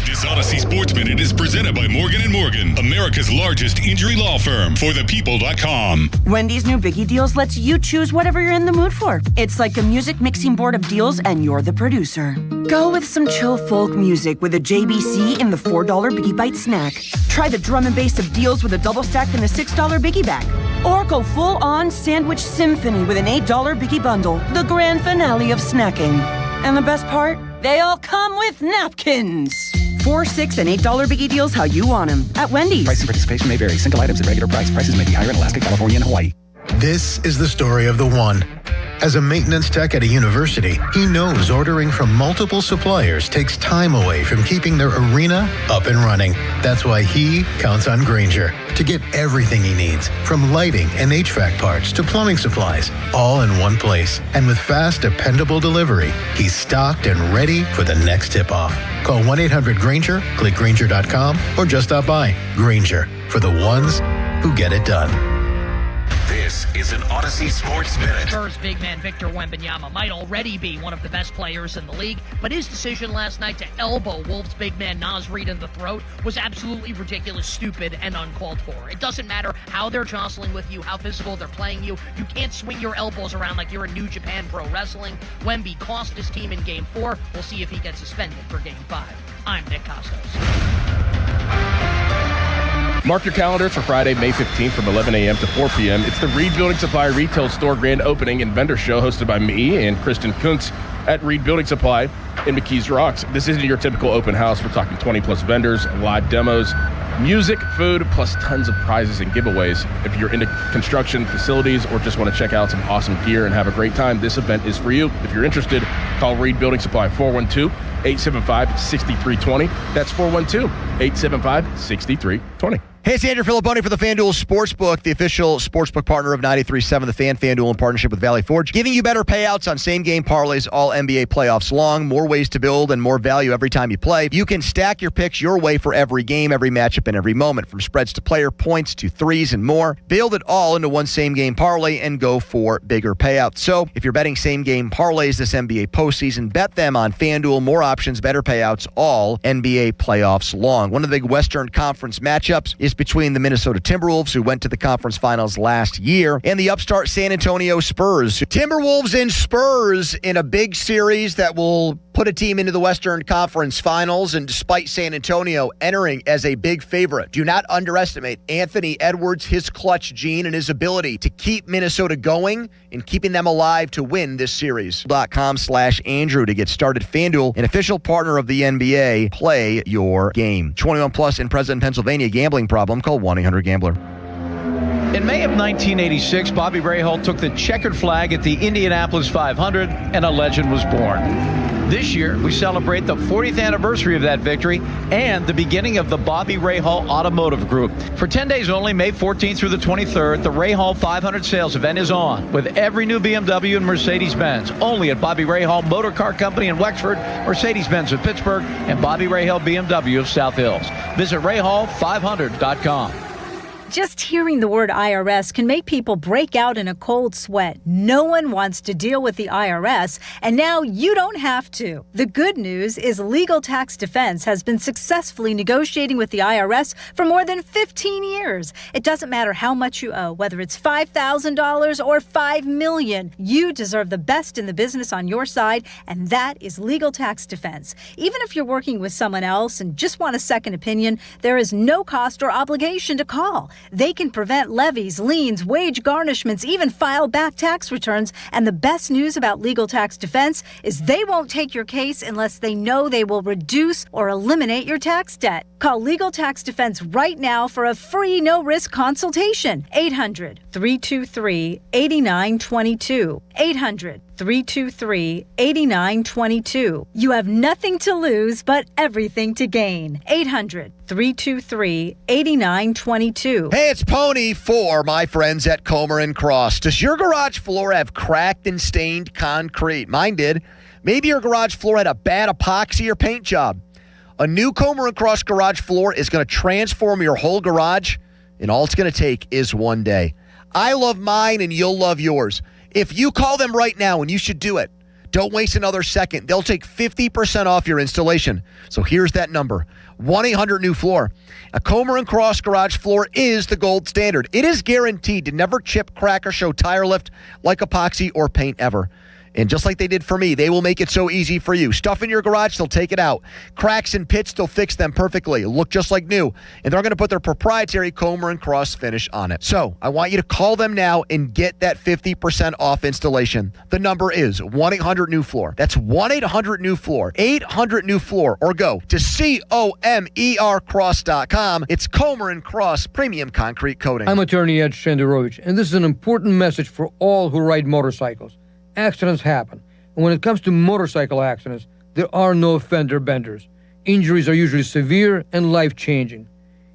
This Odyssey Sports Minute is presented by Morgan & Morgan, America's largest injury law firm, forthepeople.com. Wendy's new Biggie Deals lets you choose whatever you're in the mood for. It's like a music mixing board of deals, and you're the producer. Go with some chill folk music with a JBC in the $4 Biggie Bite snack. Try the drum and bass of deals with a double stack in the $6 Biggie bag. Or go full-on sandwich symphony with an $8 Biggie bundle, the grand finale of snacking. And the best part? They all come with napkins. $4, $6, and $8 Biggie Deals how you want them at Wendy's. Price and participation may vary. Single items at regular price. Prices may be higher in Alaska, California, and Hawaii. This is the story of the one. As a maintenance tech at a university, he knows ordering from multiple suppliers takes time away from keeping their arena up and running. That's why he counts on Grainger to get everything he needs, from lighting and HVAC parts to plumbing supplies, all in one place. And with fast, dependable delivery, he's stocked and ready for the next tip-off. Call 1-800-GRAINGER, click Grainger.com, or just stop by. Grainger, for the ones who get it done. This is an Odyssey Sports Minute. Spurs big man Victor Wembanyama might already be one of the best players in the league, but his decision last night to elbow Wolves big man Naz Reid in the throat was absolutely ridiculous, stupid, and uncalled for. It doesn't matter how they're jostling with you, how physical they're playing you. You can't swing your elbows around like you're in New Japan Pro Wrestling. Wemby cost his team in Game 4. We'll see if he gets suspended for Game 5. I'm Nick Costos. Mark your calendars for Friday, May 15th from 11 a.m. to 4 p.m. It's the Reed Building Supply Retail Store Grand Opening and Vendor Show hosted by me and Kristen Kuntz. at Reed Building Supply in McKees Rocks. This isn't your typical open house. We're talking 20-plus vendors, live demos, music, food, plus tons of prizes and giveaways. If you're into construction facilities or just want to check out some awesome gear and have a great time, this event is for you. If you're interested, call Reed Building Supply 412-875-6320. That's 412-875-6320. Hey, it's Andrew Filipponi for the FanDuel Sportsbook, the official sportsbook partner of 93.7 The Fan. FanDuel in partnership with Valley Forge, giving you better payouts on same-game parlays all NBA playoffs long. More ways to build and more value every time you play. You can stack your picks your way for every game, every matchup, and every moment, from spreads to player points to threes and more. Build it all into one same-game parlay and go for bigger payouts. So if you're betting same-game parlays this NBA postseason, bet them on FanDuel. More options, better payouts all NBA playoffs long. One of the big Western Conference matchups is between the Minnesota Timberwolves, who went to the conference finals last year, and the upstart San Antonio Spurs. Timberwolves and Spurs in a big series that will put a team into the Western Conference finals, and despite San Antonio entering as a big favorite, do not underestimate Anthony Edwards, his clutch gene, and his ability to keep Minnesota going and keeping them alive to win this series. .com/Andrew to get started. FanDuel, an official partner of the NBA. Play your game. 21 plus in present Pennsylvania. Gambling problem? Call 1-800-GAMBLER. In May of 1986, Bobby Rahal took the checkered flag at the Indianapolis 500, and a legend was born. This year, we celebrate the 40th anniversary of that victory and the beginning of the Bobby Rahal Automotive Group. For 10 days only, May 14th through the 23rd, the Rahal 500 sales event is on with every new BMW and Mercedes-Benz, only at Bobby Rahal Motor Car Company in Wexford, Mercedes-Benz of Pittsburgh, and Bobby Rahal BMW of South Hills. Visit Rahal500.com. Just hearing the word IRS can make people break out in a cold sweat. No one wants to deal with the IRS, and now you don't have to. The good news is Legal Tax Defense has been successfully negotiating with the IRS for more than 15 years. It doesn't matter how much you owe, whether it's $5,000 or $5 million. You deserve the best in the business on your side, and that is Legal Tax Defense. Even if you're working with someone else and just want a second opinion, there is no cost or obligation to call. They can prevent levies, liens, wage garnishments, even file back tax returns. And the best news about Legal Tax Defense is they won't take your case unless they know they will reduce or eliminate your tax debt. Call Legal Tax Defense right now for a free no-risk consultation. 800-323-8922. 800-323-8922. You have nothing to lose but everything to gain. 800-323-8922. Hey, it's Pony for my friends at Comer and Cross. Does your garage floor have cracked and stained concrete? Mine did. Maybe your garage floor had a bad epoxy or paint job. A new Comer and Cross garage floor is going to transform your whole garage, and all it's going to take is one day. I love mine, and you'll love yours. If you call them right now, and you should do it, don't waste another second. They'll take 50% off your installation. So here's that number, 1-800-NEW-FLOOR. A Comer and Cross garage floor is the gold standard. It is guaranteed to never chip, crack, or show tire lift like epoxy or paint ever. And just like they did for me, they will make it so easy for you. Stuff in your garage, they'll take it out. Cracks and pits, they'll fix them perfectly. Look just like new. And they're going to put their proprietary Comer and Cross finish on it. So I want you to call them now and get that 50% off installation. The number is 1-800-NEW-FLOOR. That's 1-800-NEW-FLOOR. 800-NEW-FLOOR. Or go to COMERCross.com. It's Comer and Cross Premium Concrete Coating. I'm attorney Ed Shenderovich, and this is an important message for all who ride motorcycles. Accidents happen, and when it comes to motorcycle accidents, there are no fender benders. Injuries are usually severe and life-changing.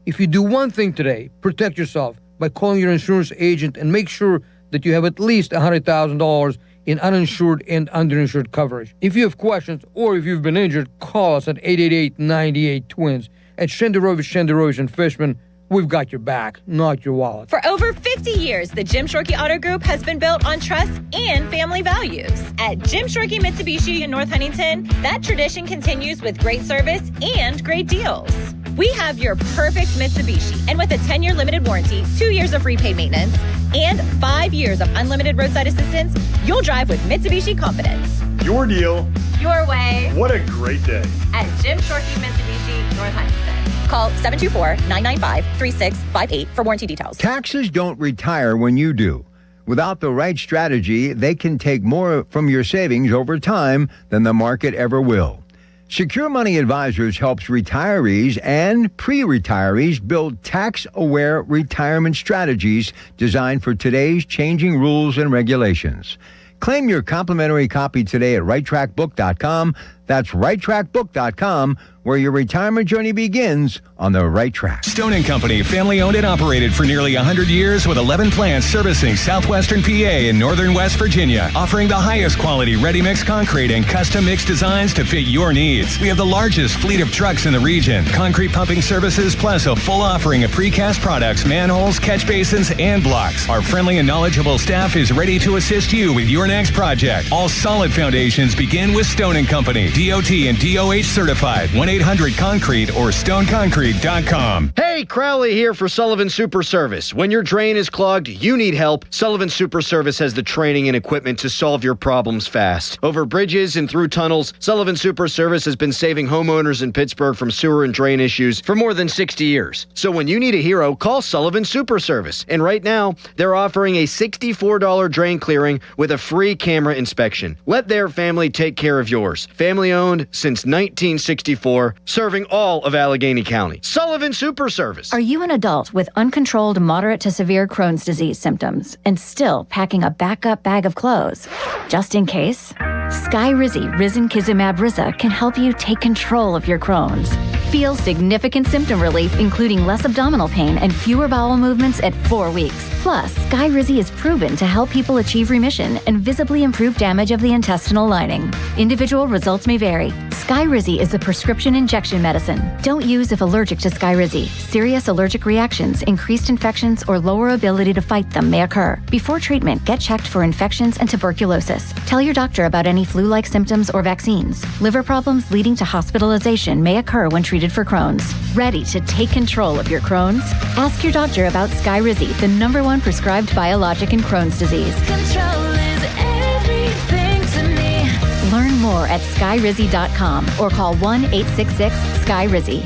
If you do one thing today, protect yourself by calling your insurance agent and make sure that you have at least $100,000 in uninsured and underinsured coverage. If you have questions or if you've been injured, call us at 888-98-TWINS. At Shenderovich and Fishman, we've got your back, not your wallet. For over 50 years, the Jim Shorkey Auto Group has been built on trust and family values. At Jim Shorkey Mitsubishi in North Huntington, that tradition continues with great service and great deals. We have your perfect Mitsubishi, and with a 10-year limited warranty, 2 years of free paid maintenance, and 5 years of unlimited roadside assistance, you'll drive with Mitsubishi confidence. Your deal. Your way. What a great day. At Jim Shorkey Mitsubishi, North Huntington. Call 724-995-3658 for warranty details. Taxes don't retire when you do. Without the right strategy, they can take more from your savings over time than the market ever will. Secure Money Advisors helps retirees and pre-retirees build tax-aware retirement strategies designed for today's changing rules and regulations. Claim your complimentary copy today at righttrackbook.com. That's righttrackbook.com, where your retirement journey begins on the right track. Stone & Company, family owned and operated for nearly 100 years with 11 plants servicing southwestern PA and northern West Virginia, offering the highest quality ready-mix concrete and custom mix designs to fit your needs. We have the largest fleet of trucks in the region, concrete pumping services, plus a full offering of precast products, manholes, catch basins, and blocks. Our friendly and knowledgeable staff is ready to assist you with your next project. All solid foundations begin with Stone & Company, DOT and DOH certified. 1-800-CONCRETE or stoneconcrete.com. Hey, Crowley here for Sullivan Super Service. When your drain is clogged, you need help. Sullivan Super Service has the training and equipment to solve your problems fast. Over bridges and through tunnels, Sullivan Super Service has been saving homeowners in Pittsburgh from sewer and drain issues for more than 60 years. So when you need a hero, call Sullivan Super Service. And right now, they're offering a $64 drain clearing with a free camera inspection. Let their family take care of yours. Family owned since 1964, serving all of Allegheny County. Sullivan Super Service. Are you an adult with uncontrolled moderate to severe Crohn's disease symptoms and still packing a backup bag of clothes? Just in case? Skyrizi Risankizumab Riza can help you take control of your Crohn's. Feel significant symptom relief, including less abdominal pain and fewer bowel movements at 4 weeks. Plus, Skyrizi is proven to help people achieve remission and visibly improve damage of the intestinal lining. Individual results may vary. Skyrizi is a prescription injection medicine. Don't use if allergic to Skyrizi. Serious allergic reactions, increased infections, or lower ability to fight them may occur. Before treatment, get checked for infections and tuberculosis. Tell your doctor about any flu-like symptoms or vaccines. Liver problems leading to hospitalization may occur when treated for Crohn's. Ready to take control of your Crohn's? Ask your doctor about Skyrizi, the #1 prescribed biologic in Crohn's disease. Control is everything to me. Learn more at skyrizi.com or call 1-866-SKY-RIZZI.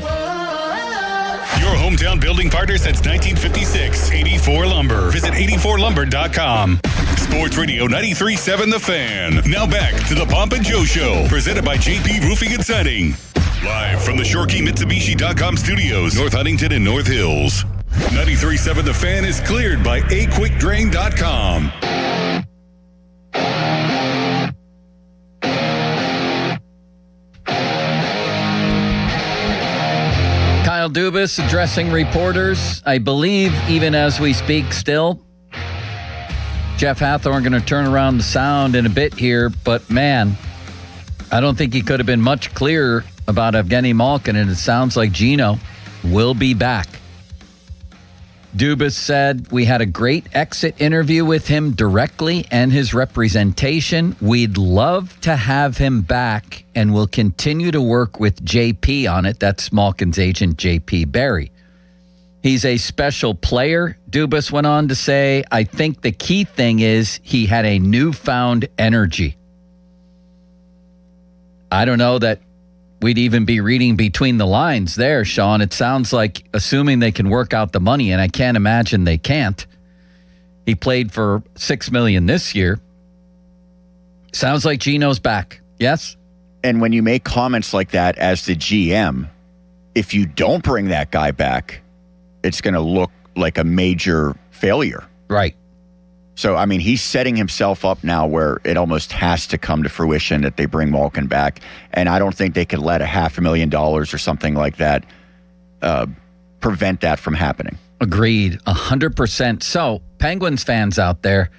Your hometown building partner since 1956, 84 Lumber. Visit 84lumber.com. Sports Radio 93.7 The Fan. Now back to the Pomp and Joe Show, presented by JP Roofing and Siding. Live from the ShoreKeyMitsubishi.com studios, North Huntington and North Hills. 93.7 The Fan is cleared by aquickdrain.com. Kyle Dubis addressing reporters, I believe, even as we speak still. Jeff Hathorn going to turn around the sound in a bit here, but man, I don't think he could have been much clearer about Evgeny Malkin, and it sounds like Gino will be back. Dubis said, we had a great exit interview with him directly and his representation. We'd love to have him back, and we'll continue to work with JP on it. That's Malkin's agent, JP Barry. He's a special player, Dubis went on to say. I think the key thing is he had a newfound energy. I don't know that we'd even be reading between the lines there, Sean. It sounds like, assuming they can work out the money, and I can't imagine they can't. He played for $6 million this year. Sounds like Gino's back. Yes? And when you make comments like that as the GM, if you don't bring that guy back, it's going to look like a major failure. Right. So, I mean, he's setting himself up now where it almost has to come to fruition that they bring Malkin back. And I don't think they could let $500,000 or something like that prevent that from happening. Agreed, 100%. So, Penguins fans out there,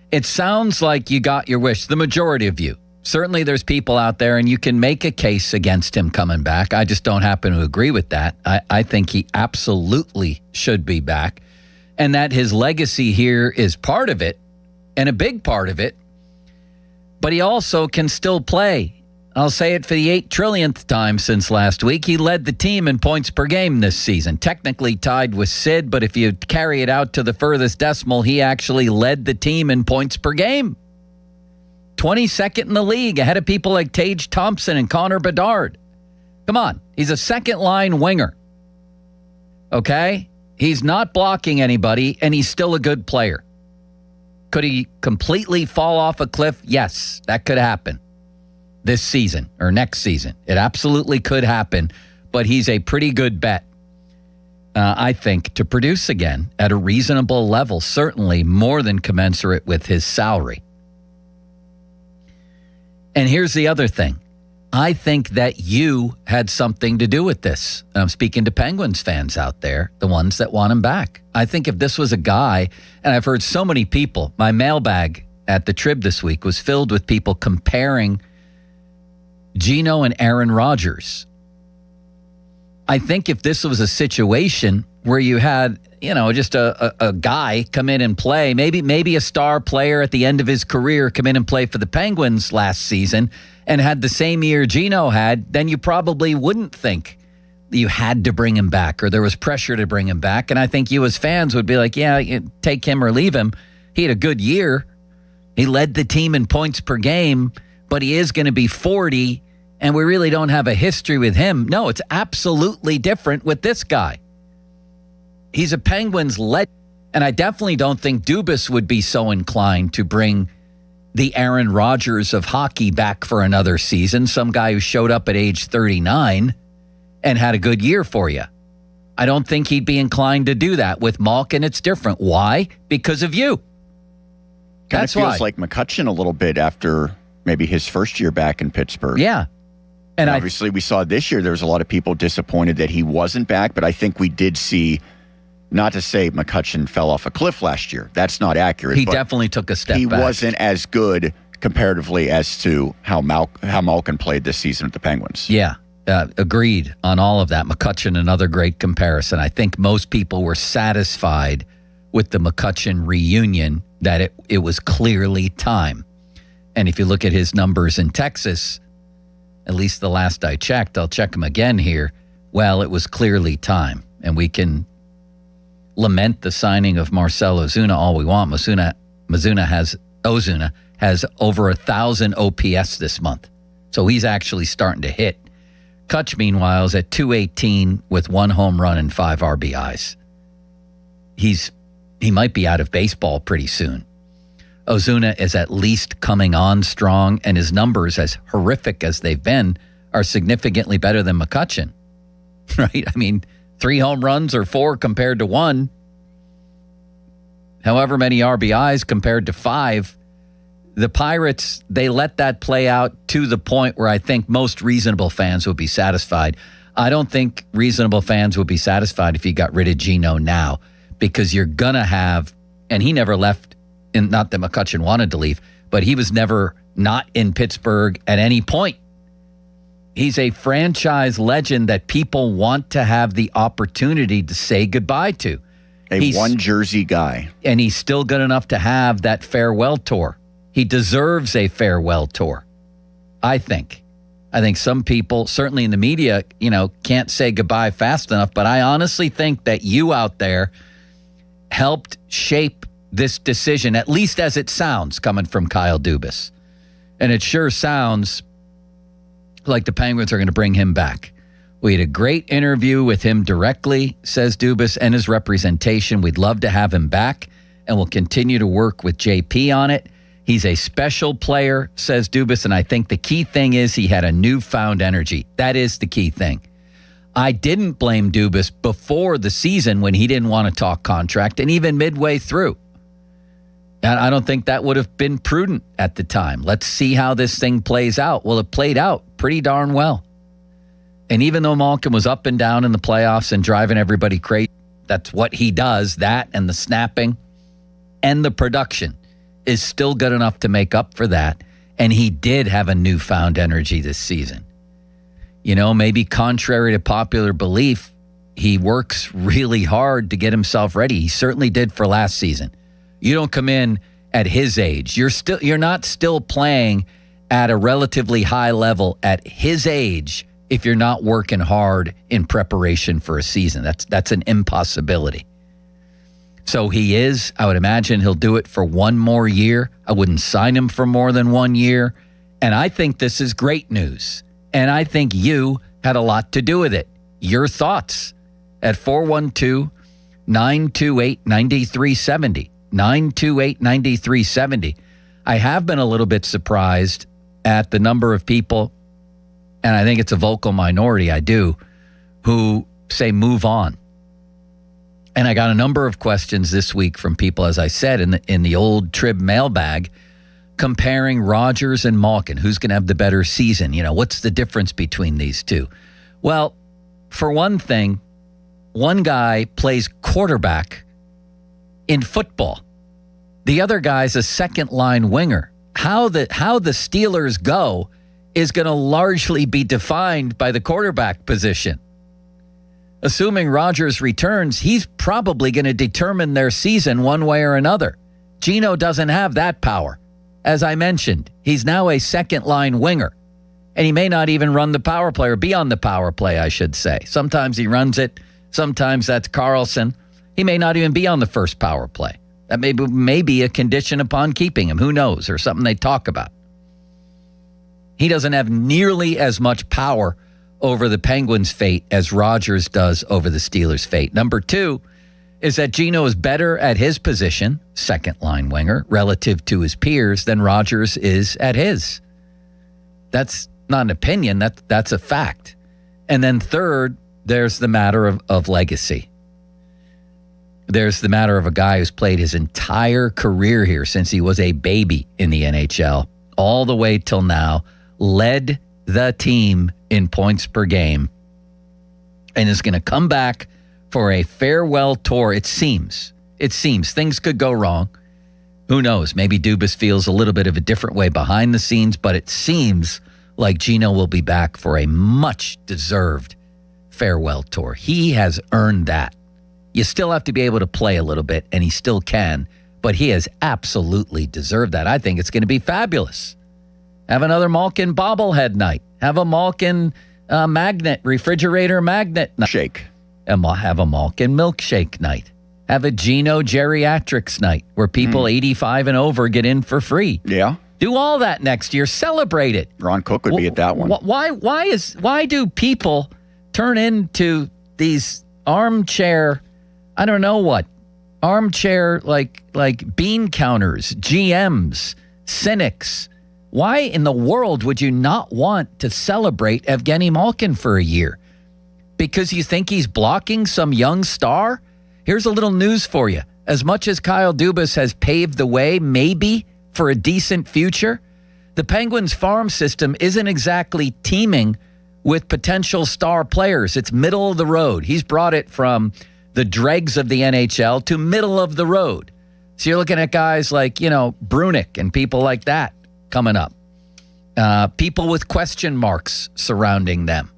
it sounds like you got your wish, the majority of you. Certainly there's people out there, and you can make a case against him coming back. I just don't happen to agree with that. I think he absolutely should be back, and that his legacy here is part of it, and a big part of it, but he also can still play. I'll say it for the 8 trillionth time since last week. He led the team in points per game this season, technically tied with Sid, but if you carry it out to the furthest decimal, he actually led the team in points per game. 22nd in the league, ahead of people like Tage Thompson and Connor Bedard. Come on, he's a second-line winger. Okay? He's not blocking anybody, and he's still a good player. Could he completely fall off a cliff? Yes, that could happen this season or next season. It absolutely could happen, but he's a pretty good bet, I think, to produce again at a reasonable level, certainly more than commensurate with his salary. And here's the other thing. I think that you had something to do with this. And I'm speaking to Penguins fans out there, the ones that want him back. I think if this was a guy, and I've heard so many people, my mailbag at the Trib this week was filled with people comparing Gino and Aaron Rodgers. I think if this was a situation where you had, just a guy come in and play, maybe a star player at the end of his career come in and play for the Penguins last season and had the same year Gino had, then you probably wouldn't think you had to bring him back or there was pressure to bring him back. And I think you as fans would be like, yeah, take him or leave him. He had a good year. He led the team in points per game, but he is going to be 40, and we really don't have a history with him. No, it's absolutely different with this guy. He's a Penguins legend, and I definitely don't think Dubis would be so inclined to bring the Aaron Rodgers of hockey back for another season, some guy who showed up at age 39 and had a good year for you. I don't think he'd be inclined to do that. With Malkin, it's different. Why? Because of you. That's why. Kind of feels like McCutcheon a little bit after maybe his first year back in Pittsburgh. Yeah. And obviously we saw this year there was a lot of people disappointed that he wasn't back, but I think we did see, not to say McCutcheon fell off a cliff last year. That's not accurate. He definitely took a step back. He wasn't as good comparatively as to how Malkin played this season with the Penguins. Yeah, agreed on all of that. McCutcheon, another great comparison. I think most people were satisfied with the McCutcheon reunion, that it was clearly time. And if you look at his numbers in Texas, at least the last I checked, I'll check them again here, well, it was clearly time. And we can lament the signing of Marcell Ozuna all we want. Ozuna has over 1,000 OPS this month. So he's actually starting to hit. Kutch, meanwhile, is at .218 with 1 home run and 5 RBIs. He might be out of baseball pretty soon. Ozuna is at least coming on strong, and his numbers, as horrific as they've been, are significantly better than McCutcheon. Right? I mean, 3 home runs or 4 compared to 1. However many RBIs compared to 5. The Pirates, they let that play out to the point where I think most reasonable fans would be satisfied. I don't think reasonable fans would be satisfied if you got rid of Gino now, because you're going to have, and he never left, not that McCutcheon wanted to leave, but he was never not in Pittsburgh at any point. He's a franchise legend that people want to have the opportunity to say goodbye to. He's one jersey guy. And he's still good enough to have that farewell tour. He deserves a farewell tour, I think. I think some people, certainly in the media, can't say goodbye fast enough, but I honestly think that you out there helped shape this decision, at least as it sounds, coming from Kyle Dubis. And it sure sounds like the Penguins are going to bring him back. We had a great interview with him directly, says Dubis, and his representation. We'd love to have him back, and we'll continue to work with JP on it. He's a special player, says Dubis, and I think the key thing is he had a newfound energy. That is the key thing. I didn't blame Dubis before the season when he didn't want to talk contract, and even midway through. And I don't think that would have been prudent at the time. Let's see how this thing plays out. Well, it played out pretty darn well. And even though Malkin was up and down in the playoffs and driving everybody crazy, that's what he does, that and the snapping and the production is still good enough to make up for that. And he did have a newfound energy this season. Maybe contrary to popular belief, he works really hard to get himself ready. He certainly did for last season. You don't come in at his age. You're not still playing at a relatively high level at his age if you're not working hard in preparation for a season. That's an impossibility. So he is. I would imagine he'll do it for 1 more year. I wouldn't sign him for more than 1 year. And I think this is great news. And I think you had a lot to do with it. Your thoughts at 412-928-9370. 928-9370. I have been a little bit surprised at the number of people, and I think it's a vocal minority, I do, who say move on. And I got a number of questions this week from people, as I said, in the old Trib mailbag, comparing Rodgers and Malkin. Who's going to have the better season? You know, what's the difference between these two? Well, for one thing, one guy plays quarterback in football. The other guy's a second-line winger. How the Steelers go is going to largely be defined by the quarterback position. Assuming Rodgers returns, he's probably going to determine their season one way or another. Geno doesn't have that power. As I mentioned, he's now a second-line winger. And he may not even run the power play, or be on the power play, I should say. Sometimes he runs it. Sometimes that's Carlson. He may not even be on the first power play. That may be a condition upon keeping him. Who knows? Or something they talk about. He doesn't have nearly as much power over the Penguins' fate as Rodgers does over the Steelers' fate. Number two is that Geno is better at his position, second-line winger, relative to his peers than Rodgers is at his. That's not an opinion. That's a fact. And then third, there's the matter of legacy. There's the matter of a guy who's played his entire career here since he was a baby in the NHL, all the way till now, led the team in points per game, and is going to come back for a farewell tour. It seems things could go wrong. Who knows? Maybe Dubis feels a little bit of a different way behind the scenes, but it seems like Geno will be back for a much deserved farewell tour. He has earned that. You still have to be able to play a little bit, and he still can, but he has absolutely deserved that. I think it's going to be fabulous. Have another Malkin bobblehead night. Have a Malkin refrigerator magnet night. Shake. And have a Malkin milkshake night. Have a Geno geriatrics night where people 85 and over get in for free. Yeah. Do all that next year. Celebrate it. Ron Cook would be at that one. Why do people turn into these armchair, I don't know what, armchair like bean counters, GMs, cynics? Why in the world would you not want to celebrate Evgeny Malkin for a year? Because you think he's blocking some young star? Here's a little news for you. As much as Kyle Dubas has paved the way, maybe, for a decent future, the Penguins farm system isn't exactly teeming with potential star players. It's middle of the road. He's brought it from the dregs of the NHL to middle of the road. So you're looking at guys like, Brunick and people like that coming up. People with question marks surrounding them.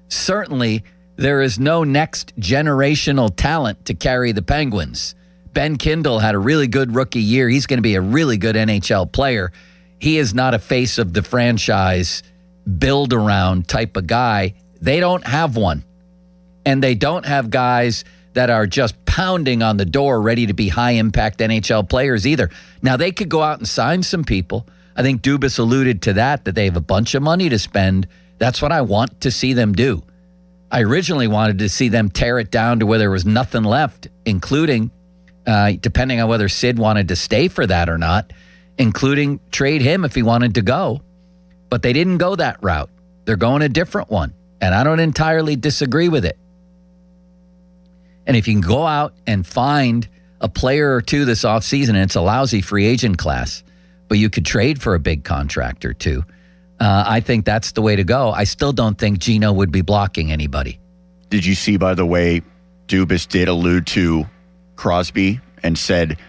Certainly, there is no next generational talent to carry the Penguins. Ben Kindle had a really good rookie year. He's going to be a really good NHL player. He is not a face of the franchise, build-around type of guy. They don't have one. And they don't have guys that are just pounding on the door ready to be high-impact NHL players either. Now, they could go out and sign some people. I think Dubas alluded to that they have a bunch of money to spend. That's what I want to see them do. I originally wanted to see them tear it down to where there was nothing left, including, depending on whether Sid wanted to stay for that or not, including trade him if he wanted to go. But they didn't go that route. They're going a different one, and I don't entirely disagree with it. And if you can go out and find a player or two this offseason, and it's a lousy free agent class, but you could trade for a big contract or two, I think that's the way to go. I still don't think Geno would be blocking anybody. Did you see, by the way, Dubas did allude to Crosby and said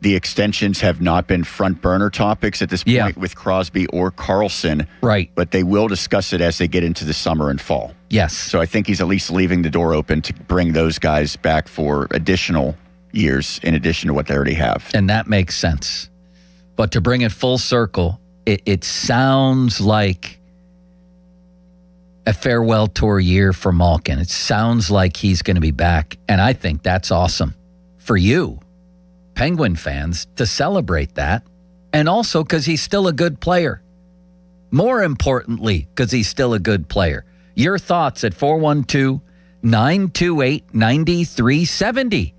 the extensions have not been front burner topics at this point with Crosby or Carlson. Right. But they will discuss it as they get into the summer and fall. Yes. So I think he's at least leaving the door open to bring those guys back for additional years in addition to what they already have. And that makes sense. But to bring it full circle, it sounds like a farewell tour year for Malkin. It sounds like he's going to be back. And I think that's awesome for you, Penguin fans, to celebrate that. And also because he's still a good player. More importantly, because he's still a good player. Your thoughts at 412-928-9370.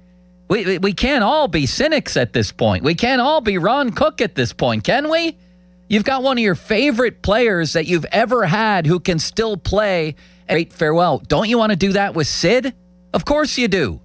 We can't all be cynics at this point. We can't all be Ron Cook at this point, can we? You've got one of your favorite players that you've ever had who can still play a great farewell. Don't you want to do that with Sid? Of course you do.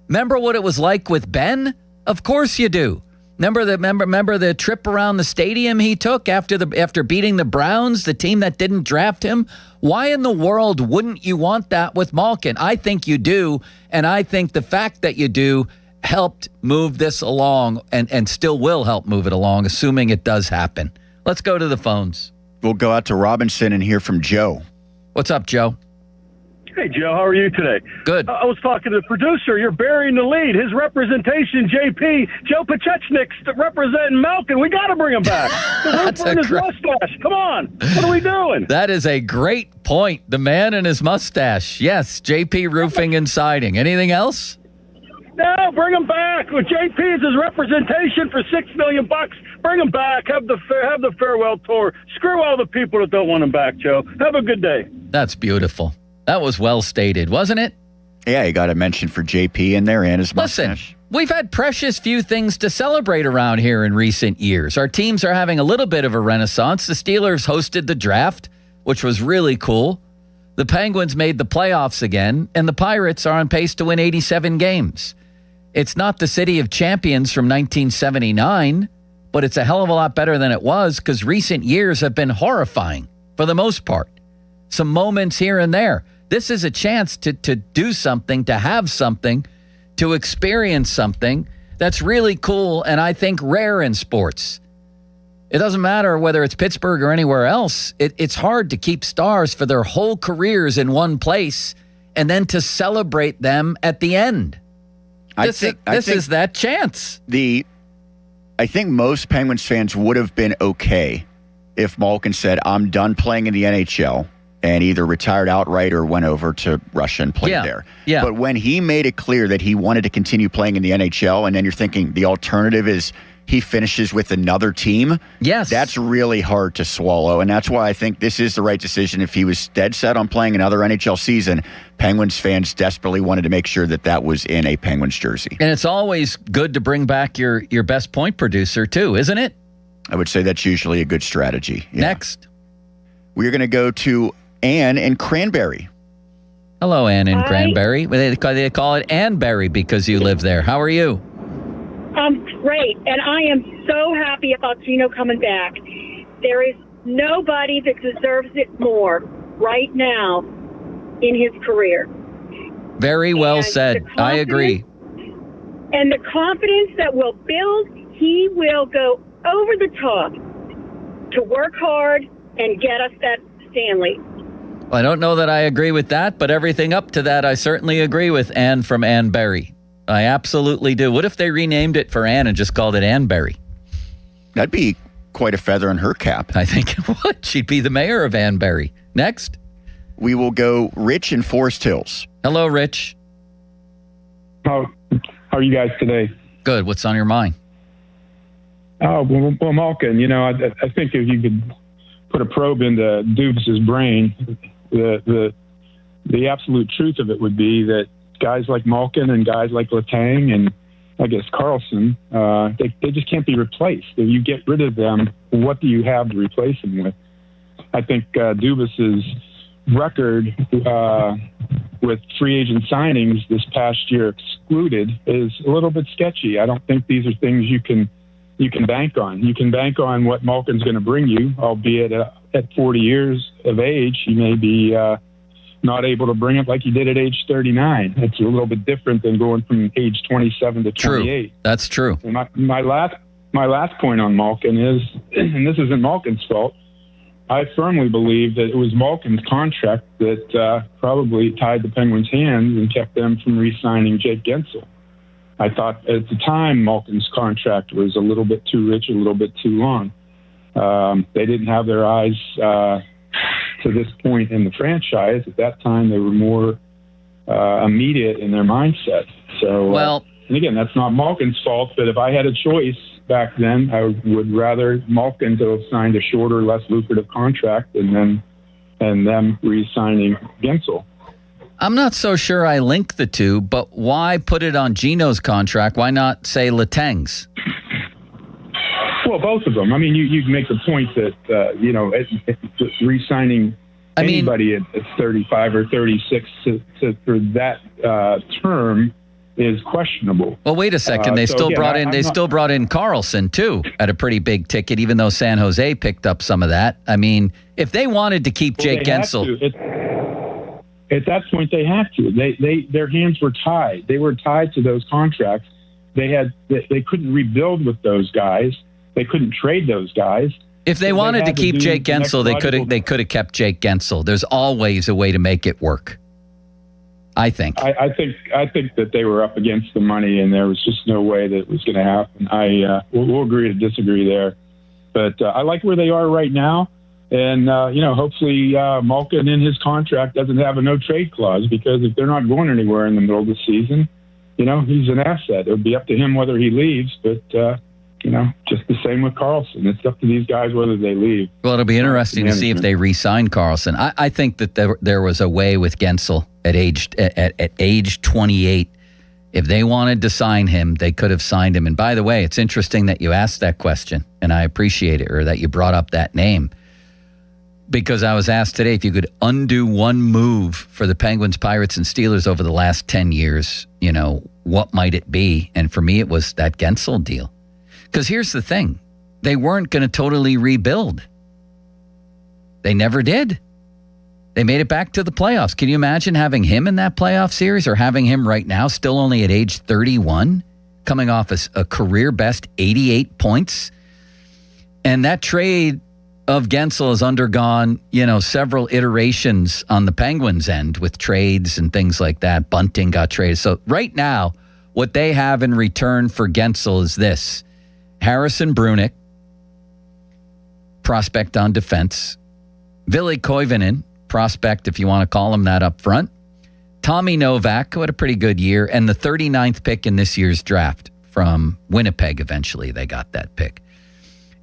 Remember what it was like with Ben? Of course you do. Remember the trip around the stadium he took after beating the Browns, the team that didn't draft him? Why in the world wouldn't you want that with Malkin? I think you do, and I think the fact that you do helped move this along and still will help move it along, assuming it does happen. Let's go to the phones. We'll go out to Robinson and hear from Joe. What's up, Joe? Hey, Joe, how are you today? Good. I was talking to the producer. You're burying the lead. His representation, JP, Joe Pachechnik's representing Malkin. We got to bring him back. That's his mustache. Come on. What are we doing? That is a great point. The man and his mustache. Yes, JP Roofing and Siding. Anything else? No, bring him back. With JP as his representation for $6 million, bring him back. Have the farewell tour. Screw all the people that don't want him back, Joe. Have a good day. That's beautiful. That was well stated, wasn't it? Yeah, you got a mention for JP in there and his mustache. Listen, we've had precious few things to celebrate around here in recent years. Our teams are having a little bit of a renaissance. The Steelers hosted the draft, which was really cool. The Penguins made the playoffs again, and the Pirates are on pace to win 87 games. It's not the city of champions from 1979, but it's a hell of a lot better than it was because recent years have been horrifying for the most part. Some moments here and there. This is a chance to do something, to have something, to experience something that's really cool and I think rare in sports. It doesn't matter whether it's Pittsburgh or anywhere else. It's hard to keep stars for their whole careers in one place and then to celebrate them at the end. This is that chance. I think most Penguins fans would have been okay if Malkin said, I'm done playing in the NHL, and either retired outright or went over to Russia and played there. Yeah. But when he made it clear that he wanted to continue playing in the NHL, and then you're thinking the alternative is he finishes with another team, yes, that's really hard to swallow. And that's why I think this is the right decision. If he was dead set on playing another NHL season, Penguins fans desperately wanted to make sure that was in a Penguins jersey. And it's always good to bring back your best point producer, too, isn't it? I would say that's usually a good strategy. Yeah. Next. We're going to go to Ann in Cranberry. Hello, Ann in Cranberry. They call it Annberry because you live there. How are you? Great, and I am so happy about Gino coming back. There is nobody that deserves it more right now in his career. Very well said. I agree. And the confidence that will build, he will go over the top to work hard and get us that Stanley. I don't know that I agree with that, but everything up to that I certainly agree with Ann from Annberry. I absolutely do. What if they renamed it for Ann and just called it Annberry? That'd be quite a feather in her cap. I think it would. She'd be the mayor of Annberry. Next. We will go Rich in Forest Hills. Hello, Rich. How are you guys today? Good. What's on your mind? Oh, well Malkin, I think if you could put a probe into Dubis's brain, the absolute truth of it would be that guys like Malkin and guys like Letang and I guess Carlson, they just can't be replaced. If you get rid of them, what do you have to replace them with? I think Dubis's record with free agent signings this past year excluded is a little bit sketchy. I don't think these are things you can bank on. You can bank on what Malkin's going to bring you, albeit at 40 years of age, he may be not able to bring it like he did at age 39. It's a little bit different than going from age 27 to 28. True. That's true. And my last point on Malkin is, and this isn't Malkin's fault, I firmly believe that it was Malkin's contract that probably tied the Penguins' hands and kept them from re-signing Jake Gensel. I thought at the time Malkin's contract was a little bit too rich, a little bit too long. They didn't have their eyes to this point in the franchise. At that time, they were more immediate in their mindset. So, and again, that's not Malkin's fault, but if I had a choice back then, I would rather Malkin to have signed a shorter, less lucrative contract and them re-signing Gensel. I'm not so sure I link the two, but why put it on Gino's contract? Why not say Letang's? Well, both of them. I mean, you make the point that, re-signing anybody at 35 or 36 for that term is questionable. Well, wait a second. They still brought in Carlson too at a pretty big ticket, even though San Jose picked up some of that. I mean, if they wanted to keep Jake Gensel, at that point they have to. Their hands were tied. They were tied to those contracts. They couldn't rebuild with those guys. They couldn't trade those guys. If they wanted to keep Jake Gensel, they could have kept Jake Gensel. There's always a way to make it work, I think. I think that they were up against the money, and there was just no way that it was going to happen. We'll agree to disagree there, but I like where they are right now, and hopefully Malkin in his contract doesn't have a no trade clause, because if they're not going anywhere in the middle of the season, he's an asset. It'll be up to him whether he leaves, but. Just the same with Carlson. It's up to these guys whether they leave. Well, it'll be interesting to see if they re-sign Carlson. I think that there was a way with Gensel at age 28. If they wanted to sign him, they could have signed him. And by the way, it's interesting that you asked that question, and I appreciate it, or that you brought up that name, because I was asked today if you could undo one move for the Penguins, Pirates, and Steelers over the last 10 years, what might it be? And for me, it was that Gensel deal. Because here's the thing. They weren't going to totally rebuild. They never did. They made it back to the playoffs. Can you imagine having him in that playoff series, or having him right now, still only at age 31, coming off a career best 88 points? And that trade of Gensel has undergone, several iterations on the Penguins' end with trades and things like that. Bunting got traded. So right now, what they have in return for Gensel is this. Harrison Brunick, prospect on defense. Ville Koivunen, prospect if you want to call him that up front. Tommy Novak, who had a pretty good year, and the 39th pick in this year's draft from Winnipeg. Eventually they got that pick.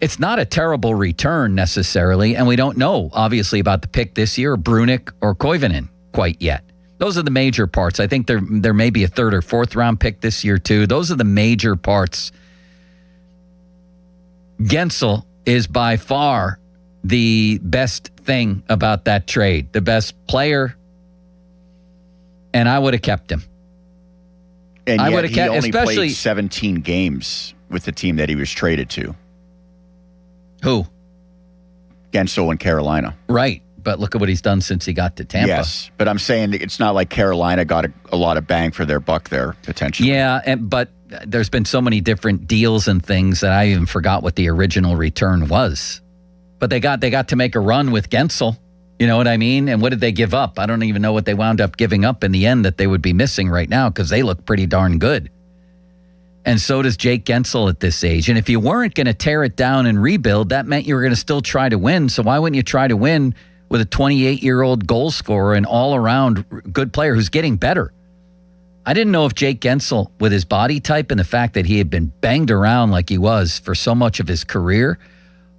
It's not a terrible return necessarily, and we don't know, obviously, about the pick this year, Brunick or Koivunen, quite yet. Those are the major parts. I think there may be a third or fourth round pick this year too. Those are the major parts. Gensel is by far the best thing about that trade, the best player, and I would have kept him. And I would have kept, only played 17 games with the team that he was traded to. Who? Gensel in Carolina. Right, but look at what he's done since he got to Tampa. Yes, but I'm saying it's not like Carolina got a lot of bang for their buck there, potentially. Yeah, but there's been so many different deals and things that I even forgot what the original return was. But they got to make a run with Gensel. You know what I mean? And what did they give up? I don't even know what they wound up giving up in the end that they would be missing right now, because they look pretty darn good. And so does Jake Gensel at this age. And if you weren't going to tear it down and rebuild, that meant you were going to still try to win. So why wouldn't you try to win with a 28-year-old goal scorer and all-around good player who's getting better? I didn't know if Jake Gensel, with his body type and the fact that he had been banged around like he was for so much of his career,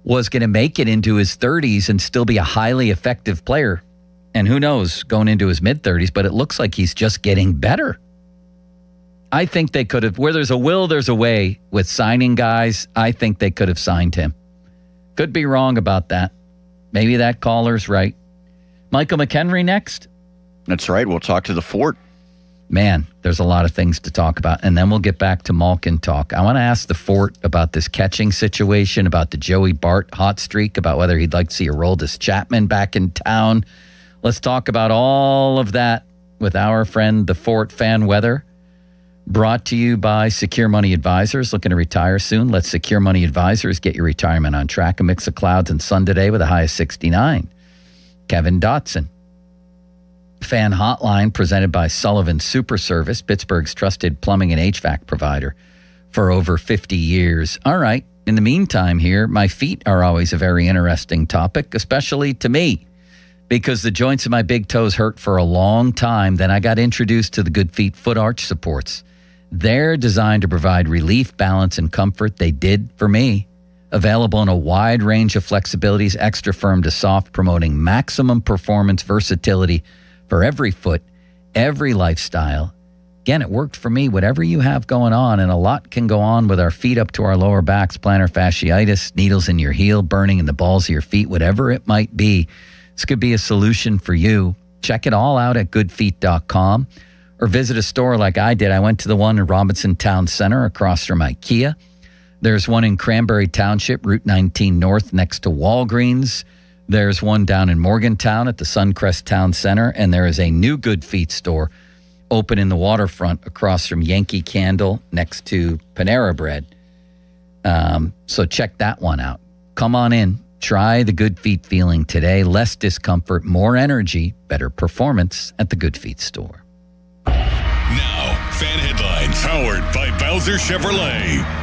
was going to make it into his 30s and still be a highly effective player. And who knows, going into his mid-30s, but it looks like he's just getting better. I think they could have, where there's a will, there's a way with signing guys. I think they could have signed him. Could be wrong about that. Maybe that caller's right. Michael McHenry next. That's right. We'll talk to the Fort. Man, there's a lot of things to talk about. And then we'll get back to Malkin talk. I want to ask the Fort about this catching situation, about the Joey Bart hot streak, about whether he'd like to see Aroldis Chapman back in town. Let's talk about all of that with our friend, the Fort Fan Weather. Brought to you by Secure Money Advisors. Looking to retire soon? Let Secure Money Advisors get your retirement on track. A mix of clouds and sun today with a high of 69. Kevin Dotson. Fan Hotline presented by Sullivan Super Service, Pittsburgh's trusted plumbing and HVAC provider for over 50 years. All right. In the meantime here, my feet are always a very interesting topic, especially to me, because the joints of my big toes hurt for a long time. Then I got introduced to the Good Feet foot arch supports. They're designed to provide relief, balance, and comfort. They did for me. Available in a wide range of flexibilities, extra firm to soft, promoting maximum performance versatility for every foot every lifestyle. Again, it worked for me. Whatever you have going on, and a lot can go on with our feet up to our lower backs, plantar fasciitis, needles in your heel, burning in the balls of your feet, whatever it might be. This could be a solution for you. Check it all out at goodfeet.com or visit a store like I did. I went to the one in Robinson Town Center across from IKEA. There's one in Cranberry Township, Route 19 North, next to Walgreens. There's one down in Morgantown at the Suncrest Town Center, and there is a new Good Feet store open in the waterfront across from Yankee Candle next to Panera Bread. So check that one out. Come on in. Try the Good Feet feeling today. Less discomfort, more energy, better performance at the Good Feet store. Now, fan headlines powered by Bowser Chevrolet.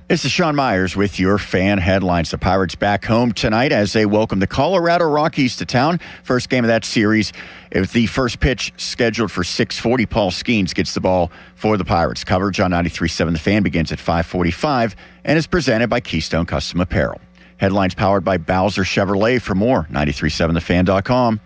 This is Sean Myers with your fan headlines. The Pirates back home tonight as they welcome the Colorado Rockies to town. First game of that series. If the first pitch scheduled for 6:40, Paul Skeens gets the ball for the Pirates. Coverage on 93.7 The Fan begins at 5:45 and is presented by Keystone Custom Apparel. Headlines powered by Bowser Chevrolet. For more, 937thefan.com.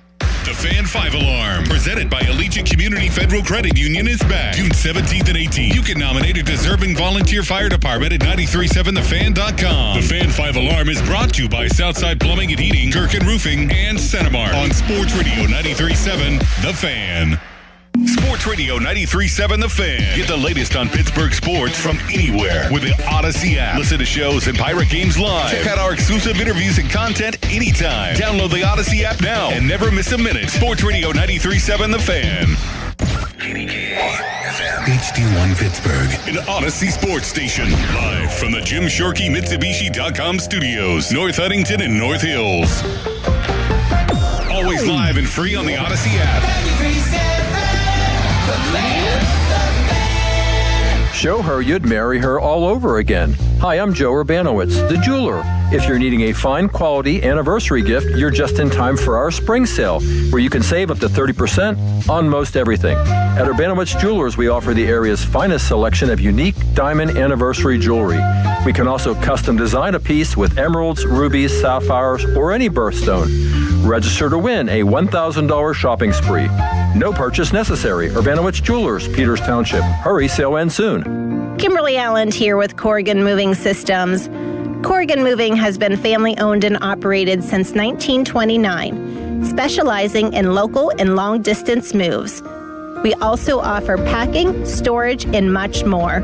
The Fan 5 Alarm, presented by Allegiant Community Federal Credit Union, is back June 17th and 18th. You can nominate a deserving volunteer fire department at 937thefan.com. The Fan 5 Alarm is brought to you by Southside Plumbing and Heating, Gherkin Roofing, and Centimar on Sports Radio 93.7 The Fan. Sports Radio 93.7 The Fan. Get the latest on Pittsburgh sports from anywhere with the Odyssey app. Listen to shows and Pirate games live. Check out our exclusive interviews and content anytime. Download the Odyssey app now and never miss a minute. Sports Radio 93.7 The Fan. HD1 Pittsburgh, an Odyssey sports station. Live from the Jim Shorkey Mitsubishi.com studios, North Huntington and North Hills. Always live and free on the Odyssey app. Show her you'd marry her all over again. Hi, I'm Joe Urbanowitz, the jeweler. If you're needing a fine quality anniversary gift, you're just in time for our spring sale, where you can save up to 30% on most everything. At Urbanowitz Jewelers, we offer the area's finest selection of unique diamond anniversary jewelry. We can also custom design a piece with emeralds, rubies, sapphires, or any birthstone. Register to win a $1,000 shopping spree. No purchase necessary. Urbanowitz Jewelers, Peters Township. Hurry, sale ends soon. Kimberly Allen here with Corrigan Moving Systems. Corrigan Moving has been family-owned and operated since 1929, specializing in local and long-distance moves. We also offer packing, storage, and much more.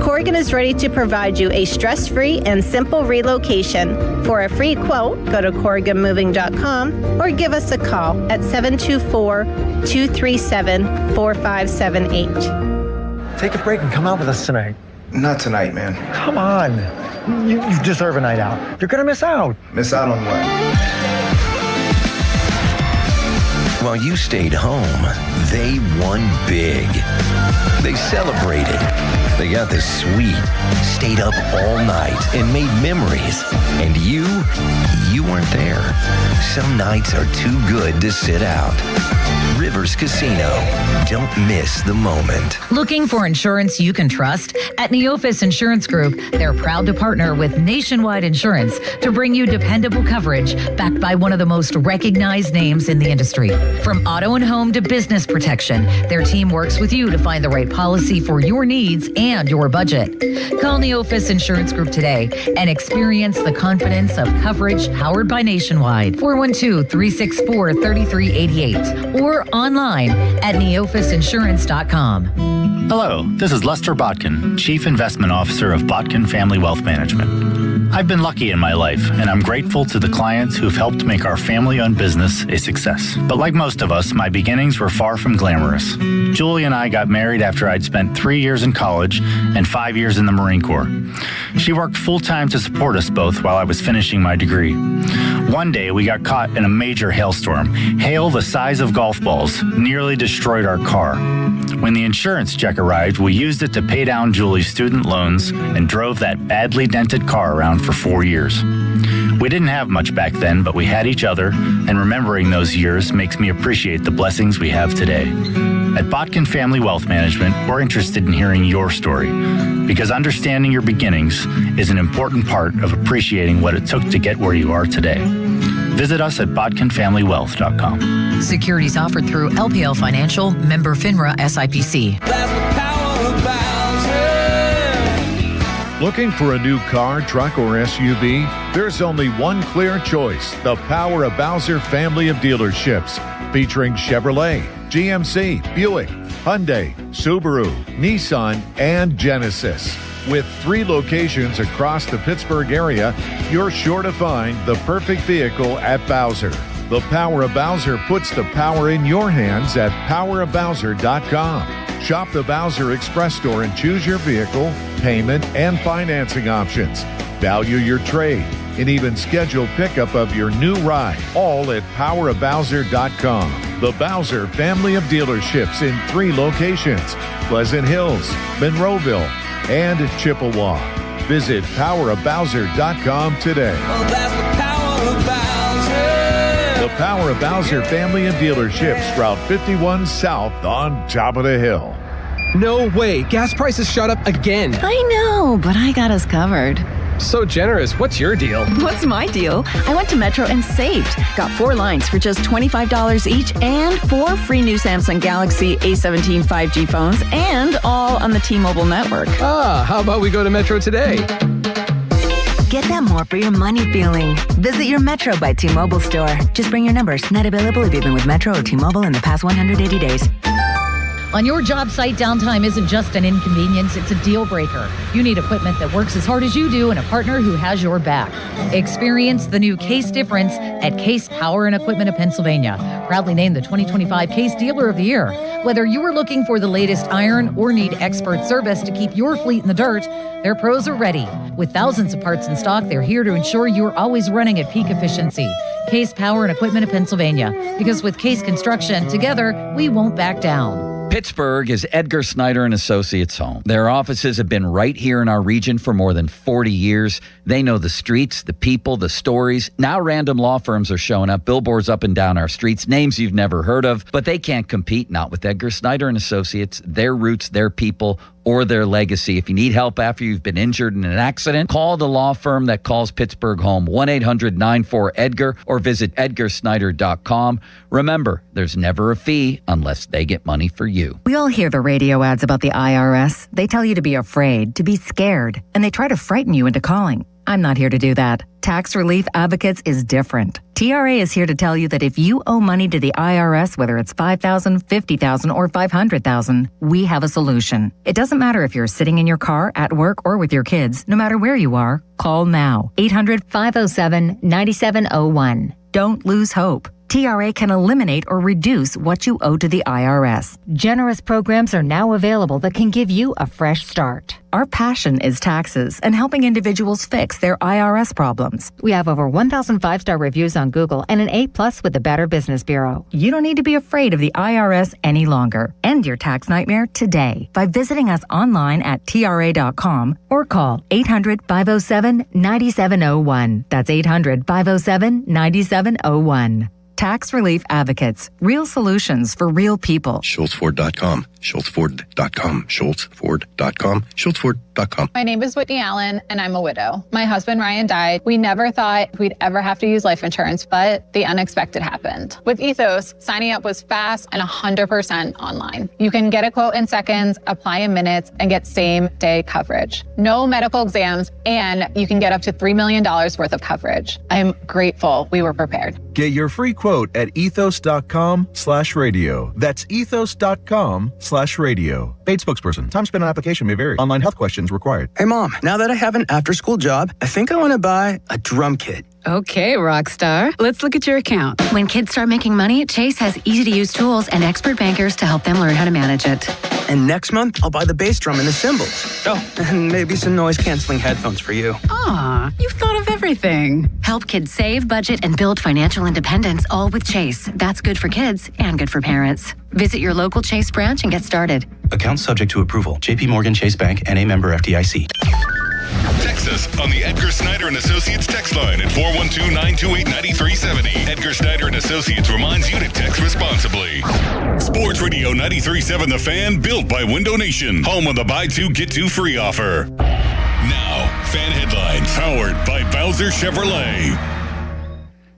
Corrigan is ready to provide you a stress-free and simple relocation. For a free quote, go to CorriganMoving.com or give us a call at 724-237-4578. Take a break and come out with us tonight. Not tonight, man. Come on. You deserve a night out. You're going to miss out. Miss out on what? While you stayed home, they won big. They celebrated. They got the suite, stayed up all night, and made memories. And you weren't there. Some nights are too good to sit out. Rivers Casino. Don't miss the moment. Looking for insurance you can trust? At Neophis Insurance Group, they're proud to partner with Nationwide Insurance to bring you dependable coverage backed by one of the most recognized names in the industry. From auto and home to business protection, their team works with you to find the right policy for your needs and your budget. Call Neophis Insurance Group today and experience the confidence of coverage powered by Nationwide. 412-364-3388 or online at neophisinsurance.com. Hello, this is Lester Botkin, Chief Investment Officer of Botkin Family Wealth Management. I've been lucky in my life, and I'm grateful to the clients who've helped make our family-owned business a success. But like most of us, my beginnings were far from glamorous. Julie and I got married after I'd spent 3 years in college and 5 years in the Marine Corps. She worked full-time to support us both while I was finishing my degree. One day, we got caught in a major hailstorm. Hail the size of golf balls nearly destroyed our car. When the insurance check arrived, we used it to pay down Julie's student loans and drove that badly dented car around for 4 years. We didn't have much back then, but we had each other, and remembering those years makes me appreciate the blessings we have today. At Botkin Family Wealth Management, we're interested in hearing your story, because understanding your beginnings is an important part of appreciating what it took to get where you are today. Visit us at botkinfamilywealth.com. Securities offered through LPL Financial, member FINRA SIPC. Looking for a new car, truck, or SUV? There's only one clear choice: the Power of Bowser family of dealerships, featuring Chevrolet, GMC, Buick, Hyundai, Subaru, Nissan, and Genesis. With 3 locations across the Pittsburgh area, you're sure to find the perfect vehicle at Bowser. The Power of Bowser puts the power in your hands at powerofbowser.com. Shop the Bowser Express store and choose your vehicle, payment, and financing options. Value your trade and even schedule pickup of your new ride, all at powerofbowser.com. The Bowser family of dealerships in 3 locations: Pleasant Hills, Monroeville, and Chippewa. Visit powerofbowser.com today. The Power of Bowser family of dealerships, Route 51 South on top of the hill. No way. Gas prices shot up again. I know, but I got us covered. So generous. What's your deal? What's my deal? I went to Metro and saved. Got 4 lines for just $25 each and 4 free new Samsung Galaxy A17 5G phones, and all on the T-Mobile network. How about we go to Metro today? Get that more for your money feeling. Visit your Metro by T-Mobile store. Just bring your numbers. Not available if you've been with Metro or T-Mobile in the past 180 days. On your job site, downtime isn't just an inconvenience, it's a deal breaker. You need equipment that works as hard as you do and a partner who has your back. Experience the new Case difference at Case Power and Equipment of Pennsylvania. Proudly named the 2025 Case Dealer of the Year. Whether you are looking for the latest iron or need expert service to keep your fleet in the dirt, their pros are ready. With thousands of parts in stock, they're here to ensure you're always running at peak efficiency. Case Power and Equipment of Pennsylvania. Because with Case Construction, together, we won't back down. Pittsburgh is Edgar Snyder and Associates' home. Their offices have been right here in our region for more than 40 years. They know the streets, the people, the stories. Now random law firms are showing up, billboards up and down our streets, names you've never heard of, but they can't compete, not with Edgar Snyder and Associates, their roots, their people, or their legacy. If you need help after you've been injured in an accident, call the law firm that calls Pittsburgh home, 1-800-94-EDGAR, or visit edgarsnyder.com. Remember, there's never a fee unless they get money for you. We all hear the radio ads about the IRS. They tell you to be afraid, to be scared, and they try to frighten you into calling. I'm not here to do that. Tax Relief Advocates is different. TRA is here to tell you that if you owe money to the IRS, whether it's $5,000, $50,000, or $500,000, we have a solution. It doesn't matter if you're sitting in your car, at work, or with your kids. No matter where you are, call now. 800-507-9701. Don't lose hope. TRA can eliminate or reduce what you owe to the IRS. Generous programs are now available that can give you a fresh start. Our passion is taxes and helping individuals fix their IRS problems. We have over 1,000 5-star reviews on Google and an A+ with the Better Business Bureau. You don't need to be afraid of the IRS any longer. End your tax nightmare today by visiting us online at TRA.com or call 800-507-9701. That's 800-507-9701. Tax Relief Advocates. Real solutions for real people. SchultzFord.com. SchultzFord.com. SchultzFord.com. SchultzFord.com. My name is Whitney Allen, and I'm a widow. My husband, Ryan, died. We never thought we'd ever have to use life insurance, but the unexpected happened. With Ethos, signing up was fast and 100% online. You can get a quote in seconds, apply in minutes, and get same-day coverage. No medical exams, and you can get up to $3 million worth of coverage. I'm grateful we were prepared. Get your free quote at ethos.com/radio. That's ethos.com/radio. Paid spokesperson. Time spent on application may vary. Online health questions required. Hey, Mom, now that I have an after-school job, I think I want to buy a drum kit. Okay, Rockstar. Let's look at your account. When kids start making money, Chase has easy-to-use tools and expert bankers to help them learn how to manage it. And next month, I'll buy the bass drum and the cymbals. Oh, and maybe some noise-canceling headphones for you. Aw, you've thought of everything. Help kids save, budget, and build financial independence, all with Chase. That's good for kids and good for parents. Visit your local Chase branch and get started. Account subject to approval. J.P. Morgan Chase Bank, N.A. member FDIC. Text us on the Edgar Snyder and Associates text line at 412-928-9370. Edgar Snyder and Associates reminds you to text responsibly. Sports Radio 93.7 The Fan, built by Window Nation, home of the buy two get two free offer. Now, fan headlines powered by Bowser Chevrolet.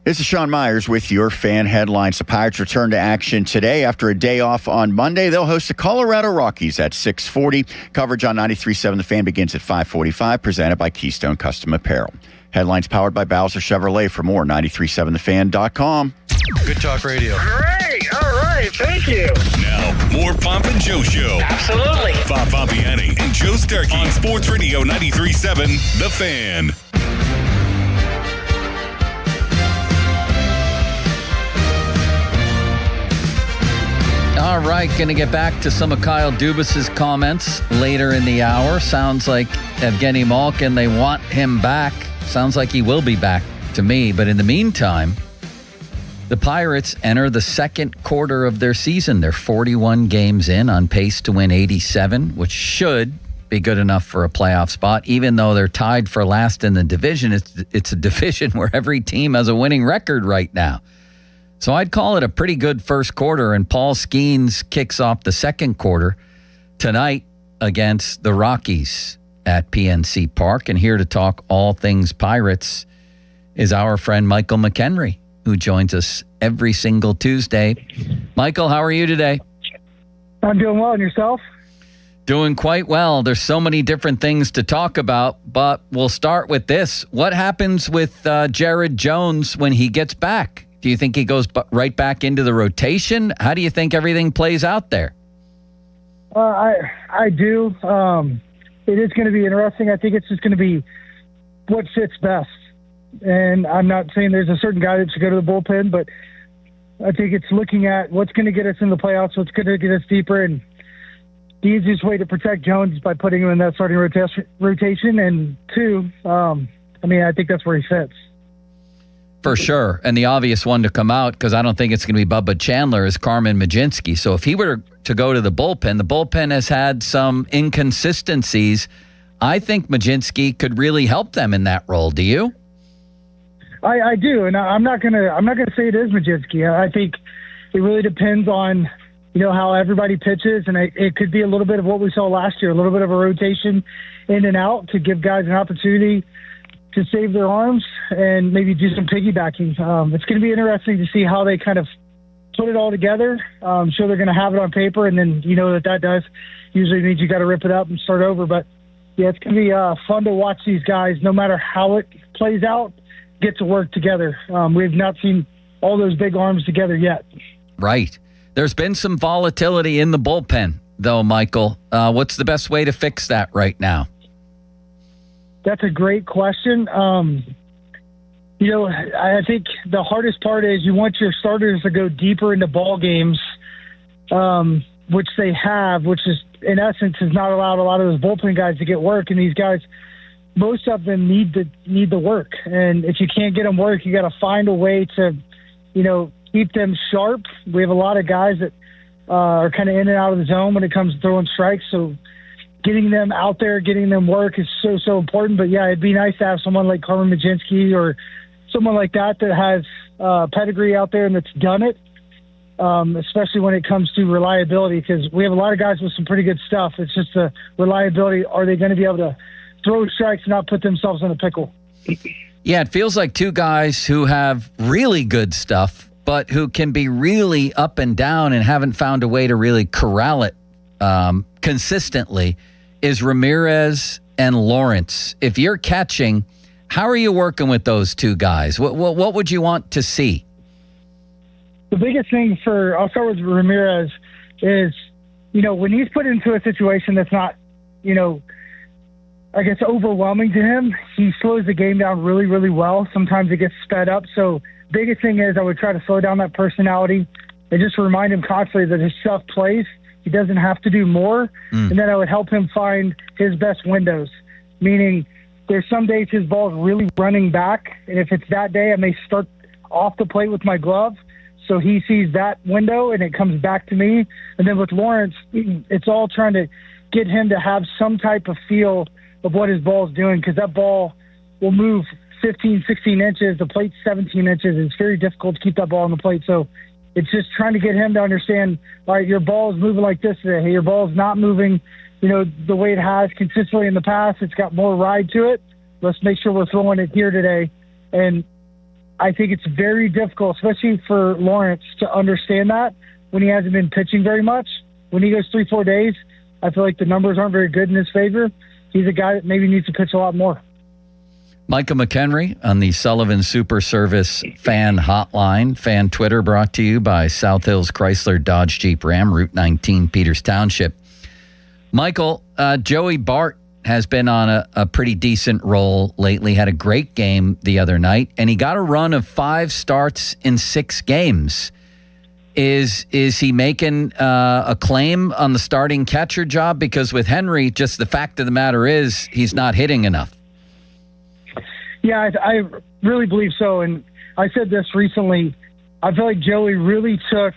This is Sean Myers with your fan headlines. The Pirates return to action today after a day off on Monday. They'll host the Colorado Rockies at 6:40. Coverage on 93.7 The Fan begins at 5:45, presented by Keystone Custom Apparel. Headlines powered by Bowser Chevrolet. For more, 937thefan.com. Good talk radio. Great. All right. Thank you. Now, more Pomp and Joe Show. Absolutely. Bob Pompiani and Joe Starkey on Sports Radio 93.7 The Fan. All right, going to get back to some of Kyle Dubis's comments later in the hour. Sounds like Evgeny Malkin, they want him back. Sounds like he will be back to me. But in the meantime, the Pirates enter the second quarter of their season. They're 41 games in, on pace to win 87, which should be good enough for a playoff spot, even though they're tied for last in the division. It's a division where every team has a winning record right now. So I'd call it a pretty good first quarter, and Paul Skeens kicks off the second quarter tonight against the Rockies at PNC Park. And here to talk all things Pirates is our friend Michael McHenry, who joins us every single Tuesday. Michael, how are you today? I'm doing well. And yourself? Doing quite well. There's so many different things to talk about, but we'll start with this. What happens with Jared Jones when he gets back? Do you think he goes right back into the rotation? How do you think everything plays out there? I do. It is going to be interesting. I think it's just going to be what fits best. And I'm not saying there's a certain guy that should go to the bullpen, but I think it's looking at what's going to get us in the playoffs, what's going to get us deeper. And the easiest way to protect Jones is by putting him in that starting rotation. And two, I think that's where he fits. For sure. And the obvious one to come out, because I don't think it's going to be Bubba Chandler, is Carmen Mlodzinski. So if he were to go to the bullpen has had some inconsistencies. I think Mlodzinski could really help them in that role. Do you? I do, and I'm not gonna say it is Mlodzinski. I think it really depends on how everybody pitches, and it could be a little bit of what we saw last year, a little bit of a rotation in and out to give guys an opportunity to save their arms and maybe do some piggybacking. It's going to be interesting to see how they kind of put it all together. I'm sure they're going to have it on paper, and then that does usually means you got to rip it up and start over. But yeah, it's going to be fun to watch these guys, no matter how it plays out, get to work together. We've not seen all those big arms together yet. Right. There's been some volatility in the bullpen, though, Michael. What's the best way to fix that right now? That's a great question. I think the hardest part is you want your starters to go deeper into ball games, which they have, which is in essence has not allowed a lot of those bullpen guys to get work. And these guys, most of them need the work. And if you can't get them work, you got to find a way to, keep them sharp. We have a lot of guys that are kind of in and out of the zone when it comes to throwing strikes. So getting them out there, getting them work is so important. But yeah, it'd be nice to have someone like Carmen Mlodzinski or someone like that has pedigree out there and that's done it, especially when it comes to reliability, because we have a lot of guys with some pretty good stuff. It's just the reliability. Are they going to be able to throw strikes and not put themselves in a pickle? Yeah, it feels like two guys who have really good stuff, but who can be really up and down and haven't found a way to really corral it consistently, is Ramirez and Lawrence. If you're catching, how are you working with those two guys? What would you want to see? The biggest thing I'll start with Ramirez is, when he's put into a situation that's not, I guess overwhelming to him, he slows the game down really, really well. Sometimes it gets sped up. So biggest thing is I would try to slow down that personality and just remind him constantly that his stuff plays. He doesn't have to do more. And then I would help him find his best windows, meaning there's some days his ball's really running back. And if it's that day, I may start off the plate with my glove. So he sees that window and it comes back to me. And then with Lawrence, it's all trying to get him to have some type of feel of what his ball's doing, because that ball will move 15, 16 inches. The plate's 17 inches. It's very difficult to keep that ball on the plate. So it's just trying to get him to understand, all right, your ball is moving like this today. Hey, your ball is not moving, the way it has consistently in the past. It's got more ride to it. Let's make sure we're throwing it here today. And I think it's very difficult, especially for Lawrence, to understand that when he hasn't been pitching very much. When he goes 3-4 days, I feel like the numbers aren't very good in his favor. He's a guy that maybe needs to pitch a lot more. Micah McHenry on the Sullivan Super Service fan hotline. Fan Twitter brought to you by South Hills Chrysler Dodge Jeep Ram, Route 19, Peters Township. Michael, Joey Bart has been on a pretty decent roll lately. Had a great game the other night, and he got a run of 5 starts in 6 games. Is he making a claim on the starting catcher job? Because with Henry, just the fact of the matter is he's not hitting enough. Yeah, I really believe so. And I said this recently. I feel like Joey really took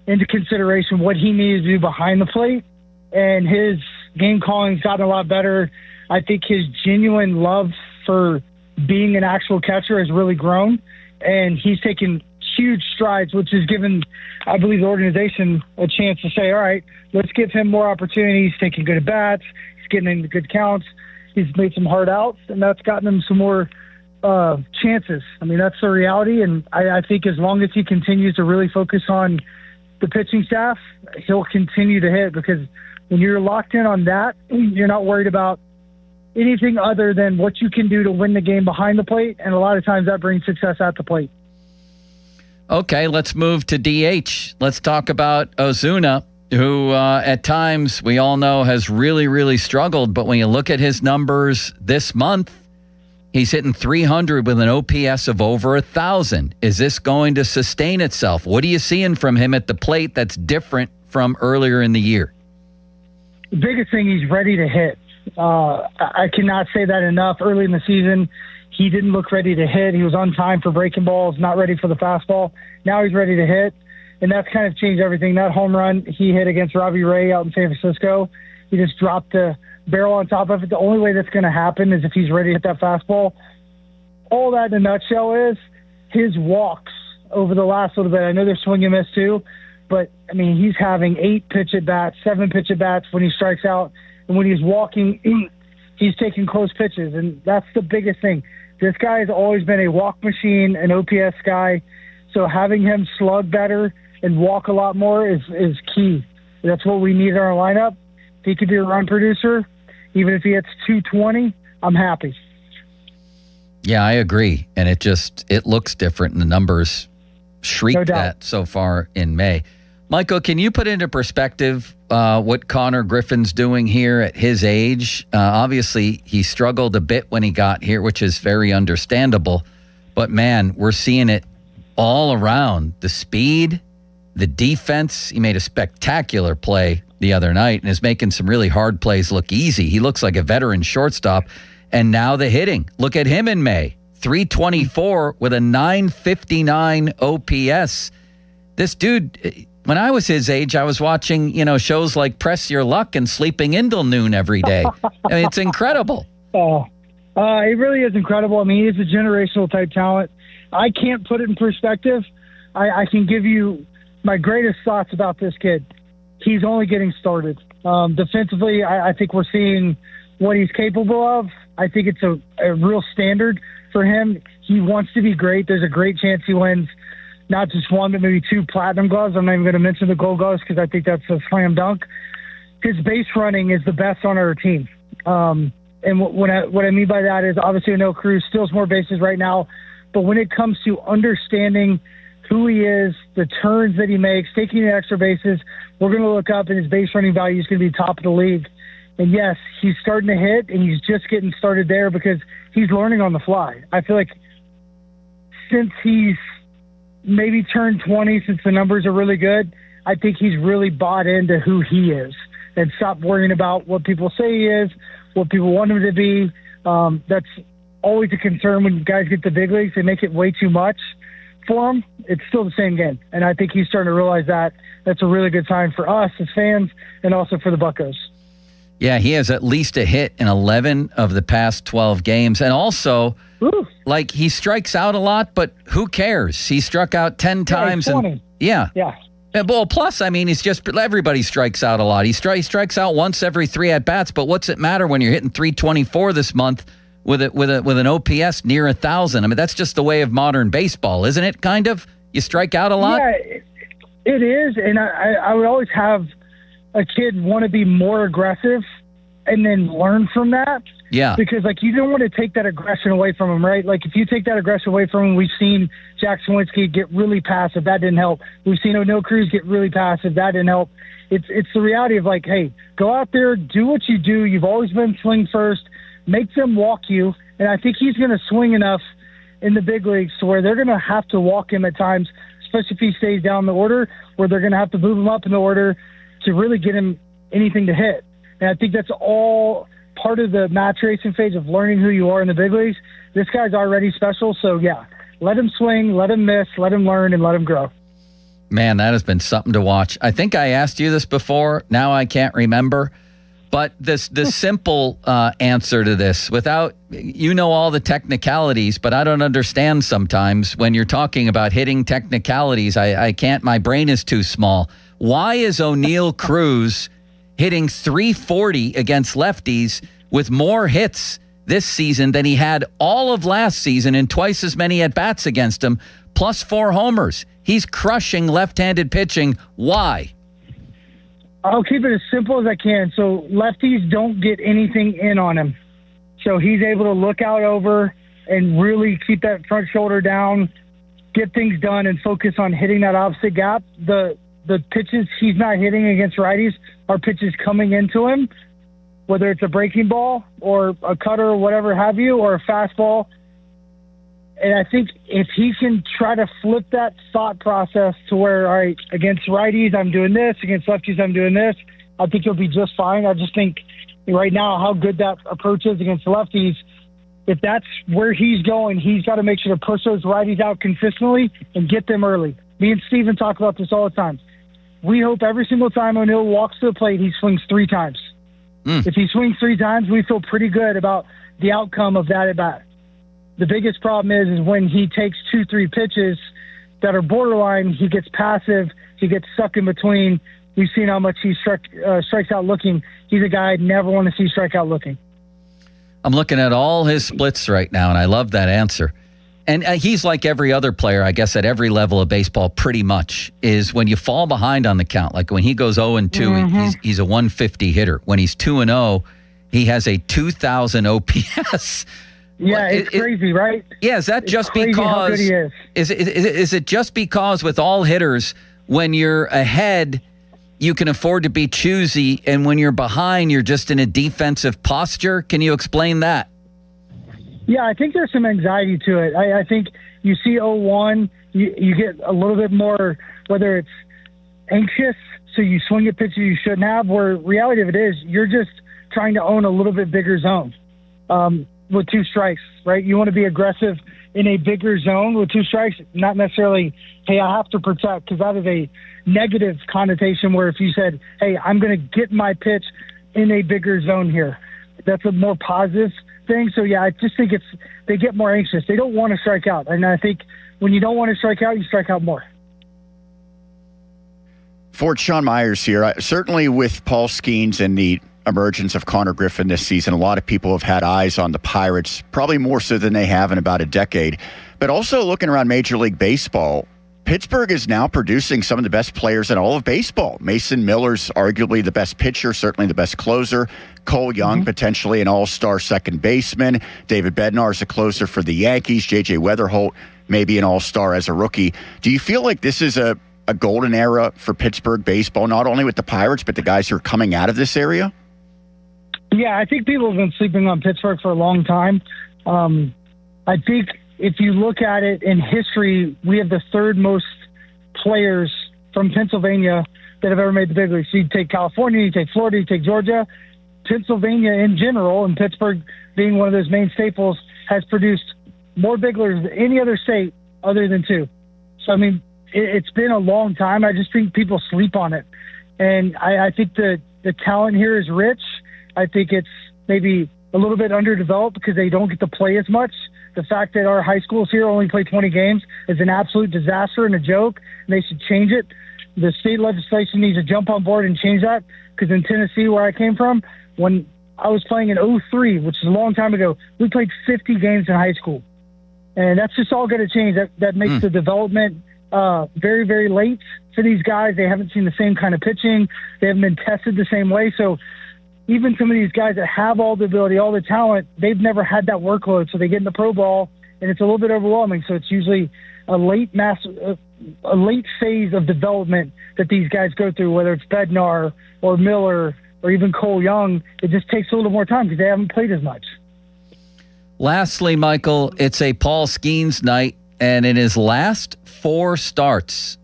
into consideration what he needed to do behind the plate, and his game calling's gotten a lot better. I think his genuine love for being an actual catcher has really grown, and he's taken huge strides, which has given, I believe, the organization a chance to say, all right, let's give him more opportunities. He's taking good at-bats. He's getting into good counts. He's made some hard outs, and that's gotten him some more chances. I mean, that's the reality, and I think as long as he continues to really focus on the pitching staff, he'll continue to hit, because when you're locked in on that, you're not worried about anything other than what you can do to win the game behind the plate, and a lot of times that brings success at the plate. Okay, let's move to DH. Let's talk about Ozuna, who at times we all know has really, really struggled. But when you look at his numbers this month, he's hitting 300 with an OPS of over 1,000. Is this going to sustain itself? What are you seeing from him at the plate that's different from earlier in the year? The biggest thing, he's ready to hit. I cannot say that enough. Early in the season, he didn't look ready to hit. He was on time for breaking balls, not ready for the fastball. Now he's ready to hit, and that's kind of changed everything. That home run he hit against Robbie Ray out in San Francisco, he just dropped the barrel on top of it. The only way that's going to happen is if he's ready to hit that fastball. All that in a nutshell is his walks over the last little bit. I know they're swing and miss too, but, I mean, he's having 8 pitch at-bats, 7 pitch at-bats when he strikes out, and when he's walking, he's taking close pitches, and that's the biggest thing. This guy has always been a walk machine, an OPS guy, so having him slug better and walk a lot more is key. That's what we need in our lineup. If he could be a run producer, even if he hits 220, I'm happy. Yeah, I agree, and it looks different, and the numbers shriek that so far in May. Michael, can you put into perspective what Connor Griffin's doing here at his age? Obviously, he struggled a bit when he got here, which is very understandable. But, man, we're seeing it all around. The speed, the defense. He made a spectacular play the other night and is making some really hard plays look easy. He looks like a veteran shortstop. And now the hitting. Look at him in May. 324 with a 959 OPS. This dude... When I was his age, I was watching, shows like Press Your Luck and sleeping in till noon every day. I mean, it's incredible. It really is incredible. I mean, he's a generational type talent. I can't put it in perspective. I can give you my greatest thoughts about this kid. He's only getting started. Defensively, I think we're seeing what he's capable of. I think it's a real standard for him. He wants to be great. There's a great chance he wins not just 1, but maybe 2 platinum gloves. I'm not even going to mention the gold gloves because I think that's a slam dunk. His base running is the best on our team. And what I mean by that is, obviously, I know Cruz steals more bases right now, but when it comes to understanding who he is, the turns that he makes, taking the extra bases, we're going to look up, and his base running value is going to be top of the league. And yes, he's starting to hit, and he's just getting started there because he's learning on the fly. I feel like since he's maybe turned 20, since the numbers are really good, I think he's really bought into who he is and stopped worrying about what people say he is, what people want him to be. That's always a concern when guys get to big leagues. They make it way too much for him. It's still the same game. And I think he's starting to realize that. That's a really good sign for us as fans and also for the Buccos. Yeah, he has at least a hit in 11 of the past 12 games. And also, like, he strikes out a lot, but who cares? He struck out 10 times. 20. Yeah. Yeah. Well, plus, I mean, everybody strikes out a lot. He strikes out once every 3 at-bats, but what's it matter when you're hitting 324 this month with an OPS near 1,000. I mean, that's just the way of modern baseball, isn't it? Kind of. You strike out a lot. Yeah, it is, and I would always have a kid want to be more aggressive, and then learn from that. Yeah. Because, like, you don't want to take that aggression away from him, right? Like, if you take that aggression away from him, we've seen Jack Sawinski get really passive. That didn't help. We've seen O'Neal Cruz get really passive. That didn't help. It's the reality of, like, hey, go out there, do what you do. You've always been swing first. Make them walk you. And I think he's going to swing enough in the big leagues to where they're going to have to walk him at times, especially if he stays down the order, where they're going to have to move him up in the order to really get him anything to hit. And I think that's all part of the maturation phase of learning who you are in the big leagues. This guy's already special, so yeah, let him swing, let him miss, let him learn, and let him grow. Man, that has been something to watch. I think I asked you this before. Now I can't remember. But the simple answer to this, without, you know, all the technicalities, but I don't understand sometimes when you're talking about hitting technicalities. I can't, my brain is too small. Why is O'Neal Cruz hitting .340 against lefties with more hits this season than he had all of last season and twice as many at-bats against him, plus 4 homers? He's crushing left-handed pitching. Why? I'll keep it as simple as I can. So lefties don't get anything in on him. So he's able to look out over and really keep that front shoulder down, get things done, and focus on hitting that opposite gap. The pitches he's not hitting against righties are pitches coming into him, whether it's a breaking ball or a cutter or whatever have you, or a fastball. And I think if he can try to flip that thought process to where, all right, against righties, I'm doing this, against lefties, I'm doing this, I think he'll be just fine. I just think right now how good that approach is against lefties, if that's where he's going, he's got to make sure to push those righties out consistently and get them early. Me and Steven talk about this all the time. We hope every single time O'Neal walks to the plate, he swings 3 times. If he swings 3 times, we feel pretty good about the outcome of that at-bat. The biggest problem is when he takes 2-3 pitches that are borderline, he gets passive, he gets stuck in between. We've seen how much he strikes out looking. He's a guy I'd never want to see strike out looking. I'm looking at all his splits right now, and I love that answer. And he's like every other player, I guess, at every level of baseball, pretty much, is when you fall behind on the count. Like when he goes 0-2, he's a 150 hitter. When he's 2-0, he has a 2,000 OPS. Yeah, it's crazy, right? Yeah, is that just because how good he is. Is it just because with all hitters, when you're ahead, you can afford to be choosy, and when you're behind, you're just in a defensive posture? Can you explain that? Yeah, I think there's some anxiety to it. I think you see 0-1, you get a little bit more, whether it's anxious, so you swing at pitches you shouldn't have, where reality of it is you're just trying to own a little bit bigger zone with 2 strikes, right? You want to be aggressive in a bigger zone with 2 strikes, not necessarily, hey, I have to protect, because that is a negative connotation where if you said, hey, I'm going to get my pitch in a bigger zone here, that's a more positive thing. So, yeah, I just think they get more anxious. They don't want to strike out. And I think when you don't want to strike out, you strike out more. Fort Sean Myers here. Certainly with Paul Skeens and the emergence of Connor Griffin this season, a lot of people have had eyes on the Pirates, probably more so than they have in about a decade. But also looking around Major League Baseball, Pittsburgh is now producing some of the best players in all of baseball. Mason Miller's arguably the best pitcher, certainly the best closer. Cole Young, potentially an all-star second baseman. David Bednar's a closer for the Yankees. J.J. Weatherholt, maybe an all-star as a rookie. Do you feel like this is a golden era for Pittsburgh baseball, not only with the Pirates, but the guys who are coming out of this area? Yeah, I think people have been sleeping on Pittsburgh for a long time. I think if you look at it in history, we have the 3rd most players from Pennsylvania that have ever made the big leagues. So you take California, you take Florida, you take Georgia. Pennsylvania in general, and Pittsburgh being one of those main staples, has produced more big leaguers than any other state other than 2. So, I mean, it's been a long time. I just think people sleep on it. And I think the talent here is rich. I think it's maybe a little bit underdeveloped because they don't get to play as much. The fact that our high schools here only play 20 games is an absolute disaster and a joke, and they should change it. The state legislation needs to jump on board and change that, because in Tennessee, where I came from, when I was playing in 03, which is a long time ago. We played 50 games in high school. And that's just all going to change. That makes the development very, very late for these guys. They haven't seen the same kind of pitching. They haven't been tested the same way. So even some of these guys that have all the ability, all the talent, they've never had that workload. So they get in the pro ball, and it's a little bit overwhelming. So it's usually a late phase of development that these guys go through, whether it's Bednar or Miller or even Cole Young. It just takes a little more time because they haven't played as much. Lastly, Michael, it's a Paul Skeens night, and in his last 4 starts,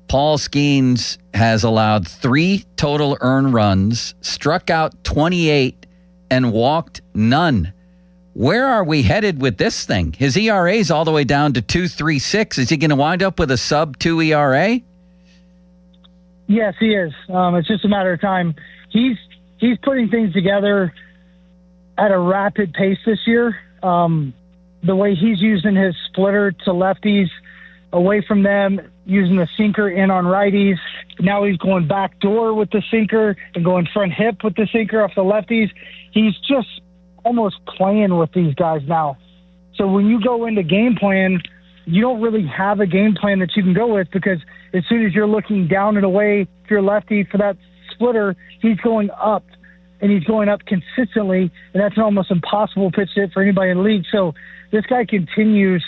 Paul Skeens has allowed 3 total earned runs, struck out 28, and walked none. Where are we headed with this thing? His ERA is all the way down to 2.36. Is he going to wind up with a sub-2 ERA? Yes, he is. It's just a matter of time. He's putting things together at a rapid pace this year. The way he's using his splitter to lefties, away from them, using the sinker in on righties. Now he's going back door with the sinker and going front hip with the sinker off the lefties. He's just almost playing with these guys now. So when you go into game plan, you don't really have a game plan that you can go with, because as soon as you're looking down and away, if you're lefty for that splitter, he's going up, and he's going up consistently, and that's an almost impossible pitch hit for anybody in the league. So this guy continues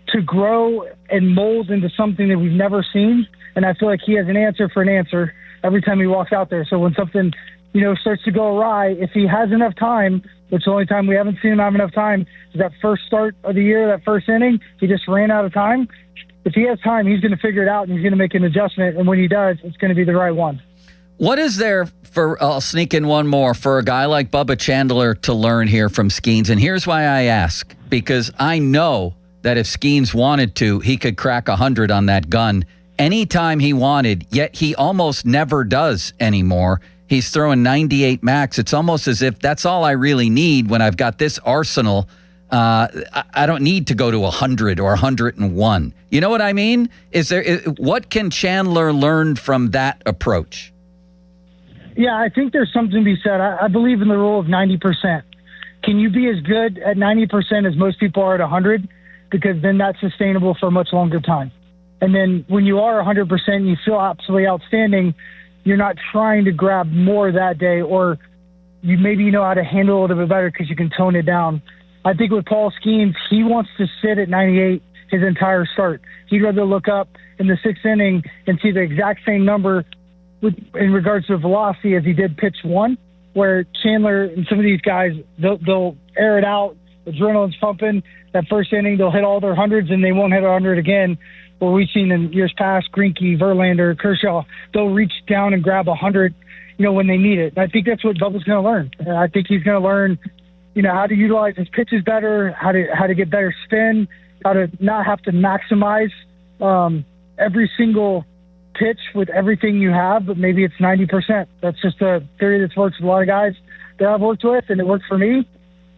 to grow and mold into something that we've never seen, and I feel like he has an answer for an answer every time he walks out there. So when something, starts to go awry, if he has enough time, which the only time we haven't seen him have enough time is that first start of the year, that first inning, he just ran out of time. If he has time, he's going to figure it out, and he's going to make an adjustment, and when he does, it's going to be the right one. What is there for, I'll sneak in one more, for a guy like Bubba Chandler to learn here from Skeens? And here's why I ask, because I know that if Skeens wanted to, he could crack 100 on that gun anytime he wanted, yet he almost never does anymore. He's throwing 98 max. It's almost as if that's all I really need when I've got this arsenal. I don't need to go to 100 or 101. You know what I mean? What can Chandler learn from that approach? Yeah, I think there's something to be said. I believe in the rule of 90%. Can you be as good at 90% as most people are at 100? Because then that's sustainable for a much longer time. And then when you are 100%, you feel absolutely outstanding. You're not trying to grab more that day, or you maybe know how to handle it a little bit better because you can tone it down. I think with Paul Skeens, he wants to sit at 98 his entire start. He'd rather look up in the 6th inning and see the exact same number in regards to velocity as he did pitch 1, where Chandler and some of these guys, they'll air it out, adrenaline's pumping. That first inning, they'll hit all their hundreds, and they won't hit 100 again. Where we've seen in years past, Greinke, Verlander, Kershaw, they'll reach down and grab 100, when they need it. And I think that's what Bubba's going to learn. And I think he's going to learn, how to utilize his pitches better, how to get better spin, how to not have to maximize every single pitch with everything you have, but maybe it's 90%. That's just a theory that's worked with a lot of guys that I've worked with, and it worked for me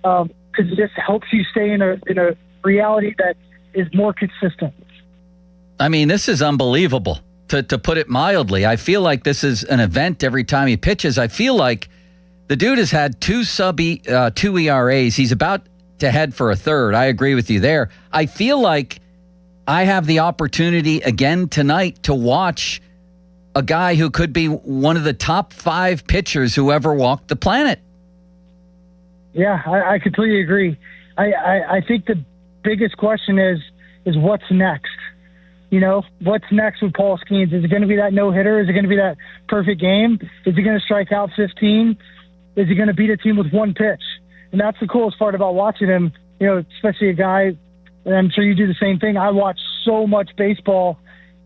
because it just helps you stay in a reality that is more consistent. I mean, this is unbelievable, to put it mildly. I feel like this is an event every time he pitches. I feel like the dude has had 2 ERAs. He's about to head for a 3rd. I agree with you there. I feel like I have the opportunity again tonight to watch a guy who could be one of the top 5 pitchers who ever walked the planet. Yeah, I completely agree. I think the biggest question is what's next? What's next with Paul Skeens? Is it going to be that no-hitter? Is it going to be that perfect game? Is he going to strike out 15? Is he going to beat a team with 1 pitch? And that's the coolest part about watching him, especially a guy, and I'm sure you do the same thing. I watch so much baseball,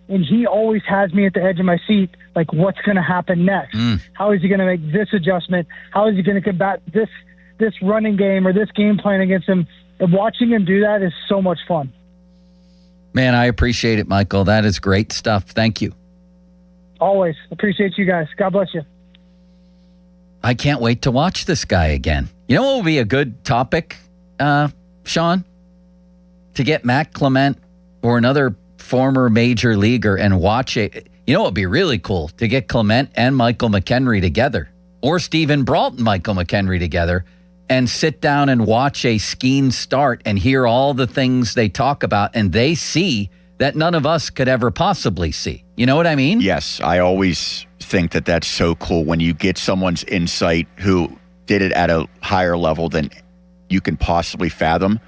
and he always has me at the edge of my seat, like what's going to happen next? How is he going to make this adjustment? How is he going to combat this running game or this game plan against him? And watching him do that is so much fun. Man, I appreciate it, Michael. That is great stuff. Thank you. Always. Appreciate you guys. God bless you. I can't wait to watch this guy again. You know what would be a good topic, Sean? To get Matt Clement or another former major leaguer and watch it. You know what would be really cool? To get Clement and Michael McHenry together or Stephen Brault and Michael McHenry together and sit down and watch a Skeens start and hear all the things they talk about, and they see that none of us could ever possibly see. You know what I mean? Yes, I always think that that's so cool when you get someone's insight who did it at a higher level than you can possibly fathom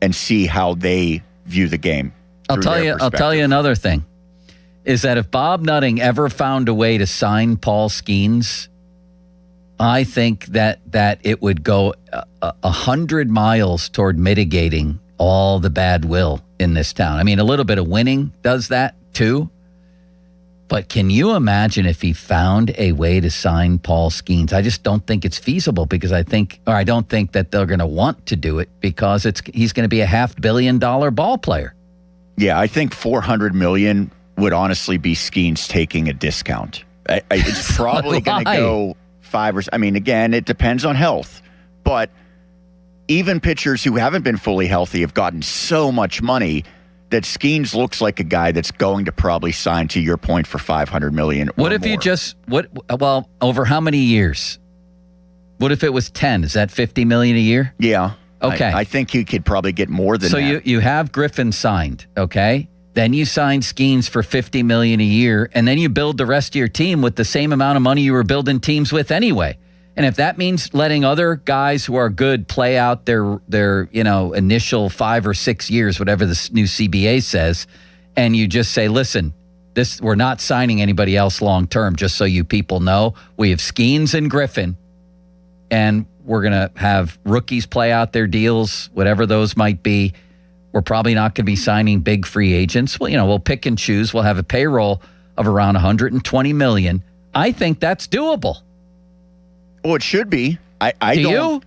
and see how they view the game. I'll tell you another thing, is that if Bob Nutting ever found a way to sign Paul Skeens, I think that it would go 100 miles toward mitigating all the bad will in this town. I mean, a little bit of winning does that too. But can you imagine if he found a way to sign Paul Skeens? I just don't think it's feasible because I don't think that they're going to want to do it because he's going to be a $500 million ball player. Yeah, I think $400 million would honestly be Skeens taking a discount. It's probably going to go 5 or. I mean, again, it depends on health, but even pitchers who haven't been fully healthy have gotten so much money that Skeens looks like a guy that's going to probably sign, to your point, for $500 million. What if you over how many years? What if it was 10? Is that $50 million a year? Yeah. Okay. I think you could probably get more than that. So you have Griffin signed, okay? Then you sign Skeens for $50 million a year, and then you build the rest of your team with the same amount of money you were building teams with anyway. And if that means letting other guys who are good play out their initial 5 or 6 years, whatever the new CBA says, and you just say, listen, we're not signing anybody else long term, just so you people know. We have Skeens and Griffin, and we're going to have rookies play out their deals, whatever those might be. We're probably not going to be signing big free agents. Well, we'll pick and choose. We'll have a payroll of around $120 million. I think that's doable. Well, it should be. Do you?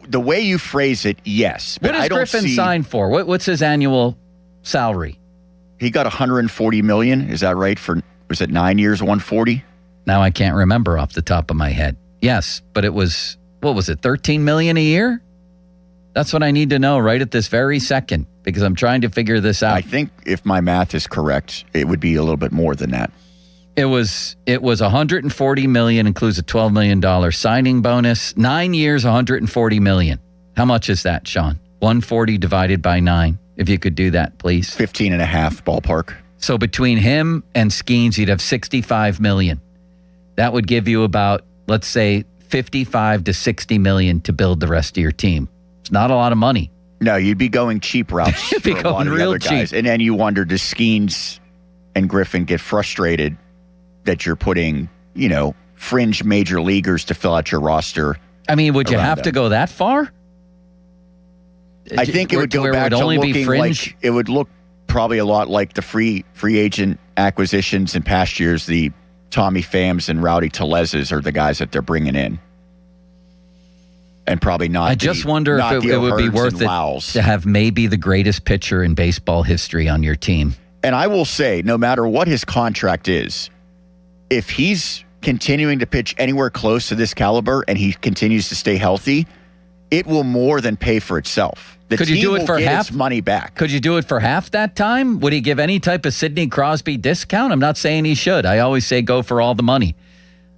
The way you phrase it, yes. What does Griffin sign for? What's his annual salary? He got $140 million. Is that right? Was it 9 years, 140? Now I can't remember off the top of my head. Yes, but it was, what was it, $13 million a year? That's what I need to know right at this very second because I'm trying to figure this out. I think if my math is correct, it would be a little bit more than that. It was $140 million, includes a $12 million signing bonus. 9 years, $140 million. How much is that, Sean? 140 divided by 9. If you could do that, please. 15 and a half ballpark. So between him and Skeens, you'd have $65 million. That would give you about, let's say, $55 to $60 million to build the rest of your team. It's not a lot of money. No, you'd be going cheap routes You'd be for a going lot of the real other guys. cheap. And then you wonder, does Skeens and Griffin get frustrated that you're putting, fringe major leaguers to fill out your roster? I mean, would you have them? To go that far? I think it would go back to looking like it would look probably a lot like the free agent acquisitions in past years. The Tommy Phams and Rowdy Tellez's are the guys that they're bringing in. And probably not. I just wonder if it would be worth it to have maybe the greatest pitcher in baseball history on your team. And I will say, no matter what his contract is, if he's continuing to pitch anywhere close to this caliber and he continues to stay healthy, it will more than pay for itself. Could you do it for half? Its money back. Could you do it for half that time? Would he give any type of Sidney Crosby discount? I'm not saying he should. I always say go for all the money.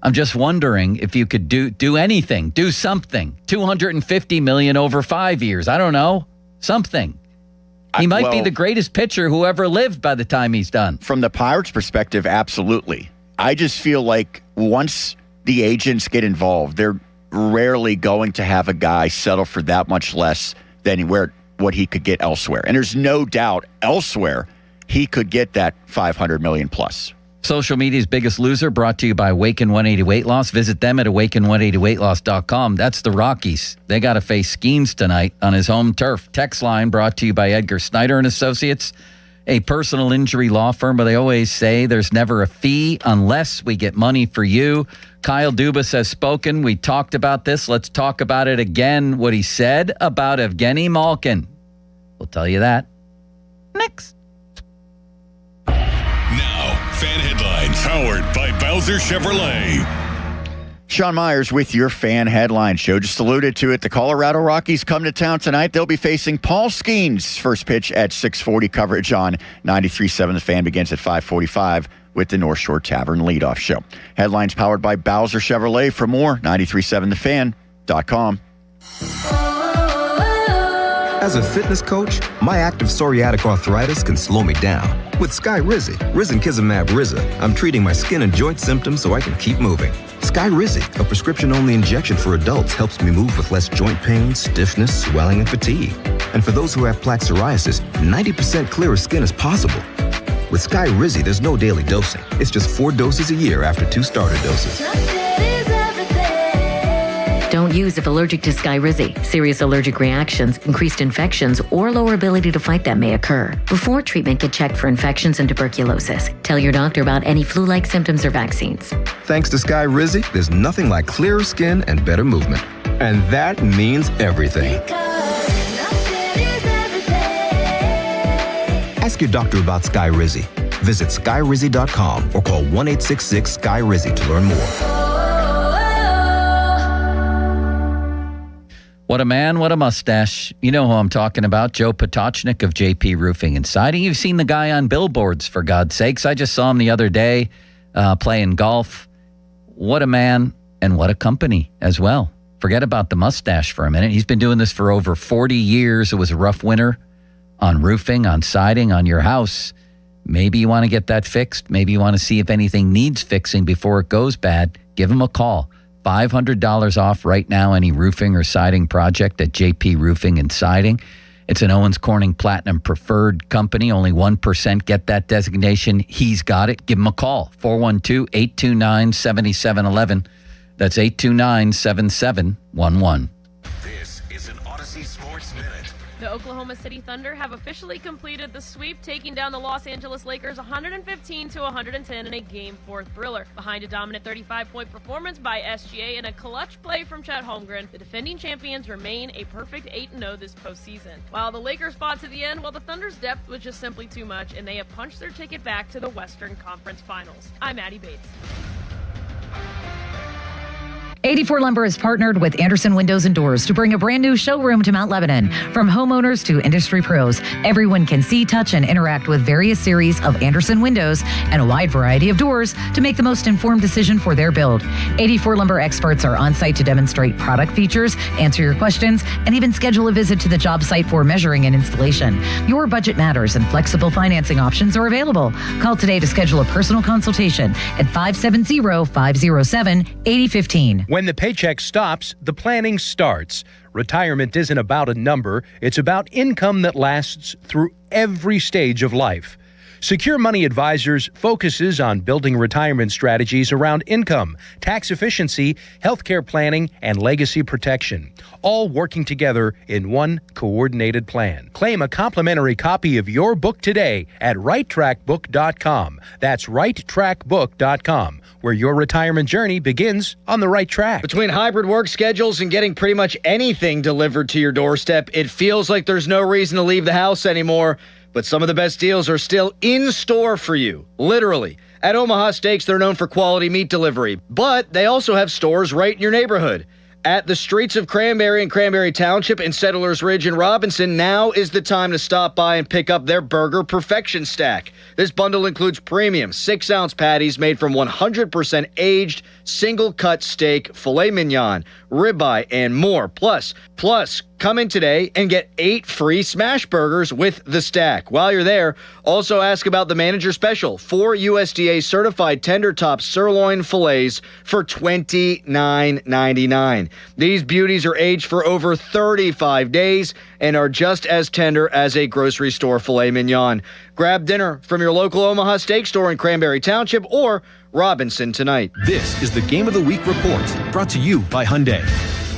I'm just wondering if you could do anything, do something. $250 million over 5 years. I don't know. Something. He might be the greatest pitcher who ever lived by the time he's done. From the Pirates' perspective, absolutely. I just feel like once the agents get involved, they're rarely going to have a guy settle for that much less than what he could get elsewhere. And there's no doubt elsewhere he could get that $500 million plus. Social media's biggest loser, brought to you by Awaken 180 Weight Loss. Visit them at awaken180weightloss.com. That's the Rockies. They got to face Skeens tonight on his home turf. Text line brought to you by Edgar Snyder and Associates, a personal injury law firm where they always say there's never a fee unless we get money for you. Kyle Dubis has spoken. We talked about this. Let's talk about it again. What he said about Evgeny Malkin. We'll tell you that next. Now, fan headlines powered by Bowser Chevrolet. Sean Myers with your fan headline show. Just alluded to it. The Colorado Rockies come to town tonight. They'll be facing Paul Skeens. First pitch at 6:40. Coverage on 93.7. The Fan begins at 5:45 with the North Shore Tavern leadoff show. Headlines powered by Bowser Chevrolet. For more, 937thefan.com. As a fitness coach, my active psoriatic arthritis can slow me down. With Skyrizi, risankizumab Riza, I'm treating my skin and joint symptoms so I can keep moving. Skyrizi, a prescription-only injection for adults, helps me move with less joint pain, stiffness, swelling, and fatigue. And for those who have plaque psoriasis, 90% clearer skin is possible. With Skyrizi, there's no daily dosing. It's just 4 doses a year after 2 starter doses. Don't use if allergic to Skyrizi. Serious allergic reactions, increased infections, or lower ability to fight them may occur. Before treatment, get checked for infections and tuberculosis. Tell your doctor about any flu-like symptoms or vaccines. Thanks to Skyrizi, there's nothing like clearer skin and better movement. And that means everything. Ask your doctor about Skyrizi. Visit Skyrizi.com or call 1-866-SKY-RIZI to learn more. What a man, what a mustache. You know who I'm talking about, Joe Potochnik of JP Roofing and Siding. You've seen the guy on billboards, for God's sakes. I just saw him the other day playing golf. What a man and what a company as well. Forget about the mustache for a minute. He's been doing this for over 40 years. It was a rough winter on roofing, on siding, on your house. Maybe you want to get that fixed. Maybe you want to see if anything needs fixing before it goes bad. Give him a call. $500 off right now any roofing or siding project at JP Roofing and Siding. It's an Owens Corning Platinum Preferred company. Only 1% get that designation. He's got it. Give him a call. 412-829-7711. That's 829-7711. This is an Odyssey Sports Minute. The Oklahoma City Thunder have officially completed the sweep, taking down the Los Angeles Lakers 115-110 in a Game 4 thriller. Behind a dominant 35-point performance by SGA and a clutch play from Chet Holmgren, the defending champions remain a perfect 8-0 this postseason. While the Lakers fought to the end, the Thunder's depth was just simply too much, and they have punched their ticket back to the Western Conference Finals. I'm Addie Bates. 84 Lumber has partnered with Anderson Windows and Doors to bring a brand new showroom to Mount Lebanon. From homeowners to industry pros, everyone can see, touch, and interact with various series of Anderson windows and a wide variety of doors to make the most informed decision for their build. 84 Lumber experts are on site to demonstrate product features, answer your questions, and even schedule a visit to the job site for measuring and installation. Your budget matters and flexible financing options are available. Call today to schedule a personal consultation at 570-507-8015. When the paycheck stops, the planning starts. Retirement isn't about a number. It's about income that lasts through every stage of life. Secure Money Advisors focuses on building retirement strategies around income, tax efficiency, healthcare planning, and legacy protection, all working together in one coordinated plan. Claim a complimentary copy of your book today at righttrackbook.com. That's righttrackbook.com, where your retirement journey begins on the right track. Between hybrid work schedules and getting pretty much anything delivered to your doorstep, it feels like there's no reason to leave the house anymore. But some of the best deals are still in store for you, literally. At Omaha Steaks, they're known for quality meat delivery, but they also have stores right in your neighborhood. At the streets of Cranberry and Cranberry Township and Settlers Ridge and Robinson, now is the time to stop by and pick up their Burger Perfection Stack. This bundle includes premium 6-ounce patties made from 100% aged, single-cut steak, filet mignon, ribeye, and more. Plus, come in today and get 8 free smash burgers with the stack. While you're there, also ask about the manager special, 4 USDA certified tender top sirloin fillets for $29.99. These beauties are aged for over 35 days and are just as tender as a grocery store filet mignon. Grab dinner from your local Omaha Steak store in Cranberry Township or Robinson tonight. This is the Game of the Week report, brought to you by Hyundai.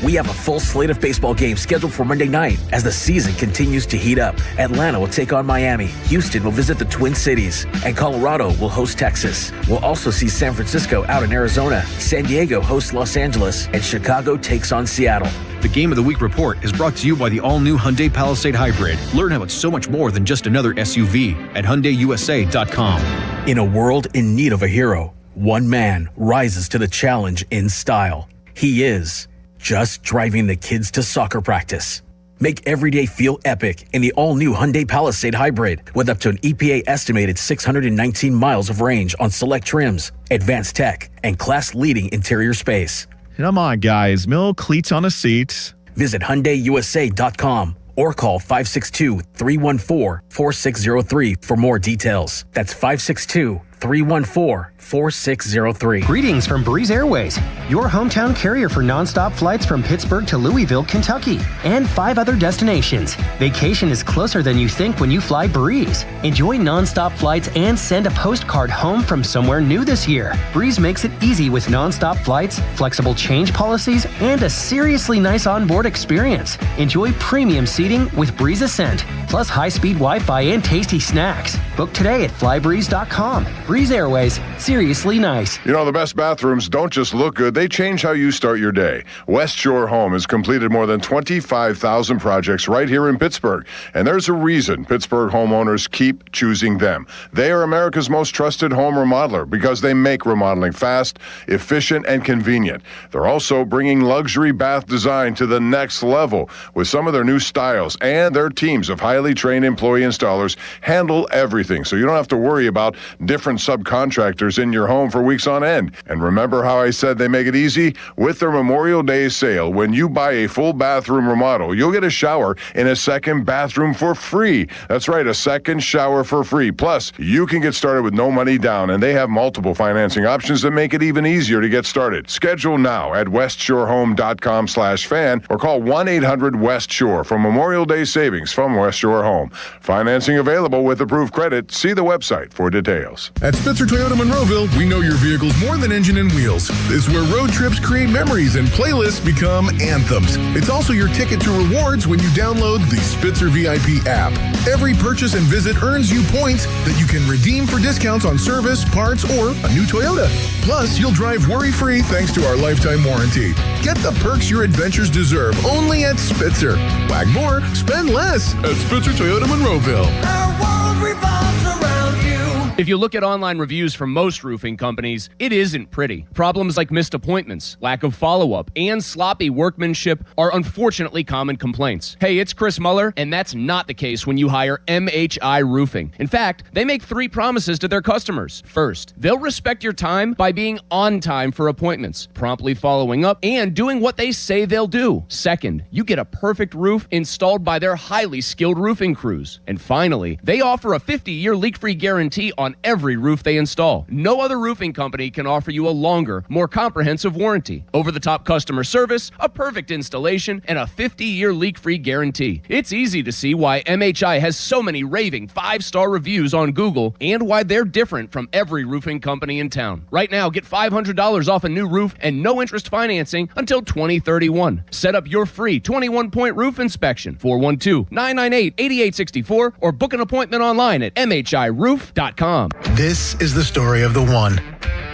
We have a full slate of baseball games scheduled for Monday night as the season continues to heat up. Atlanta will take on Miami, Houston will visit the Twin Cities, and Colorado will host Texas. We'll also see San Francisco out in Arizona, San Diego hosts Los Angeles, and Chicago takes on Seattle. The Game of the Week report is brought to you by the all-new Hyundai Palisade Hybrid. Learn how it's so much more than just another SUV at HyundaiUSA.com. In a world in need of a hero, one man rises to the challenge in style. He is just driving the kids to soccer practice. Make every day feel epic in the all-new Hyundai Palisade Hybrid with up to an EPA-estimated 619 miles of range on select trims, advanced tech, and class-leading interior space. Come on, guys. Mill cleats on a seat. Visit HyundaiUSA.com or call 562-314-4603 for more details. That's 562-314-4603. Greetings from Breeze Airways, your hometown carrier for nonstop flights from Pittsburgh to Louisville, Kentucky, and 5 other destinations. Vacation is closer than you think when you fly Breeze. Enjoy nonstop flights and send a postcard home from somewhere new this year. Breeze makes it easy with nonstop flights, flexible change policies, and a seriously nice onboard experience. Enjoy premium seating with Breeze Ascent, plus high-speed Wi-Fi and tasty snacks. Book today at flybreeze.com. Breeze Airways, seriously nice. You know, the best bathrooms don't just look good, they change how you start your day. West Shore Home has completed more than 25,000 projects right here in Pittsburgh. And there's a reason Pittsburgh homeowners keep choosing them. They are America's most trusted home remodeler because they make remodeling fast, efficient, and convenient. They're also bringing luxury bath design to the next level with some of their new styles, and their teams of highly trained employee installers handle everything, so you don't have to worry about different subcontractors in your home for weeks on end. And remember how I said they make it easy? With their Memorial Day sale, when you buy a full bathroom remodel, you'll get a shower in a second bathroom for free. That's right, a second shower for free. Plus, you can get started with no money down, and they have multiple financing options that make it even easier to get started. Schedule now at westshorehome.com/fan or call 1-800-WEST-SHORE for Memorial Day savings from West Shore Home. Financing available with approved credit. See the website for details. At Spitzer Toyota Monroeville, we know your vehicle's more than engine and wheels. This is where road trips create memories and playlists become anthems. It's also your ticket to rewards when you download the Spitzer VIP app. Every purchase and visit earns you points that you can redeem for discounts on service, parts, or a new Toyota. Plus, you'll drive worry-free thanks to our lifetime warranty. Get the perks your adventures deserve only at Spitzer. Wag more, spend less at Spitzer Toyota Monroeville. Our world revolves around you. If you look at online reviews from most roofing companies, it isn't pretty. Problems like missed appointments, lack of follow-up, and sloppy workmanship are unfortunately common complaints. Hey, it's Chris Muller, and that's not the case when you hire MHI Roofing. In fact, they make 3 promises to their customers. First, they'll respect your time by being on time for appointments, promptly following up, and doing what they say they'll do. Second, you get a perfect roof installed by their highly skilled roofing crews. And finally, they offer a 50-year leak-free guarantee on every roof they install. No other roofing company can offer you a longer, more comprehensive warranty, over-the-top customer service, a perfect installation, and a 50-year leak-free guarantee. It's easy to see why MHI has so many raving 5-star reviews on Google and why they're different from every roofing company in town. Right now, get $500 off a new roof and no interest financing until 2031. Set up your free 21-point roof inspection, 412-998-8864, or book an appointment online at mhiroof.com. This is the story of the one.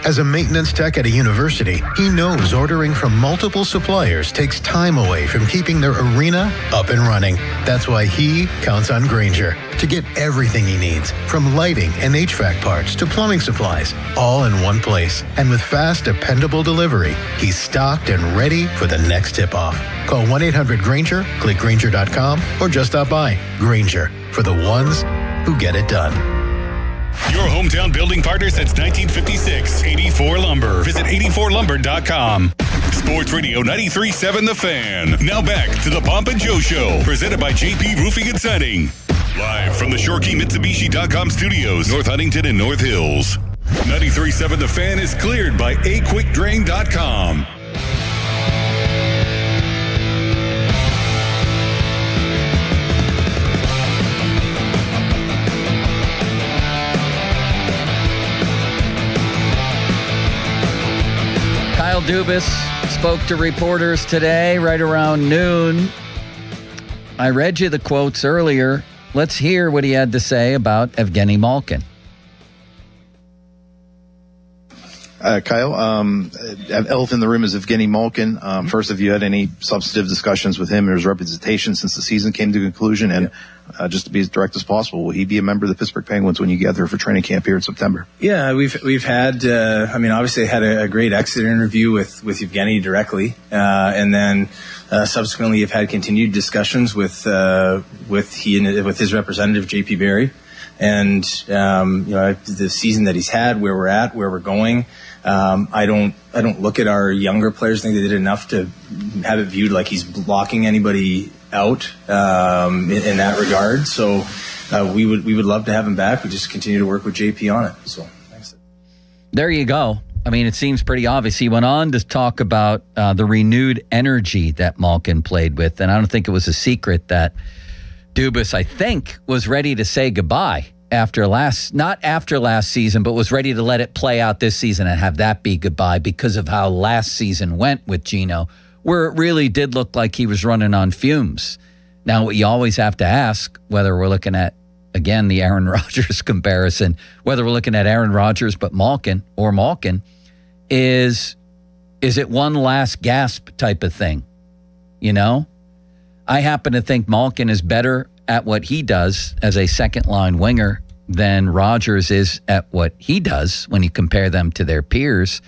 As a maintenance tech at a university, he knows ordering from multiple suppliers takes time away from keeping their arena up and running. That's why he counts on Grainger to get everything he needs, from lighting and HVAC parts to plumbing supplies, all in one place. And with fast, dependable delivery, he's stocked and ready for the next tip-off. Call 1-800-GRAINGER, click Grainger.com, or just stop by. Grainger, for the ones who get it done. Your hometown building partner since 1956, 84 Lumber. Visit 84lumber.com. Sports Radio 93.7 The Fan. Now back to the Pomp and Joe Show, presented by JP Roofing and Siding. Live from the ShoreKeyMitsubishi.com studios, North Huntington and North Hills. 93.7 The Fan is cleared by AQuickDrain.com. Dubis spoke to reporters today right around noon. I read you the quotes earlier. Let's hear what he had to say about Evgeny Malkin. Kyle, elephant in the room is Evgeny Malkin. First, have you had any substantive discussions with him or his representation since the season came to conclusion? And just to be as direct as possible, will he be a member of the Pittsburgh Penguins when you get there for training camp here in September? Yeah, we've had. Obviously, I had a great exit interview with Evgeny directly, and then subsequently, I've had continued discussions with his representative, JP Barry. And, the season that he's had, where we're at, where we're going, I don't look at our younger players. I think they did enough to have it viewed like he's blocking anybody out, in that regard. So, we would love to have him back. We just continue to work with JP on it. So, thanks. There you go. I mean, it seems pretty obvious. He went on to talk about the renewed energy that Malkin played with. And I don't think it was a secret that Dubis, I think, was ready to say goodbye not after last season, but was ready to let it play out this season and have that be goodbye because of how last season went with Gino, where it really did look like he was running on fumes. Now, what you always have to ask, whether we're looking at, again, the Aaron Rodgers comparison, whether we're looking at Aaron Rodgers but Malkin, is it one last gasp type of thing? You know? I happen to think Malkin is better at what he does as a second-line winger than Rodgers is at what he does when you compare them to their peers.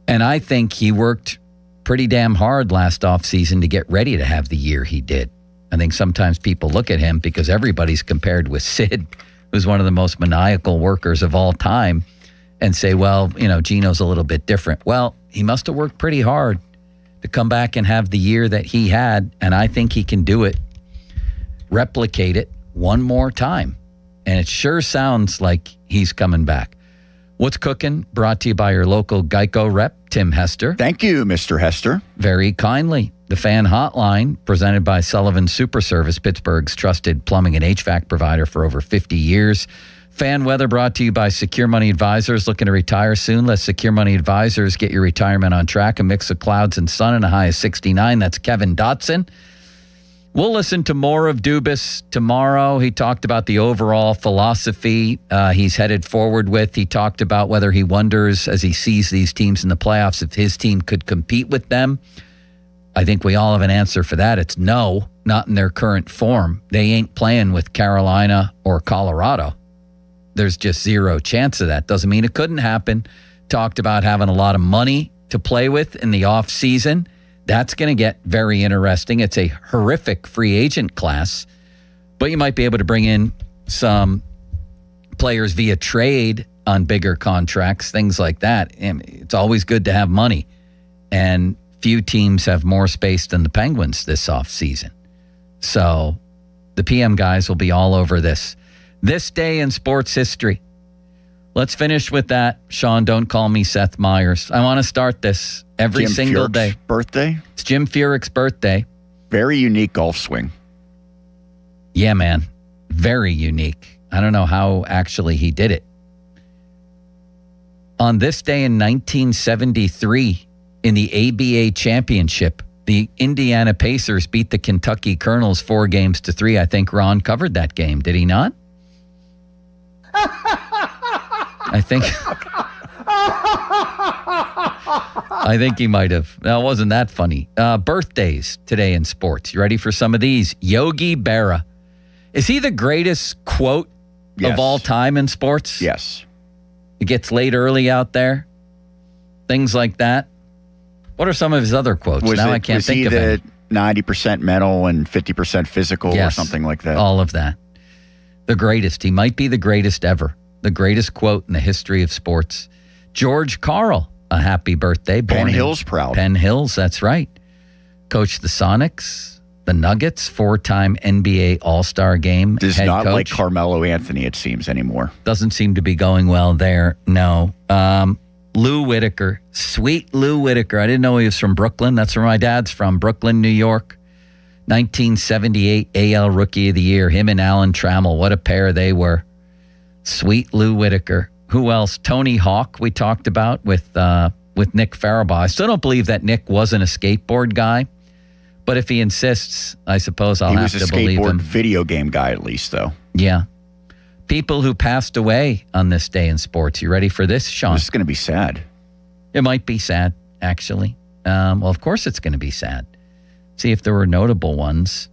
And I think he worked pretty damn hard last offseason to get ready to have the year he did. I think sometimes people look at him because everybody's compared with Sid, who's one of the most maniacal workers of all time, and say, well, Gino's a little bit different. Well, he must have worked pretty hard to come back and have the year that he had, and I think he can do it, replicate it one more time. And it sure sounds like he's coming back. What's Cooking? Brought to you by your local Geico rep, Tim Hester. Thank you, Mr. Hester. Very kindly. The Fan Hotline, presented by Sullivan Super Service, Pittsburgh's trusted plumbing and HVAC provider for over 50 years. Fan Weather brought to you by Secure Money Advisors. Looking to retire soon? Let Secure Money Advisors get your retirement on track. A mix of clouds and sun and a high of 69. That's Kevin Dotson. We'll listen to more of Dubis tomorrow. He talked about the overall philosophy he's headed forward with. He talked about whether he wonders, as he sees these teams in the playoffs, if his team could compete with them. I think we all have an answer for that. It's no, not in their current form. They ain't playing with Carolina or Colorado. There's just zero chance of that. Doesn't mean it couldn't happen. Talked about having a lot of money to play with in the off season. That's going to get very interesting. It's a horrific free agent class, but you might be able to bring in some players via trade on bigger contracts, things like that. It's always good to have money, and few teams have more space than the Penguins this offseason. So the PM guys will be all over this. This day in sports history. Let's finish with that. Sean, don't call me Seth Meyers. I want to start this every single day. Birthday? It's Jim Furyk's birthday. Very unique golf swing. Yeah, man. Very unique. I don't know how actually he did it. On this day in 1973, in the ABA championship, the Indiana Pacers beat the Kentucky Colonels 4-3. I think Ron covered that game. Did he not? I think he might have. No, it wasn't that funny. Birthdays today in sports. You ready for some of these? Yogi Berra. Is he the greatest quote of all time in sports? Yes. It gets late early out there. Things like that. What are some of his other quotes? I can't think of it. 90% mental and 50% physical or something like that? All of that. The greatest. He might be the greatest ever. The greatest quote in the history of sports. George Karl, a happy birthday. Penn Hill's proud. Penn Hills, that's right. Coached the Sonics, the Nuggets, 4-time NBA All-Star Game Does head not coach. like Carmelo Anthony, it seems, anymore. Doesn't seem to be going well there, no. Lou Whitaker, sweet Lou Whitaker. I didn't know he was from Brooklyn. That's where my dad's from, Brooklyn, New York. 1978 AL Rookie of the Year. Him and Alan Trammell, what a pair they were. Sweet Lou Whitaker. Who else? Tony Hawk, we talked about with Nick Farabaugh. I still don't believe that Nick wasn't a skateboard guy, but if he insists, I suppose I'll have to believe him. He was a skateboard video game guy, at least, though. Yeah. People who passed away on this day in sports. You ready for this, Sean? This is going to be sad. It might be sad, actually. Well, of course it's going to be sad. See if there were notable ones.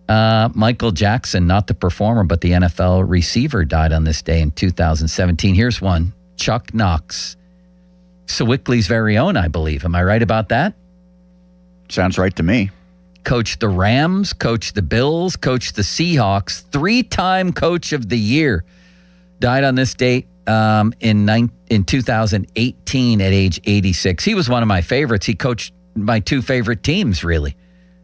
Michael Jackson, not the performer, but the NFL receiver, died on this day in 2017. Here's one. Chuck Knox. Sewickley's very own, I believe. Am I right about that? Sounds right to me. Coached the Rams, coached the Bills, coached the Seahawks. 3-time coach of the year. Died on this date in 2018 at age 86. He was one of my favorites. He coached my two favorite teams, really.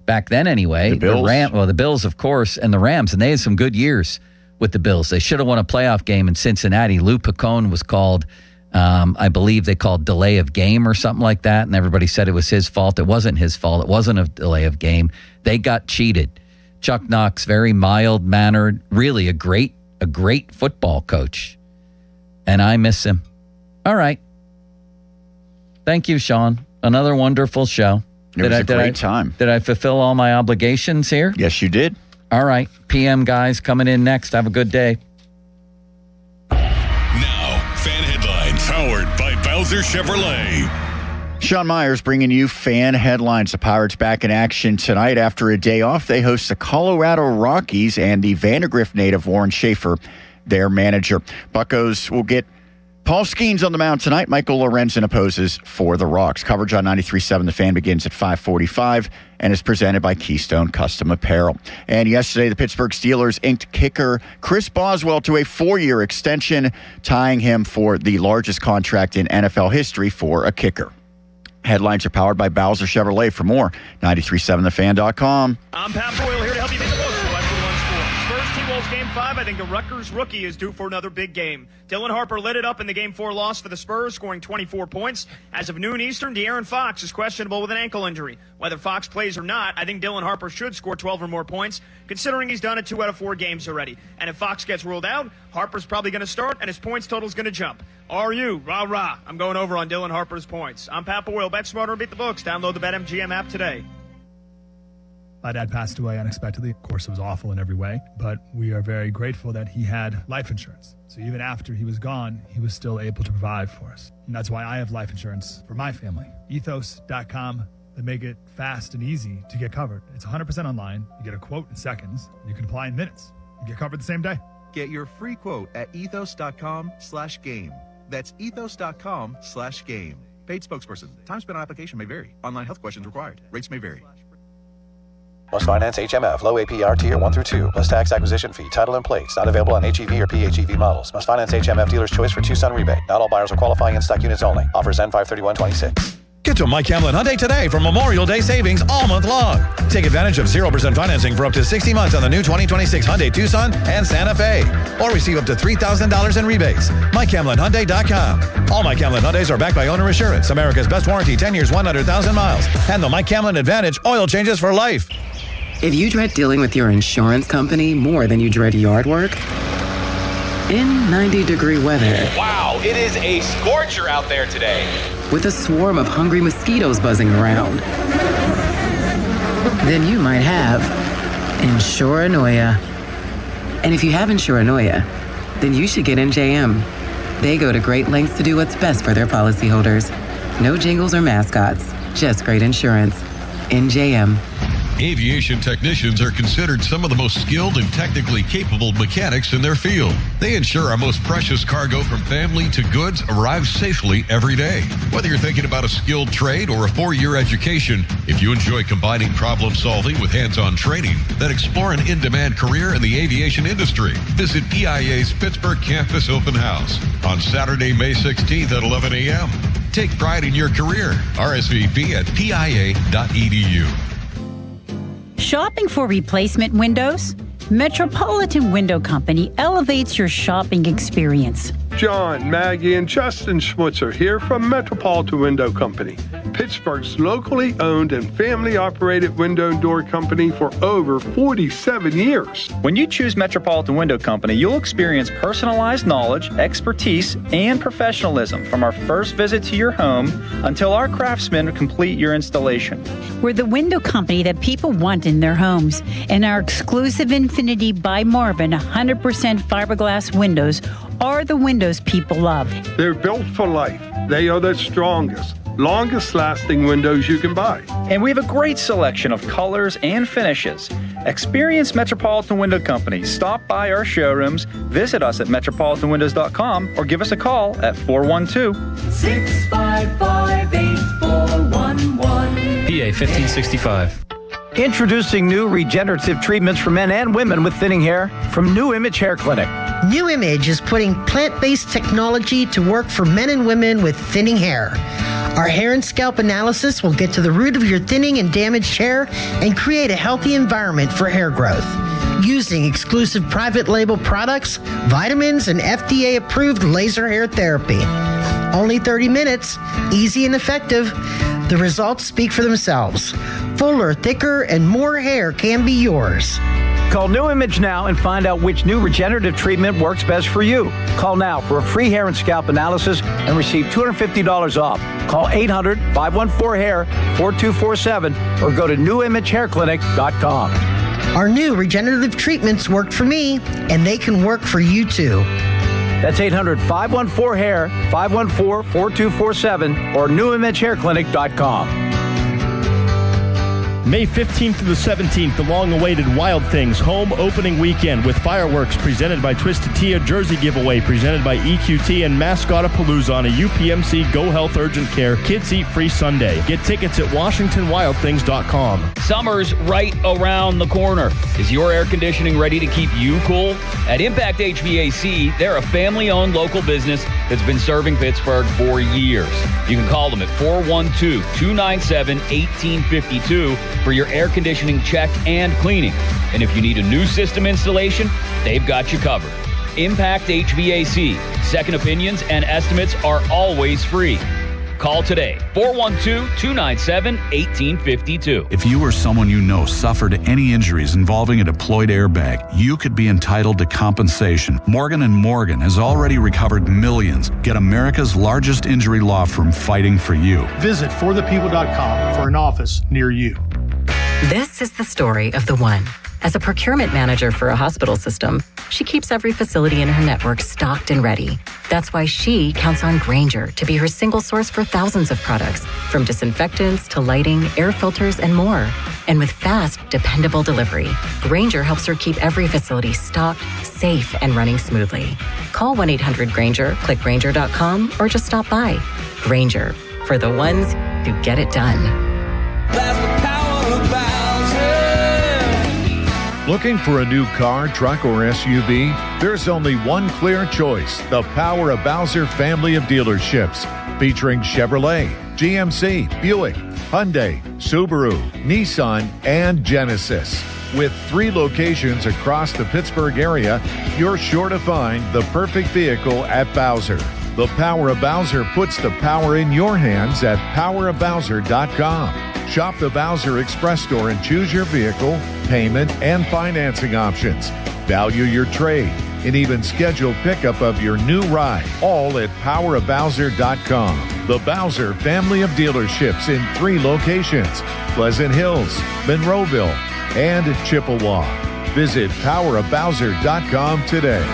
Back then, anyway. The Bills? The Bills, of course, and the Rams. And they had some good years with the Bills. They should have won a playoff game in Cincinnati. Lou Picone was called, I believe they called delay of game or something like that. And everybody said it was his fault. It wasn't his fault. It wasn't a delay of game. They got cheated. Chuck Knox, very mild-mannered, really a great football coach. And I miss him. All right. Thank you, Sean. Another wonderful show. It was a great time. Did I fulfill all my obligations here? Yes, you did. All right. PM guys coming in next. Have a good day. Now, fan headlines powered by Bowser Chevrolet. Sean Myers bringing you fan headlines. The Pirates back in action tonight after a day off. They host the Colorado Rockies and the Vandergrift native Warren Schaefer, their manager. Buccos will get Paul Skeens on the mound tonight. Michael Lorenzen opposes for the Rocks. Coverage on 93.7 The Fan begins at 5:45 and is presented by Keystone Custom Apparel. And yesterday, the Pittsburgh Steelers inked kicker Chris Boswell to a 4-year extension, tying him for the largest contract in NFL history for a kicker. Headlines are powered by Bowser Chevrolet. For more, 937thefan.com. I'm Pat Boyle here to help you beat the Bulls. Spurs T-Wolves Game 5. I think the Rutgers rookie is due for another big game. Dylan Harper lit it up in the Game 4 loss for the Spurs, scoring 24 points. As of noon Eastern, De'Aaron Fox is questionable with an ankle injury. Whether Fox plays or not, I think Dylan Harper should score 12 or more points, considering he's done it 2 out of 4 games already. And if Fox gets ruled out, Harper's probably going to start, and his points total's going to jump. Are you? Rah, rah. I'm going over on Dylan Harper's points. I'm Pat Boyle. Bet smarter and beat the books. Download the BetMGM app today. My dad passed away unexpectedly. Of course, it was awful in every way, but we are very grateful that he had life insurance. So even after he was gone, he was still able to provide for us. And that's why I have life insurance for my family. Ethos.com. They make it fast and easy to get covered. It's 100% online. You get a quote in seconds. You can apply in minutes. You get covered the same day. Get your free quote at ethos.com/game. That's ethos.com/game. Paid spokesperson. Time spent on application may vary. Online health questions required. Rates may vary. Must finance HMF, low APR tier 1 through 2, plus tax acquisition fee, title and plates. Not available on HEV or PHEV models. Must finance HMF dealer's choice for Tucson rebate. Not all buyers are qualifying in stock units only. Offers end 5/31/26. Get to Mike Hamlin Hyundai today for Memorial Day savings all month long. Take advantage of 0% financing for up to 60 months on the new 2026 Hyundai Tucson and Santa Fe. Or receive up to $3,000 in rebates. MikeHamlinHyundai.com. All Mike Hamlin Hyundais are backed by owner assurance. America's best warranty, 10 years, 100,000 miles. And the Mike Hamlin Advantage oil changes for life. If you dread dealing with your insurance company more than you dread yard work, in 90-degree weather. Wow, it is a scorcher out there today. With a swarm of hungry mosquitoes buzzing around. Then you might have Insuranoia. And if you have Insuranoia, then you should get NJM. They go to great lengths to do what's best for their policyholders. No jingles or mascots, just great insurance. NJM. Aviation technicians are considered some of the most skilled and technically capable mechanics in their field. They ensure our most precious cargo from family to goods arrives safely every day. Whether you're thinking about a skilled trade or a 4-year education, if you enjoy combining problem solving with hands-on training, then explore an in-demand career in the aviation industry. Visit PIA's Pittsburgh Campus Open House on Saturday, May 16th at 11 a.m. Take pride in your career. RSVP at pia.edu. Shopping for replacement windows? Metropolitan Window Company elevates your shopping experience. John, Maggie, and Justin Schmutzer here from Metropolitan Window Company, Pittsburgh's locally owned and family-operated window and door company for over 47 years. When you choose Metropolitan Window Company, you'll experience personalized knowledge, expertise, and professionalism from our first visit to your home until our craftsmen complete your installation. We're the window company that people want in their homes, and our exclusive Infinity by Marvin 100% fiberglass windows are the windows people love. They're built for life. They are the strongest, longest lasting windows you can buy. And we have a great selection of colors and finishes. Experience Metropolitan Window Company. Stop by our showrooms, visit us at metropolitanwindows.com, or give us a call at 412-655-8411. PA 1565. Introducing new regenerative treatments for men and women with thinning hair from New Image Hair Clinic. New Image is putting plant-based technology to work for men and women with thinning hair. Our hair and scalp analysis will get to the root of your thinning and damaged hair and create a healthy environment for hair growth. Using exclusive private label products, vitamins, and FDA-approved laser hair therapy. Only 30 minutes, easy and effective. The results speak for themselves. Fuller, thicker, and more hair can be yours. Call New Image now and find out which new regenerative treatment works best for you. Call now for a free hair and scalp analysis and receive $250 off. Call 800-514-HAIR 4247 or go to newimagehairclinic.com. Our new regenerative treatments worked for me, and they can work for you too. That's 800-514-HAIR 514-4247 or newimagehairclinic.com. May 15th to the 17th, the long-awaited Wild Things home opening weekend with fireworks presented by Twisted Tea, a jersey giveaway presented by EQT, and Mascotapalooza on a UPMC Go Health Urgent Care Kids Eat Free Sunday. Get tickets at WashingtonWildThings.com. Summer's right around the corner. Is your air conditioning ready to keep you cool? At Impact HVAC, they're a family-owned local business that's been serving Pittsburgh for years. You can call them at 412-297-1852 for your air conditioning check and cleaning. And if you need a new system installation, they've got you covered. Impact HVAC. Second opinions and estimates are always free. Call today, 412-297-1852. If you or someone you know suffered any injuries involving a deployed airbag, you could be entitled to compensation. Morgan & Morgan has already recovered millions. Get America's largest injury law firm fighting for you. Visit forthepeople.com for an office near you. This is the story of the one. As a procurement manager for a hospital system, she keeps every facility in her network stocked and ready. That's why she counts on Grainger to be her single source for thousands of products, from disinfectants to lighting, air filters, and more. And with fast, dependable delivery, Grainger helps her keep every facility stocked, safe, and running smoothly. Call 1-800-GRAINGER, click Grainger.com, or just stop by. Grainger, for the ones who get it done. Looking for a new car, truck, or SUV? There's only one clear choice: the Power of Bowser family of dealerships, featuring Chevrolet, GMC, Buick, Hyundai, Subaru, Nissan, and Genesis. With 3 locations across the Pittsburgh area, you're sure to find the perfect vehicle at Bowser. The Power of Bowser puts the power in your hands at powerofbowser.com. Shop the Bowser Express Store and choose your vehicle, payment, and financing options. Value your trade and even schedule pickup of your new ride, all at powerofbowser.com. The Bowser family of dealerships in 3 locations: Pleasant Hills, Monroeville, and Chippewa. Visit powerofbowser.com today.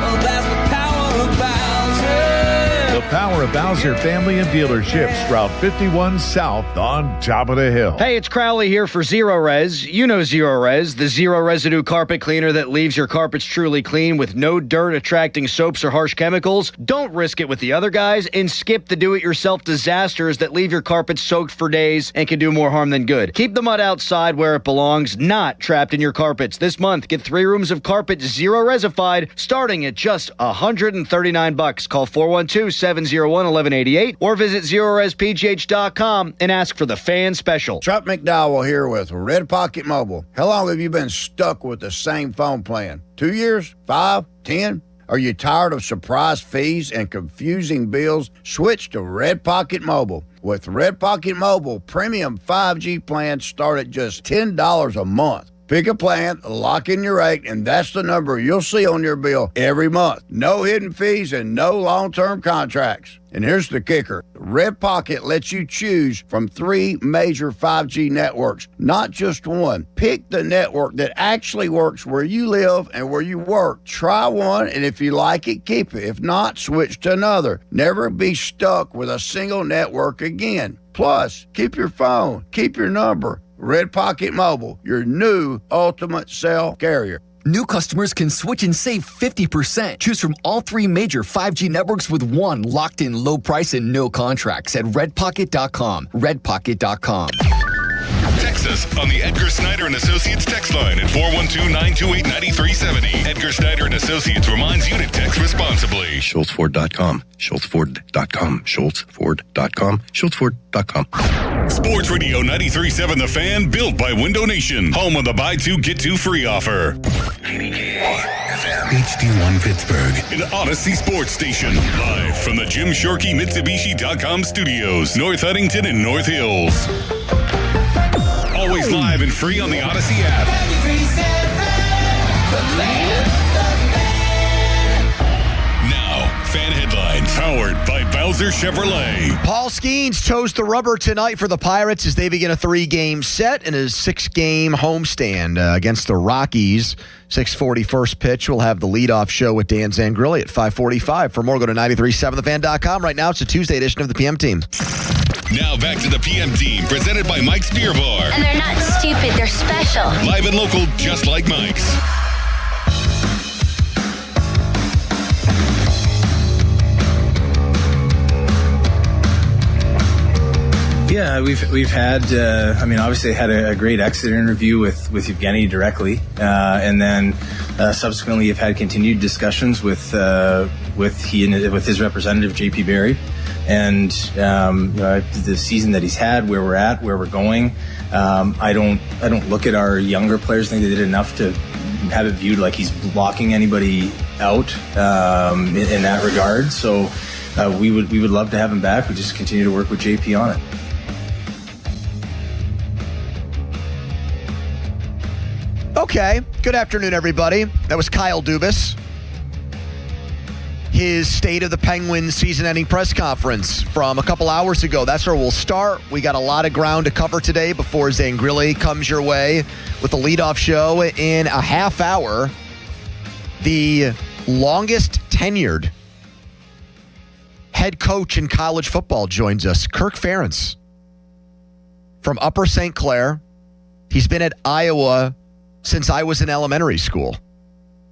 The Power of Bowser family of dealerships, Route 51 South on top of the hill. Hey, it's Crowley here for Zero Res. You know Zero Res, the zero residue carpet cleaner that leaves your carpets truly clean with no dirt attracting soaps or harsh chemicals. Don't risk it with the other guys and skip the do-it-yourself disasters that leave your carpets soaked for days and can do more harm than good. Keep the mud outside where it belongs, not trapped in your carpets. This month, get 3 rooms of carpet Zero Resified starting at just $139. Call 412-701-1188 or visit ZeroResPGH.com and ask for the fan special. Chuck McDowell here with Red Pocket Mobile. How long have you been stuck with the same phone plan? 2 years? 5? 10? Are you tired of surprise fees and confusing bills? Switch to Red Pocket Mobile. With Red Pocket Mobile, premium 5G plans start at just $10 a month. Pick a plan, lock in your rate, and that's the number you'll see on your bill every month. No hidden fees and no long-term contracts. And here's the kicker. Red Pocket lets you choose from 3 major 5G networks, not just one. Pick the network that actually works where you live and where you work. Try one, and if you like it, keep it. If not, switch to another. Never be stuck with a single network again. Plus, keep your phone, keep your number. Red Pocket Mobile, your new ultimate cell carrier. New customers can switch and save 50%. Choose from all 3 major 5G networks with one locked-in low price and no contracts at redpocket.com. Redpocket.com. Text us on the Edgar Snyder & Associates text line at 412-928-9370. Edgar Snyder & Associates reminds you to text responsibly. SchultzFord.com. SchultzFord.com. SchultzFord.com. SchultzFord.com. Sports Radio 93.7 The Fan, built by Window Nation. Home of the buy 2, get 2 free offer. HD1 Pittsburgh. An Odyssey Sports Station. Live from the Jim Shorkey Mitsubishi.com studios. North Huntington and North Hills. Always live and free on the Odyssey app. Now, fan headlines powered by Bowser Chevrolet. Paul Skeens toes the rubber tonight for the Pirates as they begin a 3-game set in a 6-game homestand against the Rockies. 6:40 first pitch. We'll have the leadoff show with Dan Zangrilli at 5:45. For more, go to 937thefan.com. Right now, it's a Tuesday edition of the PM Team. Now back to the PM Team, presented by Mike's Beer Bar. And they're not stupid, they're special. Live and local, just like Mike's. Yeah, we've had, obviously had a great exit interview with Evgeny directly, and then subsequently have had continued discussions with his representative, J.P. Berry, and the season that he's had, where we're at, where we're going. I don't look at our younger players. I think they did enough to have it viewed like he's blocking anybody out in that regard. So we would love to have him back. We just continue to work with JP on it. Okay. Good afternoon, everybody. That was Kyle Dubis. His State of the Penguins season-ending press conference from a couple hours ago. That's where we'll start. We got a lot of ground to cover today before Zangrilli comes your way with the leadoff show in a half hour. The longest tenured head coach in college football joins us, Kirk Ferentz from Upper St. Clair. He's been at Iowa since I was in elementary school,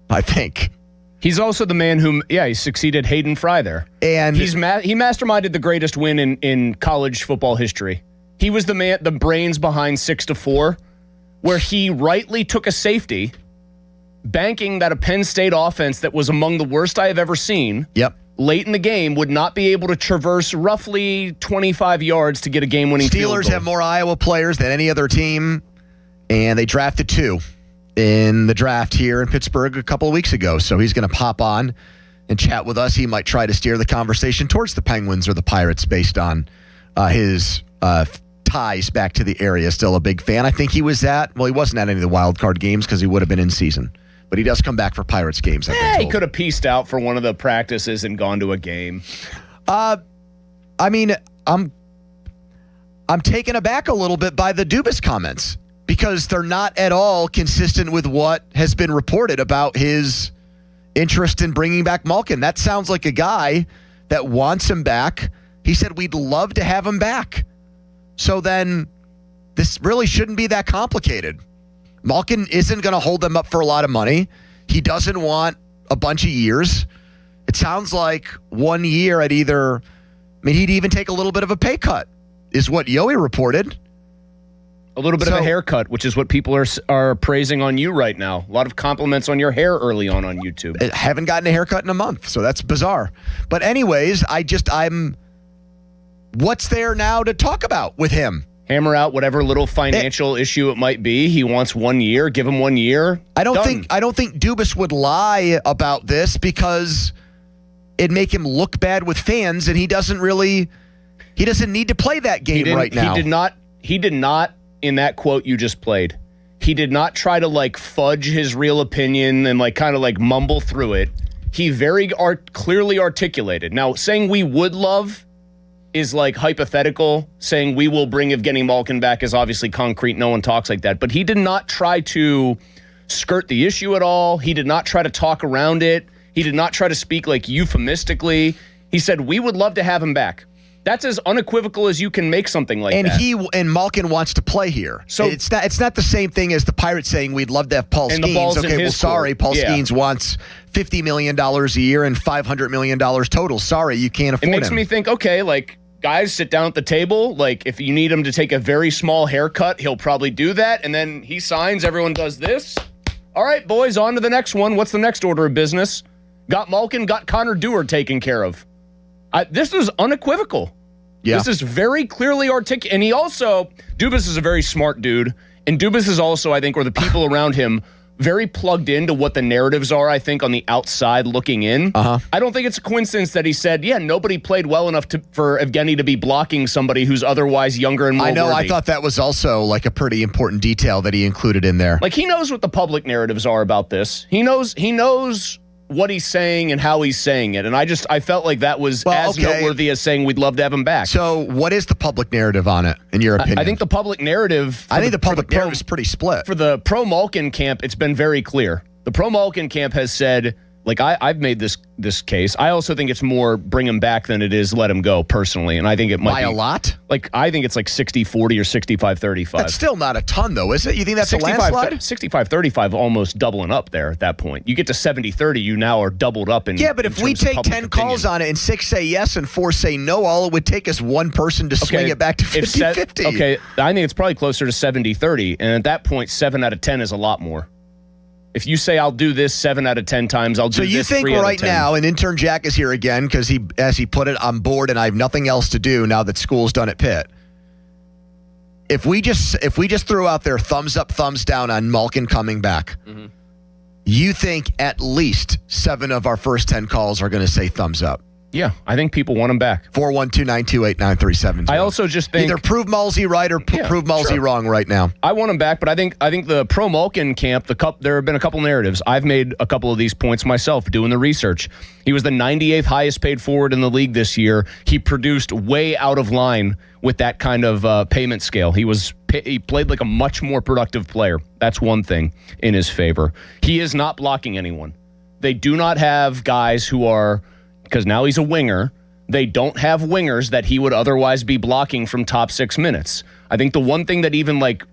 I think. He's also the man who, he succeeded Hayden Fry there. And he masterminded the greatest win in college football history. He was the brains behind 6-4, where he rightly took a safety, banking that a Penn State offense that was among the worst I have ever seen. Yep. Late in the game would not be able to traverse roughly 25 yards to get a game-winning field goal. Steelers have more Iowa players than any other team, and they drafted 2 in the draft here in Pittsburgh a couple of weeks ago. So he's going to pop on and chat with us. He might try to steer the conversation towards the Penguins or the Pirates based on his ties back to the area. Still a big fan. I think he wasn't at any of the wild card games because he would have been in season. But he does come back for Pirates games. He could have pieced out for one of the practices and gone to a game. I'm taken aback a little bit by the Dubis comments, because they're not at all consistent with what has been reported about his interest in bringing back Malkin. That sounds like a guy that wants him back. He said, we'd love to have him back. So then this really shouldn't be that complicated. Malkin isn't going to hold them up for a lot of money. He doesn't want a bunch of years. It sounds like 1 year at either, he'd even take a little bit of a pay cut, is what Yoey reported. A little bit of a haircut, which is what people are praising on you right now. A lot of compliments on your hair early on YouTube. I haven't gotten a haircut in a month, so that's bizarre. But anyways, what's there now to talk about with him? Hammer out whatever little financial issue it might be. He wants 1 year. Give him 1 year. I don't think Dubis would lie about this because it'd make him look bad with fans, and he doesn't need to play that game right now. He did not in that quote you just played. He did not try to like fudge his real opinion and like kind of like mumble through it. He very clearly articulated. Now, saying we would love is like hypothetical. Saying we will bring Evgeny Malkin back is obviously concrete. No one talks like that. But he did not try to skirt the issue at all. He did not try to talk around it. He did not try to speak like euphemistically. He said, we would love to have him back. That's as unequivocal as you can make something like that. And Malkin wants to play here. So it's not the same thing as the Pirates saying we'd love to have Paul Skeens. Okay, well, sorry, Paul Skeens wants $50 million a year and $500 million total. Sorry, you can't afford him. It makes me think, okay, like, guys, sit down at the table. Like, if you need him to take a very small haircut, he'll probably do that. And then he signs, everyone does this. All right, boys, on to the next one. What's the next order of business? Got Malkin, got Connor Dewar taken care of. This is unequivocal. Yeah. This is very clearly articulated. And he also, Dubis is a very smart dude. And Dubis is also, I think, or the people around him, very plugged into what the narratives are, I think, on the outside looking in. I don't think it's a coincidence that he said, yeah, nobody played well enough for Evgeny to be blocking somebody who's otherwise younger and more worthy. I thought that was also like a pretty important detail that he included in there. Like, he knows what the public narratives are about this. He knows what he's saying and how he's saying it. And I felt like that was noteworthy as saying we'd love to have him back. So what is the public narrative on it, in your opinion? I think the public narrative... the public narrative is pretty split. For the pro-Malkin camp, it's been very clear. The pro-Malkin camp has said, like, I've made this case. I also think it's more bring him back than it is let him go, personally. And I think it might be... By a lot? Like, I think it's like 60-40 or 65-35. That's still not a ton, though, is it? You think that's a landslide? 65-35, almost doubling up there at that point. You get to 70-30, you now are doubled up in... Yeah, but if we take 10 calls on it and 6 say yes and 4 say no, all it would take is one person to swing it back to 50-50. Okay, I think it's probably closer to 70-30, and at that point, 7 out of 10 is a lot more. If you say I'll do this 7 out of 10 times, I'll do this 3 out of 10. So you think right now, and intern Jack is here again because he, as he put it, I'm bored and I have nothing else to do now that school's done at Pitt. If we just threw out there thumbs up, thumbs down on Malkin coming back, you think at least 7 of our first 10 calls are going to say thumbs up? Yeah, I think people want him back. 412-928-9370. I also just think... Either prove Malsey right or prove Malsey wrong right now. I want him back, but I think the pro-Malkin camp, there have been a couple narratives. I've made a couple of these points myself doing the research. He was the 98th highest paid forward in the league this year. He produced way out of line with that kind of payment scale. He played like a much more productive player. That's one thing in his favor. He is not blocking anyone. They do not have guys who are... Because now he's a winger. They don't have wingers that he would otherwise be blocking from top 6 minutes. I think the one thing that even like,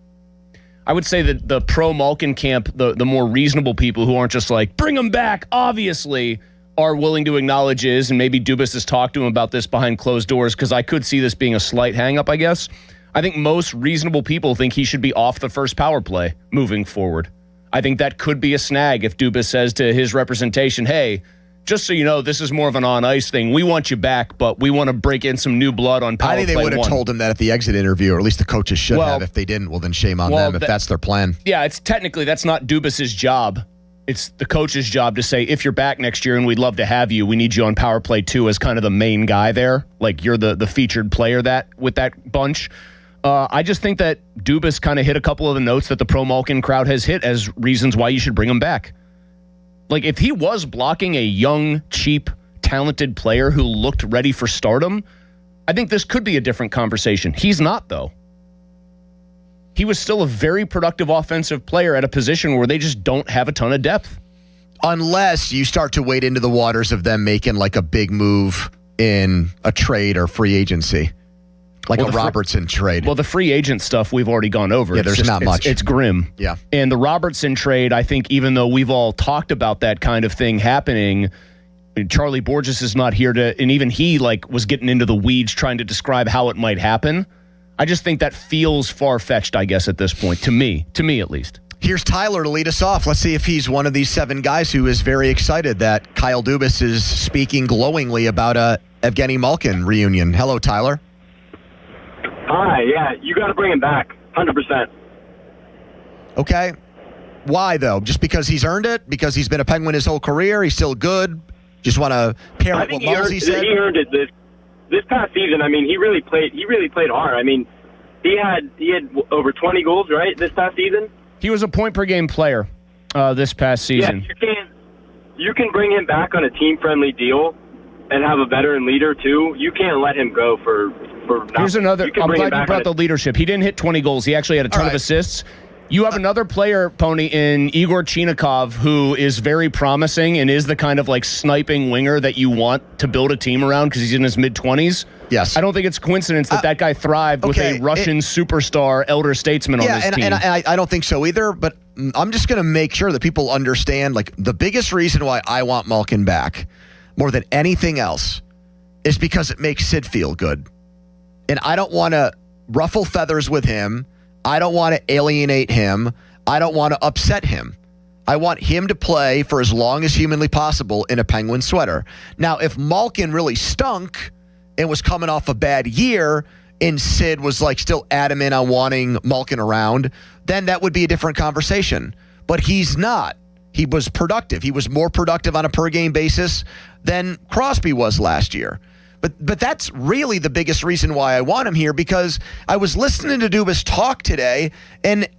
I would say that the pro-Malkin camp, the more reasonable people who aren't just like, bring him back, obviously, are willing to acknowledge is, and maybe Dubis has talked to him about this behind closed doors, because I could see this being a slight hang-up, I guess. I think most reasonable people think he should be off the first power play moving forward. I think that could be a snag if Dubis says to his representation, hey, just so you know, this is more of an on-ice thing. We want you back, but we want to break in some new blood on power play. I think they would have told him that at the exit interview, or at least the coaches should have. If they didn't, well, then shame on them if that's their plan. Yeah, that's not Dubis's job. It's the coach's job to say, if you're back next year and we'd love to have you, we need you on power play too as kind of the main guy there. Like, you're the featured player with that bunch. I just think that Dubis kind of hit a couple of the notes that the pro-Malkin crowd has hit as reasons why you should bring him back. Like, if he was blocking a young, cheap, talented player who looked ready for stardom, I think this could be a different conversation. He's not, though. He was still a very productive offensive player at a position where they just don't have a ton of depth. Unless you start to wade into the waters of them making like a big move in a trade or free agency. Like a Robertson trade. Well, the free agent stuff we've already gone over. Yeah, there's not much. It's grim. Yeah. And the Robertson trade, I think, even though we've all talked about that kind of thing happening, Charlie Borges is not here to, and even he was getting into the weeds trying to describe how it might happen. I just think that feels far-fetched, I guess, at this point, to me at least. Here's Tyler to lead us off. Let's see if he's one of these 7 guys who is very excited that Kyle Dubis is speaking glowingly about a Evgeny Malkin reunion. Hello, Tyler. Hi, yeah, you got to bring him back, 100%. Okay. Why, though? Just because he's earned it? Because he's been a Penguin his whole career? He's still good? Just want to parrot what Malsey said? He earned it this past season. I mean, he really played hard. I mean, he had over 20 goals, right, this past season? He was a point-per-game player this past season. Yeah, you can bring him back on a team-friendly deal and have a veteran leader, too. You can't let him go for Here's another. I'm glad you brought the leadership. He didn't hit 20 goals. He actually had a ton of assists. You have another player, Pony, in Igor Chinikov, who is very promising and is the kind of like sniping winger that you want to build a team around because he's in his mid-20s. Yes. I don't think it's coincidence that guy thrived with a Russian superstar elder statesman on his team. And I don't think so either, but I'm just going to make sure that people understand, like, the biggest reason why I want Malkin back more than anything else is because it makes Sid feel good. And I don't want to ruffle feathers with him. I don't want to alienate him. I don't want to upset him. I want him to play for as long as humanly possible in a Penguin sweater. Now, if Malkin really stunk and was coming off a bad year and Sid was like still adamant on wanting Malkin around, then that would be a different conversation. But he's not. He was productive. He was more productive on a per-game basis than Crosby was last year. But that's really the biggest reason why I want him here, because I was listening to Dubas talk today, and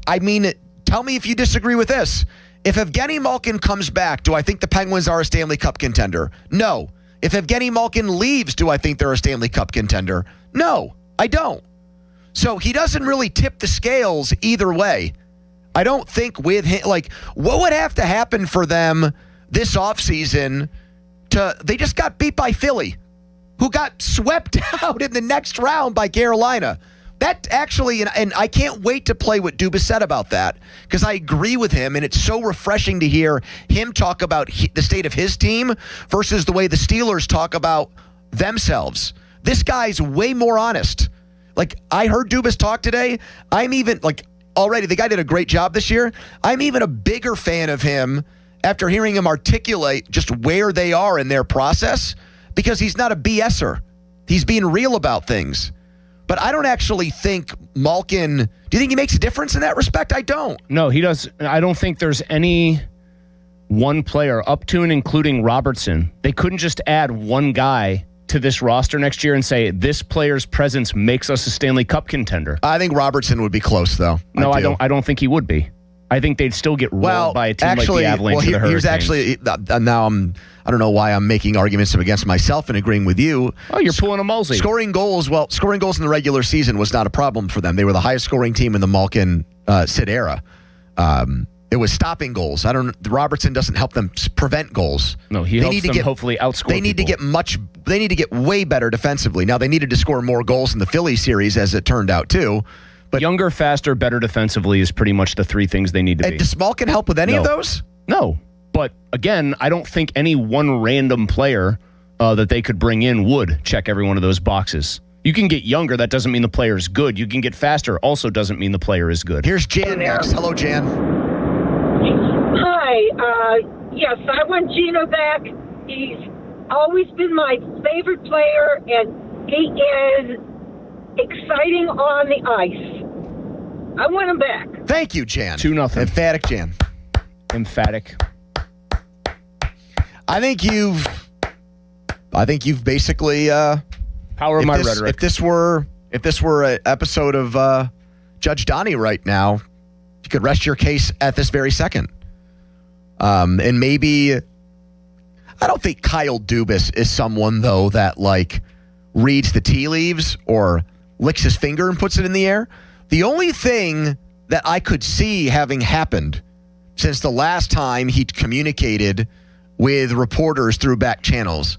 I mean, tell me if you disagree with this. If Evgeny Malkin comes back, do I think the Penguins are a Stanley Cup contender? No. If Evgeny Malkin leaves, do I think they're a Stanley Cup contender? No, I don't. So he doesn't really tip the scales either way. I don't think with him, like, what would have to happen for them this offseason they just got beat by Philly, who got swept out in the next round by Carolina. That actually, and I can't wait to play what Dubas said about that, because I agree with him, and it's so refreshing to hear him talk about the state of his team versus the way the Steelers talk about themselves. This guy's way more honest. Like, I heard Dubas talk today. I'm even, like, already, the guy did a great job this year. I'm even a bigger fan of him after hearing him articulate just where they are in their process, because he's not a BSer. He's being real about things. But I don't actually think Malkin, do you think he makes a difference in that respect? I don't. No, he does. I don't think there's any one player, up to and including Robertson. They couldn't just add one guy to this roster next year and say, this player's presence makes us a Stanley Cup contender. I think Robertson would be close, though. No, I don't think he would be. I think they'd still get rolled by a team like the Avalanche or the Hurricanes. Here's actually, now I don't know why I'm making arguments against myself and agreeing with you. Oh, you're pulling a Mulsey. Scoring goals in the regular season was not a problem for them. They were the highest scoring team in the Malkin Sid era. It was stopping goals. Robertson doesn't help them prevent goals. No, he helps them hopefully outscore They need to get way better defensively. Now, they needed to score more goals in the Philly series, as it turned out, too. But younger, faster, better defensively is pretty much the three things they need to be. Does Malkin help with any of those? No. But again, I don't think any one random player that they could bring in would check every one of those boxes. You can get younger. That doesn't mean the player is good. You can get faster. Also doesn't mean the player is good. Here's Jan next. Hello, Jan. Hi. Yes, I want Gino back. He's always been my favorite player, and he is exciting on the ice. I want him back. Thank you, Jan. 2-0. Emphatic, Jan. Emphatic. I think you've basically power of my rhetoric. If this were an episode of Judge Donnie right now, you could rest your case at this very second. And maybe, I don't think Kyle Dubas is someone, though, that like reads the tea leaves or licks his finger and puts it in the air. The only thing that I could see having happened since the last time he communicated with reporters through back channels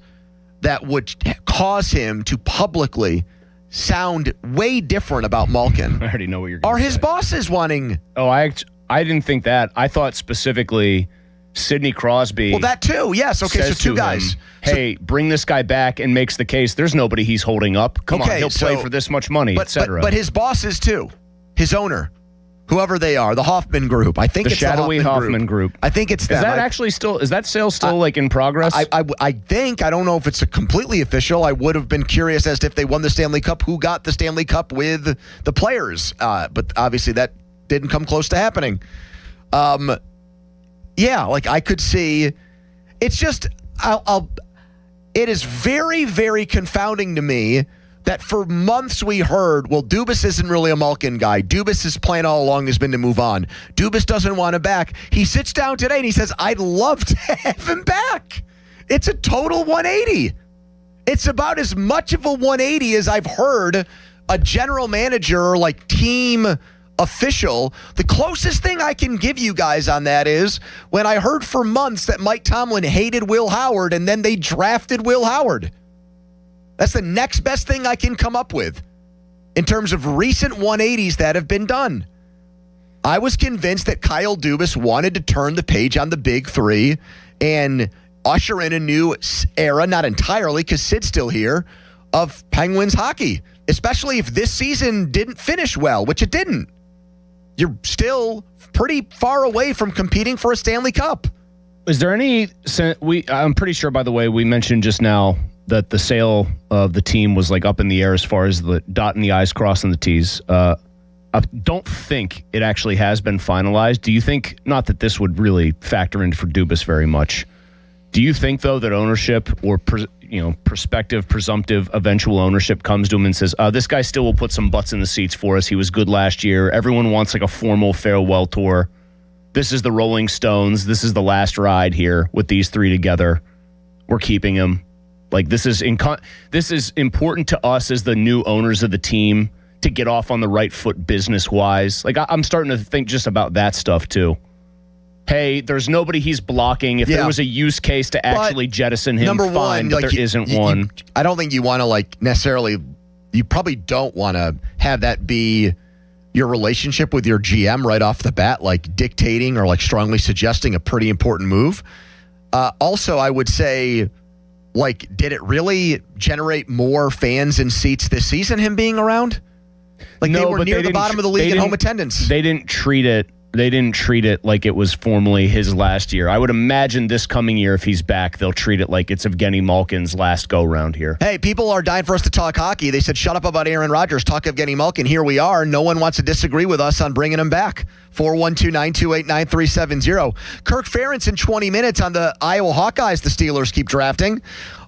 that would cause him to publicly sound way different about Malkin. I already know what you're going to say. Are his bosses wanting... Oh, I didn't think that. I thought specifically Sidney Crosby... Well, that too, yes. Okay, so two guys. Him, hey, bring this guy back, and makes the case. There's nobody he's holding up. Come on, he'll play for this much money, etc. But his bosses too. His owner. Whoever they are, the Hoffman Group. I think the it's shadowy the Hoffman Group. I think it's them. Is that actually still? Is that sale still like in progress? I think. I don't know if it's a completely official. I would have been curious as to if they won the Stanley Cup, who got the Stanley Cup with the players. But obviously that didn't come close to happening. Yeah, like I could see. It's just it is very, very confounding to me that for months we heard, well, Dubis isn't really a Malkin guy. Dubis' plan all along has been to move on. Dubis doesn't want him back. He sits down today and he says, I'd love to have him back. It's a total 180. It's about as much of a 180 as I've heard a general manager or like team official. The closest thing I can give you guys on that is when I heard for months that Mike Tomlin hated Will Howard and then they drafted Will Howard. That's the next best thing I can come up with in terms of recent 180s that have been done. I was convinced that Kyle Dubis wanted to turn the page on the big three and usher in a new era, not entirely because Sid's still here, of Penguins hockey, especially if this season didn't finish well, which it didn't. You're still pretty far away from competing for a Stanley Cup. Is there any... I'm pretty sure, by the way, we mentioned just now that the sale of the team was like up in the air as far as the dotting the I's, crossing the T's. I don't think it actually has been finalized. Do you think, not that this would really factor in for Dubis very much, do you think, though, that ownership or prospective, presumptive, eventual ownership comes to him and says, this guy still will put some butts in the seats for us. He was good last year. Everyone wants like a formal farewell tour. This is the Rolling Stones. This is the last ride here with these three together. We're keeping him. Like, this is important to us as the new owners of the team to get off on the right foot business-wise. Like, I'm starting to think just about that stuff, too. Hey, there's nobody he's blocking. If there was a use case to actually jettison him, number fine, one, but there isn't one. I don't think you want to, necessarily... You probably don't want to have that be your relationship with your GM right off the bat, dictating or strongly suggesting a pretty important move. Also, I would say... did it really generate more fans and seats this season, him being around? No, they were near the bottom of the league in home attendance. They didn't treat it like it was formally his last year. I would imagine this coming year, if he's back, they'll treat it like it's Evgeny Malkin's last go-round here. Hey, people are dying for us to talk hockey. They said, shut up about Aaron Rodgers, talk Evgeny Malkin. Here we are. No one wants to disagree with us on bringing him back. 412-928-9370. Kirk Ferentz in 20 minutes on the Iowa Hawkeyes the Steelers keep drafting.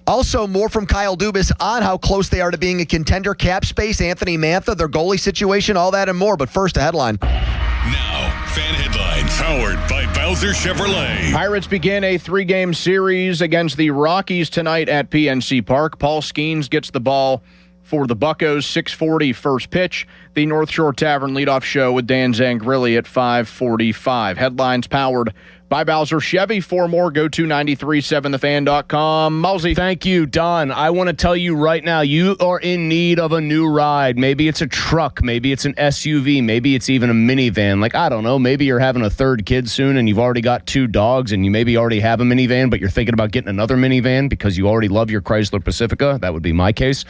Also, more from Kyle Dubis on how close they are to being a contender, cap space, Anthony Mantha, their goalie situation, all that and more. But first, a headline. Now, fan headlines powered by Bowser Chevrolet. Pirates begin a 3-game series against the Rockies tonight at PNC Park. Paul Skeens gets the ball for the Buccos, 6:40 first pitch. The North Shore Tavern leadoff show with Dan Zangrilli at 5:45. Headlines powered by Bowser Chevy. For more, go to 937thefan.com. Mulsey. Thank you, Don. I want to tell you right now, you are in need of a new ride. Maybe it's a truck. Maybe it's an SUV. Maybe it's even a minivan. I don't know. Maybe you're having a third kid soon and you've already got 2 dogs and you maybe already have a minivan, but you're thinking about getting another minivan because you already love your Chrysler Pacifica. That would be my case.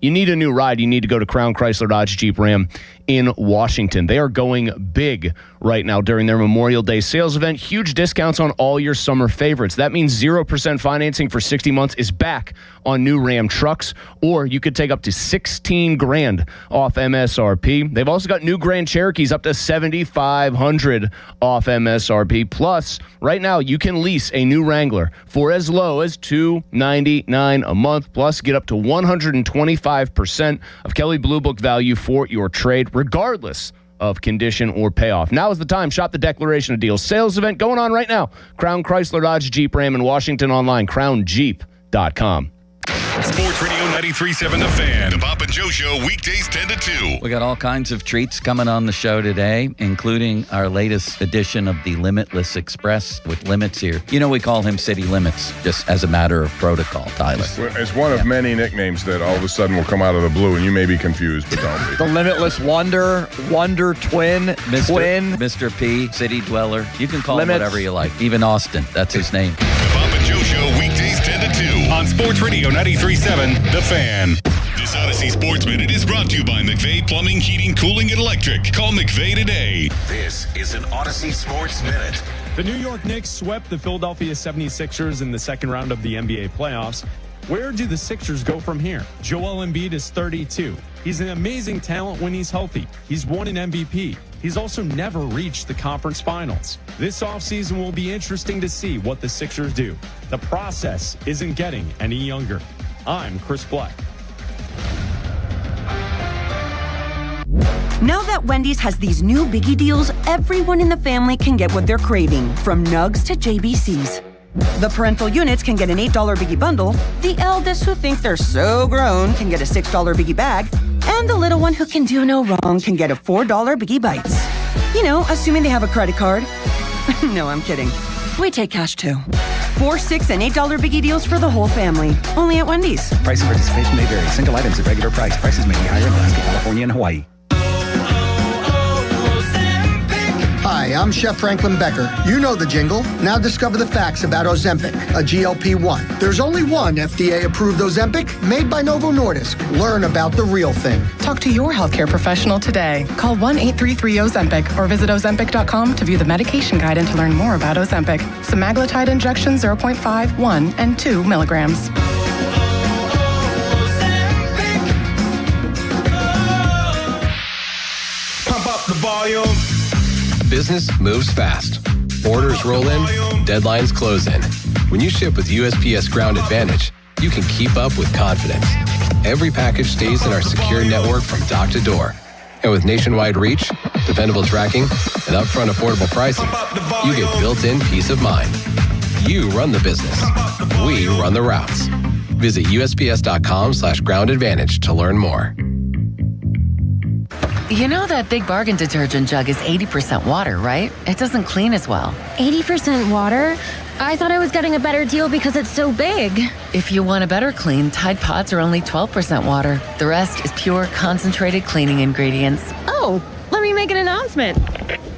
You need a new ride. You need to go to Crown Chrysler Dodge Jeep Ram in Washington. They are going big right now during their Memorial Day sales event. Huge discounts on all your summer favorites. That means 0% financing for 60 months is back on new Ram trucks, or you could take up to $16,000 off MSRP. They've also got new Grand Cherokees up to $7,500 off MSRP. Plus, right now you can lease a new Wrangler for as low as $299 a month. Plus, get up to 125% of Kelley Blue Book value for your trade, regardless of condition or payoff. Now is the time. Shop the Declaration of Deals sales event going on right now. Crown Chrysler Dodge Jeep Ram in Washington, online, crownjeep.com. Sports Radio 93.7 The Fan. The Bob and Joe Show, weekdays 10 to 2. We got all kinds of treats coming on the show today, including our latest edition of the Limitless Express with Limits here. You know, we call him City Limits, just as a matter of protocol, Tyler. It's one of many nicknames that all of a sudden will come out of the blue, and you may be confused, but don't be. The Limitless Wonder, Wonder Twin, Mr. P, City Dweller. You can call him whatever you like. Even Austin, that's his name. The Bob and Joe Show, weekdays 10 to 2 on Sports Radio 93.7 The Fan. This Odyssey Sports Minute is brought to you by McVeigh Plumbing, Heating, Cooling, and Electric. Call McVeigh today. This is an Odyssey Sports Minute. The New York Knicks swept the Philadelphia 76ers in the second round of the NBA playoffs. Where do the Sixers go from here? Joel Embiid is 32. He's an amazing talent when he's healthy. He's won an MVP. He's also never reached the conference finals. This offseason will be interesting to see what the Sixers do. The process isn't getting any younger. I'm Chris Black. Now that Wendy's has these new biggie deals, everyone in the family can get what they're craving, from nugs to JBCs. The parental units can get an $8 biggie bundle, the eldest who think they're so grown can get a $6 biggie bag, and the little one who can do no wrong can get a $4 biggie bites. You know, assuming they have a credit card. No, I'm kidding. We take cash too. 4, 6, and $8 biggie deals for the whole family. Only at Wendy's. Price and participation may vary. Single items at regular price. Prices may be higher in Alaska, California, and Hawaii. Hi, I'm Chef Franklin Becker. You know the jingle. Now discover the facts about Ozempic, a GLP-1. There's only one FDA-approved Ozempic made by Novo Nordisk. Learn about the real thing. Talk to your healthcare professional today. Call 1-833-OZEMPIC or visit Ozempic.com to view the medication guide and to learn more about Ozempic. Semaglutide injection 0.5, 1, and 2 milligrams. Pump up the volume. Business moves fast. Orders roll in, deadlines close in. When you ship with USPS Ground Advantage, you can keep up with confidence. Every package stays in our secure network from dock to door. And with nationwide reach, dependable tracking, and upfront affordable pricing, you get built-in peace of mind. You run the business. We run the routes. Visit USPS.com/Ground Advantage to learn more. You know that Big Bargain detergent jug is 80% water, right? It doesn't clean as well. 80% water? I thought I was getting a better deal because it's so big. If you want a better clean, Tide Pods are only 12% water. The rest is pure, concentrated cleaning ingredients. Oh, let me make an announcement.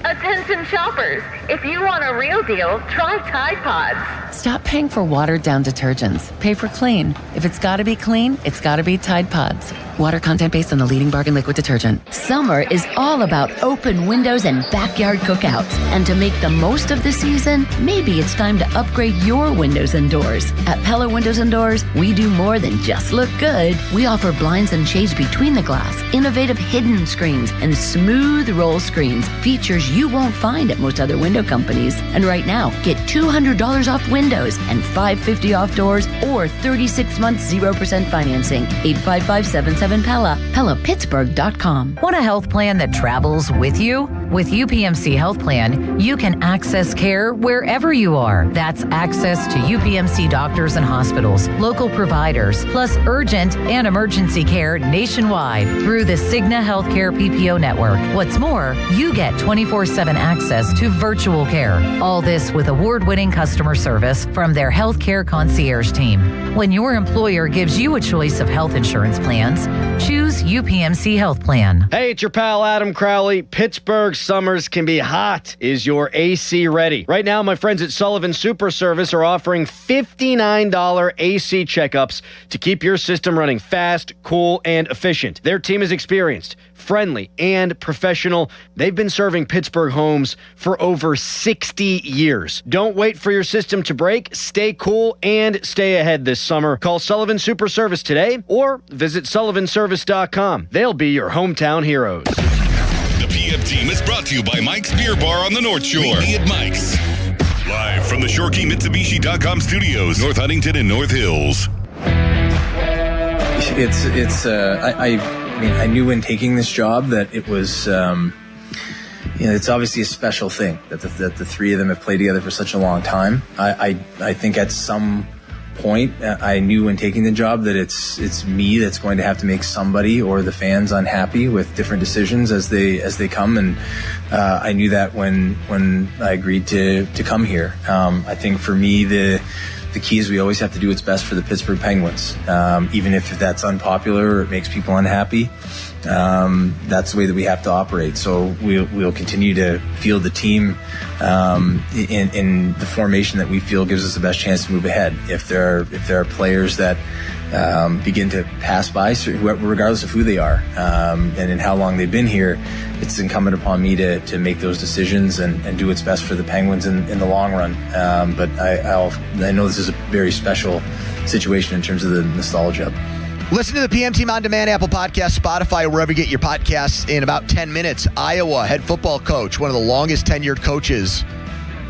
Attention shoppers, if you want a real deal, try Tide Pods. Stop paying for watered-down detergents. Pay for clean. If it's got to be clean, it's got to be Tide Pods. Water content based on the leading bargain liquid detergent. Summer is all about open windows and backyard cookouts. And to make the most of the season, maybe it's time to upgrade your windows and doors. At Pella Windows and Doors, we do more than just look good. We offer blinds and shades between the glass, innovative hidden screens, and smooth roll screens, features you won't find at most other window companies. And right now, get $200 off windows and $550 off doors or 36 months 0% financing. 855-77-PELLA, PellaPittsburgh.com. Want a health plan that travels with you? With UPMC Health Plan, you can access care wherever you are. That's access to UPMC doctors and hospitals, local providers, plus urgent and emergency care nationwide through the Cigna Healthcare PPO network. What's more, you get 24/7 access to virtual care. All this with award-winning customer service from their healthcare concierge team. When your employer gives you a choice of health insurance plans, choose UPMC Health Plan. Hey, it's your pal Adam Crowley. Pittsburgh summers can be hot. Is your AC ready? Right now, my friends at Sullivan Super Service are offering $59 AC checkups to keep your system running fast, cool, and efficient. Their team is experienced, friendly, and professional. They've been serving Pittsburgh homes for over 60 years. Don't wait for your system to break. Stay cool and stay ahead this summer. Call Sullivan Super Service today or visit sullivanservice.com. They'll be your hometown heroes. The PM team is brought to you by Mike's Beer Bar on the North Shore. Meet me at Mike's. Live from the ShoreKeyMitsubishi.com studios, North Huntington and North Hills. I knew when taking this job that it was, it's obviously a special thing that the three of them have played together for such a long time. I think at some point I knew when taking the job that it's me that's going to have to make somebody or the fans unhappy with different decisions as they come, and I knew that when I agreed to come here. I think for me the key is we always have to do what's best for the Pittsburgh Penguins, even if that's unpopular or it makes people unhappy. That's the way that we have to operate. So we'll continue to field the team in the formation that we feel gives us the best chance to move ahead. If there are players that begin to pass by, regardless of who they are and in how long they've been here, it's incumbent upon me to make those decisions and do what's best for the Penguins in the long run. But I know this is a very special situation in terms of the nostalgia. Listen to the PM Team On Demand, Apple Podcasts, Spotify, wherever you get your podcasts in about 10 minutes. Iowa head football coach, one of the longest tenured coaches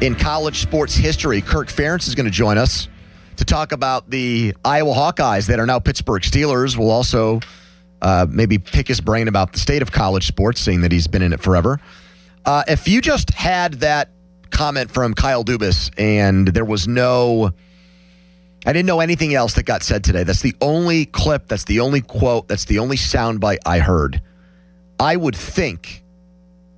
in college sports history, Kirk Ferentz, is going to join us to talk about the Iowa Hawkeyes that are now Pittsburgh Steelers. We'll also maybe pick his brain about the state of college sports, seeing that he's been in it forever. If you just had that comment from Kyle Dubis and there was I didn't know anything else that got said today. That's the only clip, that's the only quote, that's the only soundbite I heard. I would think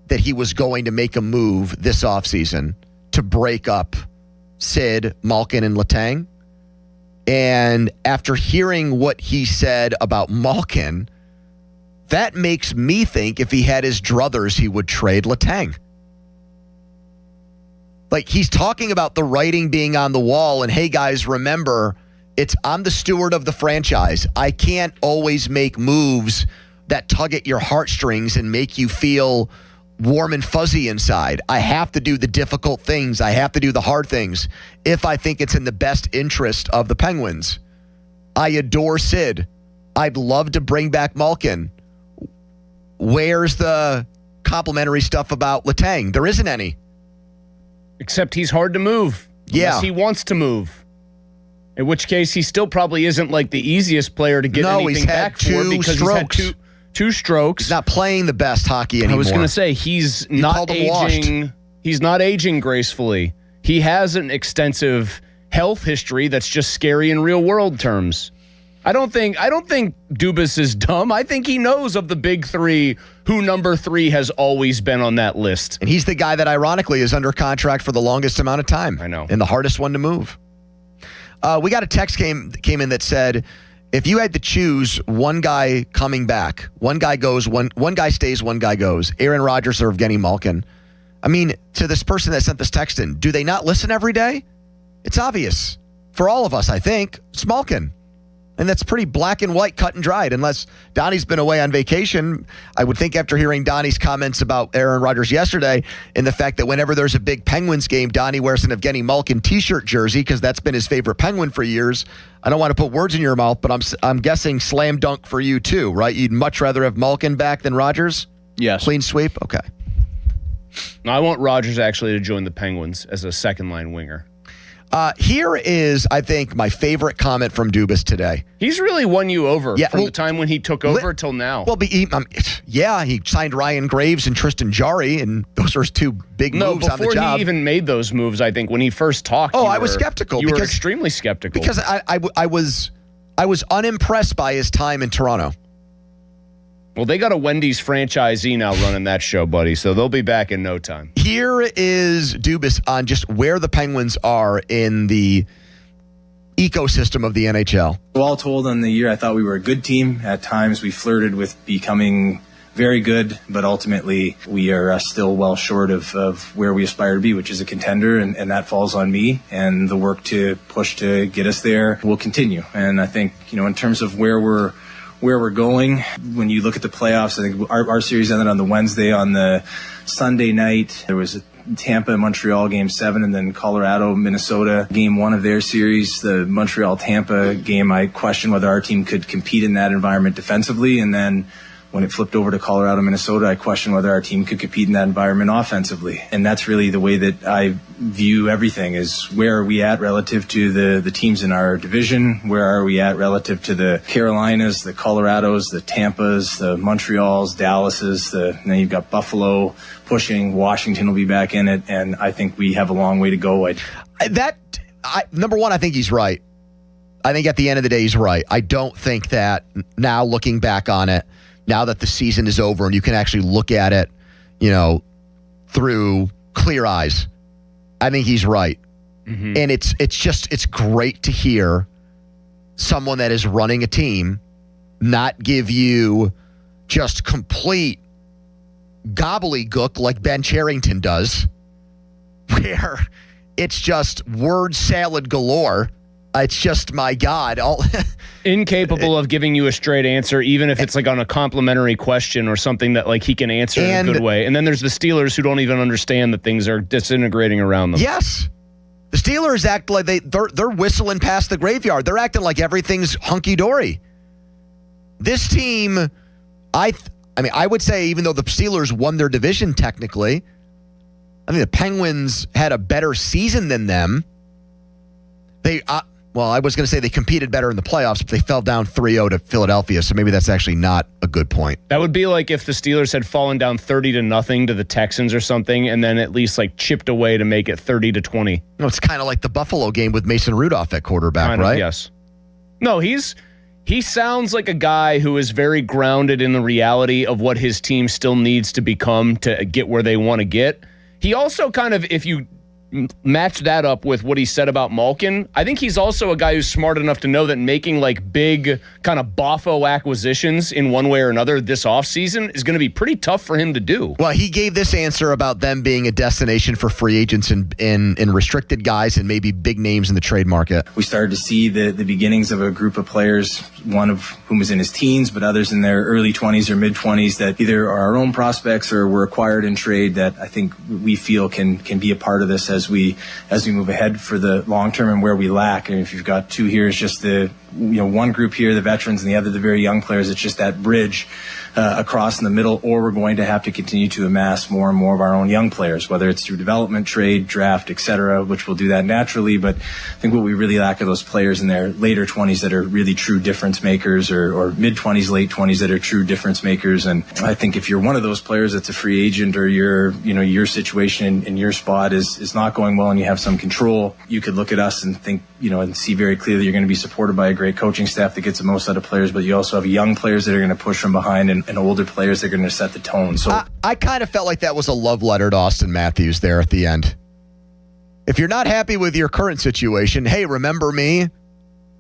that he was going to make a move this offseason to break up Sid, Malkin, and Letang. And after hearing what he said about Malkin, that makes me think if he had his druthers, he would trade Letang. Like, he's talking about the writing being on the wall, and hey, guys, remember, I'm the steward of the franchise. I can't always make moves that tug at your heartstrings and make you feel warm and fuzzy inside. I have to do the difficult things. I have to do the hard things if I think it's in the best interest of the Penguins. I adore Sid. I'd love to bring back Malkin. Where's the complimentary stuff about Letang? There isn't any. Except he's hard to move. Unless he wants to move. In which case, he still probably isn't like the easiest player to get anything back for because strokes. he's had two strokes. He's not playing the best hockey anymore. I was going to say, he's not aging. He's not aging gracefully. He has an extensive health history that's just scary in real world terms. I don't think Dubis is dumb. I think he knows of the big three who number 3 has always been on that list. And he's the guy that ironically is under contract for the longest amount of time. I know. And the hardest one to move. We got a text came in that said, if you had to choose one guy coming back, one guy goes, one guy stays, one guy goes, Aaron Rodgers or Evgeny Malkin. I mean, to this person that sent this text in, do they not listen every day? It's obvious. For all of us, I think, it's Malkin. And that's pretty black and white, cut and dried. Unless Donnie's been away on vacation, I would think after hearing Donnie's comments about Aaron Rodgers yesterday and the fact that whenever there's a big Penguins game, Donnie wears an Evgeny Malkin t-shirt jersey because that's been his favorite Penguin for years. I don't want to put words in your mouth, but I'm guessing slam dunk for you too, right? You'd much rather have Malkin back than Rodgers? Yes. Clean sweep? Okay. No, I want Rodgers actually to join the Penguins as a second-line winger. Here is, I think, my favorite comment from Dubis today. He's really won you over from the time when he took over till now. Well, he signed Ryan Graves and Tristan Jarry, and those are 2 big moves on the job. Before he even made those moves, I think, when he first talked, I was skeptical. You were extremely skeptical. Because I was unimpressed by his time in Toronto. Well, they got a Wendy's franchisee now running that show, buddy, so they'll be back in no time. Here is Dubis on just where the Penguins are in the ecosystem of the NHL. All told on the year, I thought we were a good team. At times, we flirted with becoming very good, but ultimately, we are still well short of where we aspire to be, which is a contender, and that falls on me. And the work to push to get us there will continue. And I think, in terms of where we're going, when you look at the playoffs, I think our series ended on the Wednesday. On the Sunday night, there was a Tampa-Montreal Game 7, and then Colorado-Minnesota Game 1 of their series. The Montreal-Tampa game, I questioned whether our team could compete in that environment defensively, and then when it flipped over to Colorado, Minnesota, I questioned whether our team could compete in that environment offensively. And that's really the way that I view everything, is where are we at relative to the teams in our division? Where are we at relative to the Carolinas, the Colorados, the Tampas, the Montreals, Dallases, then you've got Buffalo pushing, Washington will be back in it, and I think we have a long way to go. Number one, I think he's right. I think at the end of the day, he's right. I don't think that now looking back on it, now that the season is over and you can actually look at it, through clear eyes, I think he's right. Mm-hmm. And it's great to hear someone that is running a team not give you just complete gobbledygook like Ben Cherington does, where it's just word salad galore. It's just, my God. Incapable of giving you a straight answer, even if it's like on a complimentary question or something that like he can answer in a good way. And then there's the Steelers who don't even understand that things are disintegrating around them. Yes. The Steelers act like they're whistling past the graveyard. They're acting like everything's hunky-dory. This team, I would say, even though the Steelers won their division technically, I think the Penguins had a better season than them. Well, I was going to say they competed better in the playoffs, but they fell down 3-0 to Philadelphia, so maybe that's actually not a good point. That would be like if the Steelers had fallen down 30-0 to the Texans or something, and then at least like chipped away to make it 30-20. No, it's kind of like the Buffalo game with Mason Rudolph at quarterback, Kind of, right? yes. No, he sounds like a guy who is very grounded in the reality of what his team still needs to become to get where they want to get. He also kind of, if you match that up with what he said about Malkin, I think he's also a guy who's smart enough to know that making like big kind of boffo acquisitions in one way or another this offseason is going to be pretty tough for him to do. Well, he gave this answer about them being a destination for free agents in restricted guys and maybe big names in the trade market. We started to see the beginnings of a group of players, one of whom was in his teens, but others in their early 20s or mid-20s that either are our own prospects or were acquired in trade that I think we feel can be a part of this as we move ahead for the long term and where we lack. And if you've got two here, it's just one group here, the veterans, and the other, the very young players. It's just that bridge across in the middle, or we're going to have to continue to amass more and more of our own young players, whether it's through development, trade, draft, etc., which will do that naturally. But I think what we really lack are those players in their later 20s that are really true difference makers, or mid-20s, late 20s that are true difference makers. And I think if you're one of those players that's a free agent, or your situation in your spot is not going well and you have some control, you could look at us and think, and see very clearly you're going to be supported by a great coaching staff that gets the most out of players, but you also have young players that are going to push from behind and older players that are going to set the tone. So I kind of felt like that was a love letter to Austin Matthews there at the end. If you're not happy with your current situation, hey, remember me?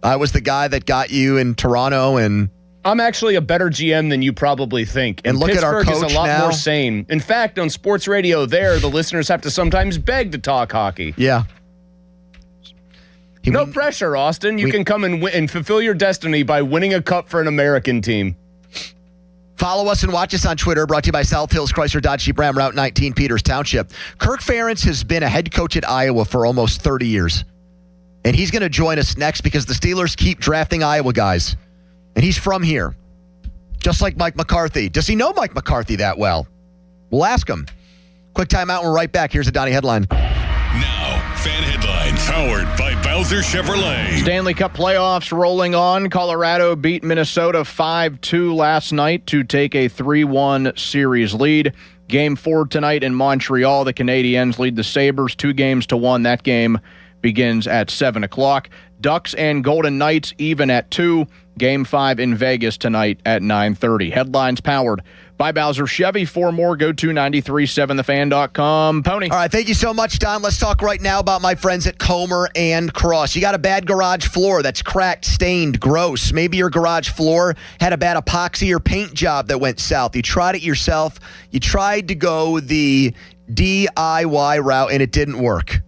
I was the guy that got you in Toronto, and I'm actually a better GM than you probably think. And look Pittsburgh at our coach is a lot now. more sane. In fact, on sports radio the listeners have to sometimes beg to talk hockey. Yeah. No pressure, Austin. You can come and fulfill your destiny by winning a cup for an American team. Follow us and watch us on Twitter, brought to you by South Hills Chrysler Dodge Jeep Ram, Route 19, Peters Township. Kirk Ferentz has been a head coach at Iowa for almost 30 years. And he's going to join us next because the Steelers keep drafting Iowa guys. And he's from here. Just like Mike McCarthy. Does he know Mike McCarthy that well? We'll ask him. Quick timeout, and we're right back. Here's a Donnie headline. Now, fan headlines powered by Bowser Chevrolet. Stanley Cup playoffs rolling on. Colorado beat Minnesota 5-2 last night to take a 3-1 series lead. Game 4 tonight in Montreal. The Canadiens lead the Sabres 2-1. That game begins at 7 o'clock. Ducks and Golden Knights even at 2. Game 5 in Vegas tonight at 9:30. Headlines powered by Bowser Chevy. For more, go to 937thefan.com. Pony. All right, thank you so much, Don. Let's talk right now about my friends at Comer and Cross. You got a bad garage floor that's cracked, stained, gross. Maybe your garage floor had a bad epoxy or paint job that went south. You tried it yourself. You tried to go the DIY route, and it didn't work.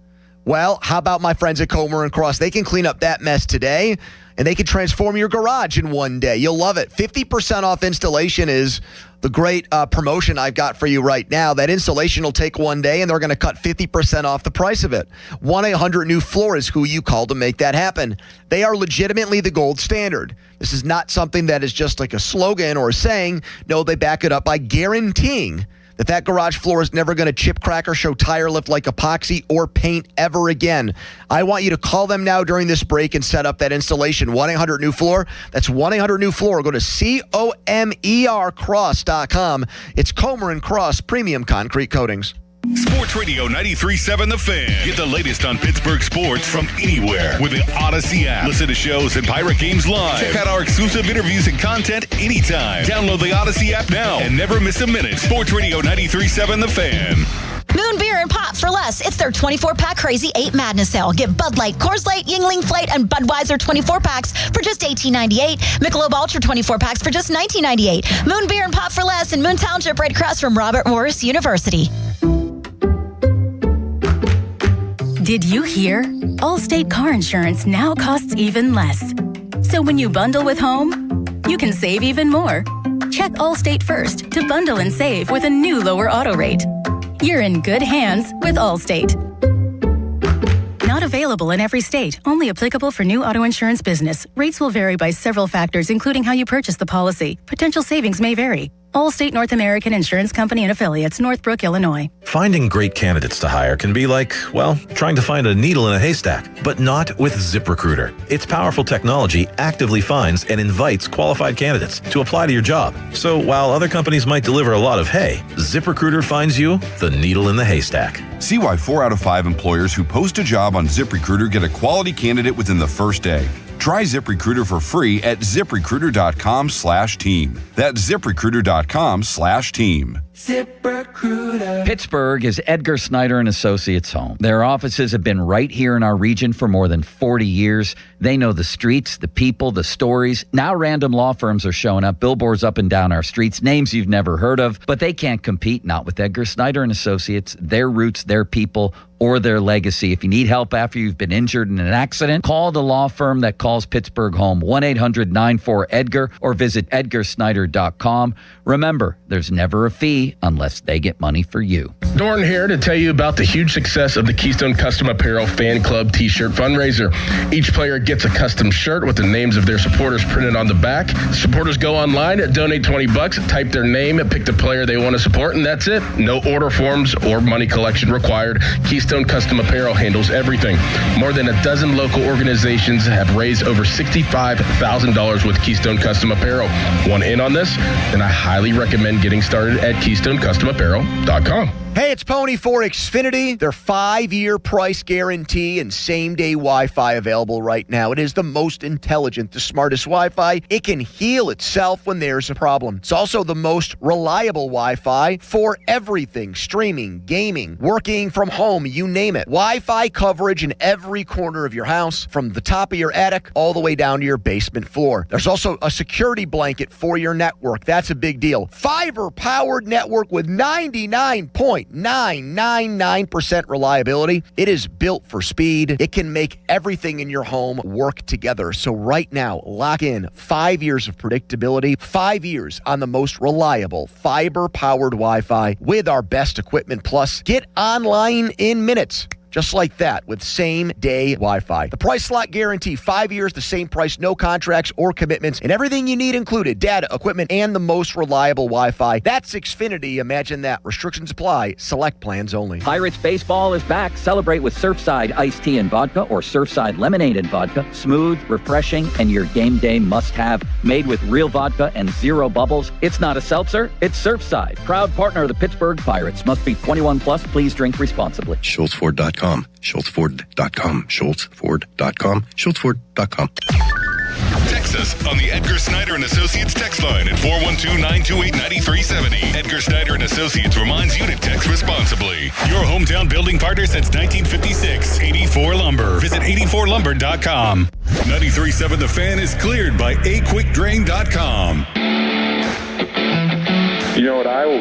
Well, how about my friends at Comer and Cross? They can clean up that mess today, and they can transform your garage in one day. You'll love it. 50% off installation is the great promotion I've got for you right now. That installation will take one day, and they're going to cut 50% off the price of it. 1-800-NEW-FLOOR is who you call to make that happen. They are legitimately the gold standard. This is not something that is just like a slogan or a saying. No, they back it up by guaranteeing that garage floor is never going to chip, crack, or show tire lift like epoxy or paint ever again. I want you to call them now during this break and set up that installation. 1-800-NEW-FLOOR. That's 1-800-NEW-FLOOR. Go to COMERcross.com. It's Comer and Cross Premium Concrete Coatings. Sports Radio 93.7 The Fan. Get the latest on Pittsburgh sports from anywhere with the Odyssey app. Listen to shows and Pirate Games live. Check out our exclusive interviews and content anytime. Download the Odyssey app now and never miss a minute. Sports Radio 93.7 The Fan. Moon Beer and Pop for less. It's their 24-pack Crazy 8 Madness sale. Get Bud Light, Coors Light, Yuengling Flight, and Budweiser 24-packs for just $18.98. Michelob Ultra 24-packs for just $19.98. Moon Beer and Pop for less in Moon Township, right across from Robert Morris University. Did you hear? Allstate car insurance now costs even less. So when you bundle with home, you can save even more. Check Allstate first to bundle and save with a new lower auto rate. You're in good hands with Allstate. Not available in every state. Only applicable for new auto insurance business. Rates will vary by several factors, including how you purchase the policy. Potential savings may vary. Allstate North American Insurance Company and Affiliates, Northbrook, Illinois. Finding great candidates to hire can be like, well, trying to find a needle in a haystack, but not with ZipRecruiter. Its powerful technology actively finds and invites qualified candidates to apply to your job. So while other companies might deliver a lot of hay, ZipRecruiter finds you the needle in the haystack. See why 4 out of 5 employers who post a job on ZipRecruiter get a quality candidate within the first day. Try ZipRecruiter for free at ZipRecruiter.com/team. That's ZipRecruiter.com/team. ZipRecruiter. Pittsburgh is Edgar Snyder and Associates' home. Their offices have been right here in our region for more than 40 years. They know the streets, the people, the stories. Now random law firms are showing up, billboards up and down our streets, names you've never heard of, but they can't compete, not with Edgar Snyder and Associates, their roots, their people, or their legacy. If you need help after you've been injured in an accident, call the law firm that calls Pittsburgh home, 1-800-94-EDGAR, or visit edgarsnyder.com. Remember, there's never a fee unless they get money for you. Dorn here to tell you about the huge success of the Keystone Custom Apparel Fan Club T-shirt fundraiser. Each player gets a custom shirt with the names of their supporters printed on the back. Supporters go online, donate $20, type their name, pick the player they want to support, and that's it. No order forms or money collection required. Keystone Custom Apparel handles everything. More than a dozen local organizations have raised over $65,000 with Keystone Custom Apparel. Want in on this? Then I highly recommend getting started at KeystoneCustomApparel.com. Hey, it's Pony for Xfinity. Their 5-year price guarantee and same-day Wi-Fi available right now. It is the most intelligent, the smartest Wi-Fi. It can heal itself when there's a problem. It's also the most reliable Wi-Fi for everything. Streaming, gaming, working from home, you name it. Wi-Fi coverage in every corner of your house, from the top of your attic all the way down to your basement floor. There's also a security blanket for your network. That's a big deal. Fiber-powered network with 99.999% reliability. It is built for speed. It can make everything in your home work together. So right now, lock in 5 years of predictability, 5 years on the most reliable fiber-powered Wi-Fi with our best equipment. Plus, get online in minutes. Just like that, with same-day Wi-Fi. The price lock guarantee, 5 years, the same price, no contracts or commitments, and everything you need included, data, equipment, and the most reliable Wi-Fi. That's Xfinity. Imagine that. Restrictions apply. Select plans only. Pirates baseball is back. Celebrate with Surfside iced tea and vodka or Surfside lemonade and vodka. Smooth, refreshing, and your game day must-have. Made with real vodka and zero bubbles. It's not a seltzer, it's Surfside. Proud partner of the Pittsburgh Pirates. Must be 21 plus. Please drink responsibly. SchultzFord.com. SchultzFord.com. SchultzFord.com. SchultzFord.com. Text us on the Edgar Snyder and Associates text line at 412-928-9370. Edgar Snyder and Associates reminds you to text responsibly. Your hometown building partner since 1956. 84 Lumber. Visit 84lumber.com. 93.7 The Fan is cleared by aquickdrain.com. You know, at Iowa,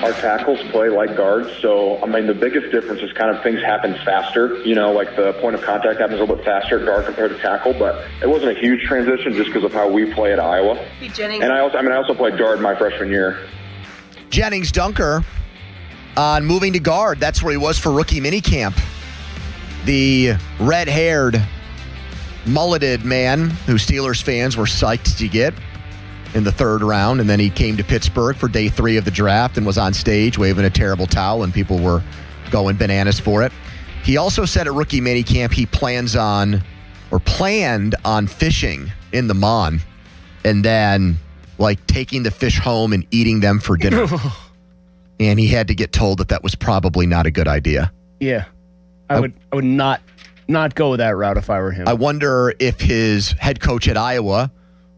our tackles play like guards. So, the biggest difference is things happen faster. You know, like the point of contact happens a little bit faster at guard compared to tackle. But it wasn't a huge transition just because of how we play at Iowa. Hey, Jennings. And I also played guard my freshman year. Jennings Dunker on moving to guard. That's where he was for rookie minicamp. The red-haired, mulleted man who Steelers fans were psyched to get in the third round, and then he came to Pittsburgh for day 3 of the draft and was on stage waving a terrible towel, and people were going bananas for it. He also said at rookie minicamp he planned on fishing in the Mon and then taking the fish home and eating them for dinner. And he had to get told that was probably not a good idea. Yeah. I would not go that route if I were him. I wonder if his head coach at Iowa,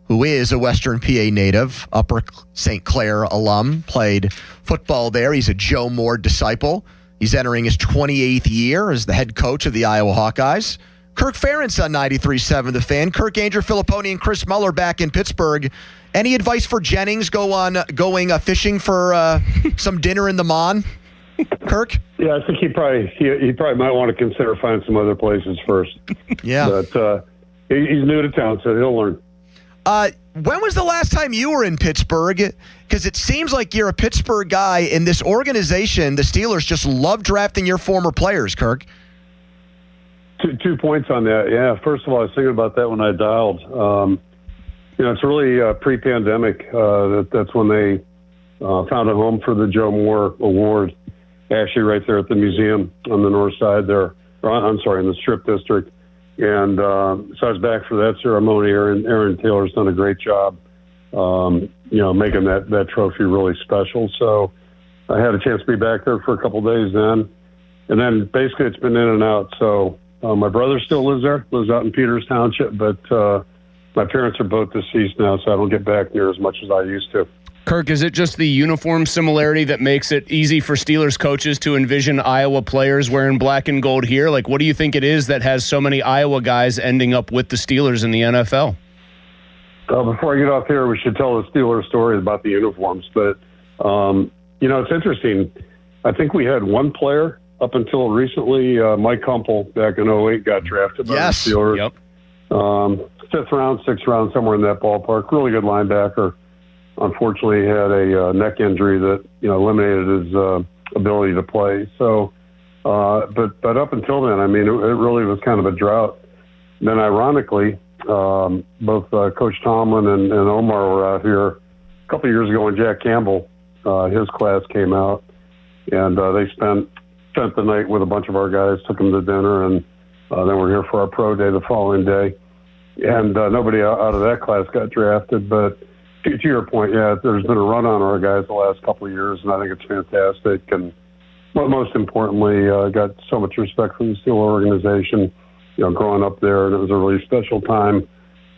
who is a Western PA native, Upper St. Clair alum, played football there. He's a Joe Moore disciple. He's entering his 28th year as the head coach of the Iowa Hawkeyes. Kirk Ferentz on 93.7 The Fan. Kirk Ainger, Filipponi, and Chris Muller back in Pittsburgh. Any advice for Jennings going fishing for some dinner in the Mon? Kirk? Yeah, I think he probably might want to consider finding some other places first. Yeah. But he's new to town, so he'll learn. When was the last time you were in Pittsburgh? Because it seems like you're a Pittsburgh guy, and this organization, the Steelers, just love drafting your former players, Kirk. 2 points on that. Yeah, first of all, I was thinking about that when I dialed. It's really pre-pandemic. That's when they found a home for the Joe Moore Award, actually right there at the museum on the north side there. I'm sorry, in the Strip District. And so I was back for that ceremony. Aaron Taylor's done a great job, making that trophy really special. So I had a chance to be back there for a couple of days then. And then basically it's been in and out. So my brother still lives out in Peters Township, but my parents are both deceased now, so I don't get back near as much as I used to. Kirk, is it just the uniform similarity that makes it easy for Steelers coaches to envision Iowa players wearing black and gold here? Like, what do you think it is that has so many Iowa guys ending up with the Steelers in the NFL? Before I get off here, we should tell the Steelers story about the uniforms. But, it's interesting. I think we had one player up until recently, Mike Kumpel, back in 2008, got drafted by the Steelers. Yep. 5th round, 6th round, somewhere in that ballpark. Really good linebacker. Unfortunately, he had a neck injury that eliminated his ability to play. So, but up until then, I mean, it really was kind of a drought. Then, ironically, both Coach Tomlin and Omar were out here a couple of years ago when Jack Campbell, his class came out, and they spent the night with a bunch of our guys, took them to dinner, and then we're here for our pro day the following day. And nobody out of that class got drafted, but to your point, yeah, there's been a run on our guys the last couple of years, and I think it's fantastic. And most importantly, got so much respect for the Steeler organization, growing up there, and it was a really special time.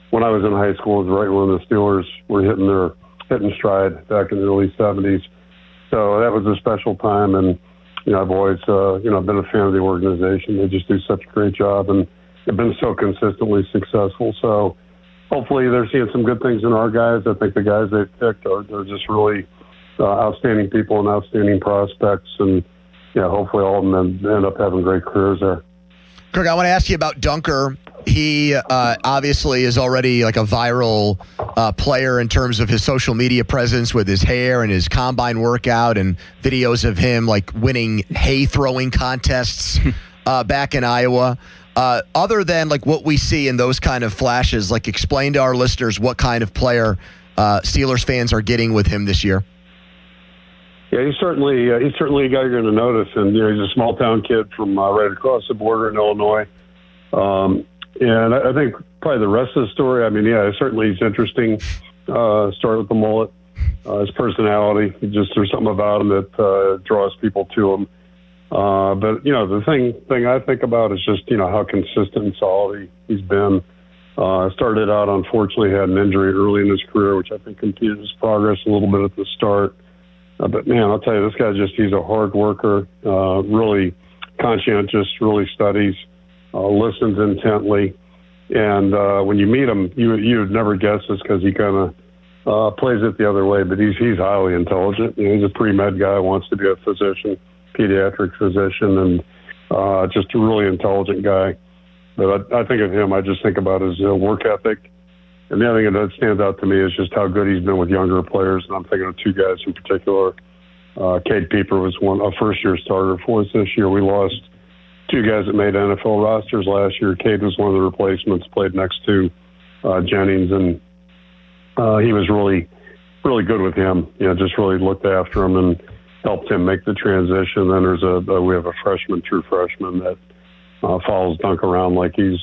When I was in high school, it was right when the Steelers were hitting stride back in the early 70s. So that was a special time, and I've always been a fan of the organization. They just do such a great job, and they've been so consistently successful. So hopefully they're seeing some good things in our guys. I think the guys they've picked are just really outstanding people and outstanding prospects. And, hopefully all of them end up having great careers there. Kirk, I want to ask you about Dunker. He obviously is already like a viral player in terms of his social media presence with his hair and his combine workout and videos of him like winning hay throwing contests back in Iowa. Other than like what we see in those kind of flashes, like explain to our listeners what kind of player Steelers fans are getting with him this year. Yeah, he's certainly a guy you're going to notice, and he's a small town kid from right across the border in Illinois. And I think probably the rest of the story, I mean, yeah, certainly he's interesting. Start with the mullet, his personality. There's something about him that draws people to him. But the thing I think about is just how consistent and solid he's been. Started out, unfortunately, had an injury early in his career, which I think impeded his progress a little bit at the start. But man, I'll tell you, this guy he's a hard worker, really conscientious, really studies, listens intently. And when you meet him, you'd never guess this because he kind of plays it the other way, but he's highly intelligent. He's a pre-med guy, wants to be a physician, pediatric physician, and just a really intelligent guy. But I think of him, I just think about his work ethic. And the other thing that stands out to me is just how good he's been with younger players. And I'm thinking of two guys in particular. Cade Pieper was a first-year starter for us this year. We lost two guys that made NFL rosters last year. Cade was one of the replacements, played next to Jennings, and he was really, really good with him. Just really looked after him and helped him make the transition. Then we have a true freshman that follows Dunk around like he's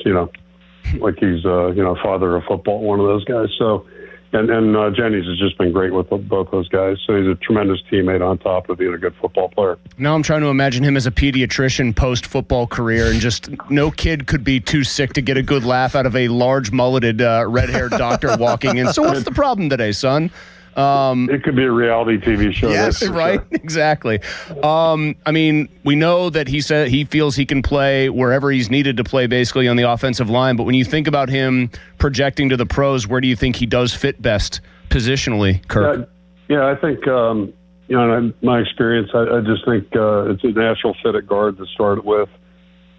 father of football, one of those guys. So, and Jennings has just been great with both those guys. So he's a tremendous teammate on top of being a good football player. Now I'm trying to imagine him as a pediatrician post-football career, and just no kid could be too sick to get a good laugh out of a large mulleted red-haired doctor walking in. So what's the problem today, son? It could be a reality TV show. Yes, right. Sure. Exactly. I mean, we know that he said he feels he can play wherever he's needed to play, basically on the offensive line. But when you think about him projecting to the pros, where do you think he does fit best positionally, Kirk? Yeah, I think in my experience, I just think it's a natural fit at guard to start with,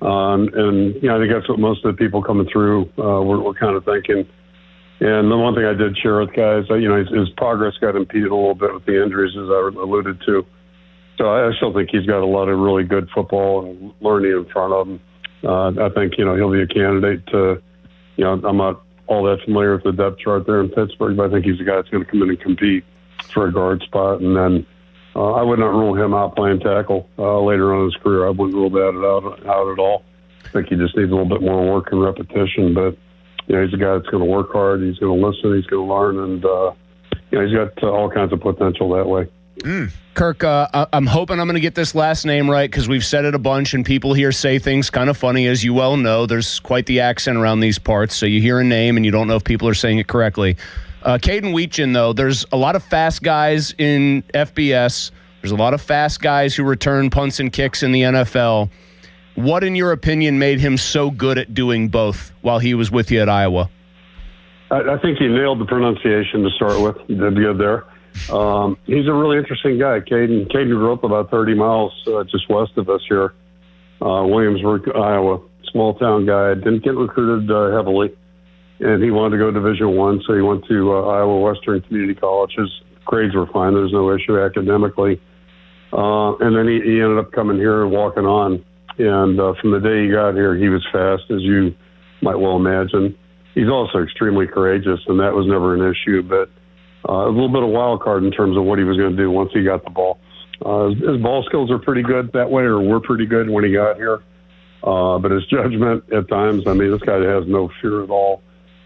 and I think that's what most of the people coming through were kind of thinking. And the one thing I did share with guys, his progress got impeded a little bit with the injuries, as I alluded to. So I still think he's got a lot of really good football and learning in front of him. I think, he'll be a candidate to, I'm not all that familiar with the depth chart there in Pittsburgh, but I think he's a guy that's going to come in and compete for a guard spot. And then I would not rule him out playing tackle later on in his career. I wouldn't rule that out at all. I think he just needs a little bit more work and repetition. But, he's a guy that's going to work hard. He's going to listen. He's going to learn. And, he's got all kinds of potential that way. Kirk, I'm hoping I'm going to get this last name right because we've said it a bunch and people here say things kind of funny. As you well know, there's quite the accent around these parts. So you hear a name and you don't know if people are saying it correctly. Caden Weetjen, though, there's a lot of fast guys in FBS. There's a lot of fast guys who return punts and kicks in the NFL. What, in your opinion, made him so good at doing both while he was with you at Iowa? I think he nailed the pronunciation to start with. He did good there. He's a really interesting guy. Caden grew up about 30 miles just west of us here, Williamsburg, Iowa. Small town guy. Didn't get recruited heavily, and he wanted to go Division I, so he went to Iowa Western Community College. His grades were fine. There's no issue academically. And then he ended up coming here and walking on. And from the day he got here, he was fast, as you might well imagine. He's also extremely courageous, and that was never an issue. But a little bit of wild card in terms of what he was going to do once he got the ball. His ball skills are pretty good that way, or were pretty good when he got here. But his judgment at times, this guy has no fear at all.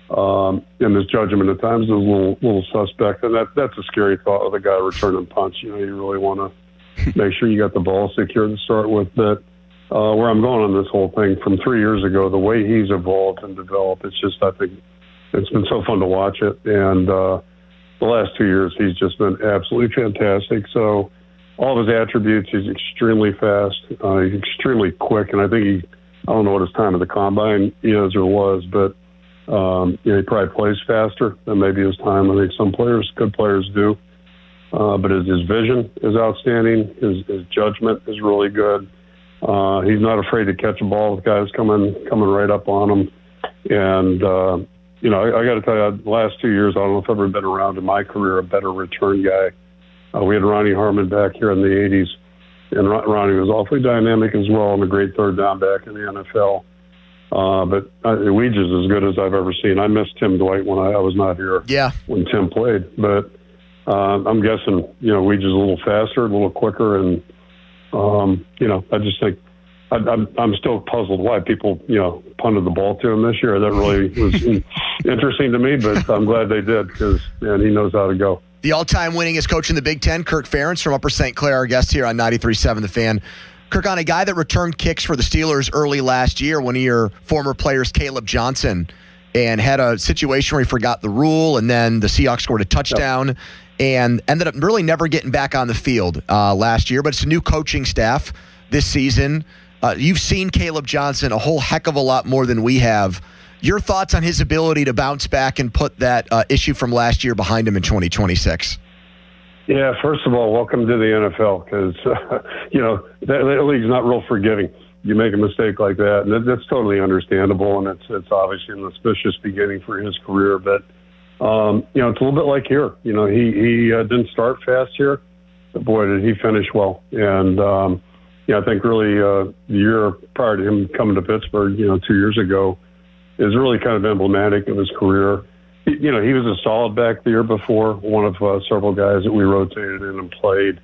And his judgment at times is a little suspect. And that's a scary thought with a guy returning punts. You really want to make sure you got the ball secure to start with. But where I'm going on this whole thing, from 3 years ago, the way he's evolved and developed, it's just, I think, it's been so fun to watch it. And the last 2 years, he's just been absolutely fantastic. So all of his attributes, he's extremely fast, he's extremely quick, and I think I don't know what his time at the combine is or was, but he probably plays faster than maybe his time. I think some good players do. But his vision is outstanding. His judgment is really good. He's not afraid to catch a ball with guys coming right up on him. And, I got to tell you, the last 2 years, I don't know if I've ever been around in my career a better return guy. We had Ronnie Harmon back here in the 80s, and Ronnie was awfully dynamic as well and a great third down back in the NFL. But Weege is as good as I've ever seen. I missed Tim Dwight when I was not here when Tim played. But I'm guessing, Weege is a little faster, a little quicker, and, I just think I'm still puzzled why people, punted the ball to him this year. That really was interesting to me, but I'm glad they did because, man, he knows how to go. The all-time winningest coach in the Big Ten, Kirk Ferentz from Upper St. Clair, our guest here on 93.7 The Fan. Kirk, on a guy that returned kicks for the Steelers early last year, one of your former players, Caleb Johnson, and had a situation where he forgot the rule, and then the Seahawks scored a touchdown and ended up really never getting back on the field last year. But it's a new coaching staff this season. You've seen Caleb Johnson a whole heck of a lot more than we have. Your thoughts on his ability to bounce back and put that issue from last year behind him in 2026? Yeah, first of all, welcome to the NFL because, that league's not real forgiving. You make a mistake like that, and that's totally understandable, and it's obviously an auspicious beginning for his career. But, it's a little bit like here. He didn't start fast here, but, boy, did he finish well. And, I think really the year prior to him coming to Pittsburgh, 2 years ago, is really kind of emblematic of his career. He was a solid back the year before, one of several guys that we rotated in and played.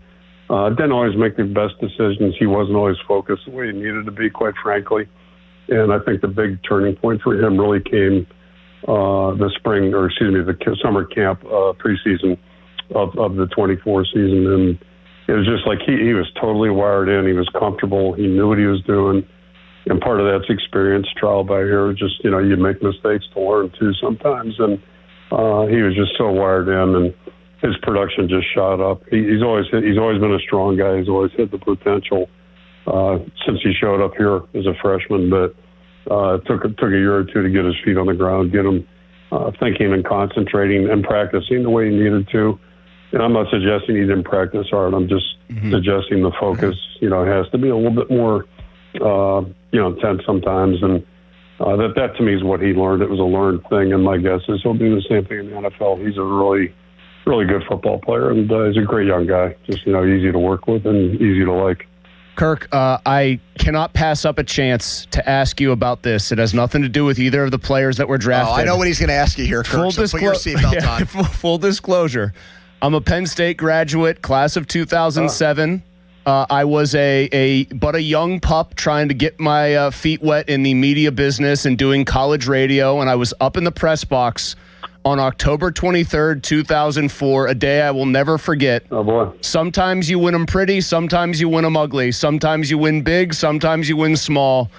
Didn't always make the best decisions. He wasn't always focused the way he needed to be, quite frankly. And I think the big turning point for him really came the summer camp preseason of the 24 season. And it was just like he was totally wired in. He was comfortable. He knew what he was doing. And part of that's experience, trial by error. Just, you make mistakes to learn too sometimes. And he was just so wired in, and his production just shot up. He's always been a strong guy. He's always had the potential since he showed up here as a freshman. But it took a year or two to get his feet on the ground, get him thinking and concentrating and practicing the way he needed to. And I'm not suggesting he didn't practice hard. I'm just suggesting the focus, has to be a little bit more, intense sometimes. And that to me is what he learned. It was a learned thing. And my guess is he'll do the same thing in the NFL. He's a really, really good football player. And he's a great young guy. Just, easy to work with and easy to like. Kirk, I cannot pass up a chance to ask you about this. It has nothing to do with either of the players that were drafted. Oh, I know what he's going to ask you here, Kirk. Put your seatbelt on. Full disclosure. I'm a Penn State graduate, class of 2007. I was a young pup trying to get my feet wet in the media business and doing college radio, and I was up in the press box on October 23rd, 2004, a day I will never forget. Oh, boy. Sometimes you win them pretty, sometimes you win them ugly. Sometimes you win big, sometimes you win small.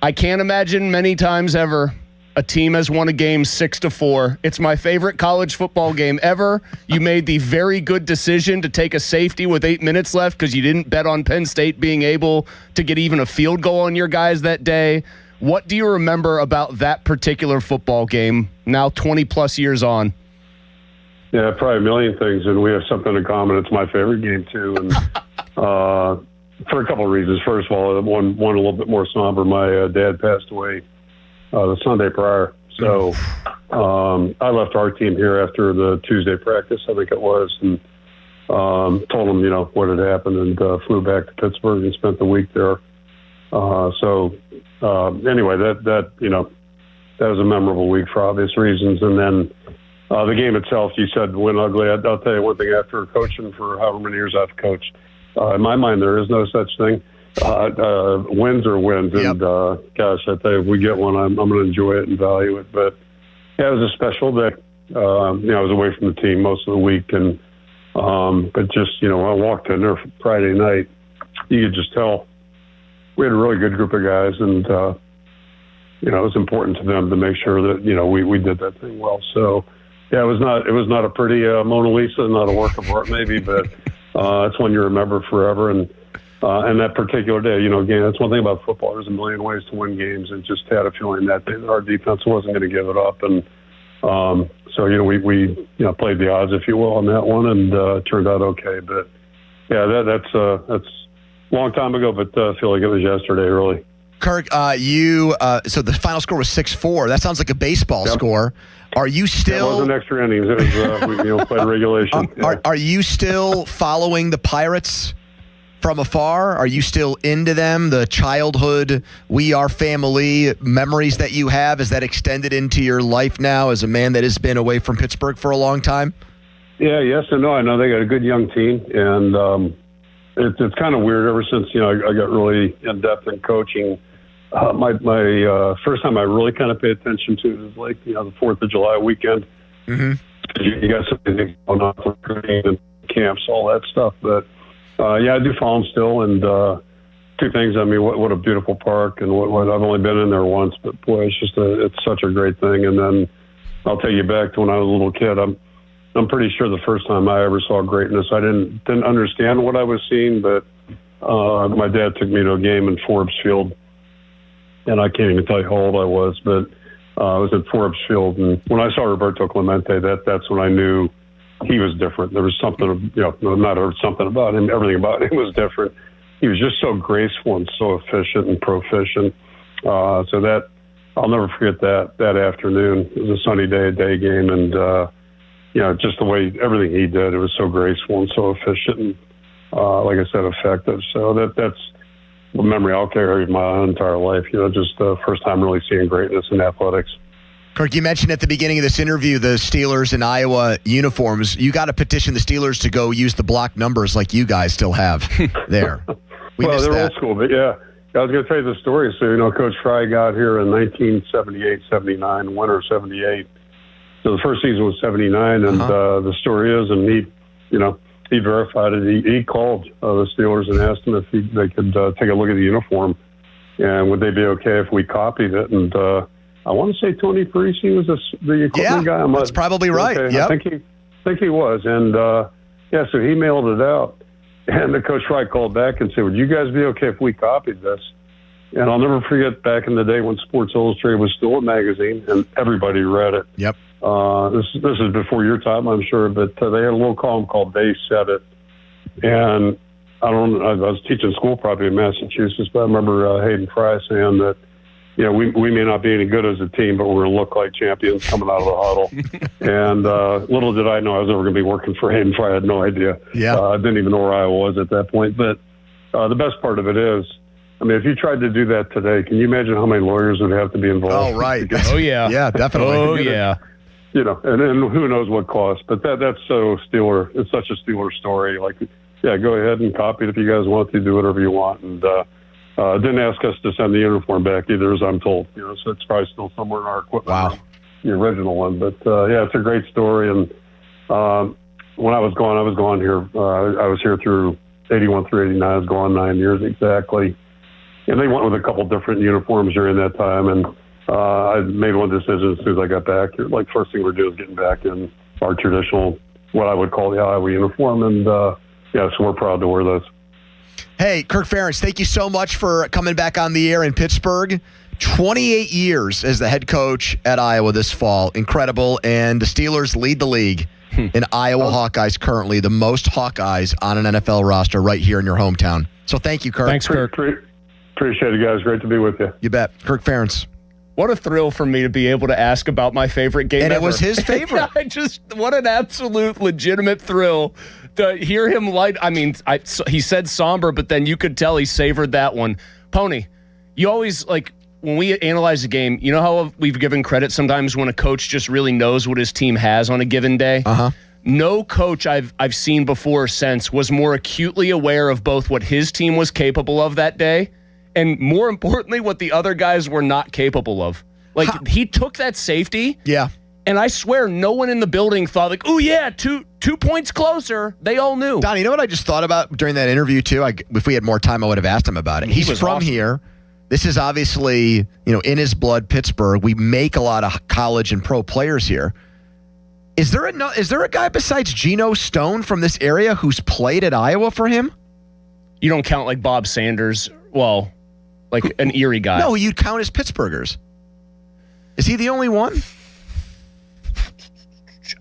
I can't imagine many times ever a team has won a game 6-4. It's my favorite college football game ever. You made the very good decision to take a safety with 8 minutes left because you didn't bet on Penn State being able to get even a field goal on your guys that day. What do you remember about that particular football game, now 20-plus years on? Yeah, probably a million things, and we have something in common. It's my favorite game, too, and for a couple of reasons. First of all, one a little bit more somber. My dad passed away the Sunday prior. So I left our team here after the Tuesday practice, I think it was, and told them, what had happened, and flew back to Pittsburgh and spent the week there. Anyway, that was a memorable week for obvious reasons. And then the game itself, you said win ugly. I'll tell you one thing, after coaching for however many years I've coached, in my mind, there is no such thing. Wins are wins, and gosh, I tell you, if we get one, I'm going to enjoy it and value it. But yeah, it was a special day. I was away from the team most of the week, and but just when I walked in there Friday night, you could just tell we had a really good group of guys, and it was important to them to make sure that we did that thing well. So yeah, it was not a pretty Mona Lisa, not a work of art maybe, but it's one you remember forever. And that particular day, again, that's one thing about football. There's a million ways to win games, and just had a feeling that our defense wasn't going to give it up. And so, we played the odds, if you will, on that one, and it turned out okay. But yeah, that's a long time ago, but I feel like it was yesterday, really. Kirk, so the final score was 6-4. That sounds like a baseball score. Are you still? It wasn't extra innings. It was we played regulation. Are you still following the Pirates from afar? Are you still into them? The childhood, we are family memories that you have, is that extended into your life now as a man that has been away from Pittsburgh for a long time? Yeah, yes and no. I know they got a good young team, and it's kind of weird. Ever since I got really in depth in coaching, my first time I really kind of paid attention to it was like the 4th of July weekend. Mm-hmm. You got some things going on for and camps, all that stuff, but. Yeah, I do follow them still, and two things. I mean, what a beautiful park, and what I've only been in there once, but boy, it's such a great thing. And then I'll take you back to when I was a little kid. I'm pretty sure the first time I ever saw greatness, I didn't understand what I was seeing, but my dad took me to a game in Forbes Field, and I can't even tell you how old I was, but I was at Forbes Field, and when I saw Roberto Clemente, that's when I knew he was different. There was something, not something about him. Everything about him was different. He was just so graceful and so efficient and proficient. So that I'll never forget that afternoon. It was a sunny day, a day game, and just the way everything he did, it was so graceful and so efficient, and like I said, effective. So that's a memory I'll carry my entire life. Just the first time really seeing greatness in athletics. Kirk, you mentioned at the beginning of this interview the Steelers and Iowa uniforms. You got to petition the Steelers to go use the block numbers like you guys still have there. Well, they're old school, but yeah. I was going to tell you the story. So, Coach Fry got here in 1978-79, winter of 78. So the first season was 79, and the story is, and he verified it. He called the Steelers and asked them if they could take a look at the uniform, and would they be okay if we copied it. And I want to say Tony Parisi was the equipment guy. That's probably right. Okay. Yep. I think he was. And, so he mailed it out. And the Coach Fry called back and said, would you guys be okay if we copied this? And I'll never forget back in the day when Sports Illustrated was still a magazine and everybody read it. Yep. This is before your time, I'm sure, but they had a little column called They Said It. And I was teaching school probably in Massachusetts, but I remember Hayden Fry saying that, we may not be any good as a team, but we're going to look like champions coming out of the huddle. And little did I know I was ever going to be working for Hayden Fry. I had no idea. Yeah. I didn't even know where I was at that point. But the best part of it is, if you tried to do that today, can you imagine how many lawyers would have to be involved? Oh, right. Oh, yeah. Yeah, definitely. Oh, yeah. and who knows what cost, but that's so Steeler. It's such a Steeler story. Like, yeah, go ahead and copy it if you guys want to, do whatever you want. And didn't ask us to send the uniform back either, as I'm told. So it's probably still somewhere in our equipment room, the original one. But yeah, it's a great story. And when I was gone here. I was here through 81 through 89. I was gone 9 years exactly. And they went with a couple different uniforms during that time. And I made one decision as soon as I got back. Like, first thing we're doing is getting back in our traditional, what I would call the Iowa uniform. And, yeah, so we're proud to wear those. Hey, Kirk Ferentz, thank you so much for coming back on the air in Pittsburgh. 28 years as the head coach at Iowa this fall. Incredible. And the Steelers lead the league in Iowa Hawkeyes currently, the most Hawkeyes on an NFL roster right here in your hometown. So thank you, Kirk. Thanks, Kirk. Appreciate it, guys. Great to be with you. You bet. Kirk Ferentz. What a thrill for me to be able to ask about my favorite game and ever. It was his favorite. What an absolute legitimate thrill to hear him light. I mean, he said somber, but then you could tell he savored that one. Pony, you always, like, when we analyze a game, you know how we've given credit sometimes when a coach just really knows what his team has on a given day? Uh-huh. No coach I've seen before or since was more acutely aware of both what his team was capable of that day and, more importantly, what the other guys were not capable of. Like, he took that safety. Yeah. And I swear no one in the building thought, like, oh, yeah, two points closer. They all knew. Don, you know what I just thought about during that interview, too? If we had more time, I would have asked him about it. He's from awesome. here. This is obviously, in his blood, Pittsburgh. We make a lot of college and pro players here. Is there a guy besides Geno Stone from this area who's played at Iowa for him? You don't count like Bob Sanders. Well, like an Erie guy. No, you'd count as Pittsburghers. Is he the only one?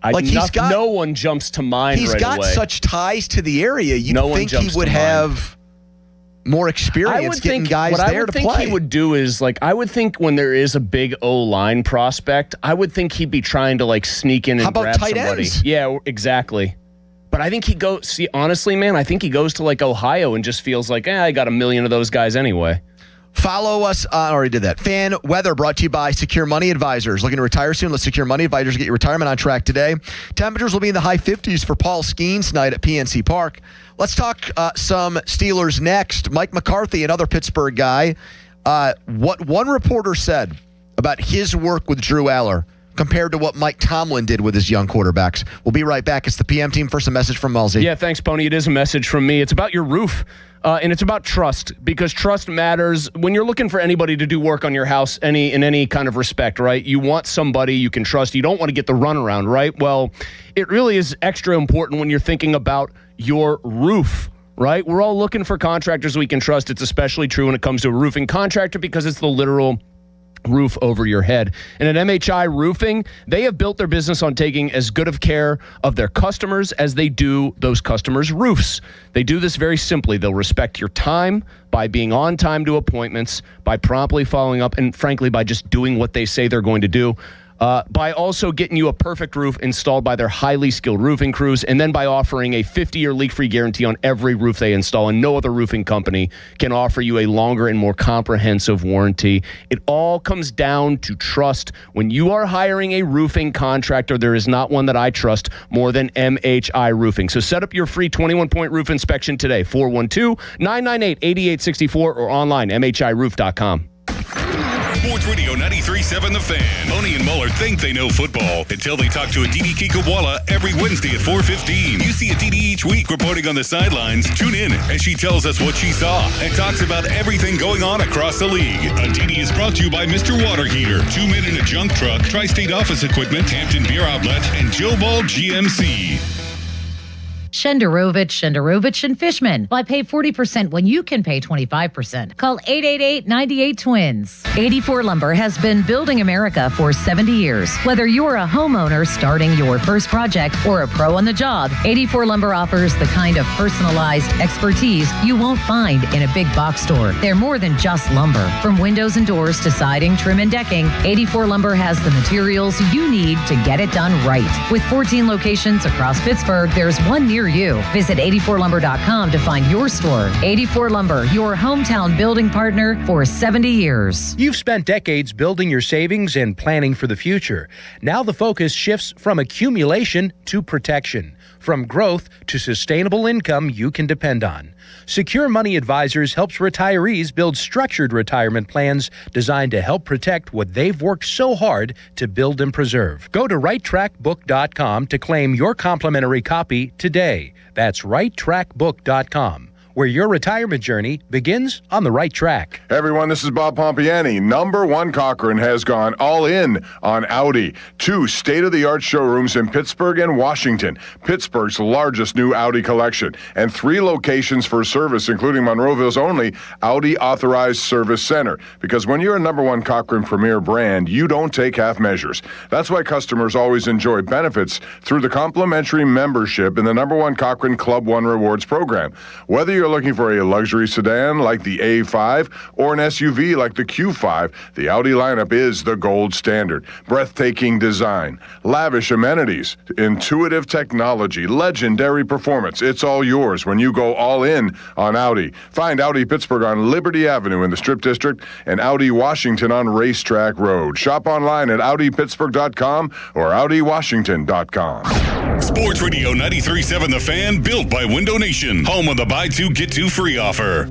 No one jumps to mind right away. He's got such ties to the area. You'd think he would have more experience getting guys there to play. What I would think he would do is, like, I would think when there is a big O-line prospect, I would think he'd be trying to, like, sneak in and grab somebody. Ends? Yeah, exactly. But I think honestly, man, I think he goes to, like, Ohio and just feels like, I got a million of those guys anyway. Follow us. I already did that. Fan weather brought to you by Secure Money Advisors. Looking to retire soon? Let Secure Money Advisors get your retirement on track today. Temperatures will be in the high 50s for Paul Skeens tonight at PNC Park. Let's talk some Steelers next. Mike McCarthy, another Pittsburgh guy. What one reporter said about his work with Drew Aller compared to what Mike Tomlin did with his young quarterbacks. We'll be right back. It's the PM team. First, a message from Mulsey. Yeah, thanks, Pony. It is a message from me. It's about your roof. And it's about trust, because trust matters when you're looking for anybody to do work on your house in any kind of respect, right? You want somebody you can trust. You don't want to get the runaround, right? Well, it really is extra important when you're thinking about your roof, right? We're all looking for contractors we can trust. It's especially true when it comes to a roofing contractor because it's the literal roof over your head. And at MHI Roofing, they have built their business on taking as good of care of their customers as they do those customers' roofs. They do this very simply. They'll respect your time by being on time to appointments, by promptly following up, and frankly, by just doing what they say they're going to do. By also getting you a perfect roof installed by their highly skilled roofing crews, and then by offering a 50-year leak-free guarantee on every roof they install. And no other roofing company can offer you a longer and more comprehensive warranty. It all comes down to trust. When you are hiring a roofing contractor, there is not one that I trust more than MHI Roofing. So set up your free 21-point roof inspection today, 412-998-8864, or online, mhiroof.com. Sports Radio 93.7 The Fan. Boney and Muller think they know football until they talk to Aditi Kikawala every Wednesday at 4:15. You see Aditi each week reporting on the sidelines. Tune in as she tells us what she saw and talks about everything going on across the league. Aditi is brought to you by Mr. Water Heater, 2 Men in a Junk Truck, Tri-State Office Equipment, Hampton Beer Outlet, and Joe Ball GMC. Shenderovich and Fishman. Why pay 40% when you can pay 25%? Call 888-98-TWINS. 84 Lumber has been building America for 70 years. Whether you're a homeowner starting your first project or a pro on the job, 84 Lumber offers the kind of personalized expertise you won't find in a big box store. They're more than just lumber. From windows and doors to siding, trim, and decking, 84 Lumber has the materials you need to get it done right. With 14 locations across Pittsburgh, there's one near near you. Visit 84lumber.com to find your store. 84 Lumber, your hometown building partner for 70 years. You've spent decades building your savings and planning for the future. Now the focus shifts from accumulation to protection, from growth to sustainable income you can depend on. Secure Money Advisors helps retirees build structured retirement plans designed to help protect what they've worked so hard to build and preserve. Go to righttrackbook.com to claim your complimentary copy today. That's righttrackbook.com, where your retirement journey begins on the right track. Hey everyone, this is Bob Pompiani. Number One Cochrane has gone all in on Audi. 2 state-of-the-art showrooms in Pittsburgh and Washington, Pittsburgh's largest new Audi collection, and 3 locations for service, including Monroeville's only Audi Authorized Service Center. Because when you're a Number One Cochrane Premier brand, you don't take half measures. That's why customers always enjoy benefits through the complimentary membership in the Number One Cochrane Club One Rewards program. Whether you're looking for a luxury sedan like the A5 or an SUV like the Q5, the Audi lineup is the gold standard. Breathtaking design, lavish amenities, intuitive technology, legendary performance. It's all yours when you go all in on Audi. Find Audi Pittsburgh on Liberty Avenue in the Strip District and Audi Washington on Racetrack Road. Shop online at AudiPittsburgh.com or AudiWashington.com. Sports Radio 93.7 The Fan, built by Window Nation. Home of the buy 2, get 2 free offer.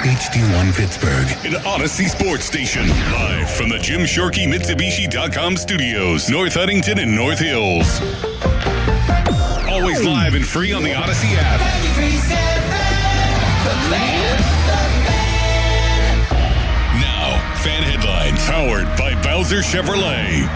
HD1 Pittsburgh, an Odyssey sports station. Live from the Jim Shorkey Mitsubishi.com studios, North Huntington and North Hills. Always live and free on the Odyssey app. 93.7 The Fan. Now, fan headlines powered by Bowser Chevrolet.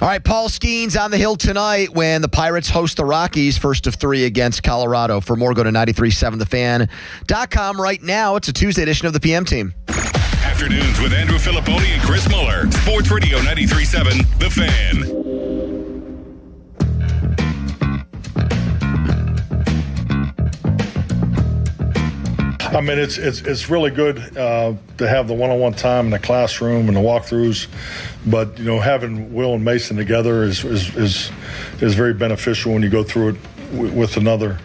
All right, Paul Skeens on the hill tonight when the Pirates host the Rockies, first of 3 against Colorado. For more, go to 937thefan.com. Right now, it's a Tuesday edition of the PM Team. Afternoons with Andrew Filipponi and Chris Muller. Sports Radio 93.7 The Fan. I mean, it's really good to have the one-on-one time in the classroom and the walkthroughs, but having Will and Mason together is very beneficial when you go through it with another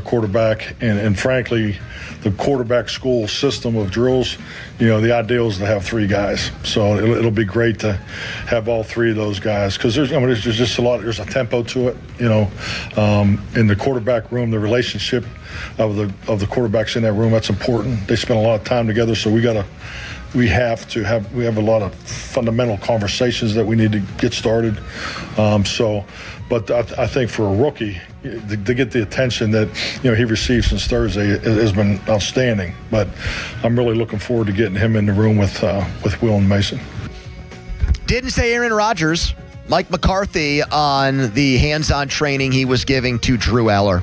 quarterback. And frankly, the quarterback school system of drills, the ideal is to have 3 guys. So it'll be great to have all 3 of those guys because there's just a lot. There's a tempo to it. In the quarterback room, the relationship of the quarterbacks in that room, that's important. They spend a lot of time together, so we have a lot of fundamental conversations that we need to get started. But I think for a rookie to get the attention that he received since Thursday has been outstanding. But I'm really looking forward to getting him in the room with Will and Mason. Didn't say Aaron Rodgers. Mike McCarthy on the hands-on training he was giving to Drew Aller.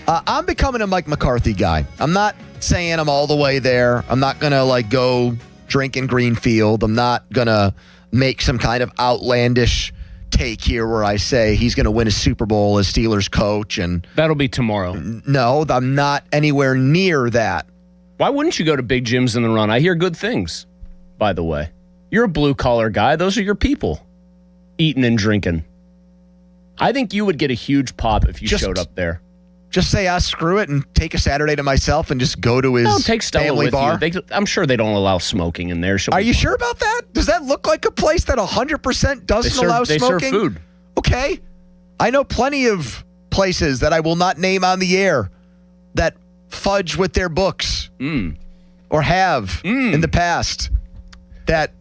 I'm becoming a Mike McCarthy guy. I'm not saying I'm all the way there. I'm not going to go drink in Greenfield. I'm not going to make some kind of outlandish take here where I say he's going to win a Super Bowl as Steelers coach. And that'll be tomorrow. No, I'm not anywhere near that. Why wouldn't you go to Big Jim's in the Run? I hear good things, by the way. You're a blue-collar guy. Those are your people, eating and drinking. I think you would get a huge pop if you showed up there. Just say, screw it, and take a Saturday to myself and just go to his take Stella family with bar. You. I'm sure they don't allow smoking in there. Are you sure about that? Does that look like a place that 100% doesn't allow smoking? They serve food. Okay. I know plenty of places that I will not name on the air that fudge with their books or have in the past that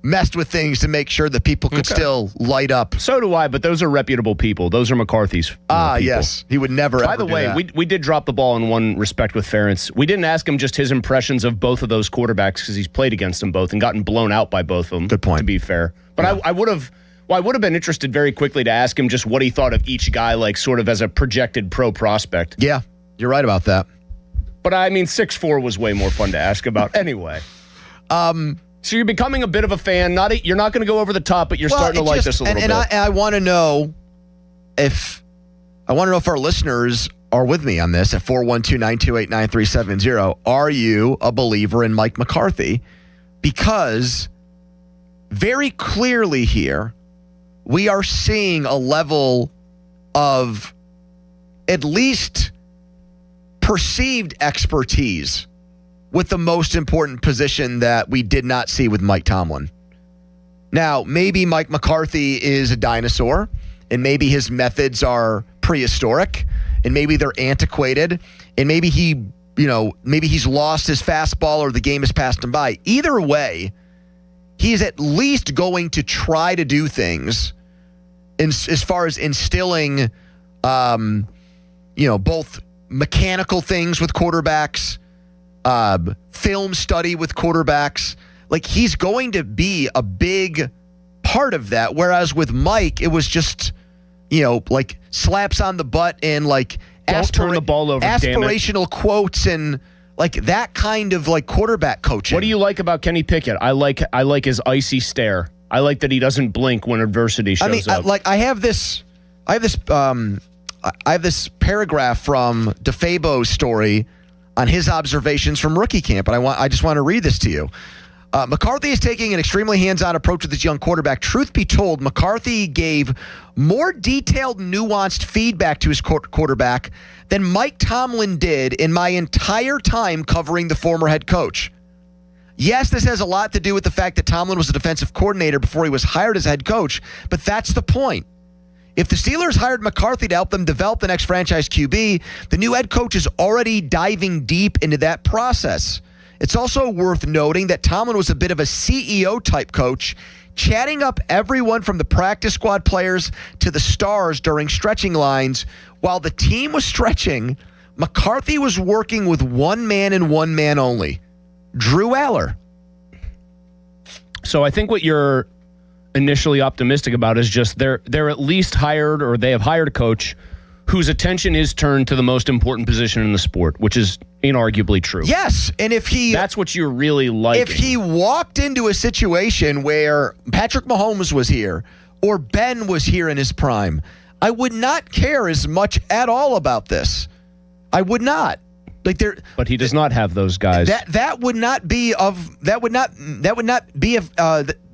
messed with things to make sure that people could still light up. So do I, but those are reputable people. Those are McCarthy's people. Yes. He would never By the way, we did drop the ball in one respect with Ferentz. We didn't ask him just his impressions of both of those quarterbacks because he's played against them both and gotten blown out by both of them. Good point. To be fair. But yeah. I would have been interested very quickly to ask him just what he thought of each guy, sort of as a projected pro prospect. Yeah, you're right about that. But 6'4" was way more fun to ask about anyway. So you're becoming a bit of a fan. You're not going to go over the top, but you're starting to like this a little bit. And I want to know if our listeners are with me on this at 412-928-9370. Are you a believer in Mike McCarthy? Because very clearly here, we are seeing a level of at least perceived expertise with the most important position that we did not see with Mike Tomlin. Now, maybe Mike McCarthy is a dinosaur, and maybe his methods are prehistoric, and maybe they're antiquated, and maybe maybe he's lost his fastball or the game has passed him by. Either way, he's at least going to try to do things as far as instilling, both mechanical things with quarterbacks, film study with quarterbacks. Like, he's going to be a big part of that. Whereas with Mike, it was just, like slaps on the butt and like don't turn the ball over, aspirational quotes and like that kind of like quarterback coaching. What do you like about Kenny Pickett? I like his icy stare. I like that he doesn't blink when adversity shows up. I have this paragraph from DeFabo's story on his observations from rookie camp, and I just want to read this to you. McCarthy is taking an extremely hands-on approach with this young quarterback. Truth be told, McCarthy gave more detailed, nuanced feedback to his quarterback than Mike Tomlin did in my entire time covering the former head coach. Yes, this has a lot to do with the fact that Tomlin was a defensive coordinator before he was hired as a head coach, but that's the point. If the Steelers hired McCarthy to help them develop the next franchise QB, the new head coach is already diving deep into that process. It's also worth noting that Tomlin was a bit of a CEO-type coach, chatting up everyone from the practice squad players to the stars during stretching lines. While the team was stretching, McCarthy was working with one man and one man only, Drew Aller. So I think what you're initially optimistic about is just they're at least hired, or they have hired a coach whose attention is turned to the most important position in the sport, which is inarguably true. Yes, and that's what you're really liking. If he walked into a situation where Patrick Mahomes was here or Ben was here in his prime, I would not care as much at all about this. I would not. But he does not have those guys. That would not be of the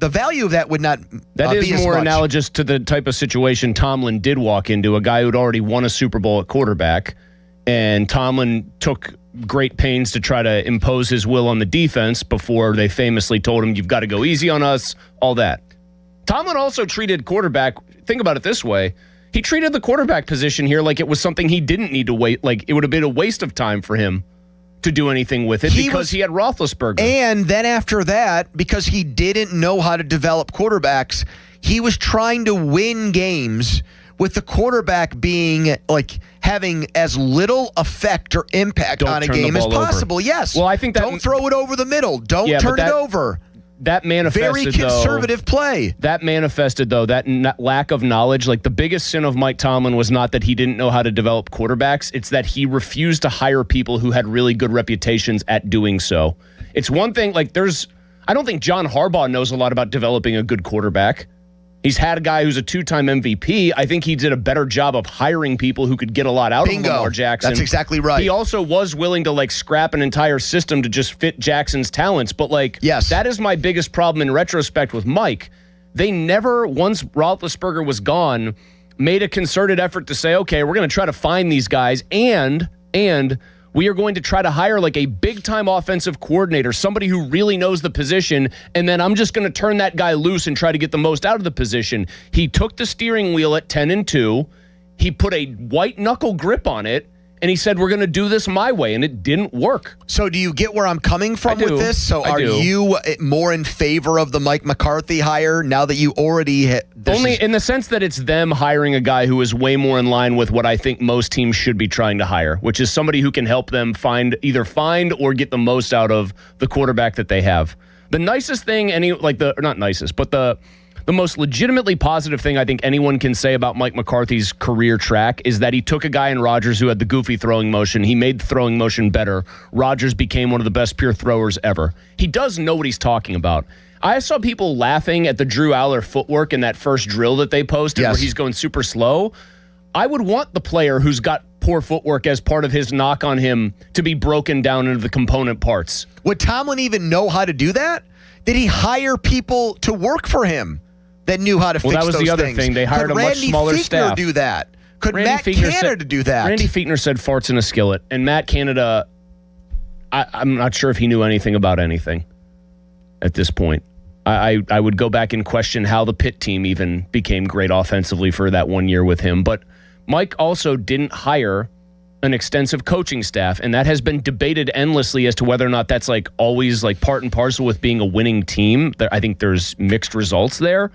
value of that would not. That is be more as much. analogous to the type of situation Tomlin did walk into, a guy who'd already won a Super Bowl at quarterback, and Tomlin took great pains to try to impose his will on the defense before they famously told him, "You've got to go easy on us." All that. Tomlin also treated quarterback. Think about it this way. He treated the quarterback position here like it was something he didn't need to wait. Like it would have been a waste of time for him to do anything with it because he had Roethlisberger. And then after that, because he didn't know how to develop quarterbacks, he was trying to win games with the quarterback being like having as little effect or impact on a game as possible. Yes. Well, I think don't throw it over the middle. Don't turn it over. That manifested, very conservative play. That manifested, though, that lack of knowledge. Like, the biggest sin of Mike Tomlin was not that he didn't know how to develop quarterbacks. It's that he refused to hire people who had really good reputations at doing so. It's one thing, like, I don't think John Harbaugh knows a lot about developing a good quarterback. He's had a guy who's a 2-time MVP. I think he did a better job of hiring people who could get a lot out of Lamar Jackson. That's exactly right. He also was willing to, like, scrap an entire system to just fit Jackson's talents. But, like, yes, that is my biggest problem in retrospect with Mike. They never, once Roethlisberger was gone, made a concerted effort to say, okay, we're going to try to find these guys, and we are going to try to hire like a big-time offensive coordinator, somebody who really knows the position, and then I'm just going to turn that guy loose and try to get the most out of the position. He took the steering wheel at 10-2. He put a white-knuckle grip on it, and he said, we're going to do this my way, and it didn't work. So do you get where I'm coming from with this? So are you more in favor of the Mike McCarthy hire now that you already hit? Only in the sense that it's them hiring a guy who is way more in line with what I think most teams should be trying to hire, which is somebody who can help them either find or get the most out of the quarterback that they have. The nicest thing, not nicest, but the most legitimately positive thing I think anyone can say about Mike McCarthy's career track is that he took a guy in Rodgers who had the goofy throwing motion. He made the throwing motion better. Rodgers became one of the best pure throwers ever. He does know what he's talking about. I saw people laughing at the Drew Aller footwork in that first drill that they posted where he's going super slow. I would want the player who's got poor footwork as part of his knock on him to be broken down into the component parts. Would Tomlin even know how to do that? Did he hire people to work for him? that knew how to fix those things. Well, that was the other thing. They hired a much smaller staff. Could Randy Fichtner do that? Could Matt Fichtner Canada do that? Randy Fichtner said farts in a skillet, and Matt Canada, I'm not sure if he knew anything about anything at this point. I would go back and question how the Pitt team even became great offensively for that 1 year with him. But Mike also didn't hire an extensive coaching staff, and that has been debated endlessly as to whether or not that's like always like part and parcel with being a winning team. I think there's mixed results there,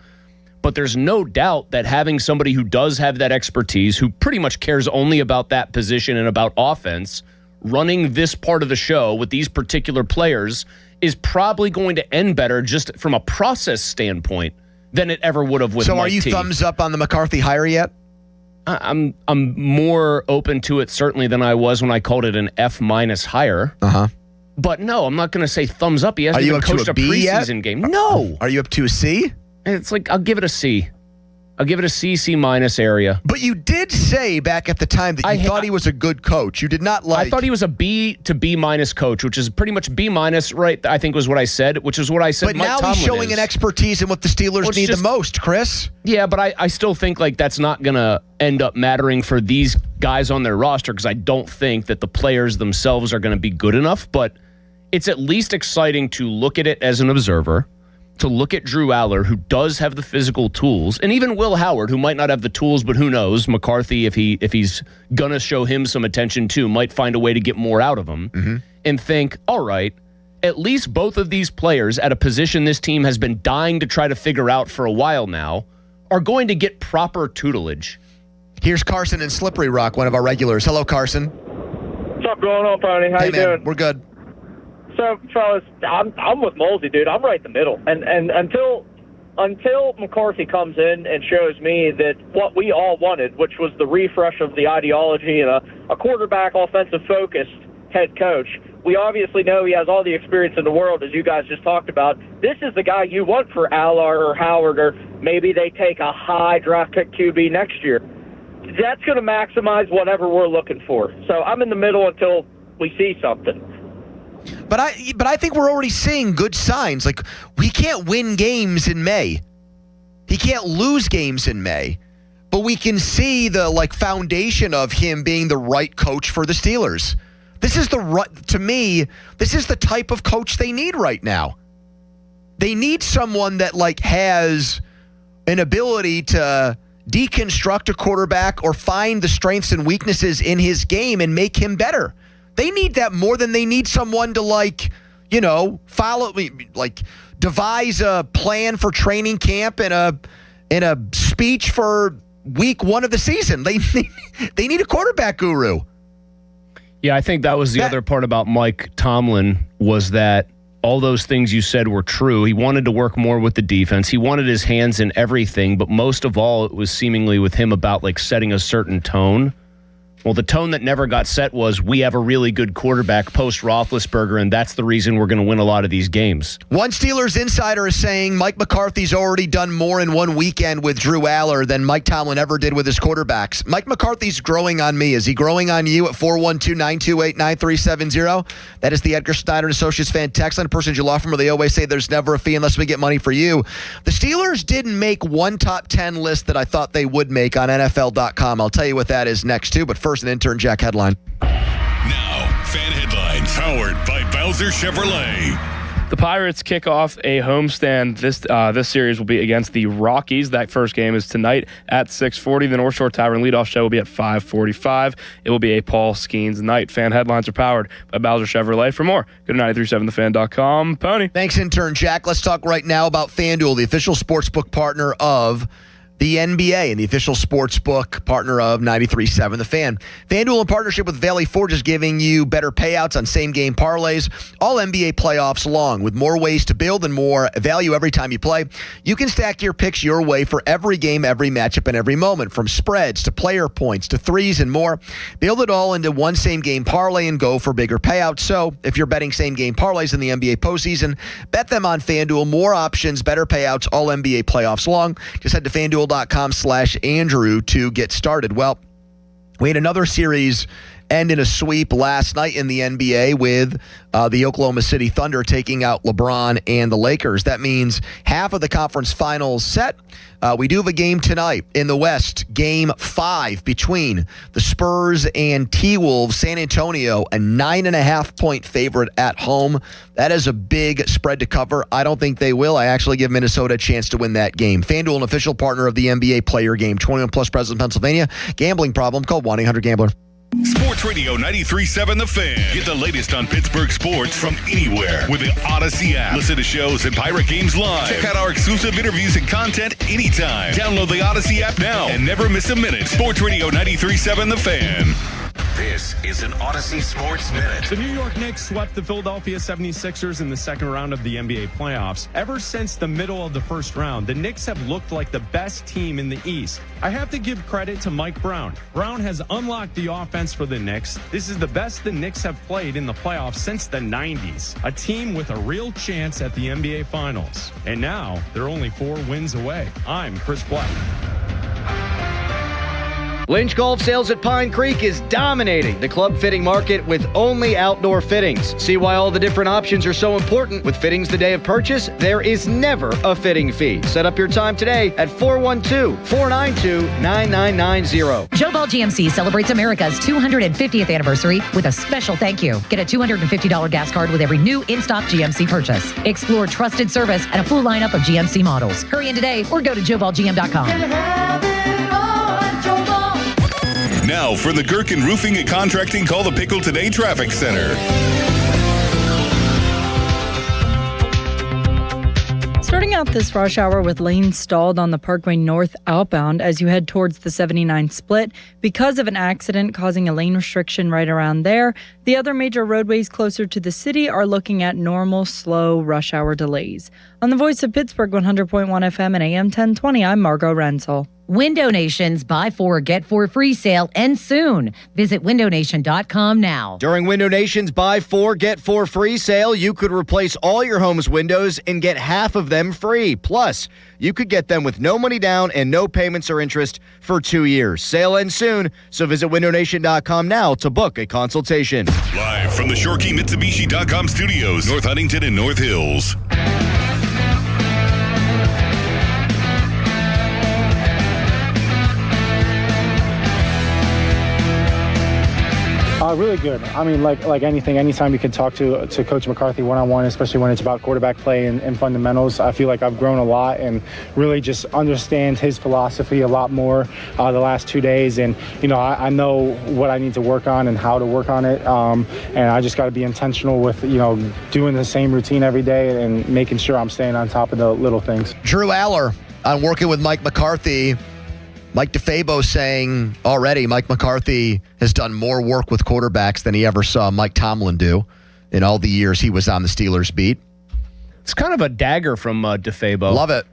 but there's no doubt that having somebody who does have that expertise, who pretty much cares only about that position and about offense, running this part of the show with these particular players is probably going to end better just from a process standpoint than it ever would have with Mike T. So are you thumbs up on the McCarthy hire yet? I'm more open to it certainly than I was when I called it an F- hire. But no, I'm not going to say thumbs up. He hasn't even coached a preseason game. No. Are you up to a C? It's like, I'll give it a C. I'll give it a C, C- area. But you did say back at the time that you thought he was a good coach. You did not like... I thought he was a B to B- coach, which is pretty much B-, right? I think was what I said, which is what I said But Mike now Tomlin he's showing is. an expertise in what the Steelers need the most, Chris. Yeah, but I still think like that's not going to end up mattering for these guys on their roster because I don't think that the players themselves are going to be good enough. But it's at least exciting to look at it as an observer, to look at Drew Aller, who does have the physical tools, and even Will Howard, who might not have the tools, but who knows? McCarthy, if he's going to show him some attention too, might find a way to get more out of him, and think, all right, at least both of these players at a position this team has been dying to try to figure out for a while now are going to get proper tutelage. Here's Carson in Slippery Rock, one of our regulars. Hello, Carson. What's up going on, Pony? How you doing? We're good. So, fellas, I'm with Molesy, dude. I'm right in the middle. And until McCarthy comes in and shows me that what we all wanted, which was the refresh of the ideology and a quarterback offensive-focused head coach, we obviously know he has all the experience in the world, as you guys just talked about. This is the guy you want for Aller or Howard, or maybe they take a high draft pick QB next year. That's going to maximize whatever we're looking for. So I'm in the middle until we see something. But I think we're already seeing good signs. Like, he can't win games in May. He can't lose games in May. But we can see the foundation of him being the right coach for the Steelers. This is to me, this is the type of coach they need right now. They need someone that has an ability to deconstruct a quarterback or find the strengths and weaknesses in his game and make him better. They need that more than they need someone to devise a plan for training camp and a speech for week 1 of the season. They need a quarterback guru. Yeah, I think that was the other part about Mike Tomlin was that all those things you said were true. He wanted to work more with the defense. He wanted his hands in everything, but most of all, it was seemingly with him about setting a certain tone. Well, the tone that never got set was, we have a really good quarterback post-Roethlisberger, and that's the reason we're going to win a lot of these games. One Steelers insider is saying Mike McCarthy's already done more in one weekend with Drew Aller than Mike Tomlin ever did with his quarterbacks. Mike McCarthy's growing on me. Is he growing on you at 412-928-9370? That is the Edgar Snyder & Associates fan text line. A person you law firm where they always say there's never a fee unless we get money for you. The Steelers didn't make one top 10 list that I thought they would make on NFL.com. I'll tell you what that is next, too. But first, an intern Jack headline. Now, fan headlines powered by Bowser Chevrolet. The Pirates kick off a homestand. This series will be against the Rockies. That first game is tonight at 6:40. The North Shore Tavern leadoff show will be at 5:45. It will be a Paul Skeens night. Fan headlines are powered by Bowser Chevrolet. For more, go to 937thefan.com. Pony. Thanks, intern Jack. Let's talk right now about FanDuel, the official sportsbook partner of the NBA and the official sportsbook partner of 93.7 The Fan. FanDuel in partnership with Valley Forge is giving you better payouts on same-game parlays all NBA playoffs long. With more ways to build and more value every time you play, you can stack your picks your way for every game, every matchup, and every moment. From spreads to player points to threes and more. Build it all into one same-game parlay and go for bigger payouts. So if you're betting same-game parlays in the NBA postseason, bet them on FanDuel. More options, better payouts all NBA playoffs long. Just head to FanDuel.com/Andrew to get started. Well, we had another series end in a sweep last night in the NBA with the Oklahoma City Thunder taking out LeBron and the Lakers. That means half of the conference finals set. We do have a game tonight in the West, Game 5 between the Spurs and T-Wolves. San Antonio, a 9.5-point favorite at home. That is a big spread to cover. I don't think they will. I actually give Minnesota a chance to win that game. FanDuel, an official partner of the NBA Player Game. 21 plus, President, Pennsylvania. Gambling problem? Call 1-800-GAMBLER. Sports Radio 93.7 The Fan. Get the latest on Pittsburgh sports from anywhere with the Odyssey app. Listen to shows and Pirate Games live. Check out our exclusive interviews and content anytime. Download the Odyssey app now and never miss a minute. Sports Radio 93.7 The Fan. This is an Odyssey Sports Minute. The New York Knicks swept the Philadelphia 76ers in the second round of the NBA playoffs. Ever since the middle of the first round, the Knicks have looked like the best team in the East. I have to give credit to Mike Brown. Brown has unlocked the offense for the Knicks. This is the best the Knicks have played in the playoffs since the 90s. A team with a real chance at the NBA Finals. And now, they're only 4 wins away. I'm Chris Black. Lynch Golf Sales at Pine Creek is dominating the club fitting market with only outdoor fittings. See why all the different options are so important. With fittings the day of purchase, there is never a fitting fee. Set up your time today at 412-492-9990. Joe Ball GMC celebrates America's 250th anniversary with a special thank you. Get a $250 gas card with every new in-stock GMC purchase. Explore trusted service and a full lineup of GMC models. Hurry in today or go to joeballgm.com. Now for the Gherkin Roofing and Contracting Call the Pickle Today Traffic Center. Starting out this rush hour with lanes stalled on the Parkway North outbound as you head towards the 79 split because of an accident causing a lane restriction right around there. The other major roadways closer to the city are looking at normal, slow rush hour delays. On the Voice of Pittsburgh 100.1 FM and AM 1020, I'm Margot Renzel. Window Nation's Buy 4, Get 4 free sale ends soon. Visit windownation.com now. During Window Nation's Buy 4, Get 4 free sale, you could replace all your home's windows and get half of them free. Plus, you could get them with no money down and no payments or interest for 2 years. Sale ends soon, so visit windownation.com now to book a consultation. Live from the ShorkeyMitsubishi.com studios, North Huntington and North Hills. Really good. I mean, like anything, anytime you can talk to Coach McCarthy one-on-one, especially when it's about quarterback play and fundamentals, I feel like I've grown a lot and really just understand his philosophy a lot more the last 2 days. And, I know what I need to work on and how to work on it. And I just got to be intentional with, doing the same routine every day and making sure I'm staying on top of the little things. Drew Aller on working with Mike McCarthy. Mike DeFabo saying already Mike McCarthy has done more work with quarterbacks than he ever saw Mike Tomlin do in all the years he was on the Steelers beat. It's kind of a dagger from DeFabo. Love it.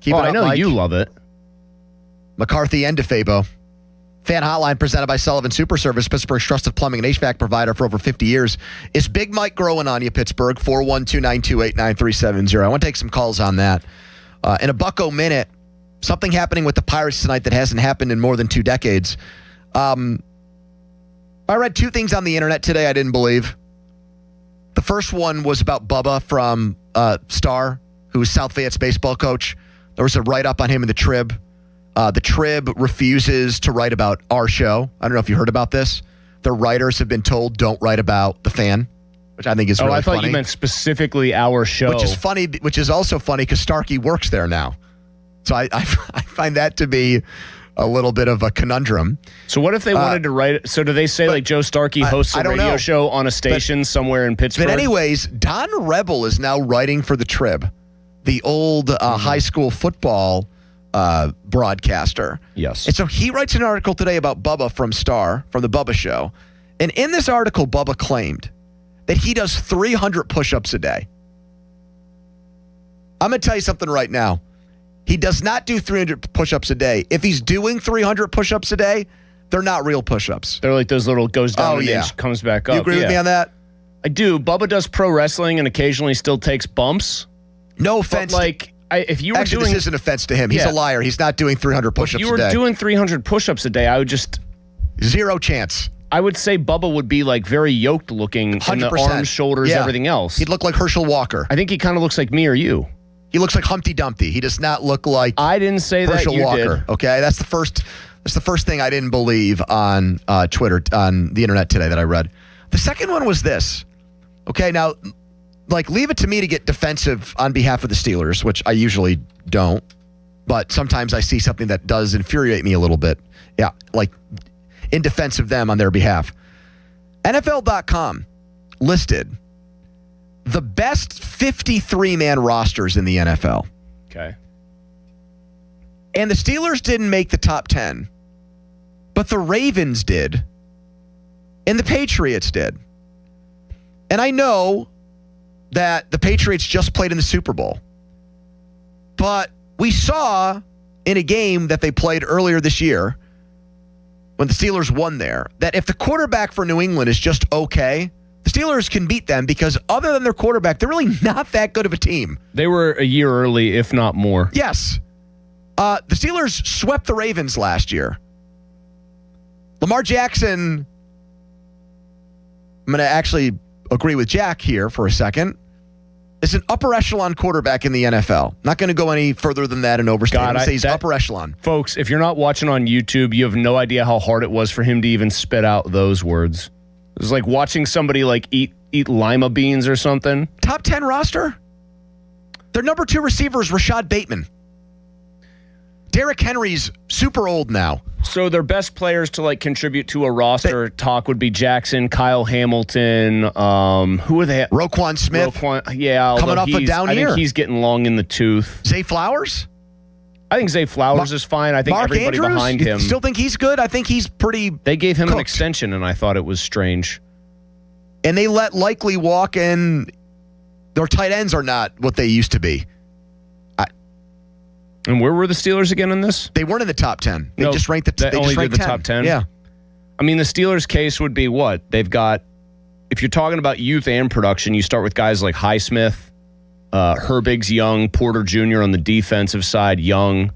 Keep it up, I know Mike. you love it. McCarthy and DeFabo. Fan Hotline presented by Sullivan Super Service, Pittsburgh's trusted plumbing and HVAC provider for over 50 years. Is Big Mike growing on you, Pittsburgh? 412-928-9370. I want to take some calls on that. In a Bucko minute, something happening with the Pirates tonight that hasn't happened in more than 2 decades. I read 2 things on the internet today I didn't believe. The first one was about Bubba from Star, who was South Fayette's baseball coach. There was a write-up on him in the Trib. The Trib refuses to write about our show. I don't know if you heard about this. The writers have been told don't write about the Fan, which I think is really funny. I thought you meant specifically our show. Which is funny, which is also funny because Starkey works there now. So I find that to be a little bit of a conundrum. So what if they wanted to write? So do they say like Joe Starkey hosts a radio show on a station somewhere in Pittsburgh? But anyways, Don Rebel is now writing for the Trib, the old high school football broadcaster. Yes. And so he writes an article today about Bubba from Star, from the Bubba Show. And in this article, Bubba claimed that he does 300 push-ups a day. I'm going to tell you something right now. He does not do 300 push-ups a day. If he's doing 300 push-ups a day, they're not real push-ups. They're like those little goes down an inch, comes back up. You agree with me on that? I do. Bubba does pro wrestling and occasionally still takes bumps. No offense. But if you were actually, this is an offense to him. He's a liar. He's not doing 300 push-ups a day. If you were doing 300 push-ups a day, I would just... 0 chance. I would say Bubba would be like very yoked looking 100%. in the arms, shoulders, everything else. He'd look like Herschel Walker. I think he kind of looks like me or you. He looks like Humpty Dumpty. He does not look like I didn't say Herschel that you Walker. did. Okay, that's the first thing I didn't believe on Twitter, on the internet today that I read. The second one was this. Okay, now, like, leave it to me to get defensive on behalf of the Steelers, which I usually don't. But sometimes I see something that does infuriate me a little bit. Yeah, like in defense of them on their behalf. NFL.com listed the best 53-man rosters in the NFL. Okay. And the Steelers didn't make the top 10, but the Ravens did, and the Patriots did. And I know that the Patriots just played in the Super Bowl, but we saw in a game that they played earlier this year when the Steelers won there that if the quarterback for New England is just okay, the Steelers can beat them because other than their quarterback, they're really not that good of a team. They were a year early, if not more. Yes. The Steelers swept the Ravens last year. Lamar Jackson, I'm going to actually agree with Jack here for a second, is an upper echelon quarterback in the NFL. Not going to go any further than that and overstate. I'm going to say he's upper echelon. Folks, if you're not watching on YouTube, you have no idea how hard it was for him to even spit out those words. It was like watching somebody like eat lima beans or something. Top 10 roster? Their number 2 receiver is Rashad Bateman. Derrick Henry's super old now. So their best players to like contribute to a roster talk would be Jackson, Kyle Hamilton. Who are they? Roquan Smith. Coming off a down year. I think he's getting long in the tooth. Zay Flowers? I think Zay Flowers is fine. I think Mark everybody Andrews? behind You him. still think he's good? I think he's pretty They gave him cooked. an extension, and I thought it was strange. And they let Likely walk, and their tight ends are not what they used to be. And where were the Steelers again in this? They weren't in the top 10. They just ranked the they only did the 10. top 10? Yeah. I mean, the Steelers' case would be what? They've got, if you're talking about youth and production, you start with guys like Highsmith, Herbig's young, Porter Jr. on the defensive side, young.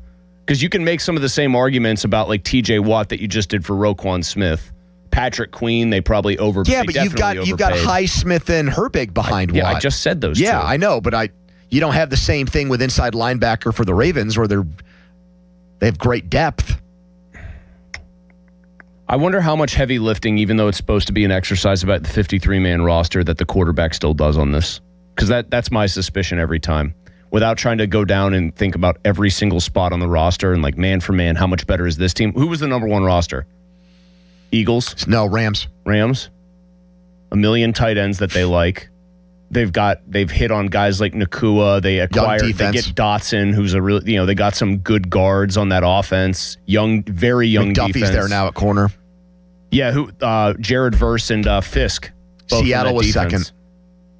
Because you can make some of the same arguments about like TJ Watt that you just did for Roquan Smith. Patrick Queen, they probably overpaid. Yeah, but you've got Highsmith and Herbig behind Watt. Yeah, I just said those two. Yeah, I know, but you don't have the same thing with inside linebacker for the Ravens where they have great depth. I wonder how much heavy lifting, even though it's supposed to be an exercise about the 53-man roster, that the quarterback still does on this. Because that's my suspicion every time. Without trying to go down and think about every single spot on the roster and like man for man, how much better is this team? Who was the number 1 roster? Eagles? No, Rams. Rams? A million tight ends that they like. They've hit on guys like Nakua. They get Dotson, who's a real, they got some good guards on that offense. Very young McDuffie's defense. there now at corner. Yeah, Jared Verse and Fisk. Seattle was second.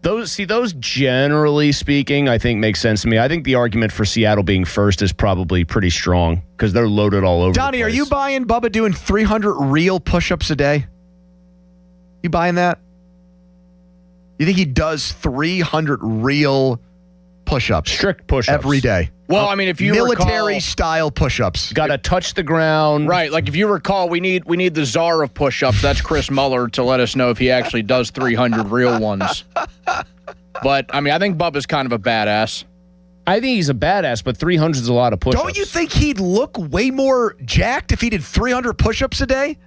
Those generally speaking, I think make sense to me. I think the argument for Seattle being first is probably pretty strong because they're loaded all over. Donnie, are you buying Bubba doing 300 real push-ups a day? You buying that? You think he does 300 real push-ups? Strict push-ups. Every day. Well, I mean, if you military-style push-ups. Got to touch the ground. Right, like if you recall, we need the czar of push-ups. That's Chris Muller to let us know if he actually does 300 real ones. But, I mean, I think Bubba's kind of a badass. I think he's a badass, but 300 is a lot of push-ups. Don't you think he'd look way more jacked if he did 300 push-ups a day?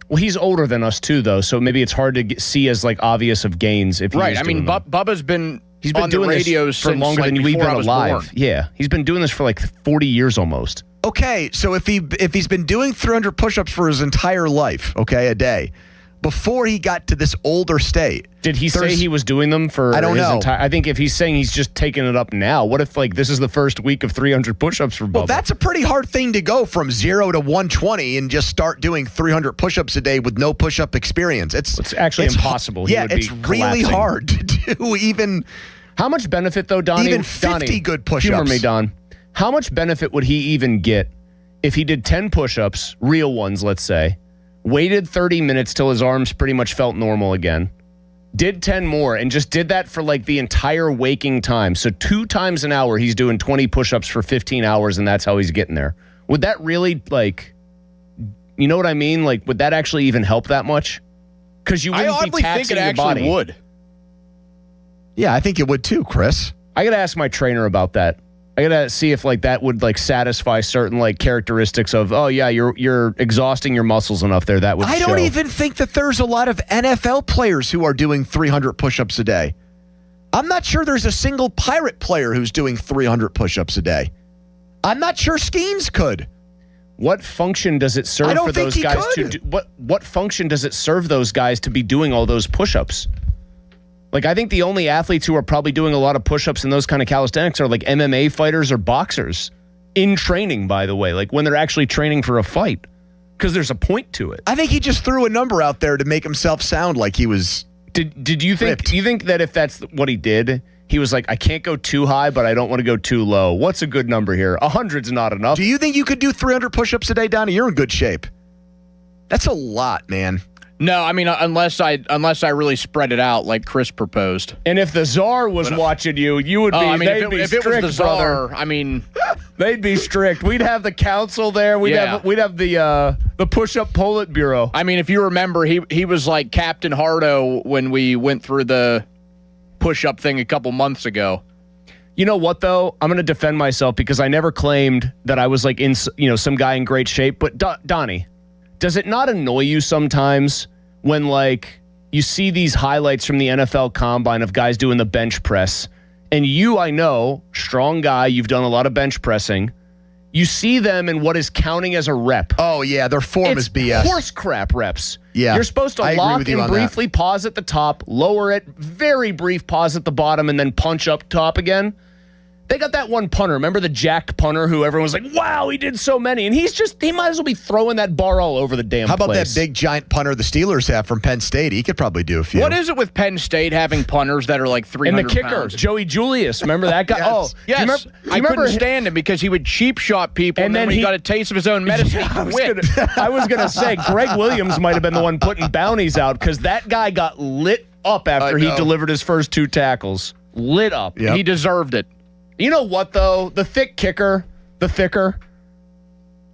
Well, he's older than us too, though, so maybe it's hard to see as like obvious of gains. If I mean, Bubba's been on doing the radio this for since longer like than we've before been I was alive. born. Yeah, he's been doing this for like 40 years almost. Okay, so if he's been doing 300 push-ups for his entire life, a day, before he got to this older state. Did he say he was doing them for I don't know. I think if he's saying he's just taking it up now, what if like this is the first week of 300 push-ups for Bubba? Well, that's a pretty hard thing to go from 0 to 120 and just start doing 300 push-ups a day with no push-up experience. It's actually impossible. It's really hard to do even. How much benefit though, Donnie? Even 50 good push-ups. Humor me, Don. How much benefit would he even get if he did 10 push-ups, real ones, let's say, waited 30 minutes till his arms pretty much felt normal again, did 10 more, and just did that for like the entire waking time. So 2 times an hour, he's doing 20 push-ups for 15 hours, and that's how he's getting there. Would that really like You know what I mean? Like, would that actually even help that much? Because you wouldn't I be oddly think taxing it your actually body. would. Yeah, I think it would too, Chris. I got to ask my trainer about that. I got to see if like that would like satisfy certain like characteristics of, oh yeah, you're exhausting your muscles enough there. That would I don't even think that there's a lot of NFL players who are doing 300 push-ups a day. I'm not sure there's a single Pirate player who's doing 300 push-ups a day. I'm not sure Skeens could. What function does it serve for those guys to do? What function does it serve those guys to be doing all those push-ups? Like, I think the only athletes who are probably doing a lot of push-ups and those kind of calisthenics are like MMA fighters or boxers in training, by the way, like when they're actually training for a fight, because there's a point to it. I think he just threw a number out there to make himself sound like he was. Did you think? Do you think that if that's what he did, he was like, I can't go too high, but I don't want to go too low? What's a good number here? 100's not enough. Do you think you could do 300 push-ups a day, Donnie? You're in good shape. That's a lot, man. No, I mean unless I really spread it out like Chris proposed. And if the czar was watching you, you would be. I mean, they'd be if strict, it was the czar, brother. I mean, they'd be strict. We'd have the council there. We'd have the push-up Politburo. I mean, if you remember, he was like Captain Hardo when we went through the push-up thing a couple months ago. You know what, though? I'm going to defend myself because I never claimed that I was like in, some guy in great shape. But Donnie, does it not annoy you sometimes when like you see these highlights from the NFL Combine of guys doing the bench press, and you, I know, strong guy, you've done a lot of bench pressing. You see them in what is counting as a rep. Oh yeah, their form is BS. Horse crap reps. Yeah, you're supposed to lock and briefly pause at the top, lower it, very brief pause at the bottom, and then punch up top again. They got that one punter. Remember the Jack punter who everyone was like, wow, he did so many. And he might as well be throwing that bar all over the damn place. How about place. that big giant punter the Steelers have from Penn State? He could probably do a few. What is it with Penn State having punters that are like 300 And the kicker, pounds? Joey Julius. Remember that guy? Yes. Oh, yes. I couldn't stand him because he would cheap shot people, and then when he got a taste of his own medicine, he quit. I was going to say, Greg Williams might have been the one putting bounties out because that guy got lit up after he delivered his first 2 tackles. Lit up. Yep. He deserved it. You know what, though? The thick kicker, the thicker,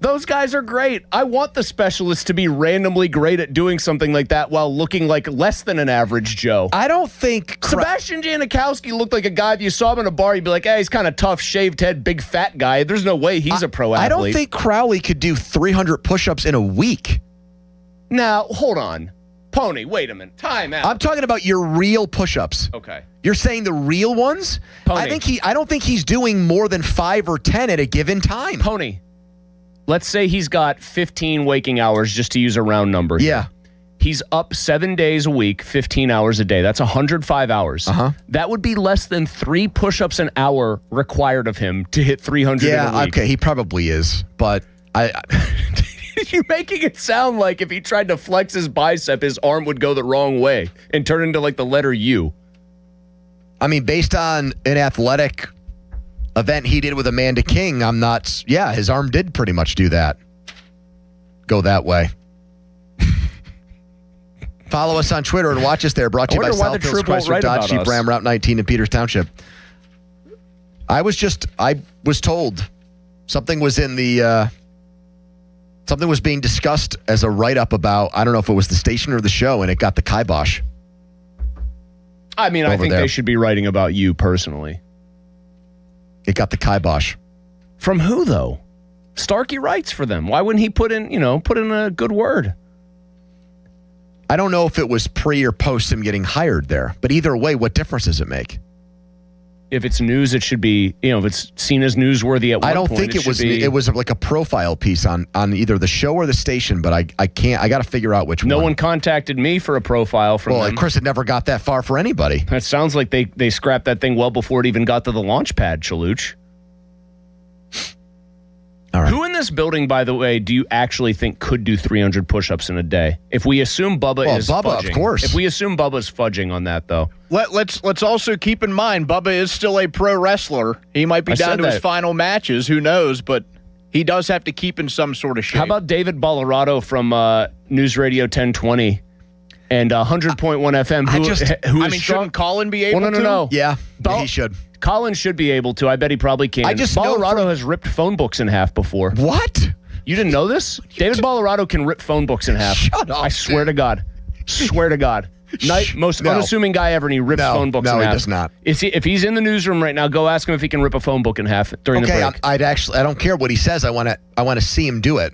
those guys are great. I want the specialists to be randomly great at doing something like that while looking like less than an average Joe. I don't think... Sebastian Janikowski looked like a guy, if you saw him in a bar, you'd be like, hey, he's kind of tough, shaved head, big fat guy. There's no way he's a pro athlete. I don't think Crowley could do 300 push-ups in a week. Now, hold on. Pony, wait a minute. Time out. I'm talking about your real push-ups. Okay. You're saying the real ones? Pony. I don't think he's doing more than 5 or 10 at a given time. Pony. Let's say he's got 15 waking hours, just to use a round number. Yeah. He's up 7 days a week, 15 hours a day. That's 105 hours. Uh-huh. That would be less than 3 push-ups an hour required of him to hit 300 in a week. Yeah, okay, he probably is, but You're making it sound like if he tried to flex his bicep, his arm would go the wrong way and turn into like the letter U. I mean, based on an athletic event he did with Amanda King, his arm did pretty much do that. Go that way. Follow us on Twitter and watch us there. Brought to you by Southfields Chrysler Dodge Jeep Ram Route 19 in Peters Township. I was told something was in the... Something was being discussed as a write-up about, I don't know if it was the station or the show, and it got the kibosh. I mean, I think they should be writing about you personally. It got the kibosh. From who, though? Starkey writes for them. Why wouldn't he put in a good word? I don't know if it was pre or post him getting hired there, but either way, what difference does it make? If it's news, it should be, if it's seen as newsworthy at one point. I don't think it was. It was like a profile piece on either the show or the station, but I can't. I got to figure out which one. No one contacted me for a profile from them. Well, Chris had never got that far for anybody. That sounds like they scrapped that thing well before it even got to the launch pad, Chaluch. All right. Who in this building, by the way, do you actually think could do 300 push-ups in a day? If we assume Bubba is fudging. Of course. If we assume Bubba's fudging on that, though. Let's also keep in mind, Bubba is still a pro wrestler. He might be down to his final matches. Who knows? But he does have to keep in some sort of shape. How about David Ballarado from News Radio 1020 and 100.1 FM? Shouldn't Colin be able to? No. Yeah, he should. Colin should be able to. I bet he probably can. I just Ballarado has ripped phone books in half before. What? You didn't know this? David Bollerado can rip phone books in half. Shut up. I swear to God. Swear to God. Most unassuming guy ever, and he rips phone books in half. No, he does not. If he's in the newsroom right now, go ask him if he can rip a phone book in half during the break. I don't care what he says. I want to see him do it.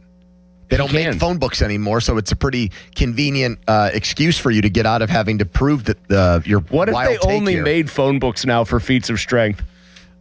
They don't make phone books anymore, so it's a pretty convenient excuse for you to get out of having to prove that your What if wild they take only here. made phone books now for feats of strength?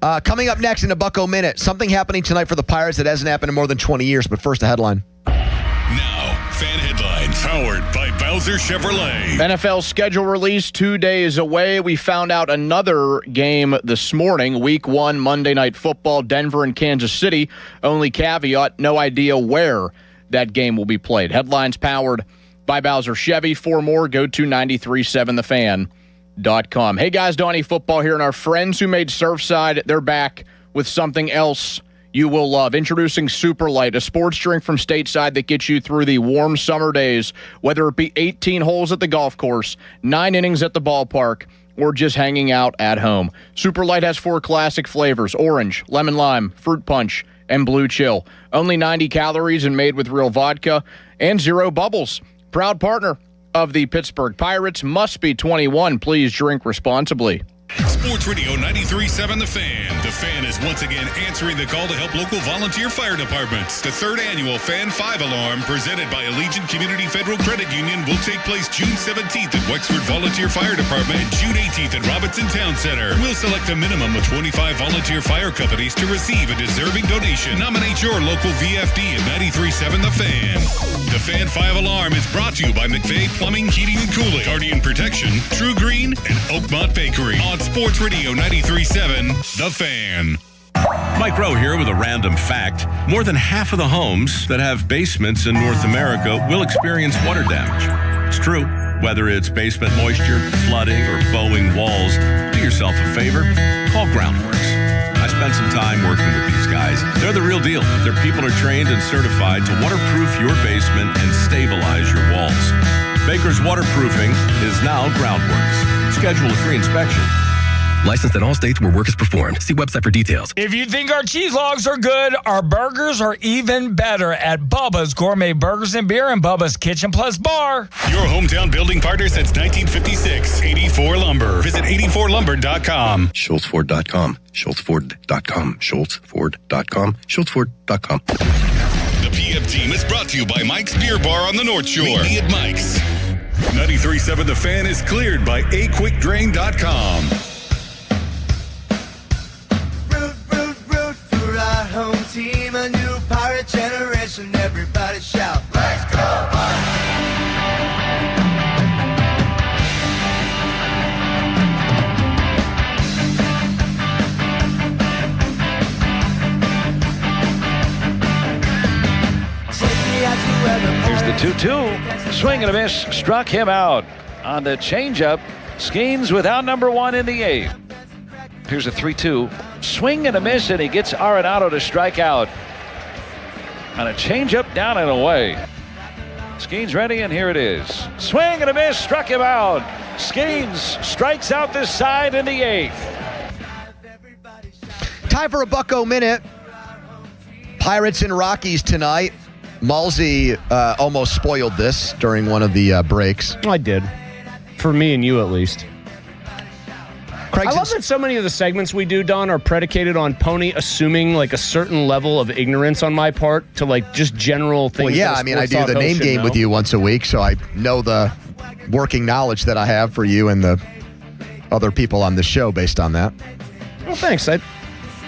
Coming up next in a Bucko Minute, something happening tonight for the Pirates that hasn't happened in more than 20 years. But first, a headline. Now, fan headlines powered by Bowser Chevrolet. NFL schedule release 2 days away. We found out another game this morning. Week 1, Monday Night Football, Denver and Kansas City. Only caveat, no idea where that game will be played. Headlines powered by Bowser Chevy. For more, go to 937thefan.com. Hey guys, Donnie Football here, and our friends who made Surfside, they're back with something else you will love. Introducing Super Light, a sports drink from Stateside that gets you through the warm summer days, whether it be 18 holes at the golf course, 9 innings at the ballpark, or just hanging out at home. Super Light has 4 classic flavors: orange, lemon lime, fruit punch, and blue chill. Only 90 calories and made with real vodka and 0 bubbles. Proud partner of the Pittsburgh Pirates. Must be 21. Please drink responsibly. Sports Radio 93.7 The Fan. The Fan is once again answering the call to help local volunteer fire departments. The 3rd annual Fan 5 Alarm, presented by Allegiant Community Federal Credit Union, will take place June 17th at Wexford Volunteer Fire Department and June 18th at Robinson Town Center. We'll select a minimum of 25 volunteer fire companies to receive a deserving donation. Nominate your local VFD at 93.7 The Fan. The Fan 5 Alarm is brought to you by McVeigh Plumbing, Heating, and Cooling, Guardian Protection, True Green, and Oakmont Bakery. On Sports Radio 93.7 The Fan. Mike Rowe here with a random fact. More than half of the homes that have basements in North America will experience water damage. It's true. Whether it's basement moisture, flooding, or bowing walls, do yourself a favor. Call Groundworks. I spent some time working with these guys. They're the real deal. Their people are trained and certified to waterproof your basement and stabilize your walls. Baker's Waterproofing is now Groundworks. Schedule a free inspection. Licensed in all states where work is performed. See website for details. If you think our cheese logs are good, our burgers are even better at Bubba's Gourmet Burgers and Beer and Bubba's Kitchen Plus Bar. Your hometown building partner since 1956. 84 Lumber. Visit 84lumber.com. SchultzFord.com. SchultzFord.com. SchultzFord.com. SchultzFord.com. The PM team is brought to you by Mike's Beer Bar on the North Shore. Meet me at Mike's. 93.7 The Fan is cleared by aquickdrain.com. Root for our home team, a new pirate generation. Everybody shout, let's go, Here's the 2-2. Swing and a miss. Struck him out on the changeup. Skeens without number 1 in the 8th. Here's a 3-2. Swing and a miss, and he gets Arenado to strike out on a changeup down and away. Skeens ready, and here it is. Swing and a miss. Struck him out. Skeens strikes out this side in the 8th. Time for a Bucko Minute. Pirates and Rockies tonight. Malsey almost spoiled this during one of the breaks. I did. For me and you, at least. Craig's I love that so many of the segments we do, Don, are predicated on Pony assuming like a certain level of ignorance on my part to like just general things. Well, yeah, I mean, I do the name game with you once a week, so I know the working knowledge that I have for you and the other people on the show based on that. Well, thanks. That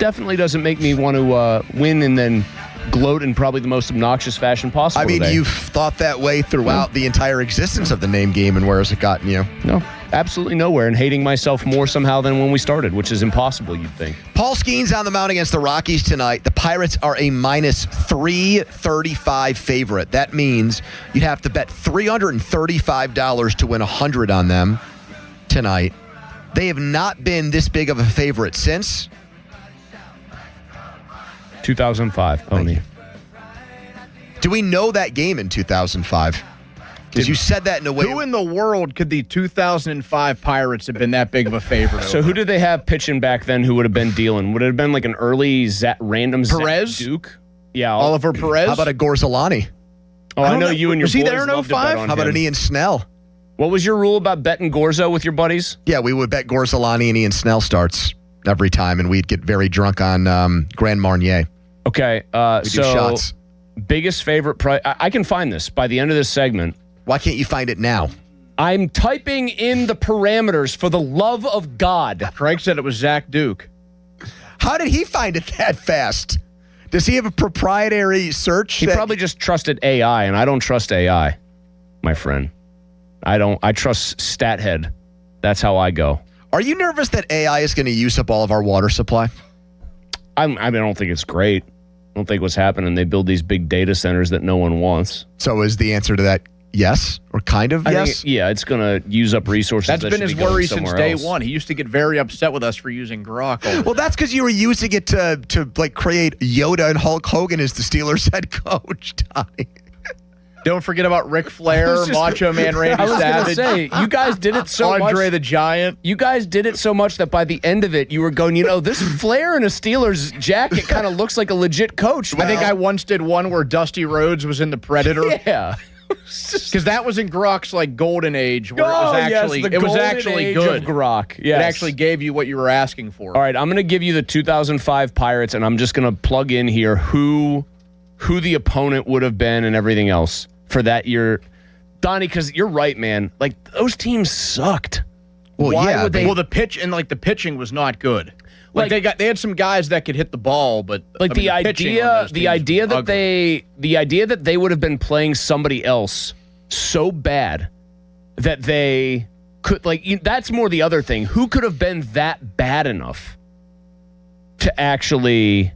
definitely doesn't make me want to win and then gloat in probably the most obnoxious fashion possible. I mean, today. you've thought that way throughout the entire existence of the name game, and where has it gotten you? No, absolutely nowhere, and hating myself more somehow than when we started, which is impossible, you'd think. Paul Skeens on the mound against the Rockies tonight. The Pirates are a minus 335 favorite. That means you'd have to bet $335 to win 100 on them tonight. They have not been this big of a favorite since 2005, Pony. Do we know that game in 2005? Because you said that in a way. Who in the world could the 2005 Pirates have been that big of a favorite? So who did they have pitching back then who would have been dealing? Would it have been like an early random Perez? Zach Duke? Yeah. Oliver Perez. How about a Gorzolani? Oh, I know you and your Was he boys there in love to bet 05? on How about him. an Ian Snell? What was your rule about betting Gorzo with your buddies? Yeah, we would bet Gorzolani and Ian Snell starts every time, and we'd get very drunk on Grand Marnier. Okay, We do so shots. biggest favorite price. I can find this by the end of this segment. Why can't you find it now? I'm typing in the parameters for the love of God. Craig said it was Zach Duke. How did he find it that fast? Does he have a proprietary search? He probably just trusted AI, and I don't trust AI, my friend. I trust StatHead. That's how I go. Are you nervous that AI is going to use up all of our water supply? I don't think it's great. I don't think what's happening. They build these big data centers that no one wants. So is the answer to that yes or kind of yes? It's going to use up resources. That's that been should his be going worry since somewhere day else. one. He used to get very upset with us for using Grok. Well, that's because you were using it to like create Yoda and Hulk Hogan as the Steelers head coach, Donnie. Don't forget about Ric Flair, Macho Man Randy I was Savage. going to say, you guys did it so much. Andre the Giant. You guys did it so much that by the end of it, you were going, this Flair in a Steelers jacket kind of looks like a legit coach. I think I once did one where Dusty Rhodes was in The Predator. Yeah. Because that was in Grok's like golden age where it was actually good. Of Grok. It Yes. actually gave you what you were asking for. All right, I'm going to give you the 2005 Pirates, and I'm just going to plug in here who the opponent would have been and everything else for that year. Donnie, because you're right, man. Like, those teams sucked. Well, Why would they? Well, the pitching was not good. Like they had some guys that could hit the ball, but Like the idea that they would have been playing somebody else so bad that they could that's more the other thing. Who could have been that bad enough to actually?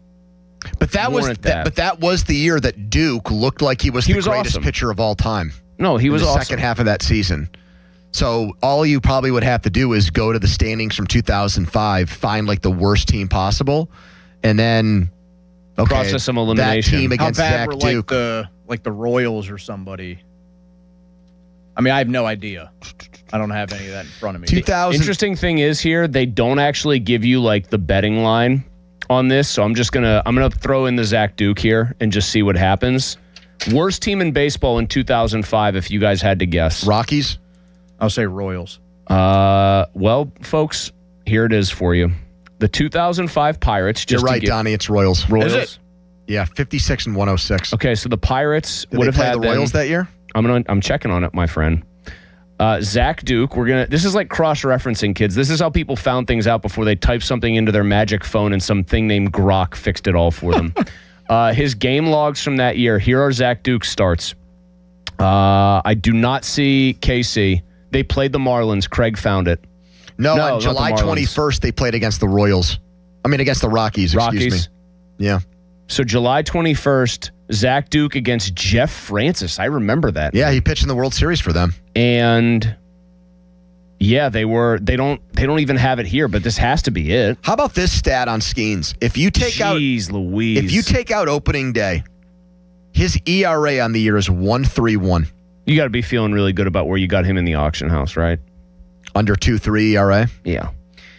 But that was the year that Duke looked like he was the greatest awesome. pitcher of all time. No, he was in the awesome. second half of that season. So all you probably would have to do is go to the standings from 2005, find like the worst team possible, and then process some elimination. That team against How bad Zach were Duke. like the Royals or somebody? I mean, I have no idea. I don't have any of that in front of me. Interesting thing is here, they don't actually give you like the betting line on this, so I'm gonna throw in the Zach Duke here and just see what happens. Worst team in baseball in 2005, if you guys had to guess. Rockies? I'll say Royals. Well, folks, here it is for you. The 2005 Pirates. You're right, Donnie. It's Royals. Royals. Is it? Yeah, 56 and 106. Okay, so the Pirates would have play had the Royals that year. I'm checking on it, my friend. Zach Duke. This is like cross-referencing, kids. This is how people found things out before they typed something into their magic phone and some thing named Grok fixed it all for them. His game logs from that year. Here are Zach Duke's starts. I do not see KC. They played the Marlins. Craig found it. No, on not the July Marlins. 21st, they played against the Royals. I mean, against the Rockies, excuse me. Yeah. So July 21st, Zach Duke against Jeff Francis. I remember that. Yeah, he pitched in the World Series for them. And yeah, they don't even have it here, but this has to be it. How about this stat on Skeens? If you take out opening day, his ERA on the year is 1.31. You got to be feeling really good about where you got him in the auction house, right? Under 2.3 ERA. Yeah.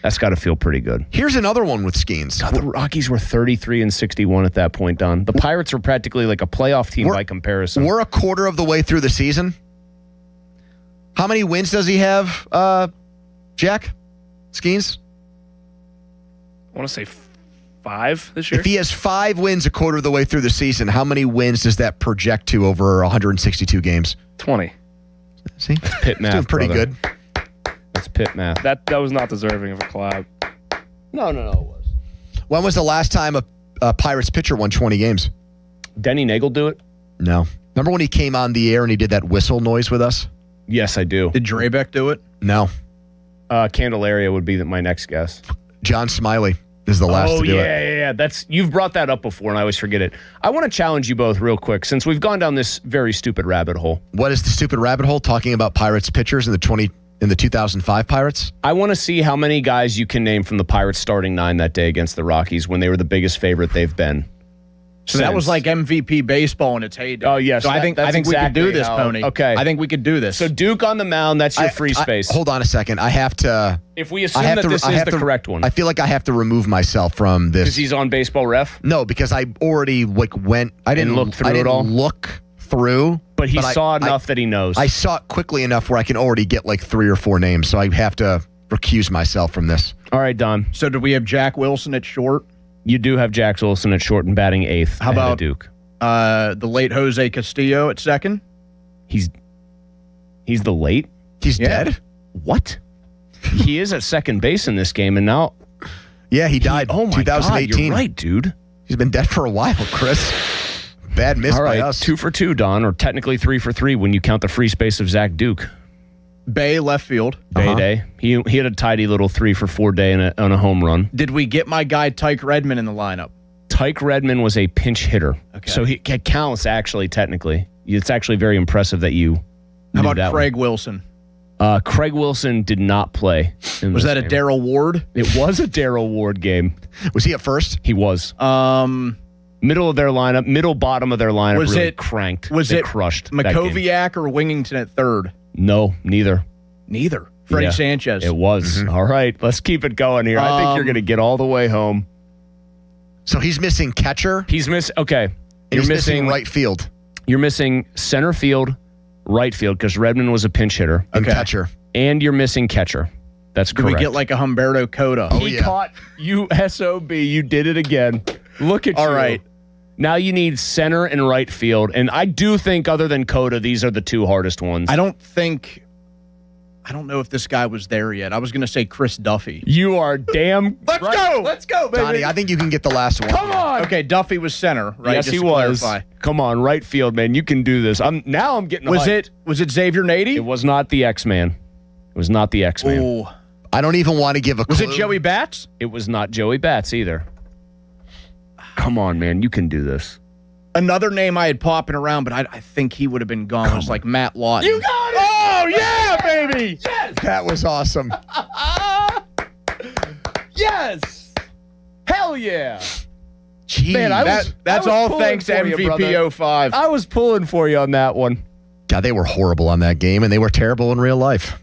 That's got to feel pretty good. Here's another one with Skeens. God, the Rockies were 33 and 61 at that point, Don. The Pirates were practically like a playoff team by comparison. We're a quarter of the way through the season. How many wins does he have, Jack? Skeens? I want to say 5 this year. If he has 5 wins a quarter of the way through the season, how many wins does that project to over 162 games? 20. See? That's pit math. Doing pretty brother. good. That's pit math. That was not deserving of a clap. No, it was. When was the last time a Pirates pitcher won 20 games? Denny Nagel do it? No. Remember when he came on the air and he did that whistle noise with us? Yes, I do. Did Drebeck do it? No. Candelaria would be my next guess. John Smiley is the last to do it. Yeah. You've brought that up before, and I always forget it. I want to challenge you both real quick, since we've gone down this very stupid rabbit hole. What is the stupid rabbit hole? Talking about Pirates pitchers in the 2005 Pirates? I want to see how many guys you can name from the Pirates starting 9 that day against the Rockies when they were the biggest favorite they've been. So that was like MVP baseball in its heyday. Oh, yes. So I think we could do this, Pony. Okay. I think we could do this. So Duke on the mound, that's your free space. Hold on a second. I have to. If we assume that this is the correct one. I feel like I have to remove myself from this. Because he's on Baseball Ref? No, because I already went. I didn't look through it all? Look through. But he saw enough that he knows. I saw it quickly enough where I can already get like 3 or 4 names. So I have to recuse myself from this. All right, Don. So do we have Jack Wilson at short? You do have Jack Wilson at short and batting 8th. How about Duke? The late Jose Castillo at second? He's the late? He's dead? What? He is at second base in this game, and now... Yeah, he died 2018. God, you're right, dude. He's been dead for a while, Chris. Bad miss by us. 2 for 2, Don, or technically 3 for 3 when you count the free space of Zach Duke. Bay left field. Bay day. He had a tidy little 3 for 4 day on a home run. Did we get my guy Tyke Redmond in the lineup? Tyke Redmond was a pinch hitter. Okay. So he counts, actually, technically. It's actually very impressive that you How knew about that Craig Wilson? Craig Wilson did not play. Was that a Darryl Ward? It was a Darryl Ward game. Was he at first? He was. Middle of their lineup, bottom of their lineup was really it cranked. Was they it crushed that game. Makoviak or Wingington at third? No, neither. Neither. Freddie Sanchez. It was. All right, let's keep it going here. I think you're going to get all the way home. So he's missing catcher? He's okay. And he's missing right field. You're missing center field, right field, because Redmond was a pinch hitter. And catcher. And you're missing catcher. That's correct. Did we get like a Humberto Cota? He caught you, SOB. You did it again. Look at you. All right. Now you need center and right field. And I do think, other than Cota, these are the 2 hardest ones. I don't know if this guy was there yet. I was going to say Chris Duffy. You are damn Let's go. Let's go, baby. Donnie, I think you can get the last one. Come on. Okay, Duffy was center, right? Yes, Just he to was. clarify. Come on, right field, man. You can do this. I'm getting hyped. Was it Xavier Nady? It was not the X-Man. It was not the X-Man. Ooh. I don't even want to give a clue. Was it Joey Bats? It was not Joey Bats either. Come on, man. You can do this. Another name I had popping around, but I think he would have been gone. Was like Matt Lawton. You got it! Oh, yeah, baby! Yes! That was awesome. Yes! Hell yeah! Jeez. Man, that's all thanks to MVP 05. I was pulling for you on that one. God, they were horrible on that game, and they were terrible in real life.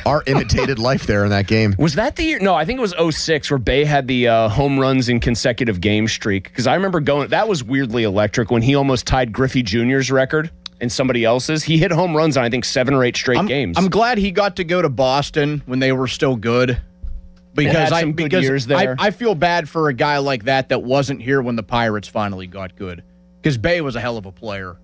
Our imitated life there in that game. Was that the year? No, I think it was 06 where Bay had the home runs in consecutive game streak. Because I remember that was weirdly electric when he almost tied Griffey Jr.'s record and somebody else's. He hit home runs on, I think, 7 or 8 straight games. I'm glad he got to go to Boston when they were still good. Because years there. I feel bad for a guy like that wasn't here when the Pirates finally got good. Because Bay was a hell of a player.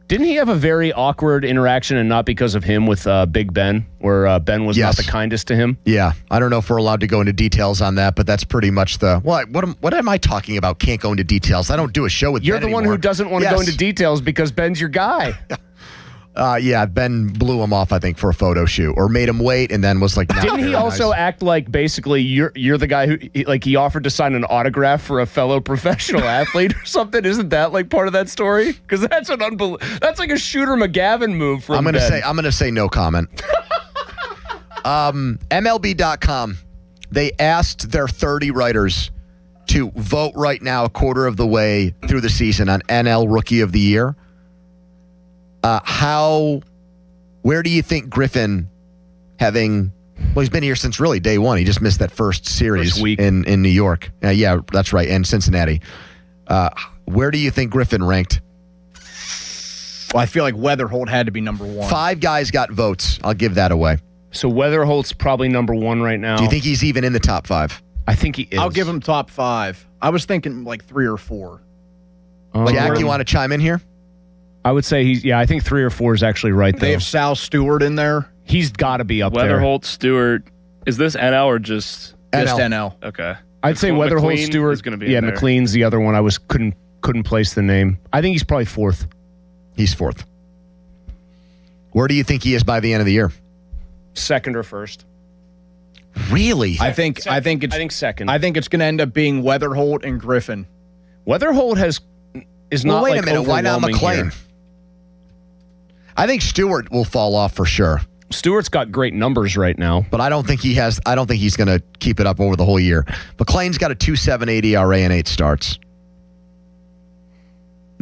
Didn't he have a very awkward interaction, and not because of him, with Big Ben, where Ben was not the kindest to him? Yeah. I don't know if we're allowed to go into details on that, but that's pretty much what am I talking about? Can't go into details. I don't do a show with You're Ben the anymore. one who doesn't want to go into details because Ben's your guy. Yeah, Ben blew him off, I think, for a photo shoot, or made him wait, and then was like, nah, didn't he also act like basically you're the guy who he offered to sign an autograph for a fellow professional athlete or something? Isn't that like part of that story? Because that's that's like a Shooter McGavin move from I'm gonna say no comment. MLB.com, they asked their 30 writers to vote right now, a quarter of the way through the season, on NL Rookie of the Year. Where do you think Griffin, he's been here since really day one. He just missed that first series week in New York. Yeah, that's right, and Cincinnati. Where do you think Griffin ranked? Well, I feel like Weatherholt had to be number 1. 5 guys got votes. I'll give that away. So Weatherholt's probably number 1 right now. Do you think he's even in the top 5? I think he is. I'll give him top 5. I was thinking like 3 or 4. Jack, you want to chime in here? I would say I think 3 or 4 is actually right there. They have Sal Stewart in there. He's got to be up there. Weatherholt, Stewart. Is this NL or just NL? Okay. I'd say Weatherholt, Stewart. Is going to be in there. McLean's the other one. I couldn't place the name. I think he's probably 4th. He's 4th. Where do you think he is by the end of the year? 2nd or 1st. Really? I think it's 2nd. I think it's going to end up being Weatherholt and Griffin. Weatherholt is not wait like a minute. Why not McLean? Here. I think Stewart will fall off for sure. Stewart's got great numbers right now, but I don't think he has. I don't think he's going to keep it up over the whole year. McLean's got a 2.78 ERA and 8 starts.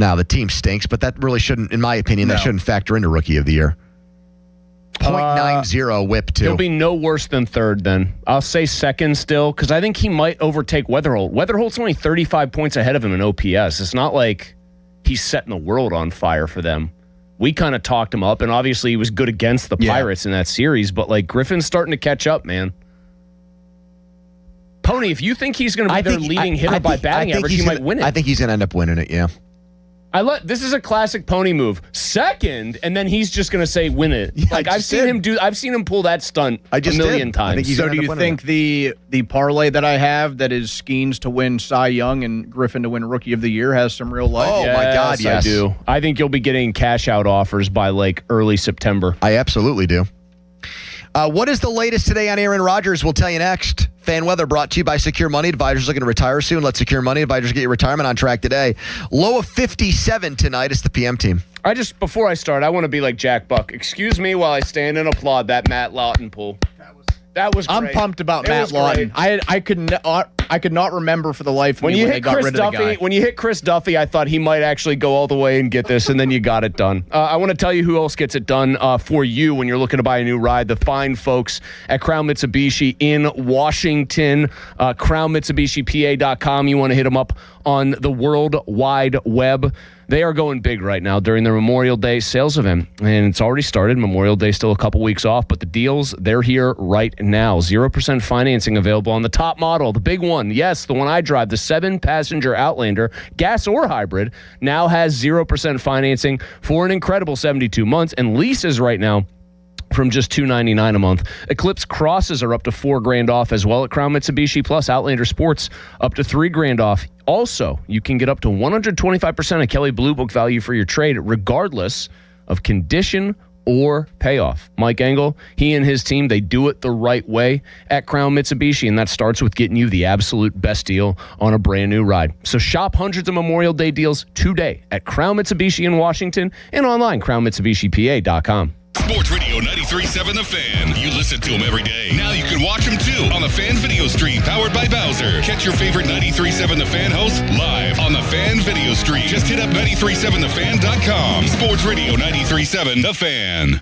Now, the team stinks, but that really shouldn't, in my opinion, that shouldn't factor into Rookie of the Year. 0.90 whip, too. He'll be no worse than third, then. I'll say second still, because I think he might overtake Weatherholt. Weatherholt's only 35 points ahead of him in OPS. It's not like he's setting the world on fire for them. We kind of talked him up, and obviously he was good against the Pirates in that series, but like Griffin's starting to catch up, man. Pony, if you think he's going to be their leading hitter by batting average, he might win it. I think he's going to end up winning it, yeah. This is a classic Pony move. Second, and then he's just going to say win it. Yeah, I've seen him pull that stunt a million times. So do you think the parlay that I have that is Skeens to win Cy Young and Griffin to win Rookie of the Year has some real life? Oh, my God, yes. I do. I think you'll be getting cash out offers by like early September. I absolutely do. What is the latest today on Aaron Rodgers? We'll tell you next. Fan weather brought to you by Secure Money. Advisors looking to retire soon. Let Secure Money advisors get your retirement on track today. Low of 57 tonight. It's the PM team. Before I start, I want to be like Jack Buck. Excuse me while I stand and applaud that Matt Lawton pull. That was great. I'm pumped about Matt Lawton. I could not remember for the life of me when they got rid of the guy. When you hit Chris Duffy, I thought he might actually go all the way and get this, and then you got it done. I want to tell you who else gets it done for you when you're looking to buy a new ride. The fine folks at Crown Mitsubishi in Washington, crownmitsubishipa.com. You want to hit them up on the World Wide Web. They are going big right now during their Memorial Day sales event, and it's already started. Memorial Day still a couple weeks off, but the deals, they're here right now. 0% financing available on the top model, the big one. Yes, the one I drive, the 7-passenger Outlander, gas or hybrid, now has 0% financing for an incredible 72 months, and leases right now from just $299 a month. Eclipse Crosses are up to $4,000 off as well at Crown Mitsubishi, plus Outlander Sports up to $3,000 off. Also, you can get up to 125% of Kelley Blue Book value for your trade, regardless of condition or payoff. Mike Engel, he and his team, they do it the right way at Crown Mitsubishi, and that starts with getting you the absolute best deal on a brand new ride. So shop hundreds of Memorial Day deals today at Crown Mitsubishi in Washington and online, crownmitsubishipa.com. Sports Radio 93.7 The Fan. You listen to them every day. Now you can watch them too on the Fan Video Stream powered by Bowser. Catch your favorite 93.7 The Fan hosts live on the Fan Video Stream. Just hit up 937thefan.com. Sports Radio 93.7 The Fan.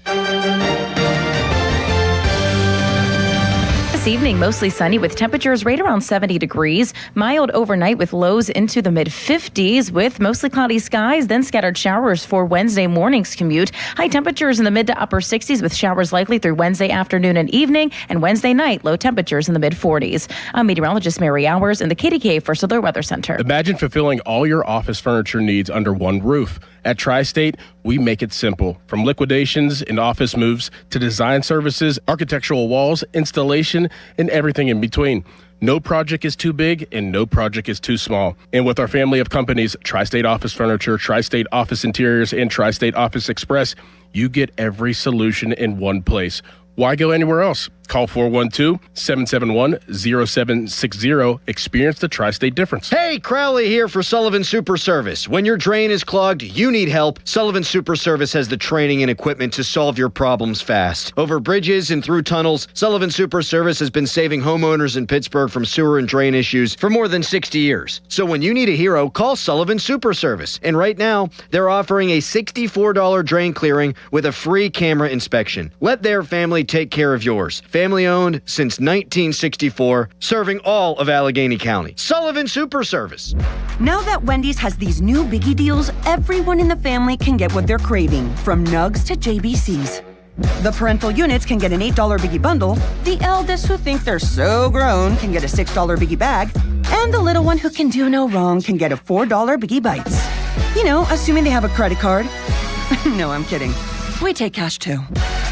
This evening, mostly sunny with temperatures right around 70 degrees. Mild overnight with lows into the mid-50s with mostly cloudy skies, then scattered showers for Wednesday morning's commute. High temperatures in the mid to upper 60s with showers likely through Wednesday afternoon and evening, and Wednesday night, low temperatures in the mid-40s. I'm meteorologist Mary Hours in the KDK First Alert Weather Center. Imagine fulfilling all your office furniture needs under one roof. At Tri-State, we make it simple. From liquidations and office moves to design services, architectural walls, installation, and everything in between. No project is too big and no project is too small. And with our family of companies, Tri-State Office Furniture, Tri-State Office Interiors, and Tri-State Office Express, you get every solution in one place. Why go anywhere else? Call 412-771-0760. Experience the Tri-State difference. Hey, Crowley here for Sullivan Super Service. When your drain is clogged, you need help. Sullivan Super Service has the training and equipment to solve your problems fast. Over bridges and through tunnels, Sullivan Super Service has been saving homeowners in Pittsburgh from sewer and drain issues for more than 60 years. So when you need a hero, call Sullivan Super Service. And right now, they're offering a $64 drain clearing with a free camera inspection. Let their family take care of yours. Family owned since 1964, serving all of Allegheny County. Sullivan Super Service. Now that Wendy's has these new biggie deals, everyone in the family can get what they're craving, from nugs to JBCs. The parental units can get an $8 biggie bundle, the eldest who think they're so grown can get a $6 biggie bag, and the little one who can do no wrong can get a $4 biggie bites. You know, assuming they have a credit card. No, I'm kidding. We take cash too.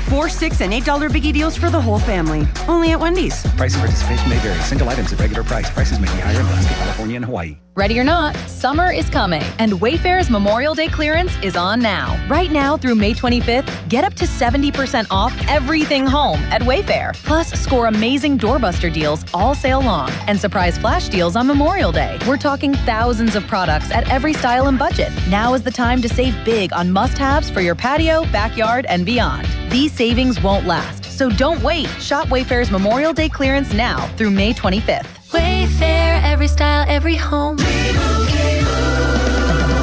4, $6, and $8 biggie deals for the whole family. Only at Wendy's. Price and participation may vary. Single items at regular price. Prices may be higher in Alaska, California, and Hawaii. Ready or not, summer is coming, and Wayfair's Memorial Day clearance is on now. Right now through May 25th, get up to 70% off everything home at Wayfair. Plus, score amazing doorbuster deals all sale long and surprise flash deals on Memorial Day. We're talking thousands of products at every style and budget. Now is the time to save big on must-haves for your patio, backyard, and beyond. These savings won't last, so don't wait. Shop Wayfair's Memorial Day clearance now through May 25th. Wayfair, every style, every home.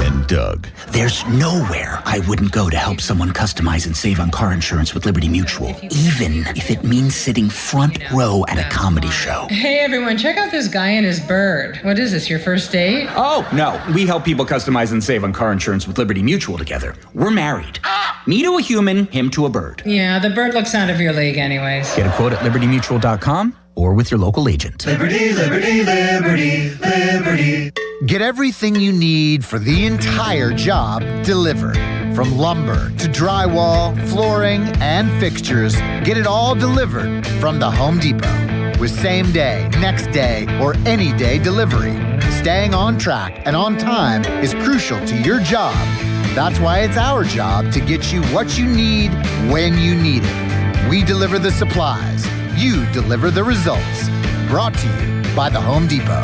And Doug. There's nowhere I wouldn't go to help someone customize and save on car insurance with Liberty Mutual, even if it means sitting front row at a comedy show. Hey everyone, check out this guy and his bird. What is this, your first date? Oh, no. We help people customize and save on car insurance with Liberty Mutual together. We're married. Me to a human, him to a bird. Yeah, the bird looks out of your league anyways. Get a quote at libertymutual.com or with your local agent. Liberty, liberty, liberty, liberty. Get everything you need for the entire job delivered. From lumber to drywall, flooring, and fixtures, get it all delivered from the Home Depot. With same day, next day, or any day delivery. Staying on track and on time is crucial to your job. That's why it's our job to get you what you need when you need it. We deliver the supplies. You deliver the results. Brought to you by the Home Depot.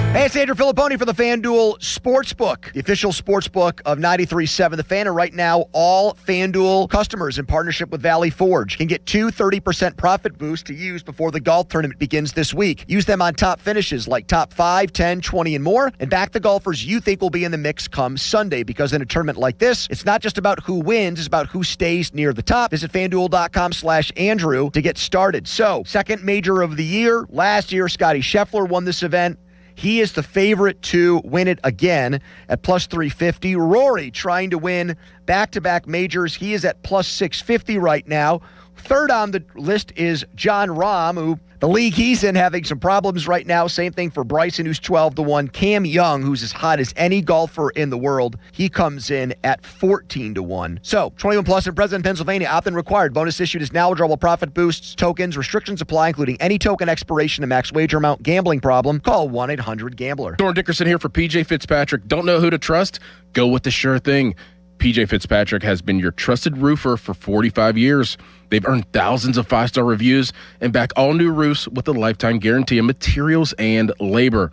Hey, it's Andrew Filipponi for the FanDuel Sportsbook, the official sportsbook of 93.7 The Fan. And right now, all FanDuel customers in partnership with Valley Forge can get 2 30% profit boosts to use before the golf tournament begins this week. Use them on top finishes like top 5, 10, 20, and more, and back the golfers you think will be in the mix come Sunday, because in a tournament like this, it's not just about who wins, it's about who stays near the top. Visit FanDuel.com/Andrew to get started. So, second major of the year. Last year, Scotty Scheffler won this event. He is the favorite to win it again at plus 350. Rory trying to win back-to-back majors. He is at plus 650 right now. Third on the list is John Rahm, who the league he's in having some problems right now. Same thing for Bryson, who's 12-1. Cam Young, who's as hot as any golfer in the world, he comes in at 14-1. So, 21 plus in President, Pennsylvania, opt-in required. Bonus issued is now withdrawable profit boosts, tokens, restrictions apply, including any token expiration and max wager amount. Gambling problem? Call 1-800-GAMBLER. Thorne Dickerson here for PJ Fitzpatrick. Don't know who to trust? Go with the sure thing. PJ Fitzpatrick has been your trusted roofer for 45 years. They've earned thousands of 5-star reviews and back all new roofs with a lifetime guarantee of materials and labor.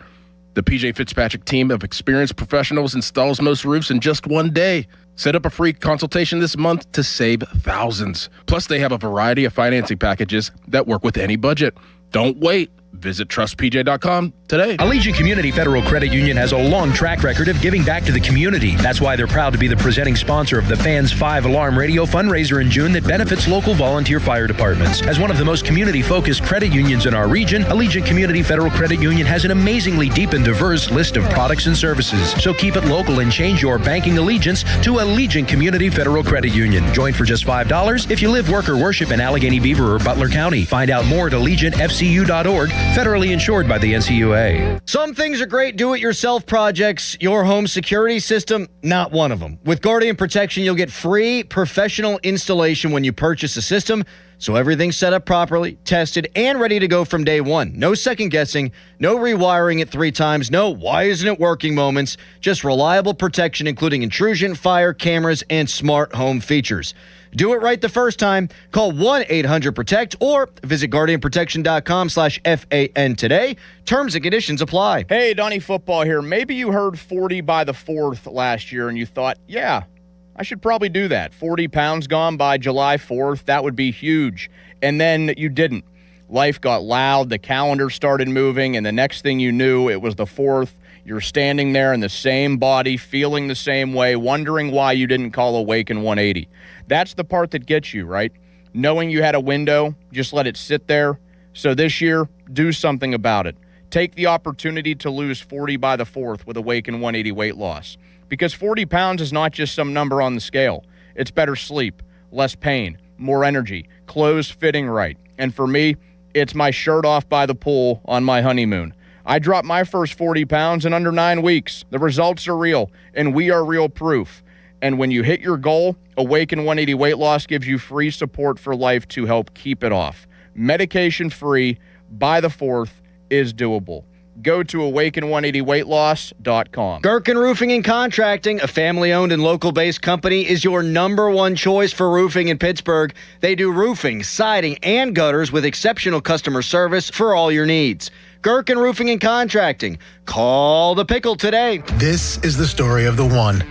The PJ Fitzpatrick team of experienced professionals installs most roofs in just one day. Set up a free consultation this month to save thousands. Plus, they have a variety of financing packages that work with any budget. Don't wait. Visit trustpj.com today. Allegiant Community Federal Credit Union has a long track record of giving back to the community. That's why they're proud to be the presenting sponsor of the Fans 5-Alarm Radio fundraiser in June that benefits local volunteer fire departments. As one of the most community-focused credit unions in our region, Allegiant Community Federal Credit Union has an amazingly deep and diverse list of products and services. So keep it local and change your banking allegiance to Allegiant Community Federal Credit Union. Join for just $5 if you live, work, or worship in Allegheny Beaver or Butler County. Find out more at AllegiantFCU.org. Federally insured by the NCUA. Some things are great do-it-yourself projects. Your home security system, not one of them. With Guardian Protection, you'll get free professional installation when you purchase a system, so everything's set up properly, tested, and ready to go from day one. No second guessing, no rewiring it 3 times, no why isn't it working moments, just reliable protection including intrusion, fire, cameras, and smart home features. Do it right the first time. Call 1-800-PROTECT or visit guardianprotection.com/FAN today. Terms and conditions apply. Hey, Donnie Football here. Maybe you heard 40 by the 4th last year and you thought, yeah, I should probably do that. 40 pounds gone by July 4th. That would be huge. And then you didn't. Life got loud. The calendar started moving. And the next thing you knew, it was the 4th. You're standing there in the same body, feeling the same way, wondering why you didn't call Awaken 180. That's the part that gets you, right? Knowing you had a window, just let it sit there. So this year, do something about it. Take the opportunity to lose 40 by the 4th with Awaken 180 weight loss. Because 40 pounds is not just some number on the scale. It's better sleep, less pain, more energy, clothes fitting right. And for me, it's my shirt off by the pool on my honeymoon. I dropped my first 40 pounds in under 9 weeks. The results are real, and we are real proof. And when you hit your goal, Awaken 180 Weight Loss gives you free support for life to help keep it off. Medication-free, by the 4th, is doable. Go to awaken180weightloss.com. Gherkin Roofing and Contracting, a family-owned and local-based company, is your #1 choice for roofing in Pittsburgh. They do roofing, siding, and gutters with exceptional customer service for all your needs. Gherkin Roofing and Contracting. Call the Pickle today. This is the story of the one.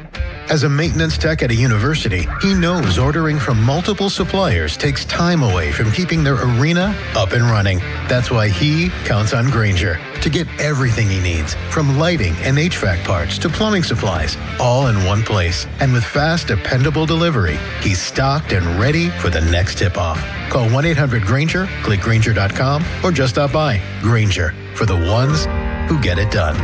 As a maintenance tech at a university, he knows ordering from multiple suppliers takes time away from keeping their arena up and running. That's why he counts on Grainger to get everything he needs, from lighting and HVAC parts to plumbing supplies, all in one place. And with fast, dependable delivery, he's stocked and ready for the next tip-off. Call 1-800-GRAINGER, click Grainger.com, or just stop by. Grainger, for the ones who get it done.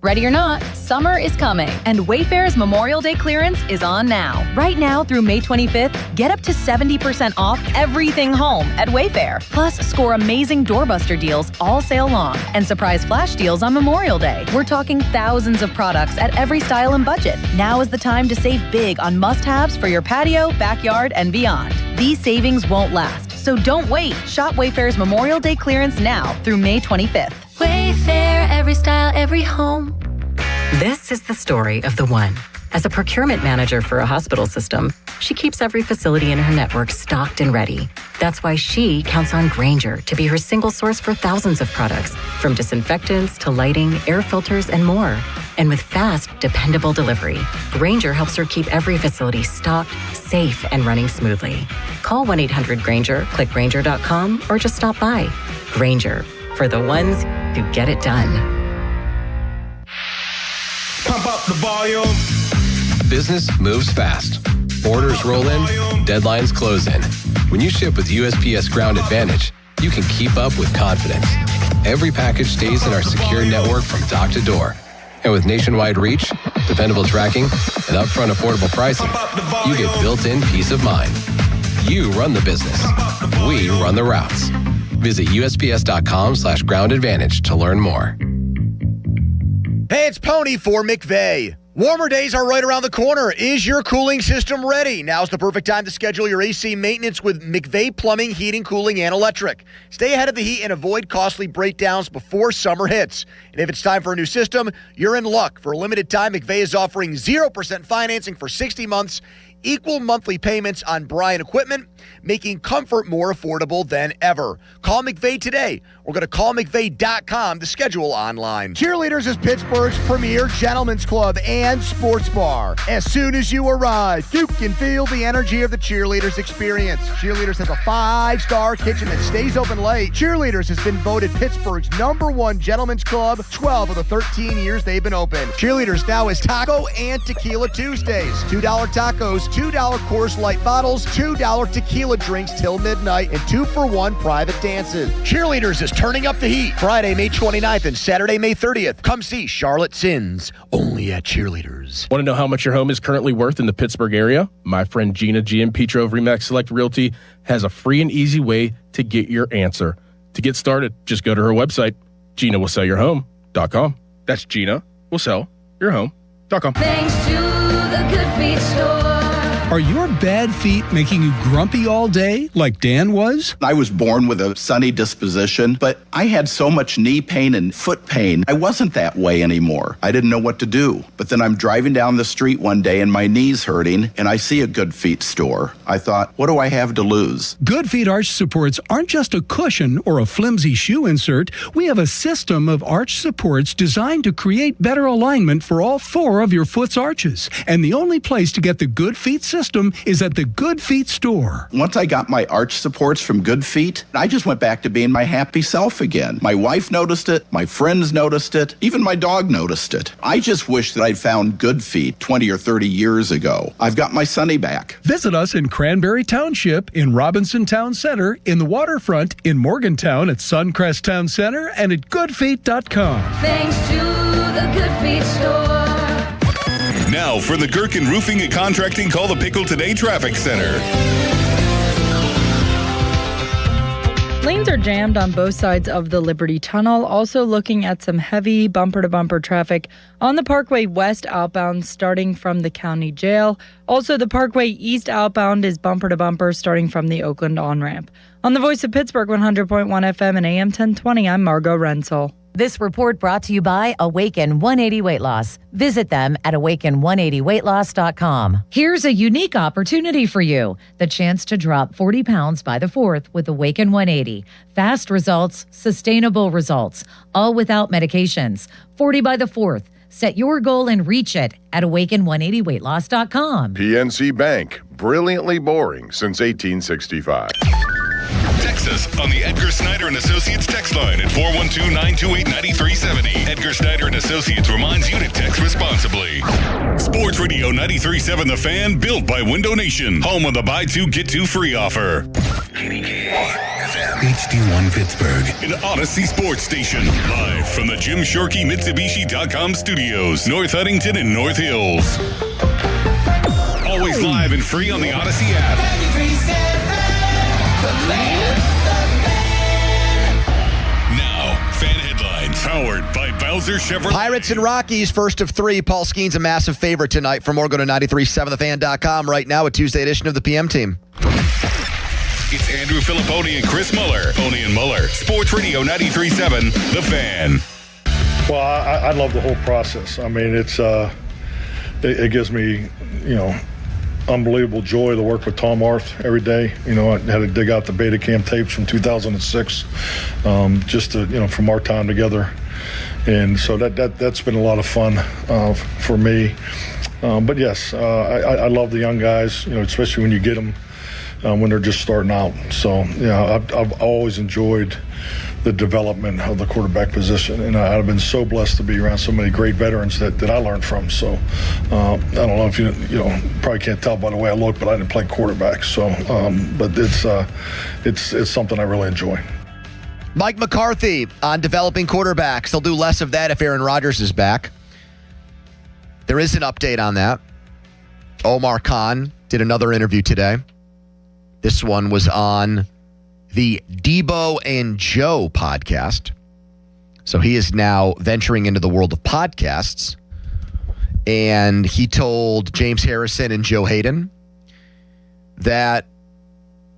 Ready or not, summer is coming, and Wayfair's Memorial Day clearance is on now. Right now through May 25th, get up to 70% off everything home at Wayfair. Plus, score amazing doorbuster deals all sale long and surprise flash deals on Memorial Day. We're talking thousands of products at every style and budget. Now is the time to save big on must-haves for your patio, backyard, and beyond. These savings won't last, so don't wait. Shop Wayfair's Memorial Day clearance now through May 25th. Wayfair, every style, every home. This is the story of the one. As a procurement manager for a hospital system, she keeps every facility in her network stocked and ready. That's why she counts on Grainger to be her single source for thousands of products, from disinfectants to lighting, air filters, and more. And with fast, dependable delivery, Grainger helps her keep every facility stocked, safe, and running smoothly. Call 1-800-GRAINGER, click Grainger.com, or just stop by. Grainger, for the ones who get it done. Pump up the volume. Business moves fast. Orders roll in, deadlines close in. When you ship with USPS Ground Advantage, you can keep up with confidence. Every package stays in our secure network from dock to door. And with nationwide reach, dependable tracking, and upfront affordable pricing, you get built-in peace of mind. You run the business. We run the routes. Visit USPS.com/Ground Advantage to learn more. Hey, it's Pony for McVeigh. Warmer days are right around the corner. Is your cooling system ready? Now's the perfect time to schedule your AC maintenance with McVeigh Plumbing, Heating, Cooling, and Electric. Stay ahead of the heat and avoid costly breakdowns before summer hits. And if it's time for a new system, you're in luck. For a limited time, McVeigh is offering 0% financing for 60 months, equal monthly payments on Bryant equipment, making comfort more affordable than ever. Call McVeigh today or go to callmcveigh.com to schedule online. Cheerleaders is Pittsburgh's premier gentlemen's club and sports bar. As soon as you arrive, you can feel the energy of the Cheerleaders experience. Cheerleaders has a 5-star kitchen that stays open late. Cheerleaders has been voted Pittsburgh's #1 gentlemen's club 12 of the 13 years they've been open. Cheerleaders now is Taco and Tequila Tuesdays. $2 tacos, $2 Coors Light bottles, $2 tequila drinks till midnight, and 2-for-1 private dances. Cheerleaders is turning up the heat. Friday, May 29th and Saturday, May 30th. Come see Charlotte Sins, only at Cheerleaders. Want to know how much your home is currently worth in the Pittsburgh area? My friend Gina G. Petro of Remax Select Realty has a free and easy way to get your answer. To get started, just go to her website, GinaWillSellYourHome.com. That's GinaWillSellYourHome.com. Thanks to the Good Feet store. Are your bad feet making you grumpy all day like Dan was? I was born with a sunny disposition, but I had so much knee pain and foot pain. I wasn't that way anymore. I didn't know what to do. But then I'm driving down the street one day and my knee's hurting and I see a Good Feet store. I thought, what do I have to lose? Good Feet arch supports aren't just a cushion or a flimsy shoe insert. We have a system of arch supports designed to create better alignment for all 4 of your foot's arches. And the only place to get the Good Feet system is at the Good Feet store. Once I got my arch supports from Good Feet, I just went back to being my happy self again. My wife noticed it, my friends noticed it, even my dog noticed it. I just wish that I'd found Good Feet 20 or 30 years ago. I've got my Sonny back. Visit us in Cranberry Township, in Robinson Town Center, in the waterfront, in Morgantown at Suncrest Town Center, and at goodfeet.com. Thanks to the Good Feet store. Now for the Gherkin Roofing and Contracting Call the Pickle Today Traffic Center. Lanes are jammed on both sides of the Liberty Tunnel. Also looking at some heavy bumper-to-bumper traffic on the Parkway West outbound starting from the county jail. Also, the Parkway East outbound is bumper-to-bumper starting from the Oakland on-ramp. On the Voice of Pittsburgh, 100.1 FM and AM 1020, I'm Margot Rensel. This report brought to you by Awaken 180 Weight Loss. Visit them at awaken180weightloss.com. Here's a unique opportunity for you. The chance to drop 40 pounds by the 4th with Awaken 180. Fast results, sustainable results, all without medications. 40 by the 4th. Set your goal and reach it at awaken180weightloss.com. PNC Bank, brilliantly boring since 1865. Text us on the Edgar Snyder and Associates text line at 412-928-9370. Edgar Snyder and Associates reminds you to text responsibly. Sports Radio 93.7 The Fan, built by Window Nation. Home of the buy two, get two free offer. HD1 Pittsburgh, an Odyssey sports station. Live from the Jim Shorkey Mitsubishi.com studios, North Huntington and North Hills. Always live and free on the Odyssey app. Now, fan headlines powered by Bowser Chevrolet. Pirates and Rockies, first of three. Paul Skeen's a massive favorite tonight. For more, go to 937thefan.com right now, a Tuesday edition of the PM Team. It's Andrew Filipponi and Chris Muller. Pony and Muller. Sports Radio 93.7, The Fan. Well, I love the whole process. I mean, it gives me, unbelievable joy to work with Tom Arth every day. I had to dig out the Betacam tapes from 2006, just to, from our time together. And so that's been a lot of fun for me. But yes, I love the young guys, especially when you get them when they're just starting out. So, I've always enjoyed the development of the quarterback position, and I've been so blessed to be around so many great veterans that I learned from. So I don't know if you probably can't tell by the way I look, but I didn't play quarterback. So, but it's something I really enjoy. Mike McCarthy on developing quarterbacks. They'll do less of that if Aaron Rodgers is back. There is an update on that. Omar Khan did another interview today. This one was on the Debo and Joe podcast. So he is now venturing into the world of podcasts. And he told James Harrison and Joe Hayden that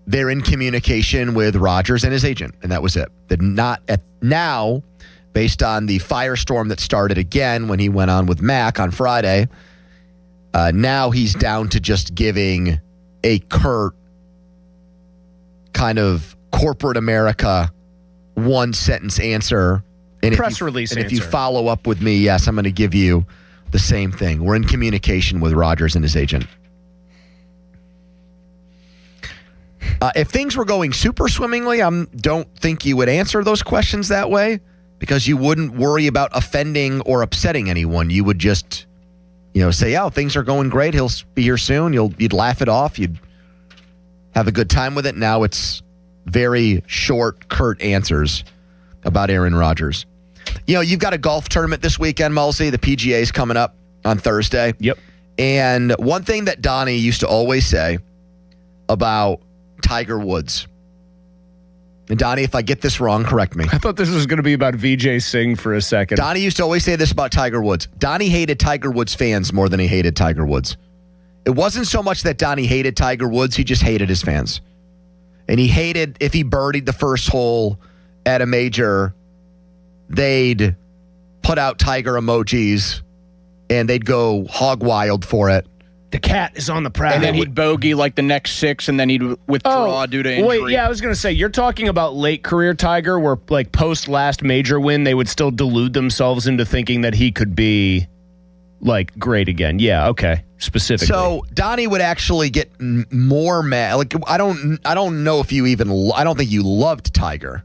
they're in communication with Rodgers and his agent. And that was it. That not at now, based on the firestorm that started again when he went on with Mac on Friday, now he's down to just giving a curt kind of corporate America one-sentence answer. And press release answer. If you follow up with me, yes, I'm going to give you the same thing. We're in communication with Rodgers and his agent. If things were going super swimmingly, I don't think you would answer those questions that way because you wouldn't worry about offending or upsetting anyone. You would just, say, "Oh, things are going great. He'll be here soon." You'd laugh it off. You'd have a good time with it. Now it's very short, curt answers about Aaron Rodgers. You've got a golf tournament this weekend, Mulsey. The PGA is coming up on Thursday. Yep. And one thing that Donnie used to always say about Tiger Woods, and Donnie, if I get this wrong, correct me. I thought this was going to be about Vijay Singh for a second. Donnie used to always say this about Tiger Woods. Donnie hated Tiger Woods fans more than he hated Tiger Woods. It wasn't so much that Donnie hated Tiger Woods, he just hated his fans. And he hated if he birdied the first hole at a major, they'd put out Tiger emojis and they'd go hog wild for it. The cat is on the prowl. And then he'd bogey like the next six, and then he'd withdraw due to injury. Wait, yeah, I was going to say, you're talking about late career Tiger, where like post last major win, they would still delude themselves into thinking that he could be like great again. Yeah, okay, specifically. So Donnie would actually get more mad. Like I don't know if you even. I don't think you loved Tiger,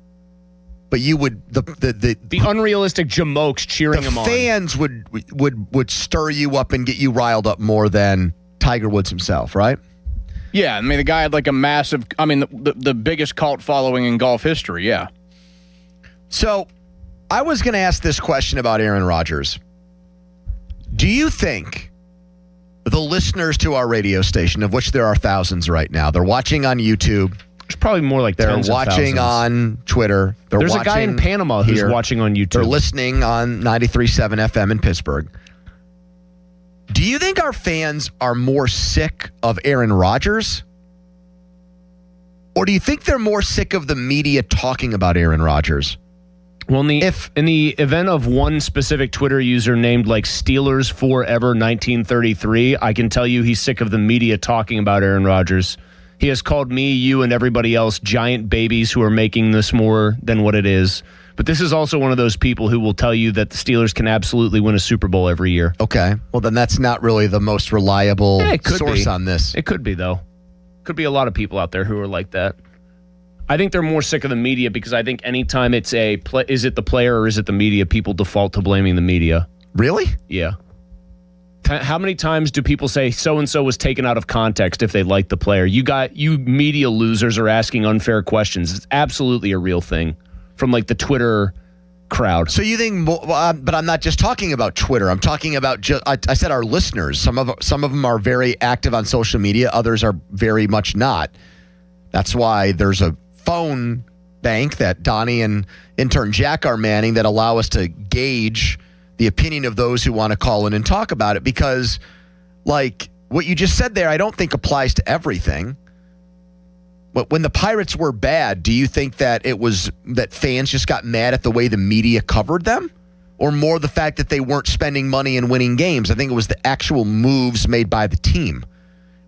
but you would the unrealistic jamokes cheering him on. The fans would stir you up and get you riled up more than Tiger Woods himself, right? Yeah, I mean the guy had like a massive. I mean the biggest cult following in golf history. Yeah. So I was going to ask this question about Aaron Rodgers. Do you think the listeners to our radio station, of which there are thousands right now, they're watching on YouTube? There's probably more like they're watching on Twitter. There's a guy in Panama who's watching on YouTube. They're listening on 93.7 FM in Pittsburgh. Do you think our fans are more sick of Aaron Rodgers? Or do you think they're more sick of the media talking about Aaron Rodgers? Well, in the event of one specific Twitter user named like Steelers Forever 1933, I can tell you he's sick of the media talking about Aaron Rodgers. He has called me, you, and everybody else giant babies who are making this more than what it is. But this is also one of those people who will tell you that the Steelers can absolutely win a Super Bowl every year. Okay. Well, then that's not really the most reliable source on this. It could be, though. Could be a lot of people out there who are like that. I think they're more sick of the media because I think anytime it's is it the player or is it the media, people default to blaming the media. Really? Yeah. How many times do people say so-and-so was taken out of context if they like the player? You media losers are asking unfair questions. It's absolutely a real thing from like the Twitter crowd. So you think, but I'm not just talking about Twitter. I'm talking about I said our listeners. Some of them are very active on social media. Others are very much not. That's why there's a phone bank that Donnie and intern Jack are manning that allow us to gauge the opinion of those who want to call in and talk about it. Because, like what you just said there, I don't think applies to everything. But when the Pirates were bad, do you think that it was that fans just got mad at the way the media covered them? Or more the fact that they weren't spending money and winning games? I think it was the actual moves made by the team.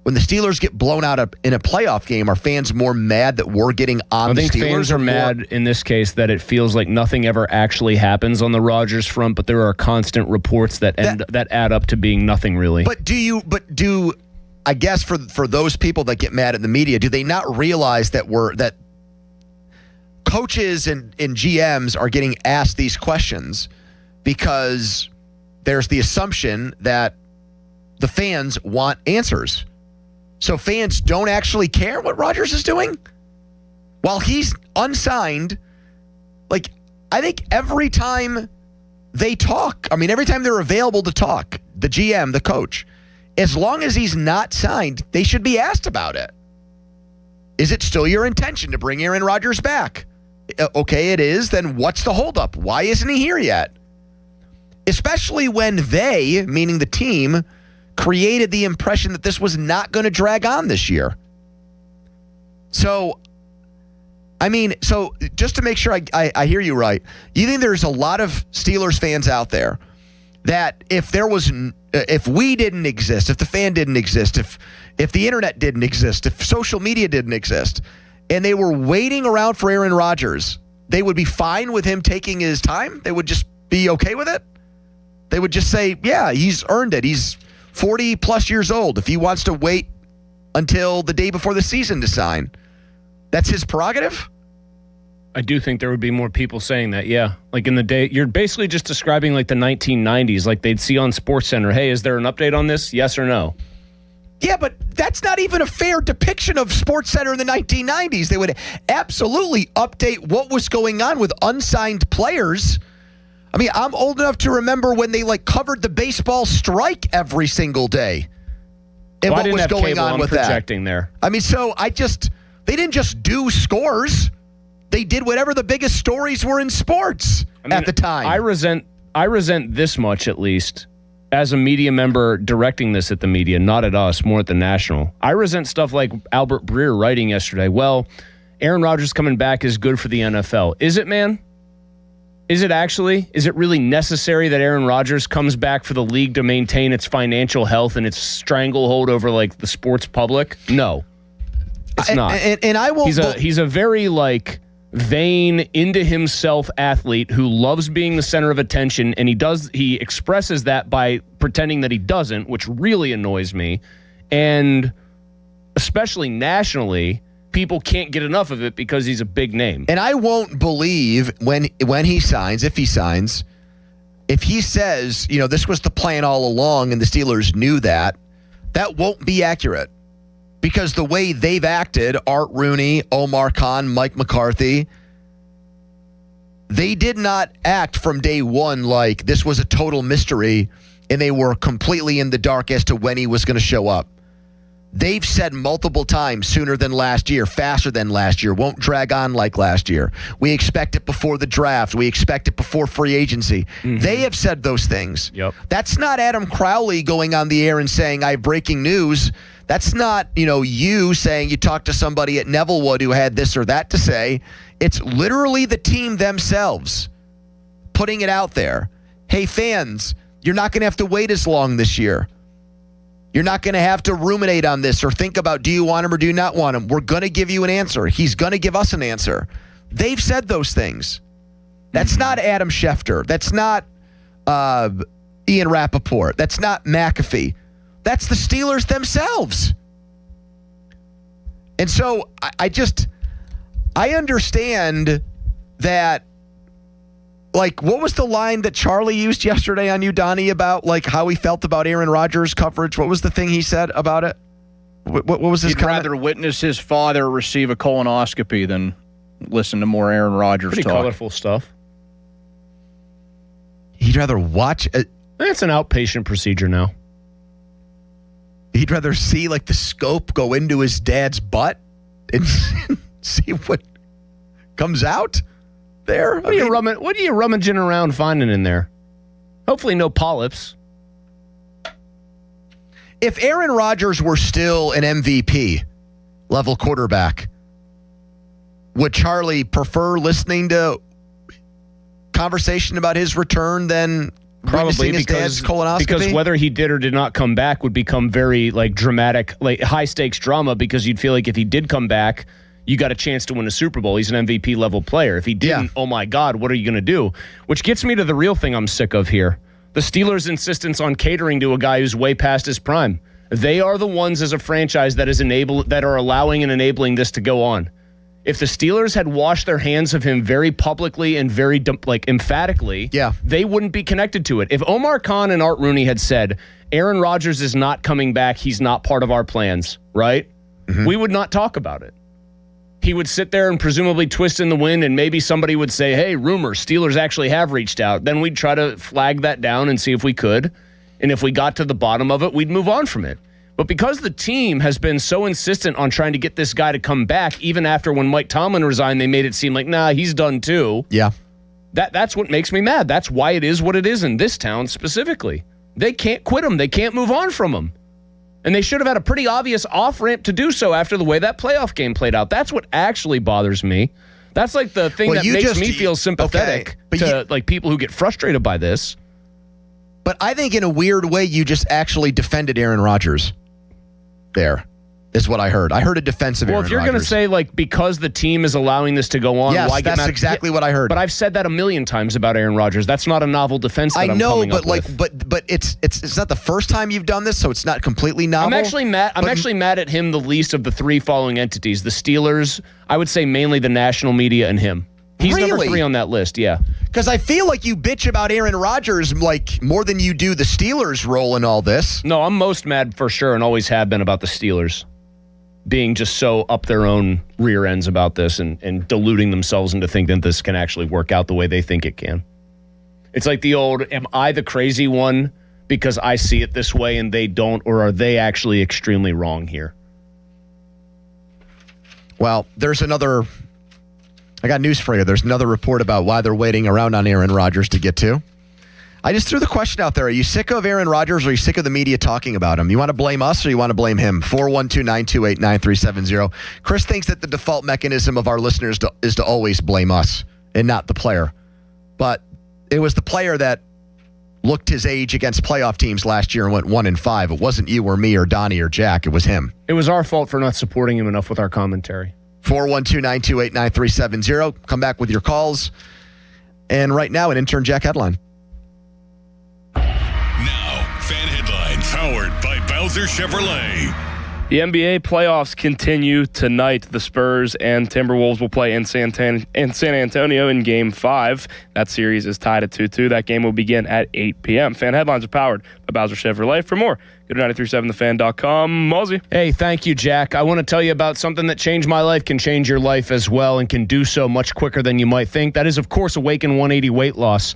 When the Steelers get blown out in a playoff game, are fans more mad that we're getting on the Steelers? I think fans are mad in this case that it feels like nothing ever actually happens on the Rodgers front, but there are constant reports that add up to being nothing really. But do I guess for those people that get mad at the media, do they not realize that coaches and GMs are getting asked these questions because there's the assumption that the fans want answers. So fans don't actually care what Rodgers is doing? While he's unsigned, like, I think every time they talk, every time they're available to talk, the GM, the coach, as long as he's not signed, they should be asked about it. Is it still your intention to bring Aaron Rodgers back? Okay, it is. Then what's the holdup? Why isn't he here yet? Especially when they, meaning the team, created the impression that this was not going to drag on this year. So just to make sure I hear you right, you think there's a lot of Steelers fans out there that if we didn't exist, if the fan didn't exist, if the internet didn't exist, if social media didn't exist, and they were waiting around for Aaron Rodgers, they would be fine with him taking his time? They would just be okay with it? They would just say, yeah, he's earned it. He's 40 plus years old. If he wants to wait until the day before the season to sign, that's his prerogative? I do think there would be more people saying that, yeah. Like in the day, you're basically just describing like the 1990s, like they'd see on SportsCenter, hey, is there an update on this? Yes or no? Yeah, but that's not even a fair depiction of SportsCenter in the 1990s. They would absolutely update what was going on with unsigned players. I'm old enough to remember when they covered the baseball strike every single day. And what was going on with that? Projecting there. They didn't just do scores. They did whatever the biggest stories were in sports at the time. I resent this much, at least, as a media member directing this at the media, not at us, more at the National. I resent stuff like Albert Breer writing yesterday, well, Aaron Rodgers coming back is good for the NFL. Is it, man? Is it actually? Is it really necessary that Aaron Rodgers comes back for the league to maintain its financial health and its stranglehold over the sports public? No, it's not. And I will. He's a very vain, into himself athlete who loves being the center of attention, and he expresses that by pretending that he doesn't, which really annoys me. And especially nationally, people can't get enough of it because he's a big name. And I won't believe when he signs, if he signs, if he says, this was the plan all along and the Steelers knew that won't be accurate. Because the way they've acted, Art Rooney, Omar Khan, Mike McCarthy, they did not act from day one like this was a total mystery and they were completely in the dark as to when he was going to show up. They've said multiple times sooner than last year, faster than last year, won't drag on like last year. We expect it before the draft. We expect it before free agency. Mm-hmm. They have said those things. Yep. That's not Adam Crowley going on the air and saying, I have breaking news. That's not, you saying you talked to somebody at Nevillewood who had this or that to say. It's literally the team themselves putting it out there. Hey, fans, you're not going to have to wait as long this year. You're not going to have to ruminate on this or think about, do you want him or do you not want him? We're going to give you an answer. He's going to give us an answer. They've said those things. That's not Adam Schefter. That's not Ian Rappaport. That's not McAfee. That's the Steelers themselves. And so I understand that, like, what was the line that Charlie used yesterday on you, Donnie, about, like, how he felt about Aaron Rodgers' coverage? What was the thing he said about it? What was his comment? He'd rather witness his father receive a colonoscopy than listen to more Aaron Rodgers Pretty talk. colorful stuff. He'd rather watch it. It's an outpatient procedure now. He'd rather see, like, the scope go into his dad's butt and see what comes out there. What are you rummaging around finding in there? Hopefully no polyps. If Aaron Rodgers were still an MVP level quarterback, would Charlie prefer listening to conversation about his return than Probably his dad's colonoscopy? Because whether he did or did not come back would become very, like, dramatic, like high stakes drama, because you'd feel like if he did come back, you got a chance to win a Super Bowl. He's an MVP level player. If he didn't, oh my God, what are you going to do? Which gets me to the real thing I'm sick of here. The Steelers' insistence on catering to a guy who's way past his prime. They are the ones as a franchise that are allowing and enabling this to go on. If the Steelers had washed their hands of him very publicly and very emphatically, they wouldn't be connected to it. If Omar Khan and Art Rooney had said, Aaron Rodgers is not coming back, he's not part of our plans, right? Mm-hmm. We would not talk about it. He would sit there and presumably twist in the wind, and maybe somebody would say, hey, rumor, Steelers actually have reached out. Then we'd try to flag that down and see if we could. And if we got to the bottom of it, we'd move on from it. But because the team has been so insistent on trying to get this guy to come back, even after when Mike Tomlin resigned, they made it seem like, nah, he's done too. Yeah. That's what makes me mad. That's why it is what it is in this town specifically. They can't quit him. They can't move on from him. And they should have had a pretty obvious off-ramp to do so after the way that playoff game played out. That's what actually bothers me. That's like the thing that makes me feel sympathetic to like people who get frustrated by this. But I think in a weird way, you just actually defended Aaron Rodgers. There is what I heard. I heard a defense of Aaron Rodgers. Well, if you're going to say, like, because the team is allowing this to go on, yes, why get that's mad? exactly what I heard. But I've said that a million times about Aaron Rodgers. That's not a novel defense that I'm coming up with. But it's not the first time you've done this, so it's not completely novel. I'm actually mad at him the least of the three following entities. The Steelers, I would say mainly the national media and him. He's number 3 on that list, yeah. Because I feel like you bitch about Aaron Rodgers like more than you do the Steelers' role in all this. No, I'm most mad for sure and always have been about the Steelers being just so up their own rear ends about this and deluding themselves into thinking that this can actually work out the way they think it can. It's like the old, am I the crazy one because I see it this way and they don't, or are they actually extremely wrong here? Well, I got news for you. There's another report about why they're waiting around on Aaron Rodgers to get to. I just threw the question out there. Are you sick of Aaron Rodgers or are you sick of the media talking about him? You want to blame us or you want to blame him? 412-928-9370. Chris thinks that the default mechanism of our listeners is to always blame us and not the player. But it was the player that looked his age against playoff teams last year and went 1-5. It wasn't you or me or Donnie or Jack. It was him. It was our fault for not supporting him enough with our commentary. 412-928-9370. Come back with your calls. And right now, an Intern Jack headline. Now, fan headlines powered by Bowser Chevrolet. The NBA playoffs continue tonight. The Spurs and Timberwolves will play in San Antonio in Game 5. That series is tied at 2-2. That game will begin at 8 p.m. Fan headlines are powered by Bowser Chevrolet. For more, go to 937thefan.com. Mosey. Hey, thank you, Jack. I want to tell you about something that changed my life, can change your life as well, and can do so much quicker than you might think. That is, of course, Awaken 180 weight loss.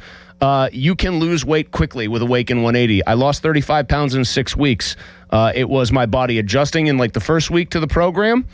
You can lose weight quickly with Awaken 180. I lost 35 pounds in 6 weeks. It was my body adjusting in like the first week to the program,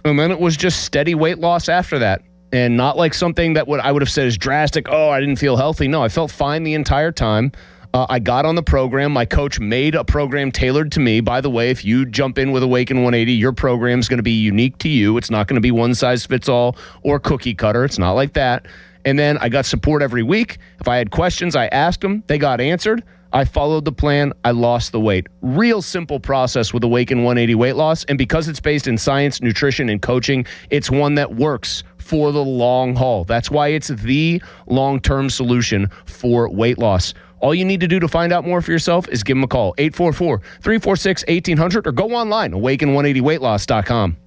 and then it was just steady weight loss after that. And not like something that I would have said is drastic. Oh, I didn't feel healthy. No, I felt fine the entire time. I got on the program. My coach made a program tailored to me. By the way, if you jump in with Awaken 180, your program is going to be unique to you. It's not going to be one size fits all or cookie cutter. It's not like that. And then I got support every week. If I had questions, I asked them. They got answered. I followed the plan. I lost the weight. Real simple process with Awaken 180 weight loss. And because it's based in science, nutrition, and coaching, it's one that works for the long haul. That's why it's the long-term solution for weight loss. All you need to do to find out more for yourself is give them a call, 844-346-1800, or go online, awaken180weightloss.com.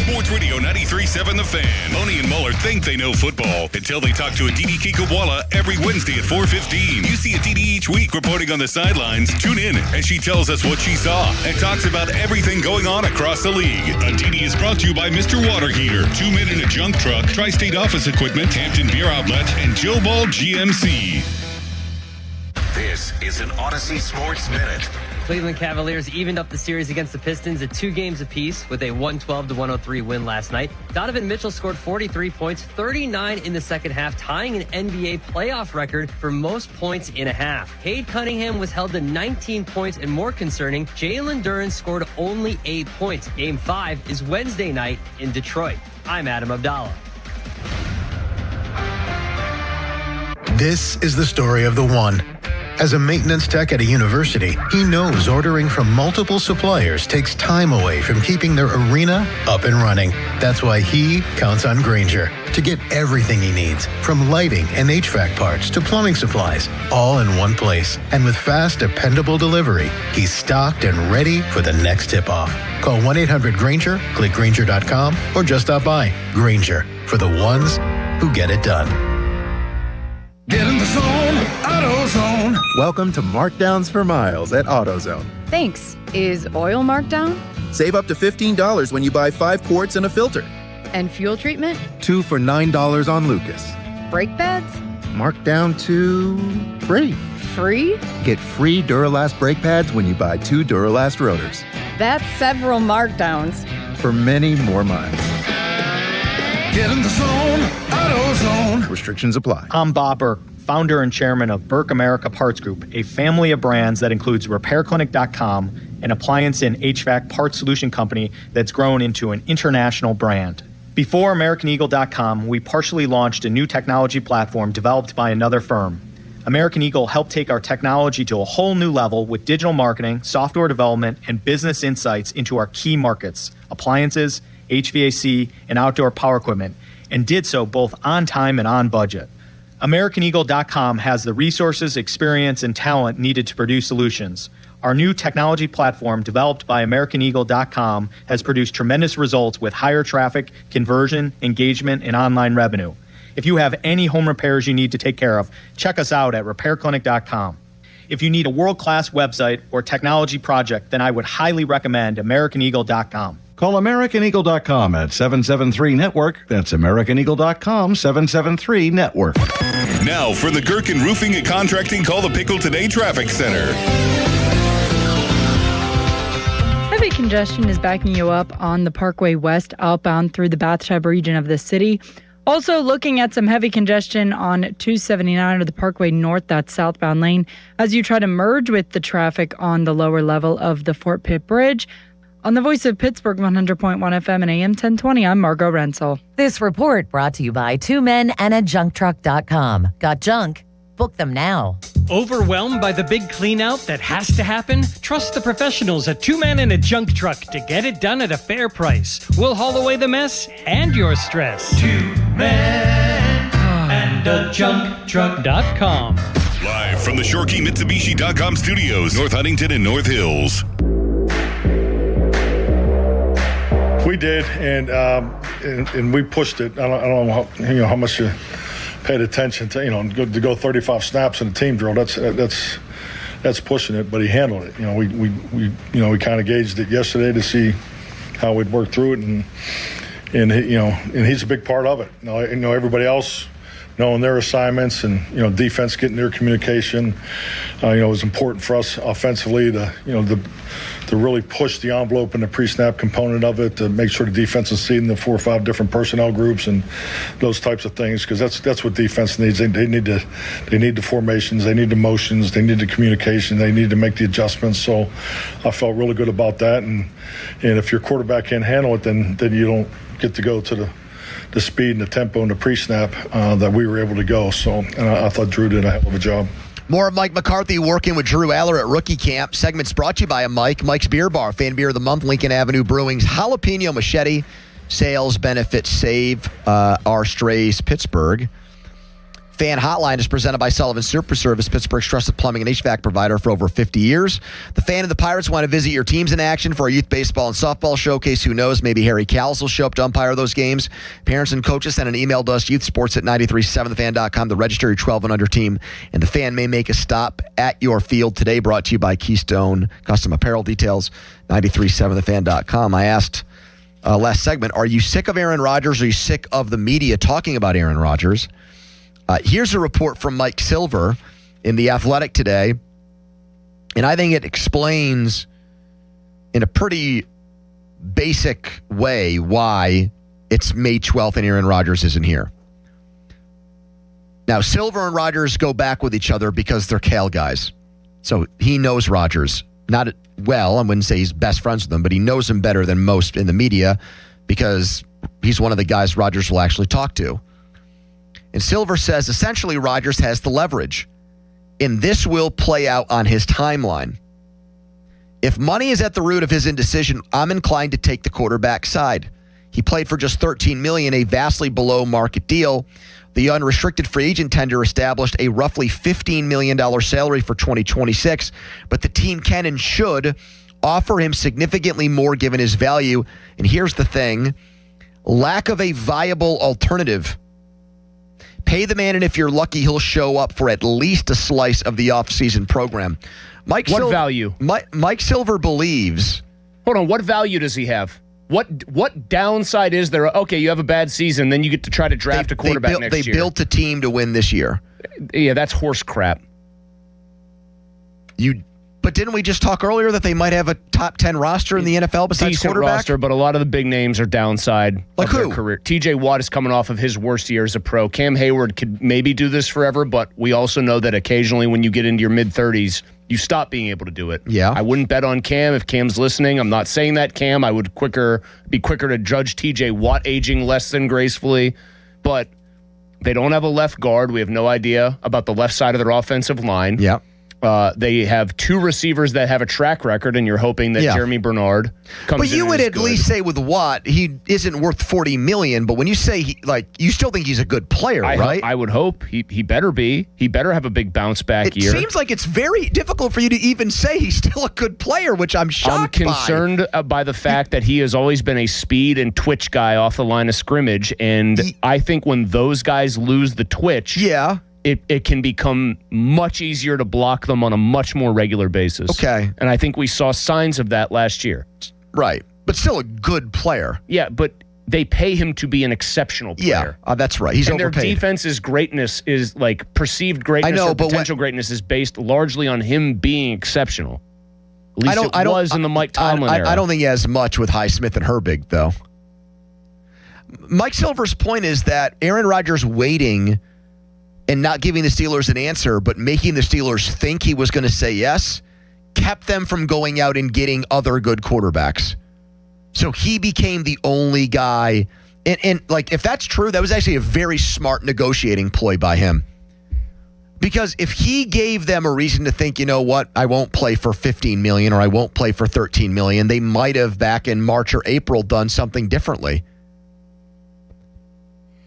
Sports Radio 93.7 The Fan. Moni and Muller think they know football until they talk to Aditi Kikabwala every Wednesday at 4:15. You see Aditi each week reporting on the sidelines. Tune in as she tells us what she saw and talks about everything going on across the league. Aditi is brought to you by Mr. Water Heater, 2 Men in a Junk Truck, Tri-State Office Equipment, Hampton Beer Outlet, and Joe Ball GMC. This is an Odyssey Sports Minute. Cleveland Cavaliers evened up the series against the Pistons at 2 games apiece with a 112-103 win last night. Donovan Mitchell scored 43 points, 39 in the second half, tying an NBA playoff record for most points in a half. Cade Cunningham was held to 19 points, and more concerning, Jalen Duren scored only 8 points. Game 5 is Wednesday night in Detroit. I'm Adam Abdallah. This is the story of the one. As a maintenance tech at a university, he knows ordering from multiple suppliers takes time away from keeping their arena up and running. That's why he counts on Grainger to get everything he needs, from lighting and HVAC parts to plumbing supplies, all in one place. And with fast, dependable delivery, he's stocked and ready for the next tip-off. Call 1-800-GRAINGER, click Grainger.com, or just stop by. Grainger, for the ones who get it done. Get in the zone, AutoZone. Welcome to Markdowns for Miles at AutoZone. Thanks. Is oil marked down? Save up to $15 when you buy 5 quarts and a filter. And fuel treatment? 2 for $9 on Lucas. Brake pads? Marked down to free. Free? Get free Duralast brake pads when you buy 2 Duralast rotors. That's several markdowns. For many more miles. Get in the zone, AutoZone. Restrictions apply. I'm Bob Burke, founder and chairman of Burke America Parts Group, a family of brands that includes RepairClinic.com, an appliance and HVAC parts solution company that's grown into an international brand. Before AmericanEagle.com, we partially launched a new technology platform developed by another firm. American Eagle helped take our technology to a whole new level with digital marketing, software development, and business insights into our key markets, appliances, HVAC, and outdoor power equipment, and did so both on time and on budget. AmericanEagle.com has the resources, experience, and talent needed to produce solutions. Our new technology platform, developed by AmericanEagle.com, has produced tremendous results with higher traffic, conversion, engagement, and online revenue. If you have any home repairs you need to take care of, check us out at RepairClinic.com. If you need a world-class website or technology project, then I would highly recommend AmericanEagle.com. Call AmericanEagle.com at 773-NETWORK. That's AmericanEagle.com, 773-NETWORK. Now for the Gherkin Roofing and Contracting Call the Pickle Today Traffic Center. Heavy congestion is backing you up on the Parkway West outbound through the Bath-Shab region of the city. Also looking at some heavy congestion on 279 or the Parkway North, that southbound lane, as you try to merge with the traffic on the lower level of the Fort Pitt Bridge. On the Voice of Pittsburgh, 100.1 FM and AM 1020, I'm Margot Rensel. This report brought to you by 2 Men and a JunkTruck.com. Got junk? Book them now. Overwhelmed by the big clean-out that has to happen? Trust the professionals at 2 Men and a Junk Truck to get it done at a fair price. We'll haul away the mess and your stress. 2 Men and a JunkTruck.com. Live from the ShoreKeyMitsubishi.com studios, North Huntington and North Hills. We did, and we pushed it. I don't know how much you paid attention to. To go 35 snaps in a team drill. That's pushing it. But he handled it. We kind of gauged it yesterday to see how we'd work through it, and he's a big part of it. Everybody else knowing their assignments and defense getting their communication. It was important for us offensively to really push the envelope in the pre-snap component of it, to make sure the defense is seeing the 4 or 5 different personnel groups and those types of things, because that's what defense needs. They need the formations, they need the motions, they need the communication, they need to make the adjustments. So I felt really good about that, and if your quarterback can't handle it, then you don't get to go to the speed and the tempo and the pre-snap that we were able to go. So, and I thought Drew did a hell of a job. More of Mike McCarthy working with Drew Aller at Rookie Camp. Segments brought to you by Mike's Beer Bar, Fan Beer of the Month, Lincoln Avenue Brewing's Jalapeno Machete. Sales benefits save our strays, Pittsburgh. Fan Hotline is presented by Sullivan Super Service, Pittsburgh's trusted plumbing and HVAC provider for over 50 years. The Fan and the Pirates want to visit your teams in action for a youth baseball and softball showcase. Who knows? Maybe Harry Callis will show up to umpire those games. Parents and coaches send an email to us, youthsports@937thefan.com, to register your 12 and under team. And the Fan may make a stop at your field today, brought to you by Keystone Custom Apparel. Details, 937thefan.com. I asked last segment, are you sick of Aaron Rodgers? Or are you sick of the media talking about Aaron Rodgers? Here's a report from Mike Silver in The Athletic today, and I think it explains in a pretty basic way why it's May 12th and Aaron Rodgers isn't here. Now, Silver and Rodgers go back with each other because they're Cal guys. So he knows Rodgers. Not well, I wouldn't say he's best friends with him, but he knows him better than most in the media because he's one of the guys Rodgers will actually talk to. And Silver says, essentially, Rodgers has the leverage, and this will play out on his timeline. If money is at the root of his indecision, I'm inclined to take the quarterback side. He played for just $13 million, a vastly below market deal. The unrestricted free agent tender established a roughly $15 million salary for 2026, but the team can and should offer him significantly more given his value. And here's the thing, lack of a viable alternative. Pay the man, and if you're lucky, he'll show up for at least a slice of the offseason program. What value? Mike Silver believes. Hold on. What value does he have? What downside is there? Okay, you have a bad season, then you get to try to draft a quarterback next year. They built a team to win this year. Yeah, that's horse crap. But didn't we just talk earlier that they might have a top 10 roster in the NFL besides decent quarterback? roster, but a lot of the big names are downside like of their career. TJ Watt is coming off of his worst year as a pro. Cam Hayward could maybe do this forever, but we also know that occasionally when you get into your mid-30s, you stop being able to do it. Yeah. I wouldn't bet on Cam if Cam's listening. I'm not saying that, Cam. I would be quicker to judge TJ Watt aging less than gracefully, but they don't have a left guard. We have no idea about the left side of their offensive line. Yeah. They have two receivers that have a track record, and you're hoping that Jeremy Bernard comes in. But you would at least say with Watt, he isn't worth $40 million. But when you say you still think he's a good player, right? I would hope he better be. He better have a big bounce back year. It seems like it's very difficult for you to even say he's still a good player, which I'm shocked by. I'm concerned by the fact that he has always been a speed and twitch guy off the line of scrimmage, and I think when those guys lose the twitch, it can become much easier to block them on a much more regular basis. Okay. And I think we saw signs of that last year. Right. But still a good player. Yeah, but they pay him to be an exceptional player. Yeah, that's right. He's overpaid. Their defense's greatness is like perceived greatness or potential greatness is based largely on him being exceptional. At least it was in the Mike Tomlin era. I don't think he has much with Highsmith and Herbig, though. Mike Silver's point is that Aaron Rodgers waiting and not giving the Steelers an answer, but making the Steelers think he was going to say yes, kept them from going out and getting other good quarterbacks. So he became the only guy. And if that's true, that was actually a very smart negotiating ploy by him. Because if he gave them a reason to think, you know what, I won't play for $15 million or I won't play for $13 million, they might have back in March or April done something differently.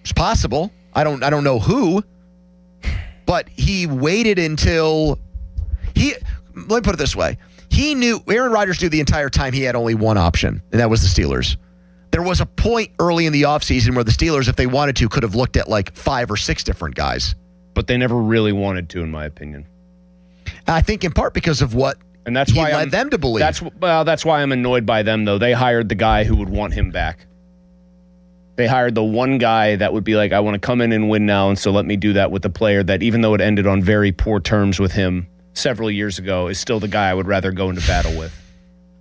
It's possible. I don't know who. But he waited until let me put it this way. Aaron Rodgers knew the entire time he had only one option, and that was the Steelers. There was a point early in the offseason where the Steelers, if they wanted to, could have looked at like 5 or 6 different guys. But they never really wanted to, in my opinion. I think in part because of what he led them to believe. That's why I'm annoyed by them, though. They hired the guy who would want him back. They hired the one guy that would be like, I want to come in and win now, and so let me do that with the player that, even though it ended on very poor terms with him several years ago, is still the guy I would rather go into battle with.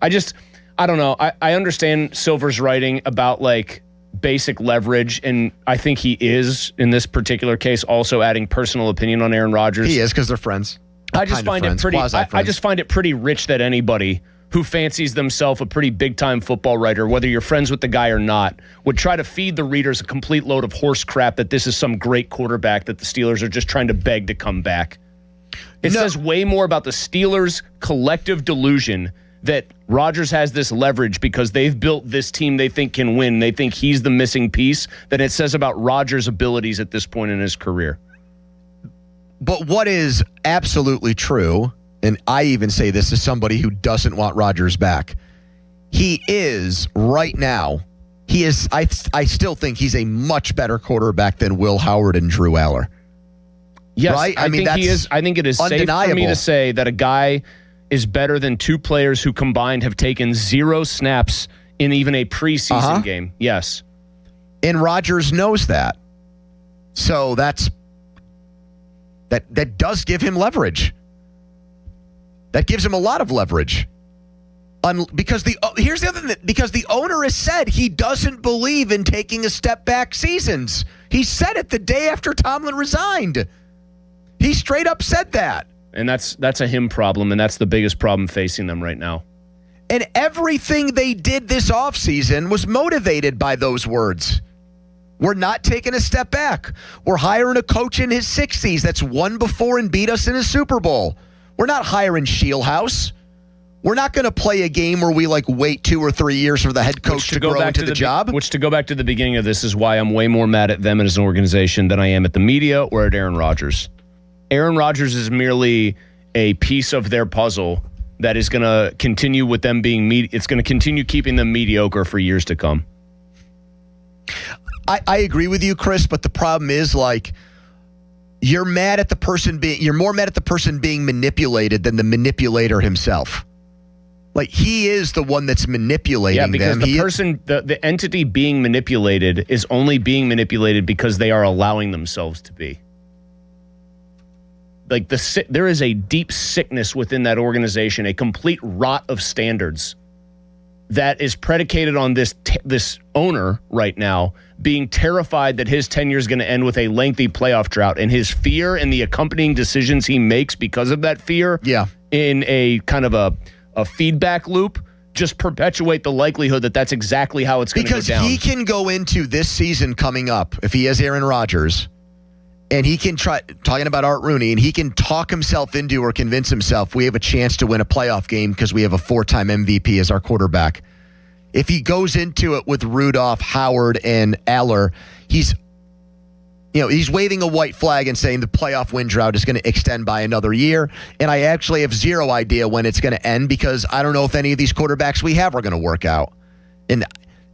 I don't know. I understand Silver's writing about like basic leverage, and I think he is, in this particular case, also adding personal opinion on Aaron Rodgers. He is, because they're friends. I just find it pretty rich that anybody who fancies themselves a pretty big-time football writer, whether you're friends with the guy or not, would try to feed the readers a complete load of horse crap that this is some great quarterback that the Steelers are just trying to beg to come back. It says way more about the Steelers' collective delusion that Rodgers has this leverage because they've built this team they think can win. They think he's the missing piece than it says about Rodgers' abilities at this point in his career. But what is absolutely true, and I even say this as somebody who doesn't want Rodgers back, he is right now, I still think he's a much better quarterback than Will Howard and Drew Aller. Yes, right? I think he is. I think it is undeniable. Safe for me to say that a guy is better than two players who combined have taken 0 snaps in even a preseason game. Yes. And Rodgers knows that. So that does give him leverage. That gives him a lot of leverage. Because here's the other thing, because the owner has said he doesn't believe in taking a step back seasons. He said it the day after Tomlin resigned. He straight up said that. And that's a him problem, and that's the biggest problem facing them right now. And everything they did this offseason was motivated by those words. We're not taking a step back. We're hiring a coach in his 60s that's won before and beat us in a Super Bowl. We're not hiring Shieldhouse. We're not going to play a game where we wait 2 or 3 years for the head coach to grow into the job. Which, to go back to the beginning of this, is why I'm way more mad at them as an organization than I am at the media or at Aaron Rodgers. Aaron Rodgers is merely a piece of their puzzle that is going to continue with them being it's going to continue keeping them mediocre for years to come. I agree with you, Chris, but the problem is you're mad at the person you're more mad at the person being manipulated than the manipulator himself. He is the one that's manipulating them. Yeah, because the entity being manipulated is only being manipulated because they are allowing themselves to be. There is a deep sickness within that organization, a complete rot of standards that is predicated on this owner right now being terrified that his tenure is going to end with a lengthy playoff drought, and his fear and the accompanying decisions he makes because of that fear in a kind of a feedback loop just perpetuate the likelihood that that's exactly how it's going to go down. Because he can go into this season coming up, if he has Aaron Rodgers, and he can talking about Art Rooney, and he can talk himself into or convince himself we have a chance to win a playoff game because we have a 4-time MVP as our quarterback. If he goes into it with Rudolph, Howard, and Aller, he's waving a white flag and saying the playoff win drought is going to extend by another year. And I actually have zero idea when it's going to end because I don't know if any of these quarterbacks we have are going to work out. And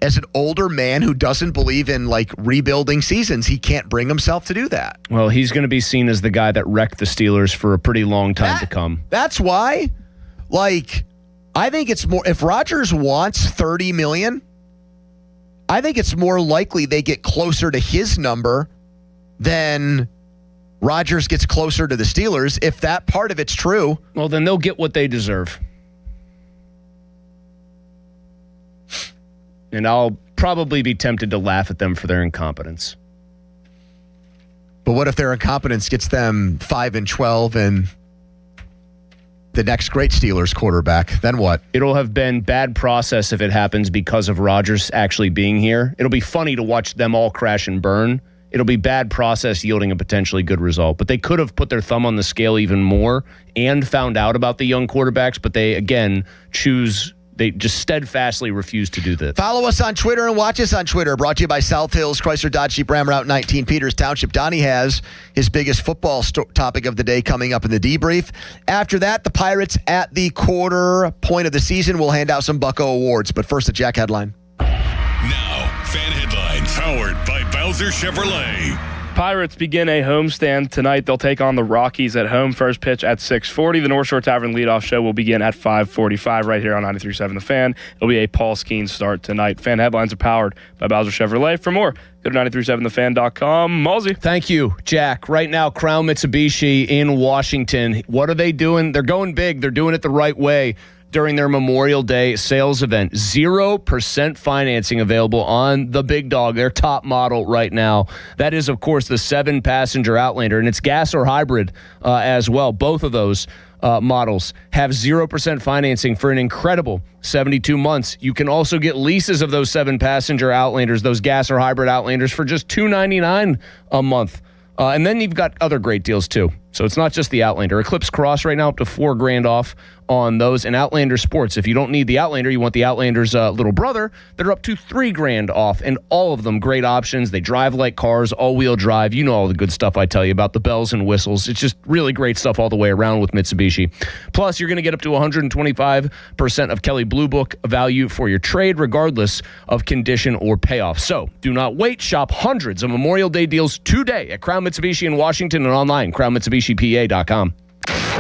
as an older man who doesn't believe in rebuilding seasons, he can't bring himself to do that. Well, he's going to be seen as the guy that wrecked the Steelers for a pretty long time to come. That's why, I think it's more, if Rodgers wants $30 million, I think it's more likely they get closer to his number than Rodgers gets closer to the Steelers. If that part of it's true. Well, then they'll get what they deserve. And I'll probably be tempted to laugh at them for their incompetence. But what if their incompetence gets them 5-12 and the next great Steelers quarterback? Then what? It'll have been bad process if it happens because of Rodgers actually being here. It'll be funny to watch them all crash and burn. It'll be bad process yielding a potentially good result. But they could have put their thumb on the scale even more and found out about the young quarterbacks, but they, again, they just steadfastly refuse to do that. Follow us on Twitter and watch us on Twitter. Brought to you by South Hills Chrysler Dodge Jeep Ram Route 19, Peters Township. Donnie has his biggest football topic of the day coming up in the debrief. After that, the Pirates at the quarter point of the season will hand out some Bucko awards. But first, a Jack headline. Now, fan headlines powered by Bowser Chevrolet. Pirates begin a homestand tonight. They'll take on the Rockies at home. First pitch at 6:40. The North Shore Tavern leadoff show will begin at 5:45 right here on 93.7 The Fan. It'll be a Paul Skeens start tonight. Fan headlines are powered by Bowser Chevrolet. For more, go to 937thefan.com. Malsey. Thank you, Jack. Right now, Crown Mitsubishi in Washington. What are they doing? They're going big. They're doing it the right way. During their Memorial Day sales event, 0% financing available on the Big Dog, their top model right now. That is, of course, the 7-passenger Outlander, and it's gas or hybrid as well. Both of those models have 0% financing for an incredible 72 months. You can also get leases of those 7-passenger Outlanders, those gas or hybrid Outlanders, for just $299 a month. And then you've got other great deals, too. So it's not just the Outlander. Eclipse Cross right now up to $4,000 off on those. And Outlander Sports, if you don't need the Outlander, you want the Outlander's little brother, they're up to $3,000 off. And all of them great options. They drive like cars, all-wheel drive. You know all the good stuff I tell you about, the bells and whistles. It's just really great stuff all the way around with Mitsubishi. Plus, you're going to get up to 125% of Kelley Blue Book value for your trade, regardless of condition or payoff. So do not wait. Shop hundreds of Memorial Day deals today at Crown Mitsubishi in Washington and online, crownmitsubishipa.com.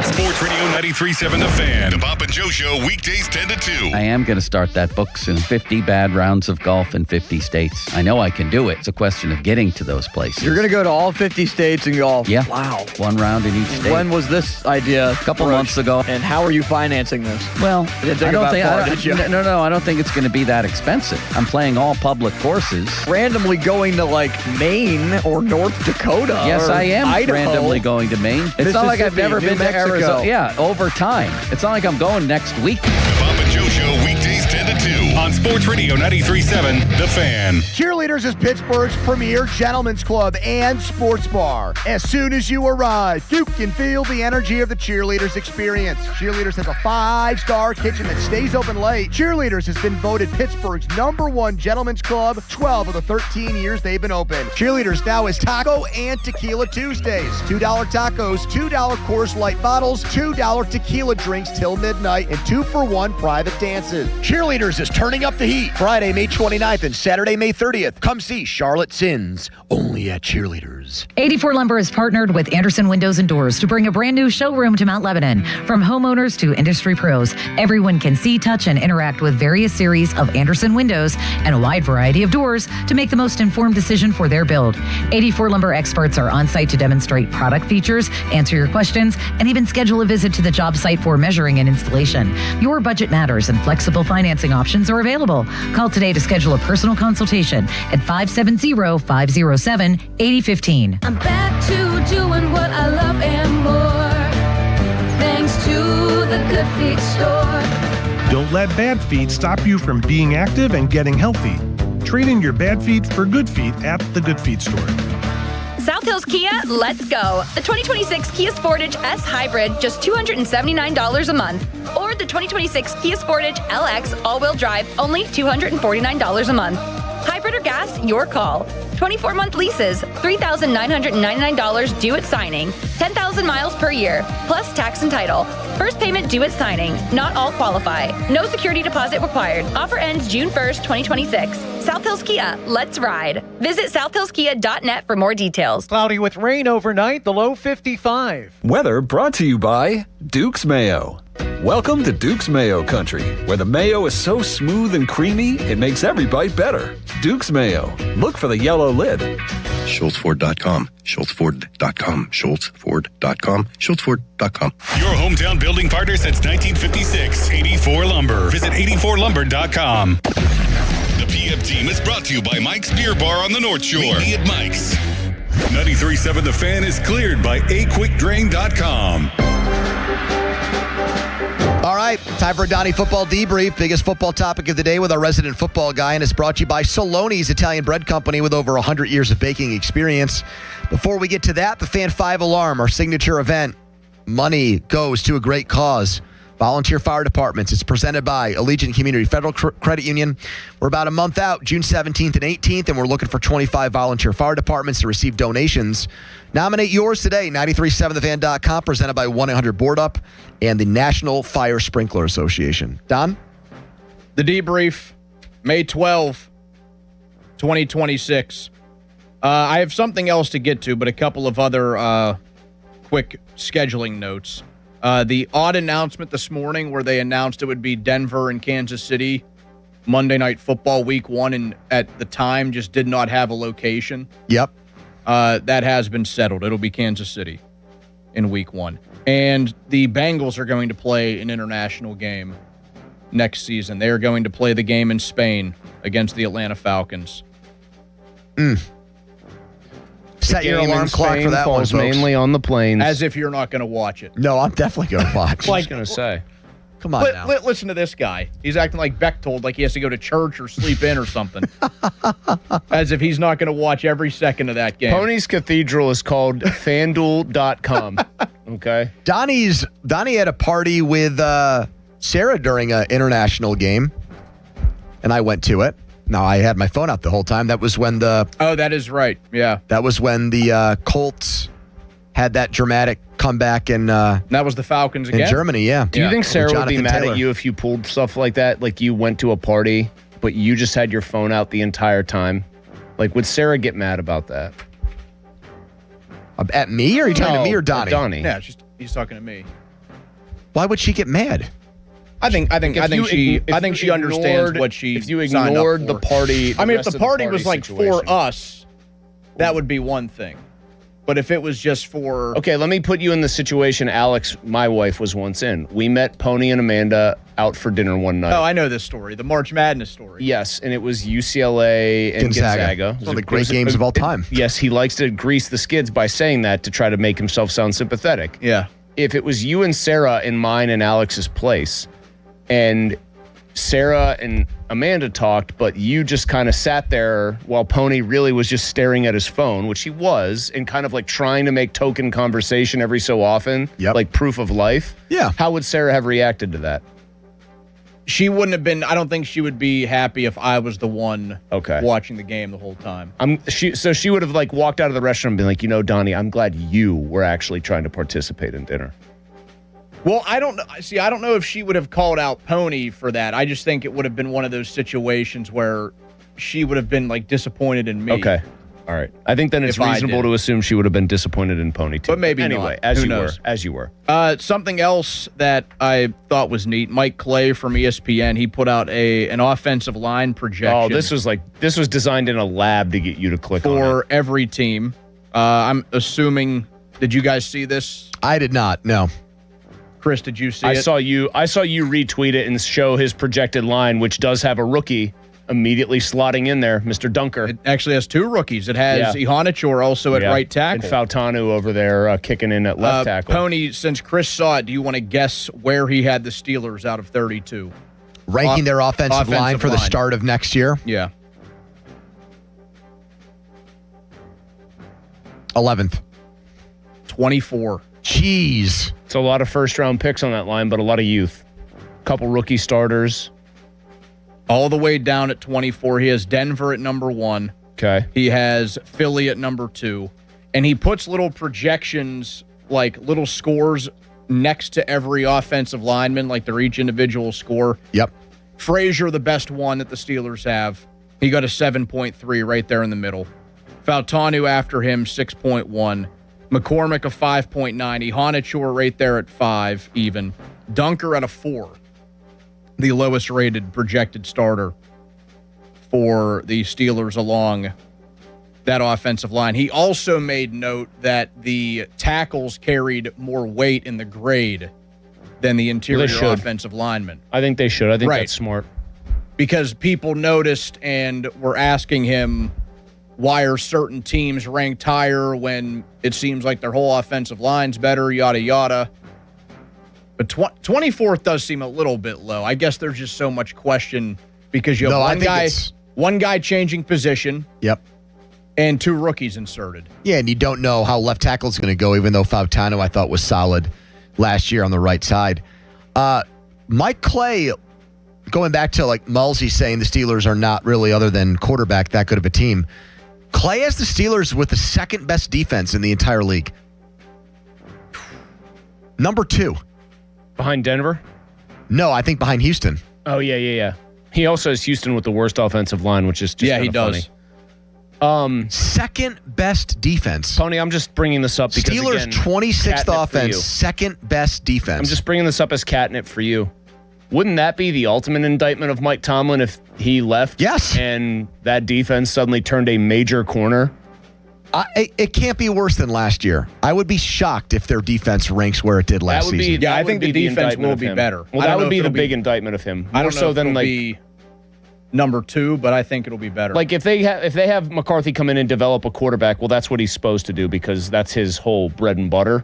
Sports Radio 93.7 The Fan. The Bob and Joe Show, weekdays 10 to 2. I am going to start that books in 50 bad rounds of golf in 50 states. I know I can do it. It's a question of getting to those places. You're going to go to all 50 states and golf? Yeah. Wow. One round in each state. When was this idea? A couple months ago. And how are you financing this? Well, I don't think it's going to be that expensive. I'm playing all public courses. Randomly going to like Maine or North Dakota. Yes, I am Idaho. Randomly going to Maine. It's not like I've never been to Arizona. Yeah, over time. It's not like I'm going next week. The Bob and Joe Show, weekdays 10 to 2 on Sports Radio 93.7 The Fan. Cheerleaders is Pittsburgh's premier gentlemen's club and sports bar. As soon as you arrive, you can feel the energy of the Cheerleaders experience. Cheerleaders has a 5-star kitchen that stays open late. Cheerleaders has been voted Pittsburgh's #1 gentlemen's club 12 of the 13 years they've been open. Cheerleaders now is Taco and Tequila Tuesdays. $2 tacos, $2 Coors Light bottles, $2 tequila drinks till midnight, and 2-for-1 private dances. Cheerleaders is turning up the heat. Friday, May 29th and Saturday, May 30th. Come see Charlotte Sins, only at Cheerleaders. 84 Lumber has partnered with Anderson Windows and Doors to bring a brand new showroom to Mount Lebanon. From homeowners to industry pros, everyone can see, touch, and interact with various series of Anderson windows and a wide variety of doors to make the most informed decision for their build. 84 Lumber experts are on site to demonstrate product features, answer your questions, and even schedule a visit to the job site for measuring and installation. Your budget matters and flexible financing options are available. Call today to schedule a personal consultation at 570-507-8015. I'm back to doing what I love and more, thanks to the Good Feet store. Don't let bad feet stop you from being active and getting healthy. Trade in your bad feet for good feet at the Good Feet store. South Hills Kia, let's go. The 2026 Kia Sportage S Hybrid, just $279 a month. Or the 2026 Kia Sportage LX all-wheel drive, only $249 a month. Hybrid or gas, your call. 24-month leases, $3,999 due at signing, 10,000 miles per year, plus tax and title. First payment due at signing. Not all qualify. No security deposit required. Offer ends June 1st, 2026. South Hills Kia, let's ride. Visit southhillskia.net for more details. Cloudy with rain overnight, the low 55. Weather brought to you by Duke's Mayo. Welcome to Duke's Mayo Country, where the mayo is so smooth and creamy, it makes every bite better. Duke's Mayo. Look for the yellow lid. SchultzFord.com, SchultzFord.com, SchultzFord.com, SchultzFord.com. Your hometown building partner since 1956, 84 Lumber. Visit 84lumber.com. The PM team is brought to you by Mike's Beer Bar on the North Shore. Meet me at Mike's. 93.7 The Fan is cleared by aquickdrain.com. All right, time for a Donnie Football Debrief. Biggest football topic of the day with our resident football guy, and it's brought to you by Saloni's Italian Bread Company with over 100 years of baking experience. Before we get to that, the Fan 5 Alarm, our signature event. Money goes to a great cause. Volunteer Fire Departments. It's presented by Allegiant Community Federal Credit Union. We're about a month out, June 17th and 18th, and we're looking for 25 volunteer fire departments to receive donations. Nominate yours today, 937thefan.com, presented by 1-800-BOARD-UP and the National Fire Sprinkler Association. Don? The debrief, May 12, 2026. I have something else to get to, but a couple of other quick scheduling notes. The odd announcement this morning where they announced it would be Denver and Kansas City Monday Night Football Week 1, and at the time just did not have a location. Yep. That has been settled. It'll be Kansas City in Week 1. And the Bengals are going to play an international game next season. They are going to play the game in Spain against the Atlanta Falcons. Set your alarm clock for that one, folks. Mainly on the plains. As if you're not going to watch it. No, I'm definitely going to watch. I was going to say. Come on now. Listen to this guy. He's acting like Bechtold, like he has to go to church or sleep in or something. As if he's not going to watch every second of that game. Pony's Cathedral is called FanDuel.com. Okay. Donnie had a party with Sarah during an international game, and I went to it. Now, I had my phone out the whole time. That was when Oh, that is right. Yeah. That was when the Colts had that dramatic comeback in that was the Falcons again? In Germany, yeah. Do you think Sarah would be Jonathan mad Taylor. at you if you pulled stuff like that? Like you went to a party, but you just had your phone out the entire time? Like, would Sarah get mad about that? At me? Or are you talking to me or Donnie? Donnie. Yeah, he's talking to me. Why would she get mad? I think she understands what she. If you signed up ignored the for. party, I mean, if the party was like situation. for us, that would be one thing. But if it was just for Okay, let me put you in the situation Alex, my wife, was once in. We met Pony and Amanda out for dinner one night. Oh, I know this story, the March Madness story. Yes, and it was UCLA and Gonzaga. One of the great games of all time. Yes, he likes to grease the skids by saying that to try to make himself sound sympathetic. Yeah. If it was you and Sarah in mine and Alex's place, and Sarah and Amanda talked, but you just kind of sat there while Pony really was just staring at his phone, which he was, and kind of like trying to make token conversation every so often, like proof of life. Yeah. How would Sarah have reacted to that? She wouldn't have been. I don't think she would be happy if I was the one watching the game the whole time. So she would have like walked out of the restaurant and been like, Donnie, I'm glad you were actually trying to participate in dinner. Well, I don't know if she would have called out Pony for that. I just think it would have been one of those situations where she would have been like disappointed in me. Okay. All right. I think then it's If I reasonable did. to assume she would have been disappointed in Pony too. But maybe anyway, not. Who knows? As you were. Something else that I thought was neat. Mike Clay from ESPN, he put out an offensive line projection. Oh, this was designed in a lab to get you to click on it. For every team. I'm assuming. Did you guys see this? I did not. No. Chris, did you see I it? saw you retweet it and show his projected line, which does have a rookie immediately slotting in there, Mr. Dunker. It actually has two rookies. It has Ihanichor also at right tackle. And Fautanu over there kicking in at left tackle. Pony, since Chris saw it, do you want to guess where he had the Steelers out of 32? Ranking their offensive line for the start of next year? Yeah. 11th. 24. Jeez. It's a lot of first-round picks on that line, but a lot of youth. Couple rookie starters. All the way down at 24. He has Denver at number 1. Okay. He has Philly at number 2. And he puts little projections, like little scores next to every offensive lineman, like they're each individual score. Yep. Frazier, the best one that the Steelers have. He got a 7.3 right there in the middle. Fautanu after him, 6.1. McCormick, a 5.9. Ihanichor right there at 5 even. Dunker at a 4. The lowest rated projected starter for the Steelers along that offensive line. He also made note that the tackles carried more weight in the grade than the interior offensive linemen. I think they should. I think that's smart. Because people noticed and were asking him, why are certain teams ranked higher when it seems like their whole offensive line's better, yada, yada. But 24th does seem a little bit low. I guess there's just so much question because you have one guy changing position. Yep. And 2 rookies inserted. Yeah, and you don't know how left tackle is going to go, even though Fautanu I thought was solid last year on the right side. Mike Clay, going back to like Mulsey saying the Steelers are not really, other than quarterback, that good of a team. Clay has the Steelers with the second best defense in the entire league. Number 2. Behind Denver? No, I think behind Houston. Oh, yeah. He also has Houston with the worst offensive line, which is just he does. Funny. Second best defense. Pony, I'm just bringing this up because, Steelers, again, 26th offense, second best defense. I'm just bringing this up as catnip for you. Wouldn't that be the ultimate indictment of Mike Tomlin if he left? Yes. And that defense suddenly turned a major corner? It can't be worse than last year. I would be shocked if their defense ranks where it did last season. I think the defense will be better. Well, that would be the big indictment of him. I don't know if it'll be number 2, but I think it'll be better. Like if they have McCarthy come in and develop a quarterback, well, that's what he's supposed to do because that's his whole bread and butter.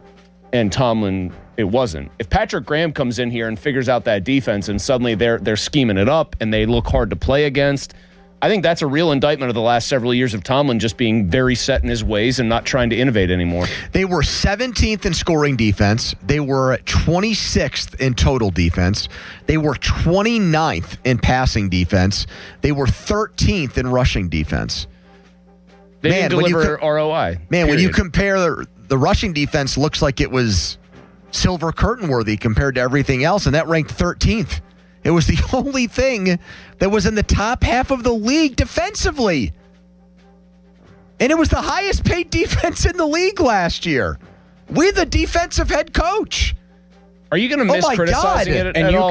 and Tomlin, it wasn't. If Patrick Graham comes in here and figures out that defense and suddenly they're scheming it up and they look hard to play against, I think that's a real indictment of the last several years of Tomlin just being very set in his ways and not trying to innovate anymore. They were 17th in scoring defense. They were 26th in total defense. They were 29th in passing defense. They were 13th in rushing defense. They didn't deliver ROI. Man, when you compare the rushing defense, looks like it was silver curtain worthy compared to everything else, and that ranked 13th. It was the only thing that was in the top half of the league defensively. And it was the highest paid defense in the league last year with a defensive head coach. Are you going to miss criticizing it and at you all?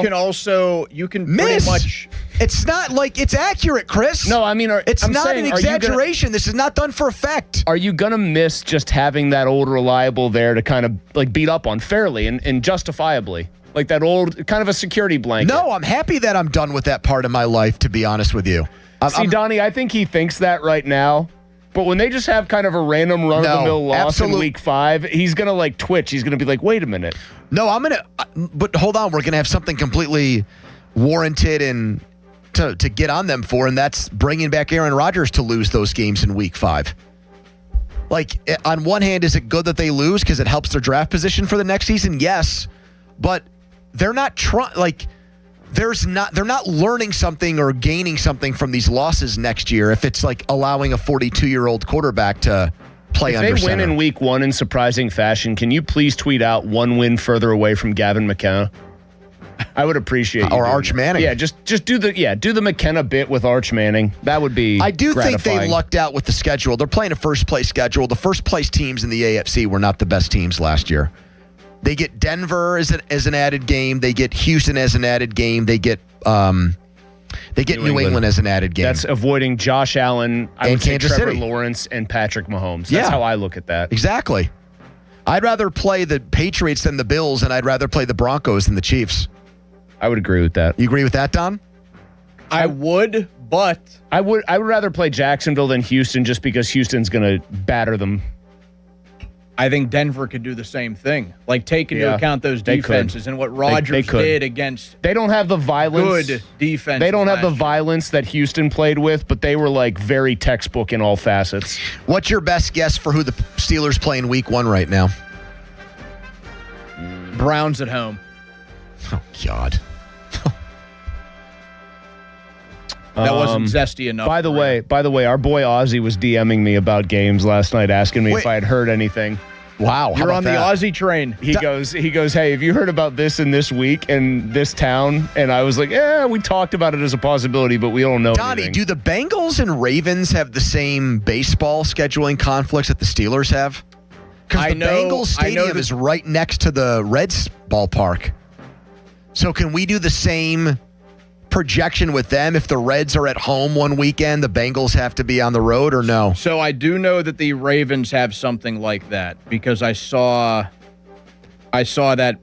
You can pretty much. It's not like it's accurate, Chris. No, I mean, it's not an exaggeration. This is not done for effect. Are you going to miss just having that old reliable there to kind of like beat up on fairly and justifiably? Like that old kind of a security blanket. No, I'm happy that I'm done with that part of my life, to be honest with you. Donnie, I think he thinks that right now. But when they just have kind of a random run-of-the-mill loss in week 5, he's going to like twitch. He's going to be like, wait a minute. No, I'm going to, but hold on. We're going to have something completely warranted and to get on them for, and that's bringing back Aaron Rodgers to lose those games in week 5. Like, on one hand, is it good that they lose because it helps their draft position for the next season? Yes. But they're not trying, they're not learning something or gaining something from these losses next year if it's like allowing a 42-year-old quarterback to play under center. If they win in week 1 in surprising fashion, can you please tweet out one win further away from Gavin McKenna? I would appreciate you. Or Arch Manning. Yeah, just do the McKenna bit with Arch Manning. That would be I do gratifying. think they lucked out with the schedule. They're playing a first-place schedule. The first-place teams in the AFC were not the best teams last year. They get Denver as an added game. They get Houston as an added game. They get New England as an added game. That's avoiding Josh Allen, I would say Kansas Trevor City. Lawrence, and Patrick Mahomes. That's how I look at that. Exactly. I'd rather play the Patriots than the Bills, and I'd rather play the Broncos than the Chiefs. I would agree with that. You agree with that, Don? I would, but I would rather play Jacksonville than Houston just because Houston's going to batter them. I think Denver could do the same thing. Like, take into account those defenses and what Rodgers did against. They don't have the violence. Good defense. They don't have the violence that Houston played with, but they were like very textbook in all facets. What's your best guess for who the Steelers play in week 1 right now? Browns at home. Oh, God. That wasn't zesty enough. By the way, our boy Ozzy was DMing me about games last night, asking me if I had heard anything. Wow, you're on the Aussie train. He goes, hey, have you heard about this in this week in this town? And I was like, yeah, we talked about it as a possibility, but we don't know Donnie, anything. do the Bengals and Ravens have the same baseball scheduling conflicts that the Steelers have? Because the Bengals Stadium is right next to the Reds ballpark. So can we do the same projection with them? If the Reds are at home one weekend, the Bengals have to be on the road, or no? So I do know that the Ravens have something like that because I saw that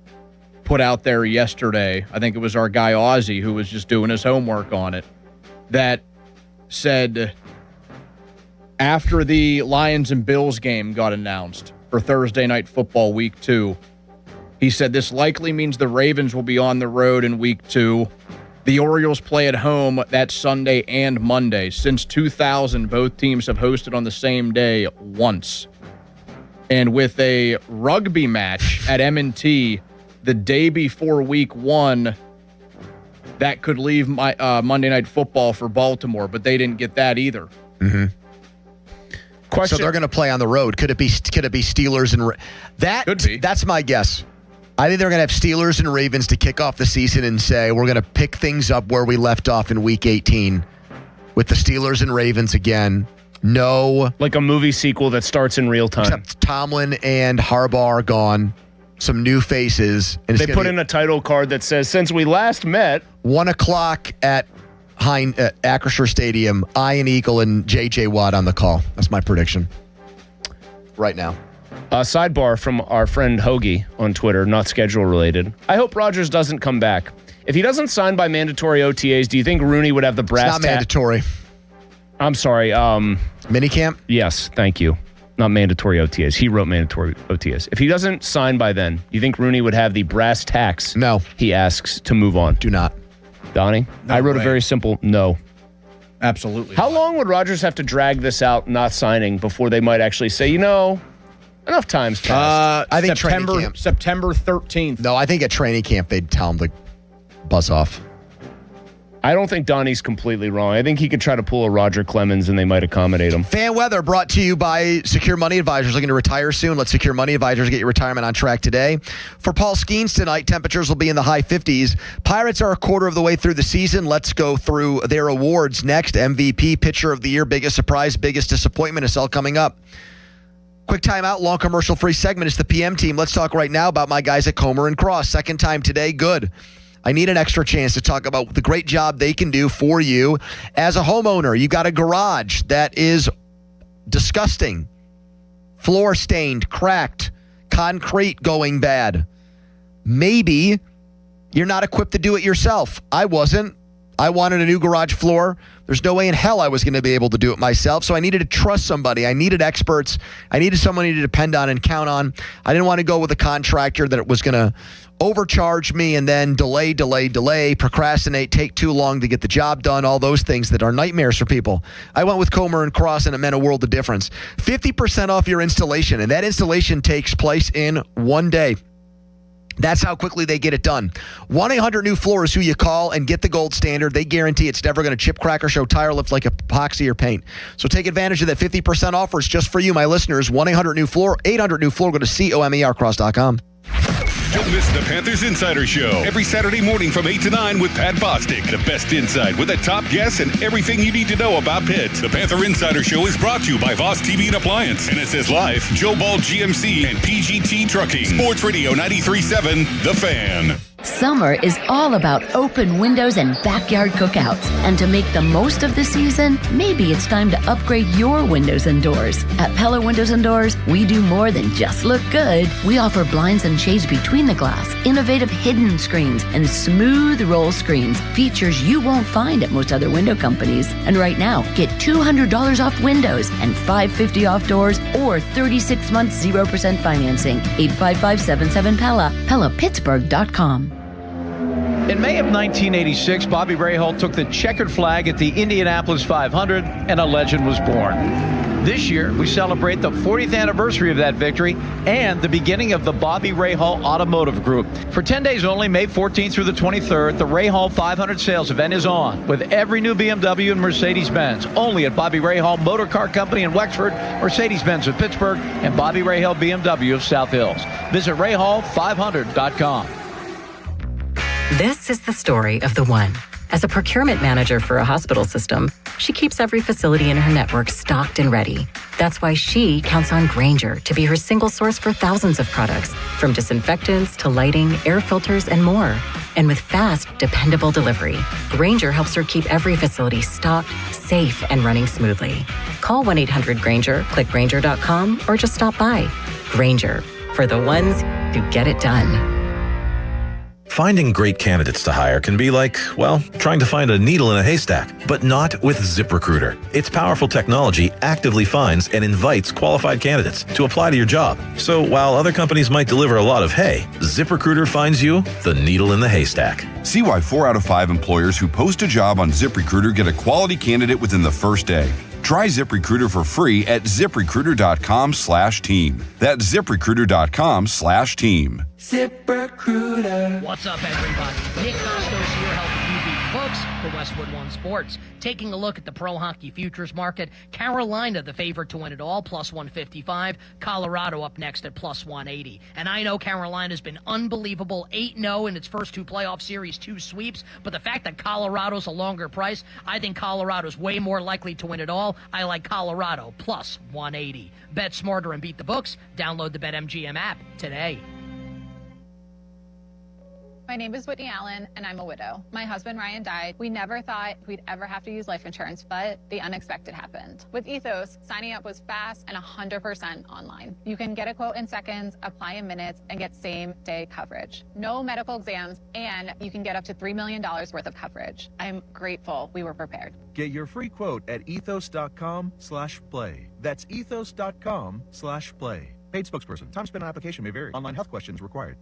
put out there yesterday. I think it was our guy Ozzy who was just doing his homework on it. That said, after the Lions and Bills game got announced for Thursday Night Football Week 2, he said this likely means the Ravens will be on the road in Week 2. The Orioles play at home that Sunday and Monday. Since 2000, both teams have hosted on the same day once. And with a rugby match at M&T the day before Week 1, that could leave Monday Night Football for Baltimore, but they didn't get that either. Mm-hmm. So they're going to play on the road. Could it be Steelers and that? Could be. That's my guess. I think they're going to have Steelers and Ravens to kick off the season and say, we're going to pick things up where we left off in Week 18 with the Steelers and Ravens again. No. Like a movie sequel that starts in real time. Except Tomlin and Harbaugh are gone. Some new faces. And they put in a title card that says, since we last met. 1 o'clock at Acrisure Stadium, Ian Eagle and J.J. Watt on the call. That's my prediction right now. Sidebar from our friend Hoagie on Twitter, not schedule related. I hope Rodgers doesn't come back. If he doesn't sign by mandatory OTAs, do you think Rooney would have the brass? It's not mandatory. I'm sorry. Minicamp? Yes, thank you. not mandatory OTAs. He wrote mandatory OTAs. If he doesn't sign by then, you think Rooney would have the brass tacks? No. He asks to move on. Do not. Donnie? I wrote a very simple no. Absolutely. How long would Rodgers have to drag this out, not signing, before they might actually say, enough time's passed? I think training camp. September 13th. No, I think at training camp they'd tell him to buzz off. I don't think Donnie's completely wrong. I think he could try to pull a Roger Clemens and they might accommodate him. Fan weather brought to you by Secure Money Advisors. Looking to retire soon? Let Secure Money Advisors get your retirement on track today. For Paul Skeens tonight, temperatures will be in the high 50s. Pirates are a quarter of the way through the season. Let's go through their awards next. MVP, Pitcher of the Year, biggest surprise, biggest disappointment. It's all coming up. Quick timeout, long commercial-free segment. It's the PM team. Let's talk right now about my guys at Comer and Cross. Second time today, good. I need an extra chance to talk about the great job they can do for you as a homeowner. You got a garage that is disgusting, floor stained, cracked, concrete going bad. Maybe you're not equipped to do it yourself. I wasn't. I wanted a new garage floor. There's no way in hell I was going to be able to do it myself. So I needed to trust somebody. I needed experts. I needed someone to depend on and count on. I didn't want to go with a contractor that was going to overcharge me and then delay, procrastinate, take too long to get the job done, all those things that are nightmares for people. I went with Comer and Cross, and it meant a world of difference. 50% off your installation, and that installation takes place in 1 day. That's how quickly they get it done. 1-800-NEW-FLOOR is who you call and get the gold standard. They guarantee it's never going to chip, crack, or show tire lift like epoxy or paint. So take advantage of that 50% offer. It's just for you, my listeners. 1-800-NEW-FLOOR, 800-NEW-FLOOR. Go to COMERcross.com. Don't miss the Panthers Insider Show every Saturday morning from 8 to 9 with Pat Bostic. The best insight with the top guests and everything you need to know about Pitt. The Panther Insider Show is brought to you by Voss TV and Appliance. And it says live, Joe Ball GMC and PGT Trucking. Sports Radio 93.7, The Fan. Summer is all about open windows and backyard cookouts. And to make the most of the season, maybe it's time to upgrade your windows and doors. At Pella Windows and Doors, we do more than just look good. We offer blinds and shades between the glass, innovative hidden screens, and smooth roll screens. Features you won't find at most other window companies. And right now, get $200 off windows and $550 off doors or 36 months 0% financing. 855-77-PELLA, PellaPittsburgh.com. In May of 1986, Bobby Rahal took the checkered flag at the Indianapolis 500, and a legend was born. This year, we celebrate the 40th anniversary of that victory and the beginning of the Bobby Rahal Automotive Group. For 10 days only, May 14th through the 23rd, the Rahal 500 sales event is on with every new BMW and Mercedes-Benz, only at Bobby Rahal Motor Car Company in Wexford, Mercedes-Benz of Pittsburgh, and Bobby Rahal BMW of South Hills. Visit Rahal500.com. This is the story of the one. As a procurement manager for a hospital system, she keeps every facility in her network stocked and ready. That's why she counts on Grainger to be her single source for thousands of products, from disinfectants to lighting, air filters, and more. And with fast, dependable delivery, Grainger helps her keep every facility stocked, safe, and running smoothly. Call 1-800-GRAINGER, click Grainger.com, or just stop by. Grainger, for the ones who get it done. Finding great candidates to hire can be like, well, trying to find a needle in a haystack, but not with ZipRecruiter. Its powerful technology actively finds and invites qualified candidates to apply to your job. So while other companies might deliver a lot of hay, ZipRecruiter finds you the needle in the haystack. See why 4 out of 5 employers who post a job on ZipRecruiter get a quality candidate within the first day. Try ZipRecruiter for free at ZipRecruiter.com/team. That's ZipRecruiter.com/team. ZipRecruiter. What's up, everybody? Nick Costos here, helping you beat books for Westwood One Sports. Taking a look at the pro hockey futures market, Carolina, the favorite to win it all, plus 155. Colorado up next at plus 180. And I know Carolina's been unbelievable, 8-0 in its first 2 playoff series, 2 sweeps. But the fact that Colorado's a longer price, I think Colorado's way more likely to win it all. I like Colorado plus 180. Bet smarter and beat the books. Download the BetMGM app today. My name is Whitney Allen, and I'm a widow. My husband, Ryan, died. We never thought we'd ever have to use life insurance, but the unexpected happened. With Ethos, signing up was fast and 100% online. You can get a quote in seconds, apply in minutes, and get same-day coverage. No medical exams, and you can get up to $3 million worth of coverage. I'm grateful we were prepared. Get your free quote at ethos.com/play. That's ethos.com/play. Paid spokesperson. Time spent on application may vary. Online health questions required.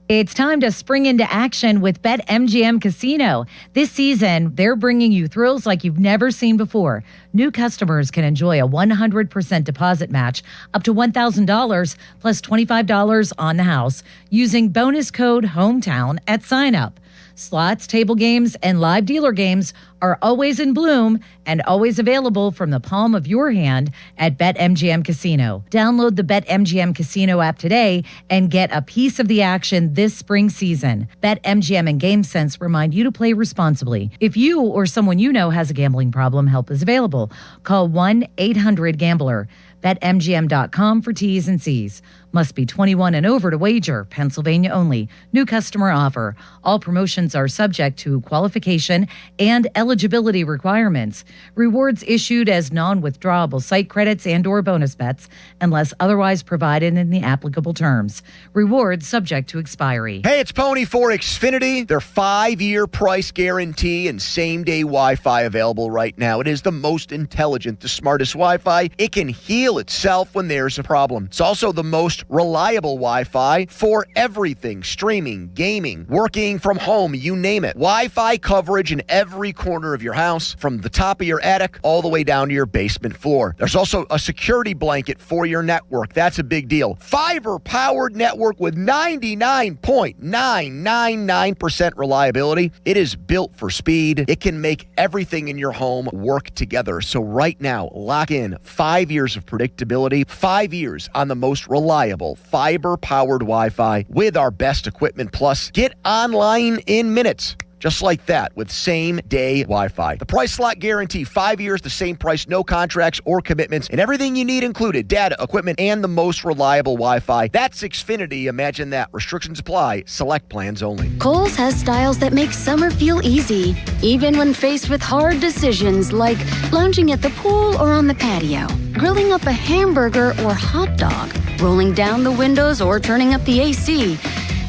It's time to spring into action with BetMGM Casino. This season, they're bringing you thrills like you've never seen before. New customers can enjoy a 100% deposit match up to $1,000 plus $25 on the house using bonus code HOMETOWN at sign up. Slots, table games, and live dealer games are always in bloom and always available from the palm of your hand at BetMGM Casino. Download the BetMGM Casino app today and get a piece of the action this spring season. BetMGM and GameSense remind you to play responsibly. If you or someone you know has a gambling problem, help is available. Call 1-800-GAMBLER. BetMGM.com for T's and C's. Must be 21 and over to wager. Pennsylvania only. New customer offer. All promotions are subject to qualification and eligibility requirements. Rewards issued as non-withdrawable site credits and/or bonus bets unless otherwise provided in the applicable terms. Rewards subject to expiry. Hey, it's Pony for Xfinity. Their 5-year price guarantee and same-day Wi-Fi available right now. It is the most intelligent, the smartest Wi-Fi. It can heal itself when there's a problem. It's also the most reliable Wi-Fi for everything. Streaming, gaming, working from home, you name it. Wi-Fi coverage in every corner of your house, from the top of your attic all the way down to your basement floor. There's also a security blanket for your network. That's a big deal. Fiber-powered network with 99.999% reliability. It is built for speed. It can make everything in your home work together. So right now, lock in 5 years of predictability, 5 years on the most reliable fiber-powered Wi-Fi with our best equipment. Plus, get online in minutes. Just like that, with same-day Wi-Fi. The price lock guarantee, 5 years, the same price, no contracts or commitments, and everything you need included, data, equipment, and the most reliable Wi-Fi. That's Xfinity. Imagine that. Restrictions apply. Select plans only. Kohl's has styles that make summer feel easy, even when faced with hard decisions like lounging at the pool or on the patio, grilling up a hamburger or hot dog, rolling down the windows or turning up the AC.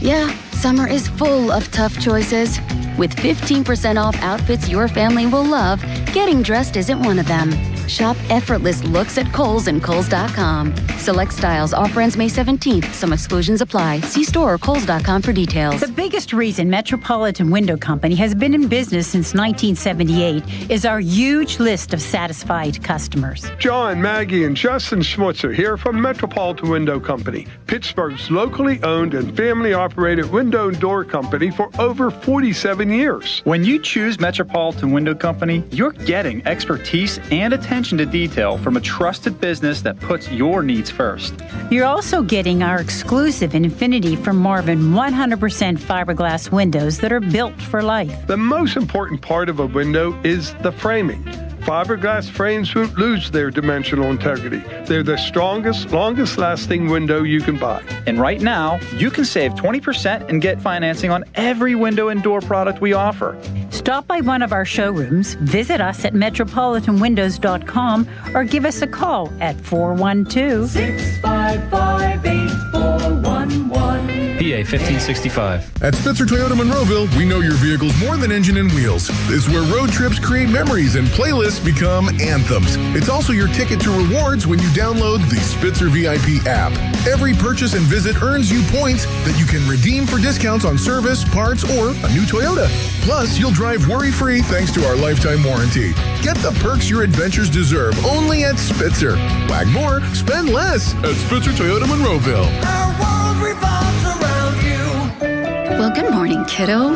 Yeah, summer is full of tough choices. With 15% off outfits your family will love, getting dressed isn't one of them. Shop effortless looks at Kohl's and Kohl's.com. Select styles. Offer ends May 17th. Some exclusions apply. See store or Kohl's.com for details. The biggest reason Metropolitan Window Company has been in business since 1978 is our huge list of satisfied customers. John, Maggie, and Justin Schmutzer here from Metropolitan Window Company, Pittsburgh's locally owned and family-operated window and door company for over 47 years. When you choose Metropolitan Window Company, you're getting expertise and attention to detail from a trusted business that puts your needs first. You're also getting our exclusive Infinity from Marvin 100% fiberglass windows that are built for life. The most important part of a window is the framing. Fiberglass frames won't lose their dimensional integrity. They're the strongest, longest-lasting window you can buy. And right now, you can save 20% and get financing on every window and door product we offer. Stop by one of our showrooms, visit us at metropolitanwindows.com, or give us a call at 412-655-8411. PA 1565. At Spitzer Toyota Monroeville, we know your vehicle's more than engine and wheels. This is where road trips create memories and playlists become anthems. It's also your ticket to rewards when you download the Spitzer VIP app. Every purchase and visit earns you points that you can redeem for discounts on service, parts, or a new Toyota. Plus, you'll drive worry-free thanks to our lifetime warranty. Get the perks your adventures deserve only at Spitzer. Wag more, spend less at Spitzer Toyota Monroeville. Our world revolves around you. Well, good morning, kiddo.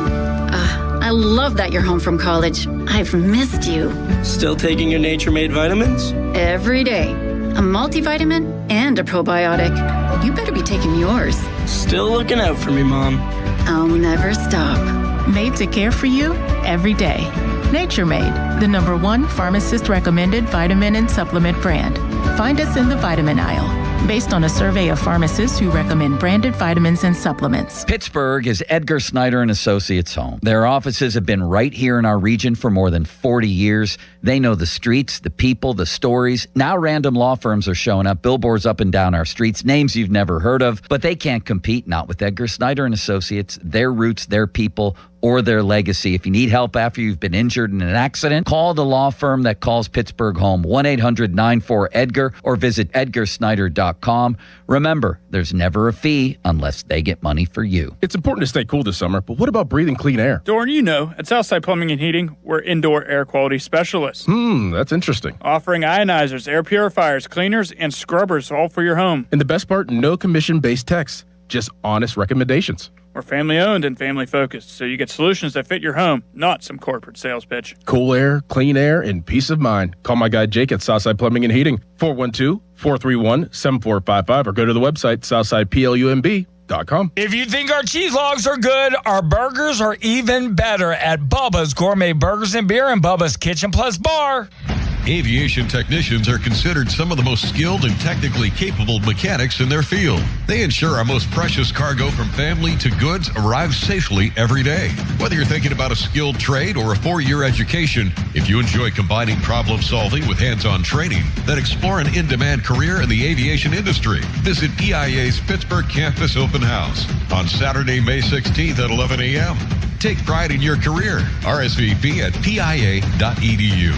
I love that you're home from college. I've missed you. Still taking your Nature-Made vitamins? Every day. A multivitamin and a probiotic. You better be taking yours. Still looking out for me, Mom. I'll never stop. Made to care for you every day. Nature-Made, the #1 pharmacist-recommended vitamin and supplement brand. Find us in the vitamin aisle. based on a survey of pharmacists who recommend branded vitamins and supplements. Pittsburgh is Edgar Snyder and Associates' home. Their offices have been right here in our region for more than 40 years. They know the streets, the people, the stories. Now random law firms are showing up, billboards up and down our streets, names you've never heard of, but they can't compete, not with Edgar Snyder and Associates, their roots, their people, or their legacy. If you need help after you've been injured in an accident, call the law firm that calls Pittsburgh home, 1-800-94-EDGAR, or visit edgarsnyder.com. Remember, there's never a fee unless they get money for you. It's important to stay cool this summer, but what about breathing clean air? Doran, you know, at Southside Plumbing and Heating, we're indoor air quality specialists. That's interesting. Offering ionizers, air purifiers, cleaners, and scrubbers all for your home. And the best part, no commission-based techs, just honest recommendations. We're family-owned and family-focused, so you get solutions that fit your home, not some corporate sales pitch. Cool air, clean air, and peace of mind. Call my guy Jake at Southside Plumbing and Heating, 412-431-7455, or go to the website, southsideplumb.com. If you think our cheese logs are good, our burgers are even better at Bubba's Gourmet Burgers and Beer and Bubba's Kitchen Plus Bar. Aviation technicians are considered some of the most skilled and technically capable mechanics in their field. They ensure our most precious cargo from family to goods arrives safely every day. Whether you're thinking about a skilled trade or a 4-year education, if you enjoy combining problem solving with hands-on training, then explore an in-demand career in the aviation industry. Visit PIA's Pittsburgh Campus Open House on Saturday, May 16th at 11 a.m. Take pride in your career. RSVP at pia.edu.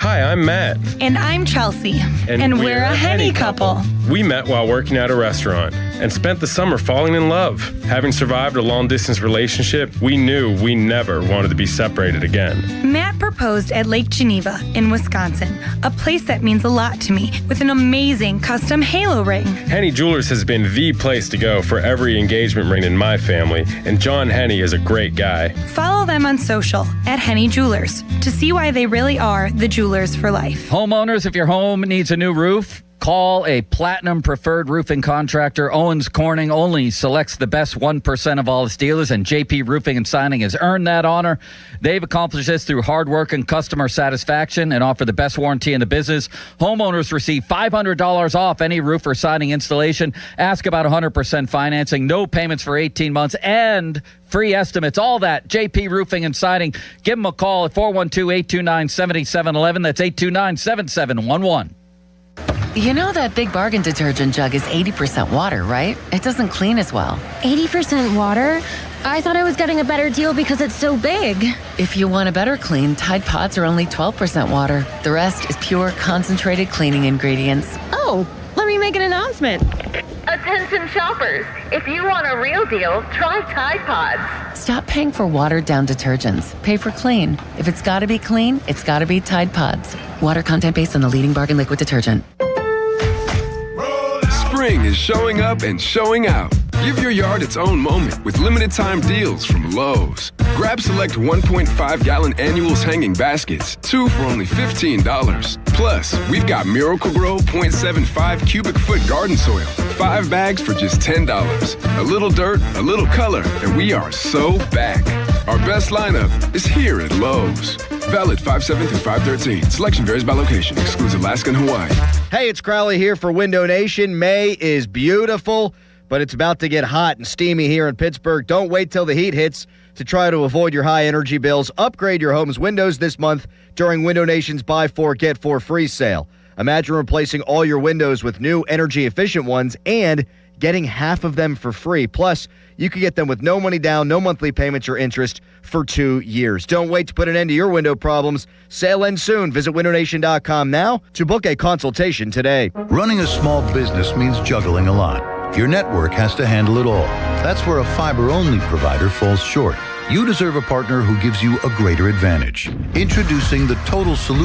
Hi, I'm Matt. And I'm Chelsea. And we're a Henny couple. We met while working at a restaurant and spent the summer falling in love. Having survived a long-distance relationship, we knew we never wanted to be separated again. Matt proposed at Lake Geneva in Wisconsin, a place that means a lot to me, with an amazing custom halo ring. Henny Jewelers has been the place to go for every engagement ring in my family, and John Henny is a great guy. Follow them on social at Henny Jewelers to see why they really are the jewelers for life. Homeowners, if your home needs a new roof, call a Platinum Preferred Roofing Contractor. Owens Corning only selects the best 1% of all its dealers, and JP Roofing and Signing has earned that honor. They've accomplished this through hard work and customer satisfaction and offer the best warranty in the business. Homeowners receive $500 off any roof or siding installation. Ask about 100% financing, no payments for 18 months, and free estimates. All that, JP Roofing and Siding. Give them a call at 412-829-7711. That's 829-7711. You know that Big Bargain detergent jug is 80% water, right? It doesn't clean as well. 80% water? I thought I was getting a better deal because it's so big. If you want a better clean, Tide Pods are only 12% water. The rest is pure, concentrated cleaning ingredients. Oh, let me make an announcement. Attention shoppers, if you want a real deal, try Tide Pods. Stop paying for watered-down detergents. Pay for clean. If it's got to be clean, it's got to be Tide Pods. Water content based on the leading bargain liquid detergent. Spring is showing up and showing out. Give your yard its own moment with limited time deals from Lowe's. Grab select 1.5-gallon annuals hanging baskets, 2 for only $15. Plus, we've got Miracle-Gro 0.75 cubic foot garden soil, 5 bags for just $10. A little dirt, a little color, and we are so back. Our best lineup is here at Lowe's. Valid 5/7 through 5/13. Selection varies by location. Excludes Alaska and Hawaii. Hey, it's Crowley here for Window Nation. May is beautiful, but it's about to get hot and steamy here in Pittsburgh. Don't wait till the heat hits to try to avoid your high energy bills. Upgrade your home's windows this month during Window Nation's Buy 4, Get 4 free sale. Imagine replacing all your windows with new energy efficient ones and getting half of them for free. Plus, you can get them with no money down, no monthly payments or interest for 2 years. Don't wait to put an end to your window problems. Sale ends soon. Visit windownation.com now to book a consultation today. Running a small business means juggling a lot. Your network has to handle it all. That's where a fiber-only provider falls short. You deserve a partner who gives you a greater advantage. Introducing the Total Solution